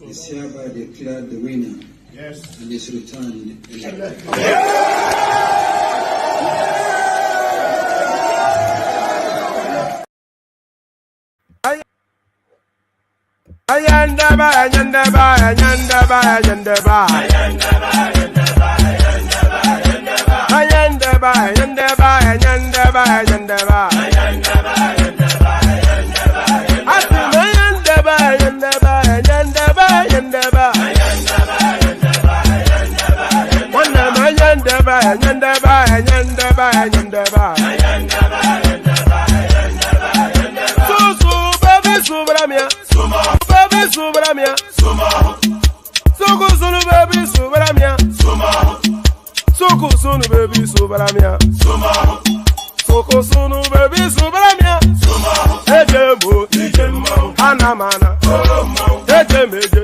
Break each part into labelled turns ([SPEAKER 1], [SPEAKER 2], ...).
[SPEAKER 1] is hereby declared the winner. Yes. And is returned elected.
[SPEAKER 2] Ayandaba, ayandaba, ayandaba, ayandaba. Ayandaba, ayandaba, ayandaba, ayandaba. Atima ayandaba, ayandaba, ayandaba, ayandaba. Wanama ayandaba, ayandaba, ayandaba, ayandaba. Susu, baby, subramia. Baby, subramia. Suku, sunu, baby, subramia. Soko sunu baby subramia. Soko sunu baby subramia. Ejemo, anamana. Ejemeje,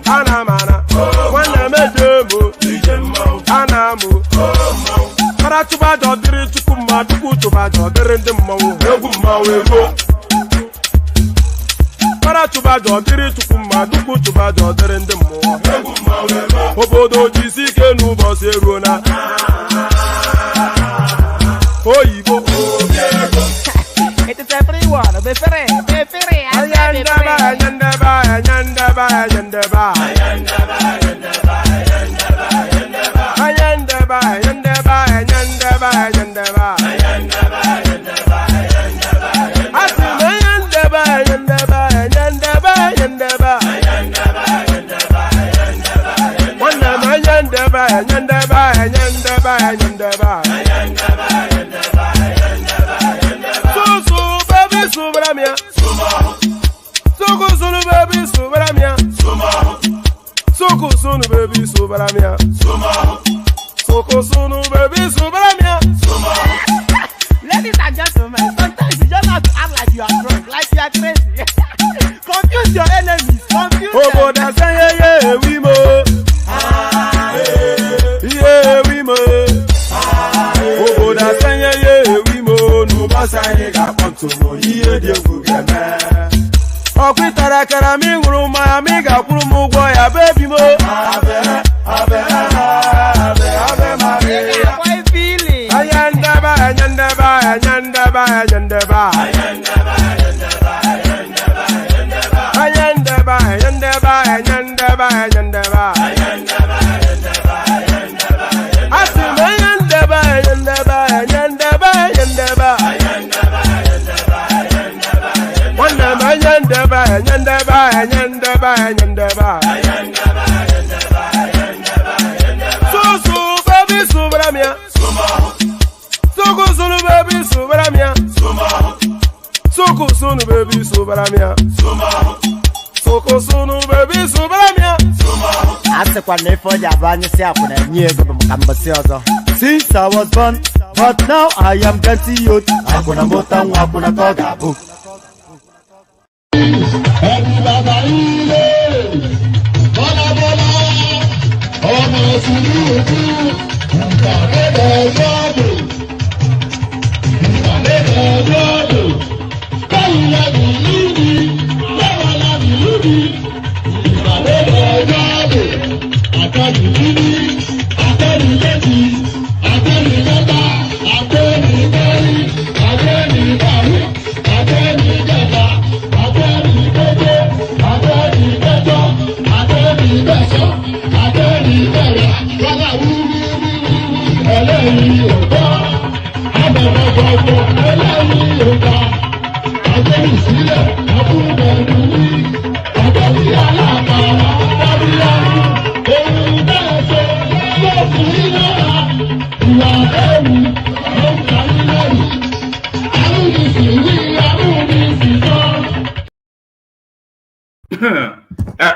[SPEAKER 2] anamana. Wana mejemo, anamu. Para tuba jodiri chukuma tuku tuba jodiri ndimo egu mawego. Para tuba jodiri chukuma tuku tuba jodiri ndimo egu mawego. Obodo jisike nubo serona. Oyibo.
[SPEAKER 3] It is everyone. Be free.
[SPEAKER 2] Ayandaba, ayandaba, ayandaba, ayandaba. Ayandaba, ayandaba, ayandaba, ayandaba. Atima ayandaba, ayandaba, ayandaba, ayandaba. Wanama ayandaba, ayandaba, ayandaba, ayandaba. Susu baby subramia. Suku sunu baby subramia. Suku sunu baby subramia. Suku sunu baby subramia.
[SPEAKER 3] Ladies and gentlemen, sometimes you just have to act like you are drunk, like you are crazy. Confuse your enemies. Confuse them.
[SPEAKER 2] Oboda say yeah we mo. Yeah we mo. Oboda say yeah we mo. No basa ga ponto mo iye de gugeme. Okwitara kara mi nguru ma mi ga kwuru mu gwo ya baby mo. Abe Maria.
[SPEAKER 3] Why feeling?
[SPEAKER 2] Ayandaba, ayandaba, ayandaba, ayandaba. Ayandaba, ayandaba, ayandaba, ayandaba. Atima ayandaba, ayandaba, ayandaba, ayandaba. Wanama ayandaba, ayandaba, ayandaba, ayandaba. Susu baby subramia. Soko sunu baby subramia. Soko sunu baby subramia. Soko sunu baby subramia.
[SPEAKER 3] Asekwa nefo jabanye si akuna nyego mukambasi ozo. Since I was born, but now I am getting youth. Akuna mota nwa akuna toga bu.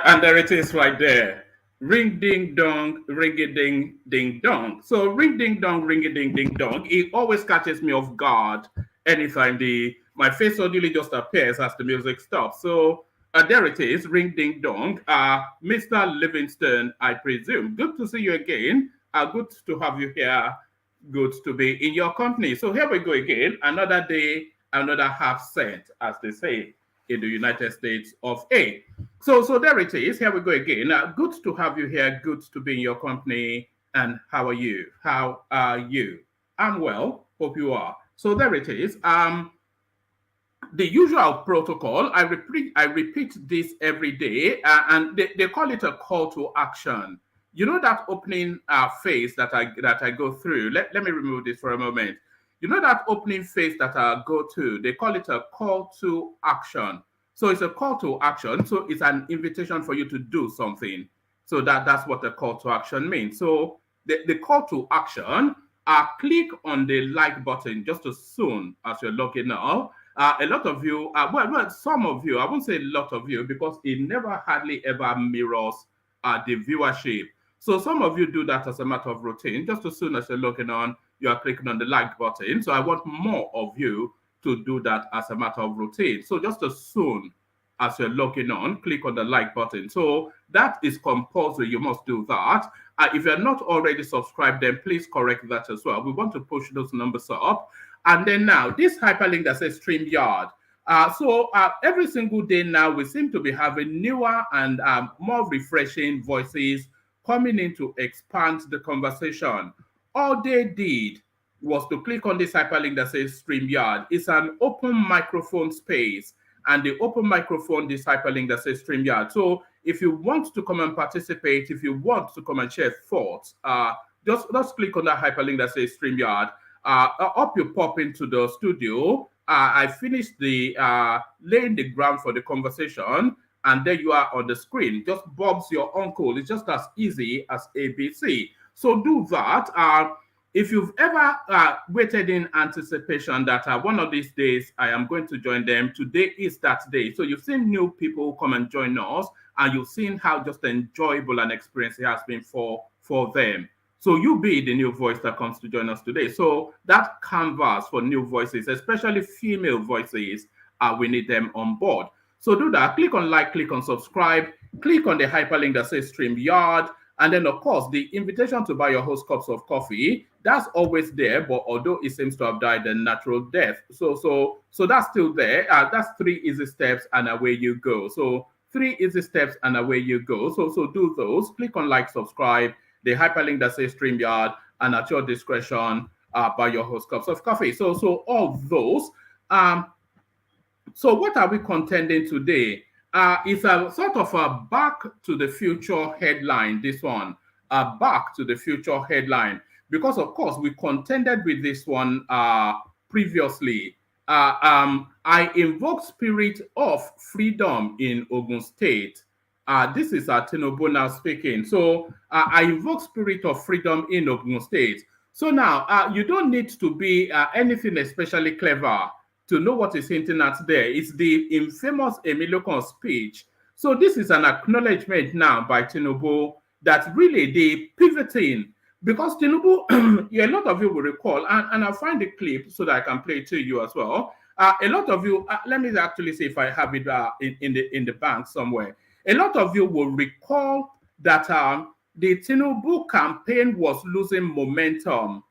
[SPEAKER 4] And there it is right there. Ring ding dong, ring a ding ding dong. So ring ding dong, ring a ding ding dong. It always catches me off guard anytime my face suddenly just appears as the music stops. So there it is, ring ding dong. Mr. Livingston, I presume. Good to see you again. Good to have you here. Good to be in your company. So here we go again. Another day, another half cent, as they say in the United States of A. So there it is. Here we go again. Good to have you here. Good to be in your company. And how are you? How are you? I'm well. Hope you are. So there it is. The usual protocol. I repeat this every day, and they call it a call to action. You know that opening phase that I go through. Let me remove this for a moment. You know that opening phase that I go to. They call it a call to action. So it's a call to action. So it's an invitation for you to do something. So that's what a call to action means. So the call to action, click on the like button just as soon as you're logging out. A lot of you, well, some of you, I won't say a lot of you because it never hardly ever mirrors the viewership. So some of you do that as a matter of routine. Just as soon as you're logging on, you are clicking on the like button. So I want more of you to do that as a matter of routine. So just as soon as you're logging on, click on the like button. So that is compulsory. You must do that. If you're not already subscribed, then please correct that as well. We want to push those numbers up. And then now, this hyperlink that says StreamYard. So every single day now, we seem to be having newer and more refreshing voices coming in to expand the conversation. All they did was to click on this hyperlink that says StreamYard. It's an open microphone space, and the open microphone, this hyperlink that says StreamYard. So if you want to come and participate, if you want to come and share thoughts, just click on that hyperlink that says StreamYard. Up you pop into the studio. I finished the laying the ground for the conversation, and there you are on the screen. Just Bob's your uncle. It's just as easy as ABC. So do that. If you've ever waited in anticipation that one of these days I am going to join them, today is that day. So you've seen new people come and join us, and you've seen how just enjoyable an experience it has been for them. So you be the new voice that comes to join us today. So that canvas for new voices, especially female voices, we need them on board. So do that. Click on like, click on subscribe, click on the hyperlink that says StreamYard, and then of course the invitation to buy your host cups of coffee. That's always there, but although it seems to have died a natural death, so that's still there. That's 3 easy steps, and away you go. So 3 easy steps, and away you go. So do those. Click on like, subscribe, the hyperlink that says StreamYard, and at your discretion, buy your host cups of coffee. So all those. So what are we contending today? It's a sort of a back to the future headline, this one. A back to the future headline. Because, of course, we contended with this one previously. I invoke spirit of freedom in Ogun State. This is Tinubu now speaking. So I invoke spirit of freedom in Ogun State. So now you don't need to be anything especially clever to know what is hinting at there. It's the infamous Emiliokan speech. So this is an acknowledgement now by Tinubu that really the pivoting, because Tinubu, a lot of you will recall, and I'll find the clip so that I can play it to you as well. A lot of you, let me actually see if I have it in the bank somewhere. A lot of you will recall that the Tinubu campaign was losing momentum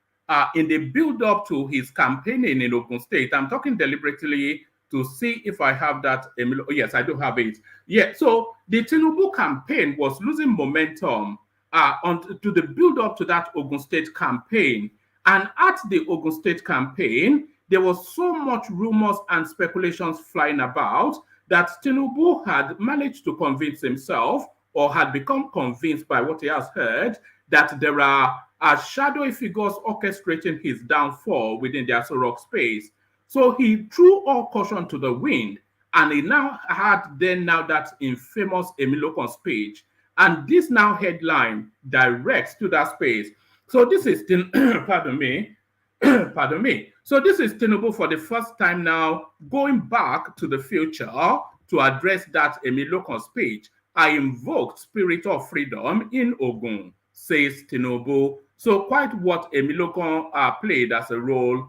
[SPEAKER 4] in the build-up to his campaigning in Ogun State. I'm talking deliberately to see if I have that. Oh, yes, I do have it. Yeah, so the Tinubu campaign was losing momentum to the build-up to that Ogun State campaign. And at the Ogun State campaign, there was so much rumors and speculations flying about that Tinubu had managed to convince himself, or had become convinced by what he has heard, that there are shadowy figures orchestrating his downfall within the Aso Rock space. So he threw all caution to the wind, and he now had that infamous Emiliokan speech. And this now headline directs to that space. So this is, pardon me. So this is Tinubu for the first time now going back to the future to address that Emiliokan speech. I invoked spirit of freedom in Ogun, says Tinubu. So quite what Emiliokan played as a role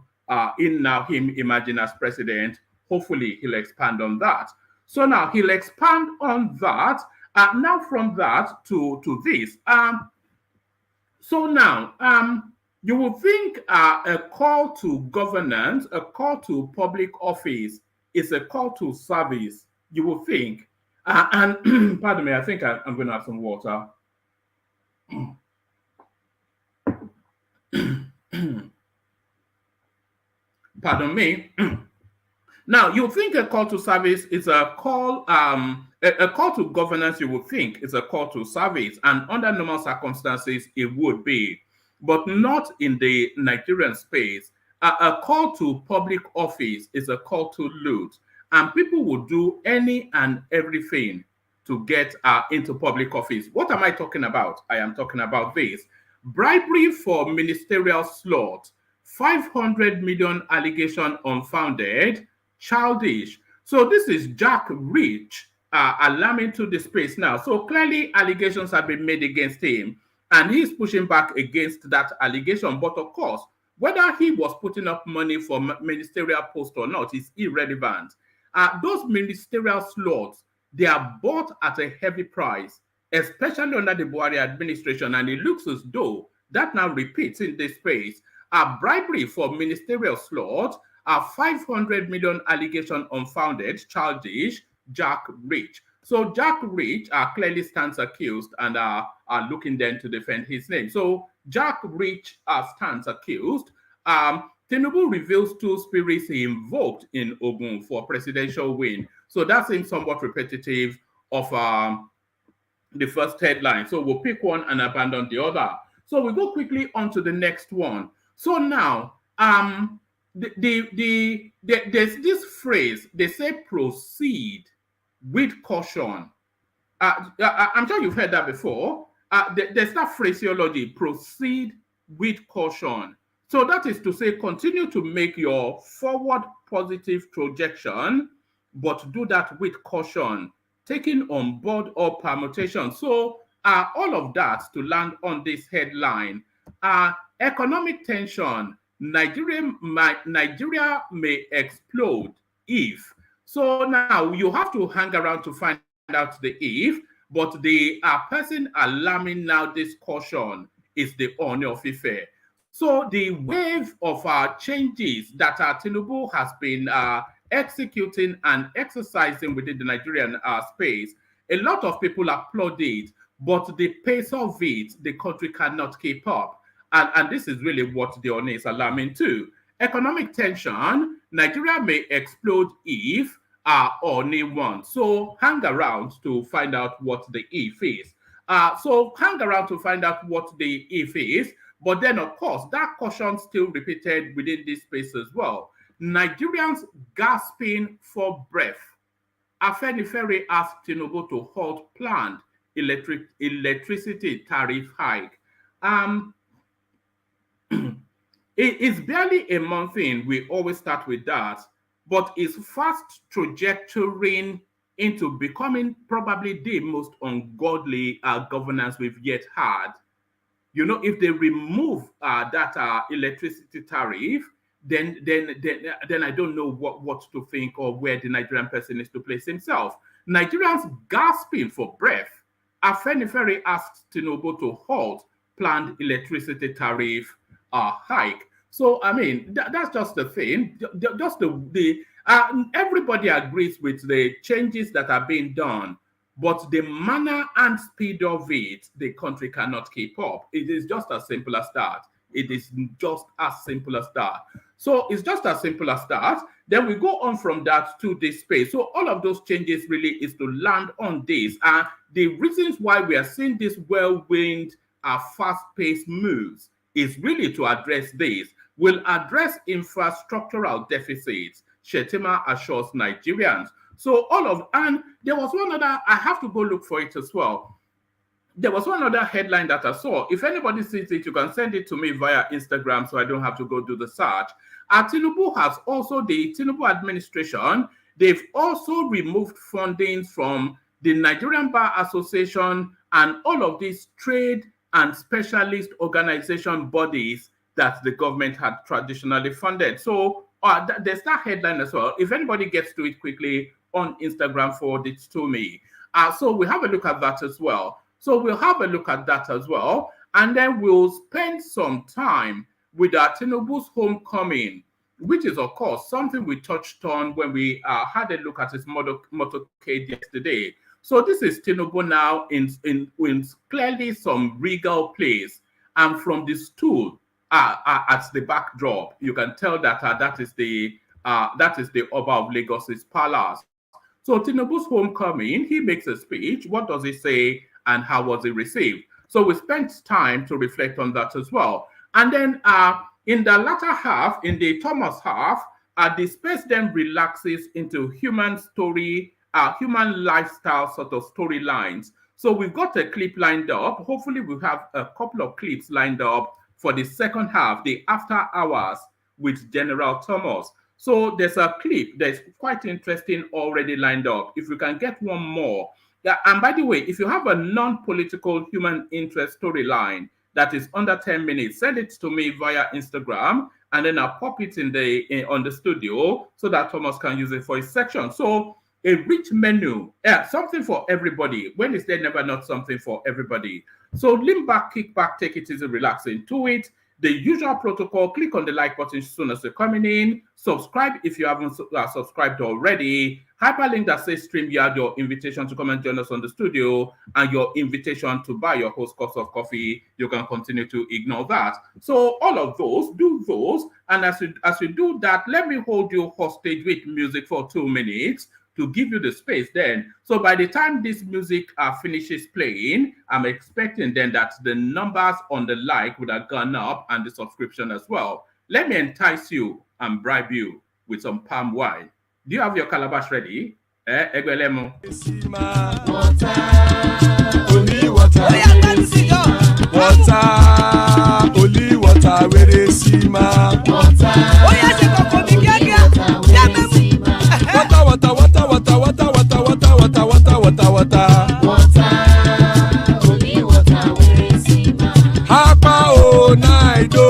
[SPEAKER 4] in now him emerging as president. Hopefully he'll expand on that. So now he'll expand on that. Now from that to this. So now You would think a call to governance, a call to public office is a call to service. You would think. And pardon me, I think I'm going to have some water. Pardon me. Now, you think a call to service is a call to governance, you would think is a call to service, and under normal circumstances, it would be, but not in the Nigerian space. A call to public office is a call to loot, and people will do any and everything to get into public office. What am I talking about? I am talking about this. Bribery for ministerial slot, 500 million allegation unfounded, childish. So this is Jack Rich alarming to the space now. So clearly allegations have been made against him, and he's pushing back against that allegation. But of course, whether he was putting up money for ministerial post or not is irrelevant. Those ministerial slots, they are bought at a heavy price, especially under the Buhari administration, and it looks as though that now repeats in this space. Bribery for ministerial slot, 500 million allegation unfounded, childish, Jack Rich. So Jack Rich clearly stands accused and are looking then to defend his name. So Jack Rich stands accused. Tinubu reveals 2 spirits he invoked in Ogun for presidential win. So that seems somewhat repetitive of the first headline. So we'll pick one and abandon the other. So we go quickly on to the next one. So now, there's this phrase, they say proceed with caution. I'm sure you've heard that before. There's that phraseology, proceed with caution. So that is to say, continue to make your forward positive projection, but do that with caution, taking on board all permutation. So all of that to land on this headline. Economic tension, Nigeria may explode if. So now you have to hang around to find out the if, but the person alarming now this caution is the Ooni of Ife. So the wave of changes that Tinubu has been executing and exercising within the Nigerian space, a lot of people applaud it, but the pace of it, the country cannot keep up. And this is really what the Ooni is alarming too. Economic tension, Nigeria may explode if Ooni wants. So hang around to find out what the if is. So hang around to find out what the if is. But then, of course, that caution still repeated within this space as well. Nigerians gasping for breath. Afenifere asked Tinubu to halt planned electricity tariff hike. It's barely a month in, we always start with that, but it's fast trajectorying into becoming probably the most ungodly governance we've yet had. You know, if they remove that electricity tariff, then I don't know what to think or where the Nigerian person is to place himself. Nigerians gasping for breath. Afenifere asked Tinubu to halt planned electricity tariff hike. So I mean that's just the thing. Just the everybody agrees with the changes that are being done, but the manner and speed of it, the country cannot keep up. It is just as simple as that. It is just as simple as that. So it's just as simple as that. Then we go on from that to this space. So all of those changes really is to land on this. And the reasons why we are seeing this whirlwind, fast-paced moves is really to address this. We'll address infrastructural deficits, Shetima assures Nigerians. So and there was one other, I have to go look for it as well. There was one other headline that I saw. If anybody sees it, you can send it to me via Instagram so I don't have to go do the search. Tinubu has also, the Tinubu administration, they've also removed funding from the Nigerian Bar Association and all of these trade and specialist organization bodies that the government had traditionally funded. So there's that headline as well. If anybody gets to it quickly on Instagram, forward it to me. So we have a look at that as well. So we'll have a look at that as well. And then we'll spend some time with Tinubu's homecoming, which is, of course, something we touched on when we had a look at his motorcade yesterday. So this is Tinubu now in clearly some regal place. And from the stool at the backdrop, you can tell that that is the Oba of Lagos's palace. So Tinubu's homecoming, he makes a speech. What does he say and how was it received? So we spent time to reflect on that as well. And then in the latter half, in the Thomas half, the space then relaxes into human story, human lifestyle sort of storylines. So we've got a clip lined up. Hopefully we'll have a couple of clips lined up for the second half, the after hours with General Thomas. So there's a clip that's quite interesting already lined up. If we can get one more. Yeah, and by the way, if you have a non-political human interest storyline that is under 10 minutes, send it to me via Instagram, and then I'll pop it on the studio so that Thomas can use it for his section. So a rich menu, something for everybody. When is there never not something for everybody? So lean back, kick back, take it easy, relax into it. The usual protocol, click on the like button as soon as you're coming in. Subscribe if you haven't subscribed already. Hyperlink that says StreamYard, your invitation to come and join us on the studio, and your invitation to buy your host cups of coffee. You can continue to ignore that. So all of those, do those. And as you do that, let me hold you hostage with music for 2 minutes to give you the space then. So by the time this music finishes playing, I'm expecting then that the numbers on the like would have gone up and the subscription as well. Let me entice you and bribe you with some palm wine. Do you have your calabash ready? Egwelemo.
[SPEAKER 2] Water, only water, where they see ma. Water, only water, where they see ma. Hapa o naido.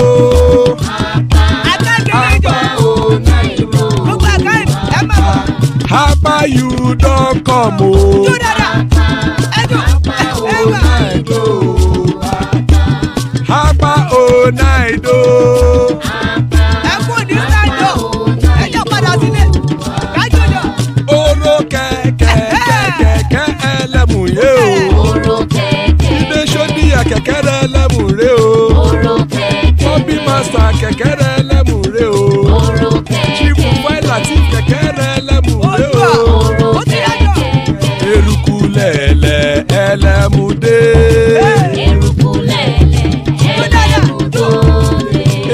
[SPEAKER 2] Hapa you don't come o. Hapa o naido. Oro kẹ̀kẹ́ ẹlẹ́mù yé o. Ibe sodi kẹ̀kẹ́ ẹlẹ́mù rẹ o. Bobby master kẹ̀kẹ́ ẹlẹ́mù rẹ o. Chifu Faila ti kẹ̀kẹ́ ẹlẹ́mù rẹ o. Eruku lẹ̀lẹ̀ ẹlẹ́mù dé.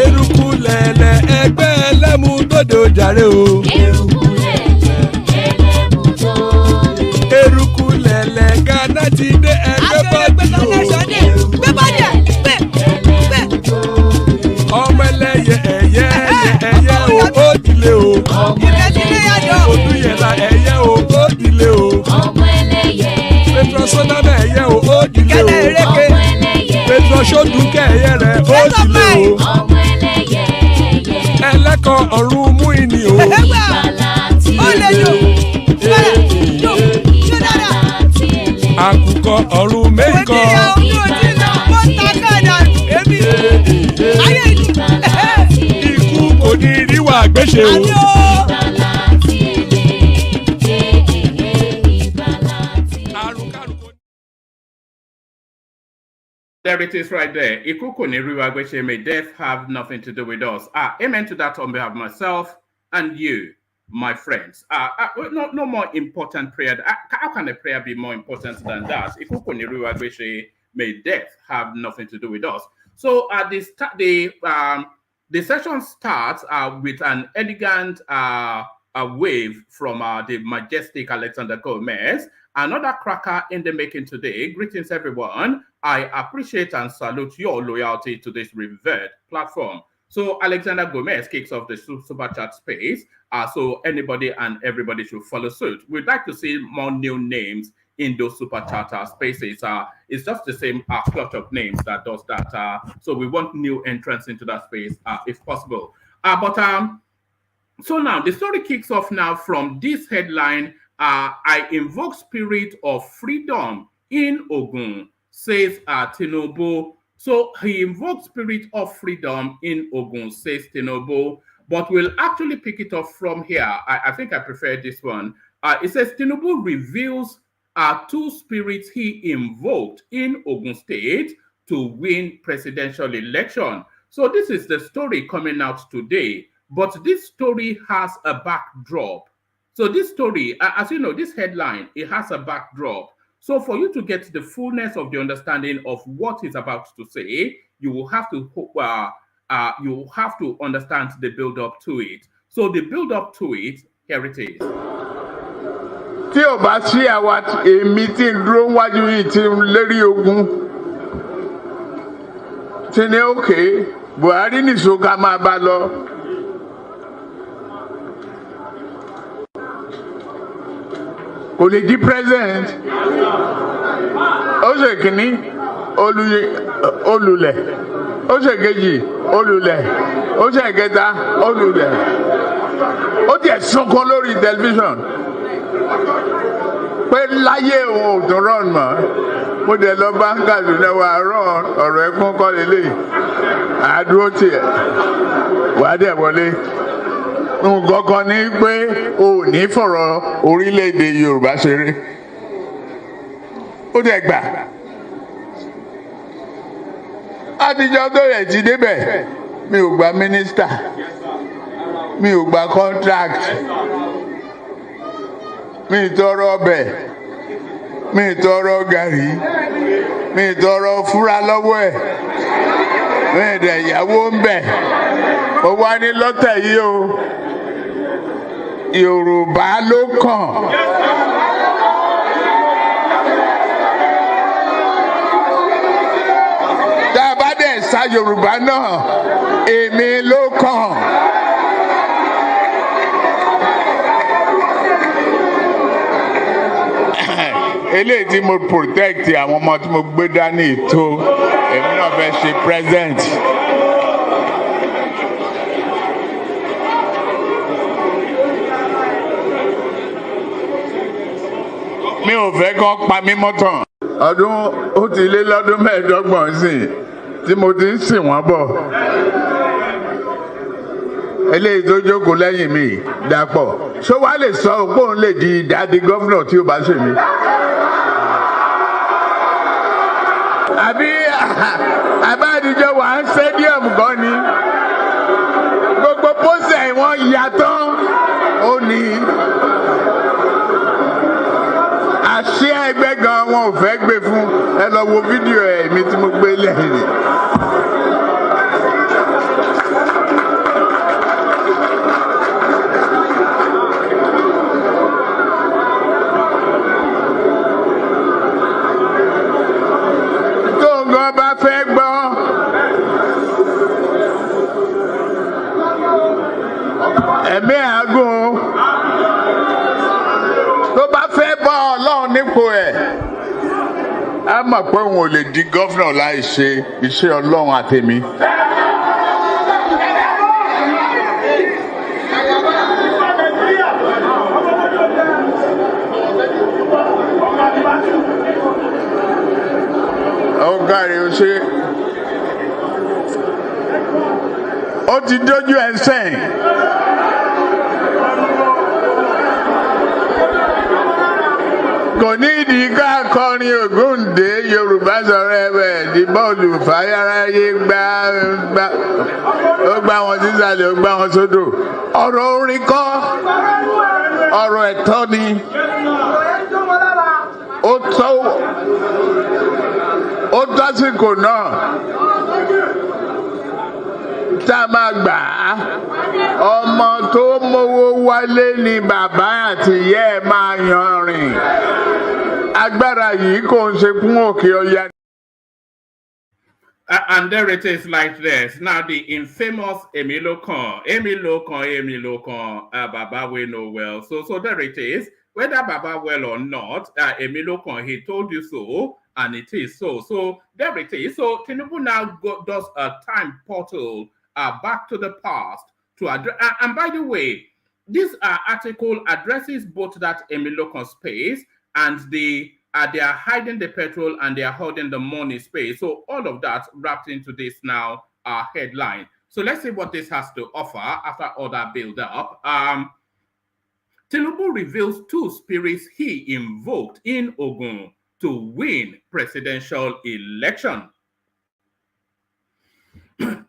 [SPEAKER 2] Eruku lẹ̀lẹ̀ ẹgbẹ́ ẹlẹ́mù dòde ojàre o. Eruku lẹ̀lẹ̀ Ghana ti dé ẹgbẹ́ bọ́ọ̀dì o. Ọmọ ẹlẹ́yẹ ẹ̀yẹ o ó dìle o. Odúyẹ̀lá ẹ̀yẹ o ó dìle o. Petrosonama ẹ̀yẹ o ó dìle o. Petrosodúnkẹ́ ẹ̀yẹ rẹ̀ ó dìle o. Ẹlẹ́kọ̀ ọ̀run mú ìní o. Àkùkọ ọ̀run mẹ́kọ̀. Ikú kò ní ríwà gbéṣe o.
[SPEAKER 4] There it is right there. Ikuku ni riwagweche, may death have nothing to do with us. Amen to that on behalf of myself and you, my friends. No more important prayer. How can a prayer be more important than that? Ikuku ni riwagweche, may death have nothing to do with us. So the session starts with an elegant wave from the majestic Alexander Gomez. Another cracker in the making today. Greetings, everyone. I appreciate and salute your loyalty to this revered platform. So Alexander Gomez kicks off the super chat space. So anybody and everybody should follow suit. We'd like to see more new names in those super chat spaces. It's just the same clutch of names that does that. So we want new entrants into that space if possible. So now the story kicks off now from this headline. I invoke spirit of freedom in Ogun, says Tinubu So he invoked spirit of freedom in Ogun, says Tinubu, but we'll actually pick it up from here. I think I prefer this one. It says Tinubu reveals two spirits he invoked in Ogun State to win presidential election. So this is the story coming out today, but this story has a backdrop. So this story, as you know, this headline, it has a backdrop. So for you to get the fullness of the understanding of what he's about to say, you will have to understand the build-up to it. So the build-up to it, here it is.
[SPEAKER 5] Tí ò bá sí àwa èmi tí ń dúró wájú yìí tí ń lérí ogun tí ní òkè Buhari nìṣó ká máa bá lọ. Kò lè di president. Ó ṣe kìíní olùlẹ̀. Ó ṣe kejì olùlẹ̀. Ó ṣe kẹta olùlẹ̀. Ó tiẹ̀ sunkún lórí tẹlifíṣàn pé láyé òun ò tún rán mọ́. Mo dẹ̀ lọ bá ń Kaduna wà rán ọ̀rọ̀ ẹkún kọ́ lélẹ̀. Àdúró tiẹ̀ wà á dẹ̀ wọlé. Nǹkan kan ní pé o ò ní fọ̀rọ̀ orílẹ̀-èdè Yorùbá ṣeré. Ó dẹ̀ gbà. Àtijọ́ tó rẹ̀ ti débẹ̀, mi ò gba mínísítà, mi ò gba contract, mi ì tọrọ ọbẹ̀, mi ì tọrọ gàrí, mi ì tọrọ fúra lọ́wọ́ ẹ̀, mi ì dẹ̀ ìyàwó ń bẹ̀. Ó wá ní lọ́tẹ̀ yìí o, Yorùbá ló kàn. Tá a bá dẹ̀ sa Yorùbá náà, èmi ló kàn. Eléyìí tí mo protect àwọn ọmọ tí mo gbé dání tó èmi náà fẹ́ ṣe present. Mi ò fẹ́ kán pa mí mọ́tàn. Ọdún ó ti lé lọ́dún mẹ́ẹ̀ẹ́dọ́gbọ̀n sí tí mo ti ń sìn wọ́n bọ̀. Eléyìí tó jókòó lẹ́yìn mi Dàpọ̀. Ṣé wàá lè sọ pé òun lè di ìdádì gọ́fúnà tí ó bá ṣe mí? Àbí àbádìjọ wà ń stadium gan ni. Gbogbo pósẹ̀ wọn yà tán ó ní. Àṣé ẹgbẹ́ gan wọn ò fẹ́ gbé fún. Ẹ lọ wo fídíò ẹ̀ mi tí mo gbé lẹ́yìn. Ẹ̀mí àgùn tó bá fẹ́ bá Ọlọ́run nípò ẹ̀ á mọ̀ pé òun ò lè di gọ́fìnà láì ṣe iṣẹ́ Ọlọ́run àtèmi. Ọ̀gáre ó ṣe ó ti dójú ẹ̀ sẹ́yìn. Kò ní ìdí ká kọrin Ògúndé Yorùbá sọ̀rọ̀ ẹ̀wẹ̀ ní bọ́ọ̀lù fàyàráyé ó gbá wọn sísàlẹ̀ ó gbá wọn sódò. Ọ̀rọ̀ orin kọ́ ọ̀rọ̀ ẹ̀tọ́ ni. Ó tásìkò náà tá a máa gbà á. Ọmọ tó mówó wálé ni bàbá àti ìyá ẹ̀ máa yan rìn. Agbára yìí kò ń ṣe fún òkè ọya.
[SPEAKER 4] And there it is like this. Now the infamous Emilokan, Baba we know well. So there it is. Whether Baba well or not, Emilokan, he told you so, and it is so. So there it is. So Tinubu now does a time portal back to the past to address. And by the way, this article addresses both that Emilokan space and the They are hiding the petrol and they are holding the money space. So all of that wrapped into this now headline. So let's see what this has to offer after all that build up. Tinubu reveals 2 spirits he invoked in Ogun to win presidential election.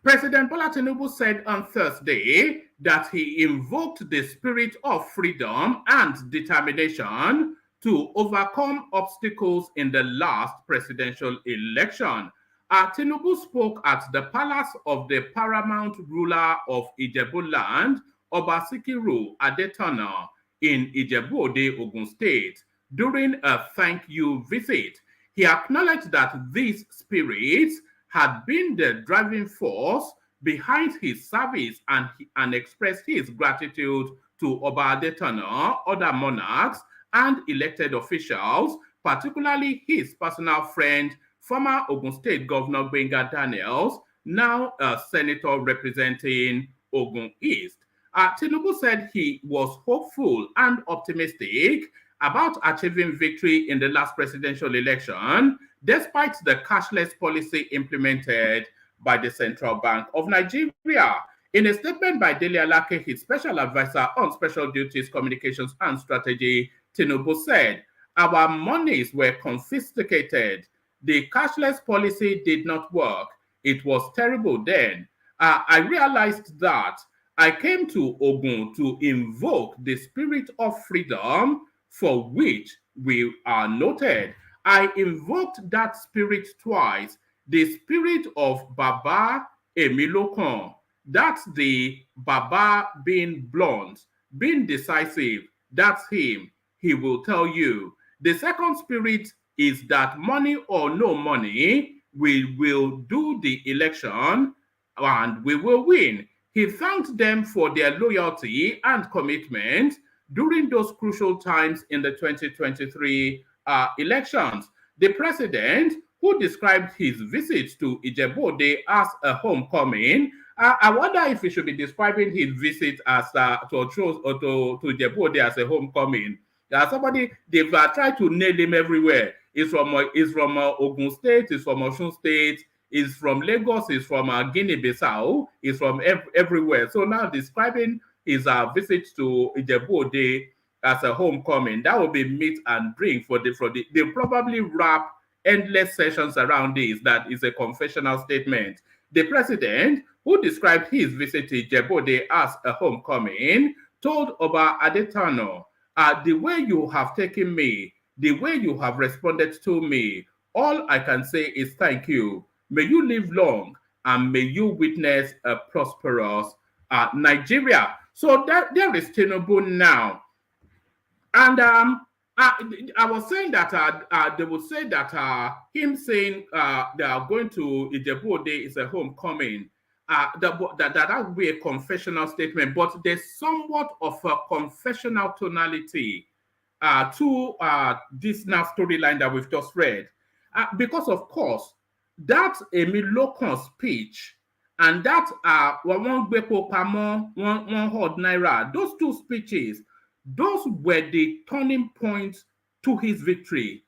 [SPEAKER 4] President Bola Tinubu said on Thursday that he invoked the spirit of freedom and determination to overcome obstacles in the last presidential election. Tinubu spoke at the palace of the paramount ruler of Ijebu land, Oba Sikiru Adetona, in Ijebu-Ode, Ogun State, during a thank you visit. He acknowledged that these spirits had been the driving force behind his service and expressed his gratitude to Oba Adetona, other monarchs, and elected officials, particularly his personal friend, former Ogun State Governor Gbenga Daniels, now a senator representing Ogun East. Tinubu said he was hopeful and optimistic about achieving victory in the last presidential election, despite the cashless policy implemented by the Central Bank of Nigeria. In a statement by Dele Alake, his special advisor on special duties, communications, and strategy, Tinubu said, "Our monies were confiscated. The cashless policy did not work. It was terrible then. I realized that. I came to Ogun to invoke the spirit of freedom for which we are noted. I invoked that spirit twice, the spirit of Baba Emilokon. That's the Baba being blunt, being decisive. That's him. He will tell you. The second spirit is that money or no money, we will do the election and we will win." He thanked them for their loyalty and commitment during those crucial times in the 2023 elections. The president, who described his visit to Ijebu-Ode as a homecoming, I wonder if he should be describing his visit as to Ijebu-Ode as a homecoming. Somebody, they've tried to nail him everywhere. He's from Ogun State, he's from Osun State, is from Lagos, is from Guinea-Bissau, is from everywhere. So now describing his visit to Ijebu-Ode as a homecoming, that will be meat and drink for the. They'll probably wrap endless sessions around this. That is a confessional statement. The president, who described his visit to Ijebu-Ode as a homecoming, told Oba Adetano, "The way you have taken me, the way you have responded to me, all I can say is thank you. May you live long and may you witness a prosperous Nigeria." So there is Tinubu now. And I was saying that they would say that him saying they are going to Ijebu-Ode is a homecoming. That would be a confessional statement, but there's somewhat of a confessional tonality to this now storyline that we've just read. Because, of course, that Emilokon speech and that one Gbepo Pamo, one Hod Naira, those two speeches, those were the turning points to his victory,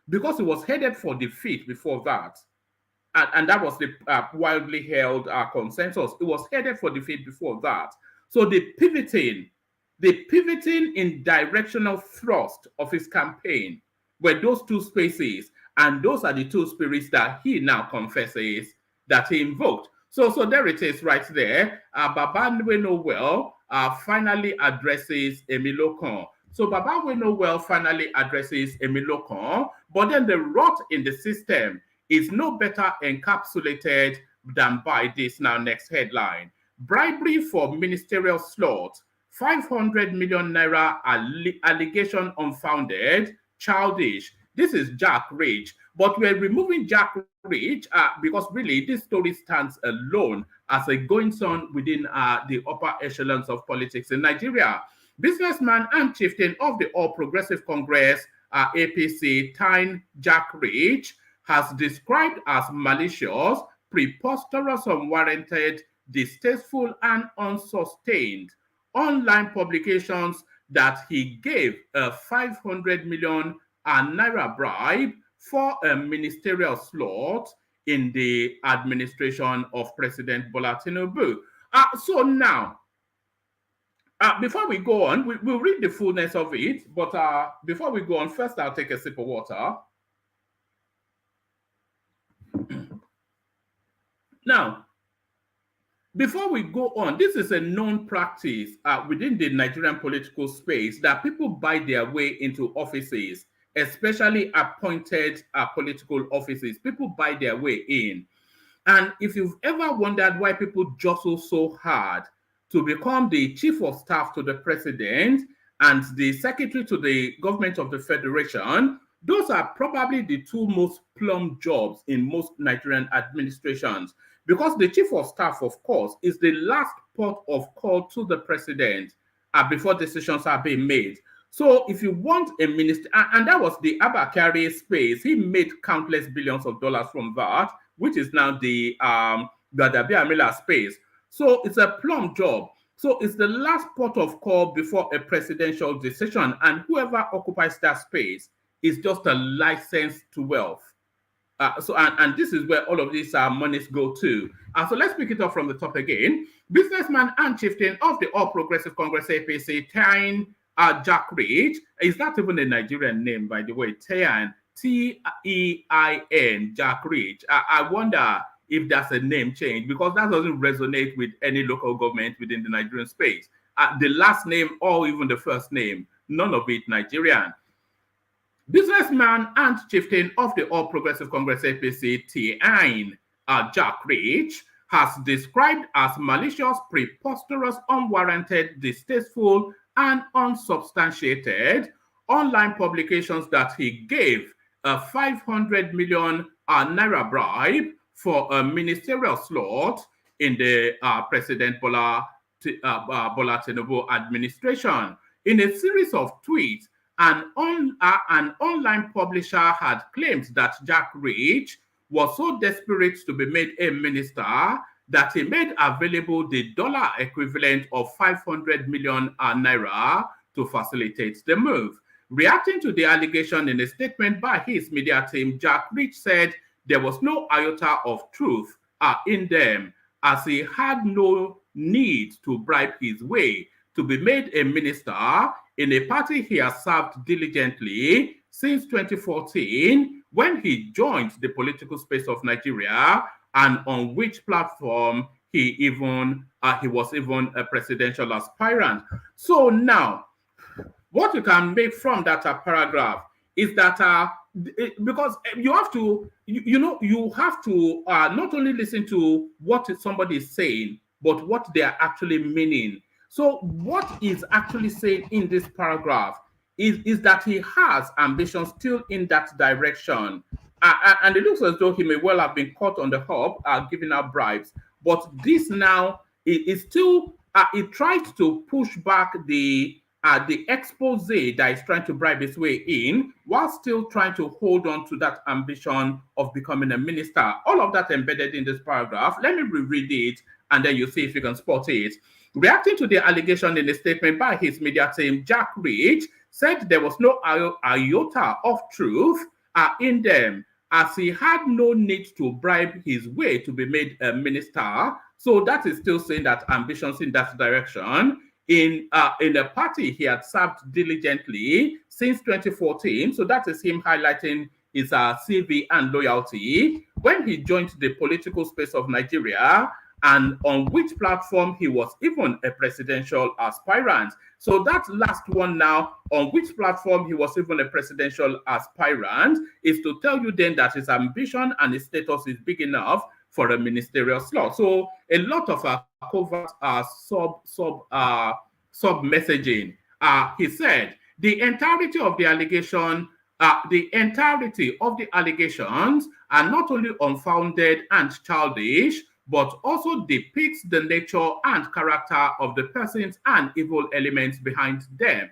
[SPEAKER 4] because he was headed for defeat before that. And that was the widely held consensus. It was headed for defeat before that. So the pivoting in directional thrust of his campaign were those two spaces. And those are the two spirits that he now confesses that he invoked. So there it is right there. Baba Nweno finally addresses Emilokon. So Baba Nweno finally addresses Emilokon, but then the rot in the system is no better encapsulated than by this now next headline. Bribery for ministerial slot, 500 million naira allegation unfounded, childish. This is Jack Rich, but we're removing Jack Rich because really this story stands alone as a goings-on within the upper echelons of politics in Nigeria. Businessman and chieftain of the All Progressive Congress, APC, Tyne Jack Rich, has described as malicious, preposterous, unwarranted, distasteful, and unsustained online publications that he gave a 500 million naira bribe for a ministerial slot in the administration of President Bola Tinubu. So now, before we go on, we'll read the fullness of it. But before we go on, first I'll take a sip of water. Now, before we go on, this is a known practice within the Nigerian political space that people buy their way into offices, especially appointed political offices. People buy their way in. And if you've ever wondered why people jostle so hard to become the chief of staff to the president and the secretary to the government of the federation, those are probably the two most plum jobs in most Nigerian administrations. Because the chief of staff, of course, is the last port of call to the president before decisions are being made. So if you want a minister, and that was the Abakari space, he made countless billions of dollars from that, which is now the Dabiamila space. So it's a plum job. So it's the last port of call before a presidential decision, and whoever occupies that space is just a license to wealth. And this is where all of these monies go to. So let's pick it up from the top again. Businessman and chieftain of the All Progressive Congress APC, Tein Jack Rich, is not even a Nigerian name, by the way. Tein, T-E-I-N, Jack Rich. I wonder if that's a name change, because that doesn't resonate with any local government within the Nigerian space. The last name or even the first name, none of it Nigerian. Businessman and chieftain of the All Progressive Congress APC, Tein Jack Rich, has described as malicious, preposterous, unwarranted, distasteful, and unsubstantiated online publications that he gave a 500 million naira bribe for a ministerial slot in the President Bola Tinubu administration. In a series of tweets, an online publisher had claimed that Jack Rich was so desperate to be made a minister that he made available the dollar equivalent of 500 million naira to facilitate the move. Reacting to the allegation in a statement by his media team, Jack Rich said there was no iota of truth in them, as he had no need to bribe his way to be made a minister in a party he has served diligently since 2014, when he joined the political space of Nigeria, and on which platform he was even a presidential aspirant. So now, what you can make from that paragraph is that because you have to, you have to not only listen to what somebody is saying, but what they are actually meaning. So what is actually saying in this paragraph is that he has ambitions still in that direction. And it looks as though he may well have been caught on the hop, giving out bribes. But this now is still, it tries to push back the expose that is trying to bribe his way in, while still trying to hold on to that ambition of becoming a minister. All of that embedded in this paragraph. Let me reread it, and then you see if you can spot it. Reacting to the allegation in a statement by his media team, Jack Rich said there was no iota of truth in them, as he had no need to bribe his way to be made a minister. So that is still saying that ambitions in that direction. In a party he had served diligently since 2014. So that is him highlighting his CV and loyalty when he joined the political space of Nigeria, and on which platform he was even a presidential aspirant. So that last one now, on which platform he was even a presidential aspirant, is to tell you then that his ambition and his status is big enough for a ministerial slot. So a lot of covert sub messaging. He said the entirety of the allegations are not only unfounded and childish, but also depicts the nature and character of the persons and evil elements behind them,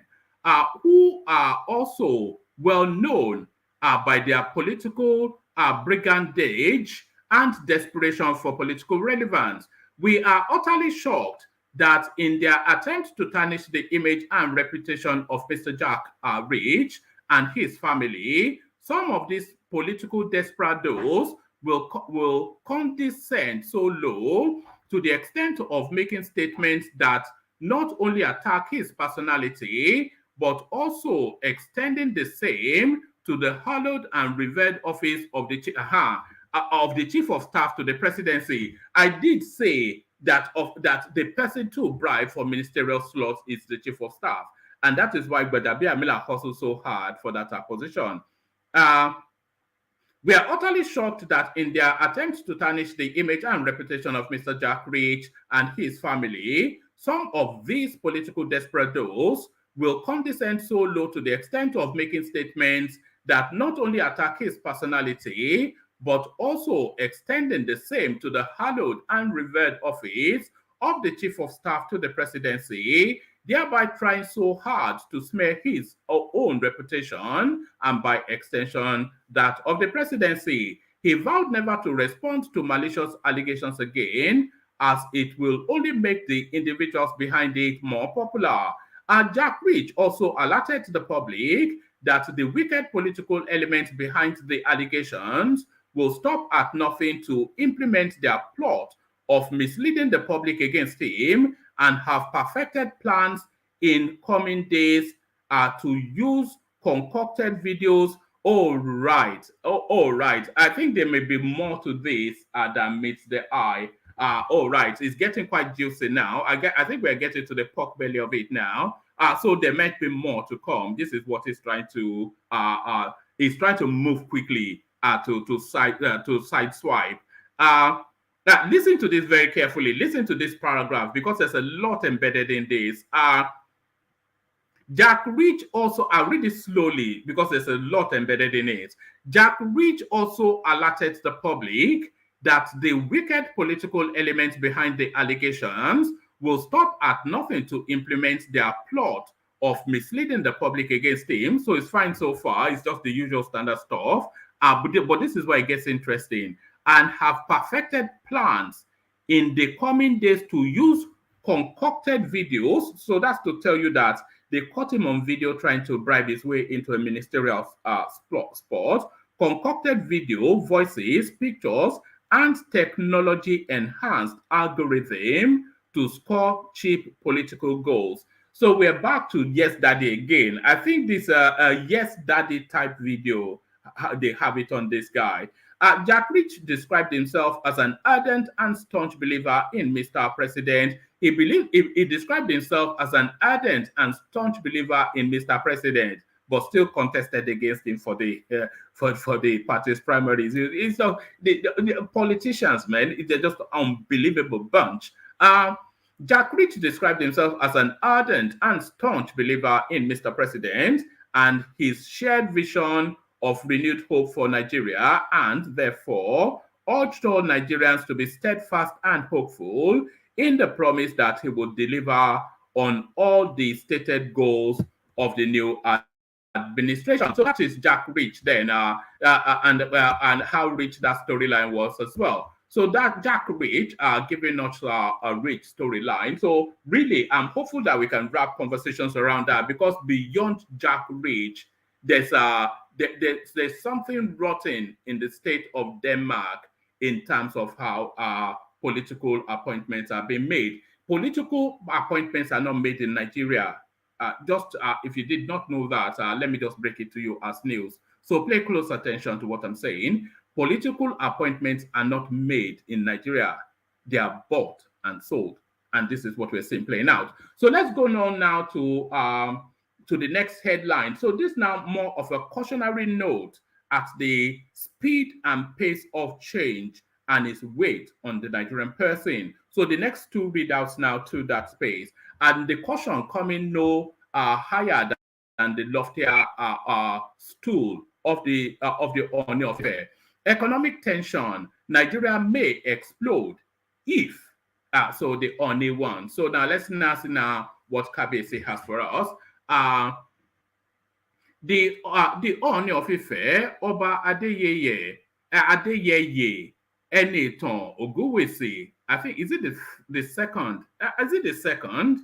[SPEAKER 4] who are also well known by their political brigandage and desperation for political relevance. We are utterly shocked that in their attempt to tarnish the image and reputation of Mr. Jack Rich and his family, some of these political desperados will condescend so low to the extent of making statements that not only attack his personality, but also extending the same to the hallowed and revered office of the chief of staff to the presidency. I did say that the person to bribe for ministerial slots is the chief of staff, and that is why Gbadabi Amila hustles so hard for that position. We are utterly shocked that in their attempts to tarnish the image and reputation of Mr. Jack Rich and his family, some of these political desperados will condescend so low to the extent of making statements that not only attack his personality, but also extending the same to the hallowed and revered office of the chief of staff to the presidency, thereby trying so hard to smear his own reputation and by extension that of the presidency. He vowed never to respond to malicious allegations again, as it will only make the individuals behind it more popular. And Jack Rich also alerted the public that the wicked political elements behind the allegations will stop at nothing to implement their plot of misleading the public against him, and have perfected plans in coming days to use concocted videos. All right. I think there may be more to this than meets the eye. All right. It's getting quite juicy now. I think we're getting to the pork belly of it now. So there might be more to come. This is what he's trying to move quickly to sideswipe. Now, listen to this very carefully. Listen to this paragraph, because there's a lot embedded in this. Jack Rich also, I'll read it slowly because there's a lot embedded in it. Jack Rich also alerted the public that the wicked political elements behind the allegations will stop at nothing to implement their plot of misleading the public against him. So it's fine so far. It's just the usual standard stuff. But this is where it gets interesting. And have perfected plans in the coming days to use concocted videos. So that's to tell you that they caught him on video trying to bribe his way into a ministerial spot. Concocted video, voices, pictures, and technology-enhanced algorithm to score cheap political goals. So we're back to Yes Daddy again. I think this Yes Daddy type video, they have it on this guy. Jack Rich described himself as an ardent and staunch believer in Mr. President. He described himself as an ardent and staunch believer in Mr. President, but still contested against him for the party's primaries. The politicians, man, they're just an unbelievable bunch. Jack Rich described himself as an ardent and staunch believer in Mr. President and his shared vision of renewed hope for Nigeria, and therefore urged all Nigerians to be steadfast and hopeful in the promise that he would deliver on all the stated goals of the new administration. So that is Jack Rich then, and how rich that storyline was as well. So that Jack Rich giving us a rich storyline. So really, I'm hopeful that we can wrap conversations around that, because beyond Jack Rich, there's something rotten in the state of Denmark in terms of how political appointments are being made. Political appointments are not made in Nigeria. If you did not know that, let me just break it to you as news. So pay close attention to what I'm saying. Political appointments are not made in Nigeria. They are bought and sold. And this is what we're seeing playing out. So let's go on now to the next headline. So this now more of a cautionary note at the speed and pace of change and its weight on the Nigerian person. So the next two readouts now to that space, and the caution coming no higher than the loftier stool of the Ooni affair. Economic tension, Nigeria may explode if so the Ooni one. So now let's see now what KBC has for us. The Ooni of Ife, Oba Adeyeye Enitan Ogunwusi. I think, is it the second? Is it the second?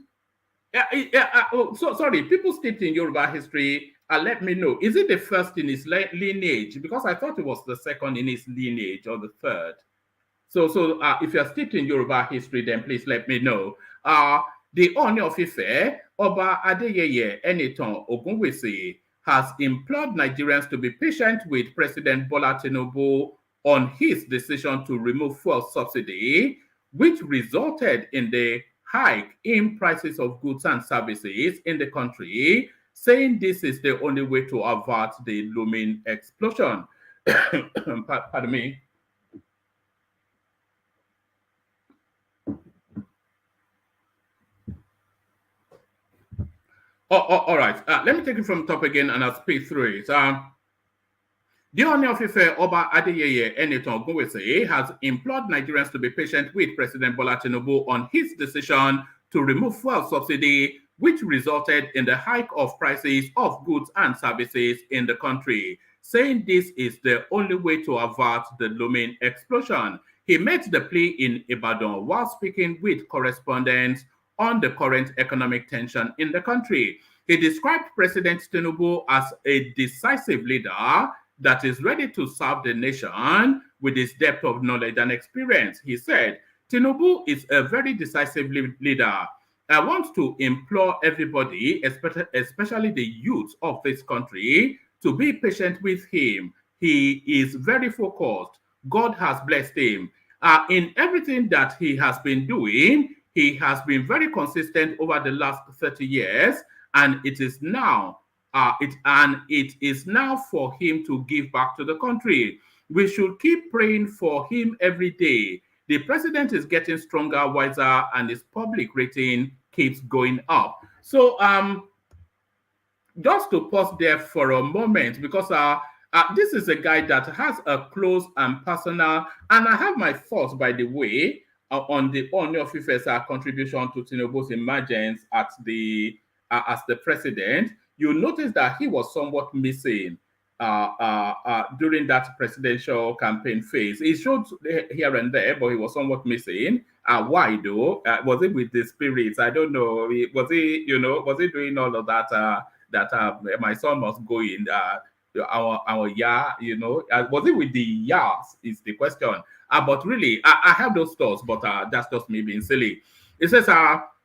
[SPEAKER 4] So sorry, people steeped in Yoruba history let me know. Is it the first in his lineage? Because I thought it was the second in his lineage or the third. So if you're steeped in Yoruba history, then please let me know. The Ooni of Ife, Oba Adeyeye Enitan Ogunwusi, has implored Nigerians to be patient with President Bola Tinubu on his decision to remove fuel subsidy, which resulted in the hike in prices of goods and services in the country, saying this is the only way to avert the looming explosion. Pardon me. All right. Let me take it from the top again and I'll speak through it. The Ooni of Ife, Oba Adeyeye Enitan Ogunwusi, has implored Nigerians to be patient with President Bola Tinubu on his decision to remove fuel subsidy, which resulted in the hike of prices of goods and services in the country, saying this is the only way to avert the looming explosion. He made the plea in Ibadan while speaking with correspondents on the current economic tension in the country. He described President Tinubu as a decisive leader that is ready to serve the nation with his depth of knowledge and experience. He said, Tinubu is a very decisive leader. I want to implore everybody, especially the youth of this country, to be patient with him. He is very focused. God has blessed him. In everything that he has been doing, he has been very consistent over the last 30 years, and it is now it is now for him to give back to the country. We should keep praying for him every day. The president is getting stronger, wiser, and his public rating keeps going up. So just to pause there for a moment, because this is a guy that has a close and personal, and I have my thoughts, by the way, on the Ooni of Ife's contribution to Tinubu's emergence as the president. You notice that he was somewhat missing during that presidential campaign phase. He showed here and there, but he was somewhat missing. Why though? Was it with the spirits? I don't know. Was he doing all of that? My son must go in. Our was it with the yas? Is the question. But really, I have those thoughts, but that's just me being silly. It says,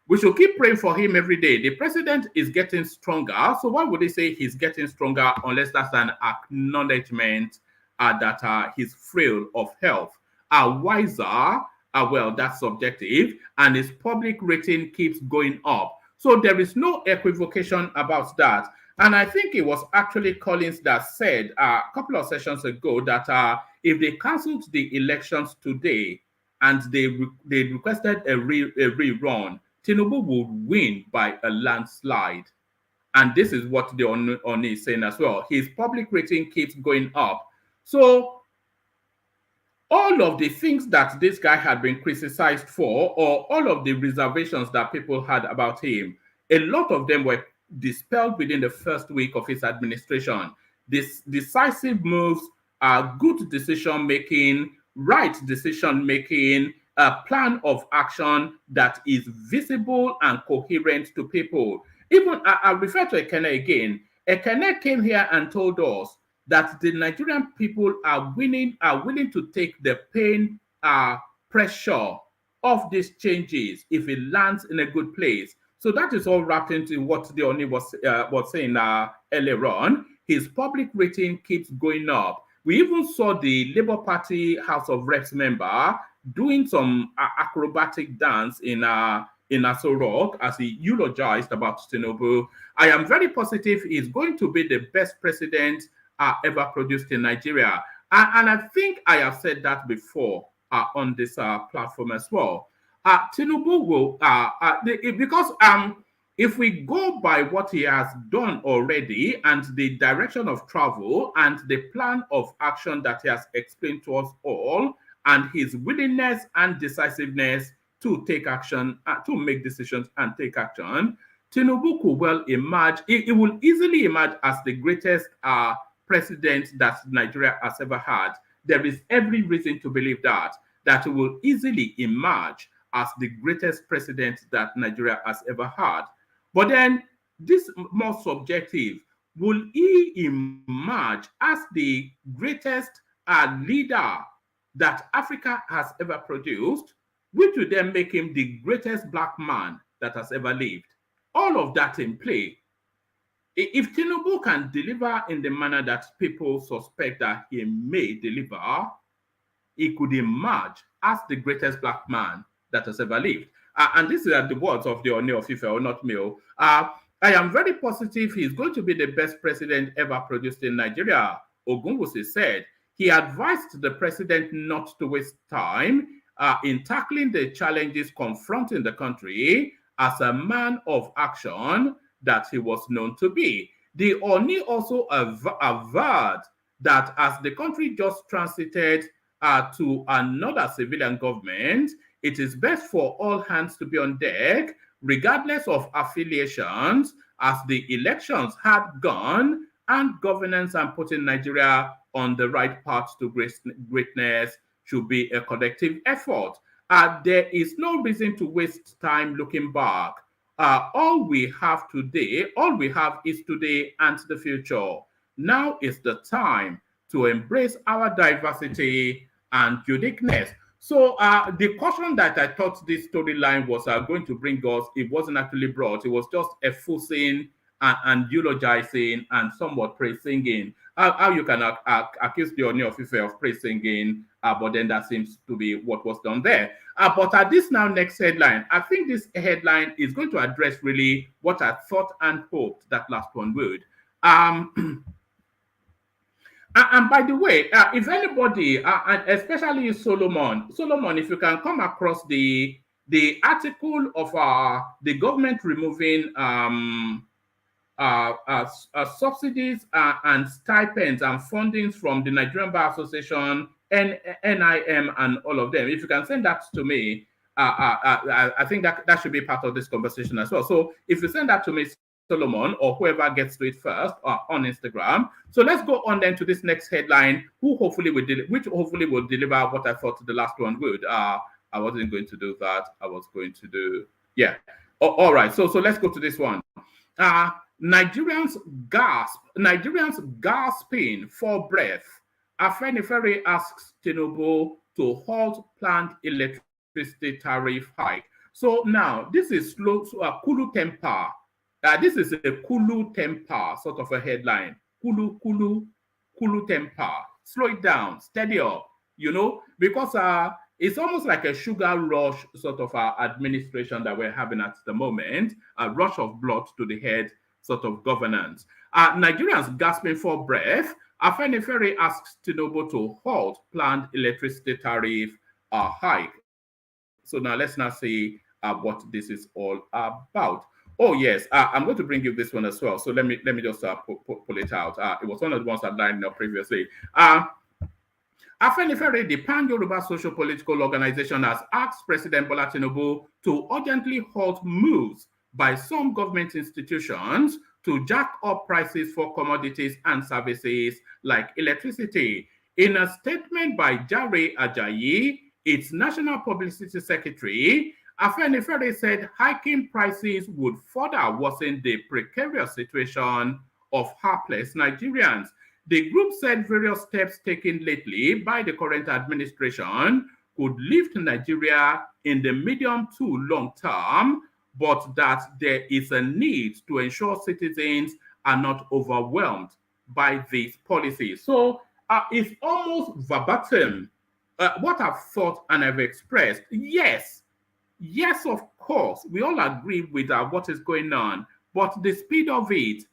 [SPEAKER 4] we should keep praying for him every day. The president is getting stronger. So why would they say he's getting stronger unless that's an acknowledgement that he's frail of health? Wiser, well, that's subjective, and his public rating keeps going up. So there is no equivocation about that. And I think it was actually Collins that said a couple of sessions ago that if they cancelled the elections today and they requested a rerun, Tinubu would win by a landslide. And this is what the Ooni is saying as well. His public rating keeps going up. So all of the things that this guy had been criticized for, or all of the reservations that people had about him, a lot of them were dispelled within the first week of his administration. This decisive moves, good decision making, right decision making, a plan of action that is visible and coherent to people. Even I refer to Ekene again. Ekene came here and told us that the Nigerian people are willing to take the pain, pressure of these changes if it lands in a good place. So that is all wrapped into what the Ooni was saying earlier on. His public rating keeps going up. We even saw the Labour Party House of Reps member doing some acrobatic dance in Aso Rock as he eulogized about Tinubu. I am very positive he's going to be the best president ever produced in Nigeria. And I think I have said that before on this platform as well. Tinubu will, because if we go by what he has done already and the direction of travel and the plan of action that he has explained to us all, and his willingness and decisiveness to take action, to make decisions and take action, Tinubu could well emerge. It will easily emerge as the greatest president that Nigeria has ever had. There is every reason to believe that it will easily emerge as the greatest president that Nigeria has ever had. But then this more subjective. will he emerge as the greatest leader that Africa has ever produced, which will then make him the greatest black man that has ever lived? All of that in play. If Tinubu can deliver in the manner that people suspect that he may deliver, he could emerge as the greatest black man that has ever lived. And these are the words of the Ooni of Ife, or not me. I am very positive he's going to be the best president ever produced in Nigeria, Ogunwusi said. He advised the president not to waste time in tackling the challenges confronting the country as a man of action that he was known to be. The Ooni also averred that as the country just transited to another civilian government, it is best for all hands to be on deck, regardless of affiliations, as the elections had gone and governance and putting Nigeria on the right path to greatness should be a collective effort. There is no reason to waste time looking back. All we have is today and the future. Now is the time to embrace our diversity and uniqueness. So the caution that I thought this storyline was going to bring us, it wasn't actually brought. It was just a fussing and eulogizing and somewhat praise singing. How you can accuse the Ooni of Ife of praise singing, but then that seems to be what was done there. But at this now next headline, I think this headline is going to address really what I thought and hoped that last one would. And by the way, if anybody, and especially Solomon, if you can come across the article of the government removing subsidies and stipends and fundings from the Nigerian Bar Association, NIM, and all of them, if you can send that to me, I think that should be part of this conversation as well. So if you send that to me, Solomon, or whoever gets to it first on Instagram. So let's go on then to this next headline, which hopefully will deliver what I thought the last one would. I wasn't going to do that. I was going to do, yeah. All right. So let's go to this one. Nigerians gasping for breath. Afenifere asks Tinubu to halt planned electricity tariff hike. So now this is Kulu Temper. This is a Kulu Temper sort of a headline. Kulu Temper. Slow it down, steady up, because it's almost like a sugar rush sort of administration that we're having at the moment, a rush of blood to the head sort of governance. Nigerians gasping for breath. Afenifere asks Tinubu to halt planned electricity tariff hike. So now let's now see what this is all about. Oh yes, I'm going to bring you this one as well. So let me just pull it out. It was one of the ones I lined up previously. Afenifere, the Pan-Yoruba social political organization, has asked President Bola Tinubu to urgently halt moves by some government institutions to jack up prices for commodities and services like electricity. In a statement by Jare Ajayi, its national publicity secretary, Afenifere said hiking prices would further worsen the precarious situation of helpless Nigerians. The group said various steps taken lately by the current administration could lift Nigeria in the medium to long term, but that there is a need to ensure citizens are not overwhelmed by these policies. So it's almost verbatim what I've thought and I've expressed. Yes, of course, we all agree with what is going on, but the speed of it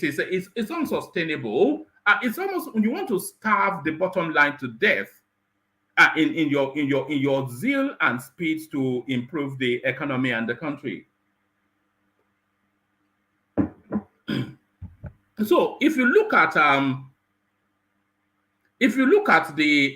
[SPEAKER 4] is unsustainable. It's almost, you want to starve the bottom line to death in your zeal and speed to improve the economy and the country. So if you look at the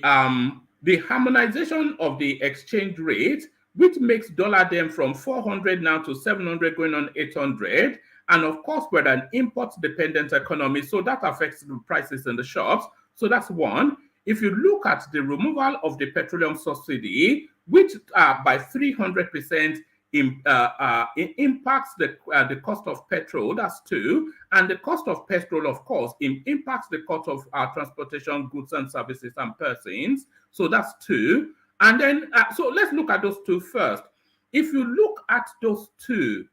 [SPEAKER 4] harmonization of the exchange rate, which makes dollar then from 400 now to 700 going on 800. And of course, we're an import-dependent economy, so that affects the prices in the shops. So that's one. If you look at the removal of the petroleum subsidy, which by 300% it impacts the cost of petrol. That's 2. And the cost of petrol, of course, impacts the cost of transportation, goods and services and persons. So that's 2. And then, so let's look at those 2 first. If you look at those 2,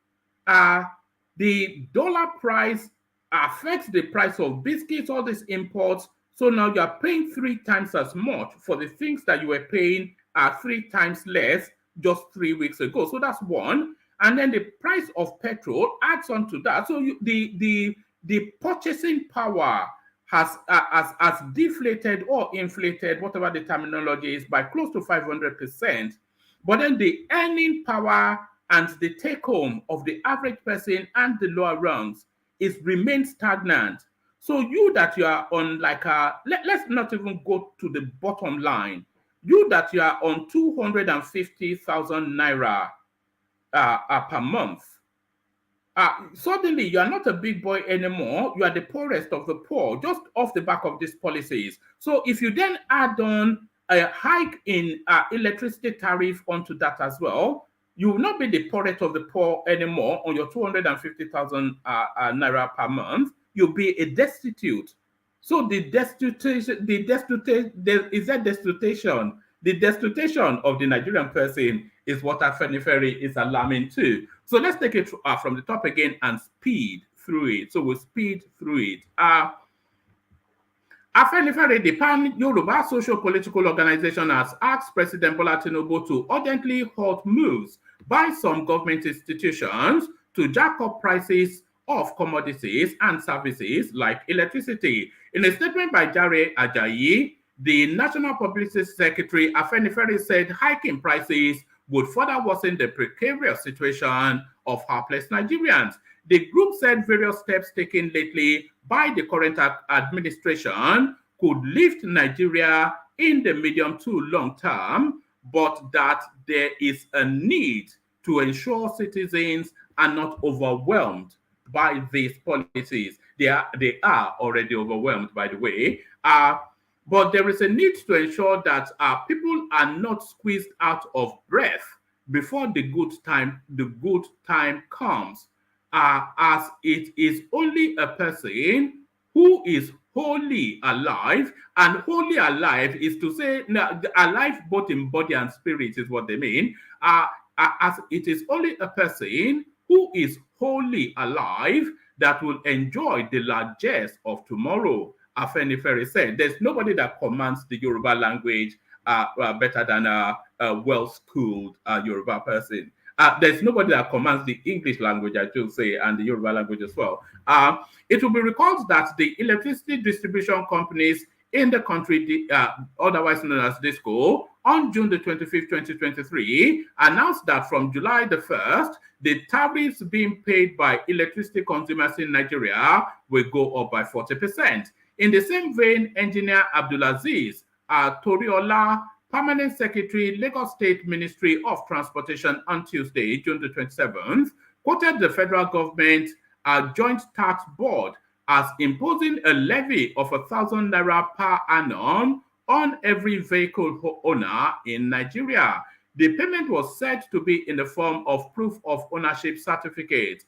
[SPEAKER 4] the dollar price affects the price of biscuits, all these imports. So now you are paying 3 times as much for the things that you were paying 3 times less just 3 weeks ago. So that's 1. And then the price of petrol adds on to that. So the purchasing power has deflated or inflated, whatever the terminology is, by close to 500%. But then the earning power and the take home of the average person and the lower rungs is remained stagnant. So you that you are on like let's not even go to the bottom line. You that you are on 250,000 naira per month. Suddenly you are not a big boy anymore. You are the poorest of the poor, just off the back of these policies. So if you then add on a hike in electricity tariff onto that as well, you will not be the poorest of the poor anymore on your 250,000 naira per month. You'll be a destitute. So the destitution of the Nigerian person is what Afenifere is alarming too. So let's take it from the top again and speed through it. So we'll speed through it. Afenifere, the Pan-Yoruba Socio-Political Organization, has asked President Bola Tinubu to urgently halt moves by some government institutions to jack up prices of commodities and services like electricity. In a statement by Jare Ajayi, the National Publicity Secretary, Afenifere, said hiking prices would further worsen the precarious situation of helpless Nigerians. The group said various steps taken lately by the current administration could lift Nigeria in the medium to long term, but that there is a need to ensure citizens are not overwhelmed by these policies. They are already overwhelmed, by the way. But there is a need to ensure that people are not squeezed out of breath before the good time comes. As it is only a person who is wholly alive, and wholly alive is to say alive both in body and spirit is what they mean. As it is only a person who is wholly alive that will enjoy the largesse of tomorrow. Afenifere said, there's nobody that commands the Yoruba language better than a well-schooled Yoruba person. There's nobody that commands the English language, I should say, and the Yoruba language as well. It will be recalled that the electricity distribution companies in the country, otherwise known as DISCO, on June the 25th, 2023, announced that from July the 1st, the tariffs being paid by electricity consumers in Nigeria will go up by 40%. In the same vein, Engineer Abdulaziz Toriola, Permanent Secretary, Lagos State Ministry of Transportation, on Tuesday, June the 27th, quoted the federal government Joint Tax Board as imposing a levy of 1,000 naira per annum on every vehicle owner in Nigeria. The payment was said to be in the form of proof of ownership certificate.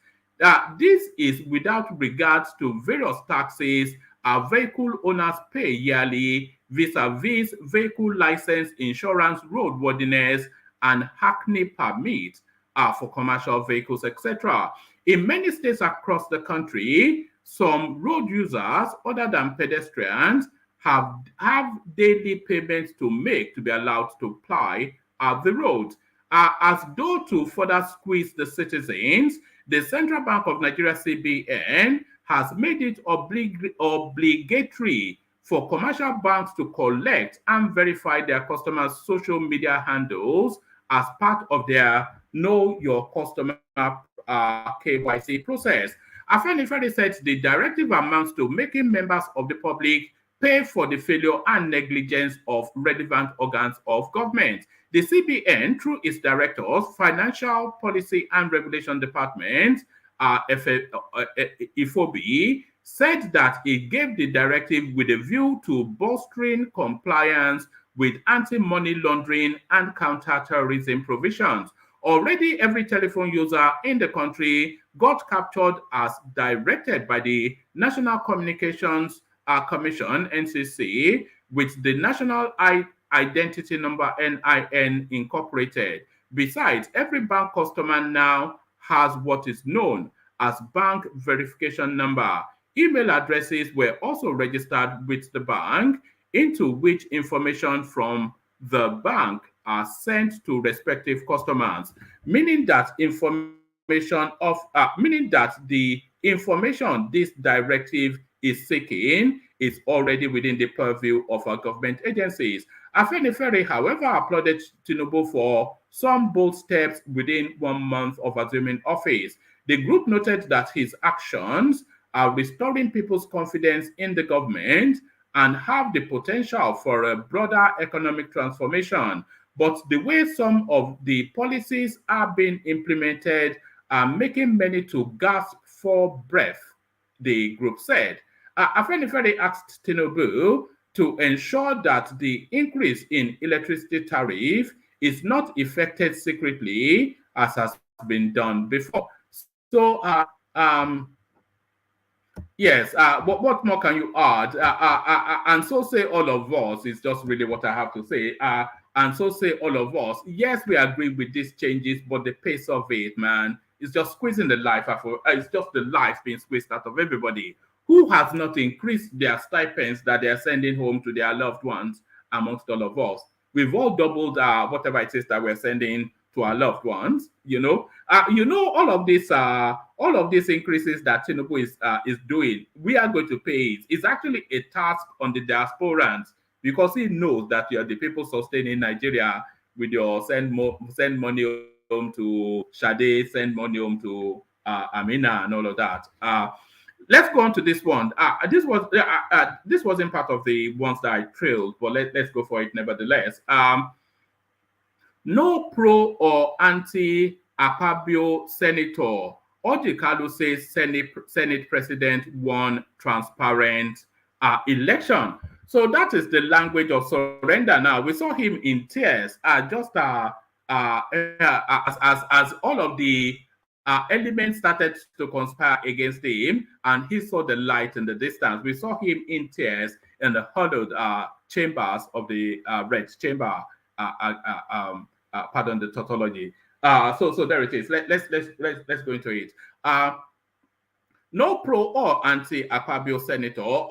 [SPEAKER 4] This is without regards to various taxes vehicle owners pay yearly vis-a-vis vehicle license, insurance, roadworthiness, and hackney permit for commercial vehicles, etc. In many states across the country, some road users, other than pedestrians, have daily payments to make to be allowed to ply the road. As though to further squeeze the citizens, the Central Bank of Nigeria, CBN, has made it obligatory for commercial banks to collect and verify their customers' social media handles as part of their Know Your Customer KYC process. Afenifere said the directive amounts to making members of the public pay for the failure and negligence of relevant organs of government. The CBN, through its directors, Financial Policy and Regulation Department, IFOB, said that it gave the directive with a view to bolstering compliance with anti-money laundering and counter-terrorism provisions. Already, every telephone user in the country got captured as directed by the National Communications Commission, NCC, with the National Identity Number, NIN, incorporated. Besides, every bank customer now has what is known as bank verification number. Email addresses were also registered with the bank, into which information from the bank are sent to respective customers, meaning that the information this directive is seeking is already within the purview of our government agencies. Afenifere, however, applauded Tinubu for some bold steps within 1 month of assuming office. The group noted that his actions are restoring people's confidence in the government and have the potential for a broader economic transformation. But the way some of the policies are being implemented are making many to gasp for breath, the group said. Afenifere asked Tinubu to ensure that the increase in electricity tariff is not effected secretly, as has been done before. So, yes, what more can you add? And so say all of us, is just really what I have to say. And so say all of us, yes, we agree with these changes, but the pace of it, man, is just squeezing the life out of, it's just the life being squeezed out of everybody. Who has not increased their stipends that they are sending home to their loved ones amongst all of us? We've all doubled whatever it is that we're sending to our loved ones. All of these increases that Tinubu is doing, we are going to pay it. It's actually a task on the diasporans, because he knows that you're the people sustaining Nigeria with your send money home to Sade, send money home to Amina, and all of that. Let's go on to this one. This wasn't part of the ones that I trailed, but let's go for it nevertheless. No pro or anti-Akpabio senator. Ojikalu says Senate president won transparent election. So that is the language of surrender now. We saw him in tears, as all of the elements started to conspire against him, and he saw the light in the distance. We saw him in tears in the huddled chambers of the red chamber. Pardon the tautology. So there it is. Let's go into it. No pro or anti-Akpabio senator.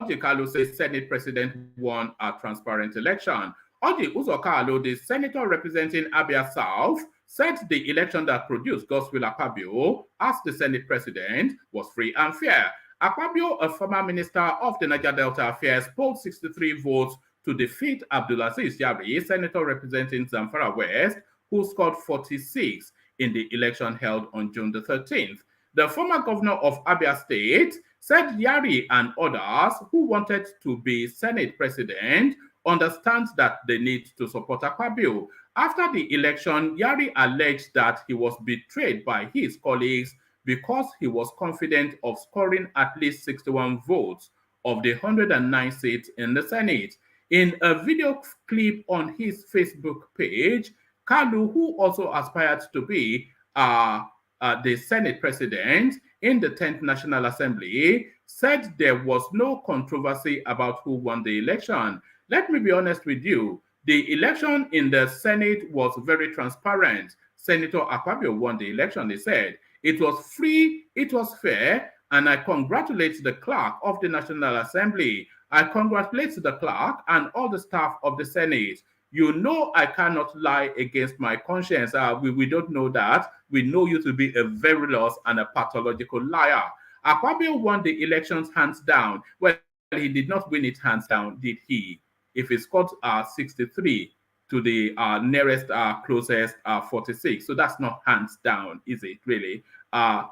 [SPEAKER 4] Ojikalu says Senate president won a transparent election. Oji Uzokalo, the senator representing Abia South, said the election that produced Godswill Akpabio as the Senate president was free and fair. Akpabio, a former minister of the Niger Delta Affairs, polled 63 votes to defeat Abdulaziz Yari, senator representing Zamfara West, who scored 46 in the election held on June the 13th. The former governor of Abia State said Yari and others who wanted to be Senate president understand that they need to support Akpabio. After the election, Yari alleged that he was betrayed by his colleagues because he was confident of scoring at least 61 votes of the 109 seats in the Senate. In a video clip on his Facebook page, Kalu, who also aspired to be the Senate president in the 10th National Assembly, said there was no controversy about who won the election. Let me be honest with you. The election in the Senate was very transparent. Senator Akpabio won the election, he said. It was free, it was fair, and I congratulate the clerk of the National Assembly. I congratulate the clerk and all the staff of the Senate. You know I cannot lie against my conscience. We don't know that. We know you to be a verilous and a pathological liar. Akpabio won the elections hands down. Well, he did not win it hands down, did he? If he scored 63 to the nearest closest 46. So that's not hands down, is it really? There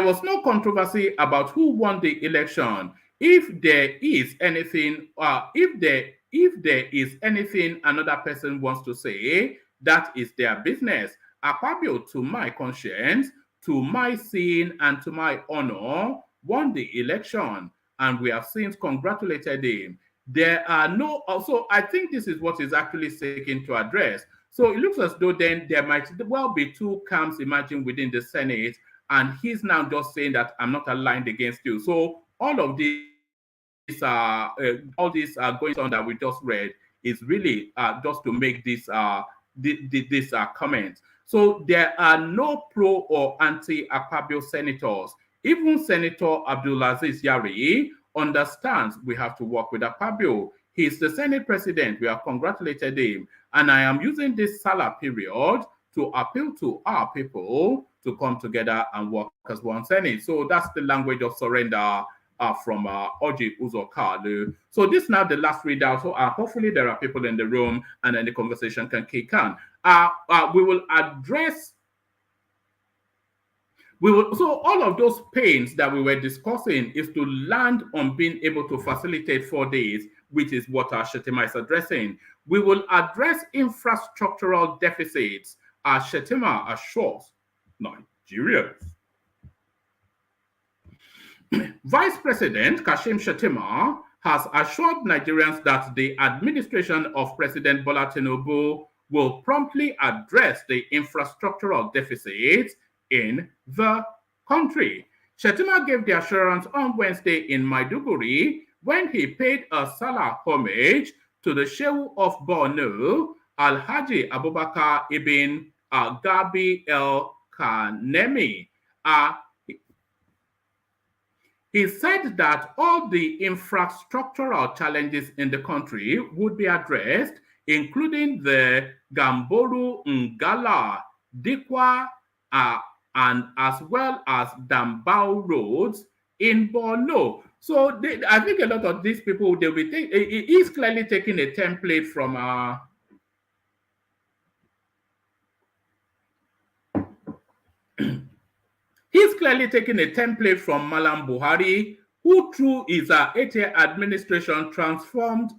[SPEAKER 4] was no controversy about who won the election. If there is anything, if there is anything another person wants to say, that is their business. Akpabio, to my conscience, to my seeing, and to my honor, won the election, and we have since congratulated him. There are no, also, I think this is what is actually seeking to address. So it looks as though then there might well be two camps emerging within the Senate, and he's now just saying that I'm not aligned against you. So all of these going on that we just read is really just to make this comment. So there are no pro or anti-Akpabio senators. Even Senator Abdulaziz Yari understands we have to work with Akpabio. He's the Senate president. We have congratulated him. And I am using this Salah period to appeal to our people to come together and work as one Senate. So that's the language of surrender from Oji Uzokalu. So this is now the last readout. So hopefully there are people in the room and then the conversation can kick on. We will address so all of those pains that we were discussing is to land on being able to facilitate 4 days, which is what Shetima is addressing. We will address infrastructural deficits as Shetima assures Nigerians. Vice President Kashim Shettima has assured Nigerians that the administration of President Bola Tinubu will promptly address the infrastructural deficits in the country. Shettima gave the assurance on Wednesday in Maiduguri when he paid a Salah homage to the Shehu of Borno, Alhaji Abubakar ibn Gabi El Kanemi. He said that all the infrastructural challenges in the country would be addressed, including the Gamboru Ngala, Dikwa, and as well as Dambao roads in Borno. So I think a lot of these people, they'll be he's clearly taking a template from he's clearly taking a template from Malam Buhari, who through his 8-year administration transformed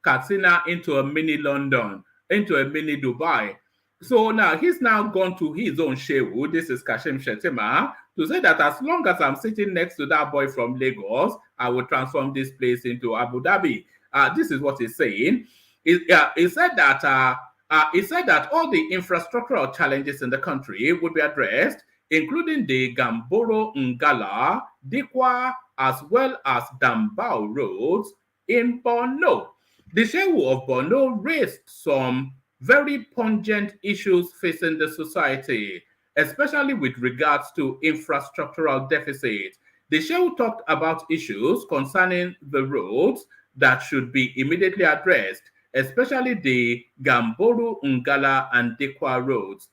[SPEAKER 4] Katsina into a mini London, into a mini Dubai. So now he's now gone to his own Shehu, this is Kashim Shettima, to say that as long as I'm sitting next to that boy from Lagos, I will transform this place into Abu Dhabi. This is what he's saying. He said that all the infrastructural challenges in the country would be addressed, including the Gamboro Ngala, Dikwa, as well as Dambao roads in Borno. The Shehu of Borno raised some very pungent issues facing the society, especially with regards to infrastructural deficit. The Shehu talked about issues concerning the roads that should be immediately addressed, especially the Gamboru, Ngala, and Dekwa roads.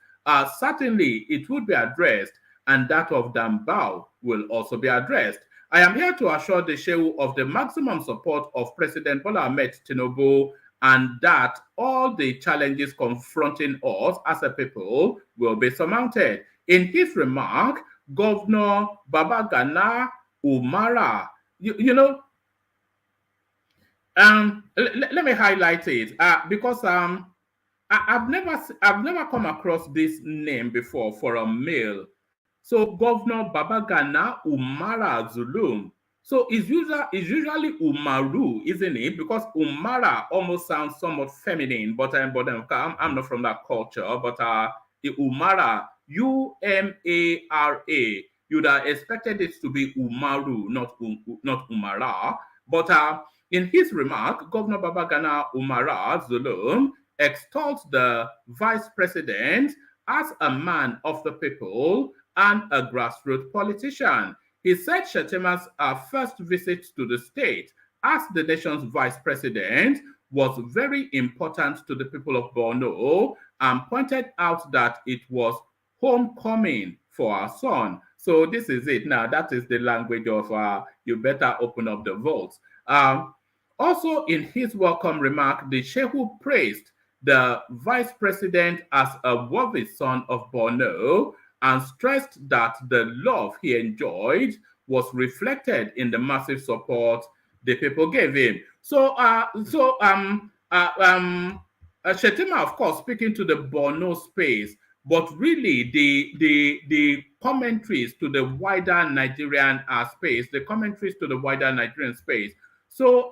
[SPEAKER 4] Certainly, it would be addressed, and that of Dambao will also be addressed. I am here to assure the Shehu of the maximum support of President Bola Ahmed Tinubu, and that all the challenges confronting us as a people will be surmounted. In his remark, Governor Babagana Umara, let me highlight it because I've never come across this name before for a male. So Governor Babagana Umara Zulum. So it's usually Umaru, isn't it? Because Umara almost sounds somewhat feminine, but I'm not from that culture. But the Umara, Umara, you'd have expected it to be Umaru, not Umara. But in his remark, Governor Babagana Umara Zulum extols the vice president as a man of the people and a grassroots politician. He said Shettima's first visit to the state as the nation's vice president was very important to the people of Borno and pointed out that it was homecoming for our son. So this is it now. That is the language of you better open up the vaults. Also in his welcome remark, the Shehu praised the vice president as a worthy son of Borno and stressed that the love he enjoyed was reflected in the massive support the people gave him. Shettima, of course, speaking to the Borno space, but really the commentaries to the wider Nigerian space, the commentaries to the wider Nigerian space. So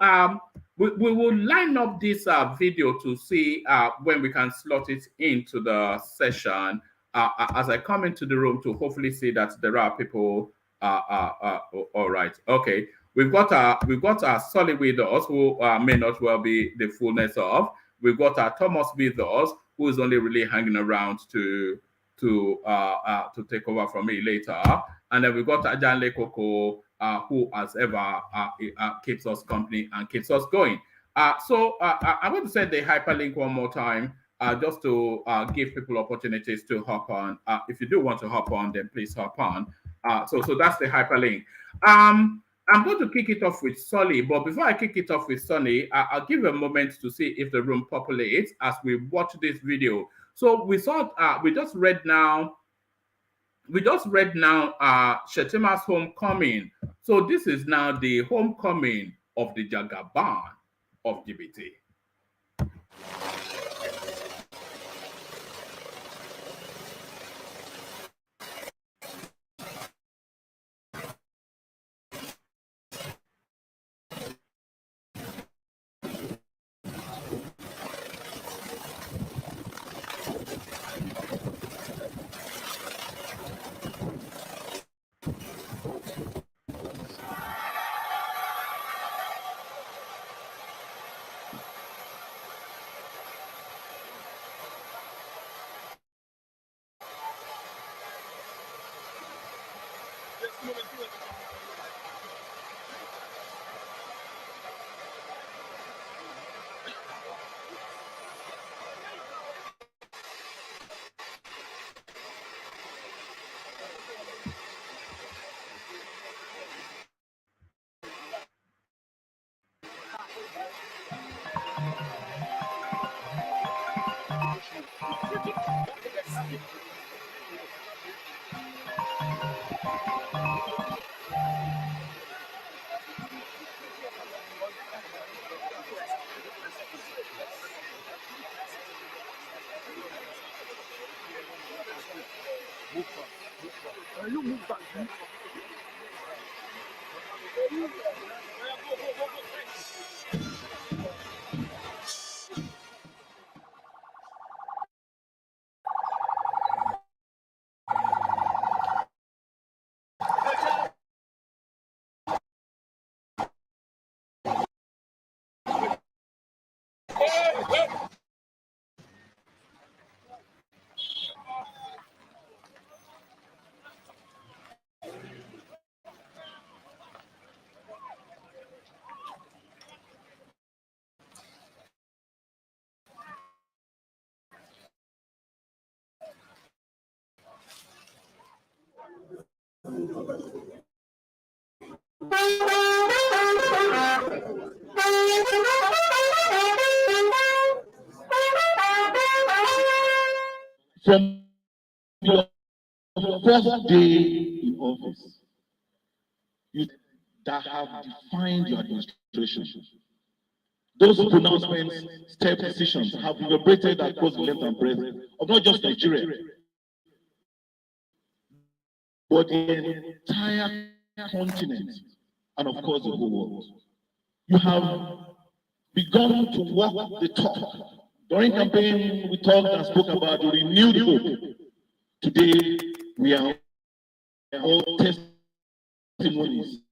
[SPEAKER 4] we will line up this video to see when we can slot it into the session as I come into the room to hopefully see that there are people. All right, okay. We've got Solly with us, who may not well be the fullness of. We've got Thomas with us, who is only really hanging around to take over from me later. And then we've got Ajanle Koko, who, as ever, keeps us company and keeps us going. So I'm going to say the hyperlink one more time, just to give people opportunities to hop on. If you do want to hop on, then please hop on. So that's the hyperlink. I'm going to kick it off with Solly, but before I kick it off with Solly, I'll give a moment to see if the room populates as we watch this video. So we just read now Shetima's homecoming. So this is now the homecoming of the Jagaban of GBT.
[SPEAKER 6] From your first day in office, you that have defined your administration. Those pronouncements, step decisions have reverberated across the length and breadth of not just Nigeria, but the entire continent, and of course the whole world. You have begun to walk the talk. During campaign, we talked and spoke about the renewed hope. Today, we are all testimonies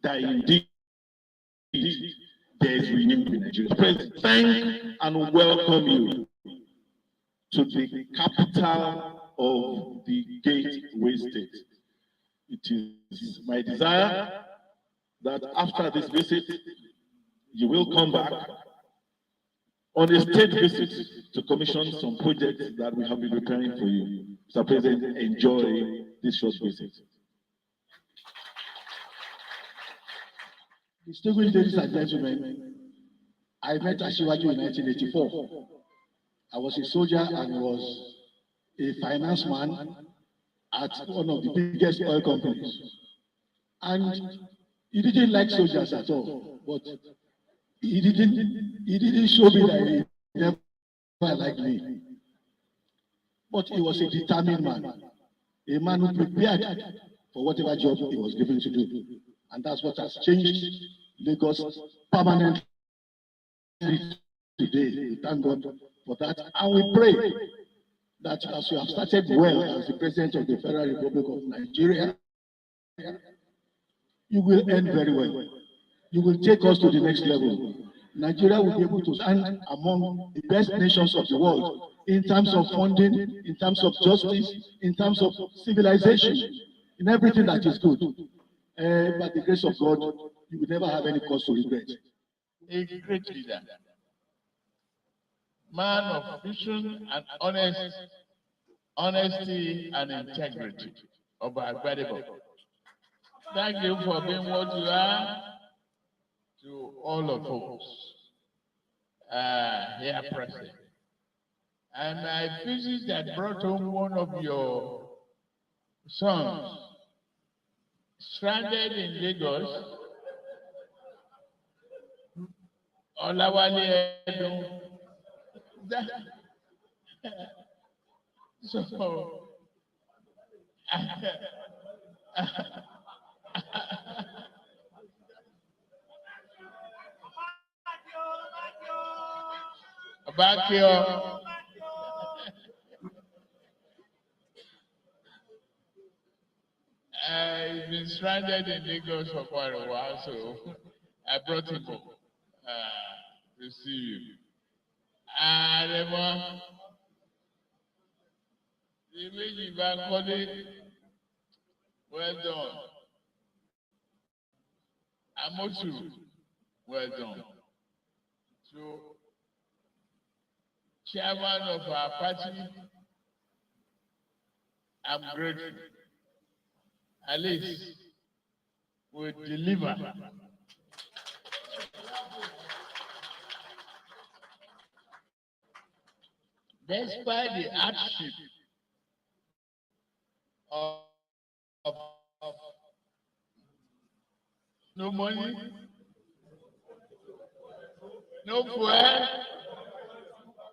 [SPEAKER 6] that indeed there is renewed in Nigeria. President, thank and welcome you to the capital of the Gateway State. It is my desire that after this visit, you will come back on a state visit to commission some projects that we have been preparing for you. Mr. President, enjoy this short visit.
[SPEAKER 7] Distinguished ladies and gentlemen, I met Asiwaju in 1984. I was a soldier and was a finance man at one of the biggest oil companies. And he didn't like soldiers at all, but he didn't show me that he never liked me. But he was a determined man, a man who prepared for whatever job he was given to do. And that's what has changed Lagos permanently today. We thank God for that. And we pray that as you have started well as the President of the Federal Republic of Nigeria, you will end very well. You will take us to the next level. Nigeria will be able to stand among the best nations of the world in terms of funding, in terms of justice, in terms of civilization, in everything that is good. By the grace of God, you will never have any cause to regret.
[SPEAKER 6] A great leader, man of vision and honesty and integrity. Incredible. Thank you for being what you are to all of us here present. And I visit that brought home one of your sons, stranded in Lagos, Olawale Edo. So, back here. I've been stranded in Lagos for quite a while, so I brought him home to see you. And the way well done. Amosu, well done. So, chairman of our party, I'm grateful. At least we deliver. Despite the hardship of no money, no fuel,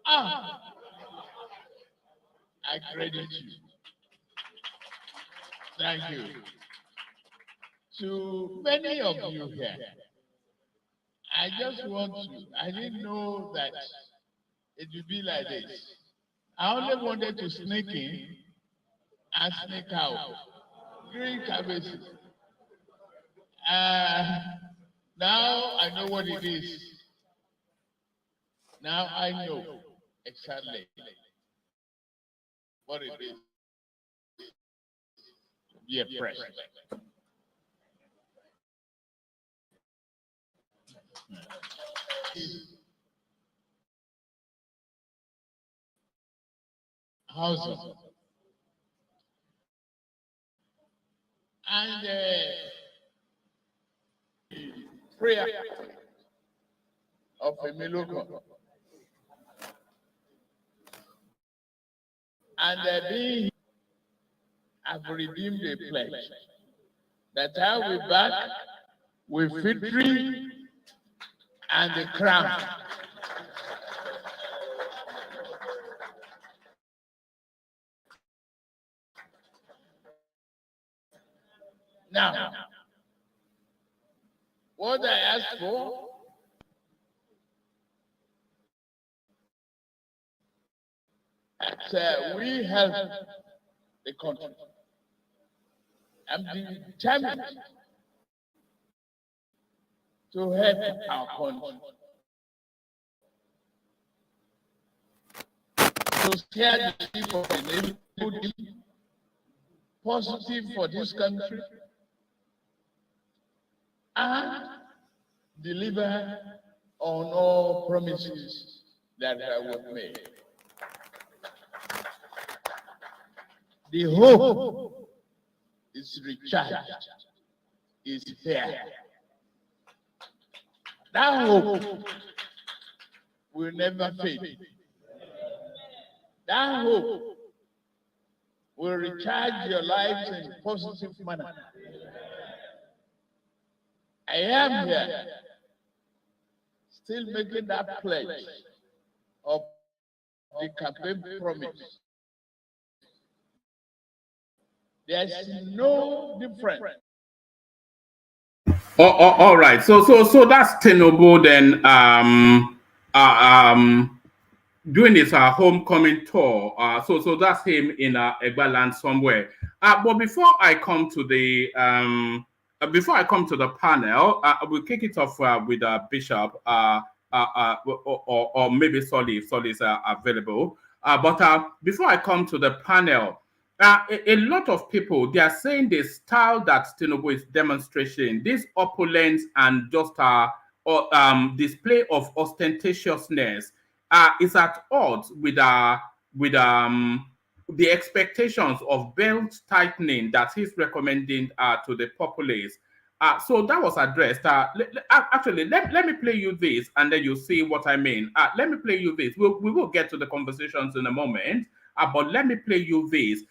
[SPEAKER 6] I credit you. Thank you. To many of you here, I didn't know that it would be like this. I only wanted to sneak in and sneak out. Green cabbages. Now I know what it is. Now I know exactly what it is to be a president. Housing. And prayer of a Meloko. And I've redeemed a pledge that I will be back with victory and the crown. Now, what I asked for we help the country. I'm determined to help our country. To share the people of the neighborhood, positive for this country, and deliver on all promises that I will make. The hope is recharged, is there. That hope will never fade. That hope will recharge your lives in a positive manner. I am here, still making that pledge of the campaign promise. There's no difference
[SPEAKER 4] All right. So that's Tinubu then doing his homecoming tour. So that's him in Egbaland somewhere. But before I come to the panel, we'll kick it off with Bishop or maybe Solly if Solly is available. But before I come to the panel, a lot of people, they are saying the style that Tinubu is demonstrating, this opulence and just display of ostentatiousness is at odds with the expectations of belt tightening that he's recommending to the populace. So that was addressed. Actually, let me play you this, and then you'll see what I mean. Let me play you this. We will get to the conversations in a moment, but let me play you this.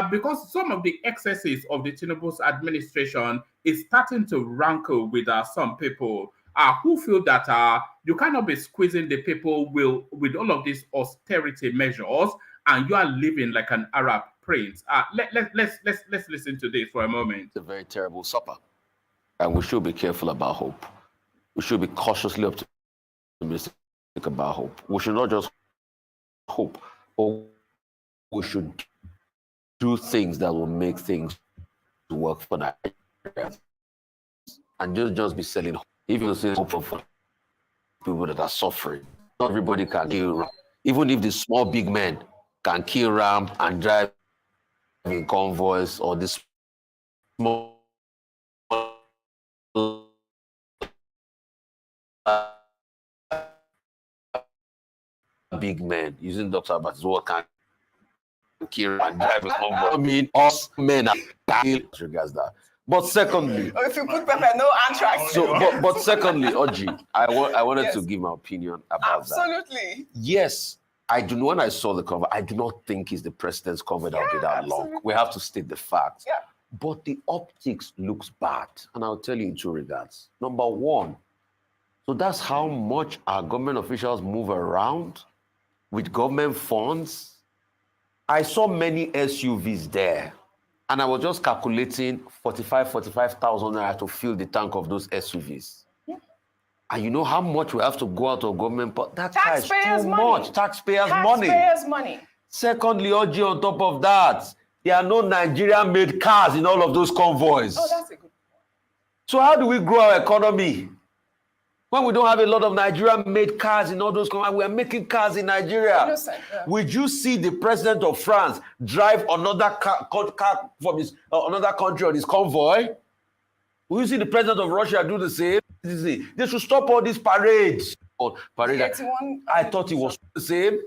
[SPEAKER 4] Because some of the excesses of the Tinubu's administration is starting to rankle with some people who feel that you cannot be squeezing the people with all of these austerity measures, and you are living like an Arab prince. Let's listen to this for a moment.
[SPEAKER 8] It's a very terrible supper, and we should be careful about hope. We should be cautiously optimistic about hope. We should not just hope, but we should do things that will make things work for Nigeria, and just be selling hope. If you say hope for people that are suffering, not everybody can kill ram. Even if the small big men can kill ram and drive in convoys, or this small big men using Dr. Abbas what can kill and drive in convoy. I mean, us men are regards that. But secondly,
[SPEAKER 9] if you put pepper, no anthrax.
[SPEAKER 8] So, but secondly, Oji, I wanted to give my opinion about that.
[SPEAKER 9] Absolutely.
[SPEAKER 8] Yes, I do. When I saw the cover, I do not think it's the president's cover that will be that long. We have to state the facts.
[SPEAKER 9] Yeah.
[SPEAKER 8] But the optics looks bad, and I'll tell you in two regards. Number one, so that's how much our government officials move around with government funds. I saw many SUVs there. And I was just calculating 45,000 naira to fill the tank of those SUVs. Yeah. And you know how much we have to go out of government? But that is too much. Taxpayers' money. Secondly, Oji, on top of that, there are no Nigerian-made cars in all of those convoys.
[SPEAKER 9] Oh, that's a good point.
[SPEAKER 8] So how do we grow our economy? When we don't have a lot of Nigerian-made cars in all those convoys, we are making cars in Nigeria.
[SPEAKER 9] Innocent, yeah.
[SPEAKER 8] Would you see the president of France drive another car from another country on his convoy? Will you see the president of Russia do the same? They should stop all these parades. I thought it was the same.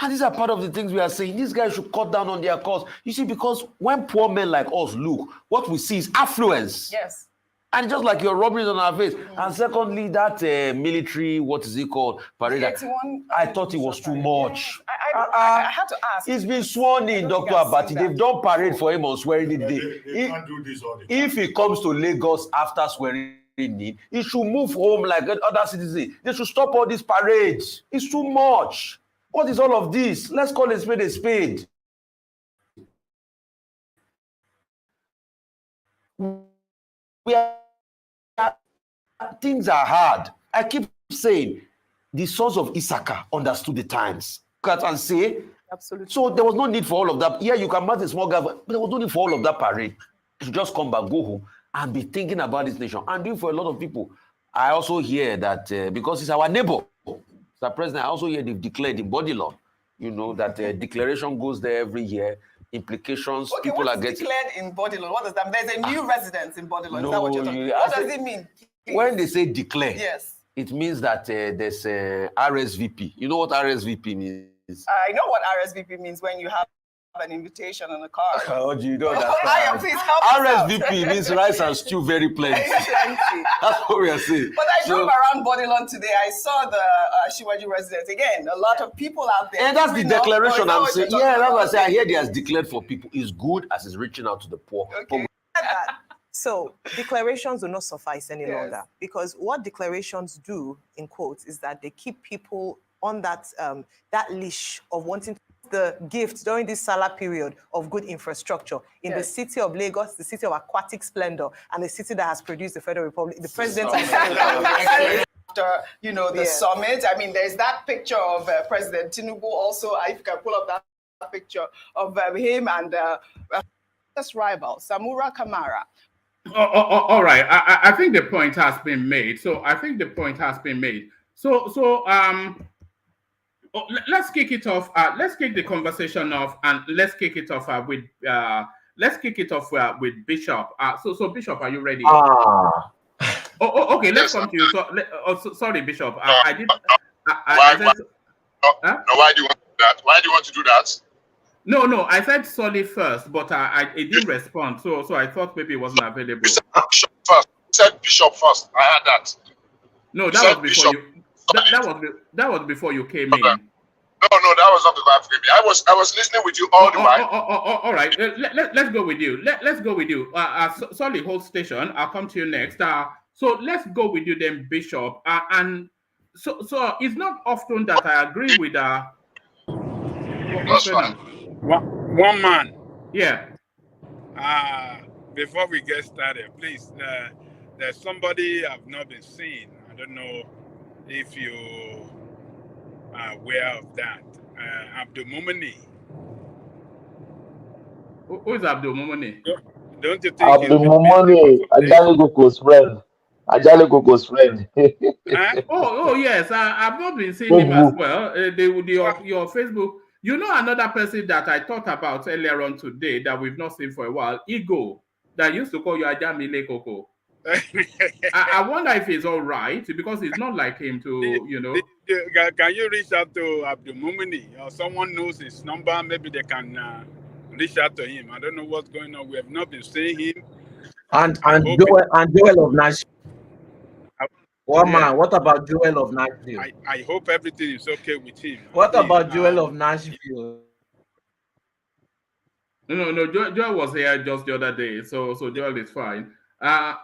[SPEAKER 8] And these are part of the things we are saying. These guys should cut down on their costs. You see, because when poor men like us look, what we see is affluence.
[SPEAKER 9] Yes.
[SPEAKER 8] And just like your robberies on our face. And secondly, that military, what is it called? Parade. I thought it was too much.
[SPEAKER 9] I had to ask.
[SPEAKER 8] He's been sworn in, Dr. Abati. They've done parade for him on swearing in day.
[SPEAKER 10] They can't do this all the time.
[SPEAKER 8] If he comes to Lagos after swearing in, he should move home like other citizens. They should stop all these parades. It's too much. What is all of this? Let's call a spade a spade. Things are hard. I keep saying the sons of Issachar understood the times. Cut and say,
[SPEAKER 9] absolutely.
[SPEAKER 8] So there was no need for all of that. Yeah, you can match a small guy, but there was no need for all of that parade. You should just come back, go home, and be thinking about this nation. And doing for a lot of people. I also hear that because it's our neighbor, Mr. President, I also hear they've declared in body law, you know, that declaration goes there every year. Implications,
[SPEAKER 9] okay,
[SPEAKER 8] people are
[SPEAKER 9] what's
[SPEAKER 8] getting
[SPEAKER 9] declared in body law? What does that mean? There's a new residence in body law. Is that what you're talking about? What does it mean? Please.
[SPEAKER 8] When they say declare,
[SPEAKER 9] yes,
[SPEAKER 8] it means that there's RSVP. You know what RSVP means?
[SPEAKER 9] I know what RSVP means when you have an invitation on a card.
[SPEAKER 8] Oh, you don't understand.
[SPEAKER 9] Please help
[SPEAKER 8] RSVP means rice and stew very plenty. That's what we are saying.
[SPEAKER 9] But I drove around Bodilon today. I saw the Shiwaji residence. Again, a lot of people out there.
[SPEAKER 8] And that's the declaration I'm saying. Yeah, that's what I say. I hear they has declared for people. It's good as it's reaching out to the poor.
[SPEAKER 9] Okay.
[SPEAKER 11] So declarations do not suffice any longer, because what declarations do, in quotes, is that they keep people on that that leash of wanting to the gift during this Salah period of good infrastructure in the city of Lagos, the city of aquatic splendor, and the city that has produced the Federal Republic, the president of the Federal Republic.
[SPEAKER 9] After, you know, the summit, I mean, there's that picture of President Tinubu also. If you can pull up that picture of him and his rival, Samura Kamara.
[SPEAKER 4] All right. I think the point has been made. Let's kick it off. Let's kick the conversation off, and let's kick it off with Bishop. So Bishop, are you ready? Okay. Let's come to you. Sorry, Bishop.
[SPEAKER 10] Why do you want to do that? Why do you want to do that?
[SPEAKER 4] No. I said Solly first, but it didn't respond. So I thought maybe it wasn't available.
[SPEAKER 10] You said Bishop first. I heard that.
[SPEAKER 4] No, that was before you. That was before you came in.
[SPEAKER 10] No, that was not the time for me. I was listening with you all the while.
[SPEAKER 4] All right. Let's go with you. Let's go with you. Solly, hold station. I'll come to you next. So let's go with you then, Bishop. And so it's not often that I agree with
[SPEAKER 10] That's fine.
[SPEAKER 12] One man.
[SPEAKER 4] Yeah.
[SPEAKER 12] Before we get started, please, there's somebody I've not been seeing. I don't know if you are aware of that. Abdul Mumini.
[SPEAKER 4] Who is Abdul Mumini?
[SPEAKER 12] Don't you think
[SPEAKER 13] Abdul Mumini, Ajale Goko's friend.
[SPEAKER 4] Oh yes, I've not been seeing him as well. Your Facebook. You know another person that I thought about earlier on today that we've not seen for a while, Ego, that used to call you Ajamile Koko. I wonder if he's all right, because it's not like him to, you know.
[SPEAKER 12] Can you reach out to Abdul Mumini, or someone knows his number? Maybe they can reach out to him. I don't know what's going on. We have not been seeing him.
[SPEAKER 14] And Joel of Nashville. Man, what about Joel of Nashville?
[SPEAKER 12] I hope everything is okay with him.
[SPEAKER 14] What about Joel of Nashville?
[SPEAKER 4] No. Joel was here just the other day, so Joel is fine. I'll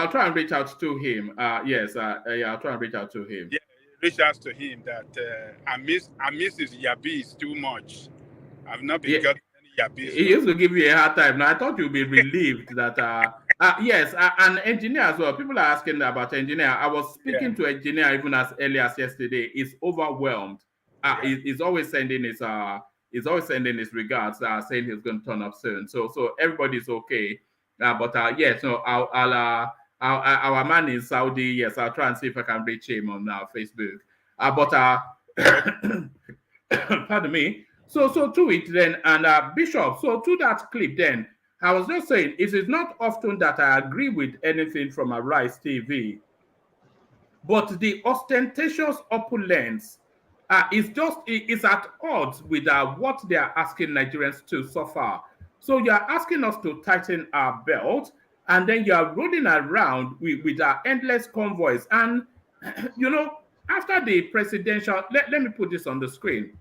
[SPEAKER 4] try and reach out to him. I'll try and reach out to him.
[SPEAKER 12] Yeah, reach out to him that I miss his yabis too much. I've not been getting any yabis.
[SPEAKER 4] He used to give you a hard time. Now I thought you'd be relieved that and engineer as well. People are asking about engineer. I was speaking to engineer even as early as yesterday. He's overwhelmed. He's always sending his regards, saying he's going to turn up soon. So everybody's okay. Our man in Saudi, yes, I'll try and see if I can reach him on Facebook. Pardon me. So to it then, and Bishop, so to that clip then, I was just saying, it is not often that I agree with anything from Arise TV, but the ostentatious opulence is at odds with what they are asking Nigerians to suffer. So you are asking us to tighten our belt, and then you are rolling around with our endless convoys. And, you know, after the presidential, let me put this on the screen.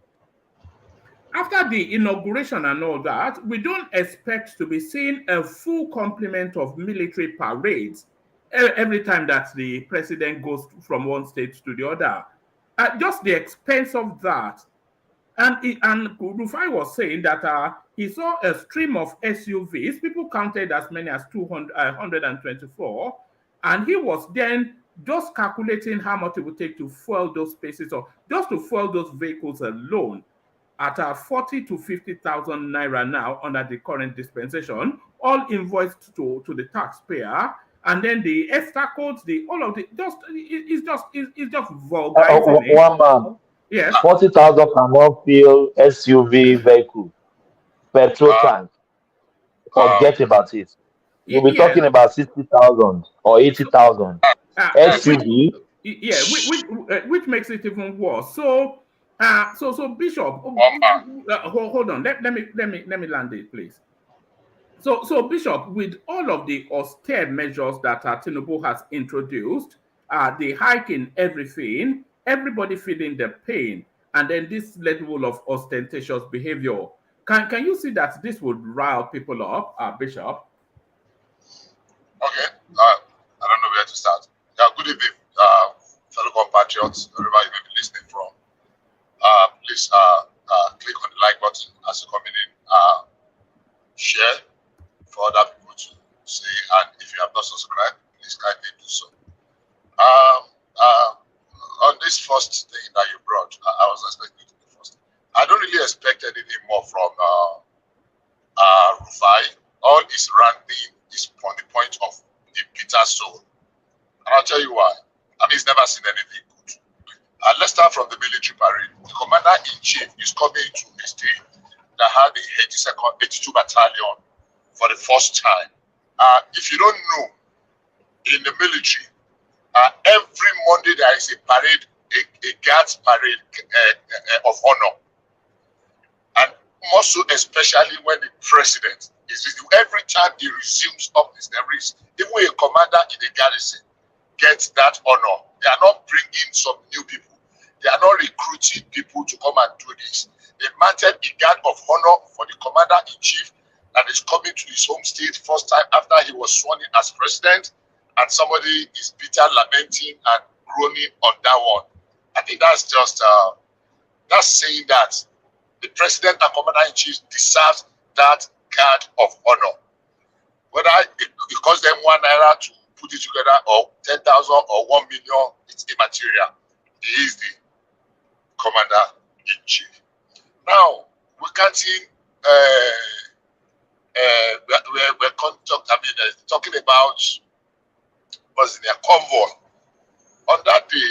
[SPEAKER 4] After the inauguration and all that, we don't expect to be seeing a full complement of military parades every time that the president goes from one state to the other. Just the expense of that. And Rufai was saying that he saw a stream of SUVs. People counted as many as 124. And he was then just calculating how much it would take to fuel those spaces, or just to fuel those vehicles alone, at 40 to 50,000 naira now under the current dispensation, all invoiced to the taxpayer, and then the extra codes, it's just vulgar.
[SPEAKER 13] One man.
[SPEAKER 4] Yes.
[SPEAKER 13] 40,000 cannot fill SUV vehicle, petrol tank. Forget about it. You'll be talking about 60,000 or 80,000 SUV.
[SPEAKER 4] Which makes it even worse. So Bishop, hold on. Let me land it, please. So Bishop, with all of the austere measures that Tinubu has introduced, the hike in everything, everybody feeling the pain, and then this level of ostentatious behavior, can you see that this would rile people up, Bishop?
[SPEAKER 10] Okay, I don't know where to start. Yeah, good evening, fellow compatriots, wherever you may be listening from. Please, click on the like button as you're coming in. Share for other people to see. And if you have not subscribed, please kindly do so. On this first thing that you brought, I was expecting to be first. I don't really expect anything more from Rufai. All his ranting is on the point of the bitter soul. And I'll tell you why. I mean, he's never seen anything good. Let's start from the military parade. The commander-in-chief is coming to a state that had the 82 Battalion for the first time. If you don't know, in the military, every Monday there is a parade, a guards parade of honor. And more so, especially when the president is visiting. Every time he resumes office, there is, even a commander in the garrison gets that honor. They are not bringing some new people. They are not recruiting people to come and do this. They mounted a guard of honor for the commander-in-chief that is coming to his home state first time after he was sworn in as president, and somebody is bitter, lamenting, and groaning on that one. I think that's just that's saying that the president and commander-in-chief deserves that guard of honor. Whether it costs them ₦1 to put it together, or 10,000 or 1 million, it's immaterial. He is the commander-in-chief. Now, we can't see. We're talking about what's in their convoy. On that day,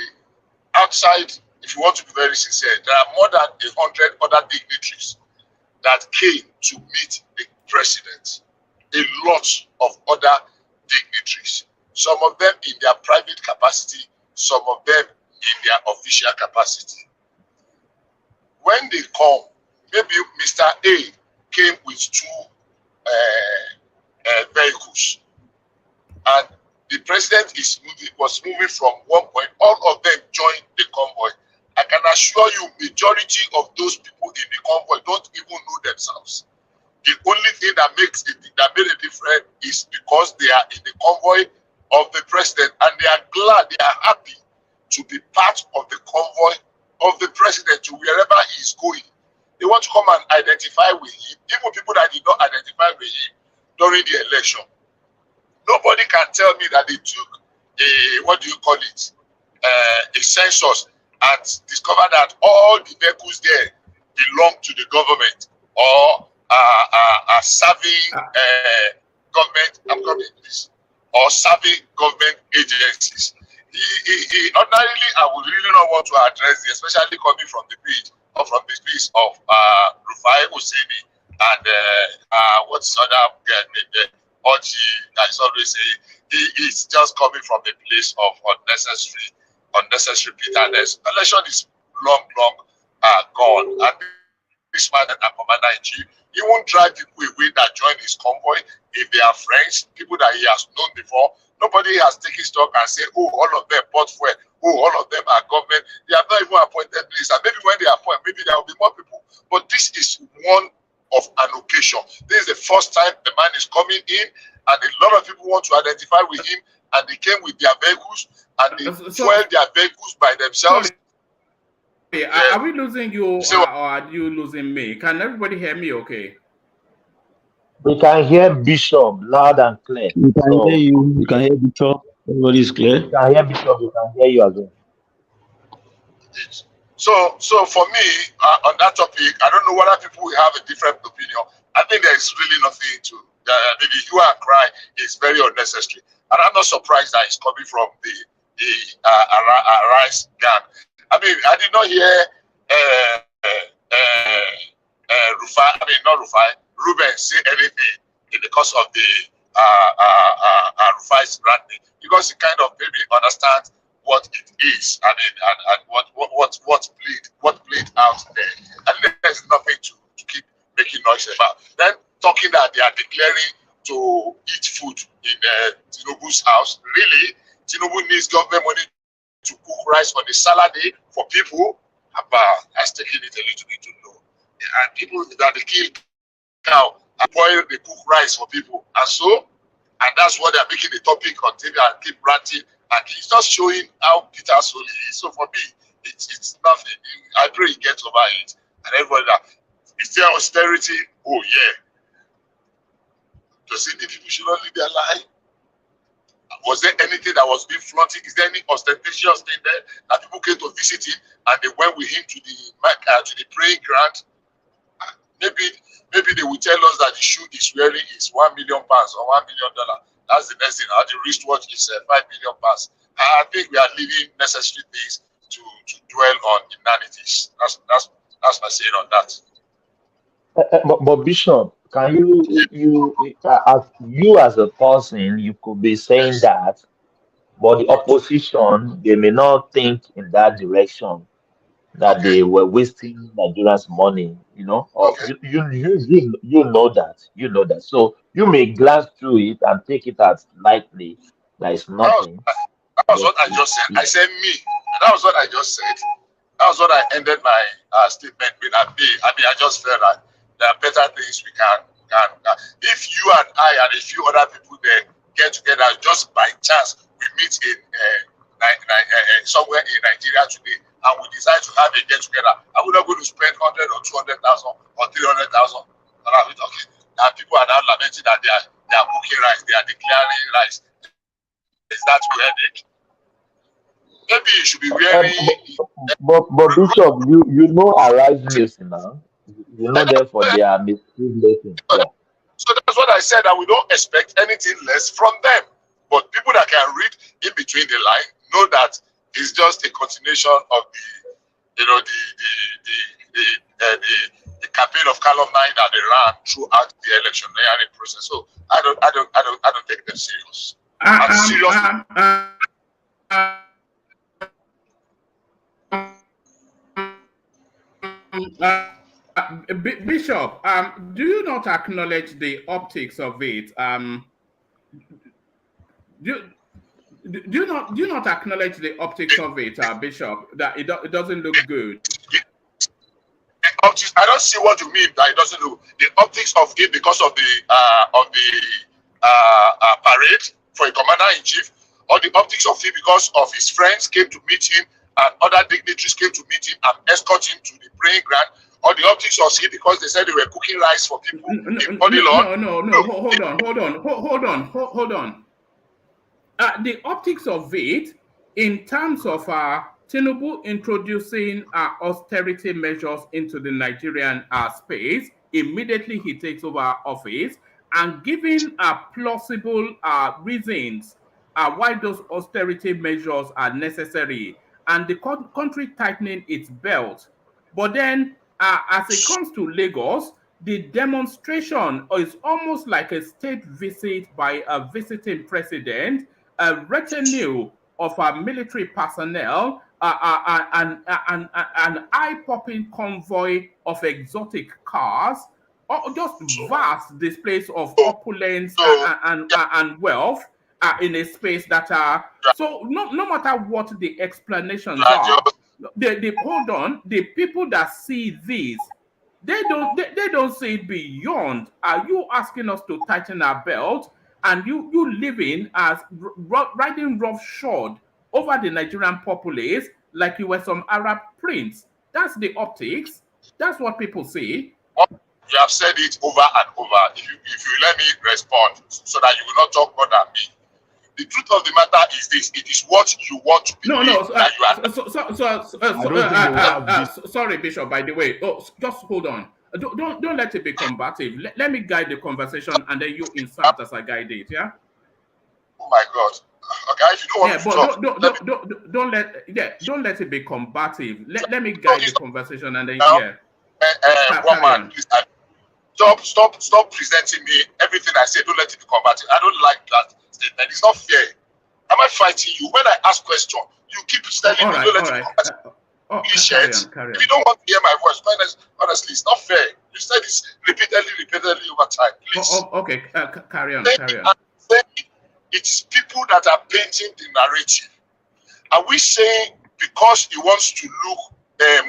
[SPEAKER 10] outside, if you want to be very sincere, there are more than 100 other dignitaries that came to meet the president. A lot of other dignitaries. Some of them in their private capacity, some of them in their official capacity. When they come, maybe Mr. A came with 2 vehicles, and the president was moving from one point. All of them joined the convoy. I can assure you, majority of those people in the convoy don't even know themselves. The only thing that made a difference is because they are in the convoy of the president, and they are glad, they are happy to be part of the convoy of the president to wherever he is going. They want to come and identify with him, even people that did not identify with him during the election. Nobody can tell me that they took a census and discovered that all the vehicles there belong to the government or are serving government, or serving government agencies. Ordinarily, I would really not want to address it, especially coming from the page or from the space of Rufai Husseini and what's the other Oji that is always saying he is just coming from a place of unnecessary bitterness. Election is long gone, and this man and commander-in-chief, he won't drive people away that join his convoy if they are friends, people that he has known before. Nobody has taken stock and said, oh, all of them bought fuel, oh, all of them are government. They have not even appointed ministers. And maybe when they appoint, maybe there will be more people. But this is one of an occasion. This is the first time the man is coming in, and a lot of people want to identify with him, and they came with their vehicles, and they fueled their vehicles by themselves.
[SPEAKER 4] Are we losing you, or are you losing me? Can everybody hear me okay?
[SPEAKER 13] We can hear Bishop loud and clear.
[SPEAKER 15] We can hear you. We can hear Bishop. Everybody is clear.
[SPEAKER 13] We can hear Bishop. We can hear you as well.
[SPEAKER 10] So for me, on that topic, I don't know whether people will have a different opinion. I think there is really nothing to maybe hue and cry is very unnecessary. And I'm not surprised that it's coming from the Arise gang. I mean, I did not hear Ruben say anything in the course of the Rufai's branding, because he kind of maybe understands what it is. I mean, and what played out there. And there's nothing to keep making noise about. Then talking that they are declaring to eat food in Tinubu's house. Really, Tinubu needs government money to cook rice on a salad day for people. Has taken it a little bit too low. And people that they kill cow and boil, they cook rice for people. And that's what they're making the topic on TV and keep ranting. And he's just showing how bitter soul he is. So for me, it's nothing. I pray he gets over it. And everybody that, is there austerity? Oh yeah. Does it mean people should not live their life? Was there anything that was being flaunting? Is there any ostentatious thing there that people came to visit him and they went with him to the praying ground? Maybe they will tell us that the shoe he's wearing is £1 million or $1 million. That's the next thing. The wristwatch is £5 million. I think we are leaving necessary things to dwell on inanities. That's my saying on that.
[SPEAKER 13] But Bishop, can you as a person, you could be saying that, but the opposition, they may not think in that direction, that they were wasting Nigerians' money, or you know that. So you may glance through it and take it as lightly, that is nothing.
[SPEAKER 10] That was what I just said. I said me. That was what I just said. That was what I ended my statement with. I just felt that there are better things we can. If you and I and a few other people there get together, just by chance we meet in somewhere in Nigeria today, and we decide to have a get together, are we not going to spend 100 or 200,000 or 300,000? What are we talking? Now people are now lamenting that they are cooking rice, they are declaring rice. Is that your headache? Maybe you should be wearing.
[SPEAKER 13] But Bishop, you know our rice mills now. You know therefore they are misleading. Yeah.
[SPEAKER 10] So that's what I said, that we don't expect anything less from them. But people that can read in between the line know that it's just a continuation of the campaign of calumny that they ran throughout the electioneering process. So I don't take them serious. I'm serious.
[SPEAKER 4] Bishop, do you not acknowledge the optics of it? Do you not acknowledge the optics of it, Bishop? That it doesn't look good.
[SPEAKER 10] Optics, I don't see what you mean that it doesn't look. The optics of it because of the parade for a commander-in-chief, or the optics of it because of his friends came to meet him and other dignitaries came to meet him and escort him to the praying ground, or the optics of it because they said they were cooking rice for people in Body Lord.
[SPEAKER 4] No. Hold on. The optics of it, in terms of Tinubu introducing austerity measures into the Nigerian space, immediately he takes over office, and giving plausible reasons why those austerity measures are necessary, and the country tightening its belt. But then, as it comes to Lagos, the demonstration is almost like a state visit by a visiting president, a retinue of military personnel, an eye-popping convoy of exotic cars, or just vast displays of opulence and wealth in a space that are so no matter what the explanations are, hold on, the people that see these, they don't see it beyond. Are you asking us to tighten our belt, and you living as riding roughshod over the Nigerian populace like you were some Arab prince? That's the optics. That's what people see.
[SPEAKER 10] You have said it over and over. If you let me respond so that you will not talk more than me. The truth of the matter is this: it is what you want to believe.
[SPEAKER 4] Sorry, Bishop. By the way, just hold on. Don't let it be combative. Let me guide the conversation, and then you insert as I guide it. Yeah.
[SPEAKER 10] Oh my God. Okay, if you don't want to talk,
[SPEAKER 4] don't let it be combative. Let me guide the conversation, and then
[SPEAKER 10] one man, please. Stop presenting me everything I say. Don't let it be combative. I don't like that statement. It's not fair. Am I fighting you? When I ask question, you keep telling me don't let it be combative. If you don't want to hear my voice, honestly, it's not fair. You said this repeatedly over time. Please.
[SPEAKER 4] Okay, carry on.
[SPEAKER 10] It is people that are painting the narrative. Are we saying because he wants to look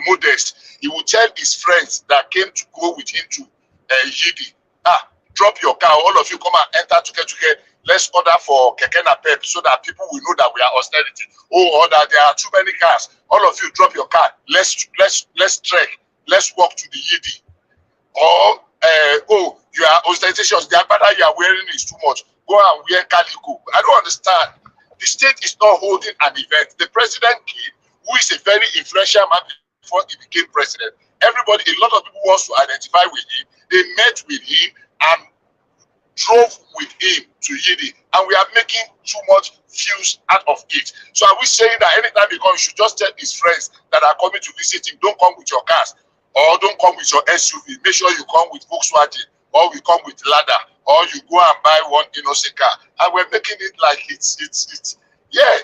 [SPEAKER 10] modest, he will tell his friends that came to go with him to Yidi, drop your car, all of you come and enter together. Let's order for Keke Napep so that people will know that we are austerity. Or that there are too many cars. All of you drop your car. Let's trek. let's walk to the Yidi. Or, oh, you are ostentatious, the agbada you are wearing is too much. Go and wear calico. I don't understand. The state is not holding an event. The president came, who is a very influential man before he became president. Everybody, a lot of people wants to identify with him. They met with him and drove with him to Yidi, and we are making too much fuse out of it. So are we saying that anytime he comes, you should just tell his friends that are coming to visit him, don't come with your cars, or don't come with your SUV. Make sure you come with Volkswagen, or we come with Lada, or you go and buy one Innocent car. And we're making it like it's yeah.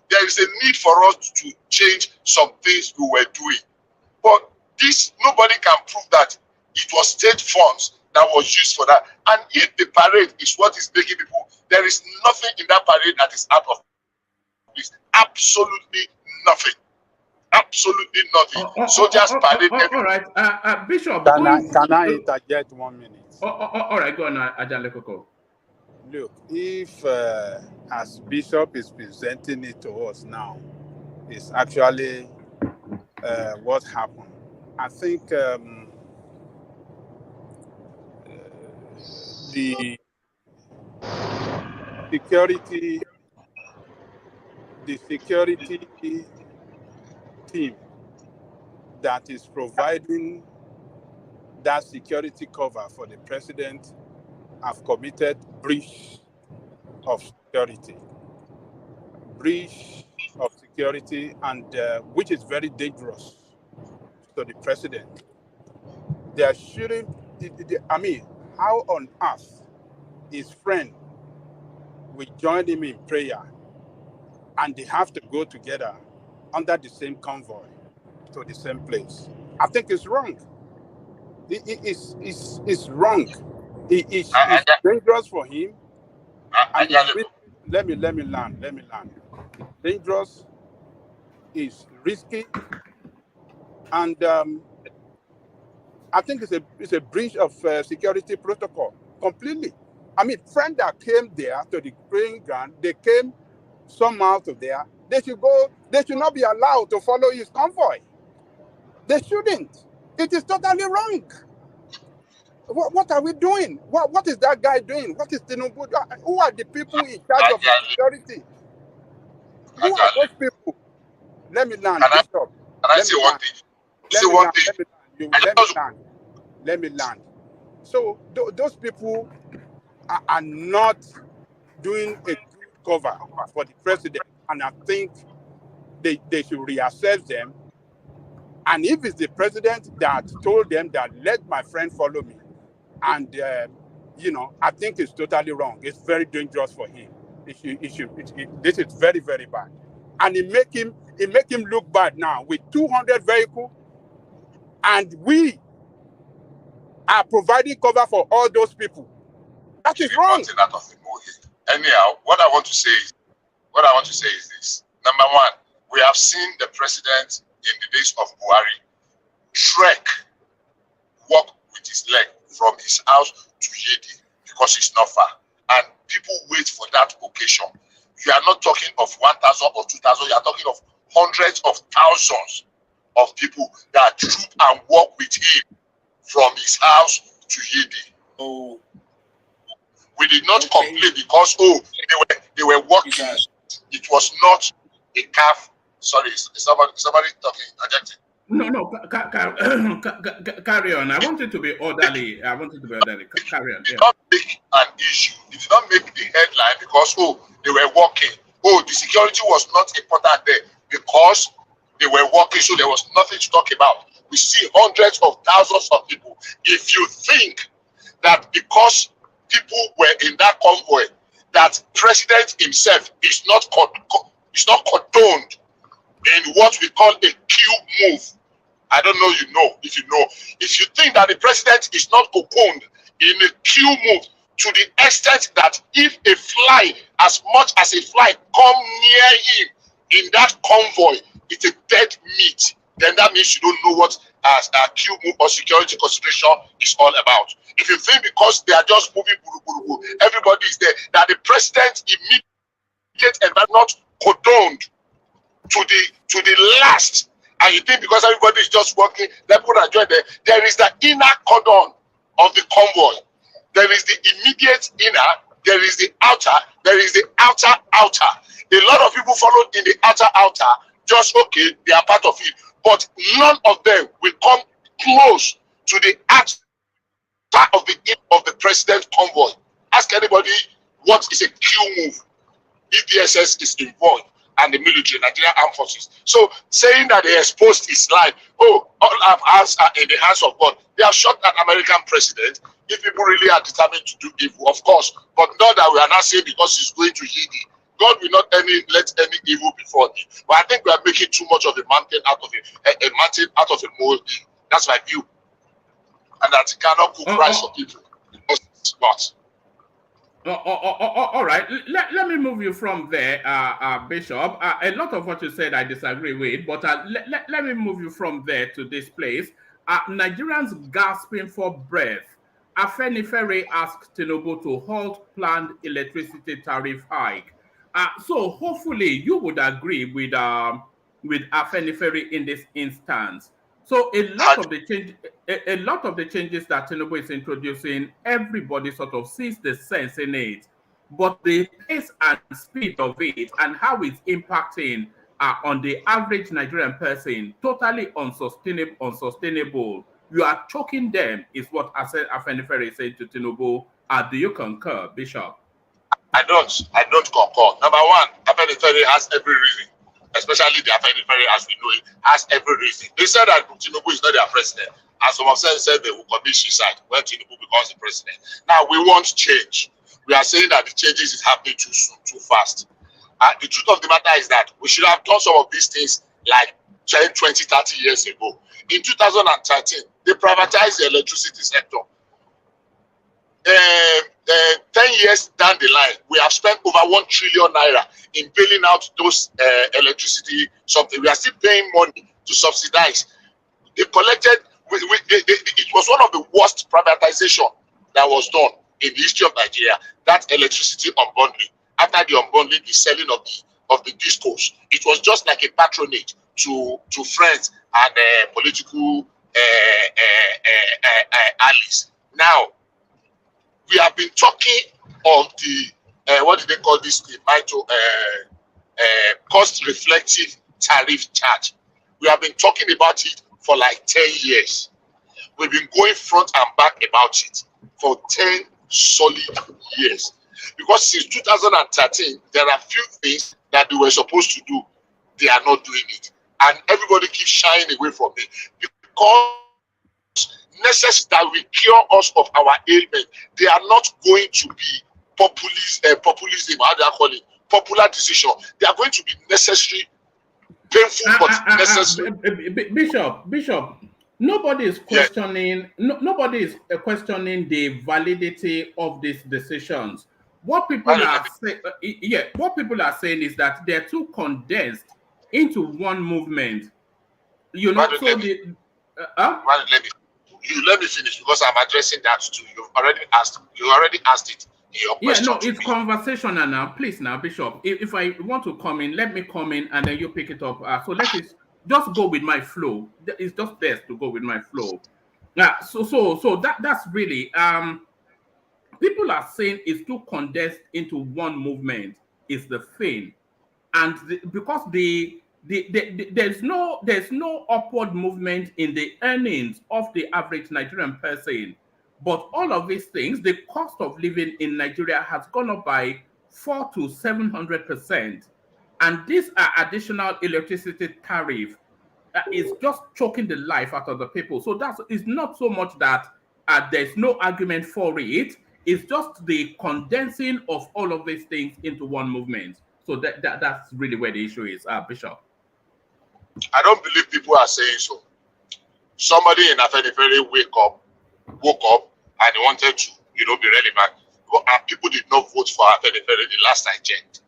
[SPEAKER 10] There is a need for us to change some things we were doing, but this nobody can prove that it was state funds that was used for that. And if the parade is what is making people, there is nothing in that parade that is out of place. Absolutely nothing. Absolutely nothing. Soldiers parade.
[SPEAKER 4] All right, Bishop.
[SPEAKER 12] Can I interject 1 minute?
[SPEAKER 4] All right, go on, Ajale Koko.
[SPEAKER 12] Look, if as Bishop is presenting it to us now, it's actually what happened. I think the security team that is providing that security cover for the president have committed breach of security, and which is very dangerous to the president. They are shooting. I mean, how on earth his friend will join him in prayer, and they have to go together under the same convoy to the same place? I think it's wrong. It's wrong. It's dangerous for him. And let me land. Dangerous, is risky, and I think it's a breach of security protocol completely. I mean, friends that came there to the praying ground, they came somehow to there. They should not be allowed to follow his convoy. They shouldn't. It is totally wrong. What are we doing? What is that guy doing? What is Tinubu? Who are the people in charge of security? Who are those people? Let me land, Bishop.
[SPEAKER 10] Can I say one thing?
[SPEAKER 12] Let me land. So those people are not doing a good cover for the president, and I think they should reassess them. And if it's the president that told them that let my friend follow me, and I think it's totally wrong. It's very dangerous for him. This is very, very bad, and it make him look bad now with 200 vehicles, and we are providing cover for all those people. That is wrong.
[SPEAKER 10] Anyhow, what I want to say is this. Number one, we have seen the president in the days of Buhari trek, walk with his leg from his house to Yedi because it's not far. And people wait for that occasion. You are not talking of 1,000 or 2,000, you are talking of hundreds of thousands of people that troop and walk with him from his house to Yedi. Oh, we did not complain because they were walking. It was not a calf. Sorry, somebody talking, adjective.
[SPEAKER 4] No, carry on. I want it to be orderly. Carry on.
[SPEAKER 10] It did not make an issue. It did not make the headline because they were walking. The security was not important there because they were walking, so there was nothing to talk about. We see hundreds of thousands of people. If you think that because people were in that convoy, that president himself is not condoned in what we call a Q move. I don't know, if you know. If you think that the president is not cocooned in a Q move to the extent that if a fly, as much as a fly come near him in that convoy, it's a dead meat, then that means you don't know what a Q move or security consideration is all about. If you think because they are just moving, everybody is there, that the president immediate environment not condoned to the last, And you think because everybody is just working, let people join there. There is the inner cordon of the convoy. There is the immediate inner, there is the outer, there is the outer. A lot of people followed in the outer, just okay, they are part of it. But none of them will come close to the outer of the president convoy. Ask anybody what is a Q move if DSS is involved and the military, Nigerian Armed Forces. So saying that they exposed his life, all our hands are in the hands of God. They have shot an American president. If people really are determined to do evil, of course, but not that we are not saying because he's going to heal it. God will not let any evil befall him. But I think we are making too much of a mountain out of a mountain out of a molehill. That's my view. And that he cannot cook rice for people. It's not.
[SPEAKER 4] All right, let me move you from there, Bishop. A lot of what you said I disagree with, but let me move you from there to this place. Nigerians gasping for breath. Afenifere asked Tinubu to halt planned electricity tariff hike. So hopefully you would agree with Afenifere in this instance. So a lot of the changes that Tinubu is introducing, everybody sort of sees the sense in it, but the pace and speed of it and how it's impacting on the average Nigerian person, totally unsustainable. You are choking them, is what Afenifere is saying to Tinubu. Do you concur, Bishop?
[SPEAKER 10] I don't concur. Number one, Afenifere has every reason, especially the Afenifere as we know it, has every reason. They said that Tinubu is not their president. As some of them said, they will commit suicide when Tinubu becomes the president. Now, we want change. We are saying that the changes is happening too soon, too fast. The truth of the matter is that we should have done some of these things like 10, 20, 30 years ago. In 2013, they privatized the electricity sector. 10 years down the line, we have spent over 1 trillion naira in bailing out those electricity something. We are still paying money to subsidize. They collected, it was one of the worst privatization that was done in the history of Nigeria, that electricity unbundling. After the unbundling, the selling of the discos, it was just like a patronage to friends and political allies. Now, we have been talking of the what do they call this? The cost reflective tariff charge. We have been talking about it for like 10 years. We've been going front and back about it for 10 solid years. Because since 2013, there are few things that they were supposed to do. They are not doing it. And everybody keeps shying away from it because necessary that will cure us of our ailment. They are not going to be populism, how do I call it? Popular decision. They are going to be necessary, painful but necessary.
[SPEAKER 4] Bishop, nobody is questioning. Nobody is questioning the validity of these decisions. What people are saying, what people are saying is that they're too condensed into one movement. You know, so the.
[SPEAKER 10] Let me finish because I'm addressing that too. You already asked it in your question.
[SPEAKER 4] Yeah, no, it's conversational now. Please, now, Bishop. If I want to come in, let me come in, and then you pick it up. So let it just go with my flow. It's just best to go with my flow. So that's really people are saying it's too condensed into one movement. Is the thing, and because there's no upward movement in the earnings of the average Nigerian person. But all of these things, the cost of living in Nigeria has gone up by 400% to 700%. And this additional electricity tariff is just choking the life out of the people. So it's not so much that there's no argument for it. It's just the condensing of all of these things into one movement. So that's really where the issue is, Bishop.
[SPEAKER 10] I don't believe people are saying so. Somebody in Afenifere woke up and they wanted to, be relevant. And people did not vote for Afenifere the last I checked.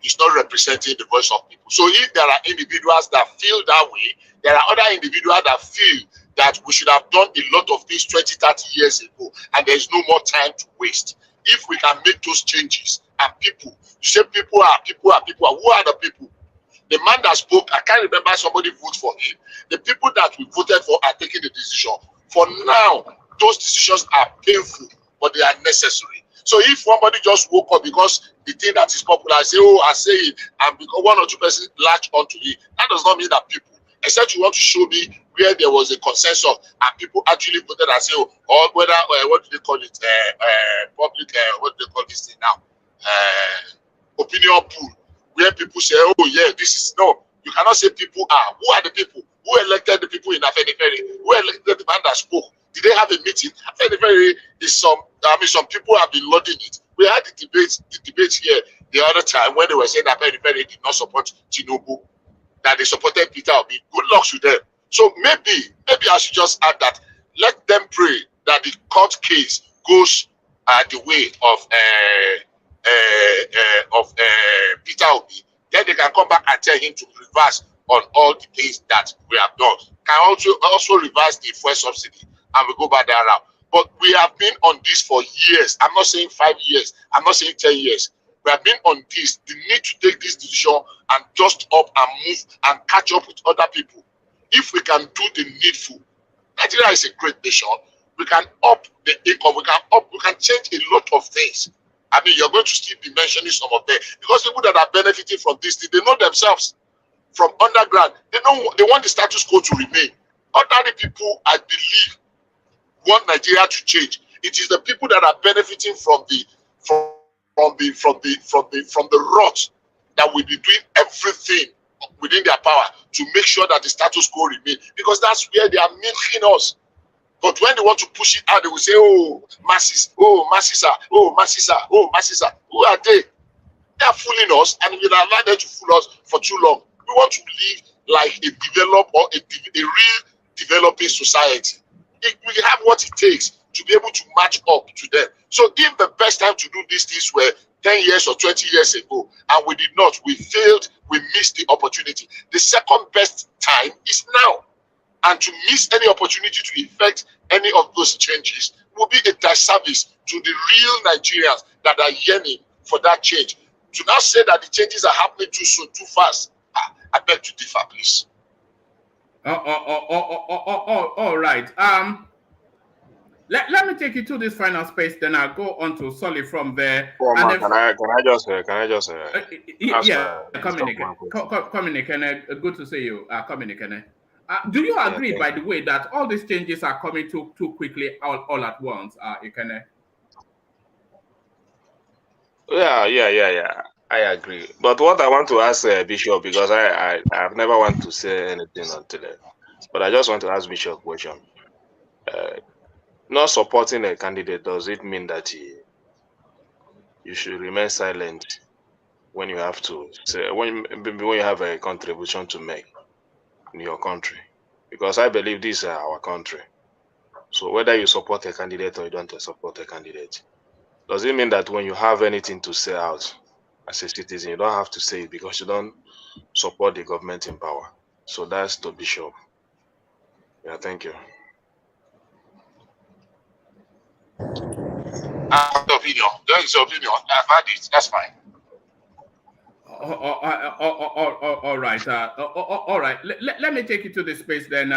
[SPEAKER 10] It's not representing the voice of people. So if there are individuals that feel that way, there are other individuals that feel that we should have done a lot of things 20, 30 years ago, and there's no more time to waste. If we can make those changes, and people, you say people are, who are the people? The man that spoke, I can't remember somebody voted for him. The people that we voted for are taking the decision. For now, those decisions are painful, but they are necessary. So if somebody just woke up because the thing that is popular, I say, oh, I say it, and because one or two persons latch onto it, that does not mean that people, except you want to show me where there was a consensus and people actually voted and say, oh, or whether, what do they call it, public, what do they call this thing now? Opinion pool, where people say, oh, yeah, this is, no, you cannot say people are. Who are the people? Who elected the people in Afenifere? Who elected the man that spoke? Did they have a meeting? Afenifere is some people have been loading it. We had the debate here the other time when they were saying that Afenifere did not support Tinubu, that they supported Peter Obi. Good luck to them. So maybe I should just add that let them pray that the court case goes the way of Peter Obi. Then they can come back and tell him to reverse on all the things that we have done. Can also reverse the fuel subsidy, and we go back that route. But we have been on this for years. I'm not saying 5 years. I'm not saying 10 years. We have been on this. The need to take this decision and just up and move and catch up with other people. If we can do the needful, Nigeria is a great nation. We can up the income. We can change a lot of things. I mean, you're going to still be mentioning some of them because people that are benefiting from this, they know themselves from underground. They want the status quo to remain. Ordinary people, I believe, want Nigeria to change. It is the people that are benefiting from the rot that will be doing everything within their power to make sure that the status quo remain, because that's where they are milking us. But when they want to push it out, they will say, oh, masses, oh, masses are, oh, masses are, oh, masses are. Who are they? They are fooling us, and we allow them to fool us for too long. We want to live like a developed or a real developing society. We have what it takes to be able to match up to them. So if the best time to do these things were 10 years or 20 years ago, and we did not, we failed, we missed the opportunity. The second best time is now. And to miss any opportunity to effect any of those changes will be a disservice to the real Nigerians that are yearning for that change. To now say that the changes are happening too soon, too fast, I beg to differ, please.
[SPEAKER 4] All right. Let me take you to this final space, then I'll go on to Solly from there.
[SPEAKER 16] Can I just
[SPEAKER 4] Communicate, good to see you, Communicate. Do you agree, by the way, that all these changes are coming too quickly all at once, Ikene?
[SPEAKER 16] Yeah. I agree. But what I want to ask Bishop, because I've never want to say anything until then, but I just want to ask Bishop a question. Not supporting a candidate, does it mean that you should remain silent when you have to say, when you have a contribution to make in your country? Because I believe this is our country. So whether you support a candidate or you don't support a candidate, does it mean that when you have anything to say out as a citizen, you don't have to say it because you don't support the government in power? So that's the Bishop. Yeah, thank you.
[SPEAKER 10] Opinion. That is your opinion. I've had it. That's fine.
[SPEAKER 4] All right. All right. Let me take you to the space then.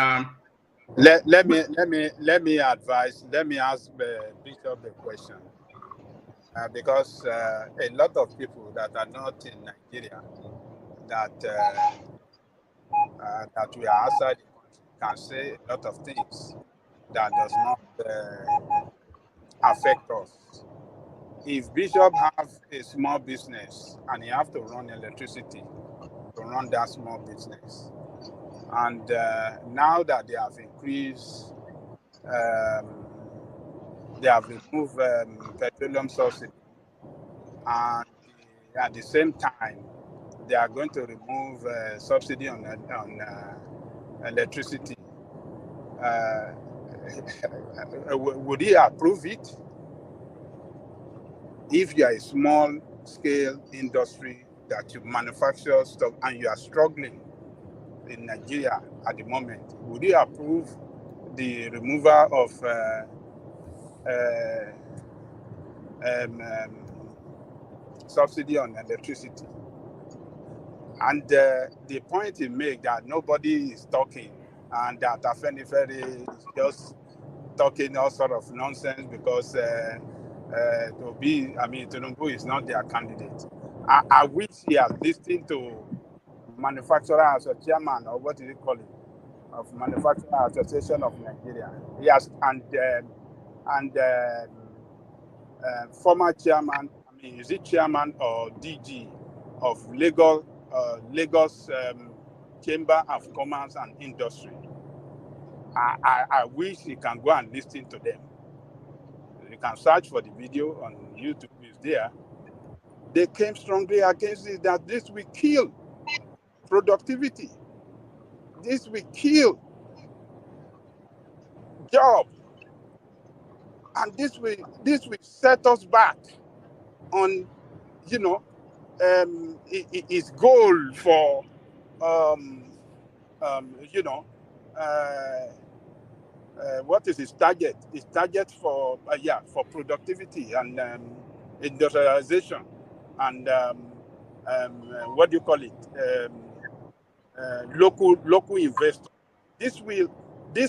[SPEAKER 12] Let me advise. Let me ask Bishop the question, because a lot of people that are not in Nigeria that we are outside the country can say a lot of things that does not affect us. If Bishop has a small business and he have to run electricity to run that small business, and now that they have increased, they have removed petroleum subsidy, and at the same time they are going to remove subsidy on electricity, would he approve it? If you are a small scale industry that you manufacture stuff and you are struggling in Nigeria at the moment, would you approve the removal of subsidy on electricity? And the point he made that nobody is talking and that Afenifere is just talking all sort of nonsense because Tinubu is not their candidate. I wish he has listened to manufacturer as a chairman, or what do you call it, of Manufacturer Association of Nigeria. Yes, and former chairman, is it chairman or DG of Lagos Chamber of Commerce and Industry. I wish he can go and listen to them. You can search for the video on YouTube, is there. They came strongly against it, that this will kill productivity. This will kill job. And this will set us back on, his goal for, what is his target? His target for productivity and industrialization and what do you call it? Local investors. This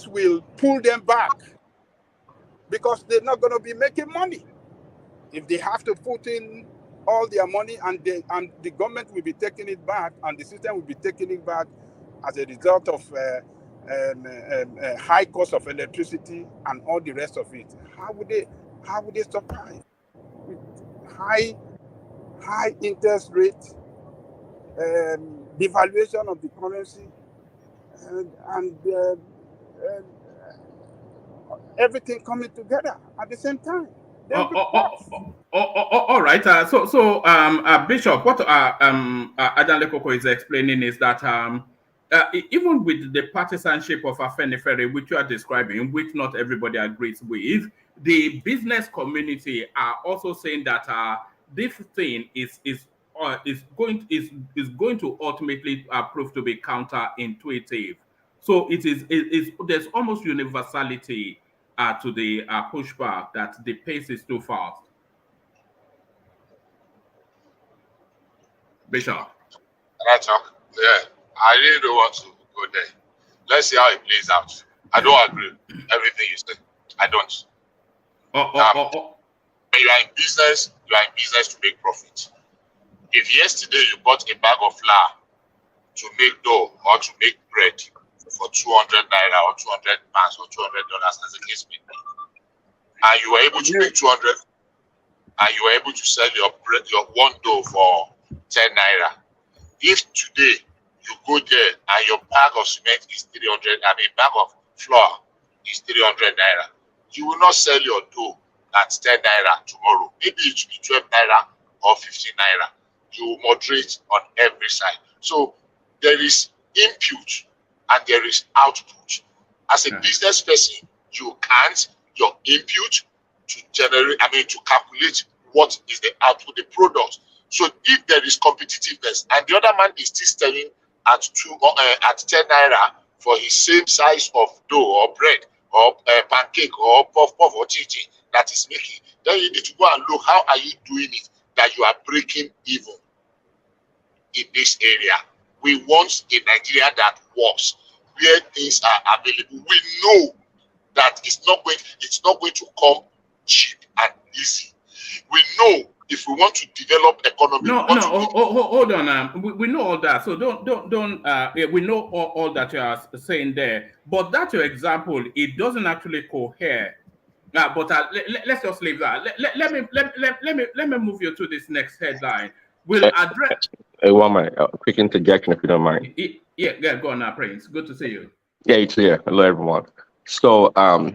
[SPEAKER 12] will pull them back because they're not going to be making money. If they have to put in all their money and the government will be taking it back and the system will be taking it back as a result of high cost of electricity and all the rest of it. How would they survive with high interest rate, devaluation of the currency, and everything coming together at the same time?
[SPEAKER 4] All right. Bishop, what Adanle Koko is explaining is that even with the partisanship of Afenifere, which you are describing, which not everybody agrees with, the business community are also saying that this thing is going to ultimately prove to be counterintuitive. So there's almost universality to the pushback that the pace is too fast. Bishop.
[SPEAKER 10] Right, yeah, I really don't want to go there. Let's see how it plays out. I don't agree with everything you said. I don't. When you are in business, to make profit. If yesterday you bought a bag of flour to make dough or to make bread for 200 naira or 200 pounds or $200, as the case may be, and you were able to make 200, and you were able to sell your bread, your one dough for 10 naira. If today you go there and your bag of cement is 300, bag of flour is 300 naira, you will not sell your dough at 10 naira tomorrow. Maybe it should be 12 naira or 15 naira. You will moderate on every side. So there is input and there is output. As a business person, you can't your input to generate, to calculate what is the output, the product. So if there is competitiveness and the other man is still selling at 10 naira for his same size of dough or bread or pancake or puff or chichi that is making, then you need to go and look how are you doing it that you are breaking even in this area. We want a Nigeria that works, where things are available. We know that it's not going to come cheap and easy. We know if we want to develop economy.
[SPEAKER 4] Hold on. We know all that. So don't. We know all that you are saying there. But that's your example. It doesn't actually cohere. But let's just leave that. Let me move you to this next headline. We'll address.
[SPEAKER 17] One minute, quick interjection, if you don't mind.
[SPEAKER 4] Yeah, go on, Prince. Good to see you.
[SPEAKER 17] Yeah, it's here. Hello, everyone. So, I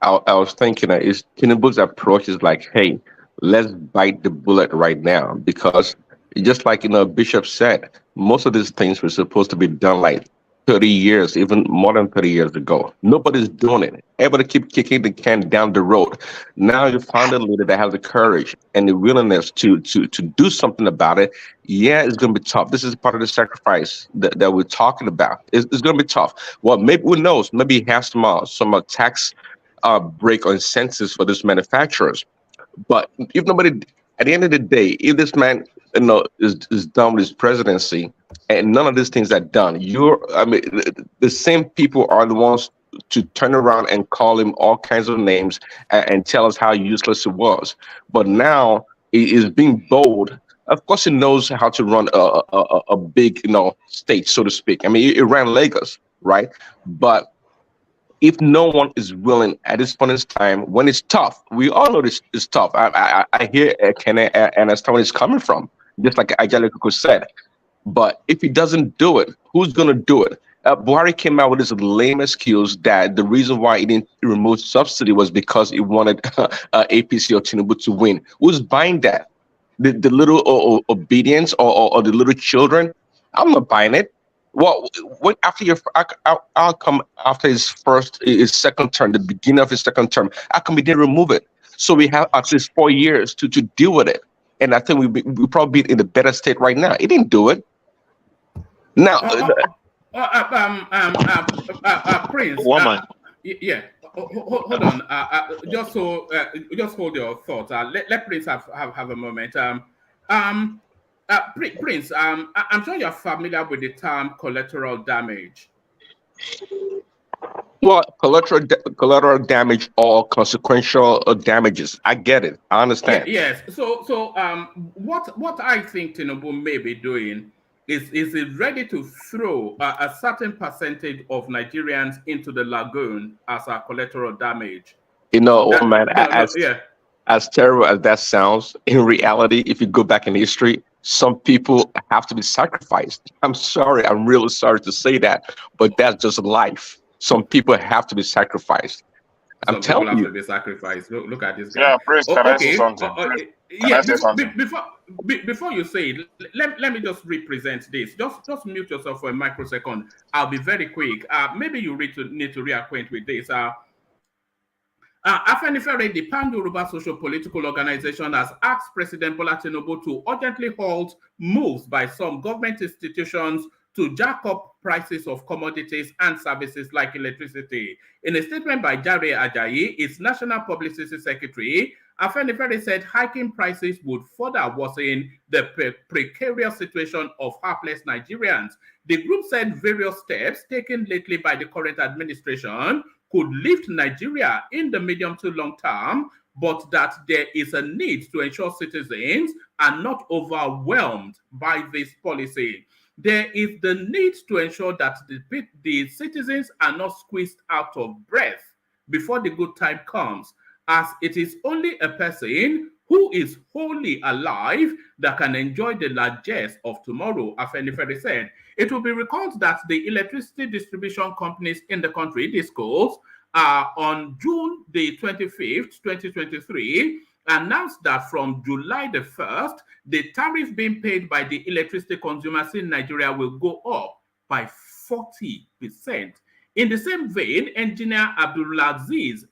[SPEAKER 17] was thinking that Tinubu's approach is like, hey, let's bite the bullet right now, because just like Bishop said, most of these things were supposed to be done like 30 years, even more than 30 years ago. Nobody's doing it. Everybody keep kicking the can down the road. Now you found a leader that has the courage and the willingness to do something about it. Yeah, it's going to be tough. This is part of the sacrifice that we're talking about. It's going to be tough. Well, maybe, who knows? Maybe he has some tax break or incentives for these manufacturers. But if nobody, at the end of the day, if this man is done with his presidency, and none of these things are done. The same people are the ones to turn around and call him all kinds of names and tell us how useless it was. But now he is being bold. Of course, he knows how to run a big, state, so to speak. I mean, he ran Lagos, right? But if no one is willing at this point in time, when it's tough, we all know this is tough. I hear Ken and understand where it's coming from, just like Ajay said. But if he doesn't do it, who's going to do it? Buhari came out with this lame excuse that the reason why he didn't remove subsidy was because he wanted APC or Tinubu to win. Who's buying that? The little obedience or the little children? I'm not buying it. Well, when after I'll come after his second term, the beginning of his second term. How come he didn't remove it? So we have at least 4 years to deal with it. And I think we probably be in a better state right now. He didn't do it. Now,
[SPEAKER 4] Prince.
[SPEAKER 16] Woman.
[SPEAKER 4] Yeah. Hold on. Just hold your thoughts. Let Prince have a moment. Prince, I'm sure you're familiar with the term collateral damage.
[SPEAKER 17] Well, collateral damage or consequential damages. I get it. I understand.
[SPEAKER 4] Yes. So what I think Tinubu may be doing is it ready to throw a certain percentage of Nigerians into the lagoon as a collateral damage?
[SPEAKER 17] As terrible as that sounds, in reality, if you go back in history, some people have to be sacrificed. I'm sorry. I'm really sorry to say that, but that's just life. Some people have to be sacrificed. I'm telling you.
[SPEAKER 4] Have to be sacrificed. Look at this guy.
[SPEAKER 16] Yeah, Prince, can I say something?
[SPEAKER 4] Before you say it, let me just represent this. Just mute yourself for a microsecond. I'll be very quick. Maybe you need to reacquaint with this. Afenifere, the Pan-Yoruba social political organization, has asked President Bola Tinubu to urgently halt moves by some government institutions to jack up prices of commodities and services like electricity. In a statement by Jare Ajayi, its national publicity secretary, Afenifere said hiking prices would further worsen the precarious situation of hapless Nigerians. The group said various steps taken lately by the current administration could lift Nigeria in the medium to long term, but that there is a need to ensure citizens are not overwhelmed by this policy. There is the need to ensure that the citizens are not squeezed out of breath before the good time comes, as it is only a person who is wholly alive that can enjoy the largesse of tomorrow, Afenifere said. It will be recalled that the electricity distribution companies in the country, DISCOs, on June the 25th, 2023, announced that from July the 1st, the tariff being paid by the electricity consumers in Nigeria will go up by 40%. In the same vein, Engineer Abdulaziz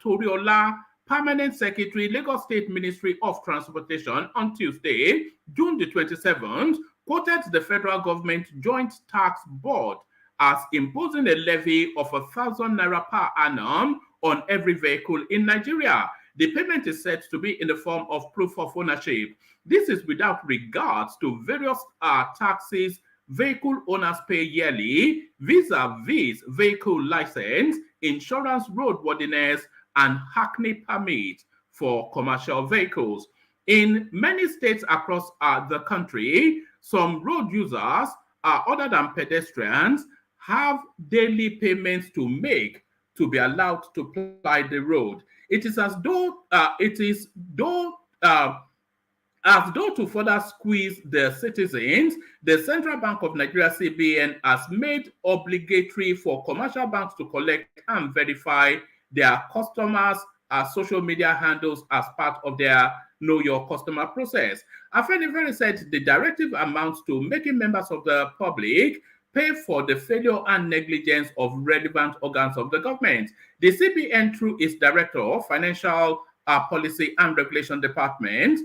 [SPEAKER 4] Toriola, Permanent Secretary, Lagos State Ministry of Transportation, on Tuesday, June the 27th, quoted the federal government Joint Tax Board as imposing a levy of 1,000 naira per annum on every vehicle in Nigeria. The payment is said to be in the form of proof of ownership. This is without regards to various taxes vehicle owners pay yearly, vis-a-vis vehicle license, insurance, roadworthiness, and hackney permit for commercial vehicles. In many states across the country, some road users, other than pedestrians, have daily payments to make to be allowed to ply the road. It is as though to further squeeze the citizens, the Central Bank of Nigeria (CBN) has made obligatory for commercial banks to collect and verify their customers' social media handles as part of their Know Your Customer process. Afenifere said the directive amounts to making members of the public pay for the failure and negligence of relevant organs of the government. The CBN, through its Director of Financial Policy and Regulation Department,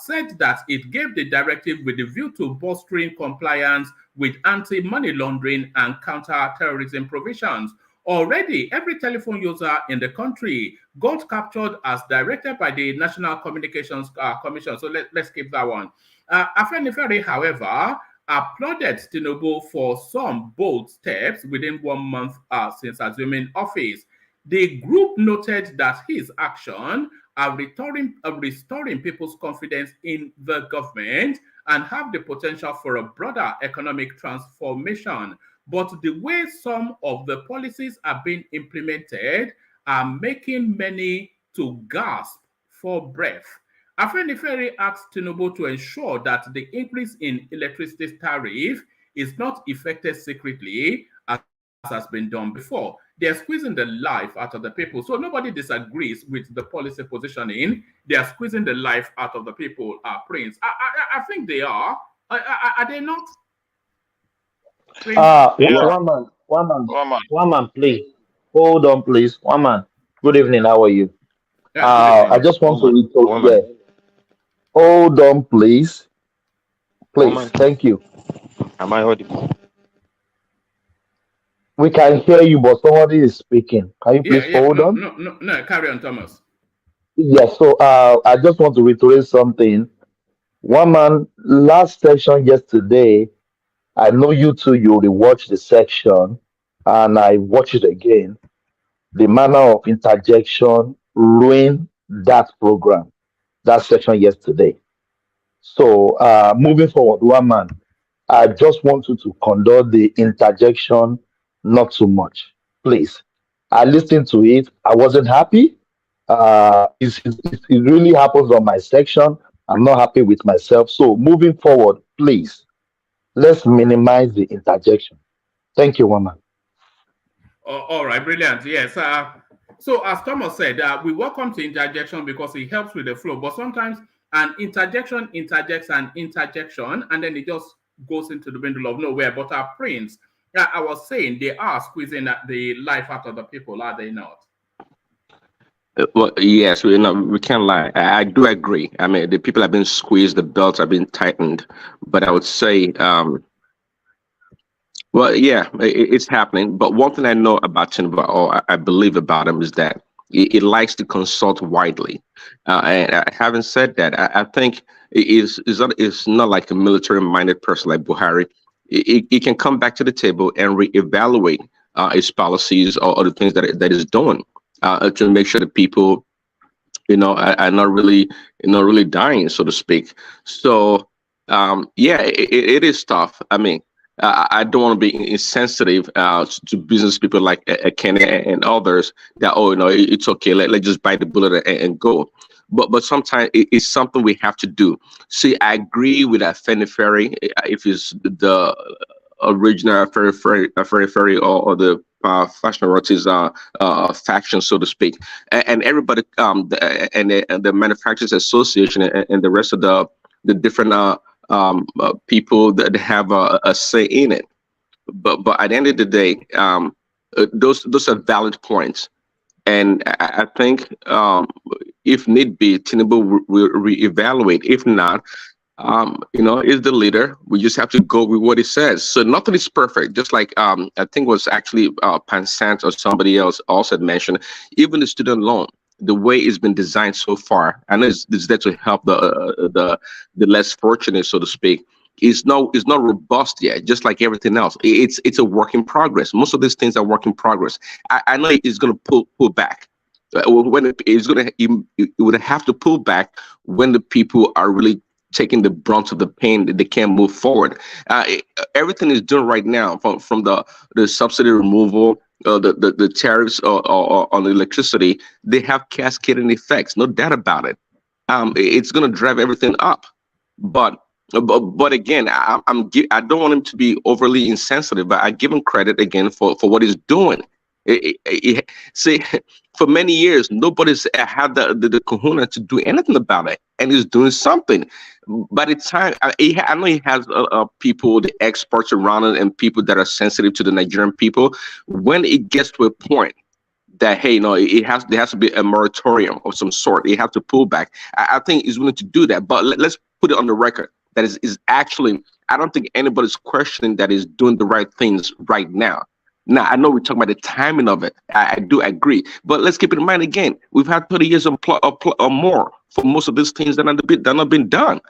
[SPEAKER 4] said that it gave the directive with the view to bolstering compliance with anti-money laundering and counter-terrorism provisions. Already, every telephone user in the country got captured as directed by the National Communications Commission. So let's keep that one. Afenifere, however, applauded Tinubu for some bold steps within 1 month since assuming office. The group noted that his action are restoring people's confidence in the government and have the potential for a broader economic transformation. But the way some of the policies are being implemented are making many to gasp for breath. Afenifere asked Tinubu to ensure that the increase in electricity tariff is not effected secretly, as has been done before. They're squeezing the life out of the people. So nobody disagrees with the policy positioning. They are squeezing the life out of the people, Prince. I think they are. Are they not? Prince?
[SPEAKER 13] One man, please. Hold on, please. One man. Good evening. How are you?
[SPEAKER 4] Yeah,
[SPEAKER 13] I just want to
[SPEAKER 16] Woman.
[SPEAKER 13] yeah. Hold on, please. Please,
[SPEAKER 16] Woman.
[SPEAKER 13] thank you.
[SPEAKER 16] Am I audible?
[SPEAKER 13] We can hear you, but somebody is speaking. Can you please hold on?
[SPEAKER 4] No, carry on, Thomas.
[SPEAKER 13] Yes, so I just want to reiterate something. One man, last section yesterday, I know you two, you rewatched the section, and I watched it again. The manner of interjection ruined that program, that section yesterday. So moving forward, one man, I just want you to conduct the interjection not too much, please. I listened to it. I wasn't happy. It really happens on my section. I'm not happy with myself. So moving forward, please, let's minimize the interjection. Thank you, woman.
[SPEAKER 4] All right, brilliant. Yes. So as Thomas said, we welcome to interjection because it helps with the flow. But sometimes an interjection interjects an interjection, and then it just goes into the middle of nowhere. But our Prince, I was saying they are squeezing the life out of the people, are they not?
[SPEAKER 17] Well, yes, we can't lie. I do agree. I mean, the people have been squeezed, the belts have been tightened. But I would say, well, yeah, it's happening. But one thing I know about Tinubu, or I believe about him, is that he likes to consult widely. And having said that, I think it's not like a military-minded person like Buhari. He can come back to the table and reevaluate his policies or the things that he's doing to make sure that people, are not really dying, so to speak. So, yeah, it is tough. I mean, I don't want to be insensitive to business people like Kenny and others that, it's okay, let's just bite the bullet and go. But sometimes it's something we have to do. See, I agree with that Ferry if it's the original Ferry or the fashion royalties faction, so to speak, and everybody, the Manufacturers Association and the rest of the different people that have a say in it. But at the end of the day, those are valid points, and I think if need be, Tinubu will reevaluate. If not, is the leader. We just have to go with what he says. So nothing is perfect. Just like I think it was actually Pansant or somebody else also mentioned, even the student loan, the way it's been designed so far, and it's there to help the less fortunate, so to speak. Is not robust yet. Just like everything else, it's a work in progress. Most of these things are work in progress. I know it's going to pull back. When it would have to pull back when the people are really taking the brunt of the pain, that they can't move forward. Everything is done right now from the subsidy removal, the tariffs on electricity. They have cascading effects, no doubt about it. It's going to drive everything up. But again, I don't want him to be overly insensitive, but I give him credit again for what he's doing. See, for many years, nobody's had the kahuna to do anything about it, and he's doing something. By the time I know he has people, the experts around it, and people that are sensitive to the Nigerian people. When it gets to a point that, hey, there has to be a moratorium of some sort. They have to pull back. I think he's willing to do that, but let's put it on the record that is actually. I don't think anybody's questioning that he's doing the right things right now. Now, I know we're talking about the timing of it. I do agree. But let's keep in mind again, we've had 30 years or more for most of these things that are not been done.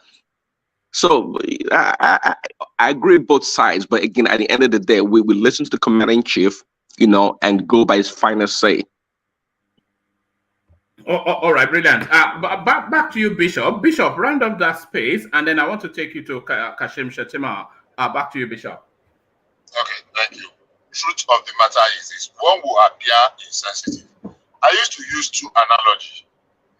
[SPEAKER 17] So I agree with both sides. But again, at the end of the day, we will listen to the commander-in-chief, and go by his final say.
[SPEAKER 4] All right, brilliant. Back to you, Bishop. Bishop, round up that space, and then I want to take you to Kashim Shettima. Back to you, Bishop.
[SPEAKER 10] Okay, thank you. Truth of the matter is this: one will appear insensitive. I used to use two analogies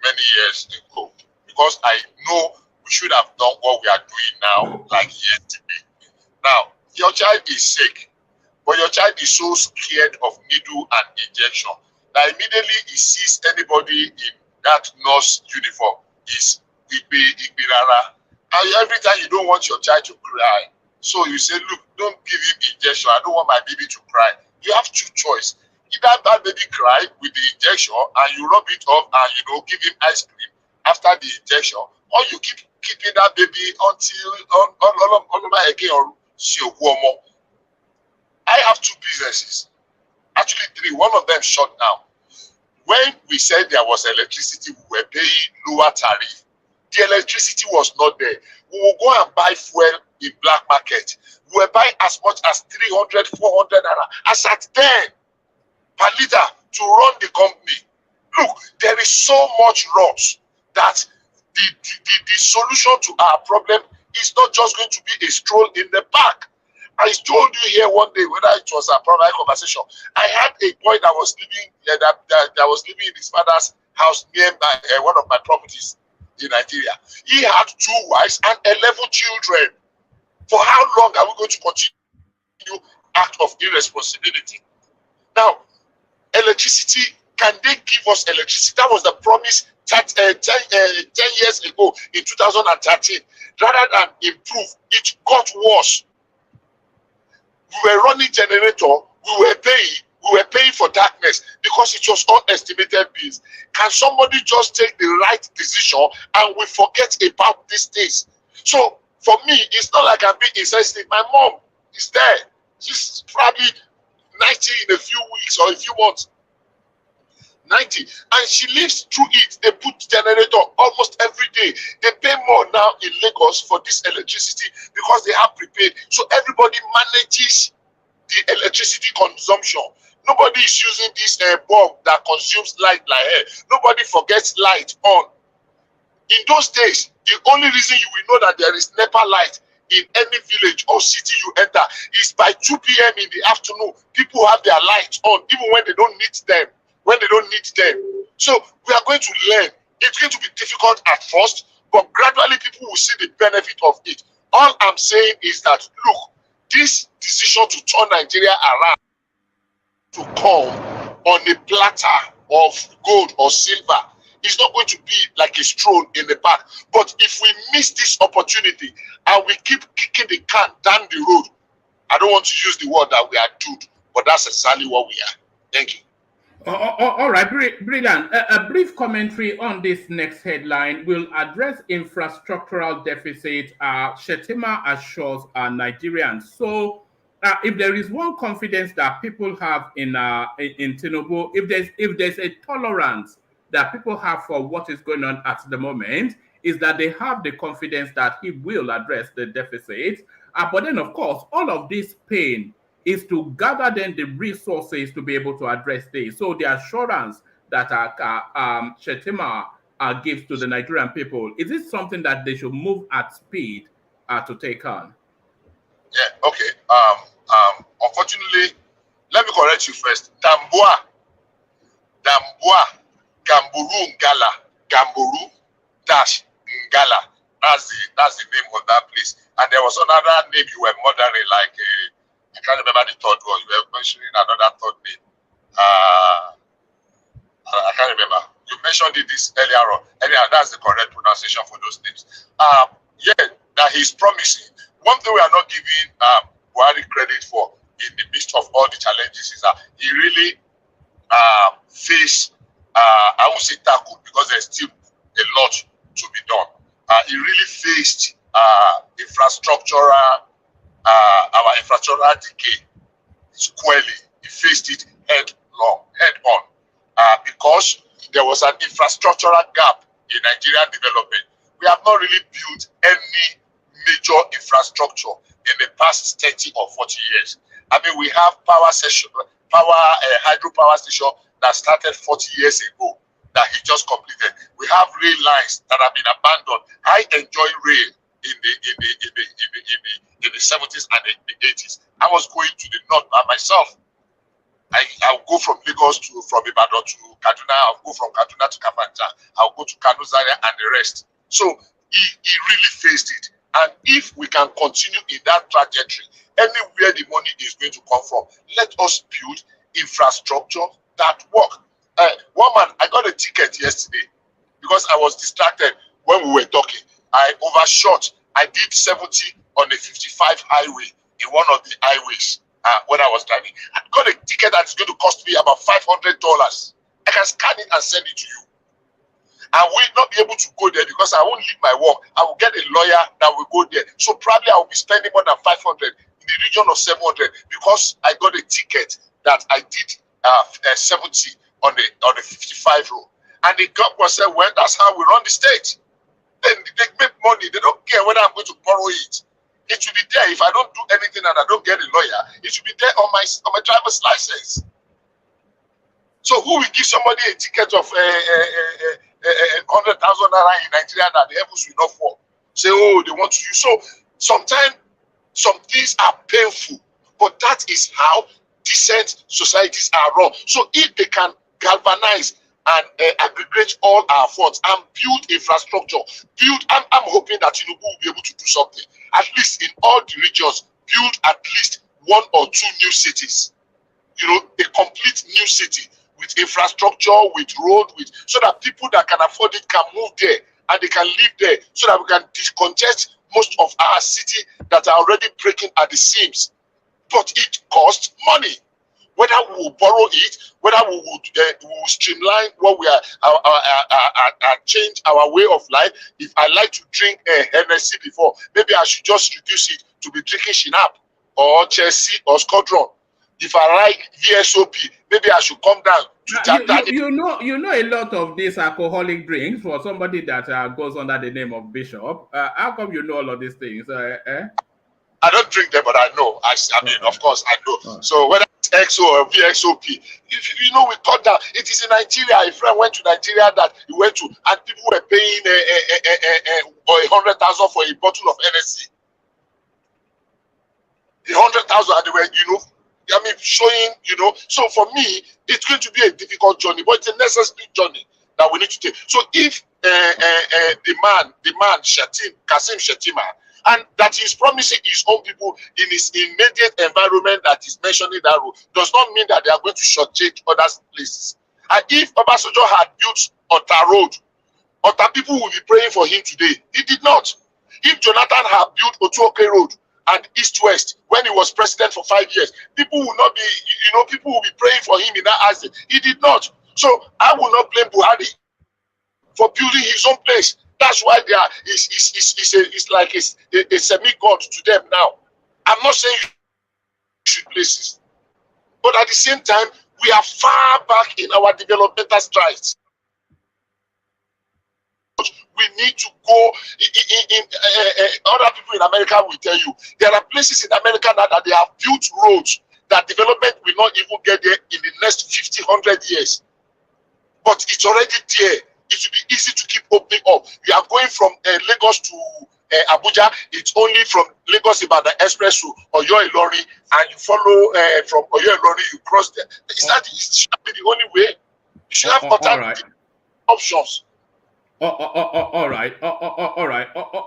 [SPEAKER 10] many years ago because I know we should have done what we are doing now, like yesterday. Now, your child is sick, but your child is so scared of needle and injection that immediately he sees anybody in that nurse uniform is Igbirara. And every time you don't want your child to cry, so you say, look, don't give him injection. I don't want my baby to cry. You have two choices. Either that baby cry with the injection and you rub it off and give him ice cream after the injection, or you keep keeping that baby until I have two businesses. Actually three. One of them shut down. When we said there was electricity, we were paying lower tariff. The electricity was not there. We will go and buy fuel in black market. We were buying as much as 300, 400 as at then per liter to run the company. Look, there is so much rot that the solution to our problem is not just going to be a stroll in the park. I told you here one day, whether it was a private conversation, I had a boy that was living that was living in his father's house near one of my properties in Nigeria. He had 2 wives and 11 children. For how long are we going to continue act of irresponsibility? Now, electricity, can they give us electricity? That was the promise 10 years ago in 2013. Rather than improve, it got worse. We were running generator, we were paying for darkness because it was unestimated bills. Can somebody just take the right decision and we forget about these things? So for me, it's not like I'm being insensitive. My mom is there. She's probably 90 in a few weeks or a few months. 90, and she lives through it. They put generator almost every day. They pay more now in Lagos for this electricity because they have prepaid. So everybody manages the electricity consumption. Nobody is using this bulb that consumes light like hair. Nobody forgets light on. In those days, the only reason you will know that there is NEPA light in any village or city you enter is by 2 p.m. in the afternoon. People have their lights on even when they don't need them. So we are going to learn. It's going to be difficult at first, but gradually people will see the benefit of it. All I'm saying is that, look, this decision to turn Nigeria around to come on a platter of gold or silver is not going to be like a stroll in the park. But if we miss this opportunity and we keep kicking the can down the road, I don't want to use the word that we are doomed, but that's exactly what we are. Thank you.
[SPEAKER 4] All right, brilliant. A brief commentary on this next headline will address infrastructural deficit. Shettima assures Nigerians. So, if there is one confidence that people have in Tinubu, if there's a tolerance that people have for what is going on at the moment, is that they have the confidence that he will address the deficit. But then, of course, all of this pain is to gather then the resources to be able to address this. So the assurance that Shettima gives to the Nigerian people, is it something that they should move at speed to take on?
[SPEAKER 10] Yeah, okay. Unfortunately, let me correct you first. Dambua, Gamburu Ngala, Gamburu dash Ngala. That's the name of that place. And there was another name you were murdering, like I can't remember the third one. You were mentioning another third name. I can't remember. You mentioned it this earlier on. Anyhow, that's the correct pronunciation for those names. Yeah, that he's promising. One thing we are not giving Buhari credit for in the midst of all the challenges is that he really faced, I won't say tackle because there's still a lot to be done. He really faced our infrastructural decay squarely he faced it head on, because there was an infrastructural gap in Nigerian development. We have not really built any major infrastructure in the past 30 or 40 years. I mean, we have hydropower station that started 40 years ago that he just completed. We have rail lines that have been abandoned. I enjoy rail in the 70s and the 80s. I was going to the north by myself. I'll go from Lagos from Ibadan to Kaduna. I'll go from Kaduna to Kabanja. I'll go to Kano, Zaria, and the rest. So he really faced it. And if we can continue in that trajectory, anywhere the money is going to come from, let us build infrastructure that work. One man, I got a ticket yesterday because I was distracted when we were talking. I overshot. I did 70 on the 55 highway in one of the highways when I was driving. I got a ticket that's going to cost me about $500. I can scan it and send it to you. I will not be able to go there because I won't leave my work. I will get a lawyer that will go there. So probably I will be spending more than 500 in the region of 700 because I got a ticket that I did 70 on the 55 road. And the government said, well, that's how we run the state. Then they make money. They don't care whether I'm going to borrow it. It will be there. If I don't do anything and I don't get a lawyer, it will be there on my driver's license. So who will give somebody a ticket of 100,000 naira in Nigeria that the heavens will not fall? Say, oh, they want to use. So sometimes some things are painful, but that is how decent societies are run. So if they can galvanize and aggregate all our funds and build infrastructure, I'm hoping that Tinubu will be able to do something. At least in all the regions, build at least 1 or 2 new cities. You know, a complete new city with infrastructure, with road, so that people that can afford it can move there and they can live there, so that we can decongest most of our city that are already breaking at the seams. But it costs money. Whether we will borrow it, whether we will streamline what we are, change our way of life. If I like to drink Hennessy before, maybe I should just reduce it to be drinking Shinap or Chelsea or Squadron. If I like VSOP, maybe I should come down to Jack Daniels.
[SPEAKER 4] You know a lot of these alcoholic drinks for somebody that goes under the name of Bishop. How come you know all of these things?
[SPEAKER 10] I don't drink them, but I know. I mean, of course, I know. So whether it's XO or VXOP, you know, we cut down. It is in Nigeria. A friend went to Nigeria that he went to, and people were paying 100,000 for a bottle of NSC. 100,000, and they were, you know, I mean, showing, you know. So for me, it's going to be a difficult journey, but it's a necessary journey that we need to take. So if the man, Kasim Shettima, and that he's promising his own people in his immediate environment that is mentioning that road, does not mean that they are going to shortchange other places. And if Obasanjo had built Ota Road, Ota people will be praying for him today. He did not. If Jonathan had built Otuoke Road and East-West when he was president for 5 years, people will not be, you know, people will be praying for him in that asset. He did not. So I will not blame Buhari for building his own place. That's why they are. It's like a semi-god to them now. I'm not saying you should places, but at the same time, we are far back in our developmental strides. We need to go. Other people in America will tell you there are places in America now that they have built roads that development will not even get there in the next 50, 100 years. But it's already there. It will be easy to keep opening up. You are going from Lagos to Abuja. It's only from Lagos about the express to Oyo Ilori, and you follow from Oyo Ilori, you cross there. It should be the only way. You should have alternative options.
[SPEAKER 4] All right.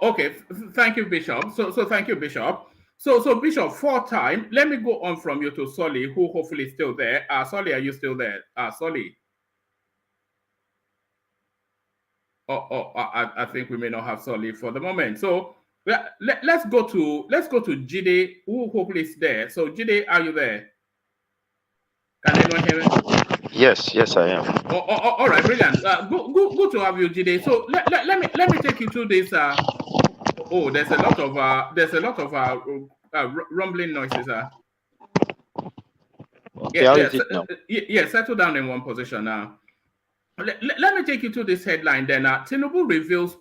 [SPEAKER 4] Okay. Thank you, Bishop. So thank you, Bishop. So Bishop, 4 times. Let me go on from you to Solly, who hopefully is still there. Solly, are you still there? Solly. I think we may not have Solly for the moment. So let's go to Jide, who hopefully is there. So Jide, are you there? Can anyone hear me?
[SPEAKER 18] Yes, I am.
[SPEAKER 4] All right, brilliant. Good to have you, Jide. So let me take you through this. There's a lot of rumbling noises.
[SPEAKER 15] Okay, how is it now?
[SPEAKER 4] Yeah, settle down in one position now. Let me take you to this headline then. Tinubu reveals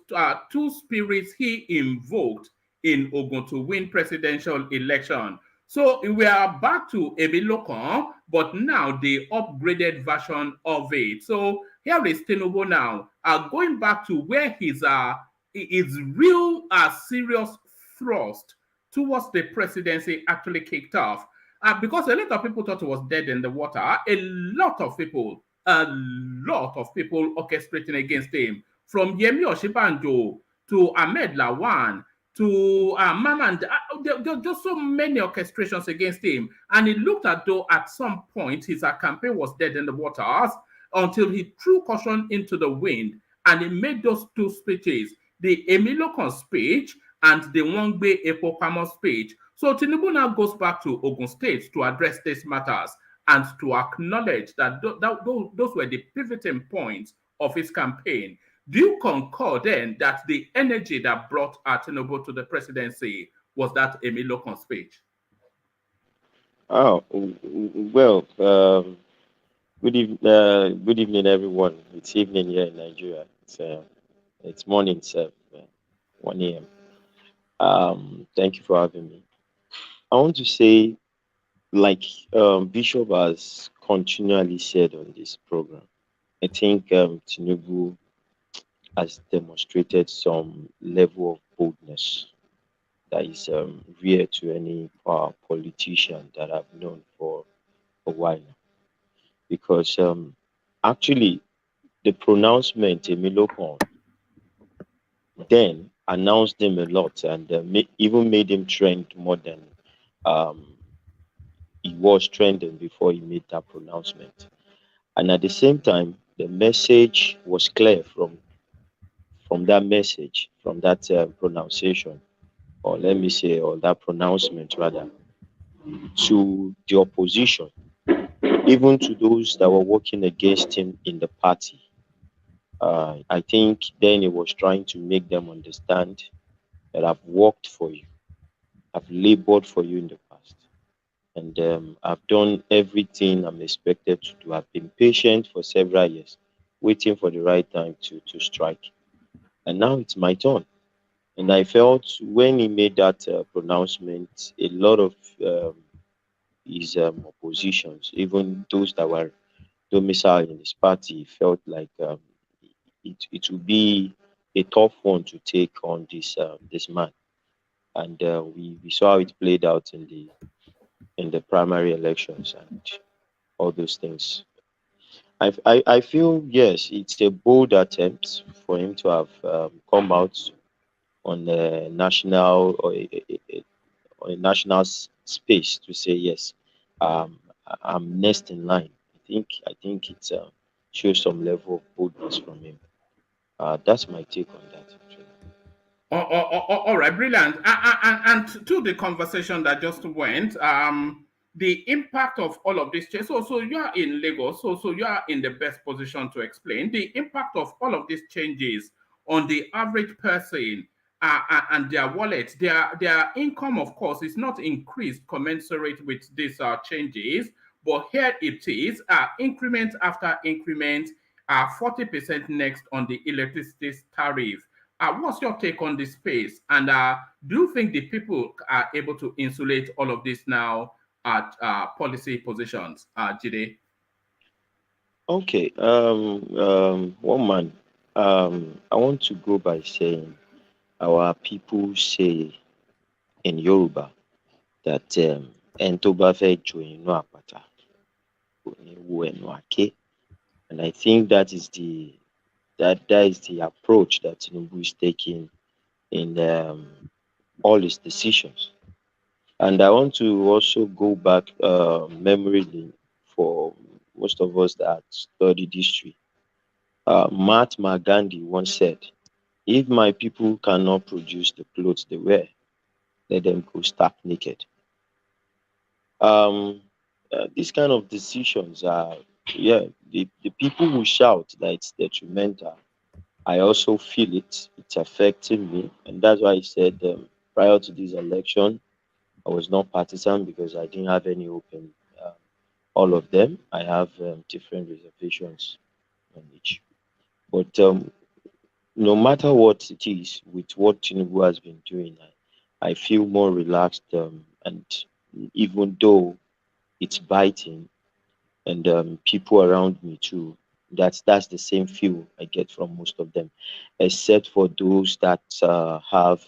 [SPEAKER 4] two spirits he invoked in Ogun to win presidential election. So we are back to Ebilokan, but now the upgraded version of it. So here is Tinubu now, going back to where his real serious thrust towards the presidency actually kicked off. Because a lot of people thought it was dead in the water. A lot of people orchestrating against him, from Yemi Oshibanjo to Ahmed Lawan to Maman. There are just so many orchestrations against him. And it looked as though at some point his campaign was dead in the waters until he threw caution into the wind and he made those two speeches, the Emilokon speech and the Wangbe Epokamo speech. So Tinubu now goes back to Ogun State to address these matters and to acknowledge that those were the pivoting points of his campaign. Do you concur then that the energy that brought Tinubu to the presidency was that Emilokon speech?
[SPEAKER 15] Oh, well, good evening, everyone. It's evening here in Nigeria. It's morning, sir, 1 a.m. Thank you for having me. I want to say, like Bishop has continually said on this program, I think Tinubu has demonstrated some level of boldness that is rare to any politician that I've known for a while now. Because actually, the pronouncement Emilokon then announced him a lot and even made him trend more than um, he was trending before he made that pronouncement. And at the same time, the message was clear from that message, from that pronunciation, or let me say, or that pronouncement rather, to the opposition, even to those that were working against him in the party. I think then he was trying to make them understand that I've worked for you, I've labored for you in the past, and I've done everything I'm expected to do. I've been patient for several years, waiting for the right time to strike. And now it's my turn. And I felt when he made that pronouncement, a lot of his oppositions, even those that were domiciled in his party, felt like it would be a tough one to take on this man. And we saw how it played out in the primary elections and all those things. I feel yes, it's a bold attempt for him to have come out on a national or a national space to say yes, I'm next in line. I think it shows some level of boldness from him. That's my take on that. Actually.
[SPEAKER 4] All right, brilliant. And to the conversation that just went, the impact of all of this change. So you are in Lagos, so you are in the best position to explain the impact of all of these changes on the average person and their wallet. Their income, of course, is not increased commensurate with these changes, but here it is, increment after increment, 40% next on the electricity tariff. What's your take on this space? And do you think the people are able to insulate all of this now at policy positions, Jide?
[SPEAKER 15] Okay. One man. I want to go by saying our people say in Yoruba that ẹni tó bá fẹ́ jo inú àpáta kò ní wo ẹnu àké. And I think that is the approach that Tinubu is taking in all his decisions. And I want to also go back memory lane for most of us that studied history. Mahatma Gandhi once said, if my people cannot produce the clothes they wear, let them go stark naked. These kind of decisions are, the people who shout that it's detrimental. I also feel it's affecting me. And that's why I said prior to this election, I was not partisan because I didn't have any hope in all of them. I have different reservations on each. But no matter what it is, with what Tinubu has been doing, I feel more relaxed. And even though it's biting, and people around me too, that's the same feel I get from most of them, except for those that have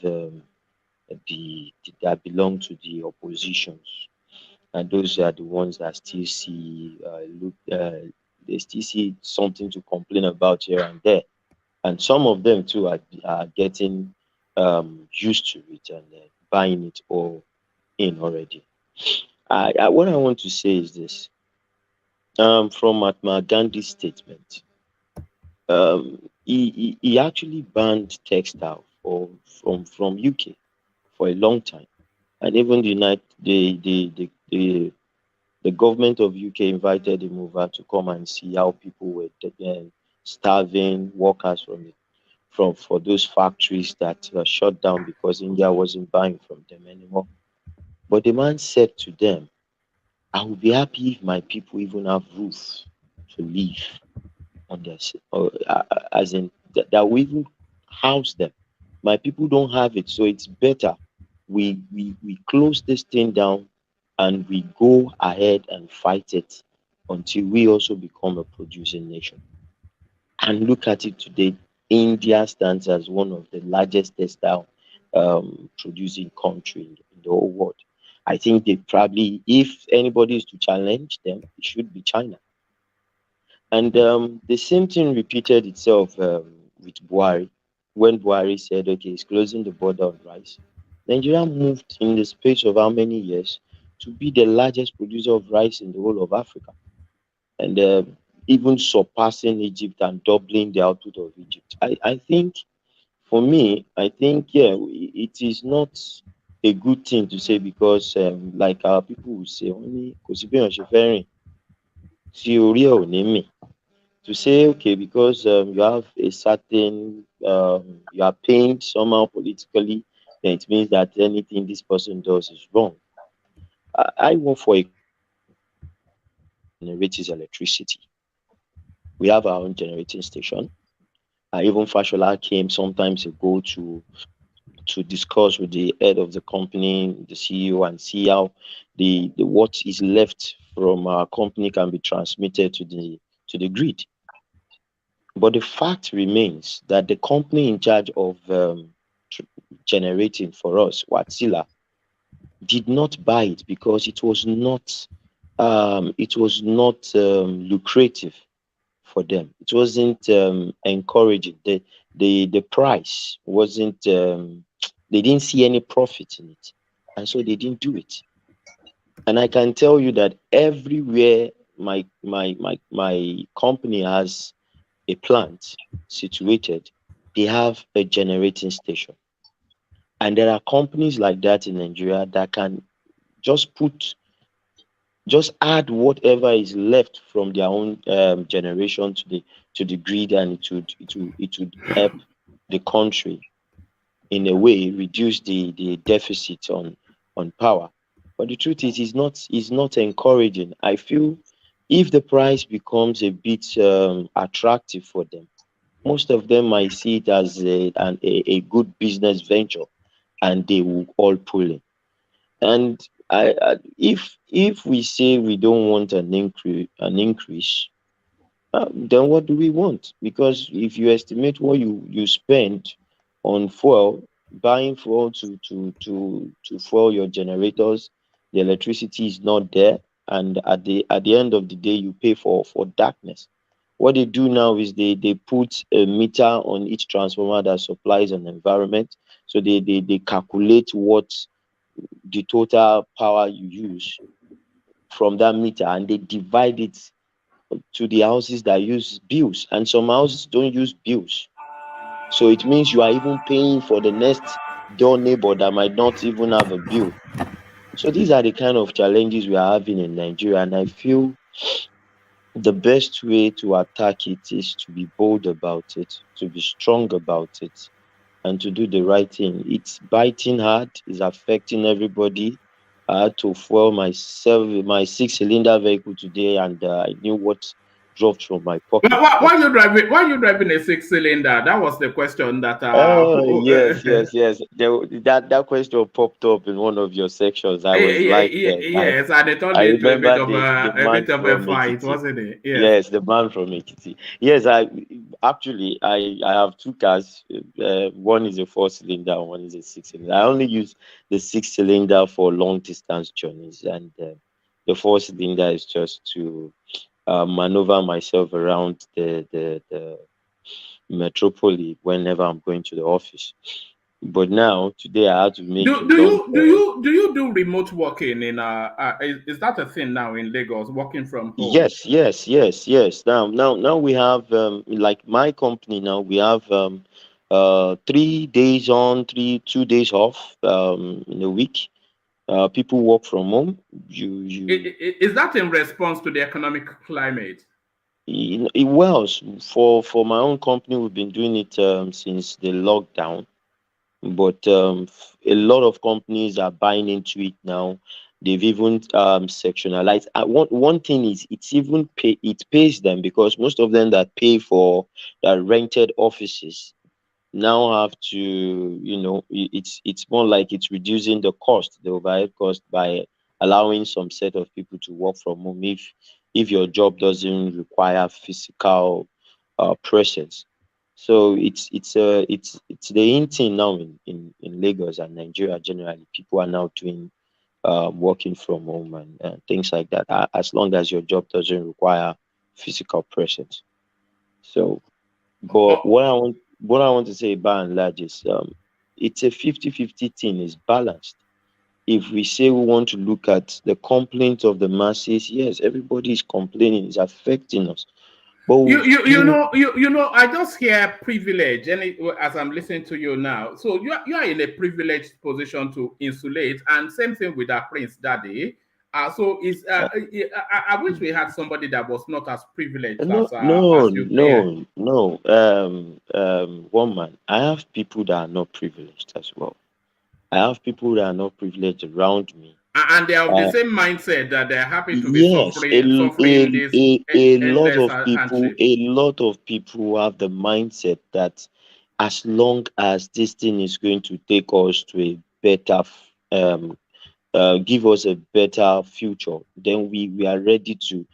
[SPEAKER 15] that belong to the oppositions, and those are the ones that still see they still see something to complain about here and there, and some of them too are getting used to it and buying it all in already. What I want to say is this: from Mahatma Gandhi's statement, he actually banned textile from UK for a long time, and even the government of UK invited him over to come and see how people were starving workers for those factories that were shut down because India wasn't buying from them anymore. But the man said to them, "I will be happy if my people even have roof to live on their, as in that we even house them. My people don't have it, so it's better we close this thing down and we go ahead and fight it until we also become a producing nation." And look at it today. India stands as one of the largest textile producing country in the whole world. I think they probably, if anybody is to challenge them, it should be China. And the same thing repeated itself with Buhari. When Buhari said, okay, he's closing the border on rice, Nigeria moved in the space of how many years to be the largest producer of rice in the whole of Africa, and even surpassing Egypt and doubling the output of Egypt. I think, for me, I think, yeah, it is not a good thing to say because, like our people will say, only to say, okay, because you have a certain, you are pained somehow politically, then it means that anything this person does is wrong. I work for a generates electricity. We have our own generating station. Even Fashola came some times ago to discuss with the head of the company, the CEO, and see how the what is left from our company can be transmitted to the grid. But the fact remains that the company in charge of generating for us, Watsila, did not buy it because it was not lucrative for them. It wasn't encouraging. The price wasn't. They didn't see any profit in it, and so they didn't do it. And I can tell you that everywhere my company has a plant situated, they have a generating station. And there are companies like that in Nigeria that can just add whatever is left from their own generation to the grid, and it would help the country in a way reduce the deficit on power. But the truth is, it's not encouraging. I feel if the price becomes a bit attractive for them, most of them might see it as a good business venture, and they will all pull in. And if we say we don't want an increase, then what do we want? Because if you estimate what you spend on fuel, buying fuel to fuel your generators, the electricity is not there, and at the end of the day, you pay for darkness. What they do now is they put a meter on each transformer that supplies an environment, so they calculate what the total power you use from that meter, and they divide it to the houses that use bills, and some houses don't use bills. So it means you are even paying for the next door neighbor that might not even have a bill. So these are the kind of challenges we are having in Nigeria, and I feel the best way to attack it is to be bold about it, to be strong about it, and to do the right thing. It's biting hard, it's affecting everybody, I had to fuel my 6-cylinder vehicle today, and I knew what dropped from my pocket.
[SPEAKER 4] Why are you driving? Why are you driving a 6-cylinder? That was the question that.
[SPEAKER 15] Yes. That question popped up in one of your sections. I was like,
[SPEAKER 4] yes, and it turned
[SPEAKER 15] I
[SPEAKER 4] into
[SPEAKER 15] remember
[SPEAKER 4] a
[SPEAKER 15] the man
[SPEAKER 4] bit of a
[SPEAKER 15] from
[SPEAKER 4] fight,
[SPEAKER 15] Ekiti.
[SPEAKER 4] wasn't it? Yes.
[SPEAKER 15] Yes, the man from Ekiti. Yes, I have two cars. One is a 4-cylinder, and one is a 6-cylinder. I only use the 6-cylinder for long distance journeys, and the 4-cylinder is just to maneuver myself around the metropolis whenever I'm going to the office. But now today I had to make a long.
[SPEAKER 4] Do you do remote working in is that a thing now in Lagos, working from home?
[SPEAKER 15] Yes. Now we have like my company now we have 3 days on, 2 days off in a week. People work from home.
[SPEAKER 4] Is that in response to the economic climate?
[SPEAKER 15] Well, for my own company, we've been doing it since the lockdown, but a lot of companies are buying into it now. They've even sectionalized. One thing is it pays them, because most of them that pay for that rented offices now have to, it's more like it's reducing the overhead cost, by allowing some set of people to work from home if your job doesn't require physical presence. So it's the in thing now in Lagos and Nigeria generally. People are now doing working from home and things like that, as long as your job doesn't require physical presence. So, but what I want to say by and large is it's a 50-50 thing, is balanced. If we say we want to look at the complaints of the masses, yes, everybody is complaining, it's affecting us. But
[SPEAKER 4] you know, I just hear privilege, and as I'm listening to you now, so you are in a privileged position to insulate, and same thing with our Prince Daddy. So is I wish we had somebody that was not as privileged as you.
[SPEAKER 15] One man, I have people that are not privileged as well. I have people that are not privileged around me.
[SPEAKER 4] And they have the same mindset that they're happy to be
[SPEAKER 15] Yes,
[SPEAKER 4] suffering this
[SPEAKER 15] a lot
[SPEAKER 4] endless
[SPEAKER 15] of people,
[SPEAKER 4] hardship.
[SPEAKER 15] a lot of people have the mindset that as long as this thing is going to take us to a better give us a better future, then we are ready to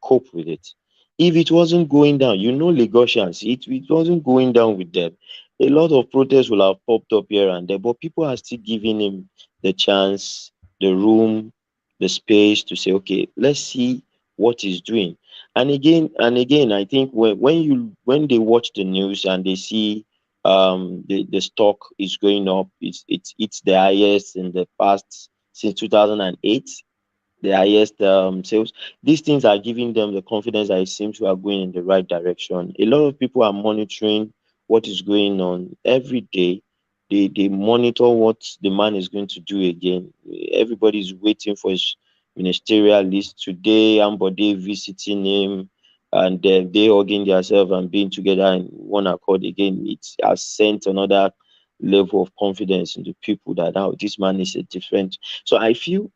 [SPEAKER 15] cope with it. If it wasn't going down, Lagosians, it wasn't going down with them. A lot of protests will have popped up here and there, but people are still giving him the chance, the room, the space to say, okay, let's see what he's doing. And again, I think when they watch the news and they see the stock is going up, it's the highest in the past since 2008, the highest sales. These things are giving them the confidence that it seems we are going in the right direction. A lot of people are monitoring what is going on every day. They monitor what the man is going to do again. Everybody is waiting for his ministerial list. Today, Ambode visiting him, and they hugging themselves and being together in one accord again. It has sent another level of confidence in the people that now this man is a different. So I feel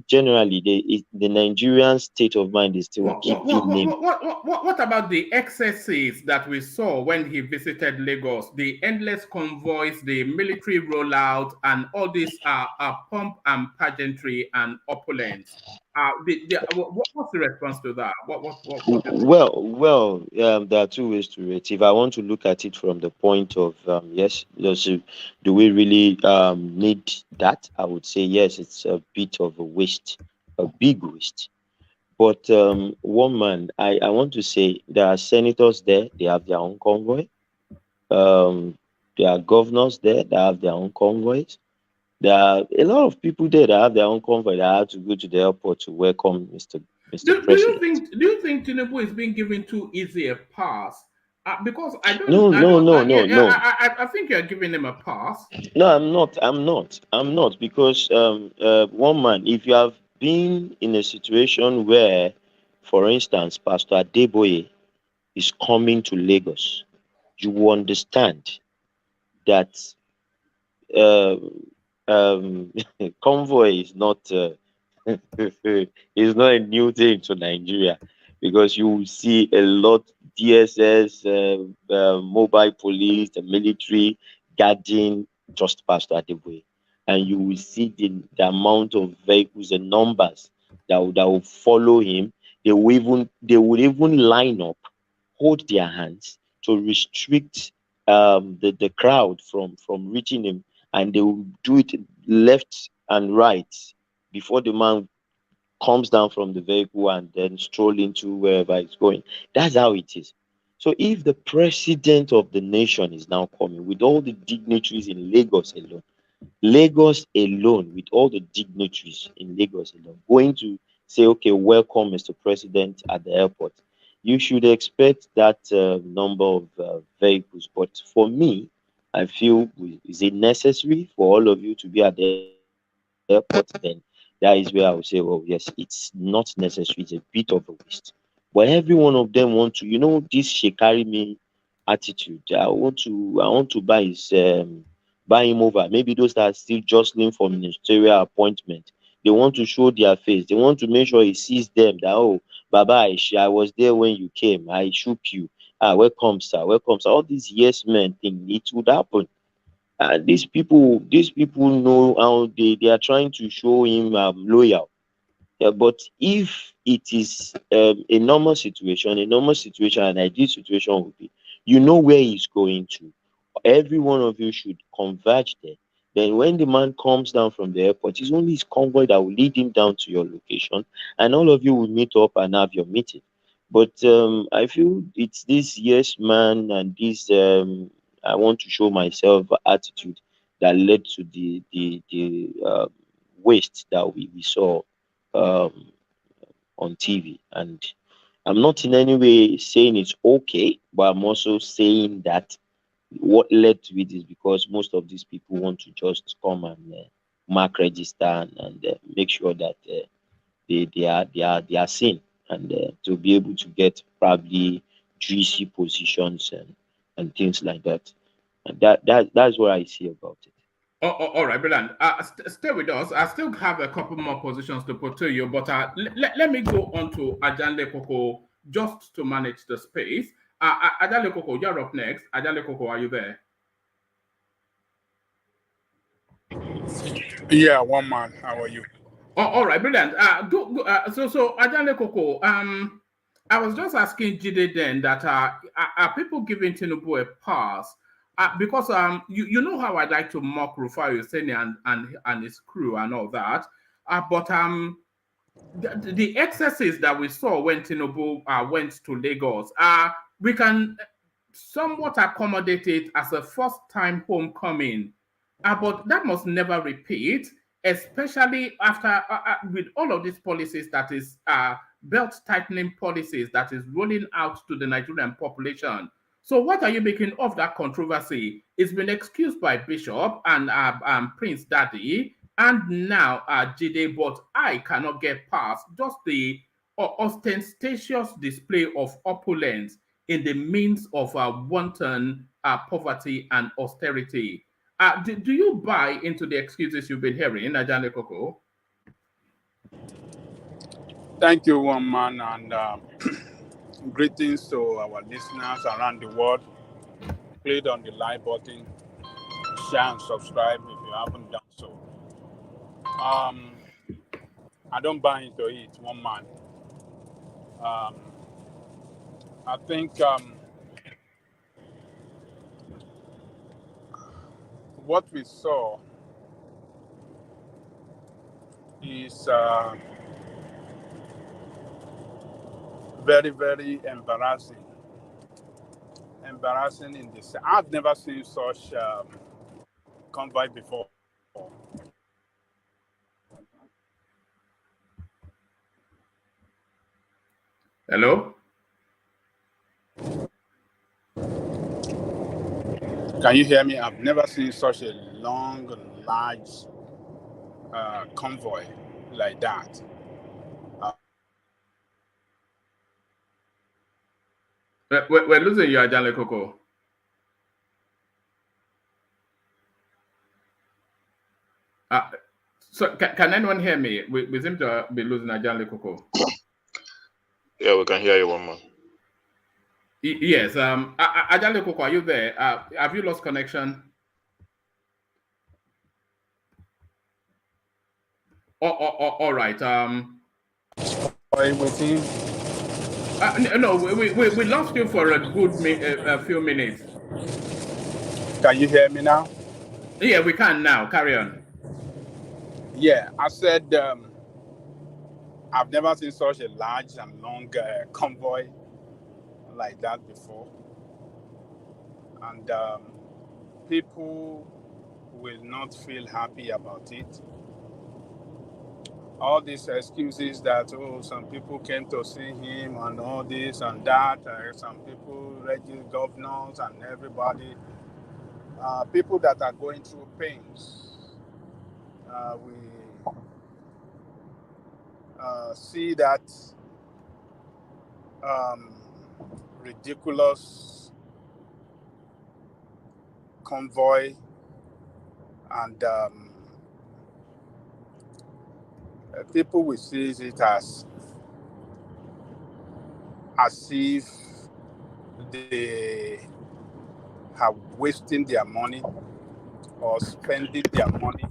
[SPEAKER 15] generally the Nigerian state of mind is still keeping him.
[SPEAKER 4] What about the excesses that we saw when he visited Lagos? The endless convoys, the military rollout, and all this pomp and pageantry and opulence. What's the response to that?
[SPEAKER 15] Well, there are two ways to it. If I want to look at it from the point of yes, do we really need that? I would say yes, it's a bit of a waste, a big waste. But one man, I want to say there are senators there, they have their own convoy. There are governors there that have their own convoys. There are a lot of people there that have their own convoy that have to go to the airport to welcome Mr. President.
[SPEAKER 4] Do you think Tinubu is being given too easy a pass? Because I don't.
[SPEAKER 15] No.
[SPEAKER 4] I think you're giving him a pass.
[SPEAKER 15] No, I'm not because one man, if you have been in a situation where, for instance, Pastor Adeboye is coming to Lagos, you will understand that convoy is not is not a new thing to Nigeria, because you will see a lot DSS, mobile police, the military guarding just past Adeboye, and you will see the amount of vehicles and numbers that will follow him. They would even line up, hold their hands to restrict the crowd from reaching him, and they will do it left and right before the man comes down from the vehicle and then stroll into wherever he's going. That's how it is. So if the president of the nation is now coming with all the dignitaries in Lagos alone, with all the dignitaries in Lagos alone, going to say, okay, welcome, Mr. President, at the airport, you should expect that number of vehicles. But for me, I feel, is it necessary for all of you to be at the airport? Then that is where I would say, well, yes, it's not necessary. It's a bit of a waste. But every one of them want to, this Shekari me attitude. I want to buy him over. Maybe those that are still jostling for ministerial appointment, they want to show their face. They want to make sure he sees them that, oh, Baba Aishi, I was there when you came. I shook you. Ah, welcome, sir. Welcome, sir. All these yes men thing, it would happen. These people know how they are trying to show him loyal. Yeah, but if it is a normal situation, an ideal situation would be, where he's going to. Every one of you should converge there. Then when the man comes down from the airport, it's only his convoy that will lead him down to your location, and all of you will meet up and have your meeting. But I feel it's this yes man and this I want to show myself attitude that led to the waste that we saw um, on TV. And I'm not in any way saying it's okay, but I'm also saying that what led to it is because most of these people want to just come and mark register and make sure that they are seen, and to be able to get probably juicy positions and things like that. And that's what I see about it.
[SPEAKER 4] All right, brilliant. Stay with us. I still have a couple more positions to put to you, but let me go on to Ajanle Koko just to manage the space. Ajanle Koko, you're up next. Ajanle Koko, are you there?
[SPEAKER 12] Yeah, one man. How are you?
[SPEAKER 4] All right, brilliant. So Ajanle Koko, I was just asking Jide then that are people giving Tinubu a pass? Because you know how I like to mock Rufai Hussaini and his crew and all that. But the excesses that we saw when Tinubu went to Lagos, we can somewhat accommodate it as a first-time homecoming. But that must never repeat, especially after with all of these policies that is belt tightening policies that is rolling out to the Nigerian population. So what are you making of that controversy? It's been excused by Bishop and Prince Daddy, and now Jide, but I cannot get past just the ostentatious display of opulence in the means of wanton poverty and austerity. Do you buy into the excuses you've been hearing, Ajane Koko?
[SPEAKER 12] Thank you, one man, and greetings to our listeners around the world. Click on the like button, share and subscribe if you haven't done so. I don't buy into it, one man. I think what we saw is very, very embarrassing. Embarrassing in this. I've never seen such convoy before.
[SPEAKER 4] Hello?
[SPEAKER 12] Can you hear me? I've never seen such a long, large convoy like that.
[SPEAKER 4] We're losing you, Ajane Koko. So can anyone hear me? We seem to be losing Ajale Koko.
[SPEAKER 16] Yeah, we can hear you one more.
[SPEAKER 4] Yes. Ajale Koko, are you there? Have you lost connection? All right.
[SPEAKER 12] With him.
[SPEAKER 4] No, we lost you for a good a few minutes.
[SPEAKER 12] Can you hear me now?
[SPEAKER 4] Yeah, we can now. Carry on.
[SPEAKER 12] Yeah, I said I've never seen such a large and long convoy like that before. And people will not feel happy about it. All these excuses that, some people came to see him and all this and that, some people, regular governors and everybody, people that are going through pains. We see that ridiculous convoy and people will see it as if they are wasting their money or spending their money,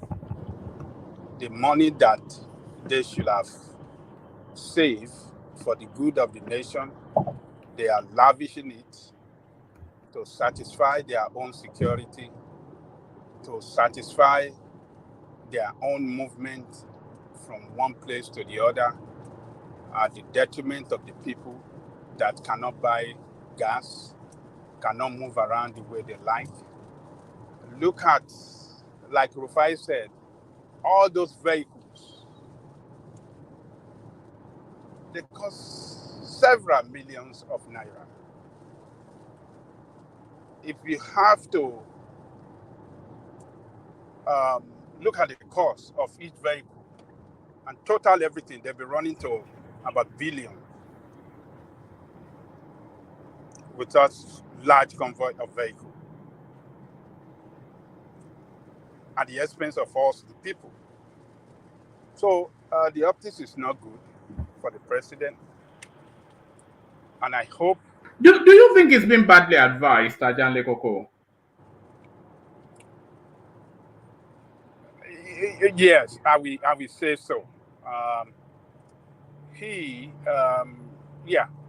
[SPEAKER 12] the money that they should have saved for the good of the nation. They are lavishing it to satisfy their own security, to satisfy their own movement from one place to the other, at the detriment of the people that cannot buy gas, cannot move around the way they like. Look at, like Rufai said, all those vehicles. They cost several millions of naira. If you have to look at the cost of each vehicle and total everything, they'll be running to about billion with such large convoy of vehicles at the expense of us, the people. So the optics is not good for the president, and I hope.
[SPEAKER 4] Do you think it's been badly advised, Ajale Koko?
[SPEAKER 12] Yes, I will say so. He,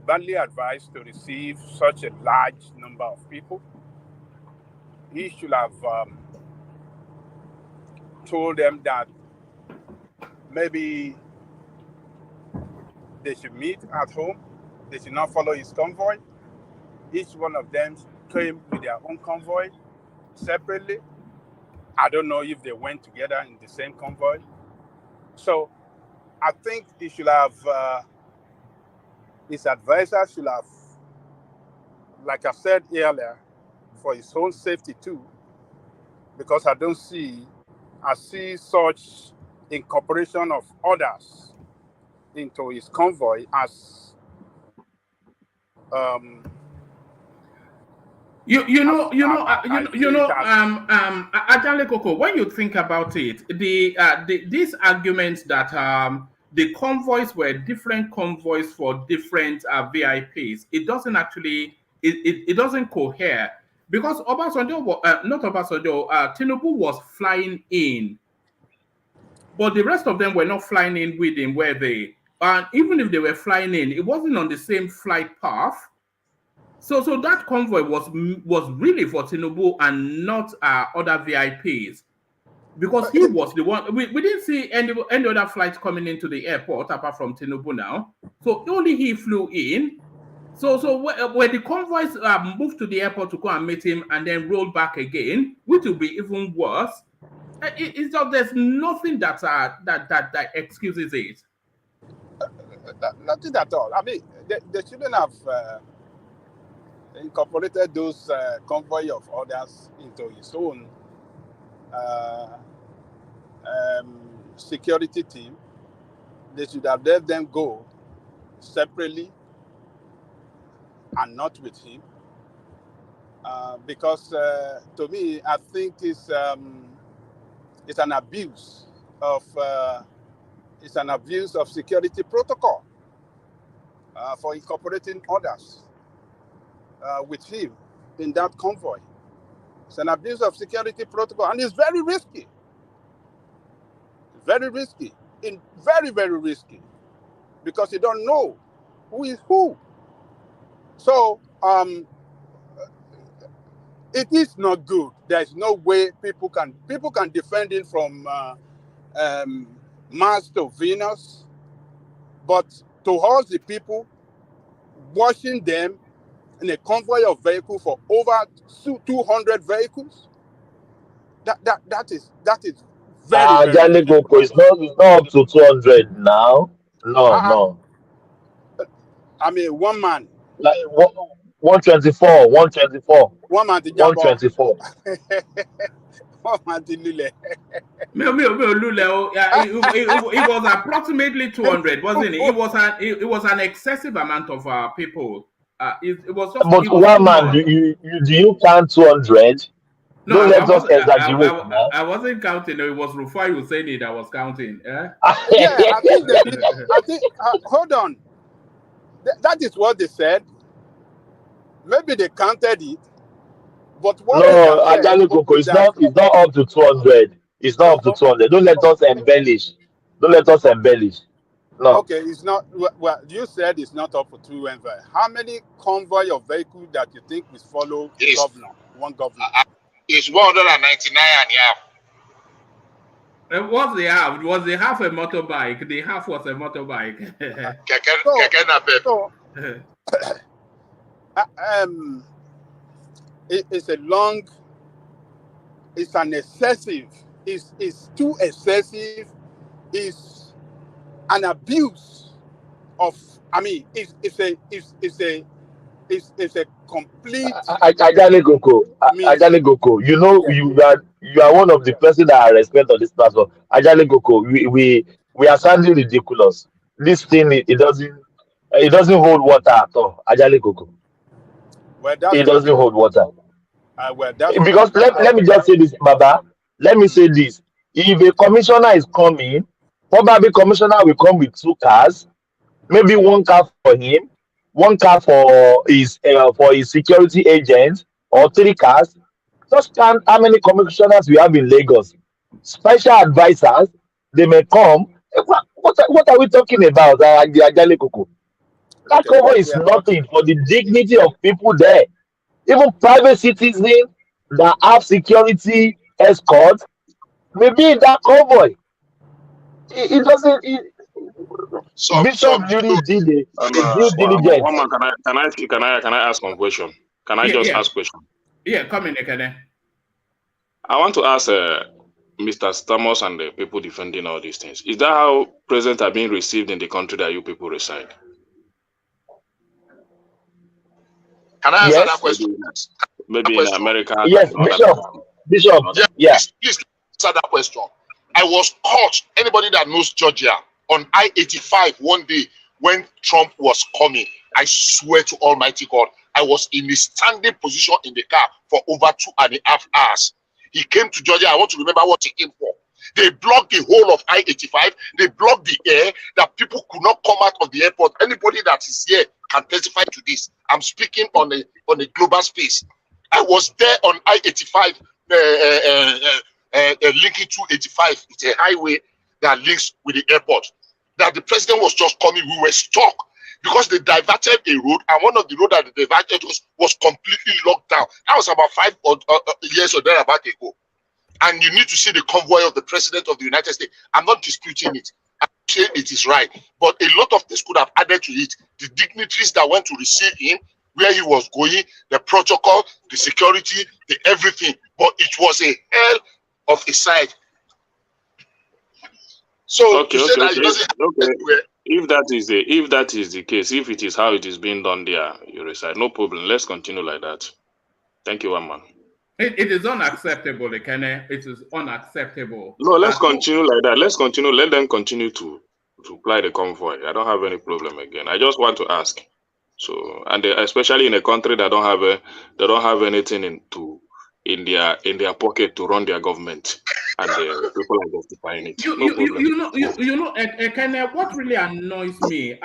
[SPEAKER 12] badly advised to receive such a large number of people. He should have told them that maybe they should meet at home. They should not follow his convoy. Each one of them came with their own convoy separately. I don't know if they went together in the same convoy. So I think he should have, his advisor should have, like I said earlier, for his own safety too, because I see such incorporation of others into his convoy as
[SPEAKER 4] Ajale Koko, when you think about it, these arguments that the convoys were different convoys for different VIPs, it doesn't actually it doesn't cohere, because Obasanjo, not Obasanjo, Tinubu was flying in, but the rest of them were not flying in with him, were they? And even if they were flying in, it wasn't on the same flight path. So that convoy was really for Tinubu and not other VIPs, because he was the one. We didn't see any other flights coming into the airport apart from Tinubu now. So only he flew in. So when the convoys moved to the airport to go and meet him and then rolled back again, which will be even worse. It's just there's nothing that excuses it.
[SPEAKER 12] Nothing at all. I mean, they shouldn't have incorporated those convoy of others into his own security team. They should have let them go separately and not with him. Because to me, I think it's It's an abuse of security protocol for incorporating others with him in that convoy. It's an abuse of security protocol, and it's very risky. Very risky, very, very risky, because you don't know who is who. So it is not good. There's no way people can defend it from Mars to Venus, but to hold the people, watching them in a convoy of vehicles for over 200 vehicles, that is very, very.
[SPEAKER 13] Jale Goko, it's not up to 200 now. No.
[SPEAKER 12] I mean, one man.
[SPEAKER 13] Like 124.
[SPEAKER 12] One man to
[SPEAKER 13] 124.
[SPEAKER 12] One man to Lule.
[SPEAKER 4] It was approximately 200, wasn't it? It was an excessive amount of people. It was just.
[SPEAKER 13] But one man, do you count 200?
[SPEAKER 4] No,
[SPEAKER 13] Don't let us exaggerate.
[SPEAKER 4] I wasn't counting. It was Rufai who said it. I was counting.
[SPEAKER 12] Yeah, I think they did. I think. Hold on. That is what they said. Maybe they counted it, but what?
[SPEAKER 13] No, Ajale Koko, it's not up to 200. It's not up to 200. Don't let us embellish. No.
[SPEAKER 12] Okay, it's not. Well, you said it's not up for 200. How many convoy of vehicles that you think will follow governor? One governor.
[SPEAKER 10] It's 199 and a half.
[SPEAKER 4] What's the half? Was the half a motorbike? The half was a motorbike.
[SPEAKER 12] It's a long. It's an excessive. It's too excessive. It's an abuse of. I mean, it's a complete.
[SPEAKER 13] Ajale Goko, you know, you are one of the person that I respect on this platform. Ajale Goko, we are sounding ridiculous. This thing it doesn't hold water at all. Ajale Goko.
[SPEAKER 12] Well, it
[SPEAKER 13] doesn't hold water.
[SPEAKER 12] Because
[SPEAKER 13] let me just say this, Baba. Let me say this. If a commissioner is coming, probably commissioner will come with 2 cars, maybe 1 car for him, 1 car for his security agent, or 3 cars. Just count how many commissioners we have in Lagos. Special advisors, they may come. What are we talking about, Ajale Koko? That cover is nothing for the dignity of people there. Even private citizens that have security escort may be in that convoy. It doesn't. Bishop really did it. Due diligence.
[SPEAKER 16] One man, can I ask one question? Can I just ask question?
[SPEAKER 4] Yeah, come in, Ekene.
[SPEAKER 16] I want to ask Mr. Stamos and the people defending all these things. Is that how presidents are being received in the country that you people reside?
[SPEAKER 10] Can I answer that question?
[SPEAKER 16] Maybe in America.
[SPEAKER 13] Yes, Bishop.
[SPEAKER 10] Yeah. Please answer that question. I was caught. Anybody that knows Georgia on I-85 one day when Trump was coming, I swear to Almighty God, I was in a standing position in the car for over 2.5 hours. He came to Georgia. I want to remember what he came for. They blocked the whole of I-85. They blocked the air that people could not come out of the airport. Anybody that is here can testify to this. I'm speaking on a global space. I was there on I-85, linking to 85. It's a highway that links with the airport. That the president was just coming. We were stuck because they diverted a road, and one of the roads that they diverted was completely locked down. That was about 5 years or thereabout ago. And you need to see the convoy of the president of the United States. I'm not disputing it. I'm saying it is right. But a lot of things could have added to it. The dignitaries that went to receive him, where he was going, the protocol, the security, the everything. But it was a hell of a sight. So
[SPEAKER 16] okay. If that is the case, if it is how it is being done there, you reside, no problem. Let's continue like that. Thank you, one man.
[SPEAKER 4] It is unacceptable, Ekene. It is unacceptable.
[SPEAKER 16] No, let's continue like that. Let's continue. Let them continue to ply the convoy. I don't have any problem again. I just want to ask. So, and especially in a country that don't have anything to in their pocket to run their government, and people are justifying it. No problem.
[SPEAKER 4] What really annoys me,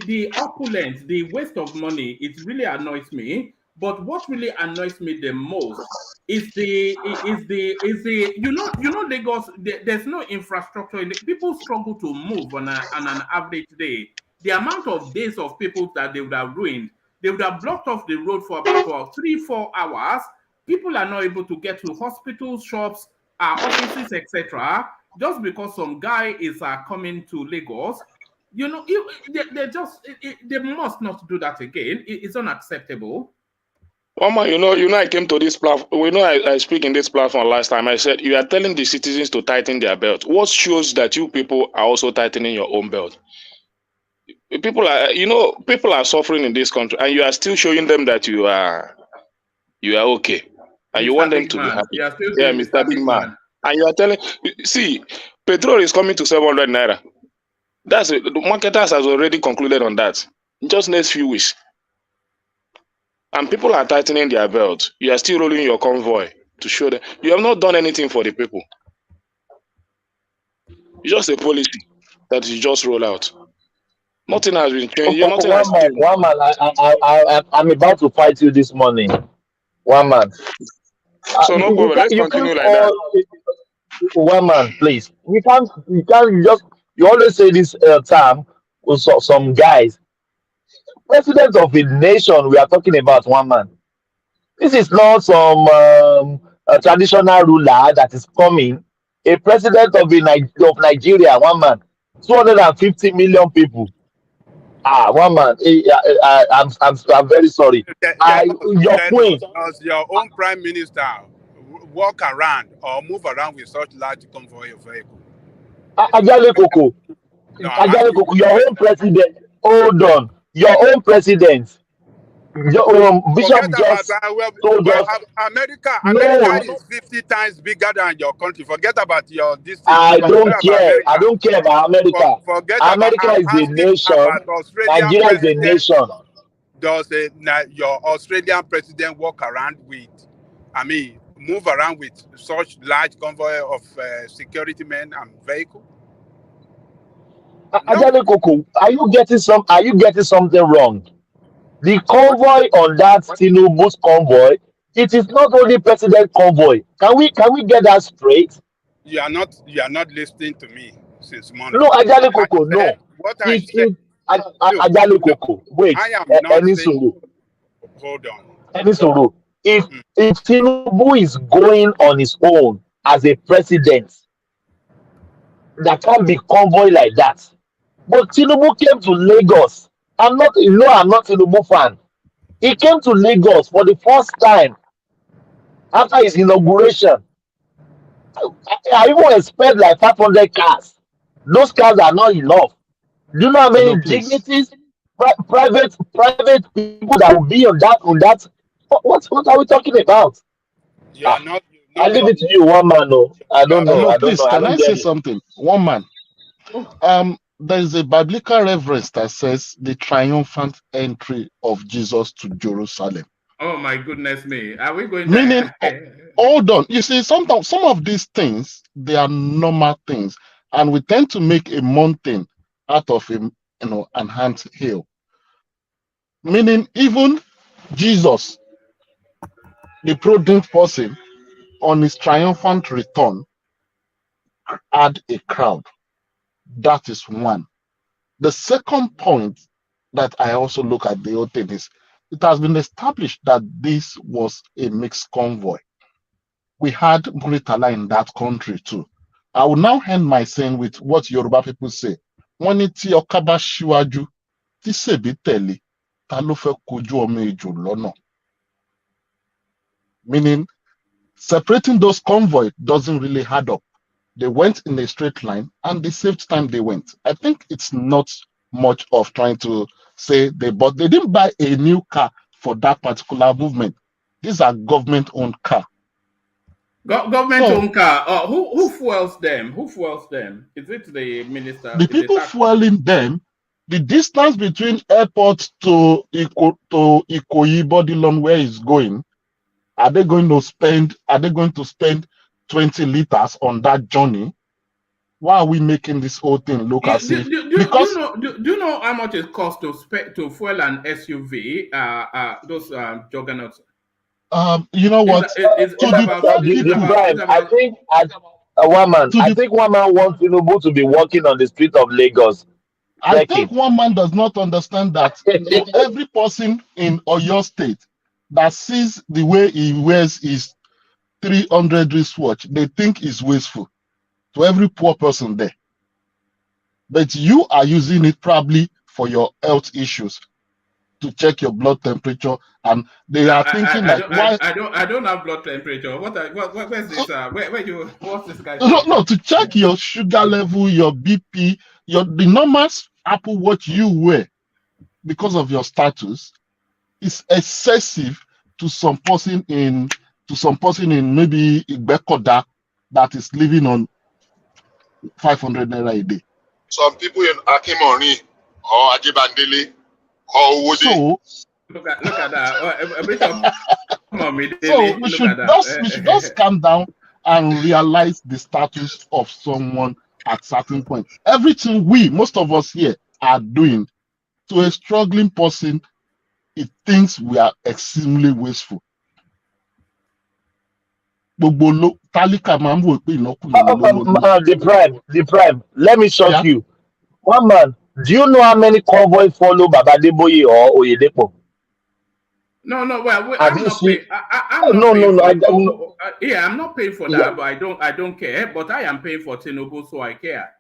[SPEAKER 4] the opulence, the waste of money, it really annoys me. But what really annoys me the most is the Lagos. There's no infrastructure. People struggle to move on an average day. The amount of days of people that they would have ruined, they would have blocked off the road for about 3-4 hours. People are not able to get to hospitals, shops, offices, etc. Just because some guy is coming to Lagos. They must not do that again. It's unacceptable.
[SPEAKER 16] Oma, I came to this platform. I speak in this platform last time. I said you are telling the citizens to tighten their belt. What shows that you people are also tightening your own belt? People are suffering in this country, and you are still showing them that you are okay, and you want them to be happy.
[SPEAKER 4] Yeah,
[SPEAKER 16] Mr. Big Man. And you are telling, see, petrol is coming to 700 naira. That's it. The marketers has already concluded on that. Just next few weeks. And people are tightening their belt. You are still rolling your convoy to show them. You have not done anything for the people. It's just a policy that you just roll out. Nothing has been changed. Nothing has changed.
[SPEAKER 13] One man, I'm about to fight you this morning. One man.
[SPEAKER 16] So no problem. Let's continue like that.
[SPEAKER 13] One man, please. You always say this term with some guys. President of a nation, we are talking about one man. This is not some traditional ruler that is coming. A president of Nigeria, one man, 250 million people. One man. I'm very sorry. Your queen.
[SPEAKER 12] Does your own prime minister walk around or move around with such large convoy of vehicles?
[SPEAKER 13] Ajale Koko. Your own president. Hold on. Your own president. Bishop just told us.
[SPEAKER 12] America is 50 times bigger than your country. Forget about your distance.
[SPEAKER 13] I don't care. I don't care about America. America is a nation. Nigeria is a nation.
[SPEAKER 12] Does your Australian president walk around with, move around with such large convoy of security men and vehicles?
[SPEAKER 13] Ajale Koko, are you getting something wrong? The convoy on that Tinubu's convoy, it is not only president convoy. Can we get that straight?
[SPEAKER 12] You are not listening to me since morning.
[SPEAKER 13] No, Ajale Koko, no.
[SPEAKER 12] What I said.
[SPEAKER 13] Ajale Koko, wait.
[SPEAKER 12] I am not saying, hold on.
[SPEAKER 13] If Tinubu is going on his own as a president, there can't be convoy like that. But Tinubu came to Lagos. I'm not Tinubu fan. He came to Lagos for the first time after his inauguration. I even expect like 500 cars. Those cars are not enough. Do you know how many dignities, private people that will be on that? What are we talking about? I leave it to you, one man. No, I don't know.
[SPEAKER 18] Please, can I say something? One man. There is a biblical reference that says the triumphant entry of Jesus to Jerusalem.
[SPEAKER 4] Oh my goodness me! Are we going?
[SPEAKER 18] Meaning, hold on. You see, sometimes some of these things they are normal things, and we tend to make a mountain out of an ant hill. Meaning, even Jesus, the prudent person, on his triumphant return, had a crowd. That is one. The second point that I also look at the whole thing is it has been established that this was a mixed convoy. We had Muritala in that country too. I will now end my saying with what Yoruba people say. Waniti okaba shiwaju ti sebi tele ta lo fe koju omo ejo lona. Meaning separating those convoy doesn't really add up. They went in a straight line and they saved time they went. I think it's not much of trying to say they didn't buy a new car for that particular movement. These are government-owned car.
[SPEAKER 4] Government-owned car. Who fuels them? Who fuels them? Is it the minister?
[SPEAKER 18] The people fueling them, the distance between airport to Ikoyi Bodilon where it's going, Are they going to spend 20 liters on that journey? Why are we making this whole thing look as if
[SPEAKER 4] Do you know how much it costs to fuel an SUV? Those juggernauts.
[SPEAKER 18] You know what?
[SPEAKER 13] I think one man wants Tinubu to be walking on the street of Lagos.
[SPEAKER 18] I think one man does not understand that for every person in Oyo State that sees the way he wears his 300 wristwatch, they think is wasteful. To every poor person there. But you are using it probably for your health issues, to check your blood temperature, and they are thinking why?
[SPEAKER 4] I don't have blood temperature. Where's this? What's this guy?
[SPEAKER 18] No, to check your sugar level, your BP, the normal Apple Watch you wear because of your status is excessive to some person in maybe Igbekoda that is living on 500 naira a day.
[SPEAKER 10] Some people in Akimori or Ajibandele or Owode.
[SPEAKER 4] So look at that.
[SPEAKER 18] So we should just calm down and realize the status of someone at certain point. Everything most of us here are doing to a struggling person, it thinks we are extremely wasteful.
[SPEAKER 13] The prime. Let me shock you. One man, do you know how many convoys follow Baba Deboye or Oyedepo?
[SPEAKER 4] No. Well, I'm not paying. I'm not paying for that, but I don't care. But I am paying for Tinubu, so I care.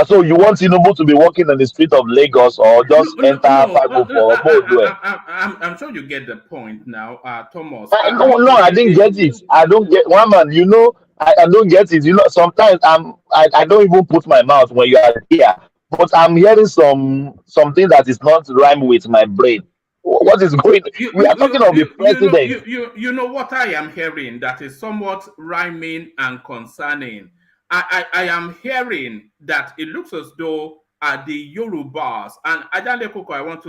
[SPEAKER 13] So you want Tinubu to be walking on the street of Lagos or just enter 504?
[SPEAKER 4] I'm sure you get the point now, Thomas.
[SPEAKER 13] I didn't get it. I don't get one man. You know, I don't get it. You know, sometimes I don't even put my mouth when you are here, but I'm hearing something that is not rhyme with my brain. What is going? We are talking of the president.
[SPEAKER 4] You know what I am hearing that is somewhat rhyming and concerning. I am hearing that it looks as though the Yorubas and Ajale Koko, I want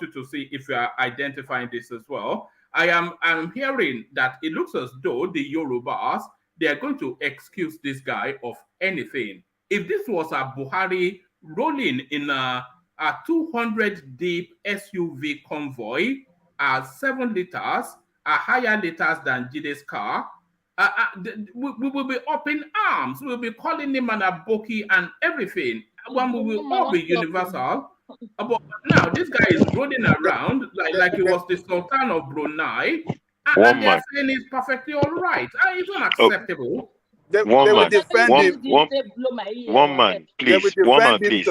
[SPEAKER 4] you to see if you are identifying this as well. I'm hearing that it looks as though the Yorubas, they are going to excuse this guy of anything. If this was a Buhari rolling in a 200 deep SUV convoy, 7 liters, higher liters than Jide's car, we will be up in arms. We will be calling him an aboki and everything. When we will all be universal. But now this guy is rolling around like he was the Sultan of Brunei, and they're saying it's perfectly all right. It's unacceptable.
[SPEAKER 12] One man,
[SPEAKER 16] please. One man, please.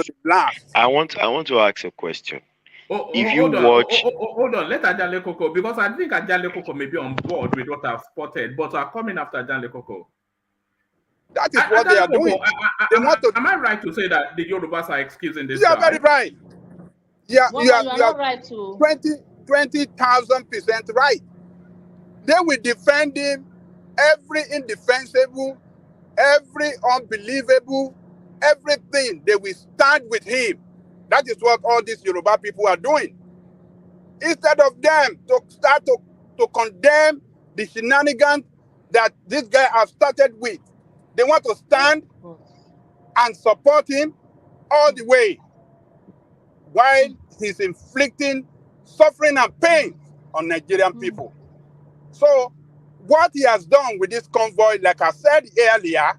[SPEAKER 16] I want to ask a question.
[SPEAKER 4] Hold on, let Ajale Koko, because I think Ajale Koko may be on board with what I've spotted, but are coming after Ajale Koko.
[SPEAKER 12] That is what they are doing.
[SPEAKER 4] Am I right to say that the Yorubas are excusing this?
[SPEAKER 12] You are very right. You are right to 20,000% right. They will defend him, every indefensible, every unbelievable, everything. They will stand with him. That is what all these Yoruba people are doing. Instead of them to start to condemn the shenanigans that this guy has started with, they want to stand and support him all the way while he's inflicting suffering and pain on Nigerian people. So what he has done with this convoy, like I said earlier,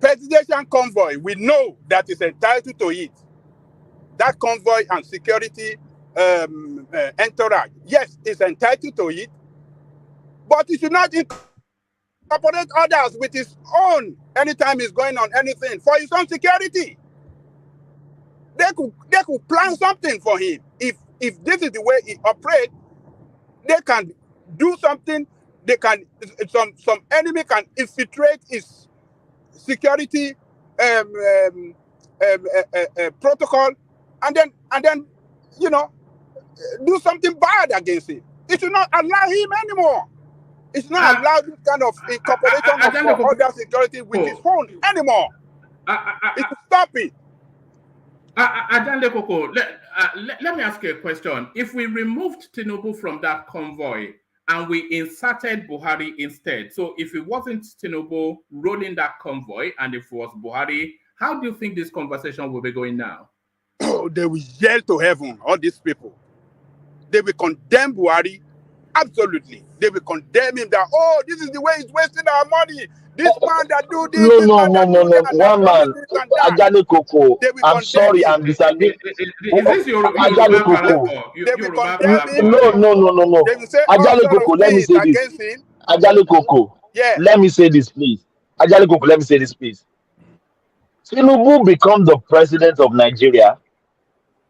[SPEAKER 12] presidential convoy, we know that is entitled to it. That convoy and security entourage, yes, is entitled to it, but he should not incorporate others with his own anytime he's going on anything for his own security. They could plan something for him. If this is the way he operates, they can do something. They can some enemy can infiltrate his security protocol, and then do something bad against him. It should not allow him anymore. It's not allowed this kind of incorporation of other security with his phone anymore. It should stop it.
[SPEAKER 4] Ajale Koko, let me ask you a question. If we removed Tinubu from that convoy and we inserted Buhari instead. So if it wasn't Tinubu rolling that convoy and if it was Buhari, how do you think this conversation will be going now?
[SPEAKER 12] They will yell to heaven, all these people. They will condemn Buhari. Absolutely. They will condemn him that, oh, this is the way he's wasting our money. This man that do this,
[SPEAKER 13] No,
[SPEAKER 12] this
[SPEAKER 13] no,
[SPEAKER 12] man
[SPEAKER 13] no,
[SPEAKER 12] that
[SPEAKER 13] no,
[SPEAKER 12] do
[SPEAKER 13] no.
[SPEAKER 12] that, that
[SPEAKER 13] One
[SPEAKER 12] promise
[SPEAKER 13] man,
[SPEAKER 12] this and that.
[SPEAKER 13] Ajale Koko.
[SPEAKER 12] They will
[SPEAKER 13] I'm
[SPEAKER 12] condemn
[SPEAKER 13] sorry,
[SPEAKER 12] him.
[SPEAKER 13] I'm disagreeing.
[SPEAKER 4] Is this your
[SPEAKER 13] Ajale
[SPEAKER 4] Yoruba
[SPEAKER 13] Koko.
[SPEAKER 4] parable?
[SPEAKER 12] They will
[SPEAKER 4] Yoruba
[SPEAKER 12] condemn him.
[SPEAKER 13] No, no, no, no, no.
[SPEAKER 12] They will say all
[SPEAKER 13] Ajale
[SPEAKER 12] sort
[SPEAKER 13] Koko,
[SPEAKER 12] of
[SPEAKER 13] let me
[SPEAKER 12] things
[SPEAKER 13] say this.
[SPEAKER 12] against him.
[SPEAKER 13] Ajale Koko,
[SPEAKER 12] Yeah.
[SPEAKER 13] let me say this, please. Ajale Koko, let me say this, please. Tinubu become the president of Nigeria.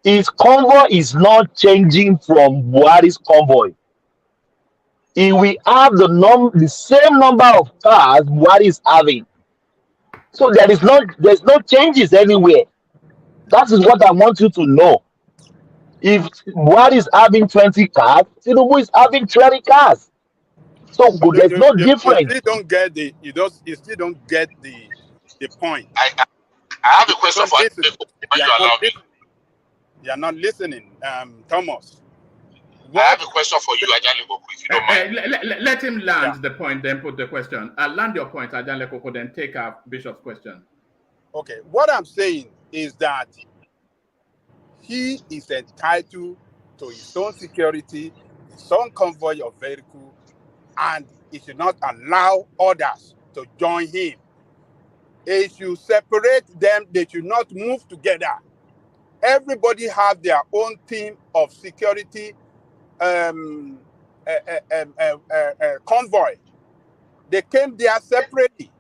[SPEAKER 13] His convoy is not changing from Buhari's convoy. He will have the same number of cars Buhari is having. So there's no changes anywhere. That is what I want you to know. If Buhari is having 20 cars, Tinubu is having 20 cars. So there's no
[SPEAKER 12] You
[SPEAKER 13] difference.
[SPEAKER 12] still don't get you still don't get the point.
[SPEAKER 10] I have a question for
[SPEAKER 12] Listen,
[SPEAKER 10] when you allow me.
[SPEAKER 12] You are not listening, Thomas.
[SPEAKER 10] I have a question for you, Ajale Koko, if you don't mind.
[SPEAKER 4] Let him land the point, then put the question. Land your point, Ajale Koko, then take up Bishop's question.
[SPEAKER 12] Okay, what I'm saying is that he is entitled to his own security, his own convoy of vehicle, and he should not allow others to join him. He should separate them. They should not move together. Everybody have their own team of security convoy. They came there separately,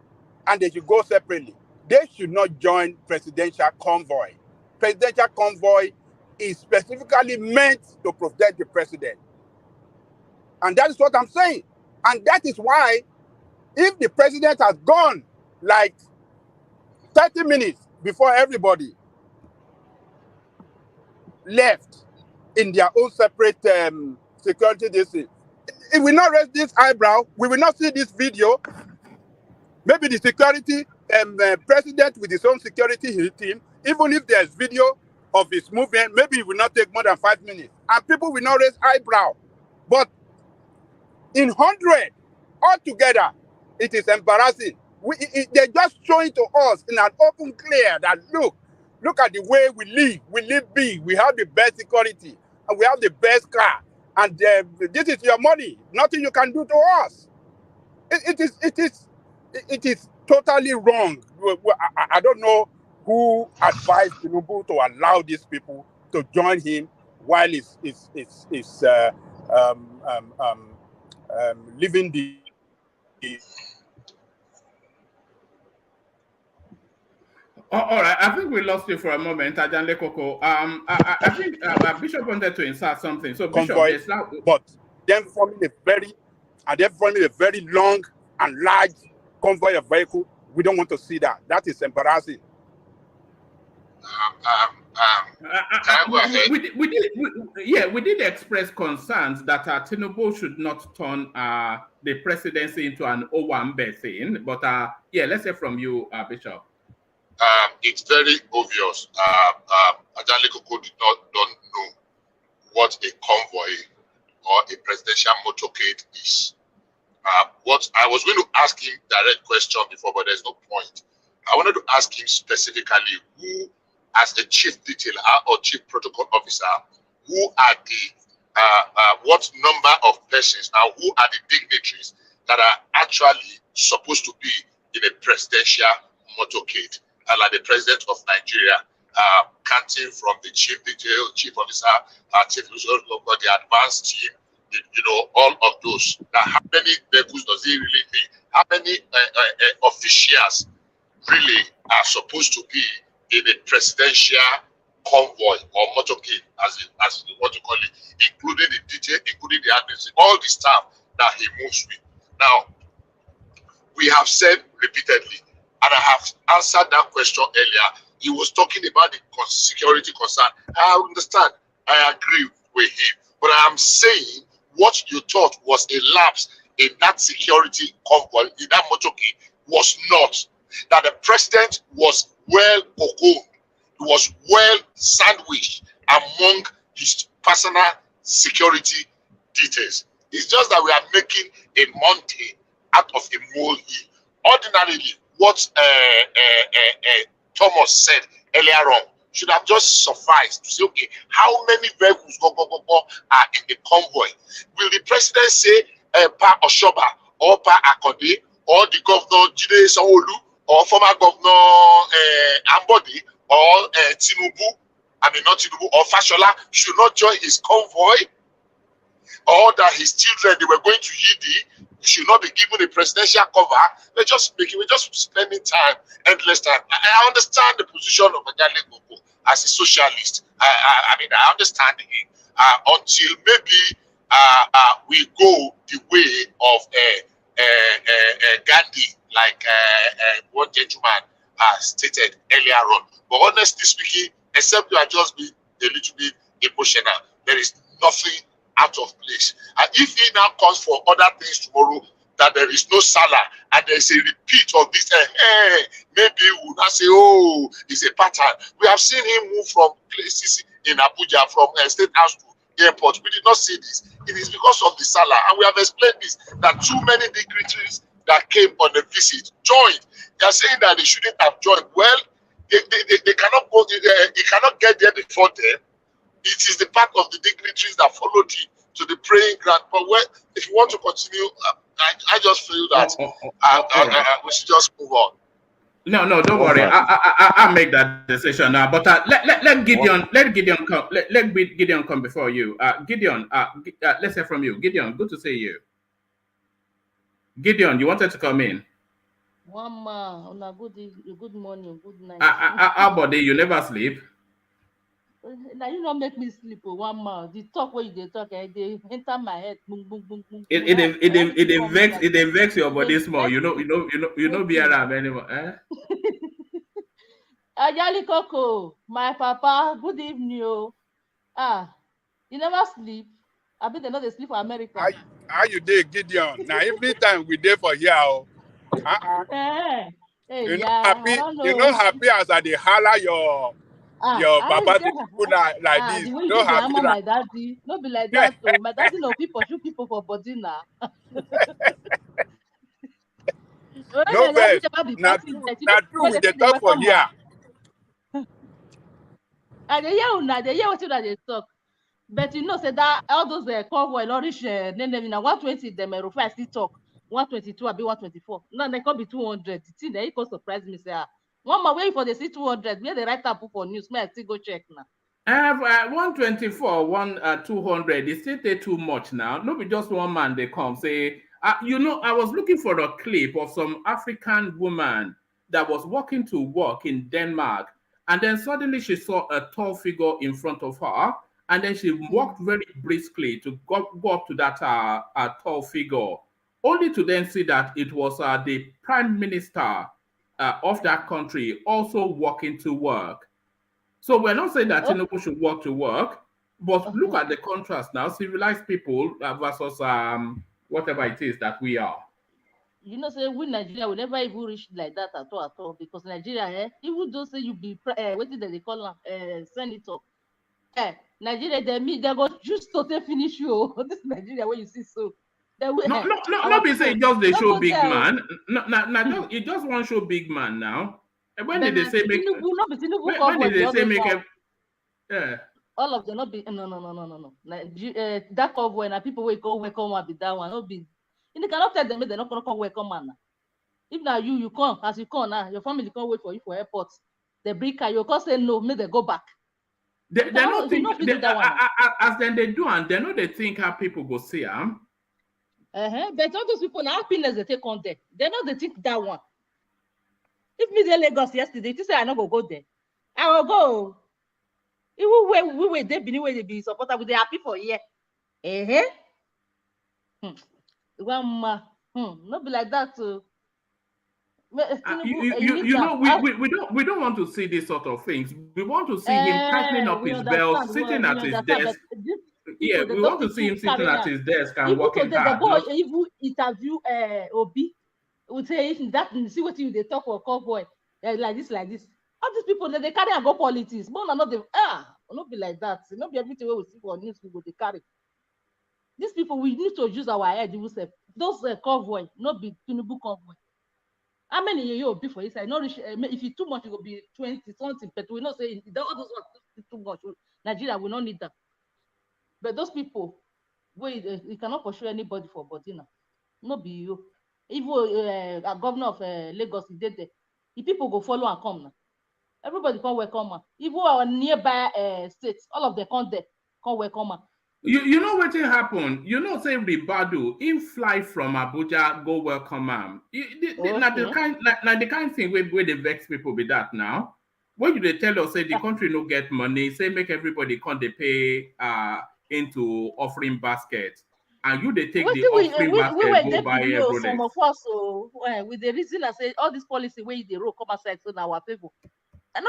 [SPEAKER 12] and they should go separately. They should not join presidential convoy. Presidential convoy is specifically meant to protect the president. And that is what I'm saying. And that is why, if the president has gone like 30 minutes before everybody left in their own separate security district, it will not raise this eyebrow. We will not see this video. Maybe the security president with his own security team, even if there's video of his movement, maybe it will not take more than 5 minutes. And people will not raise eyebrow. But in 100 altogether, it is embarrassing. They're just showing to us in an open clear that look at the way we live. We live big. We have the best security and we have the best car. And this is your money. Nothing you can do to us. It is totally wrong. I don't know who advised Tinubu to allow these people to join him while he's living the.
[SPEAKER 4] All right, I think we lost you for a moment, Ajale Koko. I think Bishop wanted to insert something. So Bishop,
[SPEAKER 12] convoy, but them forming a very long and large convoy of vehicle. We don't want to see that. That is embarrassing.
[SPEAKER 4] We did express concerns that Tinubu should not turn the presidency into an Owambe thing. But let's hear from you, Bishop.
[SPEAKER 10] It's very obvious. Ajale Koko don't know what a convoy or a presidential motorcade is. What I was going to ask him direct question before, but there's no point. I wanted to ask him specifically who, as the chief detail or chief protocol officer, who are the what number of persons and who are the dignitaries that are actually supposed to be in a presidential motorcade, like the president of Nigeria, counting from the chief detail, chief officer, chief result, the advanced team, all of those. Now, how many vehicles does he really need? How many officials really are supposed to be in a presidential convoy or motorcade, as you want to call it, including the detail, including the administration, all the staff that he moves with. Now, we have said repeatedly, and I have answered that question earlier. He was talking about the security concern. I understand. I agree with him. But I am saying what you thought was a lapse in that security convoy, in that motorcade, was not. That the president was well cocooned, was well sandwiched among his personal security details. It's just that we are making a mountain out of a molehill. Ordinarily, what Thomas said earlier on should have just sufficed to say, okay, how many vehicles are in the convoy? Will the president say Pa Oshoba or Pa Akode or the governor Jide Sanwo-Olu or former governor Ambode or Tinubu, I mean not Tinubu, or Fashola should not join his convoy? Or that his children, they were going to Yidi, should not be given a presidential cover? We're just spending time, endless time. I understand the position of Agale Gogo as a socialist. I mean, I understand him until maybe we go the way of Gandhi, like one gentleman stated earlier on. But honestly speaking, except you are just being a little bit emotional, there is nothing out of place. And if he now calls for other things tomorrow, that there is no Salah and there is a repeat of this, maybe we'll not say, oh, it's a pattern. We have seen him move from places in Abuja, from State House to airport. We did not see this. It is because of the Salah. And we have explained this, that too many dignitaries that came on the visit joined. They are saying that they shouldn't have joined. Well, they cannot go, he cannot get there before them. It is the part of the dignitaries that followed him to the praying ground. But if you want to continue, I just feel that we should just move on.
[SPEAKER 4] No, don't worry. I'll make that decision now. But let Gideon come before you. Gideon, let's hear from you. Gideon, good to see you. Gideon, you wanted to come in.
[SPEAKER 19] Good morning, good night.
[SPEAKER 4] Our body, you never sleep.
[SPEAKER 19] Now you don't make me sleep. One man, the talk where they talk, they enter my head. Boom, boom, boom, boom.
[SPEAKER 4] It vex your body small. You know, be around anymore.
[SPEAKER 19] Ajali Coco, my papa. Good evening, you never sleep. I bet they know they sleep for America.
[SPEAKER 12] How you dey, Gideon? Now every time we dey for here,
[SPEAKER 19] Hey,
[SPEAKER 12] you know happy as I dey holler your papa like this.
[SPEAKER 19] The way you hammer my daddy, not be like that. So my daddy no people shoot people for body now.
[SPEAKER 12] No vex. Now true we dey talk for here.
[SPEAKER 19] And they hear what they talk. But you know, say that all those convoy, Lorish, now 120 them, I still talk. 122, I'll be 124. No, they can be 200. The thing they surprise me, say, one more way for the C200. Where they write up for news, may I still go check now.
[SPEAKER 4] 124, 200. They still take too much now. No, be just one man they come say, I was looking for a clip of some African woman that was walking to work in Denmark, and then suddenly she saw a tall figure in front of her, and then she walked very briskly to go up to that tall figure, only to then see that it was the prime minister of that country also walking to work. So we're not saying that Tinubu should walk to work, but look at the contrast now: civilized people versus whatever it is that we are.
[SPEAKER 19] You know, say we Nigeria will never even reach like that at all, because Nigeria, even though say you be what did they call senator, Nigeria they go just to finish you. This Nigeria where you see so.
[SPEAKER 4] No, be say just they show big man. No, it just want show big man now. And when did they say make? When did they say make?
[SPEAKER 19] All of them not be no. That convoy and people will go welcome one be that one. Not be. You cannot tell them they're not gonna come welcome man. If now you come as you come now, your family can't wait for you for airport. They bring car, you can't say no, make they go back.
[SPEAKER 4] They don't think as then they do, and they know they think how people go see them.
[SPEAKER 19] But all those people now happiness they take on there. They know they think that one. If me dey Lagos yesterday, you say I not go there. I will go. Even we were there, they be supporter, we they happy for here. Not be like that too.
[SPEAKER 4] We don't want to see these sort of things. We want to see him tightening up his belt, sitting at his desk. Yeah, we want to see him sitting at his desk and working hard.
[SPEAKER 19] The boy even interview Obi would say see what you they talk for cowboy like this. All these people they carry and go politics. But not be like that. Not be everything we see for news we go they carry. These people, we need to use our head. We say those convoy, not be Tinubu convoy. How many you will be for inside? Not reach, if it's too much, it will be 20 something. But we not say all those ones too much. Nigeria will not need that. But those people, you cannot pursue anybody for body now. Not be you. Even a governor of Lagos, he did there. The people go follow and come now. Everybody come welcome. Even our nearby states, all of them come there, come welcome.
[SPEAKER 4] You know what happened? You know, say Ribadu, in fly from Abuja, go welcome am. Now the kind thing where they vex people with that now. When you they tell us say the country no get money, say make everybody come they pay into offering basket. And you they take the offering basket, go buy a Rolex.
[SPEAKER 19] Some of us, with the reason I say all this policy where they roll come aside so now our people. And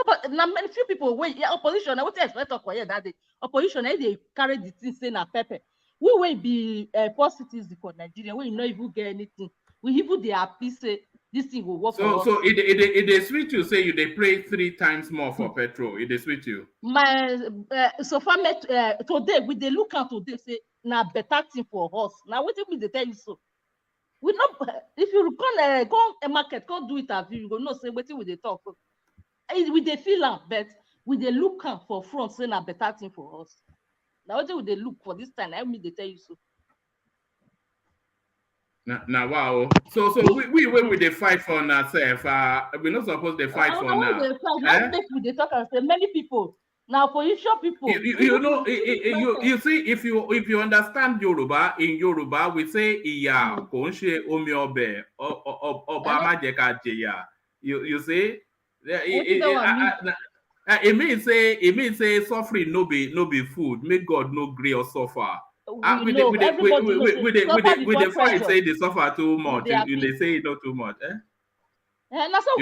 [SPEAKER 19] many few people opposition. I want to expect talk here that day. Opposition, they carry the thing saying a pepper. We will be poor citizens for Nigeria. We not even get anything. We even they happy say this thing will work for us.
[SPEAKER 4] So it sweet you say you they pay 3 times more for petrol. It is sweet you.
[SPEAKER 19] My so far today we they look at today say now better thing for us. Now what if they tell you so? We not if you go a market, go do it at you go not say what we they talk. We they feel am, but we they look for front saying a better thing for us. Now what do they look for this time? I mean they tell you so.
[SPEAKER 4] Now wow. So we they fight for ourselves. We're not supposed to fight for now.
[SPEAKER 19] Let's make we they talk and say many people. Now for you sure people.
[SPEAKER 4] You know you see if you understand Yoruba, in Yoruba we say iya konshe omi obe Obama jeka jeya. You see it means say suffering no be food. Make God no gree or suffer. We fight say they suffer too much. They say it not too much.
[SPEAKER 19] And that's what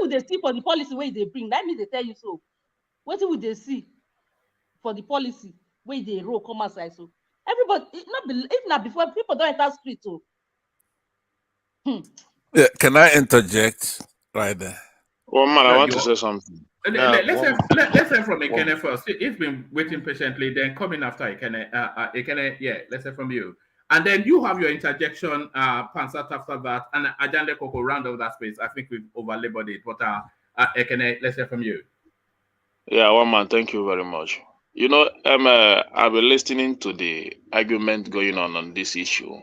[SPEAKER 19] would they see for the policy where they bring? That means they tell you so. What would they see for the policy where they roll come aside? So everybody, if not before people don't enter street. So.
[SPEAKER 20] Yeah, can I interject right there?
[SPEAKER 16] Well, man, I want to say something.
[SPEAKER 4] Let's hear from Ekene first. He's been waiting patiently. Then coming after Ekene, yeah, let's hear from you. And then you have your interjection, Pansat after that, and Ajande Koko round of that space. I think we've overlabored it. But Ekene, let's hear from you.
[SPEAKER 16] Yeah, one man, thank you very much. You know, I've been listening to the argument going on this issue.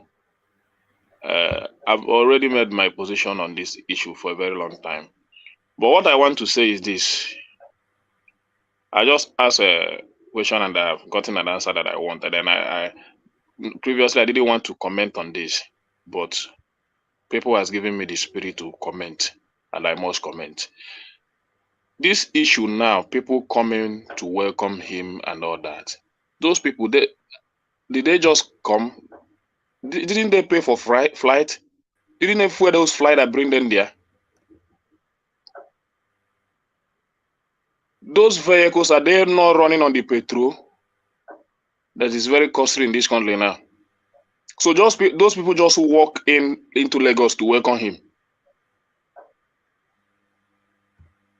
[SPEAKER 16] I've already made my position on this issue for a very long time. But what I want to say is this. I just asked a question and I've gotten an answer that I wanted. And I previously I didn't want to comment on this, but people has given me the spirit to comment, and I must comment. This issue now, people coming to welcome him and all that. Those people, did they just come? Didn't they pay for flight? Didn't they fuel those flights that bring them there? Those vehicles, are they not running on the petrol? That is very costly in this country now. So those people just walk into Lagos to welcome him.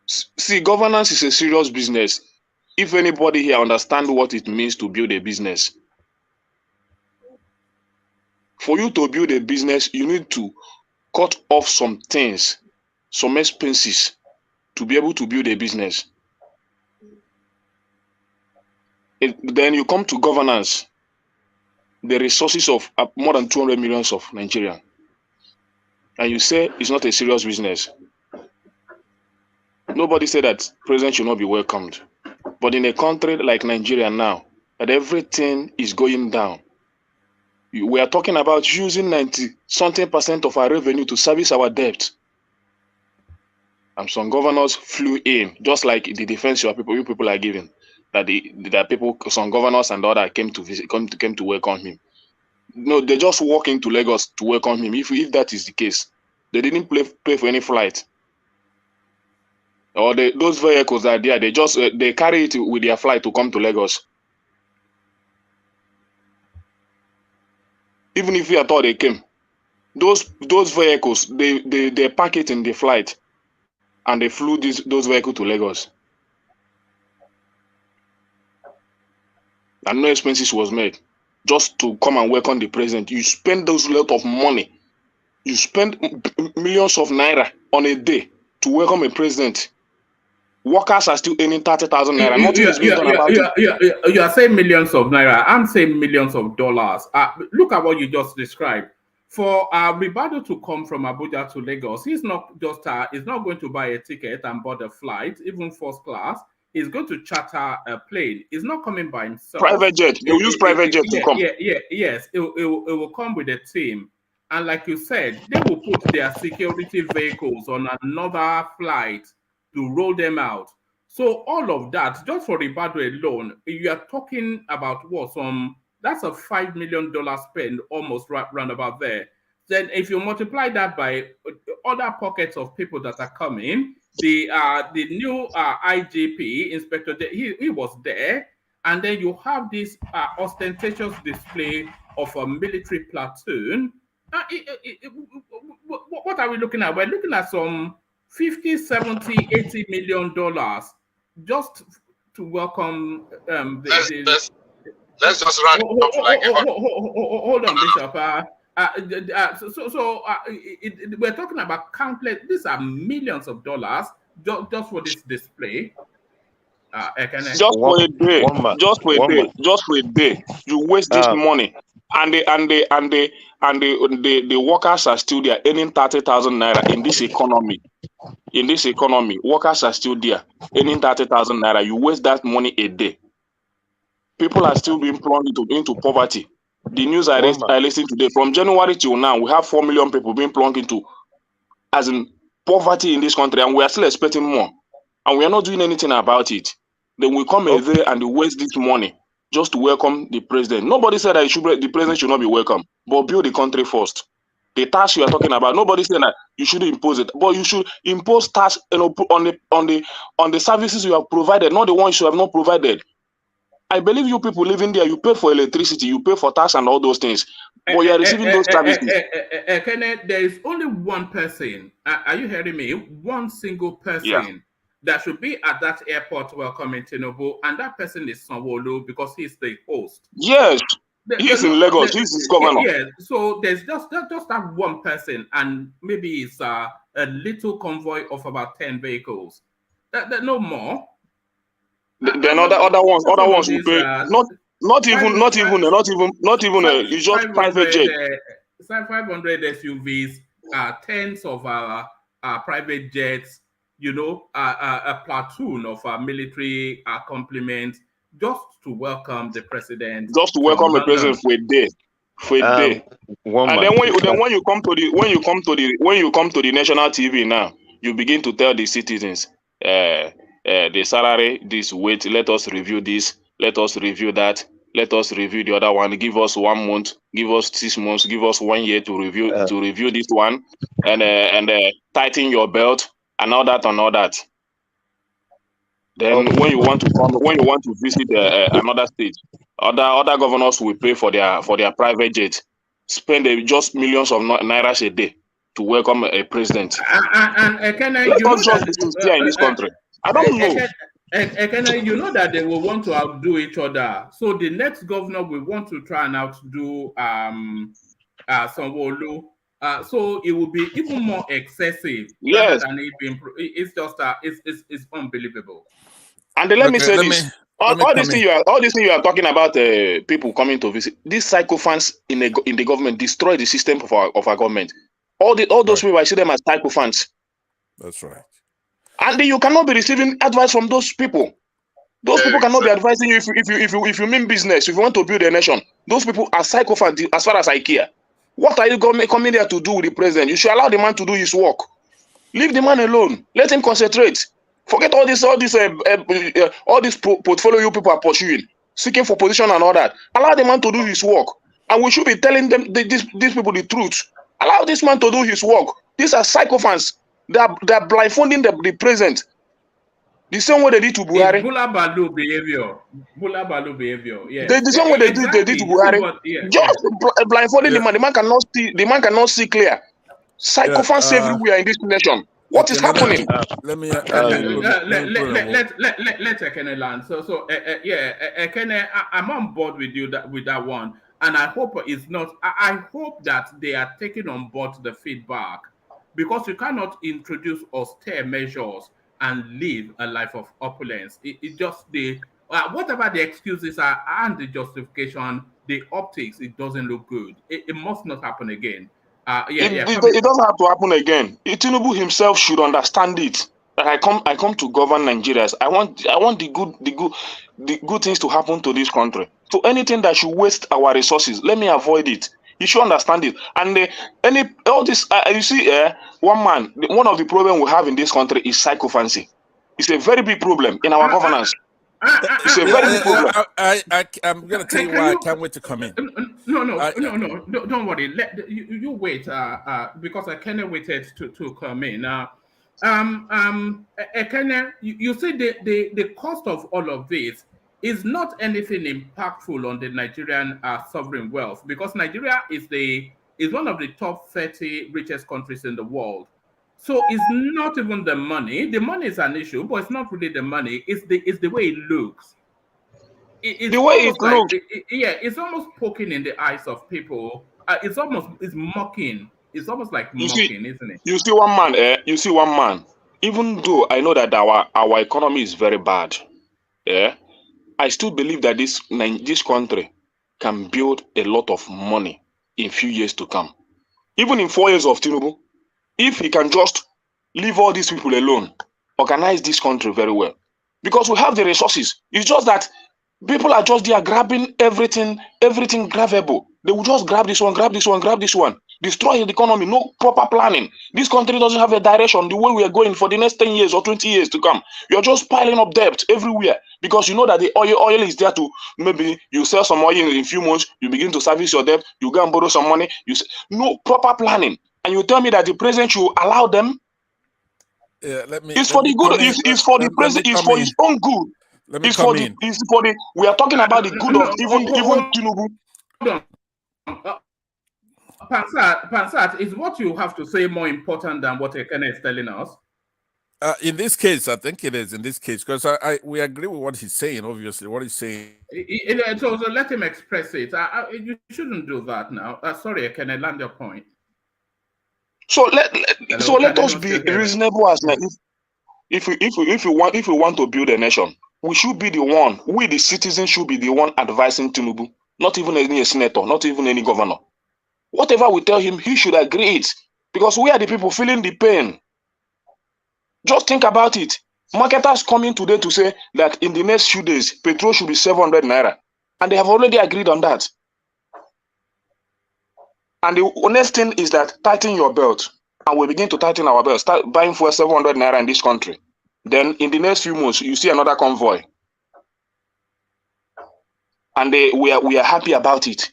[SPEAKER 16] See, governance is a serious business. If anybody here understands what it means to build a business, for you to build a business, you need to cut off some things, some expenses to be able to build a business. Then you come to governance, the resources of more than 200 million of Nigeria, and you say it's not a serious business. Nobody said that president should not be welcomed. But in a country like Nigeria now, that everything is going down, we are talking about using 90-something% of our revenue to service our debt. And some governors flew in, just like the defense you people are giving. That people, some governors and other came to welcome him. No, they just walk into Lagos to welcome him. If that is the case, they didn't pay for any flight. Or those vehicles that are there, they carry it with their flight to come to Lagos. Even if at all they came, those vehicles they pack it in the flight, and they flew those vehicles to Lagos. And no expenses was made. just to come and welcome the president. You spend those lot of money. You spend millions of naira on a day to welcome a president. Workers are still earning 30,000 naira. Nothing is being done about it.
[SPEAKER 4] You are saying millions of naira. I'm saying millions of dollars. Look at what you just described. For Ribado to come from Abuja to Lagos, he's not going to buy a ticket and board a flight, even first class. He's going to charter a plane. He's not coming by himself.
[SPEAKER 16] Private jet. They'll use private jet to come.
[SPEAKER 4] Yes. It will come with a team. And like you said, they will put their security vehicles on another flight to roll them out. So all of that, just for Ribado alone, you are talking about what? That's a $5 million spend, almost round about there. Then if you multiply that by other pockets of people that are coming, the new IGP inspector, he was there, and then you have this ostentatious display of a military platoon. What are we looking at? We're looking at some 50, 70, $80 million just to welcome
[SPEAKER 10] Let's just run
[SPEAKER 4] hold on, Bishop. We're talking about countless. These are millions of dollars just for this display.
[SPEAKER 16] Just for a day. Just for a day. You waste this money, and the workers are still there earning 30,000 naira in this economy. In this economy, workers are still there earning 30,000 naira. You waste that money a day. People are still being plunged into poverty. The news I listened today, from January till now, we have 4 million people being plunged into as in poverty in this country, and we are still expecting more. And we are not doing anything about it. Then we come a day and we waste this money just to welcome the president. Nobody said that the president should not be welcome, but build the country first. The tax you are talking about, nobody said that you shouldn't impose it, but you should impose tax, on the services you have provided, not the ones you have not provided. I believe you people living there, you pay for electricity, you pay for tax and all those things, but you are receiving those services.
[SPEAKER 4] Kenneth, there is only one person, are you hearing me? One single person that should be at that airport welcoming Tinubu, and that person is Sanwo-Olu, because he's the host.
[SPEAKER 16] Yes, he's in Lagos, he's his governor.
[SPEAKER 4] Yeah, so there's just that one person, and maybe it's a little convoy of about 10 vehicles. No more.
[SPEAKER 16] Then other ones will pay. Not even. It's just private jet.
[SPEAKER 4] 500 SUVs, tens of private jets. A platoon of military complement just to welcome the president.
[SPEAKER 16] Just to welcome the president for a day. And then when you come to the national TV now, you begin to tell the citizens, the salary, this weight, let us review this, let us review that, let us review the other one, give us 1 month, give us 6 months, give us 1 year to review this one, and tighten your belt and all that. Then when you want to visit another state, other governors will pay for their private jet, spend just millions of naira a day to welcome a president.
[SPEAKER 4] And can I,
[SPEAKER 16] it's not just sincere in this country. I don't know.
[SPEAKER 4] And you know that they will want to outdo each other. So the next governor will want to try and outdo Sanwo-Olu. So it will be even more excessive.
[SPEAKER 16] Yes.
[SPEAKER 4] Than it being, it's just it's unbelievable.
[SPEAKER 16] And then let me say this. All these things you are talking about, people coming to visit. These sycophants in the government destroy the system of our government. All those people, I see them as sycophants.
[SPEAKER 20] That's right.
[SPEAKER 16] And then you cannot be receiving advice from those people. Those people cannot be advising you if you mean business, if you want to build a nation. Those people are sycophants as far as I care. What are you coming there to do with the president? You should allow the man to do his work. Leave the man alone. Let him concentrate. Forget all this portfolio you people are pursuing, seeking for position and all that. Allow the man to do his work. And we should be telling them these people the truth. Allow this man to do his work. These are sycophants. They are blindfolding the president. The same way they did to Buhari.
[SPEAKER 4] Bula Balu behavior. Yeah.
[SPEAKER 16] The same way they did to Buhari. Just blindfolding the man. The man cannot see clear. Sycophants everywhere in this nation. What is happening?
[SPEAKER 4] Let Ekene land. So Ekene, I'm on board with you with that one. And I hope it's not. I hope that they are taking on board the feedback, because you cannot introduce austere measures and live a life of opulence. It just the whatever the excuses are and the justification, the optics, it doesn't look good. It must not happen again.
[SPEAKER 16] It doesn't have to happen again. Tinubu himself should understand it. That I come to govern Nigerians. I want the good things to happen to this country. So anything that should waste our resources, let me avoid it. You should understand it. And all this, you see, one of the problems we have in this country is psychophancy. It's a very big problem in our governance. It's a very big problem.
[SPEAKER 20] I'm going to tell you why I can't wait to come in.
[SPEAKER 4] No, don't worry. You wait, because I cannot waited to come in. Ekene, you say the cost of all of this is not anything impactful on the Nigerian sovereign wealth, because Nigeria is one of the top 30 richest countries in the world. So it's not even the money. The money is an issue, but it's not really the money. It's the way it looks. It's
[SPEAKER 16] the way it looks.
[SPEAKER 4] It's almost poking in the eyes of people. It's mocking. It's almost like mocking, isn't it?
[SPEAKER 16] You see one man. Even though I know that our economy is very bad, I still believe that this country can build a lot of money in few years to come. Even in 4 years of Tinubu, if he can just leave all these people alone, organize this country very well. Because we have the resources. It's just that people are just there grabbing everything grabbable. They will just grab this one, grab this one, grab this one. Destroy the economy, no proper planning. This country doesn't have a direction, the way we are going for the next 10 years or 20 years to come. You're just piling up debt everywhere because you know that the oil is there to, maybe you sell some oil in a few months, you begin to service your debt, you go and borrow some money. No proper planning. And you tell me that the president should allow them? It's for the good. It's for the president. It's for his own good. It's for the. We are talking about the good of even Tinubu.
[SPEAKER 4] Pansat, is what you have to say more important than what Ekene is telling us?
[SPEAKER 20] In this case, I think it is in this case, because we agree with what he's saying, obviously, what he's saying.
[SPEAKER 4] So let him express it. You shouldn't do that now. Sorry, Ekene, land your point.
[SPEAKER 16] So let us be reasonable as if we want to build a nation, we should be the one. We the citizens should be the one advising Tinubu, not even any senator, not even any governor. Whatever we tell him, he should agree it, because we are the people feeling the pain. Just think about it. Marketers coming today to say that in the next few days, petrol should be 700 naira, and they have already agreed on that. And the next thing is that tighten your belt, and we begin to tighten our belt. Start buying for 700 naira in this country. Then in the next few months, you see another convoy, and we are happy about it.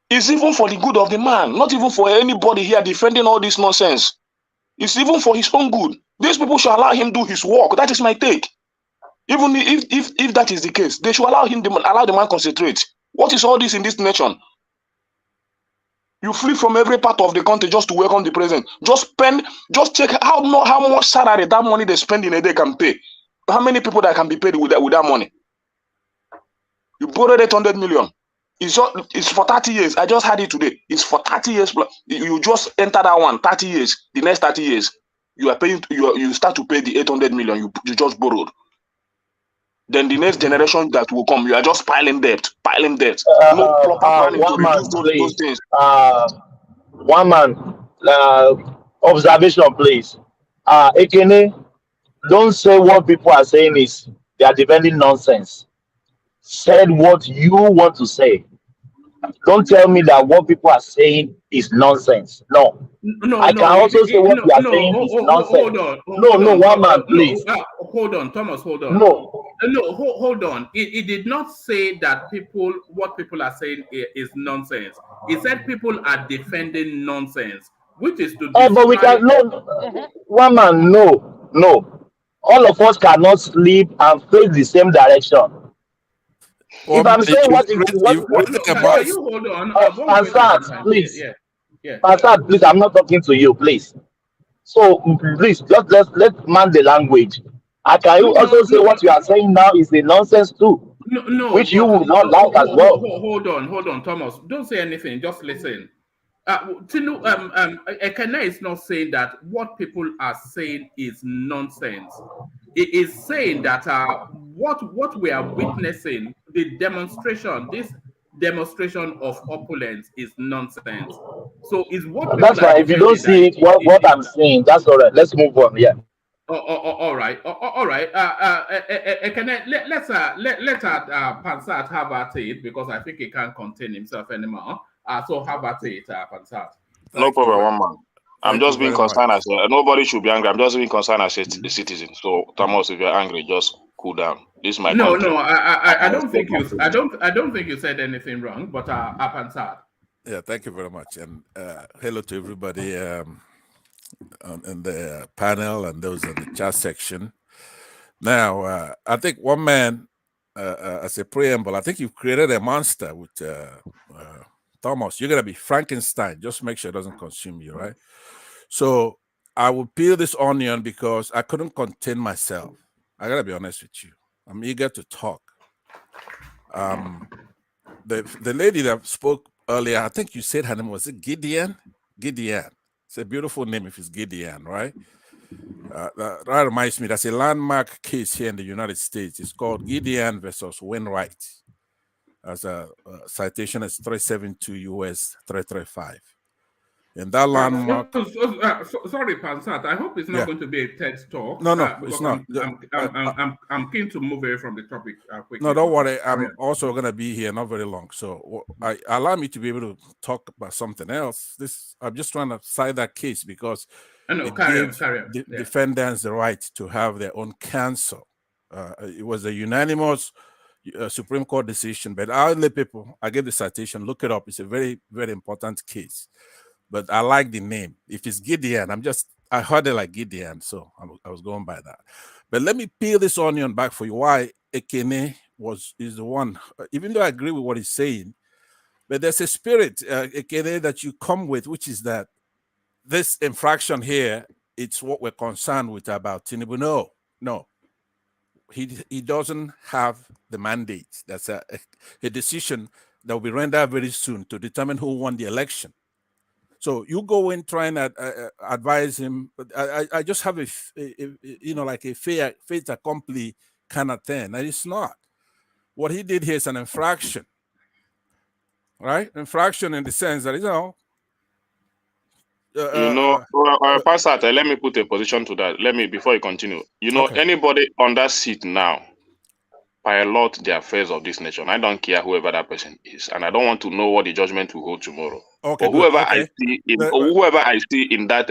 [SPEAKER 16] It's even for the good of the man, not even for anybody here defending all this nonsense. It's even for his own good. These people should allow him do his work. That is my take. Even if that is the case, they should allow the man concentrate. What is all this in this nation? You flee from every part of the country just to welcome the president. Just check how much salary that money they spend in a day can pay. How many people that can be paid with that money? You borrowed 800 million. It's for 30 years. I just had it today. It's for 30 years. You just enter that one, 30 years. The next 30 years, you are paying. You start to pay the 800 million you just borrowed. Then the next generation that will come, you are just piling debt. No proper planning to reduce those things.
[SPEAKER 13] One man, observation, please. Ekene, don't say what people are saying is they are defending nonsense. Said what you want to say. Don't tell me that what people are saying is nonsense. No. I can also say what you are saying is nonsense. One man, please.
[SPEAKER 4] Hold on, Thomas, hold on. Hold on. It did not say that what people are saying is nonsense. It said people are defending nonsense, which is to describe...
[SPEAKER 13] But we can one man, no. All of us cannot sleep and face the same direction. If I'm saying what
[SPEAKER 4] you hold on.
[SPEAKER 13] Pansat, please. Pansat, please, I'm not talking to you, please. So please, just let man the language. I can also say what you are saying now is a nonsense too.
[SPEAKER 4] No,
[SPEAKER 13] which you
[SPEAKER 4] but
[SPEAKER 13] would not like as well.
[SPEAKER 4] hold on, Thomas. Don't say anything. Just listen. Ekene is not saying that what people are saying is nonsense. It is saying that what we are witnessing, this demonstration of opulence is nonsense. So is what people
[SPEAKER 13] That's
[SPEAKER 4] are
[SPEAKER 13] fine. If you don't
[SPEAKER 4] defending that
[SPEAKER 13] see it, what I'm saying, that's all right. Let's move on. Yeah.
[SPEAKER 4] all right, all right. Let Pansat have at it because I think he can't contain himself anymore. So have at it, Pansat.
[SPEAKER 16] No problem, one man. I'm just being concerned
[SPEAKER 20] much.
[SPEAKER 16] as nobody should be angry. I'm just being concerned as a citizen. So Thomas, if you're angry, just cool down. This is my country.
[SPEAKER 4] No, I don't think
[SPEAKER 16] my
[SPEAKER 4] I don't think you said anything wrong, but Pansat.
[SPEAKER 20] Yeah, thank you very much, and hello to everybody in the panel and those in the chat section. Now, I think one man, as a preamble, I think you've created a monster with Thomas. You're gonna be Frankenstein. Just make sure it doesn't consume you, right? So I will peel this onion because I couldn't contain myself. I gotta be honest with you. I'm eager to talk. The lady that spoke earlier, I think you said her name was it Gideon? Gideon. It's a beautiful name if it's Gideon, right? That reminds me, that's a landmark case here in the United States. It's called Gideon versus Wainwright. As a citation is 372 US 335. And that landmark.
[SPEAKER 4] Sorry, Pansat. I hope it's not going to be a TED talk.
[SPEAKER 20] No, it's not.
[SPEAKER 4] I'm keen to move away from the topic quickly.
[SPEAKER 20] No, don't worry. I'm also going to be here not very long. So allow me to be able to talk about something else. I'm just trying to cite that case because it gives defendants the right to have their own counsel. It was a unanimous Supreme Court decision, but I gave the citation. Look it up. It's a very, very important case. But I like the name. If it's Gideon, I heard it like Gideon, so I was going by that. But let me peel this onion back for you. Why Ekene is the one, even though I agree with what he's saying, but there's a spirit, Ekene, that you come with, which is that this infraction here, it's what we're concerned with about Tinubu. No. He doesn't have the mandate. That's a decision that will be rendered very soon to determine who won the election. So you go in trying to advise him, but I just have a fait accompli kind of thing, and it's not. What he did here is an infraction, right? Infraction in the sense that
[SPEAKER 16] Pastor, let me put a position to that. Before you continue. Anybody on that seat now pilot the affairs of this nation. I don't care whoever that person is, and I don't want to know what the judgment will hold tomorrow.
[SPEAKER 20] Okay,
[SPEAKER 16] or whoever I see in that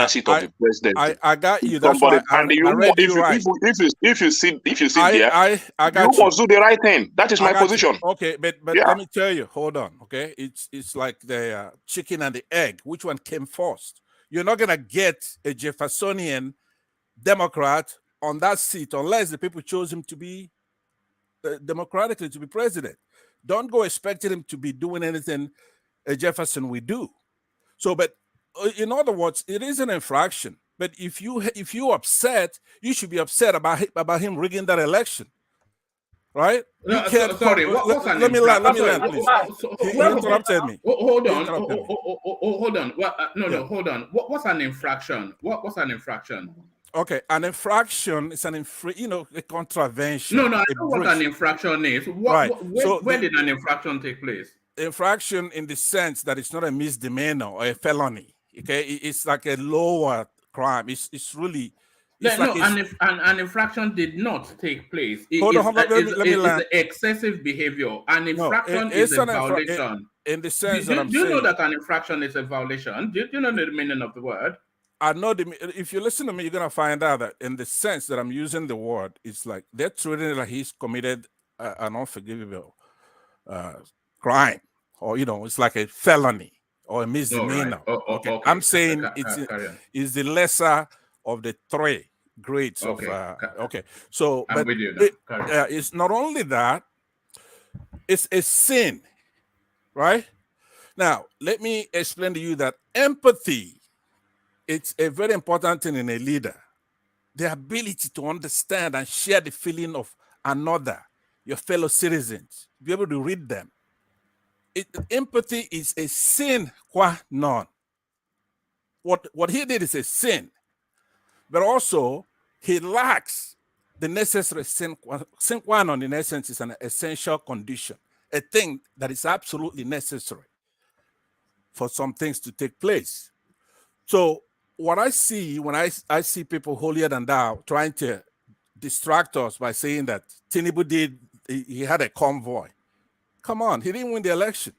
[SPEAKER 16] seat of the presidency.
[SPEAKER 20] I got you. That's why I read you right.
[SPEAKER 16] If you sit there,
[SPEAKER 20] I got
[SPEAKER 16] you must do the right thing. That is my position.
[SPEAKER 20] Okay, but let me tell you. Hold on. Okay, it's like the chicken and the egg. Which one came first? You're not gonna get a Jeffersonian Democrat on that seat unless the people chose him to be democratically to be president. Don't go expecting him to be doing anything Jefferson would do. So, but in other words, it is an infraction. But if you're upset, you should be upset about him rigging that election, right?
[SPEAKER 4] No, sorry.
[SPEAKER 20] Let me land, please. He interrupted me.
[SPEAKER 4] Hold on. Hold on. Hold on. What's an infraction? What's an infraction?
[SPEAKER 20] Okay, an infraction is a contravention.
[SPEAKER 4] No, I know what an infraction is. Where did an infraction take place?
[SPEAKER 20] Infraction in the sense that it's not a misdemeanor or a felony. Okay, it's like a lower crime. It's really.
[SPEAKER 4] An infraction did not take place. It's excessive behavior. An infraction is a violation.
[SPEAKER 20] In the sense that I'm
[SPEAKER 4] saying. Do you know that an
[SPEAKER 20] infraction
[SPEAKER 4] infraction is a violation? Do you know the meaning of the word?
[SPEAKER 20] I know if you listen to me, you're gonna find out that in the sense that I'm using the word, it's like they're treating it like he's committed an unforgivable crime, or it's like a felony or a misdemeanor.
[SPEAKER 4] Right.
[SPEAKER 20] Okay. I'm saying it's the lesser of the three grades of. Okay, so
[SPEAKER 4] I'm
[SPEAKER 20] but
[SPEAKER 4] with you
[SPEAKER 20] it's not only that; it's a sin, right? Now, let me explain to you that empathy. It's a very important thing in a leader. The ability to understand and share the feeling of another. your fellow citizens, be able to read them. Empathy is a sine qua non. What he did is a sin, but also he lacks the necessary sine qua non. In essence, is an essential condition, a thing that is absolutely necessary for some things to take place. So what I see when I see people holier than thou trying to distract us by saying that Tinubu he had a convoy. Come on, he didn't win the election.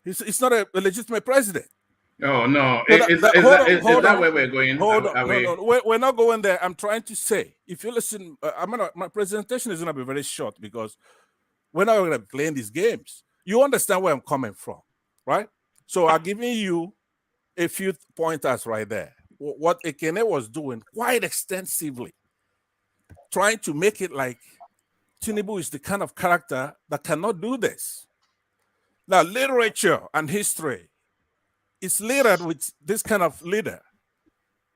[SPEAKER 20] He's not a legitimate president.
[SPEAKER 4] Oh no!
[SPEAKER 20] So
[SPEAKER 4] Is that where we're going?
[SPEAKER 20] Hold on. No, we're not going there. I'm trying to say, if you listen, my presentation is going to be very short because we're not going to be playing these games. You understand where I'm coming from, right? So I'm giving you a few pointers right there. What Ekene was doing quite extensively, trying to make it like Tinubu is the kind of character that cannot do this. Now, literature and history is littered with this kind of leader.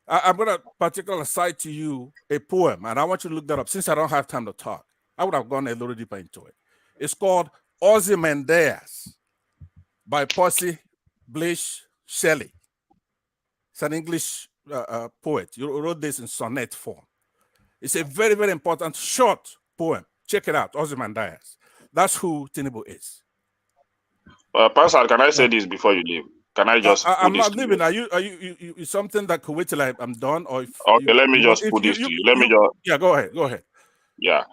[SPEAKER 20] I'm going to particularly cite to you a poem, and I want you to look that up. Since I don't have time to talk, I would have gone a little deeper into it. It's called Ozymandias by Percy Bysshe Shelley. It's an English poet. You wrote this in sonnet form. It's a very, very important short poem. Check it out, Ozymandias. That's who Tinubu is.
[SPEAKER 16] Pastor, can I say this before you leave? Can I just?
[SPEAKER 20] I'm not leaving. Are you something that could wait till I'm done, or if
[SPEAKER 16] okay? Let me just put this to you. Let me just.
[SPEAKER 20] Yeah, go ahead. Go ahead.
[SPEAKER 16] Yeah,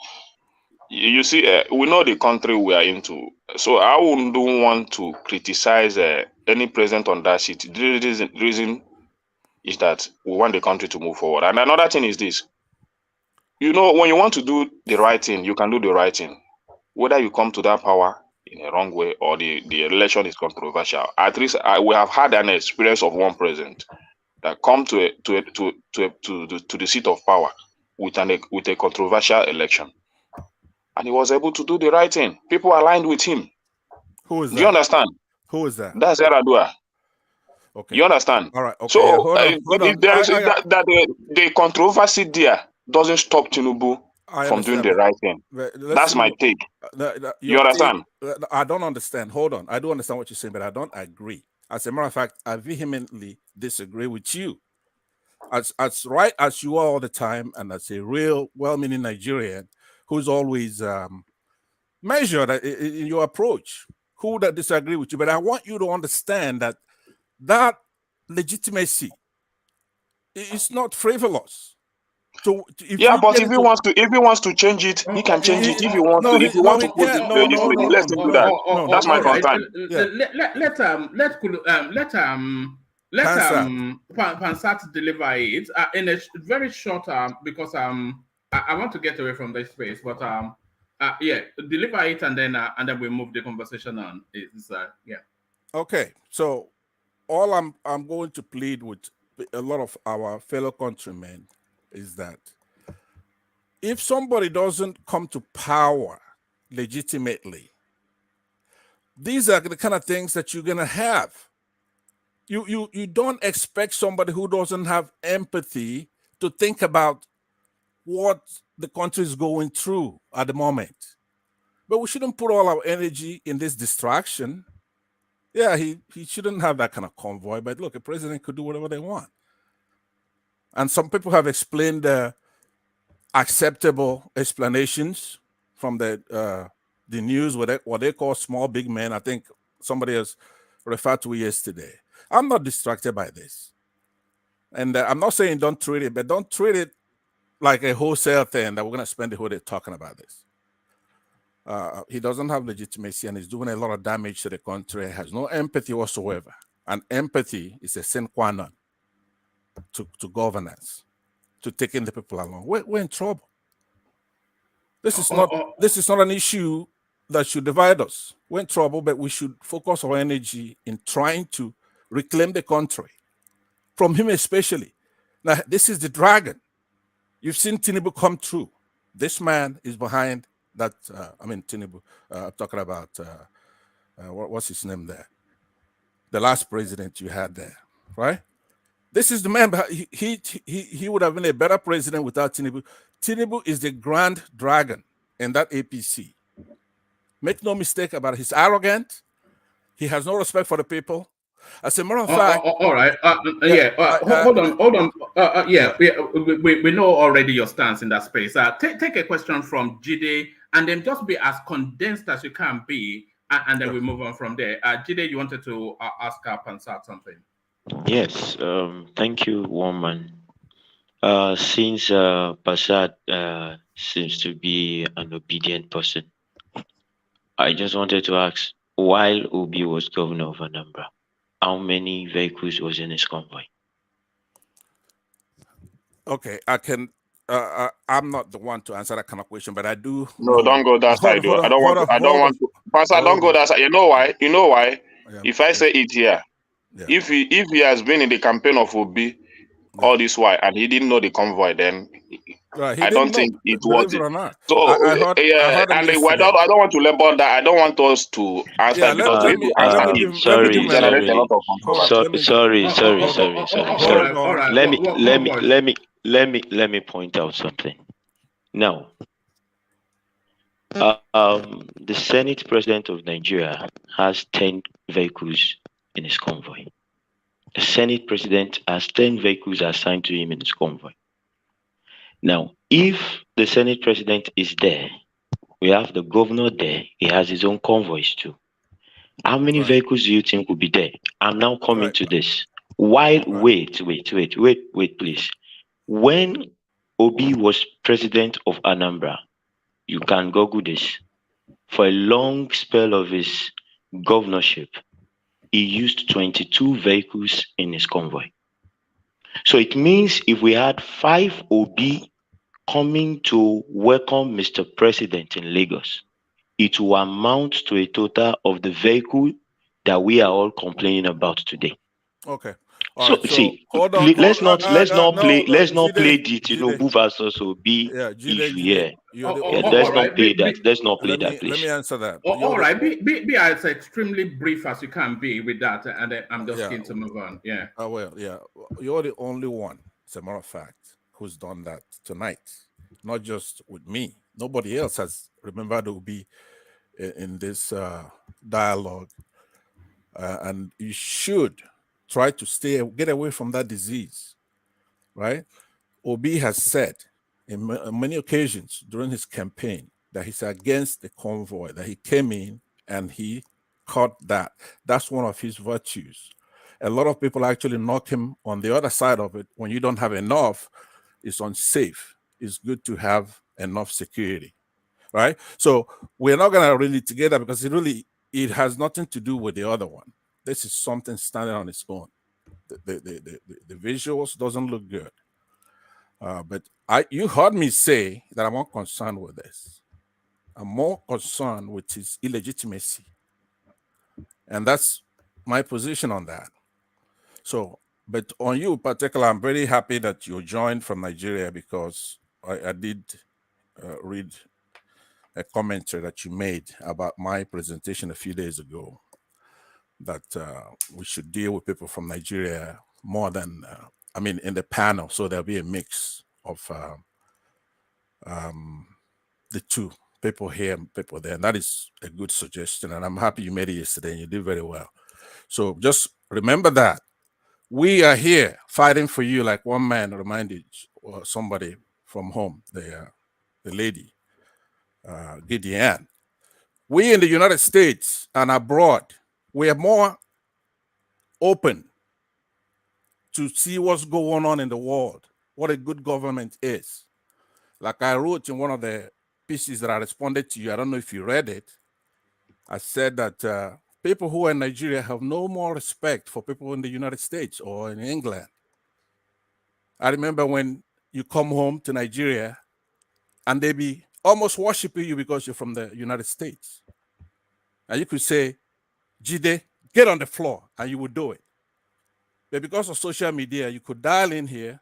[SPEAKER 16] you see, we know the country we are into, so I wouldn't want to criticize any president on that seat. The reason is that we want the country to move forward. And another thing is this: you know, when you want to do the right thing, you can do the right thing, whether you come to that power in a wrong way or the election is controversial. At least we have had an experience of one president that come to the seat of power with a controversial election, and he was able to do the right thing. People aligned with him.
[SPEAKER 20] Who is that?
[SPEAKER 16] Do you understand?
[SPEAKER 20] Who is that?
[SPEAKER 16] That's Eradua.
[SPEAKER 20] Okay.
[SPEAKER 16] You understand?
[SPEAKER 20] All right. Okay.
[SPEAKER 16] So
[SPEAKER 20] Yeah, hold on.
[SPEAKER 16] there is the controversy there doesn't stop Tinubu from doing the right thing. That's my take. You understand?
[SPEAKER 20] I don't understand. Hold on. I do understand what you're saying, but I don't agree. As a matter of fact, I vehemently disagree with you. As right as you are all the time, and as a real well-meaning Nigerian who's always measured in your approach, who that disagree with you. But I want you to understand that legitimacy is not frivolous. So if
[SPEAKER 16] he wants to change it, he can change it. If he wants to, if he wants to put it, let him do that. That's my concern.
[SPEAKER 4] Let Pansat deliver it in a very short because I want to get away from this space, but deliver it and then we move the conversation on.
[SPEAKER 20] Okay, so all I'm going to plead with a lot of our fellow countrymen is that if somebody doesn't come to power legitimately, these are the kind of things that you're gonna have. You don't expect somebody who doesn't have empathy to think about what the country is going through at the moment. But we shouldn't put all our energy in this distraction. Yeah, he shouldn't have that kind of convoy, but look, a president could do whatever they want. And some people have explained acceptable explanations from the news, what they call small big men. I think somebody has referred to it yesterday. I'm not distracted by this. And I'm not saying don't treat it, but don't treat it like a wholesale thing that we're going to spend the whole day talking about this. He doesn't have legitimacy and he's doing a lot of damage to the country, has no empathy whatsoever. And empathy is a sine qua non to governance, to taking the people along. We're in trouble. This is not an issue that should divide us. We're in trouble, but we should focus our energy in trying to reclaim the country from him especially. Now, this is the dragon. You've seen Tinubu come through. This man is behind that. Tinubu. I'm talking about what's his name there? The last president you had there, right? This is the man. He would have been a better president without Tinubu. Tinubu is the grand dragon, in that APC. Make no mistake about it. He's arrogant. He has no respect for the people. As a matter of fact,
[SPEAKER 4] all right. Hold on. We know already your stance in that space. Take a question from Jide, and then just be as condensed as you can be, and then we move on from there. Jide, you wanted to ask up and start something.
[SPEAKER 15] Yes. Thank you, woman. Since Bashad seems to be an obedient person, I just wanted to ask, while Obi was governor of Anambra, how many vehicles was in his convoy?
[SPEAKER 20] Okay, I can. I'm not the one to answer that kind of question, but I do.
[SPEAKER 16] No, don't go that side. I don't want to. I don't want to. Pastor, don't go that side. You know why? You know why?
[SPEAKER 20] Yeah.
[SPEAKER 16] If I say it here, if he has been in the campaign of Obi all this while and he didn't know the convoy, then I don't think it was it. So
[SPEAKER 20] I heard
[SPEAKER 16] and I don't want to label that. I don't want us to answer because we need to answer it.
[SPEAKER 15] Sorry.
[SPEAKER 16] It generate a lot of controversy.
[SPEAKER 15] Sorry. Let me point out something. Now, the Senate President of Nigeria has 10 vehicles in his convoy. The Senate President has 10 vehicles assigned to him in his convoy. Now, if the Senate President is there, we have the governor there, he has his own convoys too. How many vehicles do you think will be there? I'm now coming to this. Wait, please. When Obi was president of Anambra, you can Google this, for a long spell of his governorship, he used 22 vehicles in his convoy. So it means if we had 5 Obi coming to welcome Mr. President in Lagos, it will amount to a total of the vehicle that we are all complaining about today.
[SPEAKER 20] Okay.
[SPEAKER 15] So see, let's not play the Tinubu versus Obi issue here. Let's not play that. Let's not play that, please.
[SPEAKER 20] Let me answer that.
[SPEAKER 4] All right, be as extremely brief as you can be with that, and then I'm just keen to move on. Yeah.
[SPEAKER 20] You're the only one, as a matter of fact, who's done that tonight. Not just with me. Nobody else has remembered Obi in this dialogue, and you should try to get away from that disease, right? Obi has said in many occasions during his campaign that he's against the convoy, that he came in and he caught that. That's one of his virtues. A lot of people actually knock him on the other side of it. When you don't have enough, it's unsafe. It's good to have enough security, right? So we're not going to really together because it has nothing to do with the other one. This is something standing on its own. The visuals doesn't look good. But you heard me say that I'm not concerned with this. I'm more concerned with his illegitimacy. And that's my position on that. So, but on you in particular, I'm very happy that you joined from Nigeria because I did read a commentary that you made about my presentation a few days ago, that we should deal with people from Nigeria more than, in the panel, so there'll be a mix of the two, people here and people there. And that is a good suggestion. And I'm happy you made it yesterday and you did very well. So just remember that. We are here fighting for you, like one man reminded somebody from home, the lady, Gideon. We in the United States and abroad, we are more open to see what's going on in the world, what a good government is. Like I wrote in one of the pieces that I responded to you, I don't know if you read it. I said that people who are in Nigeria have no more respect for people in the United States or in England. I remember when you come home to Nigeria and they be almost worshiping you because you're from the United States. And you could say, Jide, get on the floor, and you would do it. But because of social media, you could dial in here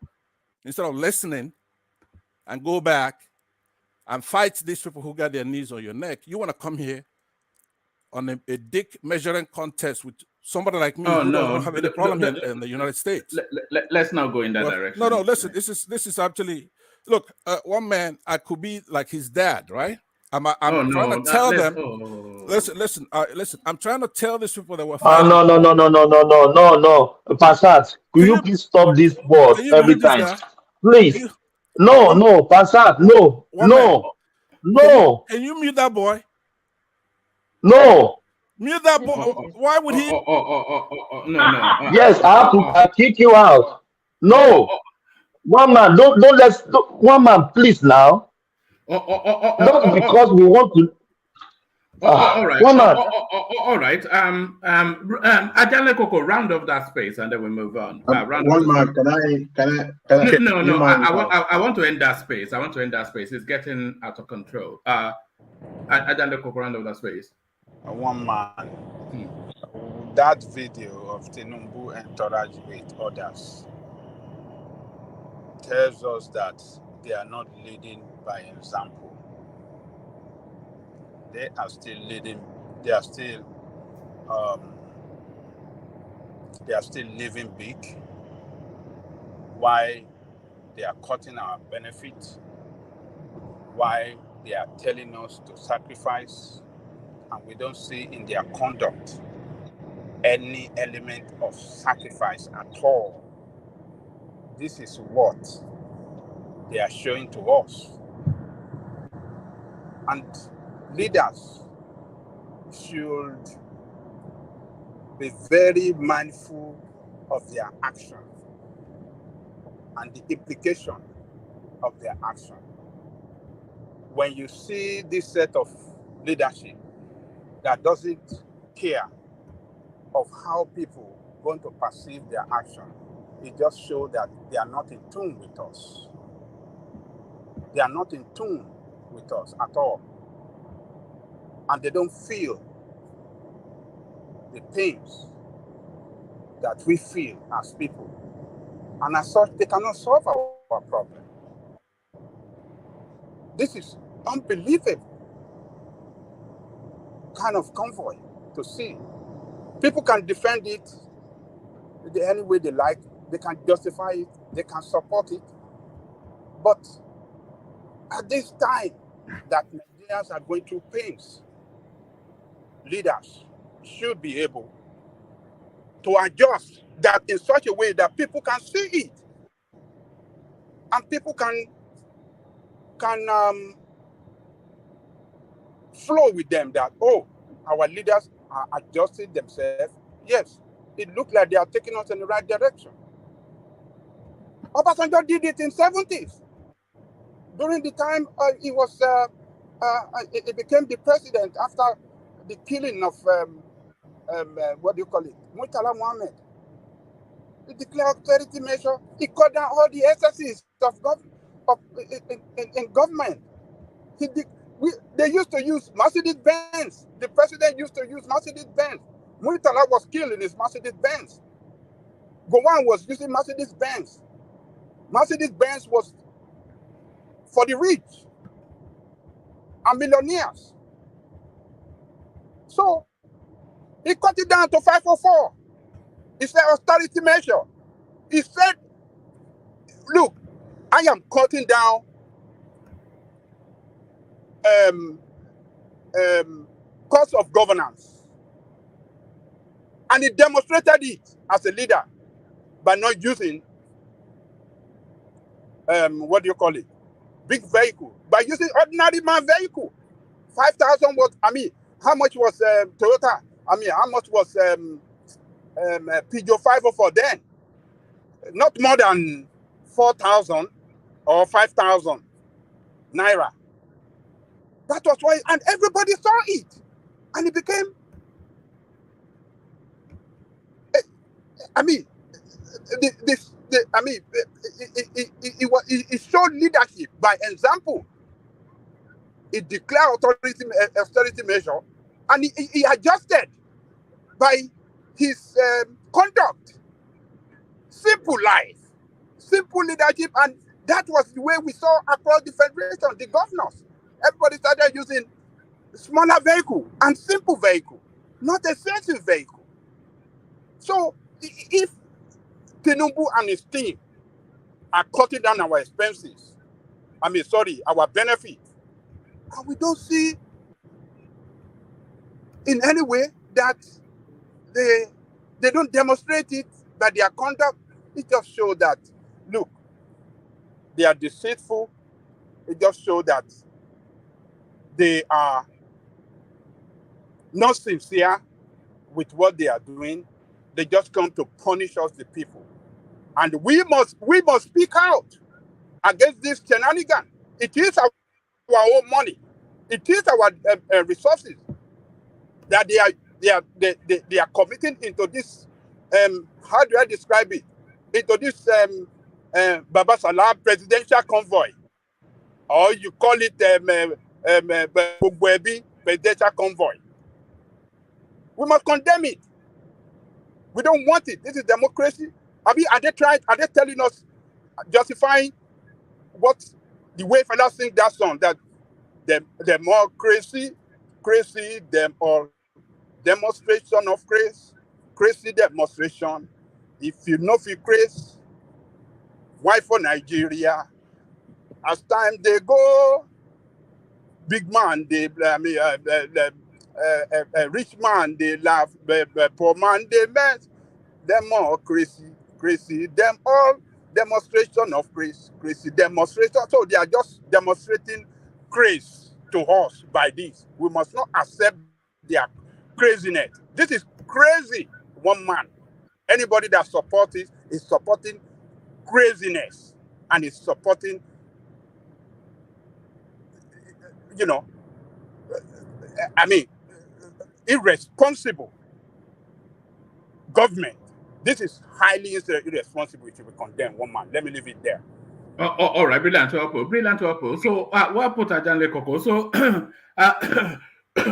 [SPEAKER 20] instead of listening and go back and fight these people who got their knees on your neck. You want to come here on a dick measuring contest with somebody like me who doesn't have any problem in the United States.
[SPEAKER 4] Let's not go in that direction.
[SPEAKER 20] No, listen, this is actually, look, one man, I could be like his dad, right? I'm trying to tell them. Listen. I'm trying to tell these people that we're fighting.
[SPEAKER 13] No. Passat, could you please stop this word
[SPEAKER 20] Can you
[SPEAKER 13] every
[SPEAKER 20] mute this
[SPEAKER 13] time?
[SPEAKER 20] guy?
[SPEAKER 13] Please. No, Passat, no.
[SPEAKER 20] Can you mute that boy?
[SPEAKER 13] No.
[SPEAKER 20] Mute that boy. Why would he?
[SPEAKER 4] No.
[SPEAKER 13] Yes, I have to kick you out. No. One man, don't one man, please now. Not because we want to.
[SPEAKER 4] All right.
[SPEAKER 13] One man.
[SPEAKER 4] All right. Ajale Koko, round off that space, and then we move on.
[SPEAKER 21] One man, can I?
[SPEAKER 4] No. I want to end that space. It's getting out of control. Ajale Koko, round off that space.
[SPEAKER 12] One man. That video of Tinubu entourage with others tells us that they are not leading by example. They are still leading. They are still living big. Why they are cutting our benefits? Why they are telling us to sacrifice, and we don't see in their conduct any element of sacrifice at all. This is what they are showing to us. And leaders should be very mindful of their action and the implication of their action. When you see this set of leadership that doesn't care of how people are going to perceive their action, it just shows that they are not in tune with us. They are not in tune with us at all. And they don't feel the pains that we feel as people. And as such, they cannot solve our problem. This is unbelievable kind of convoy to see. People can defend it any way they like. They can justify it. They can support it. But at this time that Nigerians are going through pains, leaders should be able to adjust that in such a way that people can see it. And people can flow with them that, oh, our leaders are adjusting themselves. Yes, it looks like they are taking us in the right direction. Obasanjo did it in the 70s. During the time he became the president after the killing of, Murtala Mohammed. He declared austerity measure. He cut down all the excesses in government. They used to use Mercedes-Benz. The president used to use Mercedes-Benz. Murtala was killed in his Mercedes-Benz. Gowon was using Mercedes-Benz. Mercedes-Benz was for the rich and millionaires. So he cut it down to 504. He said austerity measure. He said, look, I am cutting down cost of governance. And he demonstrated it as a leader by not using big vehicle, by using ordinary man vehicle. 5,000 was, how much was Toyota? How much was Peugeot 504 then? Not more than 4,000 or 5,000 naira. That was why, and everybody saw it, and it became. It showed leadership by example. It declared austerity measure, and he adjusted by his conduct. Simple life, simple leadership, and that was the way we saw across the federation, the governors. Everybody started using smaller vehicle and simple vehicle, not expensive vehicle. So if Tinubu and his team are cutting down our expenses, our benefits, And we don't see in any way that they don't demonstrate it by their conduct. It just shows that, look, they are deceitful. It just shows that they are not sincere with what they are doing. They just come to punish us, the people. And we must speak out against this shenanigan. It is our own money. It is our resources that they are committing into this. How do I describe it? Into this Baba Salah presidential convoy, or you call it presidential convoy. We must condemn it. We don't want it. This is democracy. Are they telling us, justifying what the way fellas sing that song, that democracy, crazy, them or demonstration of crazy demonstration. If you know if you crazy, why for Nigeria? As time they go, big man they rich man they laugh, poor man they mess. Them all crazy, them all demonstration of crazy demonstration. So they are just demonstrating craze to us by this. We must not accept their craziness. This is crazy, one man. Anybody that supports it is supporting craziness and is supporting, irresponsible government. This is highly irresponsible. It should be condemned, one man. Let me leave it there.
[SPEAKER 4] All right, brilliant, brilliant. So, what put Ajanle Koko? So,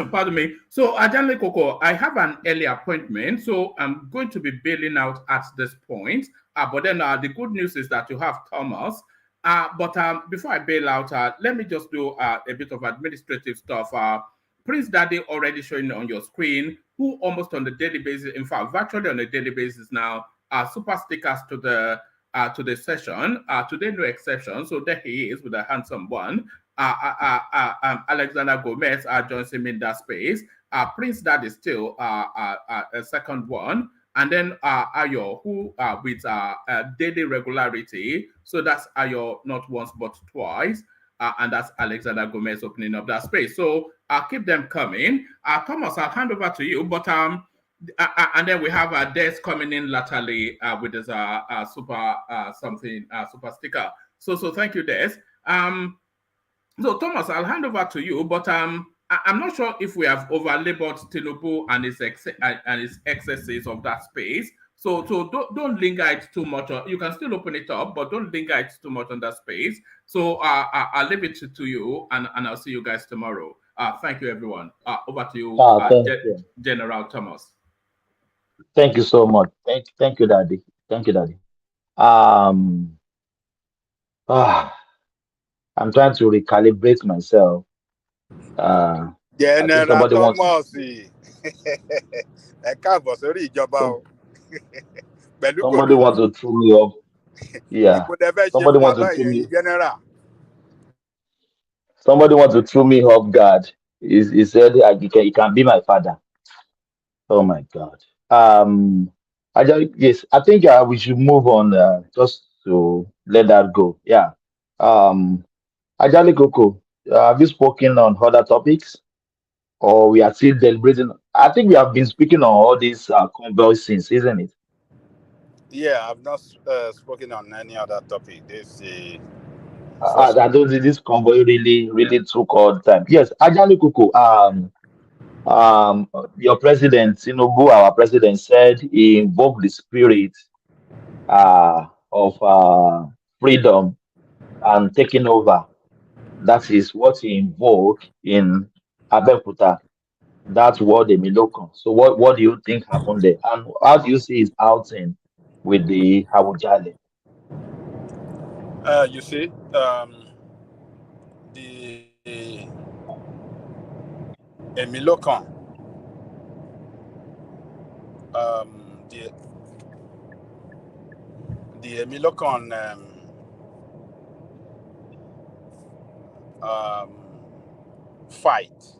[SPEAKER 4] pardon me. So, Ajanle Koko, I have an early appointment, so I'm going to be bailing out at this point. But then the good news is that you have Thomas. But before I bail out, let me just do a bit of administrative stuff. Prince Daddy already showing on your screen, who almost on a daily basis, in fact, virtually on a daily basis now, super stickers to the session. Today, no exception. So there he is with a handsome one. Alexander Gomez joins him in that space. Prince Daddy still a second one. And then Ayo, who with daily regularity. So that's Ayo not once but twice. And that's Alexander Gomez opening up that space. So I'll keep them coming. Thomas, I'll hand over to you. But and then we have Des coming in laterally with his super super sticker. So thank you, Des. So Thomas, I'll hand over to you. But I'm not sure if we have overlabored Tinubu and his excesses of that space. So don't linger it too much. You can still open it up, but don't linger it too much on that space. So I'll leave it to you, and I'll see you guys tomorrow. Thank you, everyone. Over to you,
[SPEAKER 13] Thank you.
[SPEAKER 4] General Thomas.
[SPEAKER 13] Thank you so much. Thank you, Daddy. Thank you, Daddy. I'm trying to recalibrate myself. I think somebody wants. Somebody wants to throw me off. Yeah. Somebody wants to throw me. Somebody wants to throw me off guard. He said, "He can be my father." Oh my God. Yes, I think we should move on. Just to let that go. Yeah. Ajali Koko, have you spoken on other topics, or we are still deliberating? I think we have been speaking on all these conversations, isn't it?
[SPEAKER 12] Yeah, I've not spoken on any other topic.
[SPEAKER 13] I don't think this convoy really took all the time. Yes, Ajali Koko, your president, Tinubu, our president, said he invoked the spirit of freedom and taking over. That is what he invoked in Abeokuta. That's what the Miloko. So what do you think happened there? And how do you see his outing with the Hawujale?
[SPEAKER 12] You see, the Emilokan, the Emilokan fight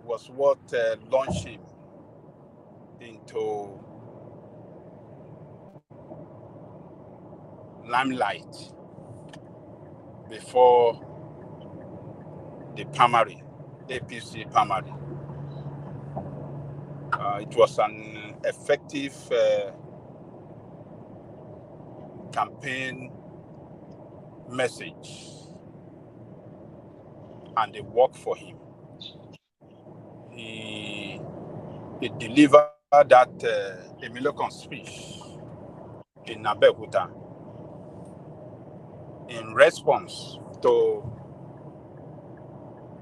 [SPEAKER 12] was what launched him into limelight before the primary, APC primary. It was an effective campaign message, and it worked for him. He delivered that Emilokon speech in Abeokuta in response to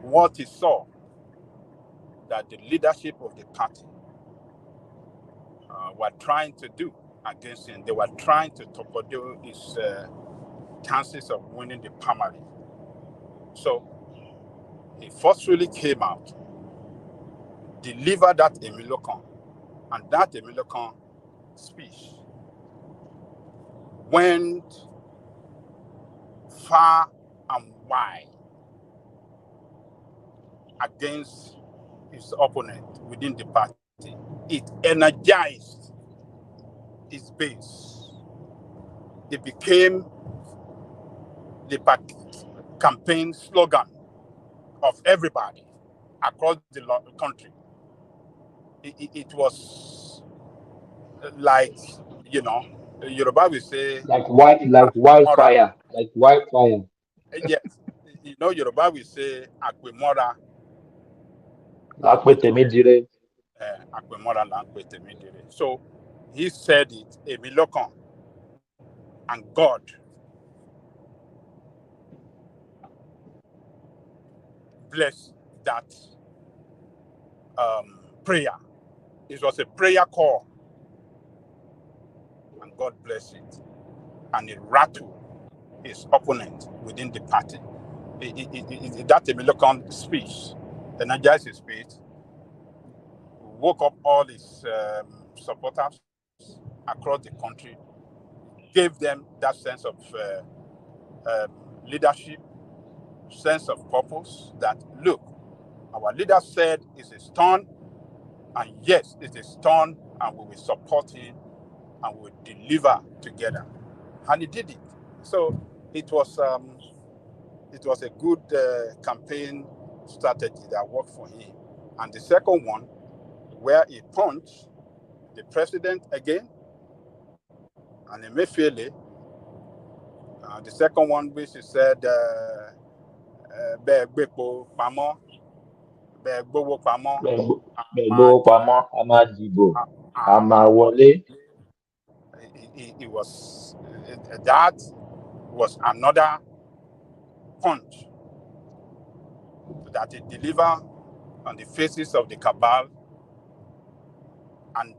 [SPEAKER 12] what he saw that the leadership of the party were trying to do against him. They were trying to torpedo his chances of winning the primary. So he forcefully came out, delivered that Emilokon, and that Emilokon speech went far and wide against his opponent within the party. It energized his base. It became the campaign slogan of everybody across the country. It was like, Yoruba will say,
[SPEAKER 13] like wildfire.
[SPEAKER 12] yes, Yoruba will say, Akwemora. So he said it, Emilokon, and God bless that prayer. It was a prayer call, and God bless it, and it rattled his opponent within the party. That Emilokon speech, energized his speech, woke up all his supporters across the country, gave them that sense of leadership, sense of purpose, that look, our leader said it's his turn, and yes, it's his turn, and we will support him, and we will deliver together. And he did it. So it was a good campaign strategy that worked for him. And the second one, where he punched the president again, and Emefiele. The second one, which he said, Begbepo Pamo, Begbowo Pamo, it was that was another punch that he delivered on the faces of the cabal, and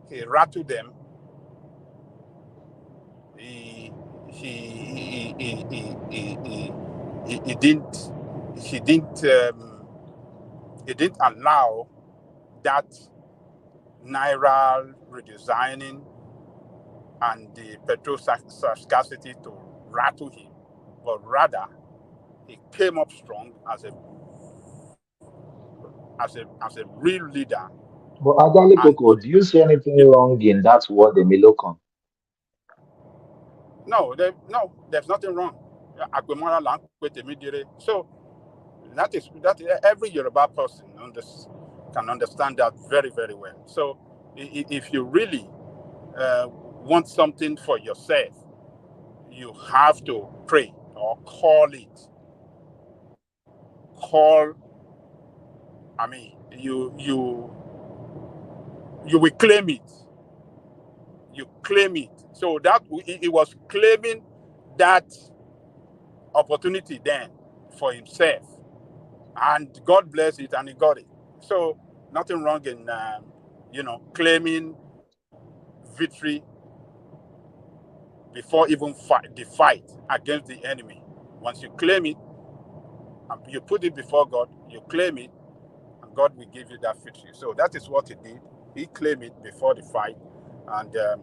[SPEAKER 12] he rattled them. He didn't allow that Naira redesigning and the petrol scarcity to rattle him, but rather he came up strong as a real leader.
[SPEAKER 13] But Adali Koko, do you see anything wrong in that word, Emilokon?
[SPEAKER 12] No, there's nothing wrong. So that every Yoruba person can understand that very, very well. So if you really want something for yourself, you have to pray or call it. You will claim it. You claim it. So that it was claiming that opportunity then for himself, and God bless it, and he got it. So nothing wrong in claiming victory before even the fight against the enemy. Once you claim it, and you put it before God, you claim it, and God will give you that victory. So that is what he did. He claimed it before the fight, and the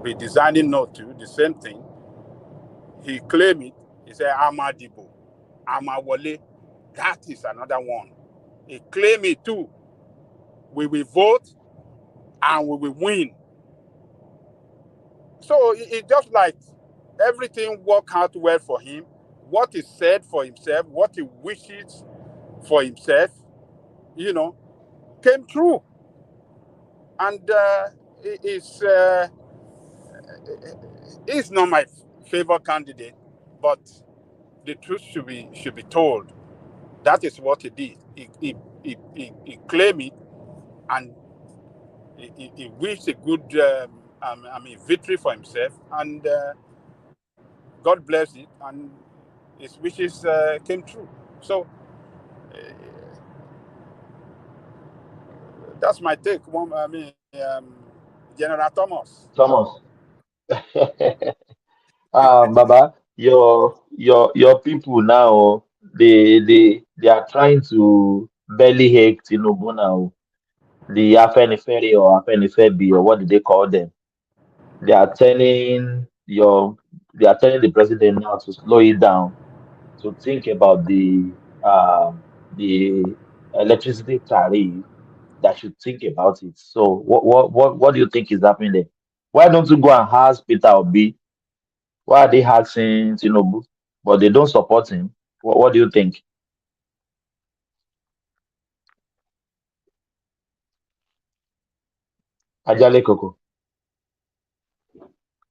[SPEAKER 12] redesigning note too, the same thing. He claimed it. He said, Amadibo. Amawole, that is another one. He claim it too. We will vote and we will win. So it just like everything worked out well for him. What he said for himself, what he wishes for himself, came true. And he's not my favorite candidate, but the truth should be told. That is what he did. He claimed it, and he wished a good victory for himself, and God bless it, and his wishes came true. So that's my take. General Thomas.
[SPEAKER 13] Baba, your people now, they are trying to belly ache Tinubu now. The Afenifere or Afenifebi or what do they call them? They are telling the president now to slow it down, to think about the electricity tariff, that should think about it. So what do you think is happening there? Why don't you go and ask Peter Obi? Why are they asking Tinubu, but they don't support him? What do you think? Ajale Koko.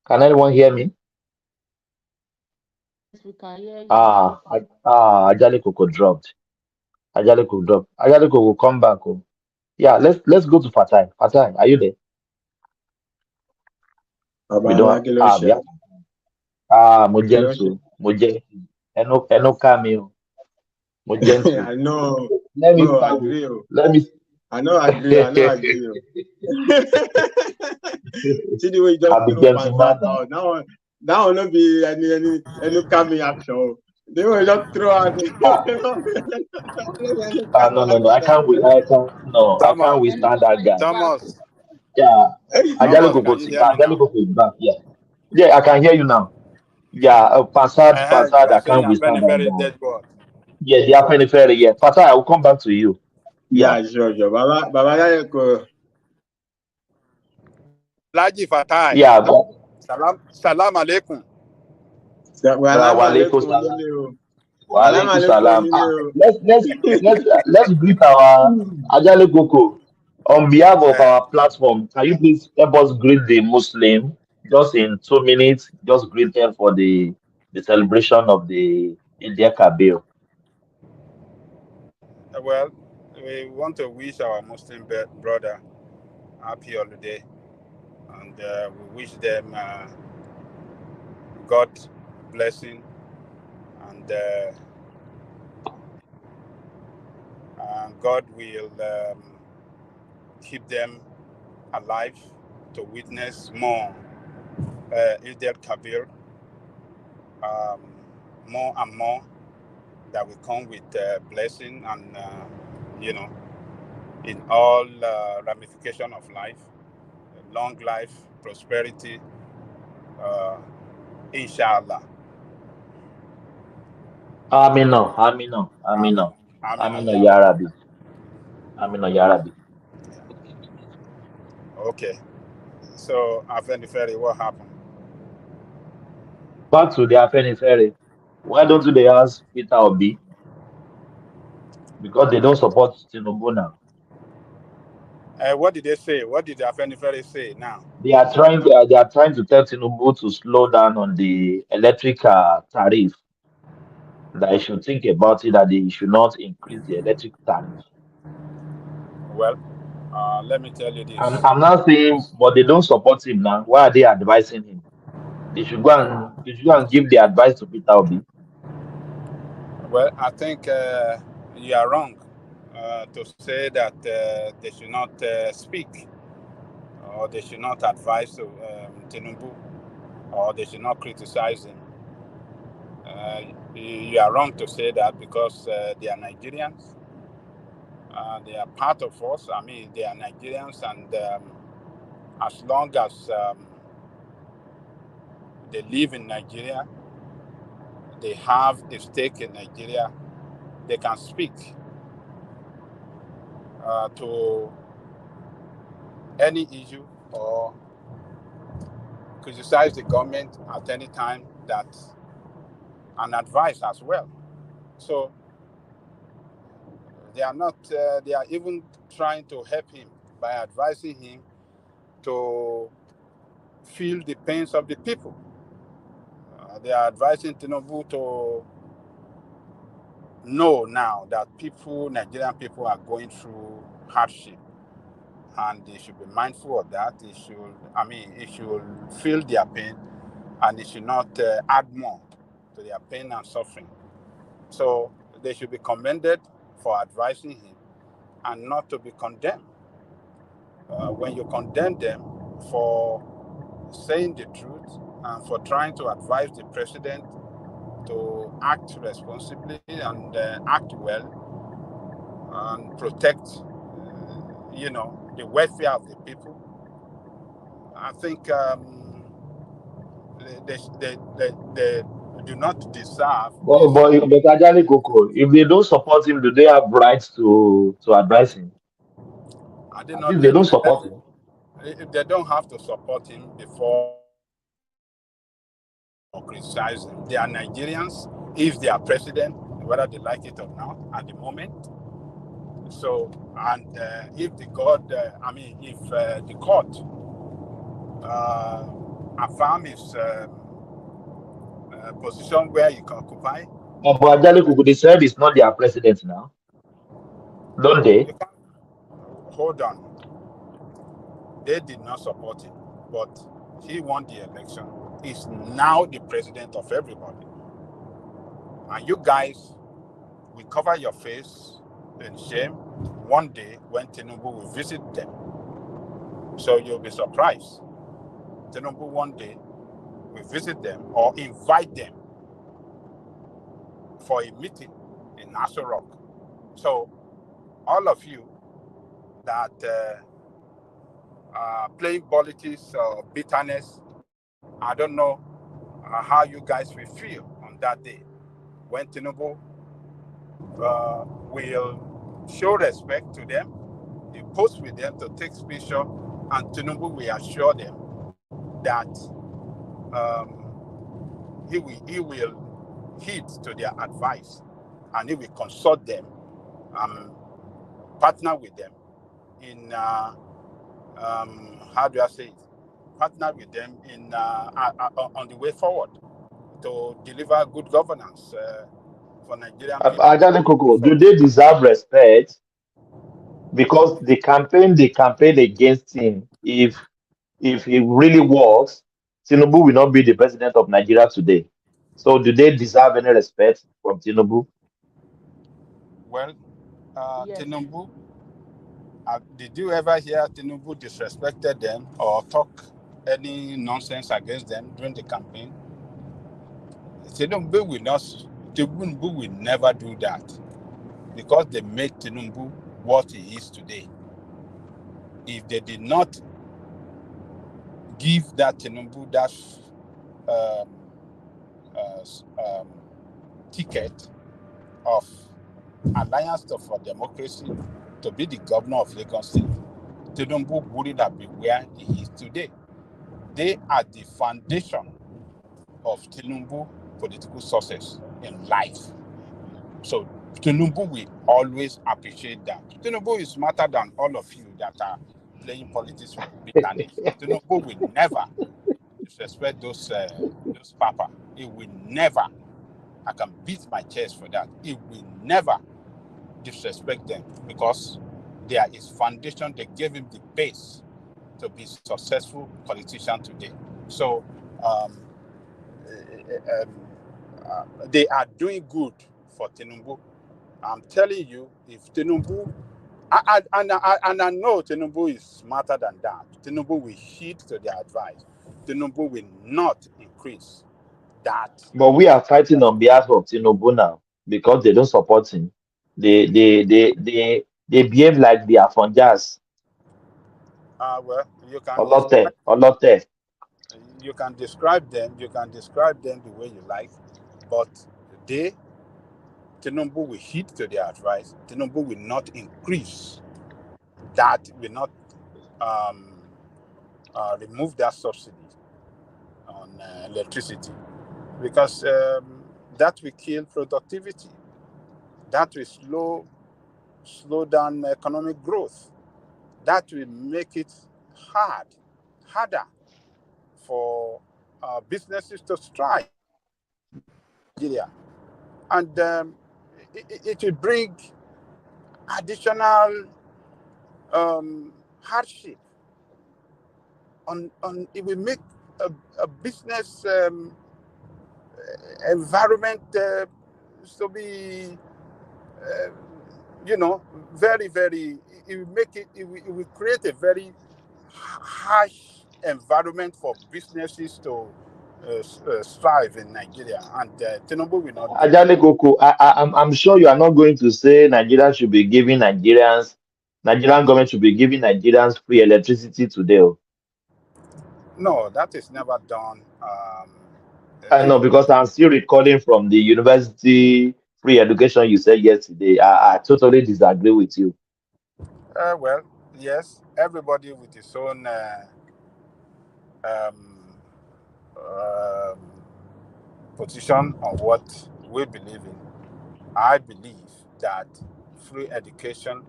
[SPEAKER 13] Can anyone hear me?
[SPEAKER 19] Yes, we can hear you.
[SPEAKER 13] Ajale Koko dropped. Ajale Koko dropped. Ajale Koko come back. Oh. Yeah, let's go to Fatai. Fatai, are you there? We don't we have Mojentu. Eno cameo. Mojentu.
[SPEAKER 21] I know.
[SPEAKER 13] Let me
[SPEAKER 21] No, I
[SPEAKER 13] start with
[SPEAKER 21] agree.
[SPEAKER 13] let me
[SPEAKER 21] I know, I agree. See the way you just
[SPEAKER 13] I'll be
[SPEAKER 21] throw
[SPEAKER 13] gentleman
[SPEAKER 21] Panther
[SPEAKER 13] now.
[SPEAKER 21] out. That will not be any coming action. They will just throw out.
[SPEAKER 13] No. I can't withstand that guy.
[SPEAKER 12] Thomas.
[SPEAKER 13] Yeah. Ajale
[SPEAKER 12] Thomas,
[SPEAKER 13] Koko,
[SPEAKER 12] can you hear me
[SPEAKER 13] Ajale
[SPEAKER 12] now?
[SPEAKER 13] Koko is back. Yeah. Yeah, I can hear you now. Yeah, Passad,
[SPEAKER 12] You are
[SPEAKER 13] I
[SPEAKER 12] saying
[SPEAKER 13] can't
[SPEAKER 12] I'm very,
[SPEAKER 13] withstand that
[SPEAKER 12] very
[SPEAKER 13] guy.
[SPEAKER 12] dead boy.
[SPEAKER 13] Yeah, they are fair. Yeah. Passad, I will come back to you. Yeah.
[SPEAKER 21] Yeah, sure. Baba,
[SPEAKER 12] Laji Fatai.
[SPEAKER 13] Yeah, but
[SPEAKER 12] Salam alaikum.
[SPEAKER 13] Walaikum salam. Walaikum
[SPEAKER 21] alaikum.
[SPEAKER 13] salam. Let's greet our Ajale Koko. On behalf of our platform, can you please help us greet the Muslim just in 2 minutes? Just greet them for the celebration of the India Kabir.
[SPEAKER 12] Well, we want to wish our Muslim brother happy holiday, and we wish them God blessing, and God will keep them alive to witness more Eid al-Kabir, more and more, that will come with blessing and in all ramification of life, long life, prosperity, inshallah.
[SPEAKER 13] Amino,
[SPEAKER 12] Amin.
[SPEAKER 13] Ya Rabbi. Amino, Ya Rabbi.
[SPEAKER 12] Okay. So, Afenifere, what happened?
[SPEAKER 13] Back to the Afenifere. Why don't they ask Peter Obi? Because they don't support Tinubu now.
[SPEAKER 12] What did they say? What did Afenifere say now?
[SPEAKER 13] They are trying to tell Tinubu to slow down on the electric tariff. That he should think about it, that they should not increase the electric tariff.
[SPEAKER 12] Well, let me tell you this.
[SPEAKER 13] I'm not saying, but they don't support him now. Why are they advising him? They should go and give the advice to Peter Obi.
[SPEAKER 12] Well, I think you are wrong to say that they should not speak, or they should not advise Tinubu, or they should not criticize him. You are wrong to say that, because they are Nigerians. They are part of us. I mean, they are Nigerians, and as long as they live in Nigeria, they have a stake in Nigeria, they can speak to any issue or criticize the government at any time that and advise as well. So they are not, they are even trying to help him by advising him to feel the pains of the people. They are advising Tinubu to know now that Nigerian people are going through hardship, and they should be mindful of that. They should feel their pain, and they should not add more to their pain and suffering. So they should be commended for advising him and not to be condemned. When you condemn them for saying the truth and for trying to advise the president to act responsibly and act well and protect, the welfare of the people, I think they do not deserve.
[SPEAKER 13] But Ajani Koko, if they don't support him, do they have rights to advise him?
[SPEAKER 12] I did
[SPEAKER 13] At
[SPEAKER 12] not.
[SPEAKER 13] least they don't support him.
[SPEAKER 12] If they don't have to support him before criticize him. They are Nigerians. If they are president, whether they like it or not, at the moment. So, and if the court affirm his position where he can occupy.
[SPEAKER 13] But Ajani Koko, they said he's not their president now, don't they?
[SPEAKER 12] Hold on. They did not support him, but he won the election. He's now the president of everybody. And you guys will cover your face in shame one day when Tinubu will visit them. So you'll be surprised. Tinubu one day will visit them or invite them for a meeting in Nassau Rock. So all of you that are playing politics or bitterness, I don't know how you guys will feel on that day when Tinubu will show respect to them, he post with them to take picture, and Tinubu will assure them that he will heed to their advice, and he will consult them, partner with them in how do I say it? Partner with them in on the way forward to deliver good governance for Nigerian people.
[SPEAKER 13] Ajani Koko, do they deserve respect? Because they campaigned against him. If he really works, Tinubu will not be the president of Nigeria today. So do they deserve any respect from Tinubu?
[SPEAKER 12] Well,
[SPEAKER 19] Yes.
[SPEAKER 12] Tinubu, did you ever hear Tinubu disrespected them or talk any nonsense against them during the campaign? Tinubu will never do that because they made Tinubu what he is today. If they did not give that Tinubu that ticket of Alliance for Democracy to be the governor of Lagos State, Tinubu wouldn't have been where he is today. They are the foundation of Tinubu political success in life. So Tinubu will always appreciate that. Tinubu is smarter than all of you that are playing politics with bitterness. Tinubu will never disrespect those papa. He will never. I can beat my chest for that. He will never disrespect them because they are his foundation. They gave him the base to be successful politician today. So they are doing good for Tinubu. I'm telling you, if Tinubu, and I know Tinubu is smarter than that. Tinubu will heed to their advice. Tinubu will not increase that.
[SPEAKER 13] But we are fighting on behalf of Tinubu now because they don't support him. They behave like they are from jazz.
[SPEAKER 12] Well,
[SPEAKER 13] Olote.
[SPEAKER 12] you can describe them the way you like. But Tinubu will heed to their advice. Tinubu will not increase that, will not remove that subsidy on electricity, because that will kill productivity. That will slow down economic growth. That will make it harder for businesses to strive in Nigeria. And it will bring additional hardship on it will make a business environment to be very, it will make it will create a very harsh environment for businesses to strive in Nigeria, and Tinubu will not do that.
[SPEAKER 13] Ajale Koko, I'm sure you are not going to say Nigerian government should be giving Nigerians free electricity today.
[SPEAKER 12] No, that is never done.
[SPEAKER 13] I know, because I'm still recalling from the university free education you said yesterday. I totally disagree with you.
[SPEAKER 12] Well, yes, everybody with his own um, um, position on what we believe in. I believe that free education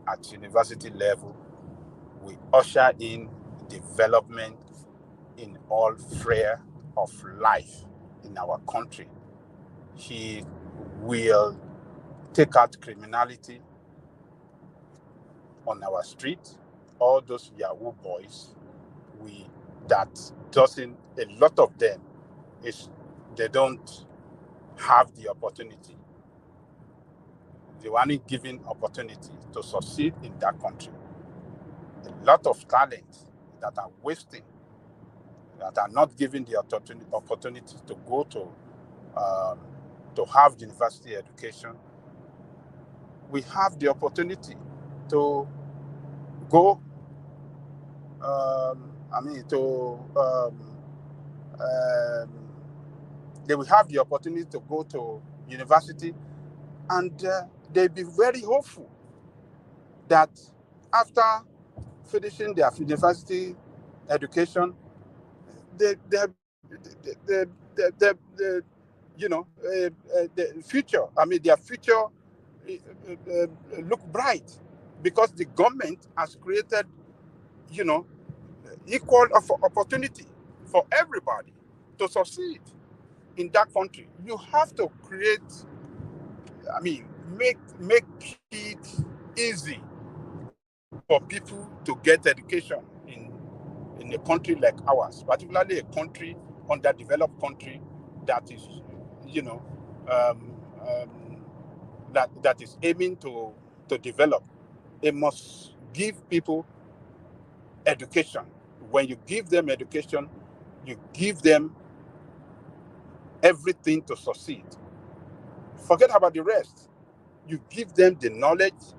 [SPEAKER 12] at university level will usher in development in all sphere of life in our country. He will take out criminality on our street. All those Yahoo boys, a lot of them they don't have the opportunity. They were only given opportunity to succeed in that country. A lot of talent that are wasting, that are not given the opportunity to go to have university education. We have the opportunity to go. They will have the opportunity to go to university, and they'll be very hopeful that after finishing their university education, the future. Their future look bright, because the government has created, equal opportunity for everybody to succeed in that country. You have to create. Make it easy for people to get education in a country like ours, particularly a country, underdeveloped country, that is, that is aiming to develop. It must give people education. When you give them education, you give them everything to succeed. Forget about the rest. You give them the knowledge,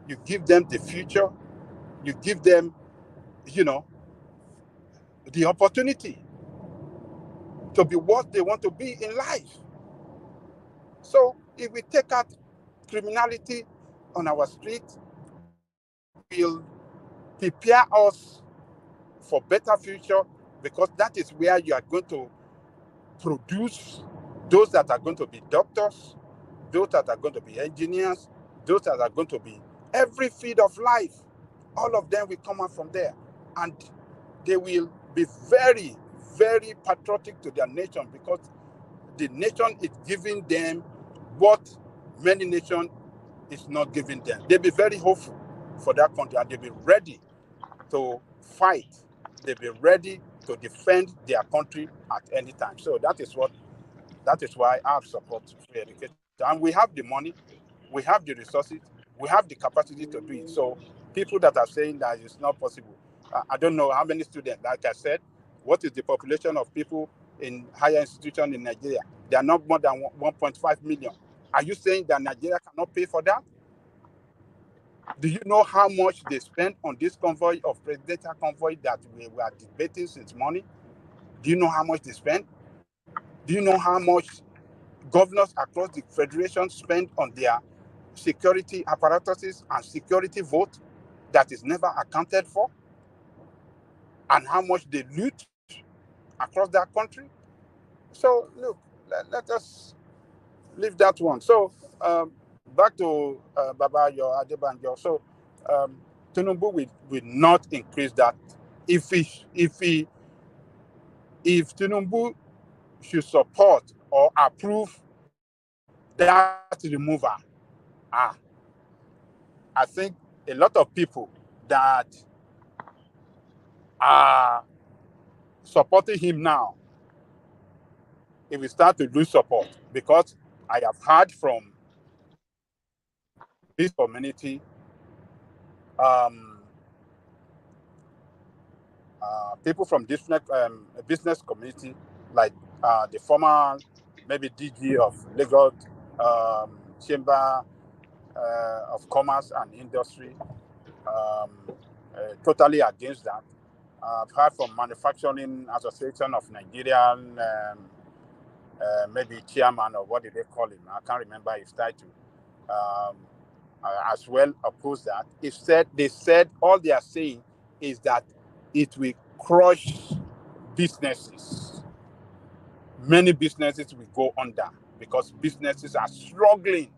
[SPEAKER 12] you give them the future, you give them, the opportunity to be what they want to be in life. So if we take out criminality on our street, will prepare us for better future, because that is where you are going to produce those that are going to be doctors, those that are going to be engineers, those that are going to be every field of life. All of them will come out from there, and they will be very, very patriotic to their nation, because the nation is giving them what many nations is not giving them. They'll be very hopeful for that country, and they'll be ready to fight. They'll be ready to defend their country at any time. So that is why I support free education. And we have the money, we have the resources, we have the capacity to do it. So people that are saying that it's not possible, I don't know how many students, like I said, what is the population of people in higher institutions in Nigeria? They are not more than 1.5 million. Are you saying that Nigeria cannot pay for that? Do you know how much they spent on this convoy of presidential convoy that we were debating since morning? Do you know how much they spent? Do you know how much governors across the federation spend on their security apparatuses and security vote that is never accounted for? And how much they loot across that country? So look, let us leave that one. So back to Babayo Adebanjo. So Tinubu will not increase that. If Tinubu should support or approve that removal, I think a lot of people that are supporting him now, it will start to lose support, because I have heard from this community, people from different business community, like the former maybe DG of Lagos Chamber of Commerce and Industry, totally against that. I've heard from Manufacturing Association of Nigerian, maybe chairman, or what did they call him? I can't remember his title. As well oppose that. They said all they are saying is that it will crush businesses. Many businesses will go under, because businesses are struggling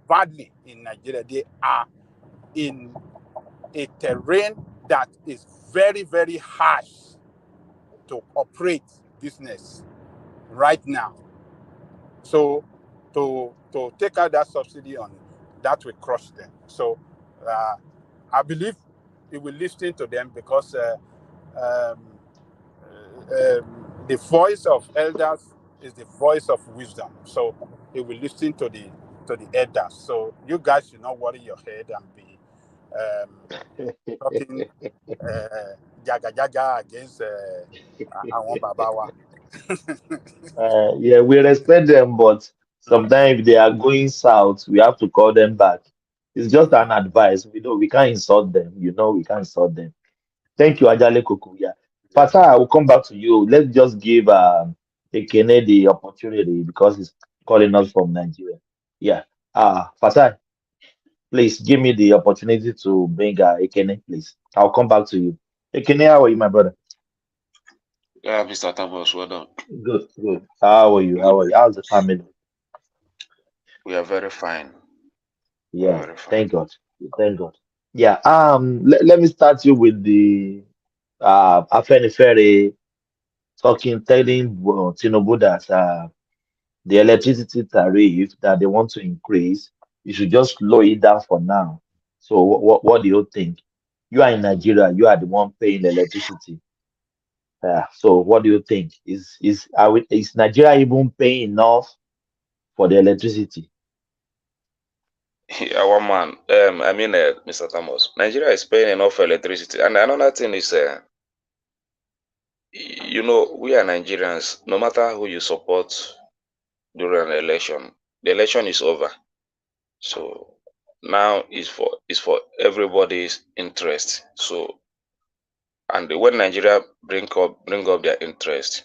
[SPEAKER 12] badly in Nigeria. They are in a terrain that is very, very harsh to operate business right now. So to take out that subsidy on that will crush them. So I believe it will listen to them, because the voice of elders is the voice of wisdom. So it will listen to the elders. So you guys should not worry your head and be talking jaga jaga against Awon Babawa.
[SPEAKER 13] Yeah, we respect them, but sometimes if they are going south, we have to call them back. It's just an advice. We can't insult them. We can't insult them. Thank you, Ajale Kuku. Yeah. Fatah, I will come back to you. Let's just give Ekene the opportunity, because he's calling us from Nigeria. Yeah. Fatah, please give me the opportunity to bring Ekene, please. I'll come back to you. Ekene, how are you, my brother?
[SPEAKER 16] Yeah, Mr. Thomas, well done.
[SPEAKER 13] Good, good. How are you? How are you? How's the family?
[SPEAKER 16] We are very fine.
[SPEAKER 13] Yeah,
[SPEAKER 16] Very fine.
[SPEAKER 13] thank God. Thank God. Yeah. Let me start you with the Afenifere telling Tinubu that the electricity tariff that they want to increase, you should just lower it down for now. So what do you think? You are in Nigeria, you are the one paying the electricity. So what do you think? Is Nigeria even paying enough for the electricity?
[SPEAKER 16] Yeah, one man. Mr. Thomas, Nigeria is paying enough for electricity. And another thing is, we are Nigerians. No matter who you support during an election, the election is over. So now is for everybody's interest. So, and when Nigeria bring up their interest,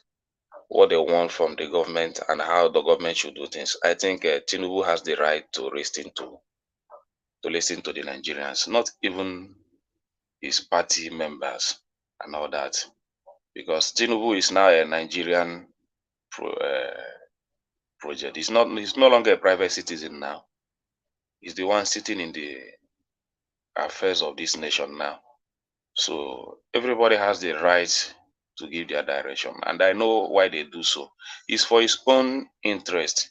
[SPEAKER 16] what they want from the government and how the government should do things, I think Tinubu has the right to listen to the Nigerians, not even his party members and all that, because Tinubu is now a Nigerian project. He's no longer a private citizen now. He's the one sitting in the affairs of this nation now. So everybody has the right to give their direction, and I know why they do so. It's for his own interest.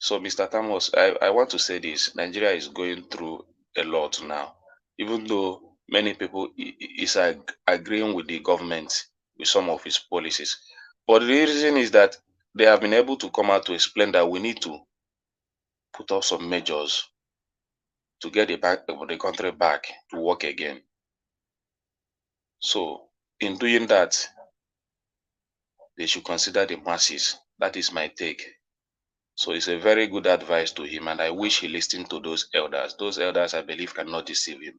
[SPEAKER 16] So, Mr. Thomas, I want to say this. Nigeria is going through a lot now, even though many people is agreeing with the government with some of its policies. But the reason is that they have been able to come out to explain that we need to put up some measures to get the country back to work again. So, in doing that, they should consider the masses. That is my take. So it's a very good advice to him, and I wish he listened to those elders. Those elders, I believe, cannot deceive him.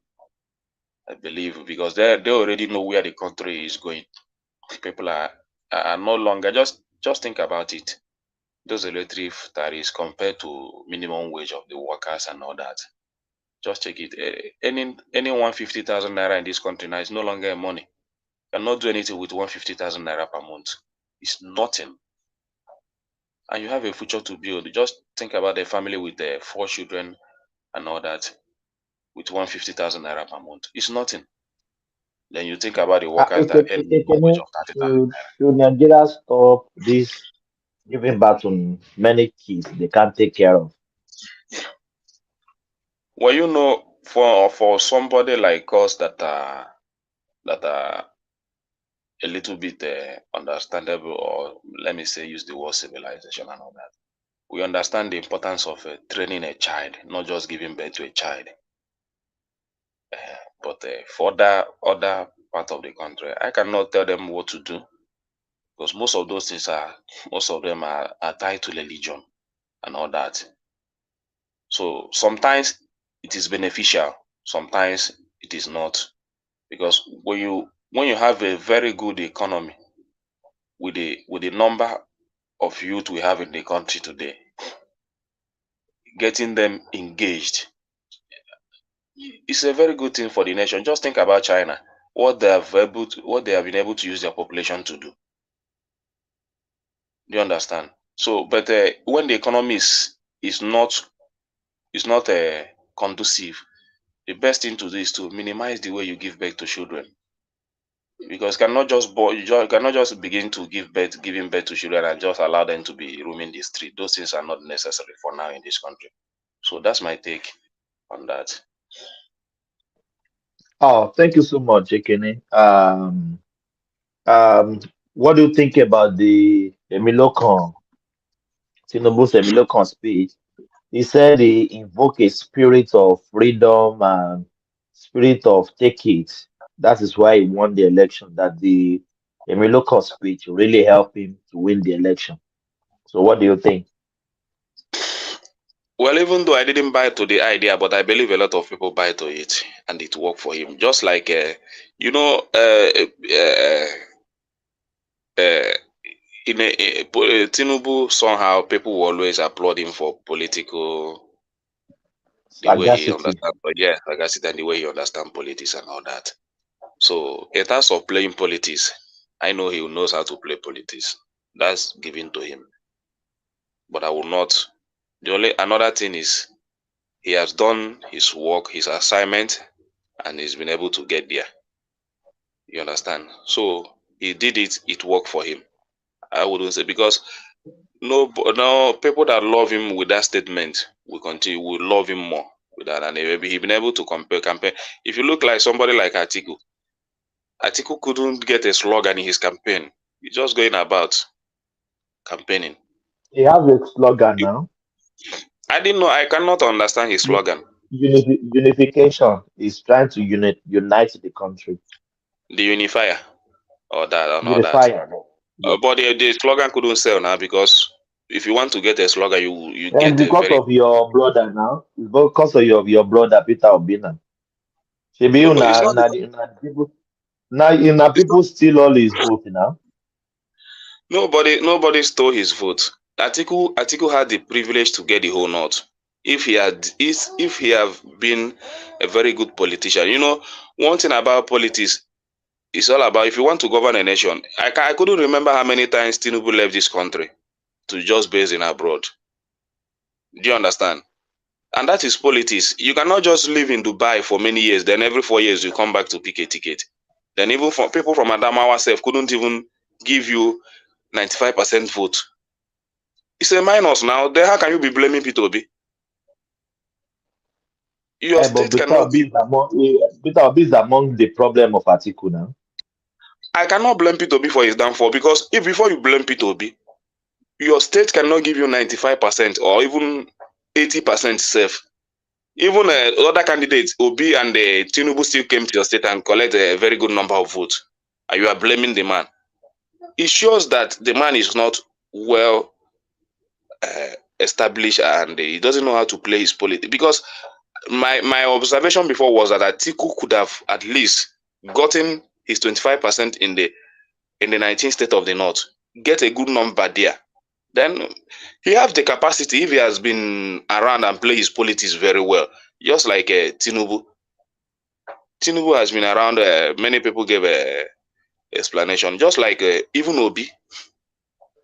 [SPEAKER 16] I believe, because they already know where the country is going. People are are no longer, just think about it. Those electric tariffs compared to minimum wage of the workers and all that. Just check it. Any 150,000 naira in this country now is no longer money. You cannot do anything with 150,000 naira per month. It's nothing. And you have a future to build. Just think about a family with 4 children and all that with 150,000 naira per month. It's nothing. Then you think about the workers that earn minimum wage of 30,000 naira.
[SPEAKER 13] Should Nigeria stop this giving birth to many kids they can't take care of?
[SPEAKER 16] Well, you know, for somebody like us that are a little bit understandable, or let me say, use the word civilization and all that, we understand the importance of training a child, not just giving birth to a child. But for other part of the country, I cannot tell them what to do, because most of those things most of them are tied to religion and all that. So sometimes it is beneficial, sometimes it is not, because when you have a very good economy with the number of youth we have in the country today, getting them engaged is a very good thing for the nation. Just think about China, what they have been able to use their population to do. Do you understand? So, but when the economy is not conducive, the best thing to do is to minimize the way you give birth to children, because you cannot just begin to giving birth to children and just allow them to be roaming the street. Those things are not necessary for now in this country. So that's my take on that.
[SPEAKER 13] Oh, thank you so much, Ekene. What do you think about the Tinubu's Emilokon speech? He said he invoked a spirit of freedom and spirit of take it. That is why he won the election. That the Emilokon speech really helped him to win the election. So, what do you think?
[SPEAKER 16] Well, even though I didn't buy to the idea, but I believe a lot of people buy to it, and it worked for him. Just like Tinubu, somehow people will always applaud him for political, the way he
[SPEAKER 13] Sagacity.
[SPEAKER 16] understands. But yeah, sagacity and the way he understands politics and all that. So in terms of playing politics, I know he knows how to play politics. That's given to him. But I will not. Another thing is, he has done his work, his assignment, and he's been able to get there. You understand? So he did it, it worked for him. I wouldn't say, because no people that love him with that statement will love him more with that, and he been able to campaign. If you look like somebody like Atiku couldn't get a slogan in his campaign. He's just going about campaigning.
[SPEAKER 13] He has a slogan now.
[SPEAKER 16] I didn't know. I cannot understand his slogan.
[SPEAKER 13] Unification. He's trying to unite the country.
[SPEAKER 16] The unifier, or that, and all that.
[SPEAKER 13] Unifier.
[SPEAKER 16] But the slogan couldn't sell now, because if you want to get a slogan, you
[SPEAKER 13] And
[SPEAKER 16] get a
[SPEAKER 13] because
[SPEAKER 16] very.
[SPEAKER 13] of your brother now, it's because of your brother Peter Obina.
[SPEAKER 16] No, it's not.
[SPEAKER 13] People steal all his vote now.
[SPEAKER 16] Nobody stole his vote. Atiku had the privilege to get the whole north. If he have been a very good politician, one thing about politics, it's all about, if you want to govern a nation. I couldn't remember how many times Tinubu left this country to just base in abroad. Do you understand? And that is politics. You cannot just live in Dubai for many years, then every 4 years you come back to pick a ticket. Then even people from Adamawa self couldn't even give you 95% vote. It's a minus now. Then how can you be blaming P2B? Your state
[SPEAKER 13] But
[SPEAKER 16] cannot.
[SPEAKER 13] Peter Obi is among the problem of Atiku now.
[SPEAKER 16] I cannot blame P2B for his downfall, because if before you blame P2B, your state cannot give you 95% or even 80% safe. Even other candidates, Obi and Tinubu, still came to your state and collect a very good number of votes, and you are blaming the man. It shows that the man is not well established, and he doesn't know how to play his politics. Because my observation before was that Atiku could have at least gotten his 25% in in the 19th state of the North, get a good number there, then he has the capacity if he has been around and play his politics very well. Just like Tinubu. Tinubu has been around, many people gave a explanation. Just like even Obi.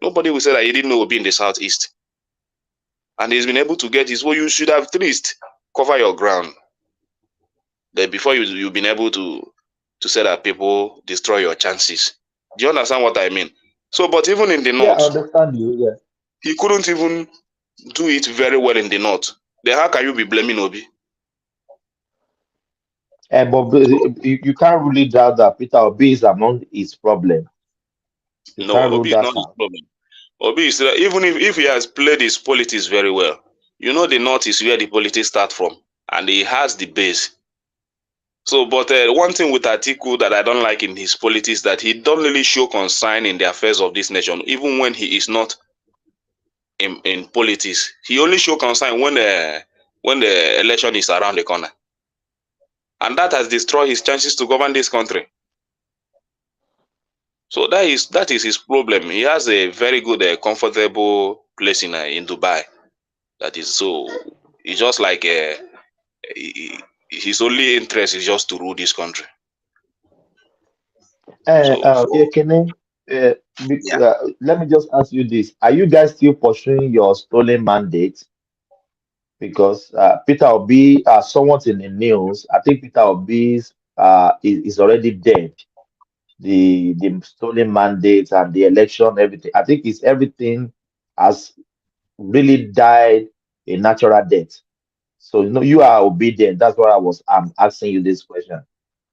[SPEAKER 16] Nobody will say that he didn't know Obi in the Southeast. And he's been able to get his, well, you should have at least cover your ground. That before you've been able to say that people destroy your chances. Do you understand what I mean? So, but even in the
[SPEAKER 13] Yeah, I
[SPEAKER 16] North,
[SPEAKER 13] understand you. Yeah.
[SPEAKER 16] he couldn't even do it very well in the North. Then how can you be blaming Obi?
[SPEAKER 13] But you can't really doubt that Peter Obi is among his problem. You
[SPEAKER 16] No,
[SPEAKER 13] can't rule
[SPEAKER 16] Obi is
[SPEAKER 13] that
[SPEAKER 16] not his
[SPEAKER 13] out.
[SPEAKER 16] problem. Obi is even if he has played his politics very well, you know the North is where the politics start from, and he has the base. So, but one thing with Atiku that I don't like in his politics that he don't really show concern in the affairs of this nation, even when he is not in politics. He only show concern when the election is around the corner, and that has destroyed his chances to govern this country. So that is his problem. He has a very good, comfortable place in Dubai. That is so. It's just like his only interest is just to rule this country.
[SPEAKER 13] Ekene, let me just ask you this: are you guys still pursuing your stolen mandate? Because Peter Obi, somewhat in the news, I think Peter Obi's is already dead. The stolen mandate and the election, everything. I think it's everything has really died a natural death. So you are obedient. That's what I'm asking you this question.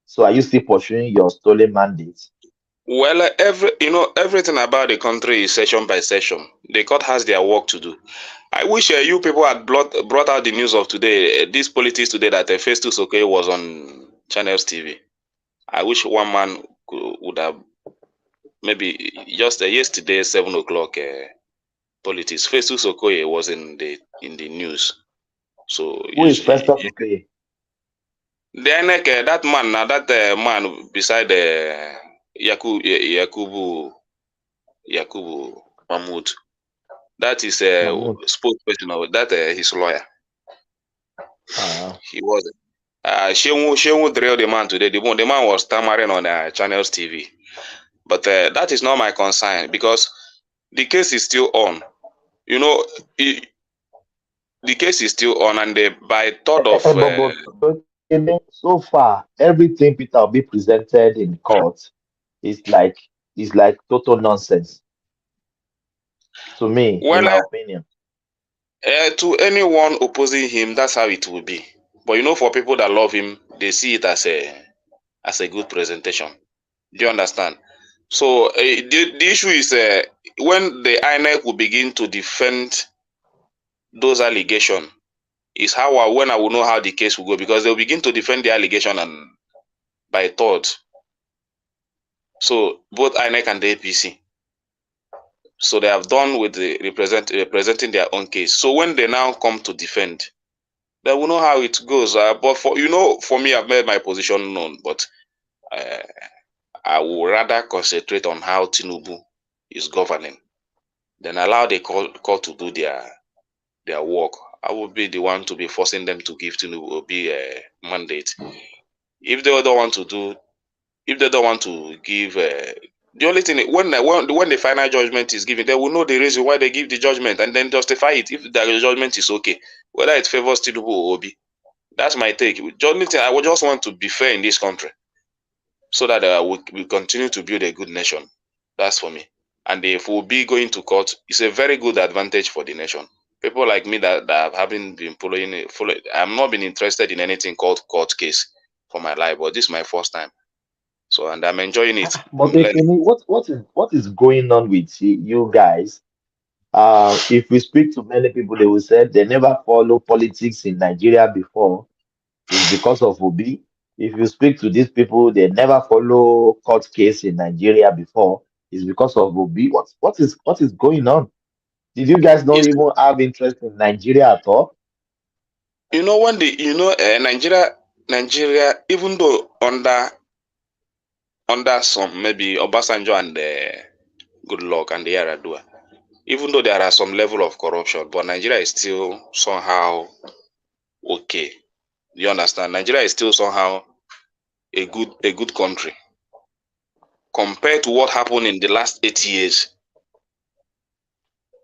[SPEAKER 13] So are you still pursuing your stolen mandate?
[SPEAKER 16] Well, everything about the country is session by session. The court has their work to do. I wish you people had brought out the news of today, this politics today, that Festus Okoye was on Channels TV. I wish one man would have maybe just yesterday 7 o'clock politics. Festus Okoye was in the news. So
[SPEAKER 13] Who is Festus Okoye?
[SPEAKER 16] then that man, now that man beside Yakubu Mahmoud, that is a spokesperson of that his lawyer. He was Shehu drilled the man today. The man was stammering on Channels TV. But that is not my concern because the case is still on. The case is still on, and by 3rd of
[SPEAKER 13] so far, everything Peter will be presented in court is like total nonsense. To me, in my opinion.
[SPEAKER 16] To anyone opposing him, that's how it will be. But for people that love him, they see it as a good presentation. Do you understand? So the issue is when the INEC will begin to defend those allegations, is when I will know how the case will go, because they'll begin to defend the allegation and by 3rd. So both INEC and the APC. So they have done with the representing their own case. So when they now come to defend, they will know how it goes. But for me, I've made my position known. But I will rather concentrate on how Tinubu is governing, then allow the court to do their work. I will be the one to be forcing them to give Tinubu a mandate. If they don't want to give, the only thing when the final judgment is given, they will know the reason why they give the judgment and then justify it if the judgment is okay, whether it favors Tinubu or Obi. That's my take. The only thing I would just want to be fair in this country, so that we continue to build a good nation. That's for me. And if we'll be going to court, it's a very good advantage for the nation. People like me that haven't been following, I'm not been interested in anything called court case for my life, but this is my first time. So, and I'm enjoying it.
[SPEAKER 13] But what is going on with you guys? If we speak to many people, they will say they never follow politics in Nigeria before. It's because of Obi. If you speak to these people, they never follow court case in Nigeria before. It's because of Obi. What is going on? Did you guys not even have interest in Nigeria at all?
[SPEAKER 16] When Nigeria, even though under under some maybe Obasanjo and Good Luck and the Yaradua. Even though there are some level of corruption, but Nigeria is still somehow okay. You understand? Nigeria is still somehow a good country compared to what happened in the last 8 years.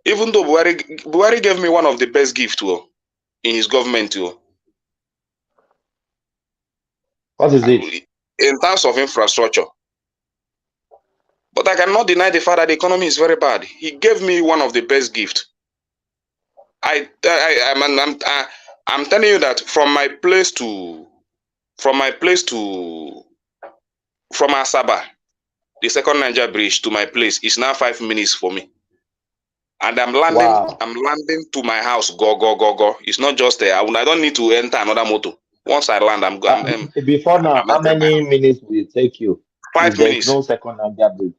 [SPEAKER 16] Even though Buhari gave me one of the best gifts in his government too.
[SPEAKER 13] What is it?
[SPEAKER 16] In terms of infrastructure. But I cannot deny the fact that the economy is very bad. He gave me one of the best gifts. I'm telling you that from Asaba, the second Niger bridge to my place is now 5 minutes for me. And I'm landing.
[SPEAKER 13] Wow.
[SPEAKER 16] I'm landing to my house. Go. It's not just there. I don't need to enter another motor. Once I land, I'm going.
[SPEAKER 13] Before now, how many minutes will it take you?
[SPEAKER 16] 5
[SPEAKER 13] if there's
[SPEAKER 16] minutes.
[SPEAKER 13] no second Niger bridge.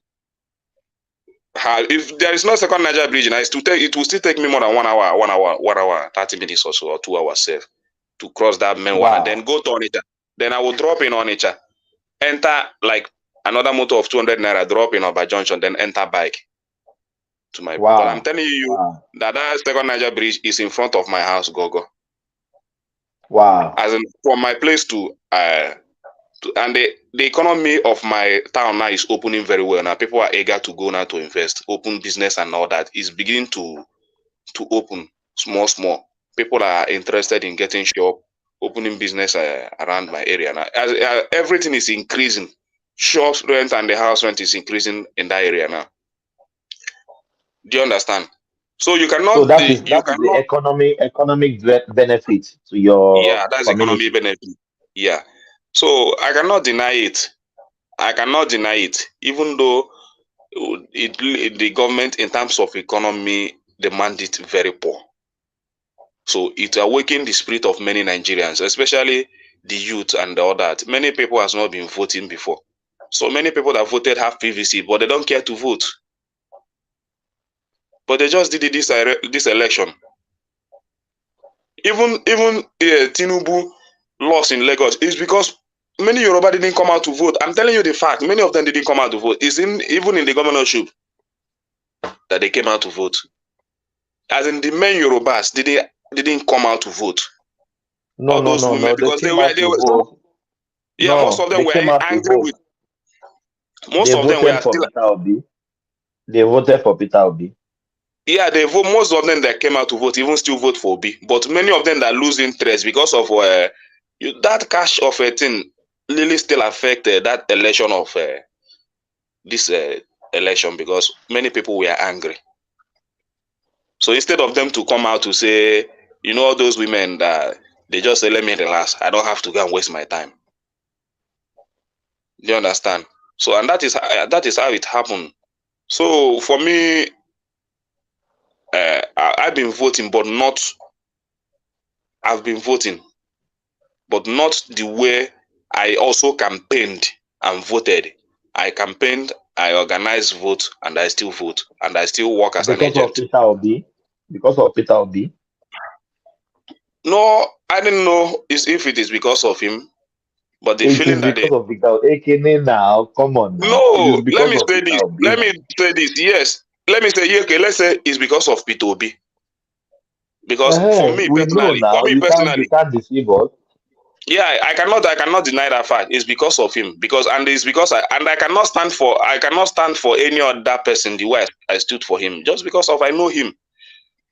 [SPEAKER 16] If there is no second Niger bridge, it will still take me more than 1 hour, 30 minutes or so, or 2 hours safe to cross that main one and then go to Onitsha. Then I will drop in Onitsha, enter like another motor of 200 naira, drop in Oba Junction, then enter bike to my. But I'm telling you that second Niger bridge is in front of my house, Gogo.
[SPEAKER 13] Wow.
[SPEAKER 16] As in from my place and the economy of my town now is opening very well. Now people are eager to go now to invest, open business and all that is beginning to open small. People are interested in getting shop, opening business around my area now. As everything is increasing, shop rent and the house rent is increasing in that area now. Do you understand? So you cannot.
[SPEAKER 13] So that is the economic benefit to your
[SPEAKER 16] that's
[SPEAKER 13] community.
[SPEAKER 16] economic benefit. Yeah. So I cannot deny it. Even though the government in terms of economy demand it very poor. So it awakened the spirit of many Nigerians, especially the youth and all that. Many people has not been voting before. So many people that voted have PVC, but they don't care to vote. But they just did this election. Even Tinubu lost in Lagos is because many Yoruba didn't come out to vote. I'm telling you the fact. Many of them didn't come out to vote. It's even in the governorship that they came out to vote. As in the main Yorubas didn't come out to vote.
[SPEAKER 13] No.
[SPEAKER 16] Because they were
[SPEAKER 13] vote.
[SPEAKER 16] Yeah, most of them were angry with. Most of them were still.
[SPEAKER 13] Peter Obi. They voted for Peter Obi.
[SPEAKER 16] Yeah, they vote. Most of them that came out to vote even still vote for Obi. But many of them that lose interest because of that cash of a thing really still affected that election of this election because many people were angry. So instead of them to come out to say, all those women that they just say, let me relax, I don't have to go and waste my time. Do you understand? So, and that is how it happened. So for me, I've been voting, but the way I also campaigned and voted. I campaigned, I organized vote, and I still vote, and I still work as an agent.
[SPEAKER 13] Because of Peter Obi?
[SPEAKER 16] No, I didn't know if it is because of him, but the feeling that
[SPEAKER 13] because of Peter Obi. Now, come on. Now.
[SPEAKER 16] No, let me say this. Let me say this. Yes, let me say okay. Let's say it's because of Peter Obi. Because for me personally,
[SPEAKER 13] you can't deceive us.
[SPEAKER 16] Yeah, I cannot deny that fact. It's because of him. I cannot stand for any other person the way I stood for him. Just because I know him.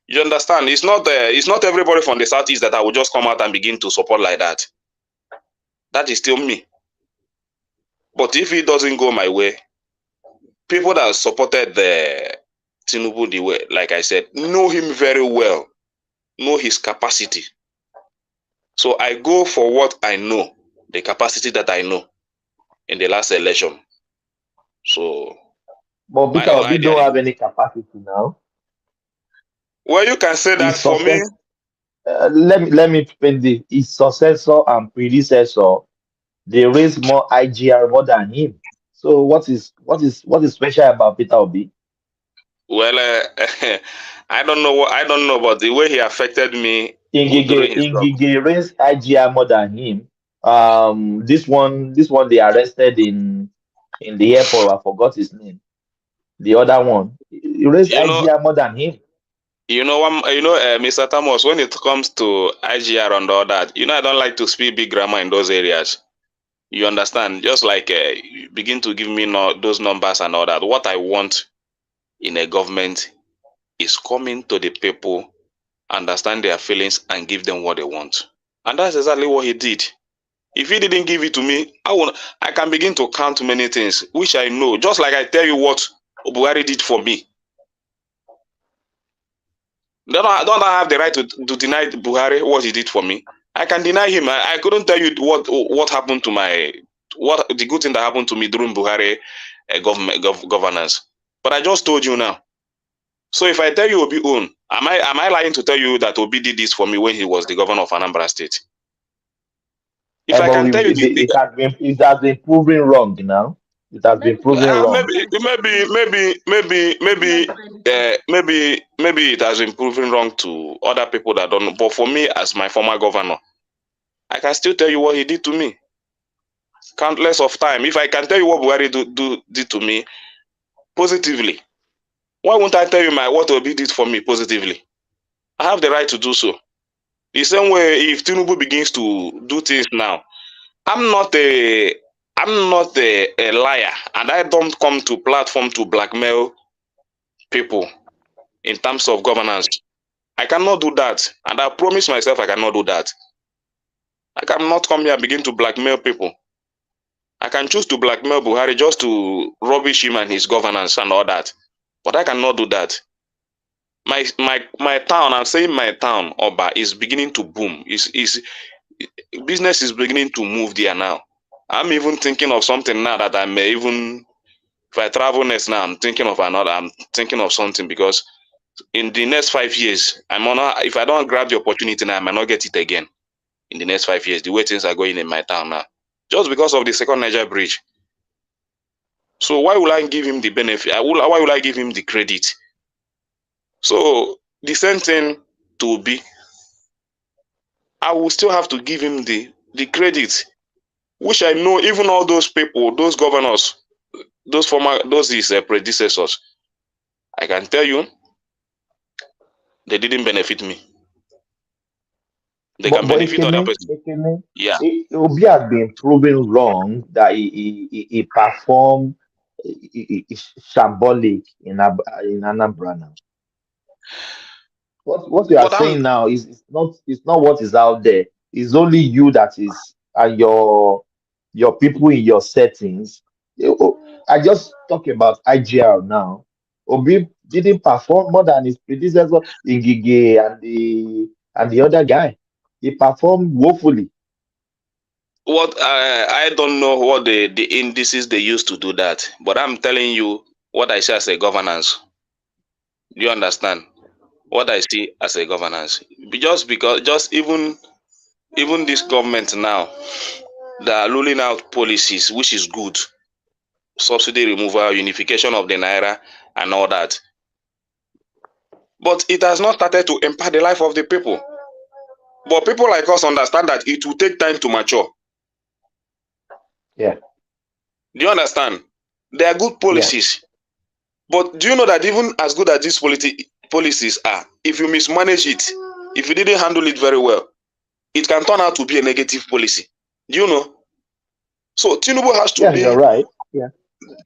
[SPEAKER 16] You understand? It's not everybody from the Southeast that I will just come out and begin to support like that. That is still me. But if it doesn't go my way, people that supported the Tinubu the way, like I said, know him very well, know his capacity. So I go for what I know, the capacity that I know in the last election. So,
[SPEAKER 13] but Peter Obi don't have any capacity now.
[SPEAKER 16] Well, you can say that for me.
[SPEAKER 13] Let me explain this. His successor and predecessor, they raised more IGR more than him. So what is special about Peter Obi?
[SPEAKER 16] Well, I don't know about the way he affected me.
[SPEAKER 13] Ingige raised IGR more than him. This one they arrested in in the airport. I forgot his name. The other one. He raised
[SPEAKER 16] You know,
[SPEAKER 13] IGR more than him.
[SPEAKER 16] Mr. Thomas, when it comes to IGR and all that, I don't like to speak big grammar in those areas. You understand? Just like you begin to give me those numbers and all that. What I want in a government is coming to the people, understand their feelings, and give them what they want. And that's exactly what he did. If he didn't give it to me, I can begin to count many things, which I know. Just like I tell you what Buhari did for me. Don't I have the right to deny Buhari what he did for me? I can deny him. I couldn't tell you what happened to the good thing that happened to me during Buhari governance. But I just told you now. So if I tell you Obi own, am I lying to tell you that Obi did this for me when he was the governor of Anambra State? If I can tell you
[SPEAKER 13] it has been proven wrong now. It has been proven wrong.
[SPEAKER 16] Maybe it has been proven wrong to other people that don't know. But for me, as my former governor, I can still tell you what he did to me. Countless of time. If I can tell you what Buhari did to me positively, why won't I tell you what Obi did for me positively? I have the right to do so. The same way, if Tinubu begins to do things now, I'm not a liar, and I don't come to platform to blackmail people in terms of governance. I cannot do that, and I promise myself I cannot do that. I cannot come here and begin to blackmail people. I can choose to blackmail Buhari just to rubbish him and his governance and all that, but I cannot do that. My town, I'm saying my town, Oba, is beginning to boom. Business is beginning to move there now. I'm even thinking of something now that I may even, if I travel next now, I'm thinking of something, because in the next 5 years, if I don't grab the opportunity now, I might not get it again in the next 5 years, the way things are going in my town now, just because of the second Niger bridge. So why will I give him the benefit? Why will I give him the credit? So the same thing to be, I will still have to give him the credit, which I know even all those people, those governors, his predecessors, I can tell you, they didn't benefit me. They can benefit other person. Yeah.
[SPEAKER 13] Obi has been proven wrong that he performed shambolic in Anambra now. What you are saying now is not what is out there. It's only you that is, and your people in your settings. I just talk about IGR now. Obi didn't perform more than his predecessor, Ingige and the other guy. He performed woefully.
[SPEAKER 16] What I don't know what the indices they use to do that, but I'm telling you what I see as a governance. Do you understand what I see as a governance? Just even this government now, they are rolling out policies, which is good. Subsidy removal, unification of the naira, and all that. But it has not started to impact the life of the people. But people like us understand that it will take time to mature.
[SPEAKER 13] Yeah.
[SPEAKER 16] Do you understand? They are good policies. Yeah. But do you know that even as good as these policies are, if you mismanage it, if you didn't handle it very well, it can turn out to be a negative policy. Do you know? So Tinubu has to be.
[SPEAKER 13] You're right. Yeah.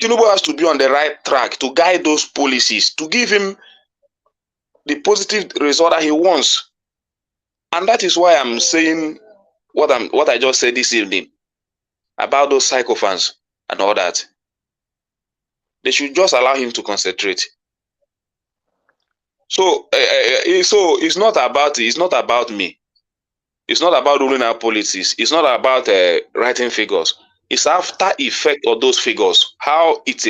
[SPEAKER 16] Tinubu has to be on the right track to guide those policies, to give him the positive result that he wants. And that is why I'm saying what I just said this evening about those psychophants and all that. They should just allow him to concentrate. So it's not about me. It's not about ruling out policies. It's not about writing figures. It's after effect of those figures. How it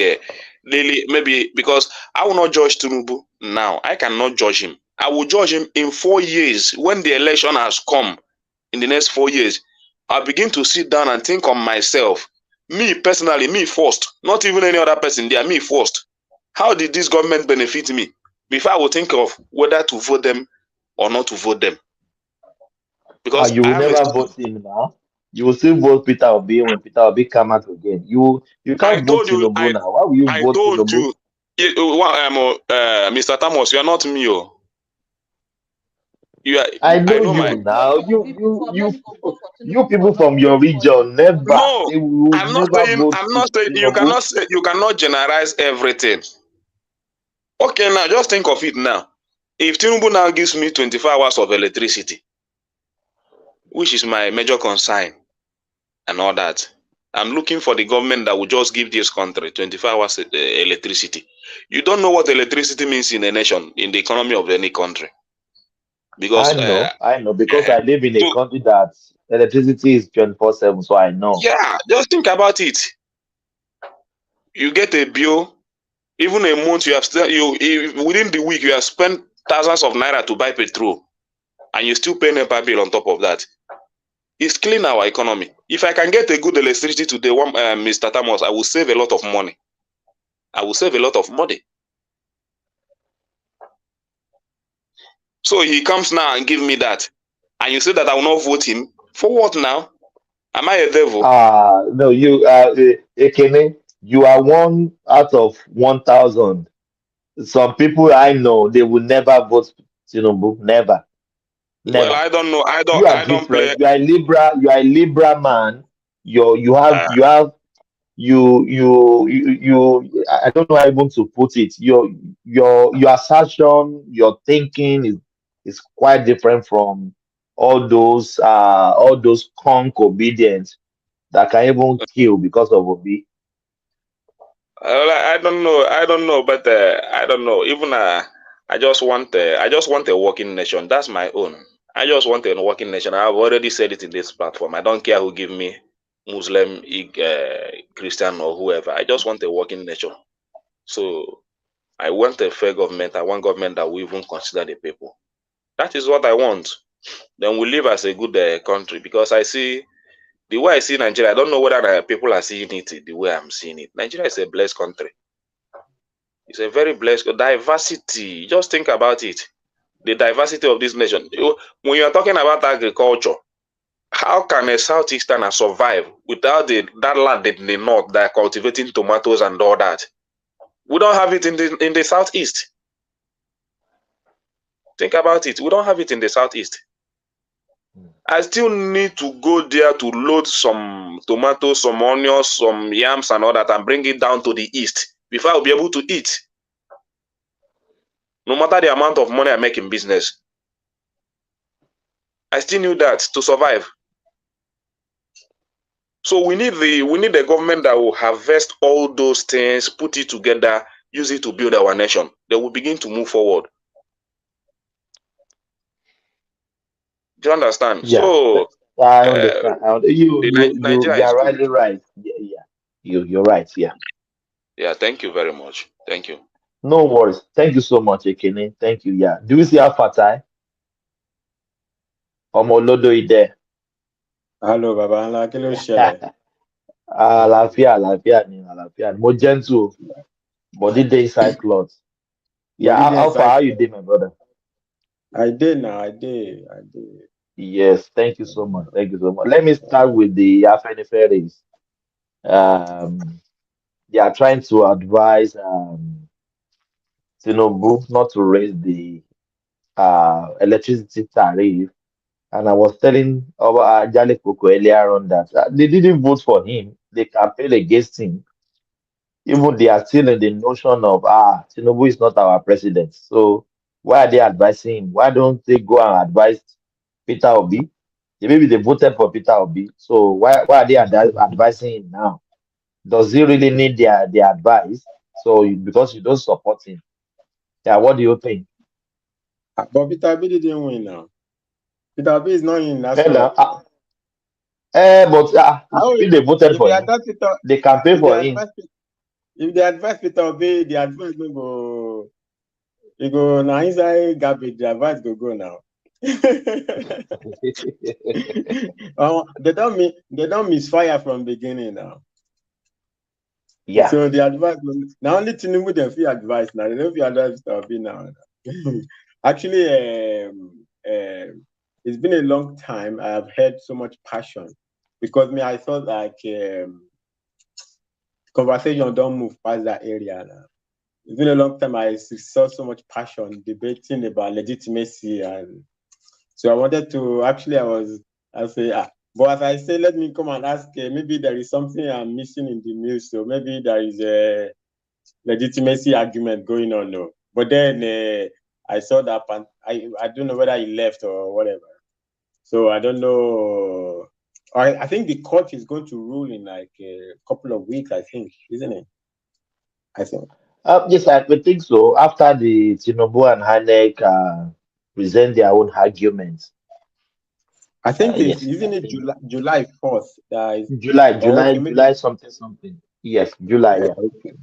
[SPEAKER 16] really, maybe, because I will not judge Tinubu now. I cannot judge him. I will judge him in 4 years when the election has come. In the next 4 years, I'll begin to sit down and think on myself. Me personally, me first. Not even any other person there. Me first. How did this government benefit me? Before I will think of whether to vote them or not to vote them. Because
[SPEAKER 13] you will never vote him now. You will still vote Peter Obi when Peter Obi come out again. You
[SPEAKER 16] I
[SPEAKER 13] can't vote
[SPEAKER 16] told you,
[SPEAKER 13] Tinubu now. Why will you
[SPEAKER 16] I
[SPEAKER 13] vote
[SPEAKER 16] told
[SPEAKER 13] Tinubu?
[SPEAKER 16] you, Mr. Thomas, you are not me. Oh.
[SPEAKER 13] I
[SPEAKER 16] I
[SPEAKER 13] know
[SPEAKER 16] know my.
[SPEAKER 13] you now. You people from your region never.
[SPEAKER 16] No,
[SPEAKER 13] They will
[SPEAKER 16] I'm not
[SPEAKER 13] never
[SPEAKER 16] saying.
[SPEAKER 13] vote
[SPEAKER 16] I'm not saying. You
[SPEAKER 13] Tinubu.
[SPEAKER 16] cannot say. You cannot generalize everything. Okay, now just think of it now. If Tinubu now gives me 24 hours of electricity, which is my major concern, and all that, I'm looking for the government that will just give this country 24 hours electricity. You don't know what electricity means in a nation, in the economy of any country, because
[SPEAKER 13] I know, because I live in a country that electricity is 24/7, so I know.
[SPEAKER 16] yeah, just think about it. You get a bill, even a month, you have still within the week you have spent thousands of naira to buy petrol, and you still pay NEPA bill on top of that. It's killing our economy. If I can get a good electricity today, Mr. Thomas, I will save a lot of money. I will save a lot of money. So he comes now and give me that, and you say that I will not vote him for what now? Am I a devil?
[SPEAKER 13] No, you Ekene, you are one out of 1,000. Some people I know they will never vote Tinubu. Never.
[SPEAKER 16] Well,
[SPEAKER 13] Never.
[SPEAKER 16] I don't know.
[SPEAKER 13] You are
[SPEAKER 16] I don't play.
[SPEAKER 13] different. You are a liberal. You are a liberal man. I don't know how even to put it. Your assertion, your thinking is quite different from all those conk obedience that can even kill because of Obi.
[SPEAKER 16] I don't know. I don't know, but I don't know. Even I just want a working nation. That's my own. I just want a working nation. I've already said it in this platform. I don't care who give me Muslim, Christian, or whoever. I just want a working nation. So I want a fair government. I want government that will even consider the people. That is what I want. Then we live as a good country, because I see the way I see Nigeria. I don't know whether people are seeing it the way I'm seeing it. Nigeria is a blessed country. It's a very blessed diversity. Just think about it. The diversity of this nation. When you are talking about agriculture, how can a southeasterner survive without that land in the north that are cultivating tomatoes and all that? We don't have it in the southeast. Think about it. We don't have it in the southeast. I still need to go there to load some tomatoes, some onions, some yams and all that, and bring it down to the east before I'll be able to eat. No matter the amount of money I make in business, I still need that to survive. So we need a government that will harvest all those things, put it together, use it to build our nation. They will begin to move forward. Do you understand?
[SPEAKER 13] Yeah,
[SPEAKER 16] So
[SPEAKER 13] I understand. You
[SPEAKER 16] Nigeria is
[SPEAKER 13] are
[SPEAKER 16] good.
[SPEAKER 13] rightly right. Yeah. You're right. Yeah.
[SPEAKER 16] Yeah, thank you very much. Thank you.
[SPEAKER 13] No worries. Thank you so much, Ekene. Thank you. Yeah. Do you see how Fatai? Omolodo ide.
[SPEAKER 21] Hello, Baba Ńlá, kí ló ṣẹlẹ̀?
[SPEAKER 13] Àlàáfíà ni. Mo gentle, body dey inside cloth. Yeah,
[SPEAKER 21] Body dey
[SPEAKER 13] how far
[SPEAKER 21] inside.
[SPEAKER 13] how you dey, my brother?
[SPEAKER 21] I did now, I did.
[SPEAKER 13] Yes, thank you so much. Thank you so much. Let me start with the Afeniferes. They are trying to advise Tinubu not to raise the electricity tariff. And I was telling our Jale Koko earlier on that they didn't vote for him. They campaigned against him. Even they are still in the notion of Tinubu is not our president. So why are they advising him? Why don't they go and advise Peter Obi? Maybe they voted for Peter Obi. So why are they advising him now? Does he really need their advice? So because you don't support him. Yeah, what do you think?
[SPEAKER 21] But Peter Obi didn't win now. Peter Obi is not in
[SPEAKER 13] But
[SPEAKER 21] How
[SPEAKER 13] if they voted
[SPEAKER 21] if
[SPEAKER 13] for
[SPEAKER 21] they
[SPEAKER 13] him,
[SPEAKER 21] advise Peter,
[SPEAKER 13] they campaign
[SPEAKER 21] if they
[SPEAKER 13] for him.
[SPEAKER 21] advise, if they advise Peter Obi, the advice no go. You go now inside garbage. The advice go now. They don't misfire from beginning now.
[SPEAKER 13] Yeah.
[SPEAKER 21] So the advice now only Tinubu them feel advice now. They don't feel advice Peter Obi now. Actually, it's been a long time. I have heard so much passion because me, I thought like conversation don't move past that area now. It's been a long time. I saw so much passion debating about legitimacy, and so I wanted to actually. I say, but as I say, let me come and ask. Maybe there is something I'm missing in the news. So maybe there is a legitimacy argument going on. No, but then I saw that, and I don't know whether he left or whatever. So I don't know. I think the court is going to rule in like a couple of weeks. I think, isn't it? I think.
[SPEAKER 13] Yes, I would think so. After the Tinubu and Hanek present their own arguments.
[SPEAKER 21] I think it's
[SPEAKER 13] Yes,
[SPEAKER 21] isn't
[SPEAKER 13] I
[SPEAKER 21] it
[SPEAKER 13] think
[SPEAKER 21] July 4th?
[SPEAKER 13] July something. Yes, July. Yeah.
[SPEAKER 21] Okay.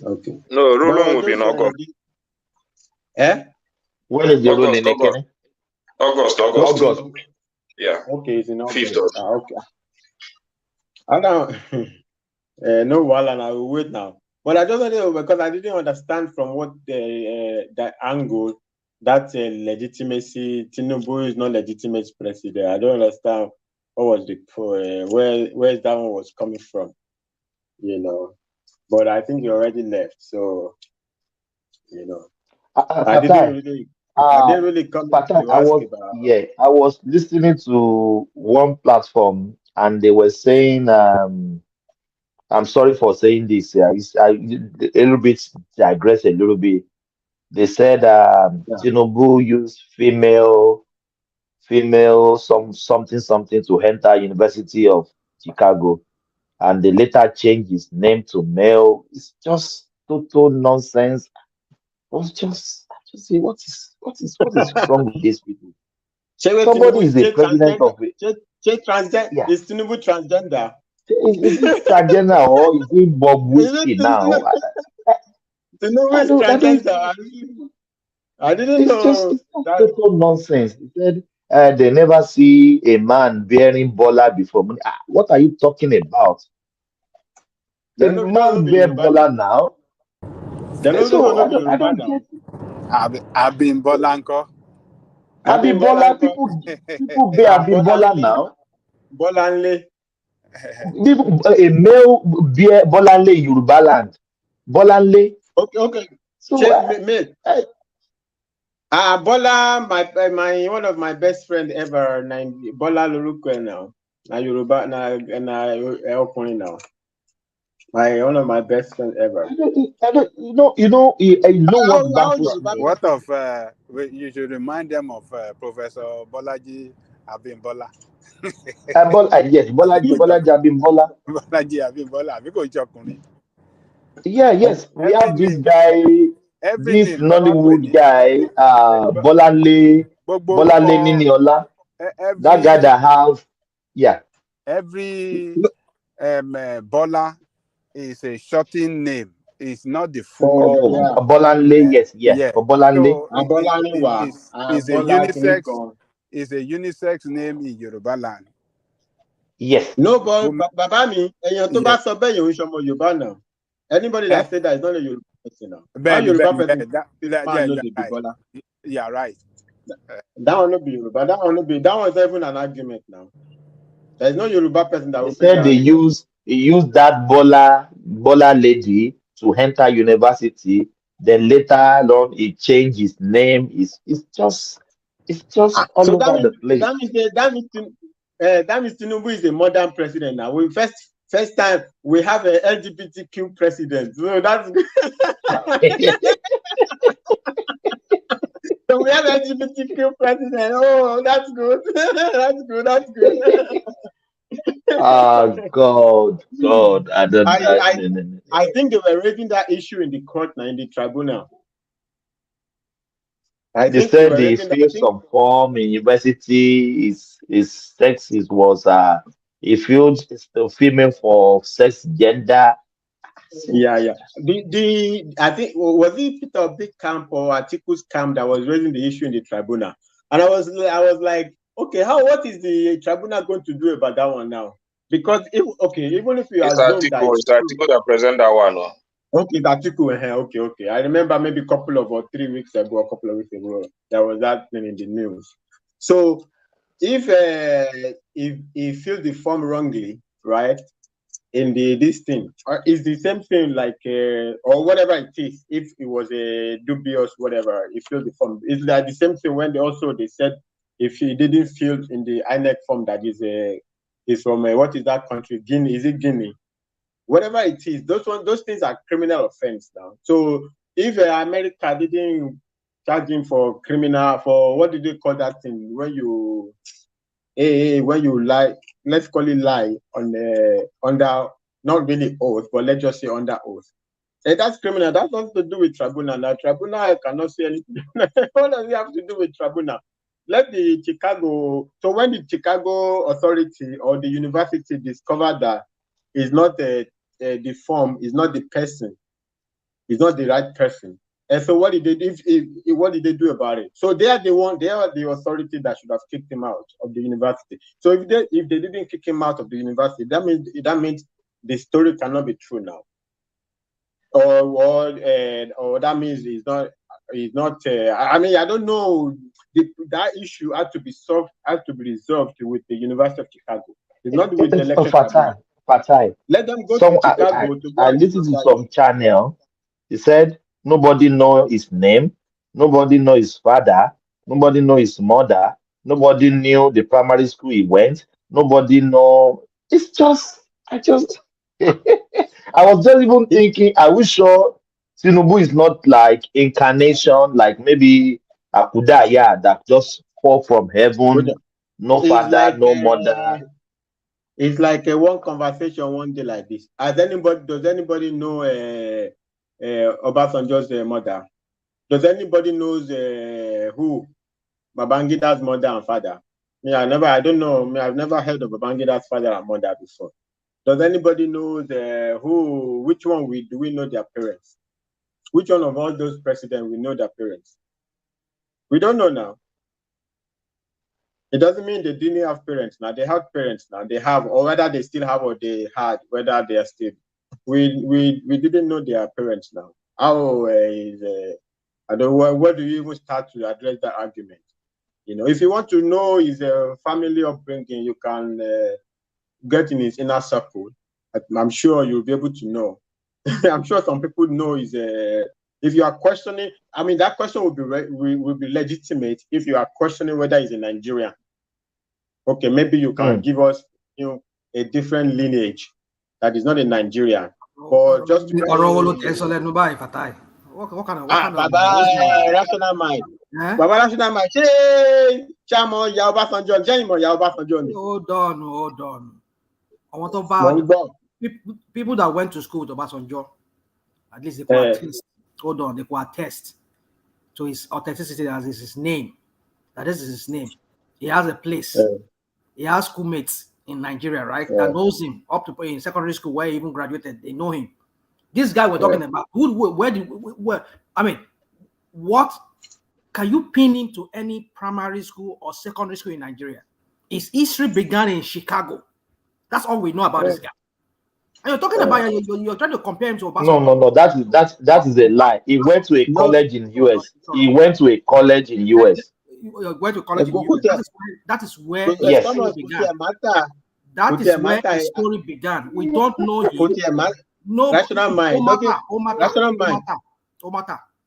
[SPEAKER 21] Okay.
[SPEAKER 16] No, ruling
[SPEAKER 21] But
[SPEAKER 16] will be in
[SPEAKER 21] those
[SPEAKER 16] August.
[SPEAKER 13] When is the ruling,
[SPEAKER 16] August.
[SPEAKER 13] Ekene?
[SPEAKER 16] August.
[SPEAKER 21] Okay.
[SPEAKER 16] Yeah.
[SPEAKER 21] Okay, it's in August.
[SPEAKER 16] 5th.
[SPEAKER 21] Okay. I don't. No, while and I will wait now. But I just want to know because I didn't understand from what that angle that legitimacy Tinubu is not legitimate president. I don't understand what was the where that one was coming from, you know. But I think he already left, so you know. I didn't really come
[SPEAKER 13] Fatai,
[SPEAKER 21] to ask about.
[SPEAKER 13] I was listening to one platform and they were saying, I'm sorry for saying this, a little bit digress a little bit. They said Tinubu used female something to enter University of Chicago, and they later changed his name to male. It's just total nonsense. I just say what is wrong with these people? Somebody is the president of it. Yeah.
[SPEAKER 21] Is Tinubu transgender?
[SPEAKER 13] Is it transgender or is it Bob Whiskey now?
[SPEAKER 21] Tinubu is transgender. I didn't know.
[SPEAKER 13] It's just total nonsense. He said they never see a man bearing bola before. What are you talking about? A man bear bola now. So I don't get it.
[SPEAKER 12] Abimbola.
[SPEAKER 13] Abimbola, people bear Abimbola now.
[SPEAKER 21] Bolanle.
[SPEAKER 13] A male bear Bolanle in Yoruba land. Bolanle.
[SPEAKER 21] Okay.
[SPEAKER 13] So
[SPEAKER 21] Bola, my one of my best friend ever, Bola Lorukwe now. Na Yoruba na Okuni now. One of my best friends ever.
[SPEAKER 13] You know what baffles me.
[SPEAKER 12] What of you should remind them of Professor Bolaji Abimbola.
[SPEAKER 13] Yes, Bolaji Abimbola.
[SPEAKER 12] Bolaji Abimbola.
[SPEAKER 13] Yes, we have this guy, this Nollywood guy, Bolanle Niniola. That guy that have,
[SPEAKER 12] Every Bola is a shortened name. It's not the full name.
[SPEAKER 13] Bolanle, yes. For Bolanle.
[SPEAKER 12] So it's a unisex name in Yoruba land.
[SPEAKER 13] Yes.
[SPEAKER 21] No, but Babami, anybody that said that is not a Yoruba person now. How Yoruba person?
[SPEAKER 12] Yeah, right.
[SPEAKER 21] That will not be Yoruba. That one's even an argument now. There's no Yoruba person that
[SPEAKER 13] They
[SPEAKER 21] will
[SPEAKER 13] said they use that Bola lady to enter university. Then later on, he changed his name. It's just all over the place.
[SPEAKER 21] That means Tinubu is a modern president now. We first time we have a LGBTQ president. So that's good. So we have LGBTQ president. Oh, that's good. That's good.
[SPEAKER 13] God.
[SPEAKER 21] I think they were raising that issue in the court now, in the tribunal.
[SPEAKER 13] They said they filled some form in university. His sex was he filled the female for sex gender.
[SPEAKER 21] Yeah. I think was it Peter Big Camp or Atiku's Camp that was raising the issue in the tribunal, and I was like, okay, what is the tribunal going to do about that one now? Because even if you assume that
[SPEAKER 16] it's Atiku that present that one. No?
[SPEAKER 21] Okay, Atiku. Okay. I remember maybe a couple of 3 weeks ago, there was that thing in the news. So if he filled the form wrongly, right? In this thing, it's the same thing like or whatever it is. If it was a dubious whatever, he filled the form. It's like the same thing when they said if he didn't fill in the INEC form that is from what is that country? Guinea? Is it Guinea? Whatever it is, those things are criminal offense now. So if America didn't charge him for criminal for what did they call that thing when you lie, let's call it lie on under not really oath, but let's just say under oath. That's criminal. That's nothing to do with tribunal. Now tribunal cannot say anything. What does it have to do with tribunal? Let the Chicago. So when the Chicago authority or the university discovered that it's not the form, is not the person, is not the right person. And so what did they do? What did they do about it? So they are the authority that should have kicked him out of the university. So if they didn't kick him out of the university, that means the story cannot be true now. Or that means he's not. I mean, I don't know. That issue had to be resolved with the University of Chicago. It's not with the election.
[SPEAKER 13] Fatai.
[SPEAKER 21] Let them go to Chicago to go
[SPEAKER 13] I
[SPEAKER 21] and
[SPEAKER 13] listened to some channel. He said nobody know his name, nobody know his father, nobody know his mother, nobody knew the primary school he went, nobody know. It's just, I was just even thinking, I was sure Tinubu is not like incarnation, like maybe Akudaya that just fall from heaven, no
[SPEAKER 21] It's
[SPEAKER 13] father,
[SPEAKER 21] like
[SPEAKER 13] no mother.
[SPEAKER 21] it's like a one conversation one day like this. Does anybody know Obasanjo's mother? Does anybody knows who Babangida's mother and father? I don't know. I've never heard of Babangida's father and mother before. Does anybody knows which one do we know their parents? Which one of all those presidents we know their parents? We don't know now. It doesn't mean they didn't have parents now. They have parents now. They have, or whether they still have or they had, whether they are still. We didn't know their parents now. How I don't know, where do you even start to address that argument? If you want to know his family upbringing, you can get in his inner circle. I'm sure you'll be able to know. I'm sure some people know his. If you are questioning, I mean, that question will be legitimate if you are questioning whether he's a Nigerian. Okay, maybe you can give us, a different lineage that is not a Nigerian. Or just
[SPEAKER 1] what kind of
[SPEAKER 21] Baba rational mind. Baba rational mind.
[SPEAKER 1] Hold on. I want to buy people that went to school with Obasanjo. At least they could attest. Hold on, they could attest to his authenticity as is his name. That is his name. He has a place. He has schoolmates in Nigeria, right? That knows him up to in secondary school where he even graduated. They know him. This guy we're talking about, I mean, what can you pin him to any primary school or secondary school in Nigeria? His history began in Chicago. That's all we know about this guy. And you're talking about you're trying to compare him to Obasanjo.
[SPEAKER 13] No. That is a lie. He went to a college in US. He went to a college in US.
[SPEAKER 1] Went to college in US. That is where his story began. That is where his story began. We don't know him. No,
[SPEAKER 21] rational mind.
[SPEAKER 1] Omata.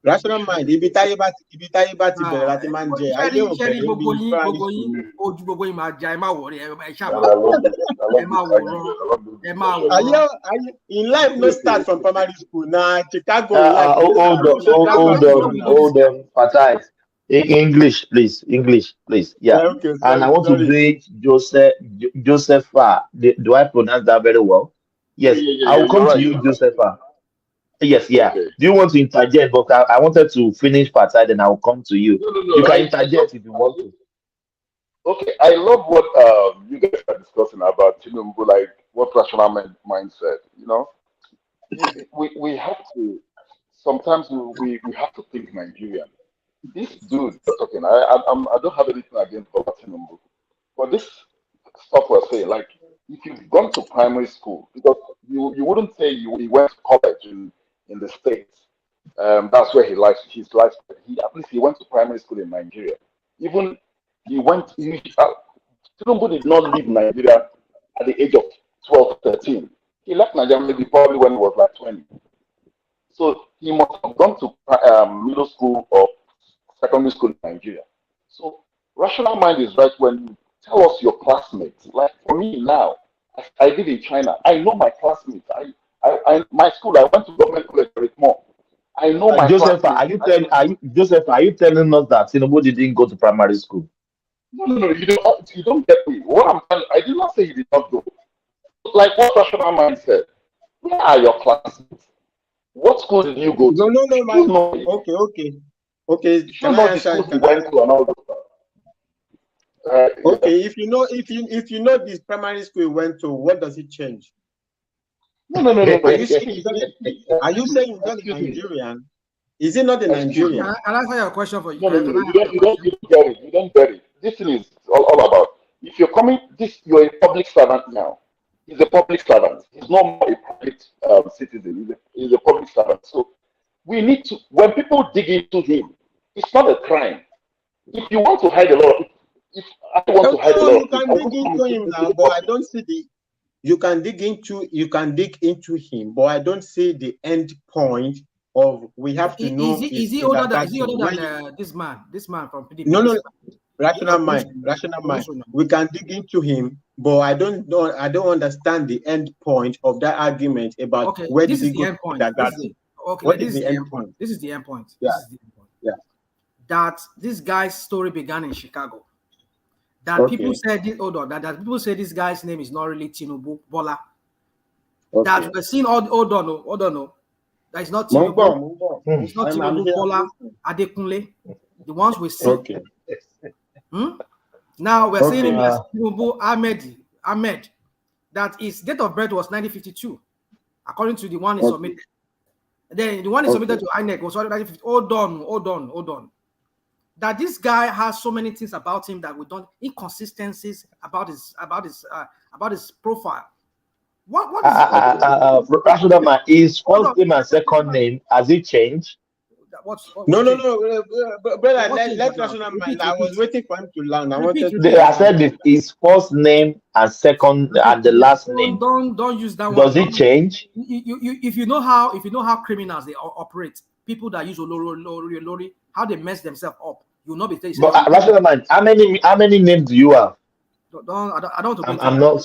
[SPEAKER 21] Rational mind. Ibi táyé bá ti bẹ̀rẹ̀ láti máa ń jẹ. Ayé ò bẹ̀rẹ̀
[SPEAKER 1] gbogbo yín ojú gbogbo yín máa ja ẹ má wọrí ẹ ṣáà ẹ má wòrán.
[SPEAKER 21] In life no start from primary school na Chicago.
[SPEAKER 13] Hold on, Fatai. English, please. Yeah.
[SPEAKER 21] Okay,
[SPEAKER 13] and I want to greet Josepha. Do I pronounce that very well? Yes. I will come to you, Josepha. Yes, yeah. Okay. Do you want to interject? But I wanted to finish Fatai, then I will come to you.
[SPEAKER 10] No,
[SPEAKER 13] you can interject if you want to.
[SPEAKER 10] Okay, I love what you guys are discussing about Tinubu, like what rational mindset. We have to sometimes we have to think Nigerian. This dude talking, I don't have anything against Tinubu, but this stuff we're saying, like if you've gone to primary school, because you wouldn't say he went to college in the States. That's where his life. At least he went to primary school in Nigeria. Even he went.
[SPEAKER 3] Tinubu did not leave Nigeria at the age of 12, 13. He left Nigeria maybe probably when he was like 20. So he must have gone to middle school or secondary school in Nigeria. So rational mind is right when you tell us your classmates. Like for me now, I live in China. I know my classmates. My school, I went to government college at more. I know my
[SPEAKER 13] Joseph,
[SPEAKER 3] classmates.
[SPEAKER 13] are you telling us that Tinubu didn't go to primary school?
[SPEAKER 3] No, you don't get me. What I'm telling, I did not say you did not go. Like what rational mind said. Where are your classmates? What school did you go to?
[SPEAKER 21] No. Okay.
[SPEAKER 3] Can I answer? You went to and all those stuff.
[SPEAKER 21] Okay, if you know this primary school you went to, what does it change?
[SPEAKER 3] No.
[SPEAKER 21] Are you saying he's not a Nigerian? Is he not a Nigerian?
[SPEAKER 1] Can I answer your question for you?
[SPEAKER 3] No, you don't get it. This thing is all about. If you're coming, you're a public servant now. He's a public servant. He's not more a private citizen. He's a public servant. So we need to, when people dig into him, it's not a crime. If you want to hide a lot, if I want to hide a lot,
[SPEAKER 21] you can dig into him now, but I don't see the. You can dig into him, but I don't see the end point of we have to know.
[SPEAKER 1] Is he older than this man? This man from PDP?
[SPEAKER 21] No. Rational mind. We can dig into him, but I don't know. I don't understand the end point of that argument about where
[SPEAKER 1] this
[SPEAKER 21] did
[SPEAKER 1] is
[SPEAKER 21] he
[SPEAKER 1] the
[SPEAKER 21] go.
[SPEAKER 1] end point.
[SPEAKER 21] What is the end point?
[SPEAKER 1] This is the end point.
[SPEAKER 21] Yeah.
[SPEAKER 1] This is the end point.
[SPEAKER 21] Yeah.
[SPEAKER 1] That this guy's story began in Chicago. That people said this. Hold on. That people say this guy's name is not really Tinubu Bola. That we're seeing hold on. That is not Tinubu. It's not Tinubu Bola Adekunle. The ones we see. Now we're seeing him as Tinubu Ahmed. That his date of birth was 1952, according to the one he submitted. Then the one he submitted to INEC was 1950. Hold on. That this guy has so many things about him that we don't, inconsistencies about his profile. What is
[SPEAKER 13] Rational man, his first name and second name, has it changed?
[SPEAKER 21] No, brother, let rational mind. I was waiting for him to land.
[SPEAKER 13] I said his first name and second and the last name.
[SPEAKER 1] Don't use that one.
[SPEAKER 13] Does it change?
[SPEAKER 1] If you know how criminals they operate, people that use Olori, how they mess themselves up, you'll not be saying.
[SPEAKER 13] But rational mind, how many names do you have?
[SPEAKER 1] I don't.
[SPEAKER 13] I'm not.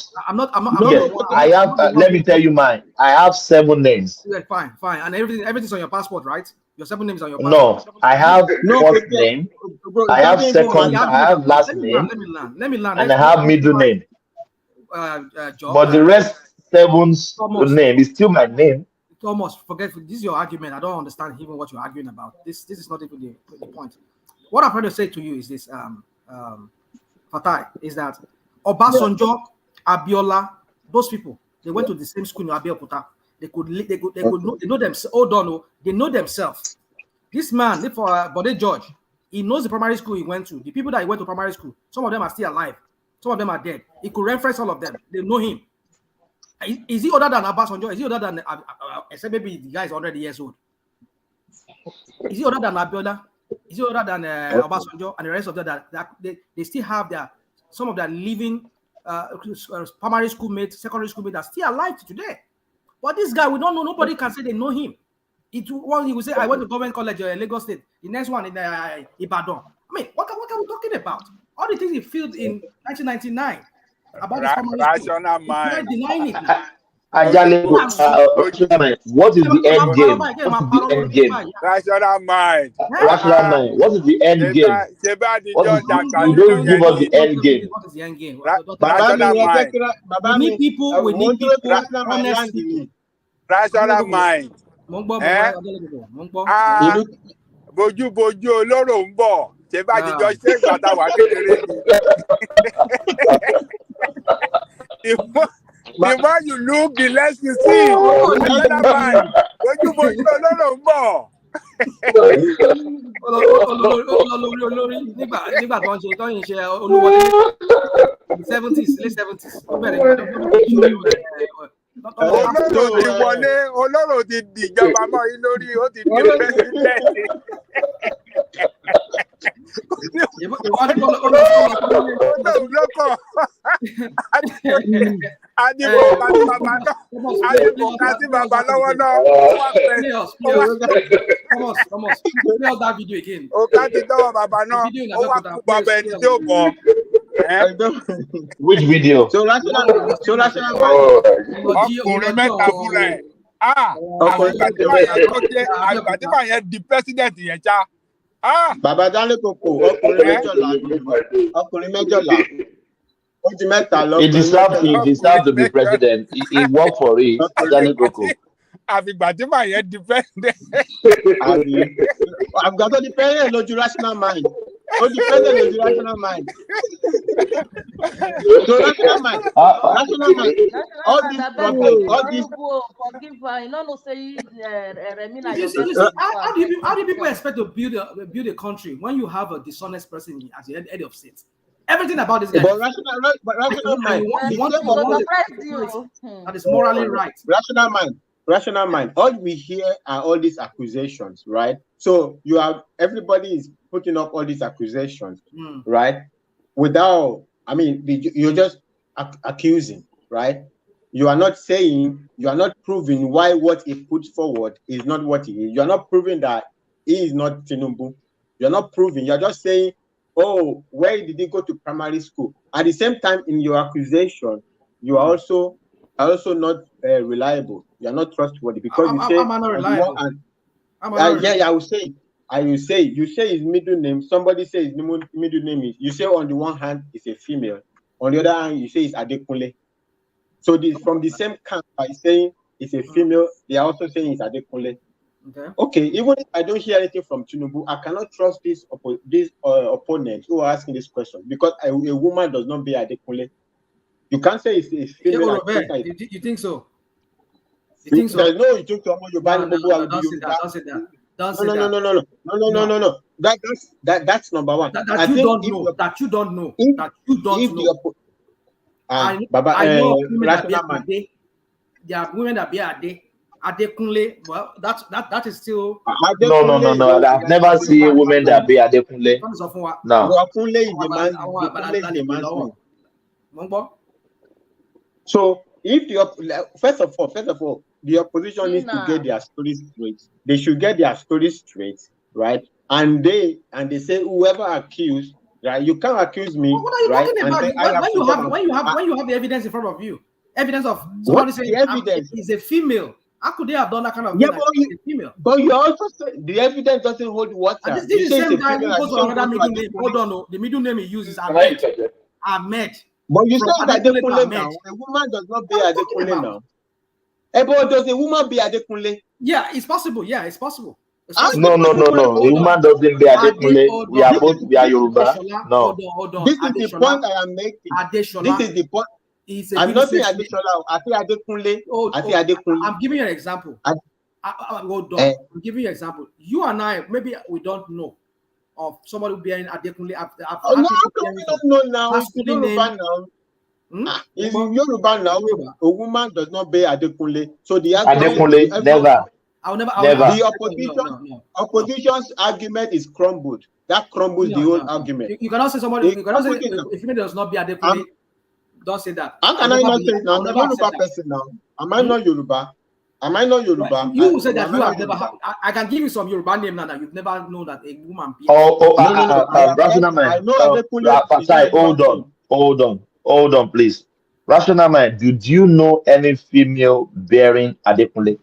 [SPEAKER 13] Yes, I have. Let me tell you mine. I have 7 names.
[SPEAKER 1] Yeah, fine, and everything's on your passport, right? Your 7 names on your passport.
[SPEAKER 13] No, I have first name. I have second. I have last name.
[SPEAKER 1] Let me land.
[SPEAKER 13] And I have middle name. But the rest 7's name is still my name.
[SPEAKER 1] Thomas, forget this is your argument. I don't understand even what you're arguing about. This is not even the point. What I'm trying to say to you is this, Fatai, is that Obasanjo, Abiola, those people, they went to the same school in Abeokuta. They know themselves. Hold on, they know themselves. This man, for Bode George, he knows the primary school he went to. The people that he went to primary school, some of them are still alive, some of them are dead. He could reference all of them. They know him. Is he older than Obasanjo? Is he older than except maybe the guy is 100 years old? Is he older than Abiola? Is he older than Obasanjo and the rest of them that they still have some of their living primary school mates, secondary school mates that are still alive today? But this guy, we don't know. Nobody can say they know him. One he will say, I went to government college in Lagos State. The next one in Ibadan. I mean, what are we talking about? All the things he filled in 1999 about his primary school. Mind. Denying it now.
[SPEAKER 13] What is the end game? What's the end game?
[SPEAKER 12] Rational mind.
[SPEAKER 13] Rational mind. What is the end game? You don't give us the end game.
[SPEAKER 1] What is the end game?
[SPEAKER 12] We
[SPEAKER 1] need people honestly.
[SPEAKER 12] Rational mind. Bojú olóró ń bọ̀. Ṣé bá jíjọ ṣé ìgbà tá wà kékeré ni? The more you look, the less you see. Rational mind. Bojú olóró ń bọ̀.
[SPEAKER 1] Olórí nígbà tó ń ṣe olúwọlé 70s, late 70s.
[SPEAKER 12] Olóró ti wọlé, olóró ti dìjọba mọ́ yín lórí, ó ti di pẹ́sidẹ́ntì.
[SPEAKER 1] that video again.
[SPEAKER 13] Which video?
[SPEAKER 21] So rational.
[SPEAKER 12] The president
[SPEAKER 21] Baba Dale Koko,
[SPEAKER 13] He deserved to be president. He worked for it. Dale Koko.
[SPEAKER 12] I've got dependent.
[SPEAKER 21] I've got to depend on rational mind. Oh, dependent on rational mind. So rational mind. All these problems, all these.
[SPEAKER 1] How do people expect to build a country when you have a dishonest person as the head of state? Everything about this guy.
[SPEAKER 21] But rational mind.
[SPEAKER 1] That is morally right.
[SPEAKER 21] Rational mind. All we hear are all these accusations, right? So everybody is putting up all these accusations, right? Without, you're just accusing, right? You are not saying, you are not proving why what he puts forward is not what he is. You are not proving that he is not Tinubu. You're not proving. You're just saying, oh, where did he go to primary school? At the same time, in your accusation, you are also not reliable. You are not trustworthy because you say,
[SPEAKER 1] I'm not reliable.
[SPEAKER 21] I will say, you say his middle name. Somebody says his middle name is. You say on the one hand it's a female, on the other hand you say it's Adekunle. So from the same camp by saying it's a female, they are also saying it's Adekunle. Okay, even if I don't hear anything from Tinubu, I cannot trust these opponents who are asking this question because a woman does not bear Adekunle. You can't say it's a female.
[SPEAKER 1] You think so?
[SPEAKER 21] You think so? No, you think so.
[SPEAKER 1] Don't say that.
[SPEAKER 21] No. That's number one.
[SPEAKER 1] That you don't know. I know women that bear Ade. There are women that bear Ade. Adekunle. Well, that is still.
[SPEAKER 13] No. I've never seen women that bear Adekunle. No.
[SPEAKER 21] Adekunle is the man's name. So first of all, the opposition needs to get their stories straight. They should get their stories straight, right? And they say whoever accused, right? You can't accuse me,
[SPEAKER 1] what are you talking about? When you have the evidence in front of you, evidence of somebody saying is a female. How could they have done that kind of thing? Female?
[SPEAKER 21] But you also say the evidence doesn't hold water.
[SPEAKER 1] This is the same guy who goes to another middle name. Hold on, the middle name he uses Ahmed.
[SPEAKER 21] But you say that Adekunle now. A woman does not bear Adekunle now. But does a woman bear Adekunle?
[SPEAKER 1] Yeah, it's possible. It's possible.
[SPEAKER 13] No. A woman doesn't bear Adekunle. We are Yoruba. No.
[SPEAKER 21] Hold on. This is the point I am making. This is the point. I'm not saying Adeshola. I say Adekunle.
[SPEAKER 1] I'm giving you an example. Hold on. I'm giving you an example. You and I, maybe we don't know of somebody bearing Adekunle.
[SPEAKER 21] No, we don't know now. It's Yoruba now. It's Yoruba now. A woman does not bear Adekunle. So the
[SPEAKER 13] Adekunle never.
[SPEAKER 21] The opposition's argument is crumbled. That crumbles the whole argument.
[SPEAKER 1] You cannot say somebody. You cannot say if female does not bear Adekunle. Don't say that.
[SPEAKER 21] How can I not say it now? I'm a Yoruba person now. Am I not Yoruba?
[SPEAKER 1] You said that you have never had. I can give you some Yoruba name now that you've never known that a woman.
[SPEAKER 13] Rational mind. Hold on, please. Rational mind. Did you know any female bearing Adekunle?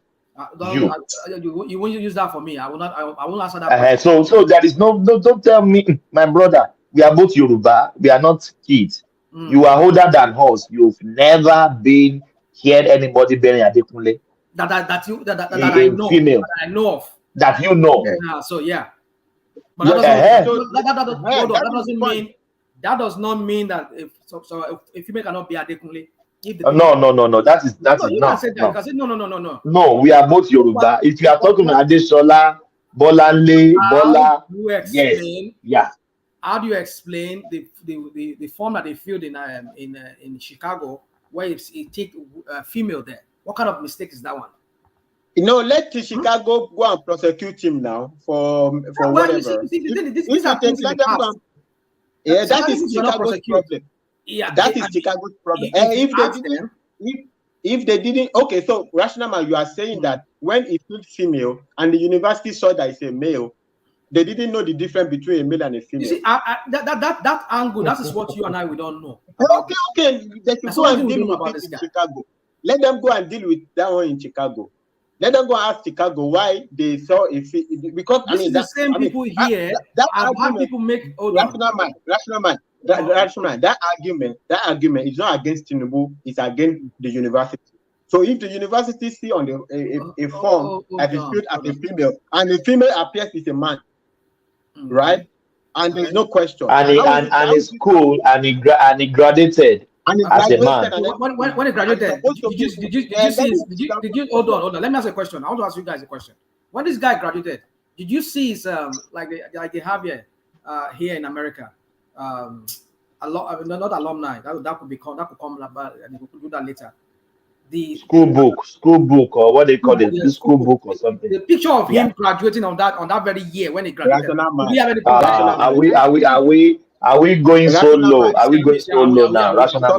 [SPEAKER 1] You won't use that for me. I will not. I won't answer that.
[SPEAKER 13] So there is no. Don't tell me, my brother. We are both Yoruba. We are not kids. You are older than us. You've never heard anybody bearing Adekunle.
[SPEAKER 1] That I know.
[SPEAKER 13] Female.
[SPEAKER 1] That I know of.
[SPEAKER 13] That you know.
[SPEAKER 1] But that does not mean that if female cannot be Adekunle.
[SPEAKER 13] No. That is not.
[SPEAKER 1] No.
[SPEAKER 13] No, we are both Yoruba. If you are talking about Adeshola, Bolanle, Bola, yes.
[SPEAKER 1] How do you explain the form that they filled in Chicago, where it take female there? What kind of mistake is that one?
[SPEAKER 21] let Chicago go and prosecute him now for whatever.
[SPEAKER 19] These are
[SPEAKER 21] things in the past. Yeah, that is Chicago's problem.
[SPEAKER 1] Yeah,
[SPEAKER 21] that is Chicago's problem. If they didn't, okay, so Rational Man, you are saying that when it was female and the university saw that it's a male, they didn't know the difference between a male and a female.
[SPEAKER 1] You see, that angle, that is what you and I we don't know.
[SPEAKER 21] Okay, they should go and deal with it in Chicago. Let them go and deal with that one in Chicago. Let them go ask Chicago why they saw because
[SPEAKER 1] this is the same people here. I've had people make
[SPEAKER 21] Rational Man. That argument is not against Tinubu, it's against the university. So if the university see on a form that is filled as a female and the female appears as a man, right? And there is no question.
[SPEAKER 13] And he's cool and he graduated as a man.
[SPEAKER 1] When he graduated, did you hold on? Let me ask a question. I want to ask you guys a question. When this guy graduated, did you see his like they have here in America? Not alumni. That could come and we could do that later. The
[SPEAKER 13] school book, or what they call it, the school book or something.
[SPEAKER 1] The picture of him graduating on that very year when he graduated.
[SPEAKER 13] Are we going so low? Are we going so low now? Rational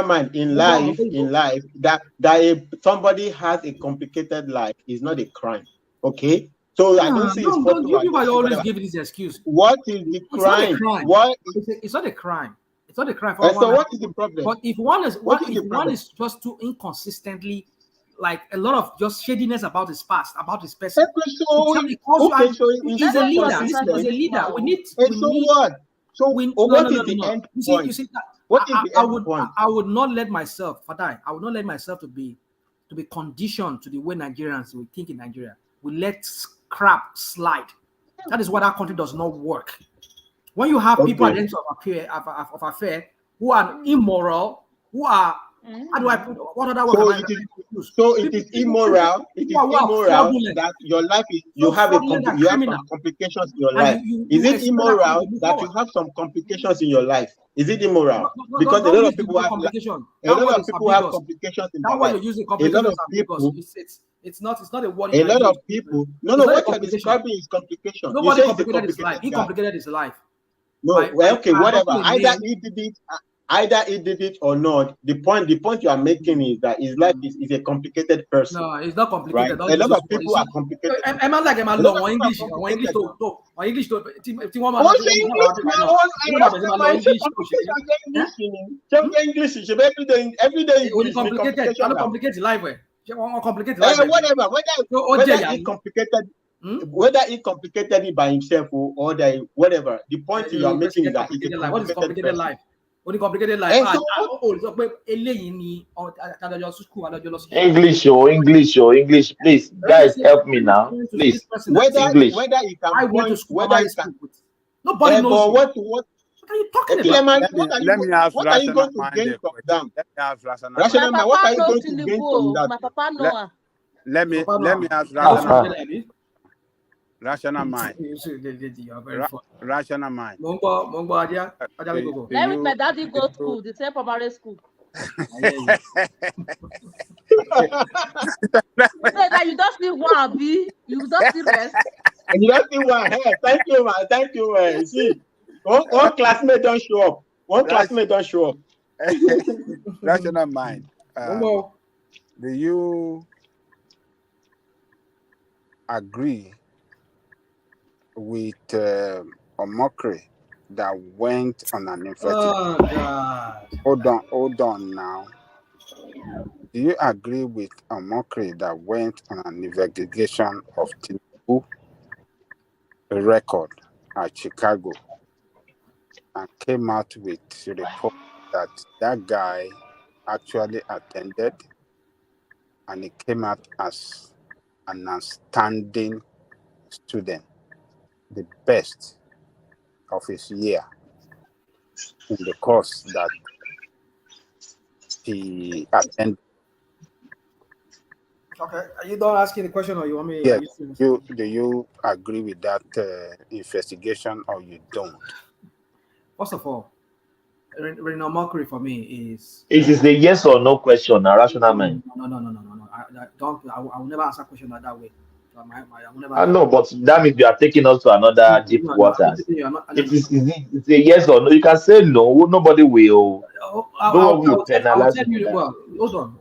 [SPEAKER 21] mind. In life, that somebody has a complicated life is not a crime. Okay. So I don't see
[SPEAKER 1] you always give this excuse.
[SPEAKER 21] What is the crime?
[SPEAKER 1] It's not a crime. It's not a crime.
[SPEAKER 21] So what is the problem?
[SPEAKER 1] But if one is just too inconsistently, like a lot of just shadiness about his past, about his person. He's a leader. He's a leader. We need.
[SPEAKER 21] What is the end point?
[SPEAKER 1] You see, what is the end point? I would not let myself, Fatai. I would not let myself to be conditioned to the way Nigerians will think in Nigeria. We let crap slide. That is why that country does not work. When you have people at the end of affair who are immoral, who are how do I put what other word?
[SPEAKER 21] So it is immoral. It is immoral that your life is you have some complications in your life. Is it immoral that you have some complications in your life? Is it immoral? Because a lot of people have complications. A lot of people have complications in their life. A lot of people.
[SPEAKER 1] It's not a word.
[SPEAKER 21] A lot of people. No. What you're describing is complication.
[SPEAKER 1] Nobody complicated his life. He complicated his life.
[SPEAKER 21] No, okay, whatever. Either he did it or not. The point you are making is that his life is a complicated person.
[SPEAKER 1] No, it's not complicated.
[SPEAKER 21] Right? A lot of people are complicated. Whether he complicated it by himself or whatever, the point you are making is that it's a
[SPEAKER 1] what is complicated life? What is complicated life?
[SPEAKER 13] English, please, guys, help me now, please.
[SPEAKER 21] Whether he can
[SPEAKER 1] nobody knows.
[SPEAKER 21] What
[SPEAKER 1] are you talking about?
[SPEAKER 12] Let me ask
[SPEAKER 21] what are you going to gain from them? Rational Man, what are you going to gain from that?
[SPEAKER 12] Let me ask Rational Mind. Rational Mind.
[SPEAKER 19] Let my daddy go to school, the same primary school. You don't see one, B. You don't see rest.
[SPEAKER 21] You don't see one. Hey, thank you, man. See, one classmate don't show up.
[SPEAKER 12] Rational Mind. Do you agree with Omokri that went on an investigation? Hold on now. Do you agree with Omokri that went on an investigation of Tinubu record at Chicago and came out with a report that guy actually attended and he came out as an outstanding student, the best of his year in the course that he attended?
[SPEAKER 1] Okay, are you done asking the question, or you want me?
[SPEAKER 12] Yes. Do you agree with that investigation, or you don't?
[SPEAKER 1] First of all, Reno Mockery for me is.
[SPEAKER 13] It is a yes or no question, a rational mind.
[SPEAKER 1] No. I don't. I will never answer a question like that way. I will never.
[SPEAKER 13] I know, but that means you are taking us to another deep waters. It's a yes or no. You can say no. Nobody will. No one will penalize you.
[SPEAKER 1] Well, hold on.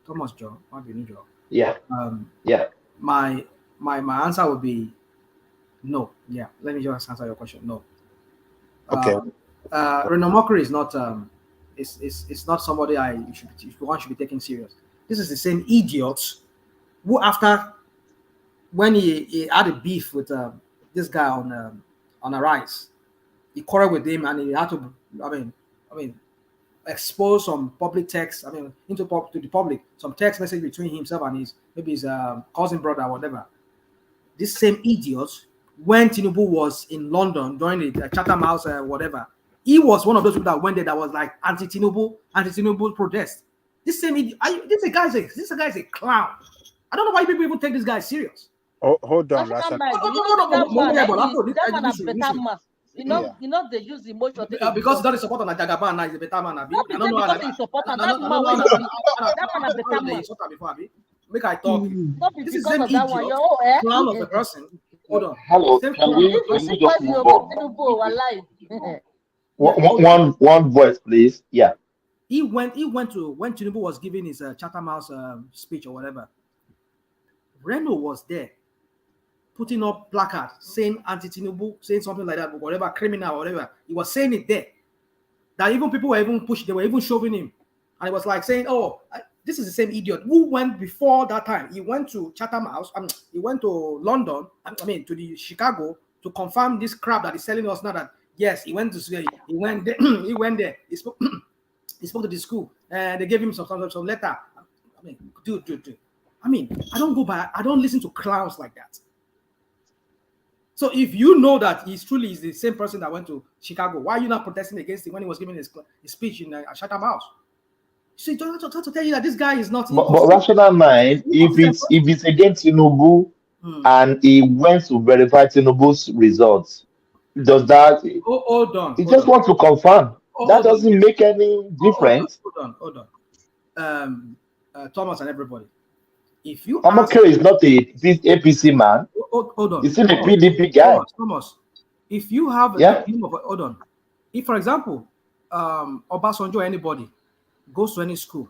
[SPEAKER 1] Thomas Joe, Joe.
[SPEAKER 13] Yeah. Yeah.
[SPEAKER 1] My answer would be no. Yeah. Let me just answer your question. No.
[SPEAKER 12] Okay.
[SPEAKER 1] Reno Mockery is not it's not somebody one should be taken serious. This is the same idiot who, after when he had a beef with this guy on a rise, he quarreled with him and he had to I mean expose some public text, to the public, some text message between himself and his cousin brother or whatever. This same idiot, when Tinubu was in London during the Chatham House whatever, he was one of those people that went there that was like anti-Tinubu protest. This same idiot, this guy is a clown. I don't know why people even take this guy serious.
[SPEAKER 12] Oh, hold on,
[SPEAKER 19] You know, they use emotion.
[SPEAKER 1] Because that is support on a Jagaban, now is a better man.
[SPEAKER 19] Not because he support that man is better man.
[SPEAKER 1] Make I talk.
[SPEAKER 19] This is the idiot,
[SPEAKER 1] clown of a person. Hold on.
[SPEAKER 3] Hello, can we just move on?
[SPEAKER 13] One voice, please. Yeah.
[SPEAKER 1] He went to when Tinubu was giving his Chatham House speech or whatever. Reno was there, putting up placards saying anti-Tinubu, saying something like that, whatever, criminal or whatever. He was saying it there. That even people were even pushed, they were even shoving him. And it was like saying, oh, this is the same idiot who went before that time. He went to Chatham House, he went to London, to the Chicago to confirm this crap that he's telling us now that, yes, he went there, he spoke to the school, and they gave him some letter. Dude. I don't listen to clowns like that. So if you know that he's truly is the same person that went to Chicago, why are you not protesting against him when he was giving his speech in Chatham House? So he trying to tell you that this guy is not.
[SPEAKER 13] But rational mind, if it's against Tinubu and he went to verify Tinubu's results, does that?
[SPEAKER 1] Hold on.
[SPEAKER 13] He just wants to confirm. That doesn't make any difference.
[SPEAKER 1] Hold on. Thomas and everybody. If you
[SPEAKER 13] Amoke is not this APC man.
[SPEAKER 1] Hold on.
[SPEAKER 13] He's in a PDP guy.
[SPEAKER 1] Thomas. If you have hold on. If, for example, Obasanjo or anybody goes to any school,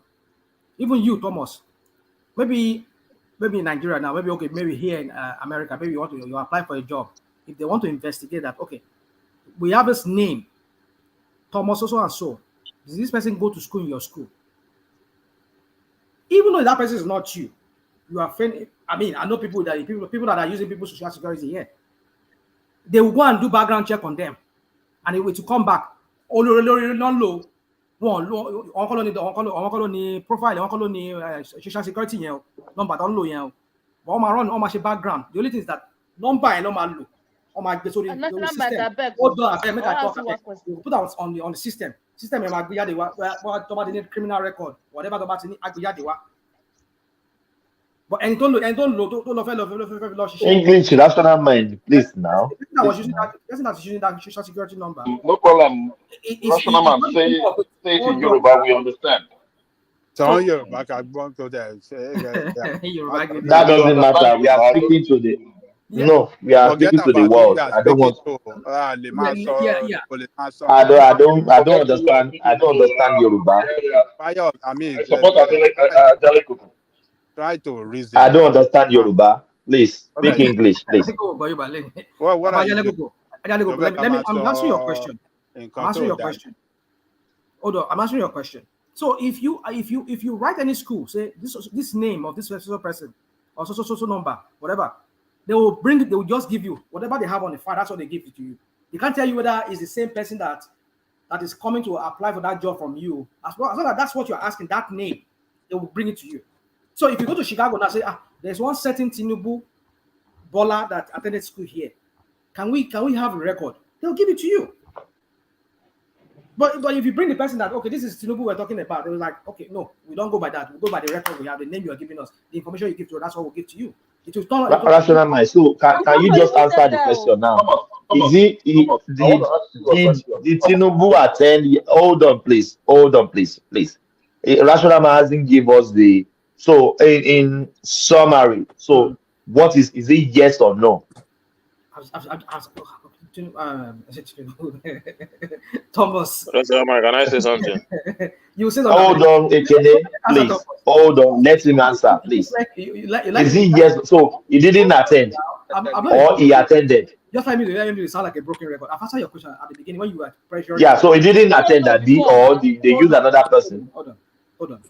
[SPEAKER 1] even you, Thomas, maybe in Nigeria now, maybe here in America, maybe you apply for a job. If they want to investigate that, okay, we have this name, Thomas so and so. Does this person go to school in your school? Even though that person is not you, you are friend. I know people that are using people's social security here. They will go and do background check on them, and it will come back. Profile, social security number don't low. Background. The only thing is that number and number low. System. Put that on the system. System criminal record, whatever but and don't
[SPEAKER 13] English rational mind, please now.
[SPEAKER 1] Using that social security number.
[SPEAKER 3] No problem. Rational man, say it in Yoruba, we understand.
[SPEAKER 12] So Yoruba can go to there.
[SPEAKER 13] That doesn't matter. We are speaking to the no, we are speaking to the world. I don't want. I don't understand. I don't understand Yoruba.
[SPEAKER 12] Try to reason.
[SPEAKER 13] I don't understand Yoruba. Please speak English, please.
[SPEAKER 12] What are you?
[SPEAKER 1] I'm answering your question. Hold on, I'm answering your question. So if you write any school, say this name of this person or so number, whatever, they will just give you whatever they have on the file. That's what they give it to you. They can't tell you whether it's the same person that is coming to apply for that job from you. As long as that's what you're asking, that name, they will bring it to you. So if you go to Chicago and say, there's one certain Tinubu Bola that attended school here. Can we have a record? They'll give it to you. But if you bring the person that, okay, this is Tinubu we're talking about, they were like, okay, no, we don't go by that. We go by the record we have, the name you are giving us, the information you give to us, that's what we'll give to you. It will turn
[SPEAKER 13] rational mind. So can you just answer the question now? Is he did Tinubu attend? Hold on, please. Hold on, please. Rational man hasn't give us the so in summary. So what is it yes or no?
[SPEAKER 1] Thomas.
[SPEAKER 16] Can I say something?
[SPEAKER 1] You say
[SPEAKER 13] hold on, Ekene, please. Hold on, let him answer, please. Is he yes? So he didn't attend, or he attended?
[SPEAKER 1] Just let me sound like a broken record. I've answered your question at the beginning when you were pressuring.
[SPEAKER 13] Yeah, so he didn't attend that, they use another person.
[SPEAKER 1] Hold on.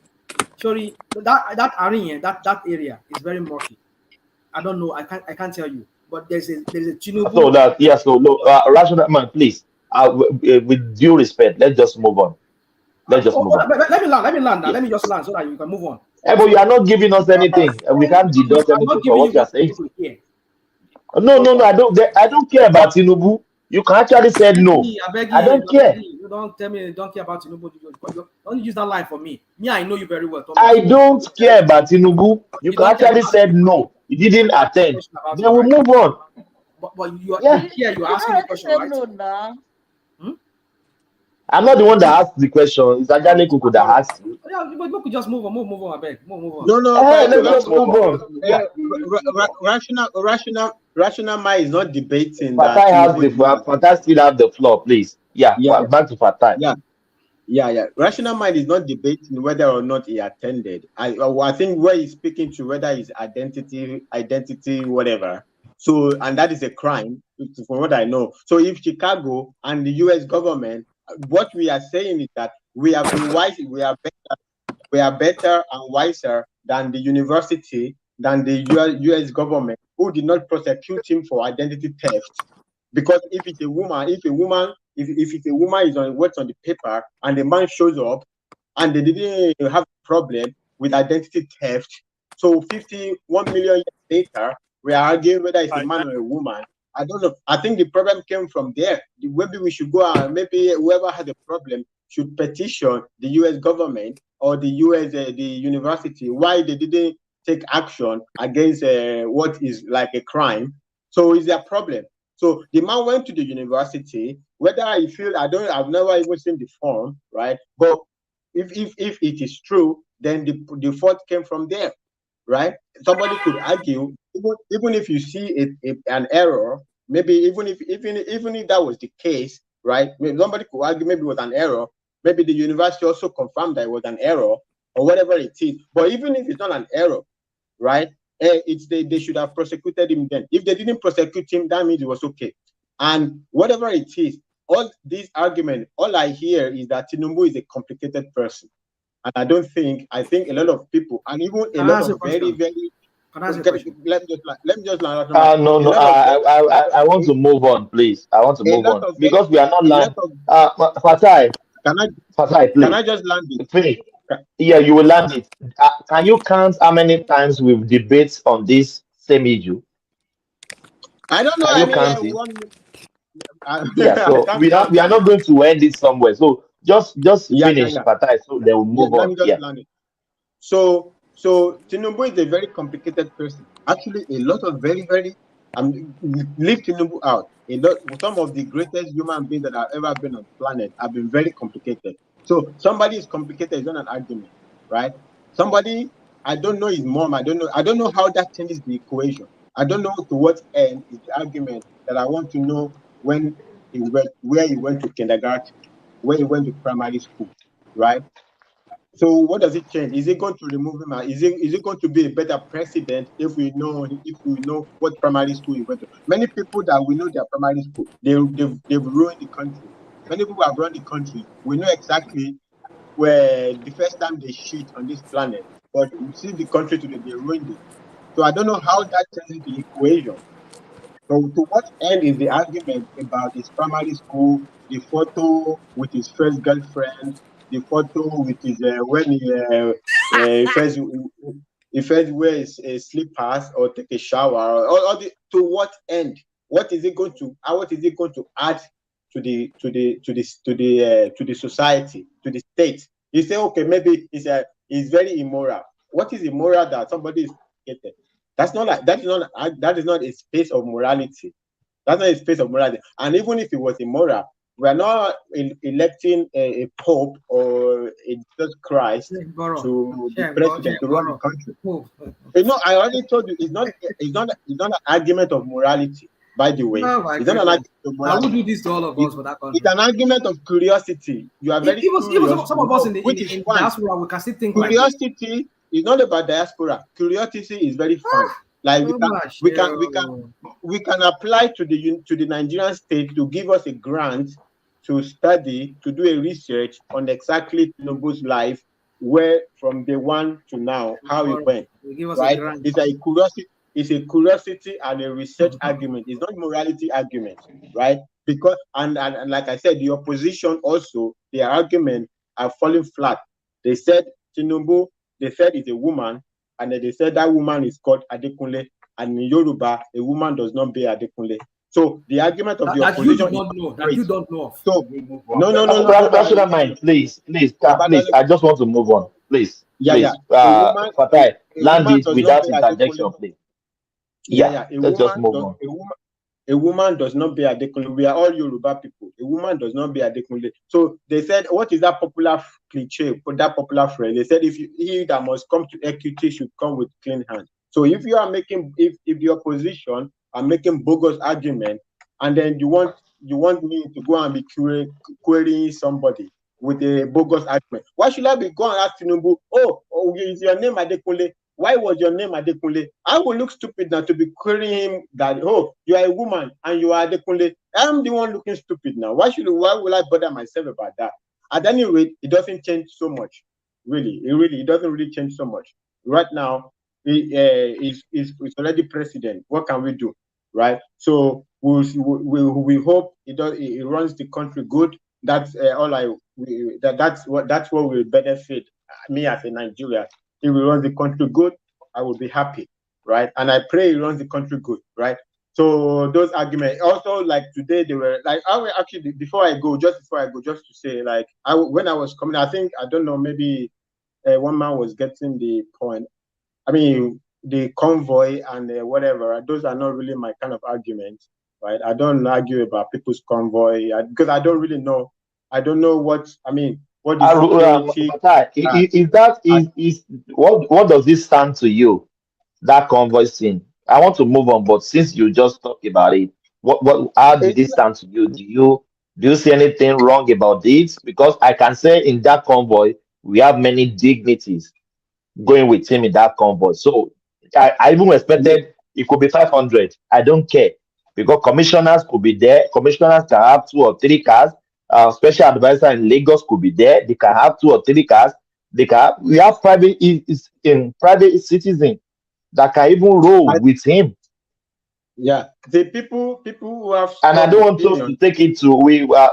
[SPEAKER 1] Sorry, that area, that area is very murky. I don't know. I can't tell you. But there's a Tinubu.
[SPEAKER 13] So that look, rational man, please. With due respect, let's just move on. Let's just move on.
[SPEAKER 1] Let me land. Yes. Let me just land so that you can move on.
[SPEAKER 13] But you are not giving us anything. We can't deduct anything for what you are saying. No. I don't care about Tinubu. You can actually say no. I don't care.
[SPEAKER 1] You don't tell me you don't care about Tinubu. Don't use that line for me. Me, I know you very well, Thomas.
[SPEAKER 13] I don't care about Tinubu. You can actually say no. He didn't attend. Then we move on.
[SPEAKER 1] But you're asking the question, right?
[SPEAKER 19] No.
[SPEAKER 13] I'm not the one that asked the question. It's actually Kuku that asked you.
[SPEAKER 1] Yeah, but we could just move on, I beg. Move on.
[SPEAKER 21] No,
[SPEAKER 13] let's just move on.
[SPEAKER 21] Rational mind is not debating
[SPEAKER 13] Fatai still have the floor, please. Yeah. Back to Fatai.
[SPEAKER 21] Yeah. Rational mind is not debating whether or not he attended. I think where he's speaking to whether his identity, whatever. So, and that is a crime, from what I know. So, if Chicago and the U.S. government, what we are saying is that we are better and wiser than the university, than the U.S. government, who did not prosecute him for identity theft. Because if it's a woman is on what's on the paper and the man shows up and they didn't have a problem with identity theft, so 51 million years later, we are arguing whether it's a man or a woman. I don't know. I think the problem came from there. Maybe we should go and maybe whoever had a problem should petition the U.S. government or the university why they didn't take action against what is like a crime. So is there a problem? So the man went to the university. Whether I feel I've never even seen the form, right? But if it is true, then the fault came from there, right? Somebody could argue, even if you see an error, maybe even if that was the case, right? Somebody could argue maybe it was an error. Maybe the university also confirmed that it was an error or whatever it is. But even if it's not an error, right? They should have prosecuted him then. If they didn't prosecute him, that means it was okay. And whatever it is, all these arguments, all I hear is that Tinubu is a complicated person. And I think a lot of people, and even a lot of very, very. Let me just land.
[SPEAKER 13] No. I want to move on, please. I want to move on because we are not landing. Fatai, please.
[SPEAKER 21] Can I just land it?
[SPEAKER 13] Finish. Yeah, you will land it. Can you count how many times we've debated on this same issue?
[SPEAKER 21] I don't know.
[SPEAKER 13] Can you count it? Yeah, so we are not going to end it somewhere. So just finish, Fatai, so they will move on.
[SPEAKER 21] Land it. So Tinubu is a very complicated person. Actually, a lot of very, very leave Tinubu out. Some of the greatest human beings that have ever been on the planet have been very complicated. So somebody is complicated is not an argument, right? Somebody, I don't know his mom. I don't know how that changes the equation. I don't know to what end is the argument that I want to know where he went to kindergarten, where he went to primary school, right? So what does it change? Is it going to remove him? Is it going to be a better president if we know what primary school he went to? Many people that we know their primary school, they've ruined the country. Many people have run the country. We know exactly where the first time they shit on this planet, but you see the country today, they ruined it. So I don't know how that changes the equation. So to what end is the argument about his primary school, the photo with his first girlfriend, the photo with his when he first wears slippers or take a shower, to what end? What is it going to add to the society, to the state? You say, okay, maybe it's very immoral. What is immoral that somebody is getting? That is not a space of morality. That's not a space of morality. And even if it was immoral, we are not electing a pope or a Jesus Christ to be president to run the country. You know, I already told you, it's not an argument of morality. By the way, it's not an argument of morality.
[SPEAKER 1] I would do this to all of us for that country.
[SPEAKER 21] It's an argument of curiosity. You are very curious.
[SPEAKER 1] Even some of us in the diaspora, we can still think
[SPEAKER 21] curiosity like is not about diaspora. Curiosity is very fun. Like we can apply to the Nigerian state to give us a grant to study, to do a research on exactly Tinubu's life, where from day one to now, how it went. Right? It's a curiosity and a research argument. It's not a morality argument, right? Because and like I said, the opposition also, their argument are falling flat. They said Tinubu, they said it's a woman, and then they said that woman is called Adekunle, and in Yoruba, a woman does not bear Adekunle. So the argument of the opposition
[SPEAKER 1] that you don't know of.
[SPEAKER 21] So
[SPEAKER 13] no. Rational mind, please. I just want to move on, please. Fatai, land it without interjection, please. Let's just move on.
[SPEAKER 21] A woman does not bear Adekunle. We are all Yoruba people. A woman does not bear Adekunle. So they said, what is that popular cliche, that popular phrase? They said, he that must come to equity should come with clean hands. So if you are making, if the opposition are making bogus argument, and then you want me to go and be querying somebody with a bogus argument, why should I be going and ask Tinubu, oh, is your name Adekunle? Why was your name Adekunle? I will look stupid now to be querying him that, oh, you are a woman and you are Adekunle. I'm the one looking stupid now. Why will I bother myself about that? At any rate, it doesn't change so much. Really, it doesn't really change so much. Right now, he's already president. What can we do? Right? So we hope he runs the country good. That's that's what will benefit me as a Nigerian. If he runs the country good, I will be happy, right? And I pray he runs the country good, right? So those arguments. Also, like today, they were like, I will actually before I go, just to say, like, when I was coming, I think, I don't know, maybe one man was getting the point. I mean, the convoy and whatever, those are not really my kind of arguments, right? I don't argue about people's convoy because I don't really know. I don't know what, I mean, what the
[SPEAKER 13] security... what does this stand to you, that convoy scene? I want to move on, but since you just talked about it, how did this stand to you? Do you see anything wrong about this? Because I can say in that convoy, we have many dignities going with him in that convoy. So I even expected it could be 500. I don't care, because commissioners could be there. Commissioners can have 2 or 3 cars. Special advisor in Lagos could be there. They can have 2 or 3 cars. We have private citizens that can even roll with him.
[SPEAKER 21] Yeah, the people who have.
[SPEAKER 13] And I don't want us to take it to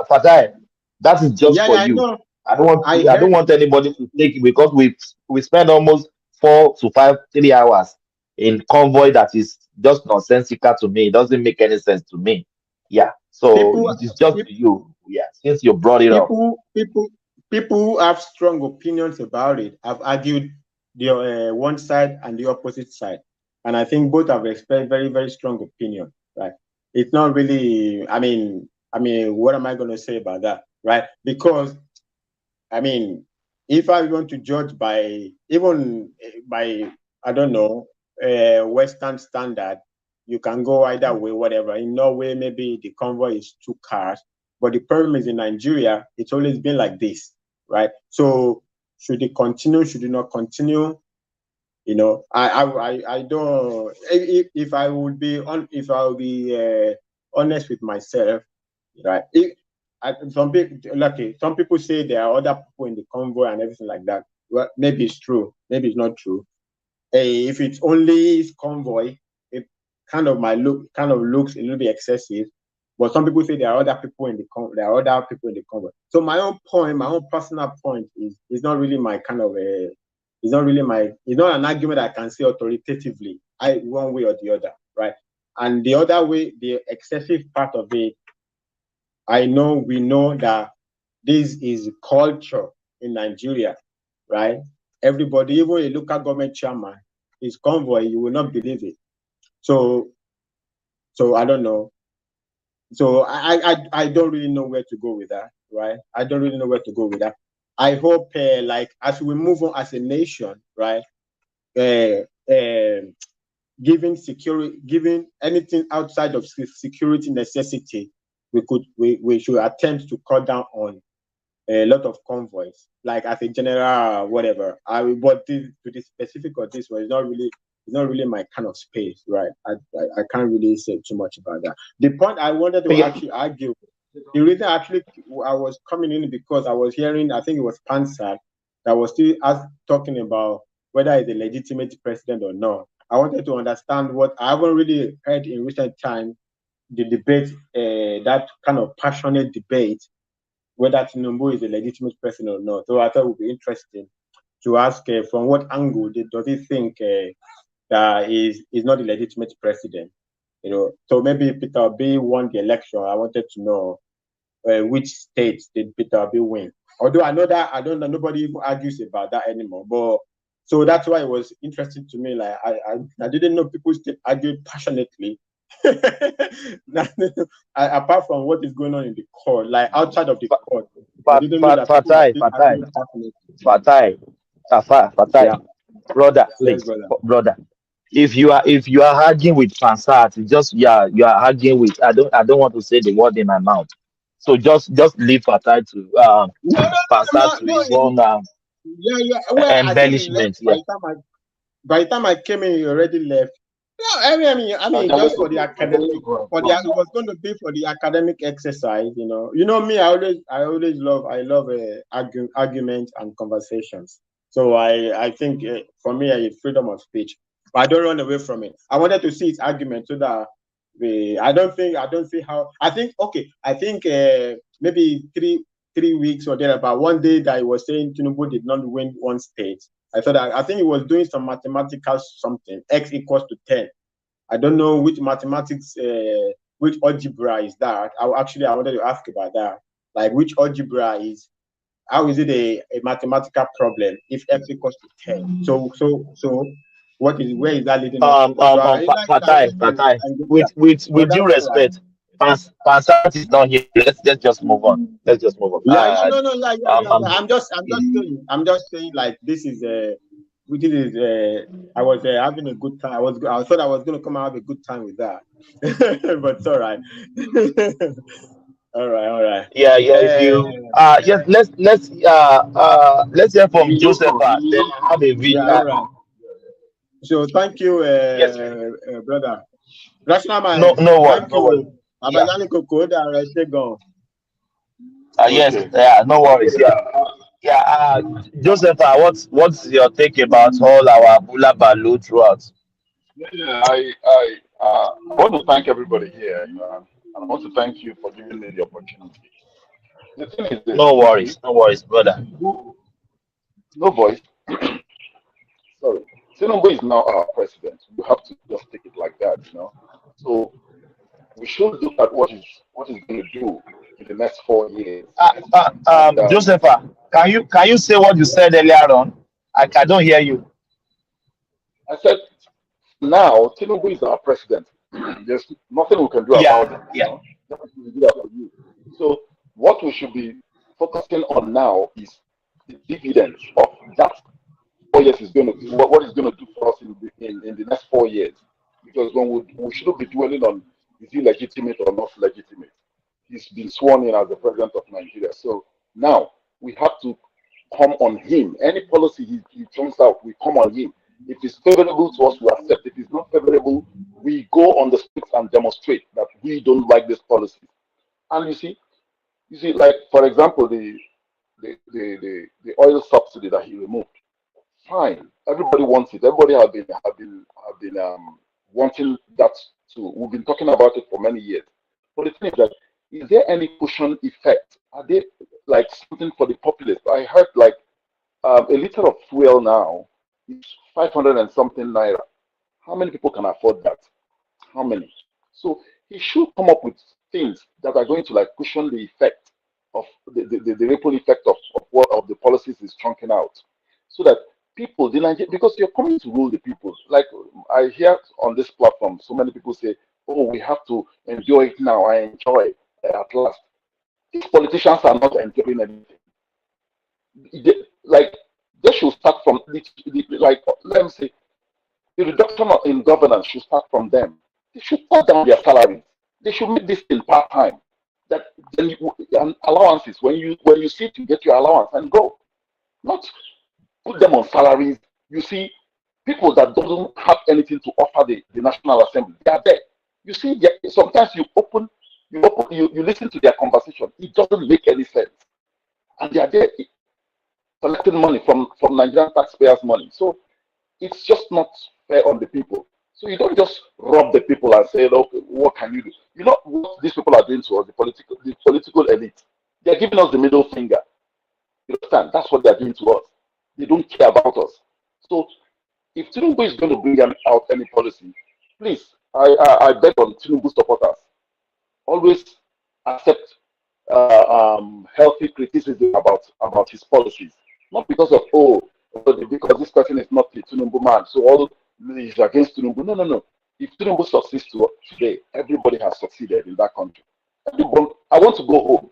[SPEAKER 13] Fatai. That is just for you.
[SPEAKER 21] Know.
[SPEAKER 13] I don't want anybody to take it, because we spend almost 4 to 3 hours in convoy that is just nonsensical to me. It doesn't make any sense to me. Yeah. So it's just to you. Yeah. Since you brought it up.
[SPEAKER 21] People who have strong opinions about it have argued the one side and the opposite side, and I think both have expressed very, very strong opinion. Right? It's not really. I mean, what am I going to say about that? Right? Because, I mean, if I want to judge by I don't know, Western standard, you can go either way, whatever. In Norway, maybe the convoy is 2 cars, but the problem is in Nigeria, it's always been like this, right? So should it continue? Should it not continue? You know, I don't. If I would be honest with myself, right? Some people say there are other people in the convoy and everything like that. Well, maybe it's true, maybe it's not true. If it's only his convoy, it kind of looks a little bit excessive. But some people say there are other people in the convoy. So my own personal point is not really my kind of it's not an argument I can say authoritatively, one way or the other, right? And the other way, the excessive part of it, we know that this is culture in Nigeria, right? Everybody, even a local government chairman, his convoy, you will not believe it. So I don't know. So I don't really know where to go with that, right? I don't really know where to go with that. I hope, like, as we move on as a nation, right, giving anything outside of security necessity, we should attempt to cut down on a lot of convoys, like as a general, whatever. But to the specific of this one, it's not really my kind of space, right? I can't really say too much about that. The point I wanted to actually argue, the reason actually I was coming in because I was hearing, I think it was Pansa, that was still talking about whether he's a legitimate president or not. I wanted to understand what I haven't really heard in recent time, the debate, that kind of passionate debate, whether Tinubu is a legitimate president or not. So I thought it would be interesting to ask from what angle does he think that is not a legitimate president? So maybe Peter Obi won the election. I wanted to know which states did Peter Obi win. Although I know nobody even argues about that anymore. But so that's why it was interesting to me. Like I didn't know people still argue passionately. Apart from what is going on in the court, like outside of the court, I didn't know that
[SPEAKER 13] Fatai, brother, please, brother. If you are arguing with Fansat, just you are arguing with. I don't want to say the word in my mouth. So just leave Fatai to Fansat to his own embellishment.
[SPEAKER 21] By the time I came in, he already left. No, I mean, just for the academic, it was going to be for the academic exercise. You know me. I love arguments and conversations. So I think for me, it's freedom of speech, but I don't run away from it. I wanted to see his argument so that I don't see how. I think maybe three weeks or there, about one day that he was saying Tinubu did not win one state. I think he was doing some mathematical something. X equals to 10. I don't know which mathematics, which algebra is that. I wanted to ask about that. Like, which algebra is? How is it a mathematical problem if X equals to 10? So where is that leading us to?
[SPEAKER 13] Fatai. With due respect, Pansat is not here. Let's just move on.
[SPEAKER 21] Yeah, no. I'm just saying, like, this is I was having a good time. I thought I was going to come out have a good time with that, but it's all right. all right.
[SPEAKER 13] Yeah. If you yes, let's hear from Joseph. Then have a video.
[SPEAKER 21] Yeah, all right. So thank you, brother.
[SPEAKER 13] No worries. Yes, no worries. Joseph, what's your take about all our Bula Balu throughout?
[SPEAKER 3] Yeah, I want to thank everybody here, and I want to thank you for giving me the opportunity. The thing is this.
[SPEAKER 13] No worries, brother.
[SPEAKER 3] No voice. Sorry. Tinubu is now our president. We have to just take it like that, So we should look at what he's going to do in the next 4 years.
[SPEAKER 13] Joseph, can you say what you said earlier on? I don't hear you.
[SPEAKER 3] I said, now Tinubu is our president. There's nothing we can do about it.
[SPEAKER 13] Yeah.
[SPEAKER 3] So what we should be focusing on now is the dividends of that 4 years is going to do, what it's going to do for us in the next 4 years. Because when we shouldn't be dwelling on is he legitimate or not legitimate. He's been sworn in as the president of Nigeria. So now we have to come on him. Any policy he turns out, we come on him. If it's favorable to us, we accept. If it's not favorable, we go on the streets and demonstrate that we don't like this policy. And you see, like, for example, the oil subsidy that he removed. Fine, everybody wants it. Everybody have been wanting that too. We've been talking about it for many years. But the thing is that, is there any cushion effect? Are they like something for the populace? I heard like a liter of fuel now is 500 and something naira. How many people can afford that? How many? So he should come up with things that are going to like cushion the effect of the ripple effect of what of the policies is chunking out, so that people, because you're coming to rule the people. Like I hear on this platform, so many people say oh, we have to enjoy it now. I enjoy at last. These politicians are not enjoying anything. They should start from like, let me say, the reduction in governance should start from them. They should cut down their salaries. They should make this thing part time. That then and allowances, when you sit, you get your allowance and go. Not put them on salaries. You see, people that don't have anything to offer the National Assembly, they are there. You see, sometimes you listen to their conversation. It doesn't make any sense, and they are there collecting money from Nigerian taxpayers' money. So it's just not fair on the people. So you don't just rob the people and say, "Look, what can you do?" You know what these people are doing to us, the political elite. They're giving us the middle finger. You understand? That's what they're doing to us. They don't care about us. So if Tinubu is going to bring out any policy, please, I beg on Tinubu supporters, always accept healthy criticism about his policies. Not because of, because this person is not a Tinubu man, so all is against Tinubu. No, no, no. If Tinubu succeeds today, everybody has succeeded in that country. Everyone, I want to go home.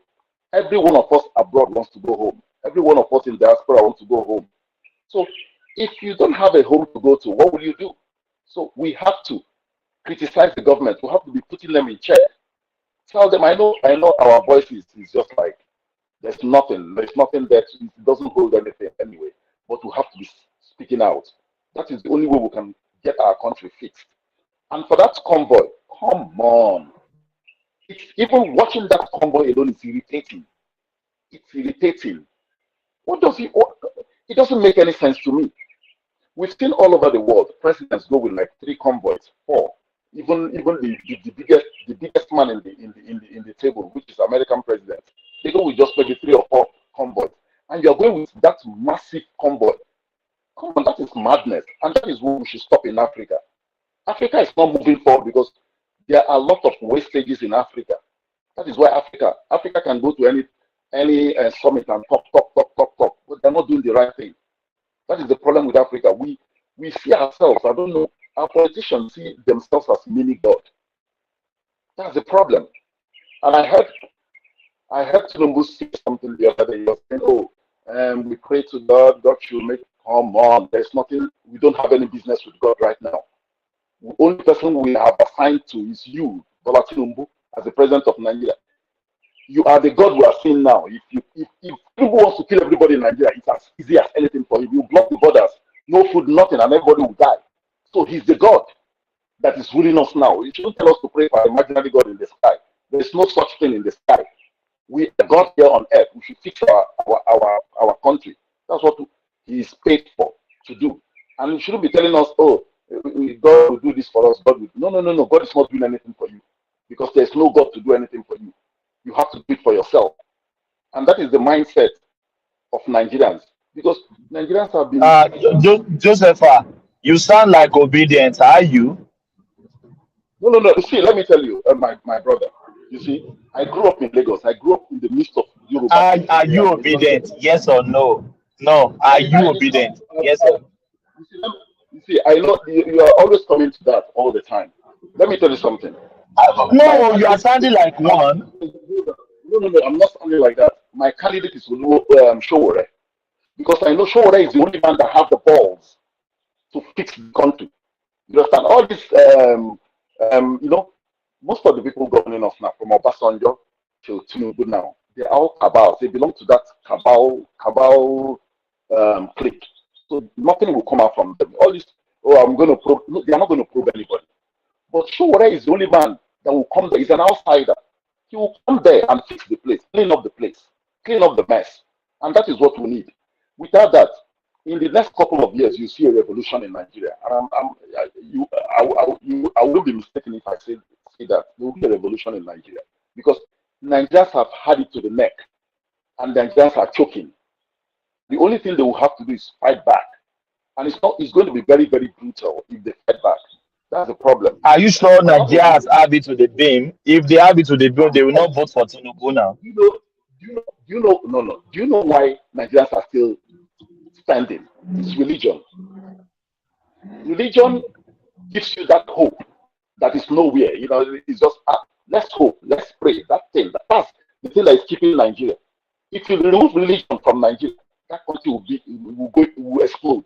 [SPEAKER 3] Every one of us abroad wants to go home. Every one of us in diaspora wants to go home. So if you don't have a home to go to, what will you do? So we have to criticize the government. We have to be putting them in check. Tell them, I know our voices is just like, there's nothing there. It doesn't hold anything anyway. But we have to be speaking out. That is the only way we can get our country fixed. And for that convoy, come on. Even watching that convoy alone is irritating. It's irritating. It doesn't make any sense to me. We've seen all over the world, presidents go with like 3 convoys, 4. Even the biggest man in the table, which is American president, they go with just maybe 3 or 4 convoys. And you're going with that massive convoy. Come on, that is madness. And that is what we should stop in Africa. Africa is not moving forward because there are a lot of wastages in Africa. That is why Africa can go to any summit and talk, but they're not doing the right thing. That is the problem with Africa. We see ourselves, I don't know, our politicians see themselves as mini God. That's the problem. And I heard Tinubu say something the other day. He was saying, we pray to God, God should make, come on, there's nothing, we don't have any business with God right now. The only person we have assigned to is you, Bola Tinubu, as the president of Nigeria. You are the God we are seeing now. If Tinubu wants to kill everybody in Nigeria, it's as easy as anything for him. You block the borders, no food, nothing, and everybody will die. So he's the God that is ruling us now. You shouldn't tell us to pray for an imaginary God in the sky. There is no such thing in the sky. We are God here on earth. We should fix our country. That's what he is paid for to do. And you shouldn't be telling us, God will do this for us. God will. No. God is not doing anything for you because there's no God to do anything for you. You have to do it for yourself. And that is the mindset of Nigerians. Because Nigerians have been...
[SPEAKER 13] Joseph, you sound like obedient. Are you?
[SPEAKER 3] No. See, let me tell you, my brother. You see, I grew up in Lagos. I grew up in the midst of Yoruba.
[SPEAKER 13] Are you obedient? Yes or no? No. Are you obedient? Yes or no?
[SPEAKER 3] You see, I know you are always coming to that all the time. Let me tell you something.
[SPEAKER 13] No, you are sounding like one.
[SPEAKER 3] No, I'm not sounding like that. My candidate is Showore. Because I know Showore is the only man that has the balls to fix the country. You understand? All this, most of the people governing us now, from Obasanjo to Tinubu now, they're all cabals. They belong to that cabal clique. So nothing will come out from them. All this, I'm going to probe. No, they are not going to probe anybody. But Showore is the only man that will come there. He's an outsider. He will come there and fix the place, clean up the place, clean up the mess. And that is what we need. Without that, in the next couple of years, you see a revolution in Nigeria. And I will be mistaken if I say that there will be a revolution in Nigeria. Because Nigerians have had it to the neck. And Nigerians are choking. The only thing they will have to do is fight back. And it's going to be very, very brutal if they fight back. That's the problem.
[SPEAKER 13] Are you sure Nigerians have it to the beam? If they have it to the beam, they will not vote for Tinubu now.
[SPEAKER 3] Do you know why Nigerians are still standing? It's religion. Religion gives you that hope that is nowhere. You know, it's just let's hope, let's pray. That's the thing that is keeping Nigeria. If you remove religion from Nigeria, that country will explode.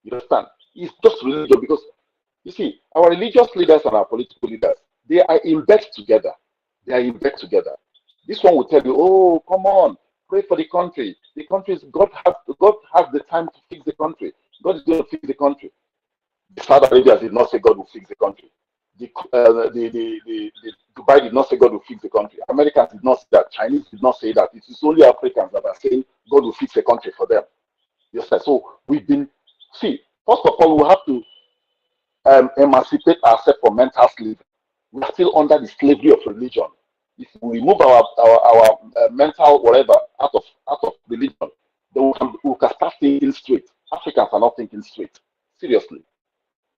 [SPEAKER 3] You understand? It's just religion because you see, our religious leaders and our political leaders, they are in bed together. They are in bed together. This one will tell you, "Oh, come on, pray for the country. The country is God has the time to fix the country. God is going to fix the country." The Saudi Arabia did not say God will fix the country. The Dubai did not say God will fix the country. Americans did not say that. Chinese did not say that. It is only Africans that are saying God will fix the country for them. Yes, sir. So first of all, we have to emancipate ourselves from mental slavery. We are still under the slavery of religion. If we remove our mental whatever out of religion, then we can start thinking straight. Africans are not thinking straight. Seriously.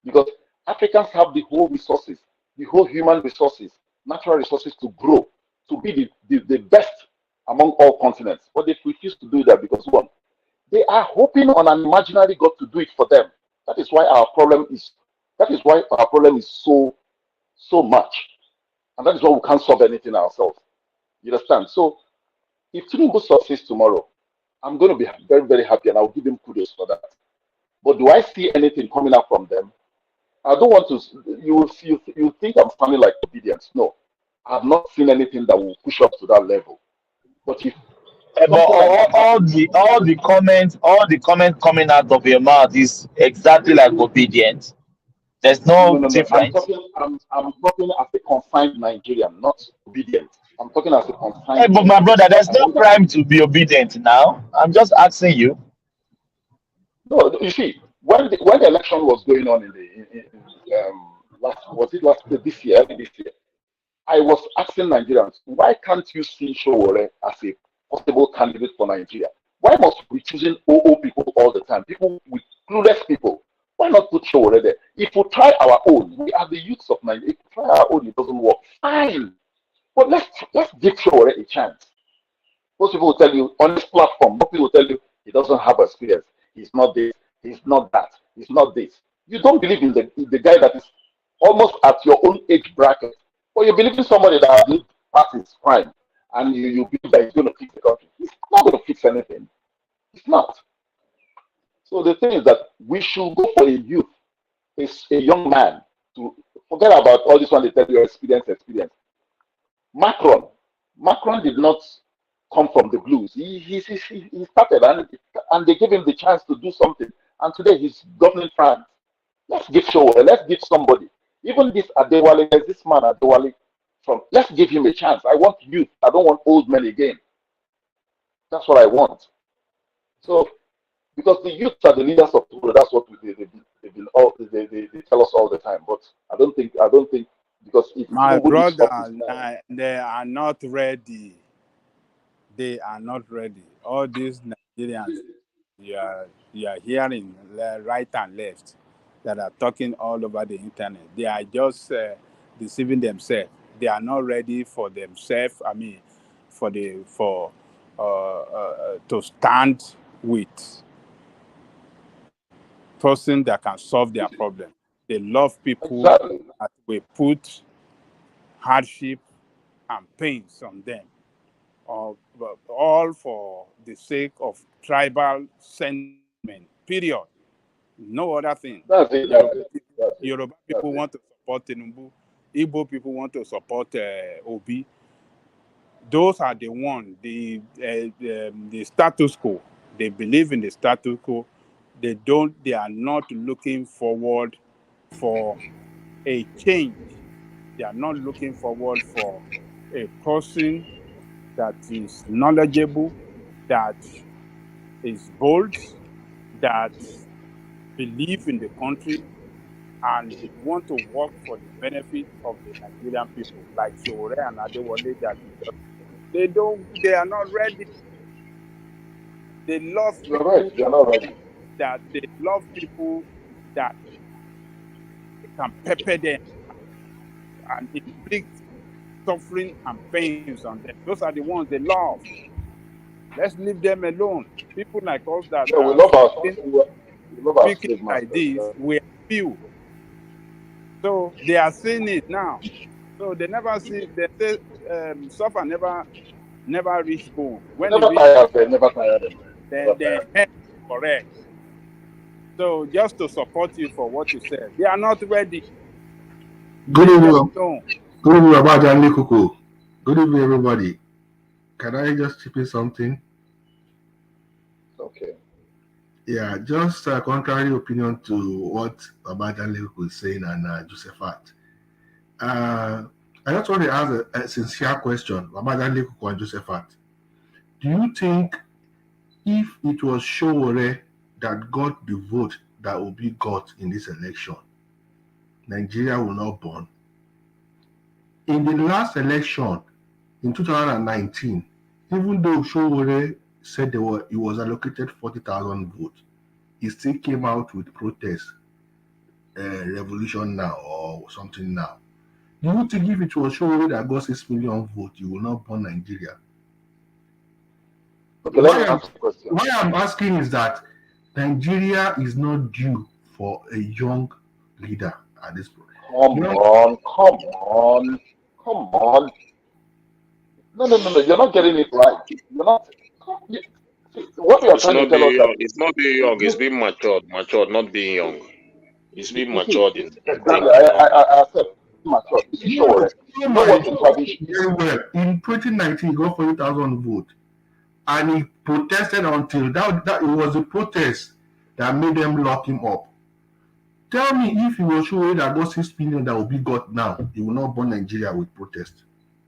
[SPEAKER 3] Because Africans have the whole resources, the whole human resources, natural resources to grow, to be the best among all continents. But they refuse to do that because one, they are hoping on an imaginary God to do it for them. That is why our problem is so much. And that is why we can't solve anything ourselves. You understand? So if Tinubu succeeds tomorrow, I'm going to be very, very happy and I'll give him kudos for that. But do I see anything coming up from them? I don't want to. You think I'm sounding like obedience? No, I have not seen anything that will push up to that level. But if
[SPEAKER 13] all the comments coming out of your mouth is exactly like obedience. There's no difference.
[SPEAKER 3] I'm talking as a confined Nigerian, not obedient. I'm talking as a confined.
[SPEAKER 13] Hey, but my brother, there's no crime to be obedient now. I'm just asking you.
[SPEAKER 3] No, you see, when the election was going on this year, I was asking Nigerians, why can't you see Sowore as a possible candidate for Nigeria? Why must we be choosing OO people all the time? People with clueless people. Why not put Sowore there? If we try our own, we are the youths of Nigeria. If we try our own, it doesn't work. Fine. But let's give Sowore a chance. Most people will tell you on this platform, most people will tell you he doesn't have experience. He's not this, he's not that, he's not this. You don't believe in the guy that is almost at your own age bracket. Or you believe in somebody that has lived past his crime and you believe that he's going to fix the country. He's not going to fix anything. It's not. So the thing is that we should go for a youth, a young man, to forget about all this one they tell you experience. Macron did not come from the blues. He started and they gave him the chance to do something. And today he's governing France. Let's give Sowore, let's give somebody. Even this Adewale, there's this man Adewale let's give him a chance. I want youth. I don't want old men again. That's what I want. So, because the youth are the leaders of tomorrow, that's what they tell us all the time. But I don't think because if
[SPEAKER 12] my brother, they are not ready. They are not ready. All these Nigerians you are hearing right and left that are talking all over the internet, they are just deceiving themselves. They are not ready for themselves. I mean, to stand with person that can solve their problem. They love people that will put hardship and pains on them, all for the sake of tribal sentiment, period. No other thing. Yoruba people want to support Tinubu. Igbo people want to support Obi. Those are the ones, the status quo. They believe in the status quo. They are not looking forward for a change. They are not looking forward for a person that is knowledgeable, that is bold, that believe in the country and want to work for the benefit of the Nigerian people, like Sowore and Adewale that they are not ready. They love people that can pepper them and inflict suffering and pains on them. Those are the ones they love. Let's leave them alone. People like us that
[SPEAKER 3] we love our slave
[SPEAKER 12] speaking like this, we are few. So they are seeing it now. So they never see. They say suffer never reach bone. When
[SPEAKER 3] Never
[SPEAKER 12] it reach,
[SPEAKER 3] tired them. Never tired them.
[SPEAKER 12] the head correct. So just to support you for what you said, they are not ready.
[SPEAKER 2] Good
[SPEAKER 12] Leave them
[SPEAKER 2] evening.
[SPEAKER 12] alone.
[SPEAKER 2] Good evening, Abaja Kuku. Good evening, everybody. Can I just chip in something?
[SPEAKER 3] Okay.
[SPEAKER 2] Yeah, just a contrary opinion to what Abaja Kuku is saying and Josephat. I just want to ask a sincere question, Abaja Kuku and Josephat. Do you think if it was Showore that got the vote that Obi got in this election, Nigeria will not burn? In the last election, in 2019, even though Showore said he was allocated 40,000 votes, he still came out with protest, revolution now or something now. Do you think if it was Showore that got 6 million votes, you will not burn Nigeria?
[SPEAKER 3] Okay, let me answer the question.
[SPEAKER 2] Why I'm asking is that Nigeria is not due for a young leader at this point.
[SPEAKER 3] Come on. No. You're not getting it right. You're not. What you are trying to tell us that
[SPEAKER 16] it's not being young, it's being matured, not being young. It's being matured in
[SPEAKER 3] exactly. I said matured. You see, sure. You know what
[SPEAKER 2] Very well. In 2019, he got 40,000 votes, and he protested until that it was a protest that made them lock him up. Tell me, if he was sure that got 6 million that will be got now, he will not burn Nigeria with protest.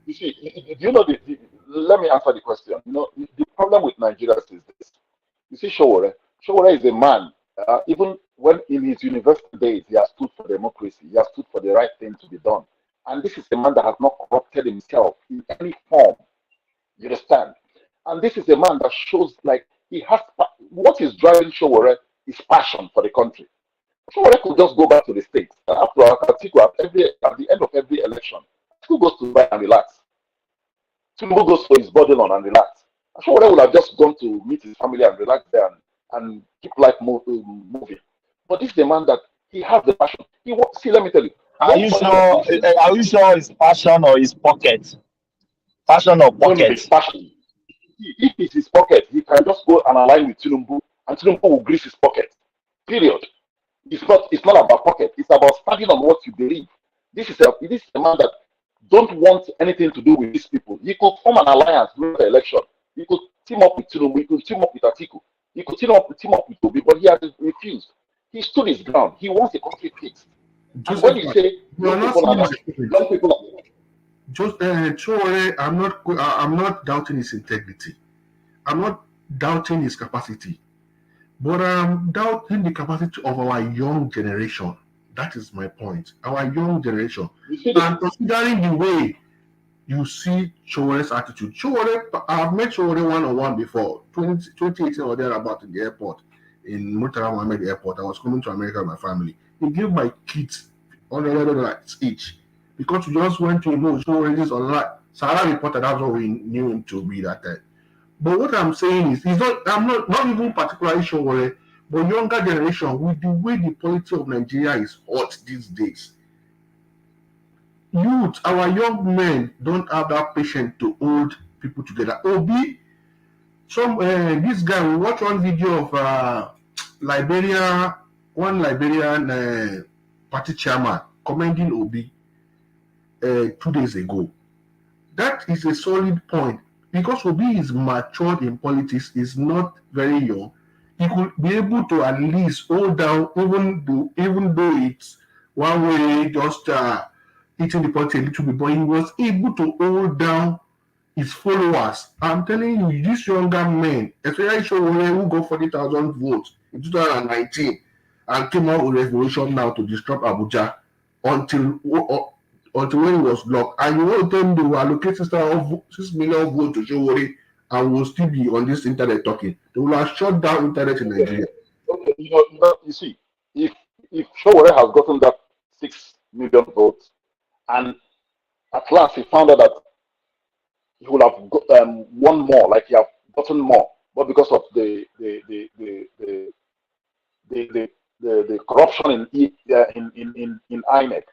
[SPEAKER 3] You see, you know, let me answer the question. You know, the problem with Nigeria is this. You see, Showore is a man, even when in his university days, he has stood for democracy. He has stood for the right thing to be done. And this is a man that has not corrupted himself in any form. You understand? And this is a man that shows like he has, what is driving Showore is passion for the country. Showore could just go back to the States. After at the end of every election, who goes to buy and relax? Tinubu goes for his body on and relax. Showore would have just gone to meet his family and relax there and keep life moving. But this is the man that he has the passion. See, let me tell you.
[SPEAKER 13] Are you sure it's passion or his pocket? Passion or pocket?
[SPEAKER 3] No, it's passion. If it's his pocket, he can just go and align with Tinubu, and Tinubu will grease his pocket. Period. It's not about pocket. It's about standing on what you believe. This is a man that don't want anything to do with these people. He could form an alliance during the election. He could team up with Tinubu. He could team up with Atiku. He could team up with Obi, but he has refused. He stood his ground. He wants the country fixed. And when you say young people
[SPEAKER 2] just I'm not doubting his integrity. I'm not doubting his capacity, but I'm doubting the capacity of our young generation. That is my point. Our young generation, and considering the way you see Showore's attitude. I've met Showore one-on-one before, 2018 or thereabout in the airport, in Murtala Mohammed Airport. I was coming to America with my family. He gave my kids $100 each because we just went to Showore is online. Sarah reporter, that's what we knew him to be that time. But what I'm saying is, I'm not even particularly Showore, but younger generation, with the way the politics of Nigeria is hot these days. Youth, our young men don't have that patience to hold people together. Obi, this guy, we watch one video of one Liberian party chairman commending Obi 2 days ago. That is a solid point because Obi is matured in politics, is not very young. He could be able to at least hold down, even though it's one way, just eating the politics a little bit, but he was able to hold down his followers. I'm telling you, these younger men, especially Showore, who got 40,000 votes in 2019 and came out with a resolution now to disrupt Abuja until when he was blocked. And you want them to allocate 6 million votes to Showore and will still be on this internet talking. They will have shut down internet in Nigeria.
[SPEAKER 3] Okay, you see, if Showore has gotten that 6 million votes, and at last he found out that he would have won more, like he have gotten more, but because of the corruption in INEC,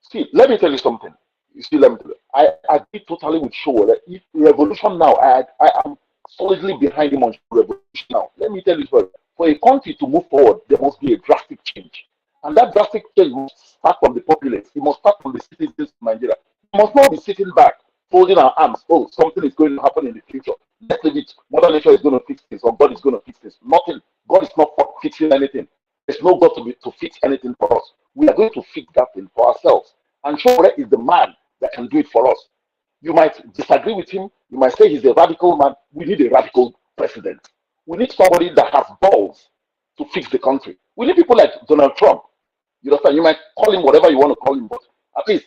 [SPEAKER 3] See, let me tell you something. You see, let me tell you. I agree totally with Show that if revolution now, I am solidly behind him on revolution now. Let me tell you, for a country to move forward, there must be a drastic change. And that drastic change must start from the populace. It must start from the citizens of Nigeria. We must not be sitting back, folding our arms. Oh, something is going to happen in the future. Let's leave it. Mother Nature is going to fix this, or God is going to fix this. Nothing. God is not fixing anything. There's no God to fix anything for us. We are going to fix that thing for ourselves. And Shore is the man that can do it for us. You might disagree with him. You might say he's a radical man. We need a radical president. We need somebody that has balls to fix the country. We need people like Donald Trump. You understand? You might call him whatever you want to call him, but at least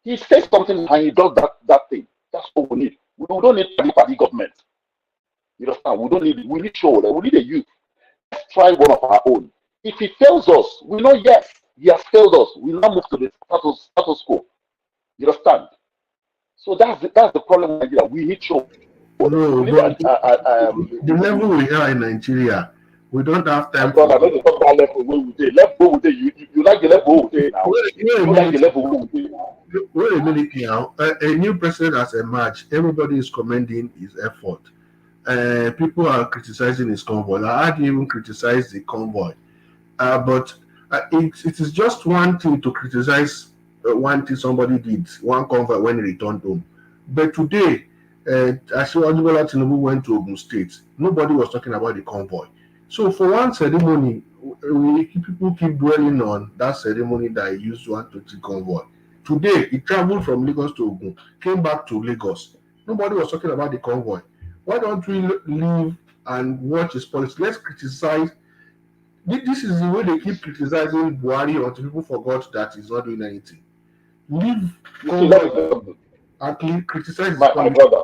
[SPEAKER 3] he says something and he does that thing. That's what we need. We don't need party government. You understand? We need Shore. We need a youth. Let's try one of our own. If he fails us, we know yes, he has failed us. We now move to the status quo. You understand? So that's the problem in Nigeria. We need Show.
[SPEAKER 2] No,
[SPEAKER 3] we need
[SPEAKER 2] but the level we are in Nigeria, we don't have time.
[SPEAKER 3] I don't talk about level where we did. Level we did. You like the level we did now. You like the level we did now.
[SPEAKER 2] Wait a minute now. A new president has emerged. Everybody is commending his effort. People are criticizing his convoy. I had even criticized the convoy. But it is just one thing to criticize one thing somebody did, one convoy when he returned home. But today, Asiwaju Tinubu went to Ogun State. Nobody was talking about the convoy. So for one ceremony, people keep dwelling on that ceremony that he used 120 convoy. Today, he traveled from Lagos to Ogun, came back to Lagos. Nobody was talking about the convoy. Why don't we leave and watch his policy? Let's criticize. This is the way they keep criticizing Buhari until people forgot that he's not doing anything. Leave convoy and criticize
[SPEAKER 3] my brother.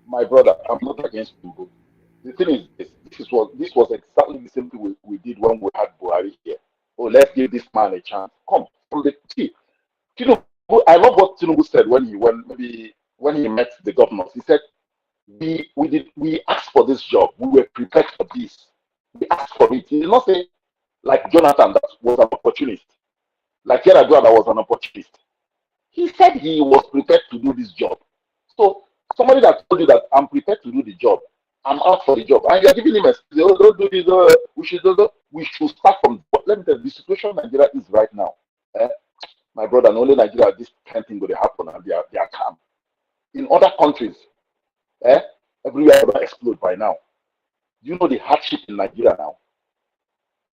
[SPEAKER 3] My brother, I'm not against people. The thing is, this was exactly the same thing we did when we had Buhari here. Oh, let's give this man a chance. Come from the T. Tinubu, I love what Tinubu said when he met the governors. He said, we asked for this job. We were prepared for this. We asked for it. He did not say like Jonathan that was an opportunist, like Yaradua that was an opportunist. He said he was prepared to do this job. So somebody that told you that I'm prepared to do the job, I'm out for the job, and you're giving him a don't do this. We should start from. Let me tell you, the situation Nigeria is right now. My brother, and only Nigeria, this kind of thing going to happen, and they are calm. In other countries, everywhere will explode by now. You know the hardship in Nigeria now.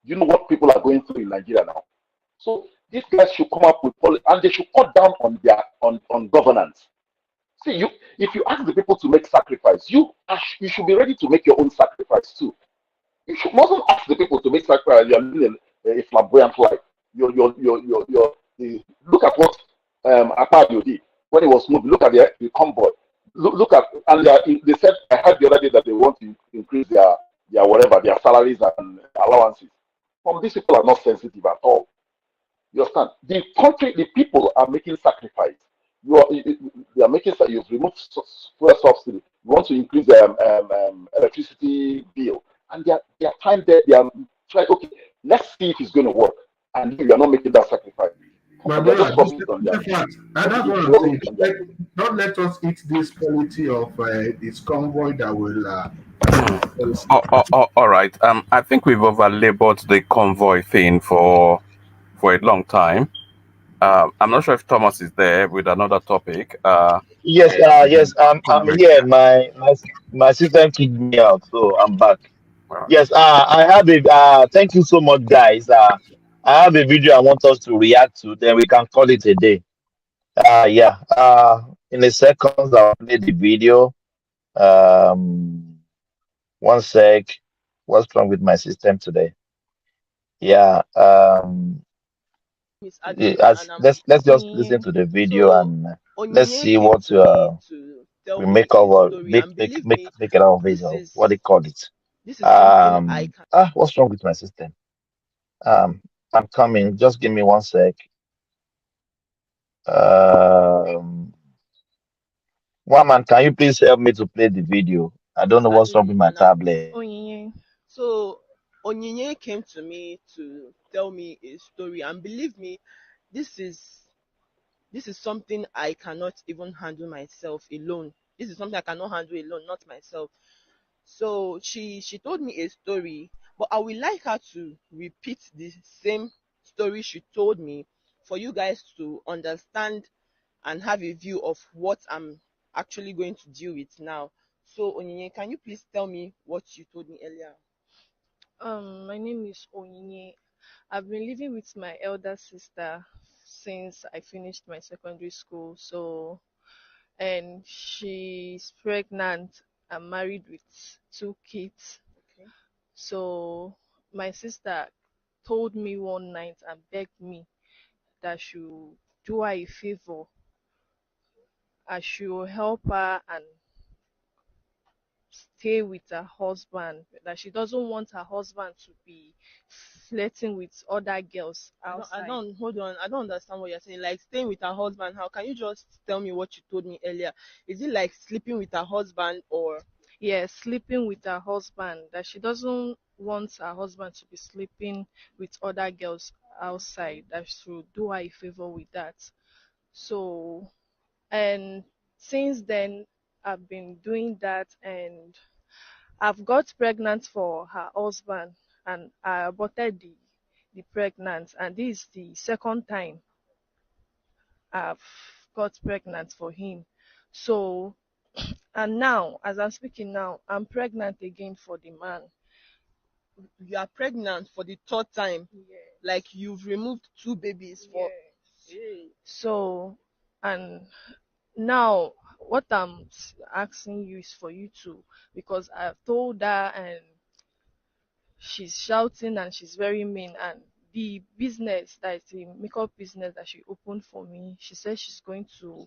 [SPEAKER 3] You know what people are going through in Nigeria now. So these guys should come up with policy, and they should cut down on their on governance. See, if you ask the people to make sacrifice, you should be ready to make your own sacrifice too. You mustn't ask the people to make sacrifice. You're living a flamboyant life. Look at what Akpabio did when he was moving. Look at the convoy. Look at, and they said, I heard the other day that they want to increase their salaries and allowances. These people are not sensitive at all. You understand? The country, the people are making sacrifice. They are making. You've removed fuel subsidy. You want to increase the electricity bill, and they are trying. They are trying. Okay, let's see if it's going to work. And you are not making that sacrifice.
[SPEAKER 2] But that's what I'm saying. Don't let us eat this quality of this convoy that will.
[SPEAKER 17] All right. I think we've overlabored the convoy thing for a long time. I'm not sure if Thomas is there with another topic.
[SPEAKER 13] Yes. I'm here. My system kicked me out, so I'm back. Yes. I have a. Thank you so much, guys. I have a video I want us to react to. Then we can call it a day. Yeah. In a second, I'll play the video. 1 sec. What's wrong with my system today? Yeah. Let's just listen to the video and let's see what we make it out of it. What they call it. What's wrong with my system? I'm coming. Just give me 1 sec. One man, can you please help me to play the video? I don't know what's wrong with my tablet.
[SPEAKER 5] So Onyinye came to me to tell me a story, and believe me, this is this is something I cannot even handle myself alone. This is something I cannot handle alone, not myself. So she told me a story, but I would like her to repeat the same story she told me for you guys to understand and have a view of what I'm actually going to deal with now. So Onyinye, can you please tell me what you told me earlier?
[SPEAKER 19] My name is Onyinye. I've been living with my elder sister since I finished my secondary school. So, and she's pregnant. I'm married with 2 kids.
[SPEAKER 5] Okay.
[SPEAKER 19] So my sister told me one night and begged me that she should do her a favor. I should help her and stay with her husband, that she doesn't want her husband to be flirting with other girls outside.
[SPEAKER 5] Hold on. I don't understand what you're saying. Like staying with her husband, how can you just tell me what you told me earlier? Is it like sleeping with her husband or?
[SPEAKER 19] Yeah, sleeping with her husband, that she doesn't want her husband to be sleeping with other girls outside, that she should do her a favor with that. So, and since then, I've been doing that, and I've got pregnant for her husband, and I aborted the pregnant, and this is the second time I've got pregnant for him. So, and now, as I'm speaking now, I'm pregnant again for the man.
[SPEAKER 5] You are pregnant for the 3rd time?
[SPEAKER 19] Yeah.
[SPEAKER 5] Like you've removed 2 babies for?
[SPEAKER 19] Yes. Yeah. So, and now what I'm asking you is for you to, because I've told her and she's shouting and she's very mean, and the business, that is the makeup business that she opened for me, she says she's going to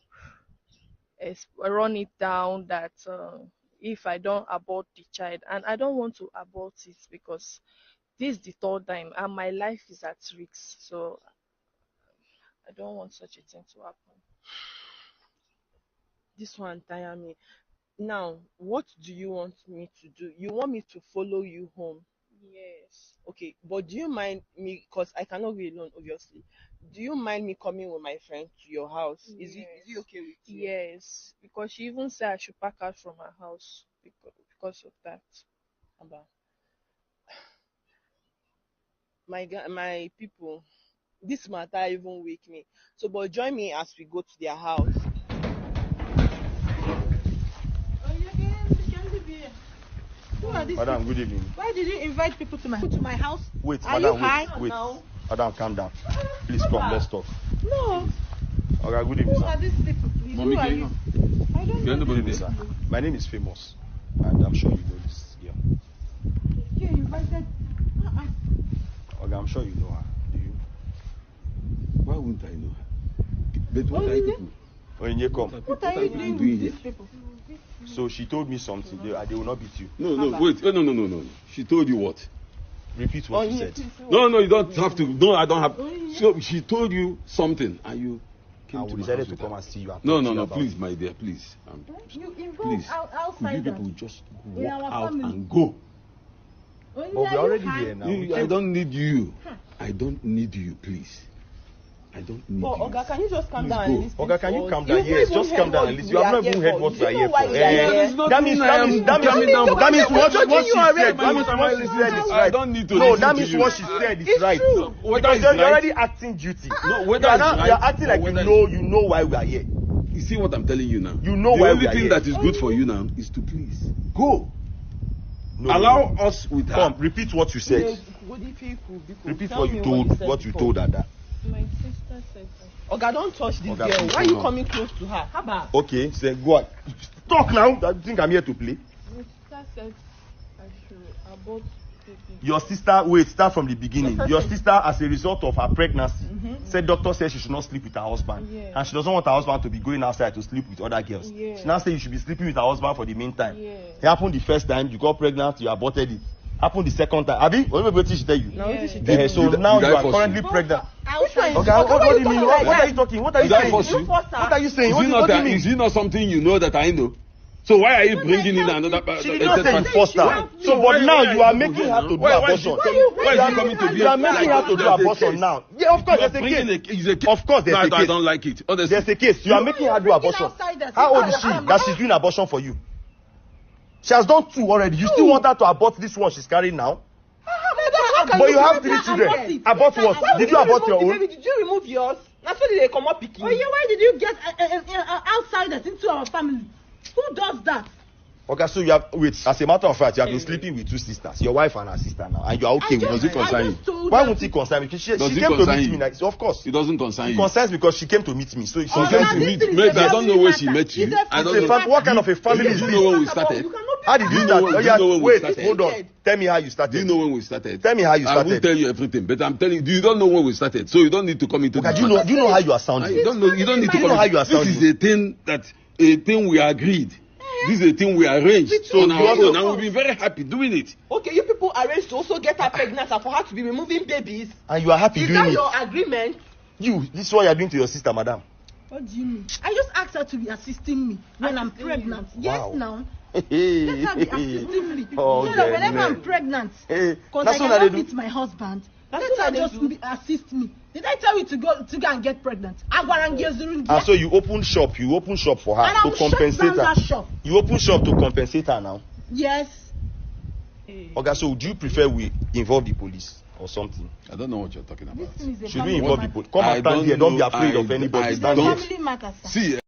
[SPEAKER 19] run it down, that if I don't abort the child, and I don't want to abort it because this is the 3rd time and my life is at risk, so I don't want such a thing to happen.
[SPEAKER 5] This one tire me. Now, what do you want me to do? You want me to follow you home?
[SPEAKER 19] Yes.
[SPEAKER 5] Okay, but do you mind me, because I cannot be alone, obviously. Do you mind me coming with my friend to your house? Is it okay with you?
[SPEAKER 19] Yes, because she even said I should pack out from her house because of that.
[SPEAKER 5] Aba. My people, this matter even wake me. So, but join me as we go to their house.
[SPEAKER 7] Madam, good evening.
[SPEAKER 22] Why did you invite people to my house?
[SPEAKER 7] Wait,
[SPEAKER 22] Are
[SPEAKER 7] madam,
[SPEAKER 22] you high?
[SPEAKER 7] wait.
[SPEAKER 22] No.
[SPEAKER 7] Madam, calm down. Please come, let's talk.
[SPEAKER 22] No.
[SPEAKER 7] Okay, good evening,
[SPEAKER 22] Who
[SPEAKER 7] sir.
[SPEAKER 22] are these people?
[SPEAKER 7] Mommy,
[SPEAKER 22] Who are
[SPEAKER 7] can
[SPEAKER 22] you?
[SPEAKER 7] you?
[SPEAKER 22] I don't know.
[SPEAKER 7] Good evening, sir. My name is Famous, and I'm sure you know this girl.
[SPEAKER 22] You invited.
[SPEAKER 7] Okay, I'm sure you know her. Do you?
[SPEAKER 23] Why wouldn't I know her? But what are you people?
[SPEAKER 7] Onyinye, come.
[SPEAKER 22] What are you doing with these people?
[SPEAKER 7] So she told me something. They will not beat you.
[SPEAKER 23] No, wait. Oh, no. She told you what?
[SPEAKER 7] Repeat what you said.
[SPEAKER 23] No, you don't have to. No, I don't have. So she told you something, and you came
[SPEAKER 7] and
[SPEAKER 23] to
[SPEAKER 7] we
[SPEAKER 23] my
[SPEAKER 7] decided
[SPEAKER 23] house
[SPEAKER 7] to
[SPEAKER 23] with
[SPEAKER 7] come
[SPEAKER 23] her.
[SPEAKER 7] and see you.
[SPEAKER 23] No, please, my dear, please.
[SPEAKER 22] You involved
[SPEAKER 23] Please, could you
[SPEAKER 22] outsiders
[SPEAKER 23] people just
[SPEAKER 22] in
[SPEAKER 23] walk
[SPEAKER 22] our
[SPEAKER 23] out
[SPEAKER 22] family.
[SPEAKER 23] and go?
[SPEAKER 22] But
[SPEAKER 7] we're already here now.
[SPEAKER 23] I don't need you. I don't need you, please. I don't need you.
[SPEAKER 5] Oga, can you just calm
[SPEAKER 23] Please
[SPEAKER 5] down
[SPEAKER 23] go.
[SPEAKER 5] and listen?
[SPEAKER 7] Oga, can you
[SPEAKER 5] to
[SPEAKER 7] calm
[SPEAKER 5] us?
[SPEAKER 7] down?
[SPEAKER 5] You've
[SPEAKER 7] Yes,
[SPEAKER 5] not
[SPEAKER 7] just
[SPEAKER 5] even
[SPEAKER 7] calm down
[SPEAKER 5] heard
[SPEAKER 7] and
[SPEAKER 5] what
[SPEAKER 7] listen.
[SPEAKER 5] we
[SPEAKER 7] You have
[SPEAKER 5] are
[SPEAKER 7] not
[SPEAKER 5] here
[SPEAKER 7] even heard
[SPEAKER 5] for.
[SPEAKER 7] what
[SPEAKER 5] Do
[SPEAKER 7] we are
[SPEAKER 5] you
[SPEAKER 7] here
[SPEAKER 5] know why
[SPEAKER 7] for.
[SPEAKER 5] we are here?
[SPEAKER 7] That means what she said is right. Because you're already acting duty.
[SPEAKER 23] No, whether it's right,
[SPEAKER 7] you're acting like you know why we are here.
[SPEAKER 23] You see what I'm telling you now?
[SPEAKER 7] You know
[SPEAKER 23] the
[SPEAKER 7] why
[SPEAKER 23] only
[SPEAKER 7] we are
[SPEAKER 23] thing
[SPEAKER 7] here.
[SPEAKER 23] that is good for you now is to please go.
[SPEAKER 7] No,
[SPEAKER 23] Allow us with her.
[SPEAKER 7] Come, repeat what you said. Repeat what you told Ada.
[SPEAKER 19] My sister said that.
[SPEAKER 5] Oga, don't touch this
[SPEAKER 7] Oga,
[SPEAKER 5] girl.
[SPEAKER 7] please,
[SPEAKER 5] Why are you
[SPEAKER 7] hold on.
[SPEAKER 5] coming close to her? Haba.
[SPEAKER 7] Okay, so go on. Talk now. Do you think I'm here to play?
[SPEAKER 19] My sister said I should abort baby.
[SPEAKER 7] Your sister, wait, start from the beginning. Your sister, as a result of her pregnancy, said doctor said she should not sleep with her husband.
[SPEAKER 19] Yeah.
[SPEAKER 7] And she doesn't want her husband to be going outside to sleep with other girls.
[SPEAKER 19] Yeah.
[SPEAKER 7] She now said you should be sleeping with her husband for the meantime.
[SPEAKER 19] Yeah.
[SPEAKER 7] It happened the first time, you got pregnant, you aborted it. Happened the second time. Abi, what did she tell you?
[SPEAKER 19] Yeah.
[SPEAKER 7] So now you are currently pregnant. Okay, what do you mean? What are you talking? What are you saying? What are you saying? What do you mean?
[SPEAKER 23] Is it not something you know that I know? So why are you bringing in another person?
[SPEAKER 7] She did not say you forced her. So, but now you are making her to do abortion.
[SPEAKER 23] Why is he coming to be?
[SPEAKER 7] You are making her to do abortion now. Yeah, of course, there's a case. Of course, there's a case.
[SPEAKER 23] I don't like it. Honestly.
[SPEAKER 7] There's a case. You are making her do abortion. How old is she that she's doing abortion for you? She has done 2 already. You still want her to abort this one she's carrying now? But you have 3 children. Abort what? Did you abort your own?
[SPEAKER 5] Did you remove yours? That's why they come up picking.
[SPEAKER 19] Oh yeah, why did you get outsiders into our family? Who does that?
[SPEAKER 7] Okay, so you have as a matter of fact, you have been sleeping with 2 sisters, your wife and her sister now, and you are okay with it.
[SPEAKER 23] Does it concern you?
[SPEAKER 7] Why won't it concern me? She came to meet me. So of course,
[SPEAKER 23] it doesn't concern you.
[SPEAKER 7] It concerns because she came to meet me. So she
[SPEAKER 23] came to meet me. Maybe I don't know where she met you. I don't know
[SPEAKER 7] what kind of a family is
[SPEAKER 23] this.
[SPEAKER 7] this.
[SPEAKER 23] You know when we started?
[SPEAKER 7] How did you start? Wait, hold on. Tell me how you started.
[SPEAKER 23] Do you know when we started?
[SPEAKER 7] Tell me how you started.
[SPEAKER 23] I will tell you everything, but I'm telling you, you don't know when we started, so you don't need to come into.
[SPEAKER 7] Okay, do you know how you are sounding?
[SPEAKER 23] You don't know. You don't need to come.
[SPEAKER 7] How you are sounding.
[SPEAKER 23] This is a thing we agreed. This is a thing we arranged. So on our own, and we'll be very happy doing it.
[SPEAKER 5] Okay, you people arranged to also get her pregnant and for her to be removing babies.
[SPEAKER 7] And you are happy doing it.
[SPEAKER 5] Is that your agreement?
[SPEAKER 7] This is what you are doing to your sister, madam.
[SPEAKER 19] What do you mean? I just asked her to be assisting me when I'm pregnant. Yes, now. Let her be assisting me. So that whenever I'm pregnant, because I cannot meet my husband, let her just assist me. Did I tell you to go and get pregnant?
[SPEAKER 7] And so you open shop for her to compensate her. You open shop to compensate her now.
[SPEAKER 19] Yes.
[SPEAKER 7] Okay, so do you prefer we involve the police or something?
[SPEAKER 23] I don't know what you're talking about.
[SPEAKER 7] Should we involve the police? Come and stand here. Don't be afraid of anybody. Stand here.
[SPEAKER 23] See.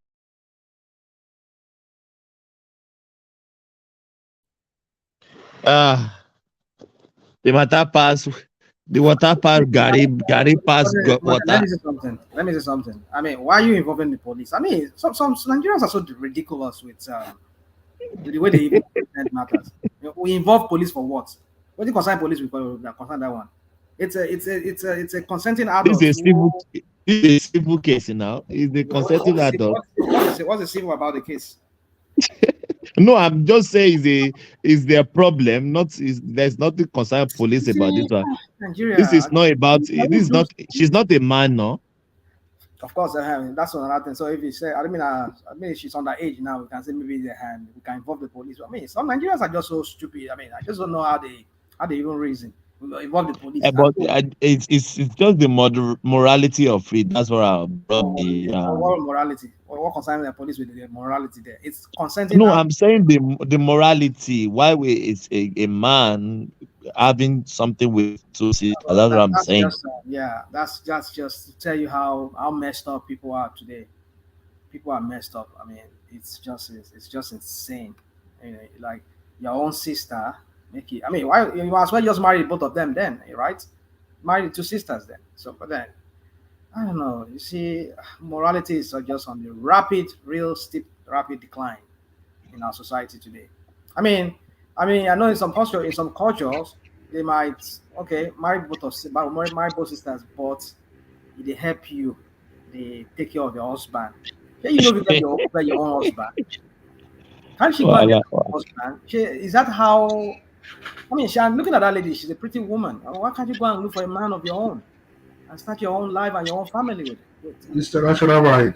[SPEAKER 6] The water pass. The water pass. Gary pass. Water.
[SPEAKER 1] Let me say something. I mean, why are you involving the police? I mean, some Nigerians are so ridiculous with the way they even present matters. We involve police for what? What do you concern police with? Concern that one. It's a consenting adult.
[SPEAKER 6] This is a civil case now. It's the consenting adult.
[SPEAKER 1] What's the civil about the case?
[SPEAKER 6] No, I'm just saying is their problem. There's nothing concern police about this one.
[SPEAKER 1] Nigeria,
[SPEAKER 6] this is not about. This is not. She's not a man, no.
[SPEAKER 1] Of course, that's another thing. So if you say, I mean, she's underage now, we can say maybe we can involve the police. I mean, some Nigerians are just so stupid. I mean, I just don't know how they even reason. Involve the police.
[SPEAKER 6] But it's just the morality of it. That's what I brought the
[SPEAKER 1] what morality? What concerns the police with the morality there? It's consenting.
[SPEAKER 6] No, I'm saying the morality. Why it's a man having something with 2 sisters. That's what I'm saying.
[SPEAKER 1] That's just to tell you how messed up people are today. People are messed up. I mean, it's just insane. You know, like your own sister. I mean, why you might as well just marry both of them then, right? Marry 2 sisters then. So, but then I don't know. You see, morality is just on the real steep decline in our society today. I mean, I know in some cultures they might marry both sisters, but they help you. They take care of your husband. Yeah, you know, because your own husband. Can't she go and get her husband? Is that how? I mean, I'm looking at that lady. She's a pretty woman. Why can't you go and look for a man of your own and start your own life and your own family with it?
[SPEAKER 2] Mr. National Right.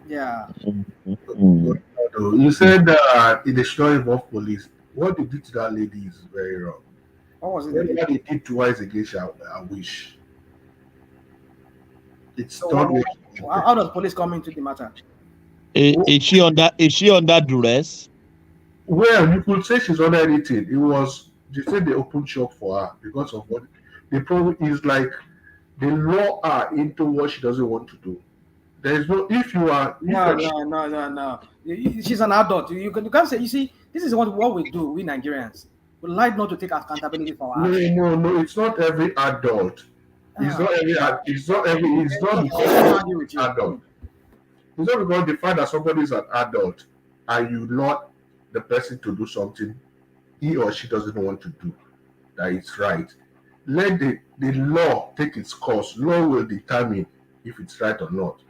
[SPEAKER 1] Yeah.
[SPEAKER 2] You said it should not involve police. What they did to that lady is very wrong.
[SPEAKER 1] What was it?
[SPEAKER 2] What they did twice against her, I wish. It's
[SPEAKER 1] so
[SPEAKER 2] not.
[SPEAKER 1] How does police come into the matter?
[SPEAKER 6] Is she under duress?
[SPEAKER 2] Well, you could say she's under anything. They said they opened shop for her because of what the problem is. Like they law her into what she doesn't want to do. There is no
[SPEAKER 1] No. She's an adult. You can't say. You see, this is what we do. We Nigerians we like not to take accountability for our actions.
[SPEAKER 2] No. It's not every adult. It's not because it's adult. It's not because the fact that somebody is an adult and you not the person to do something he or she doesn't want to do that it's right. Let the law take its course. Law will determine if it's right or not.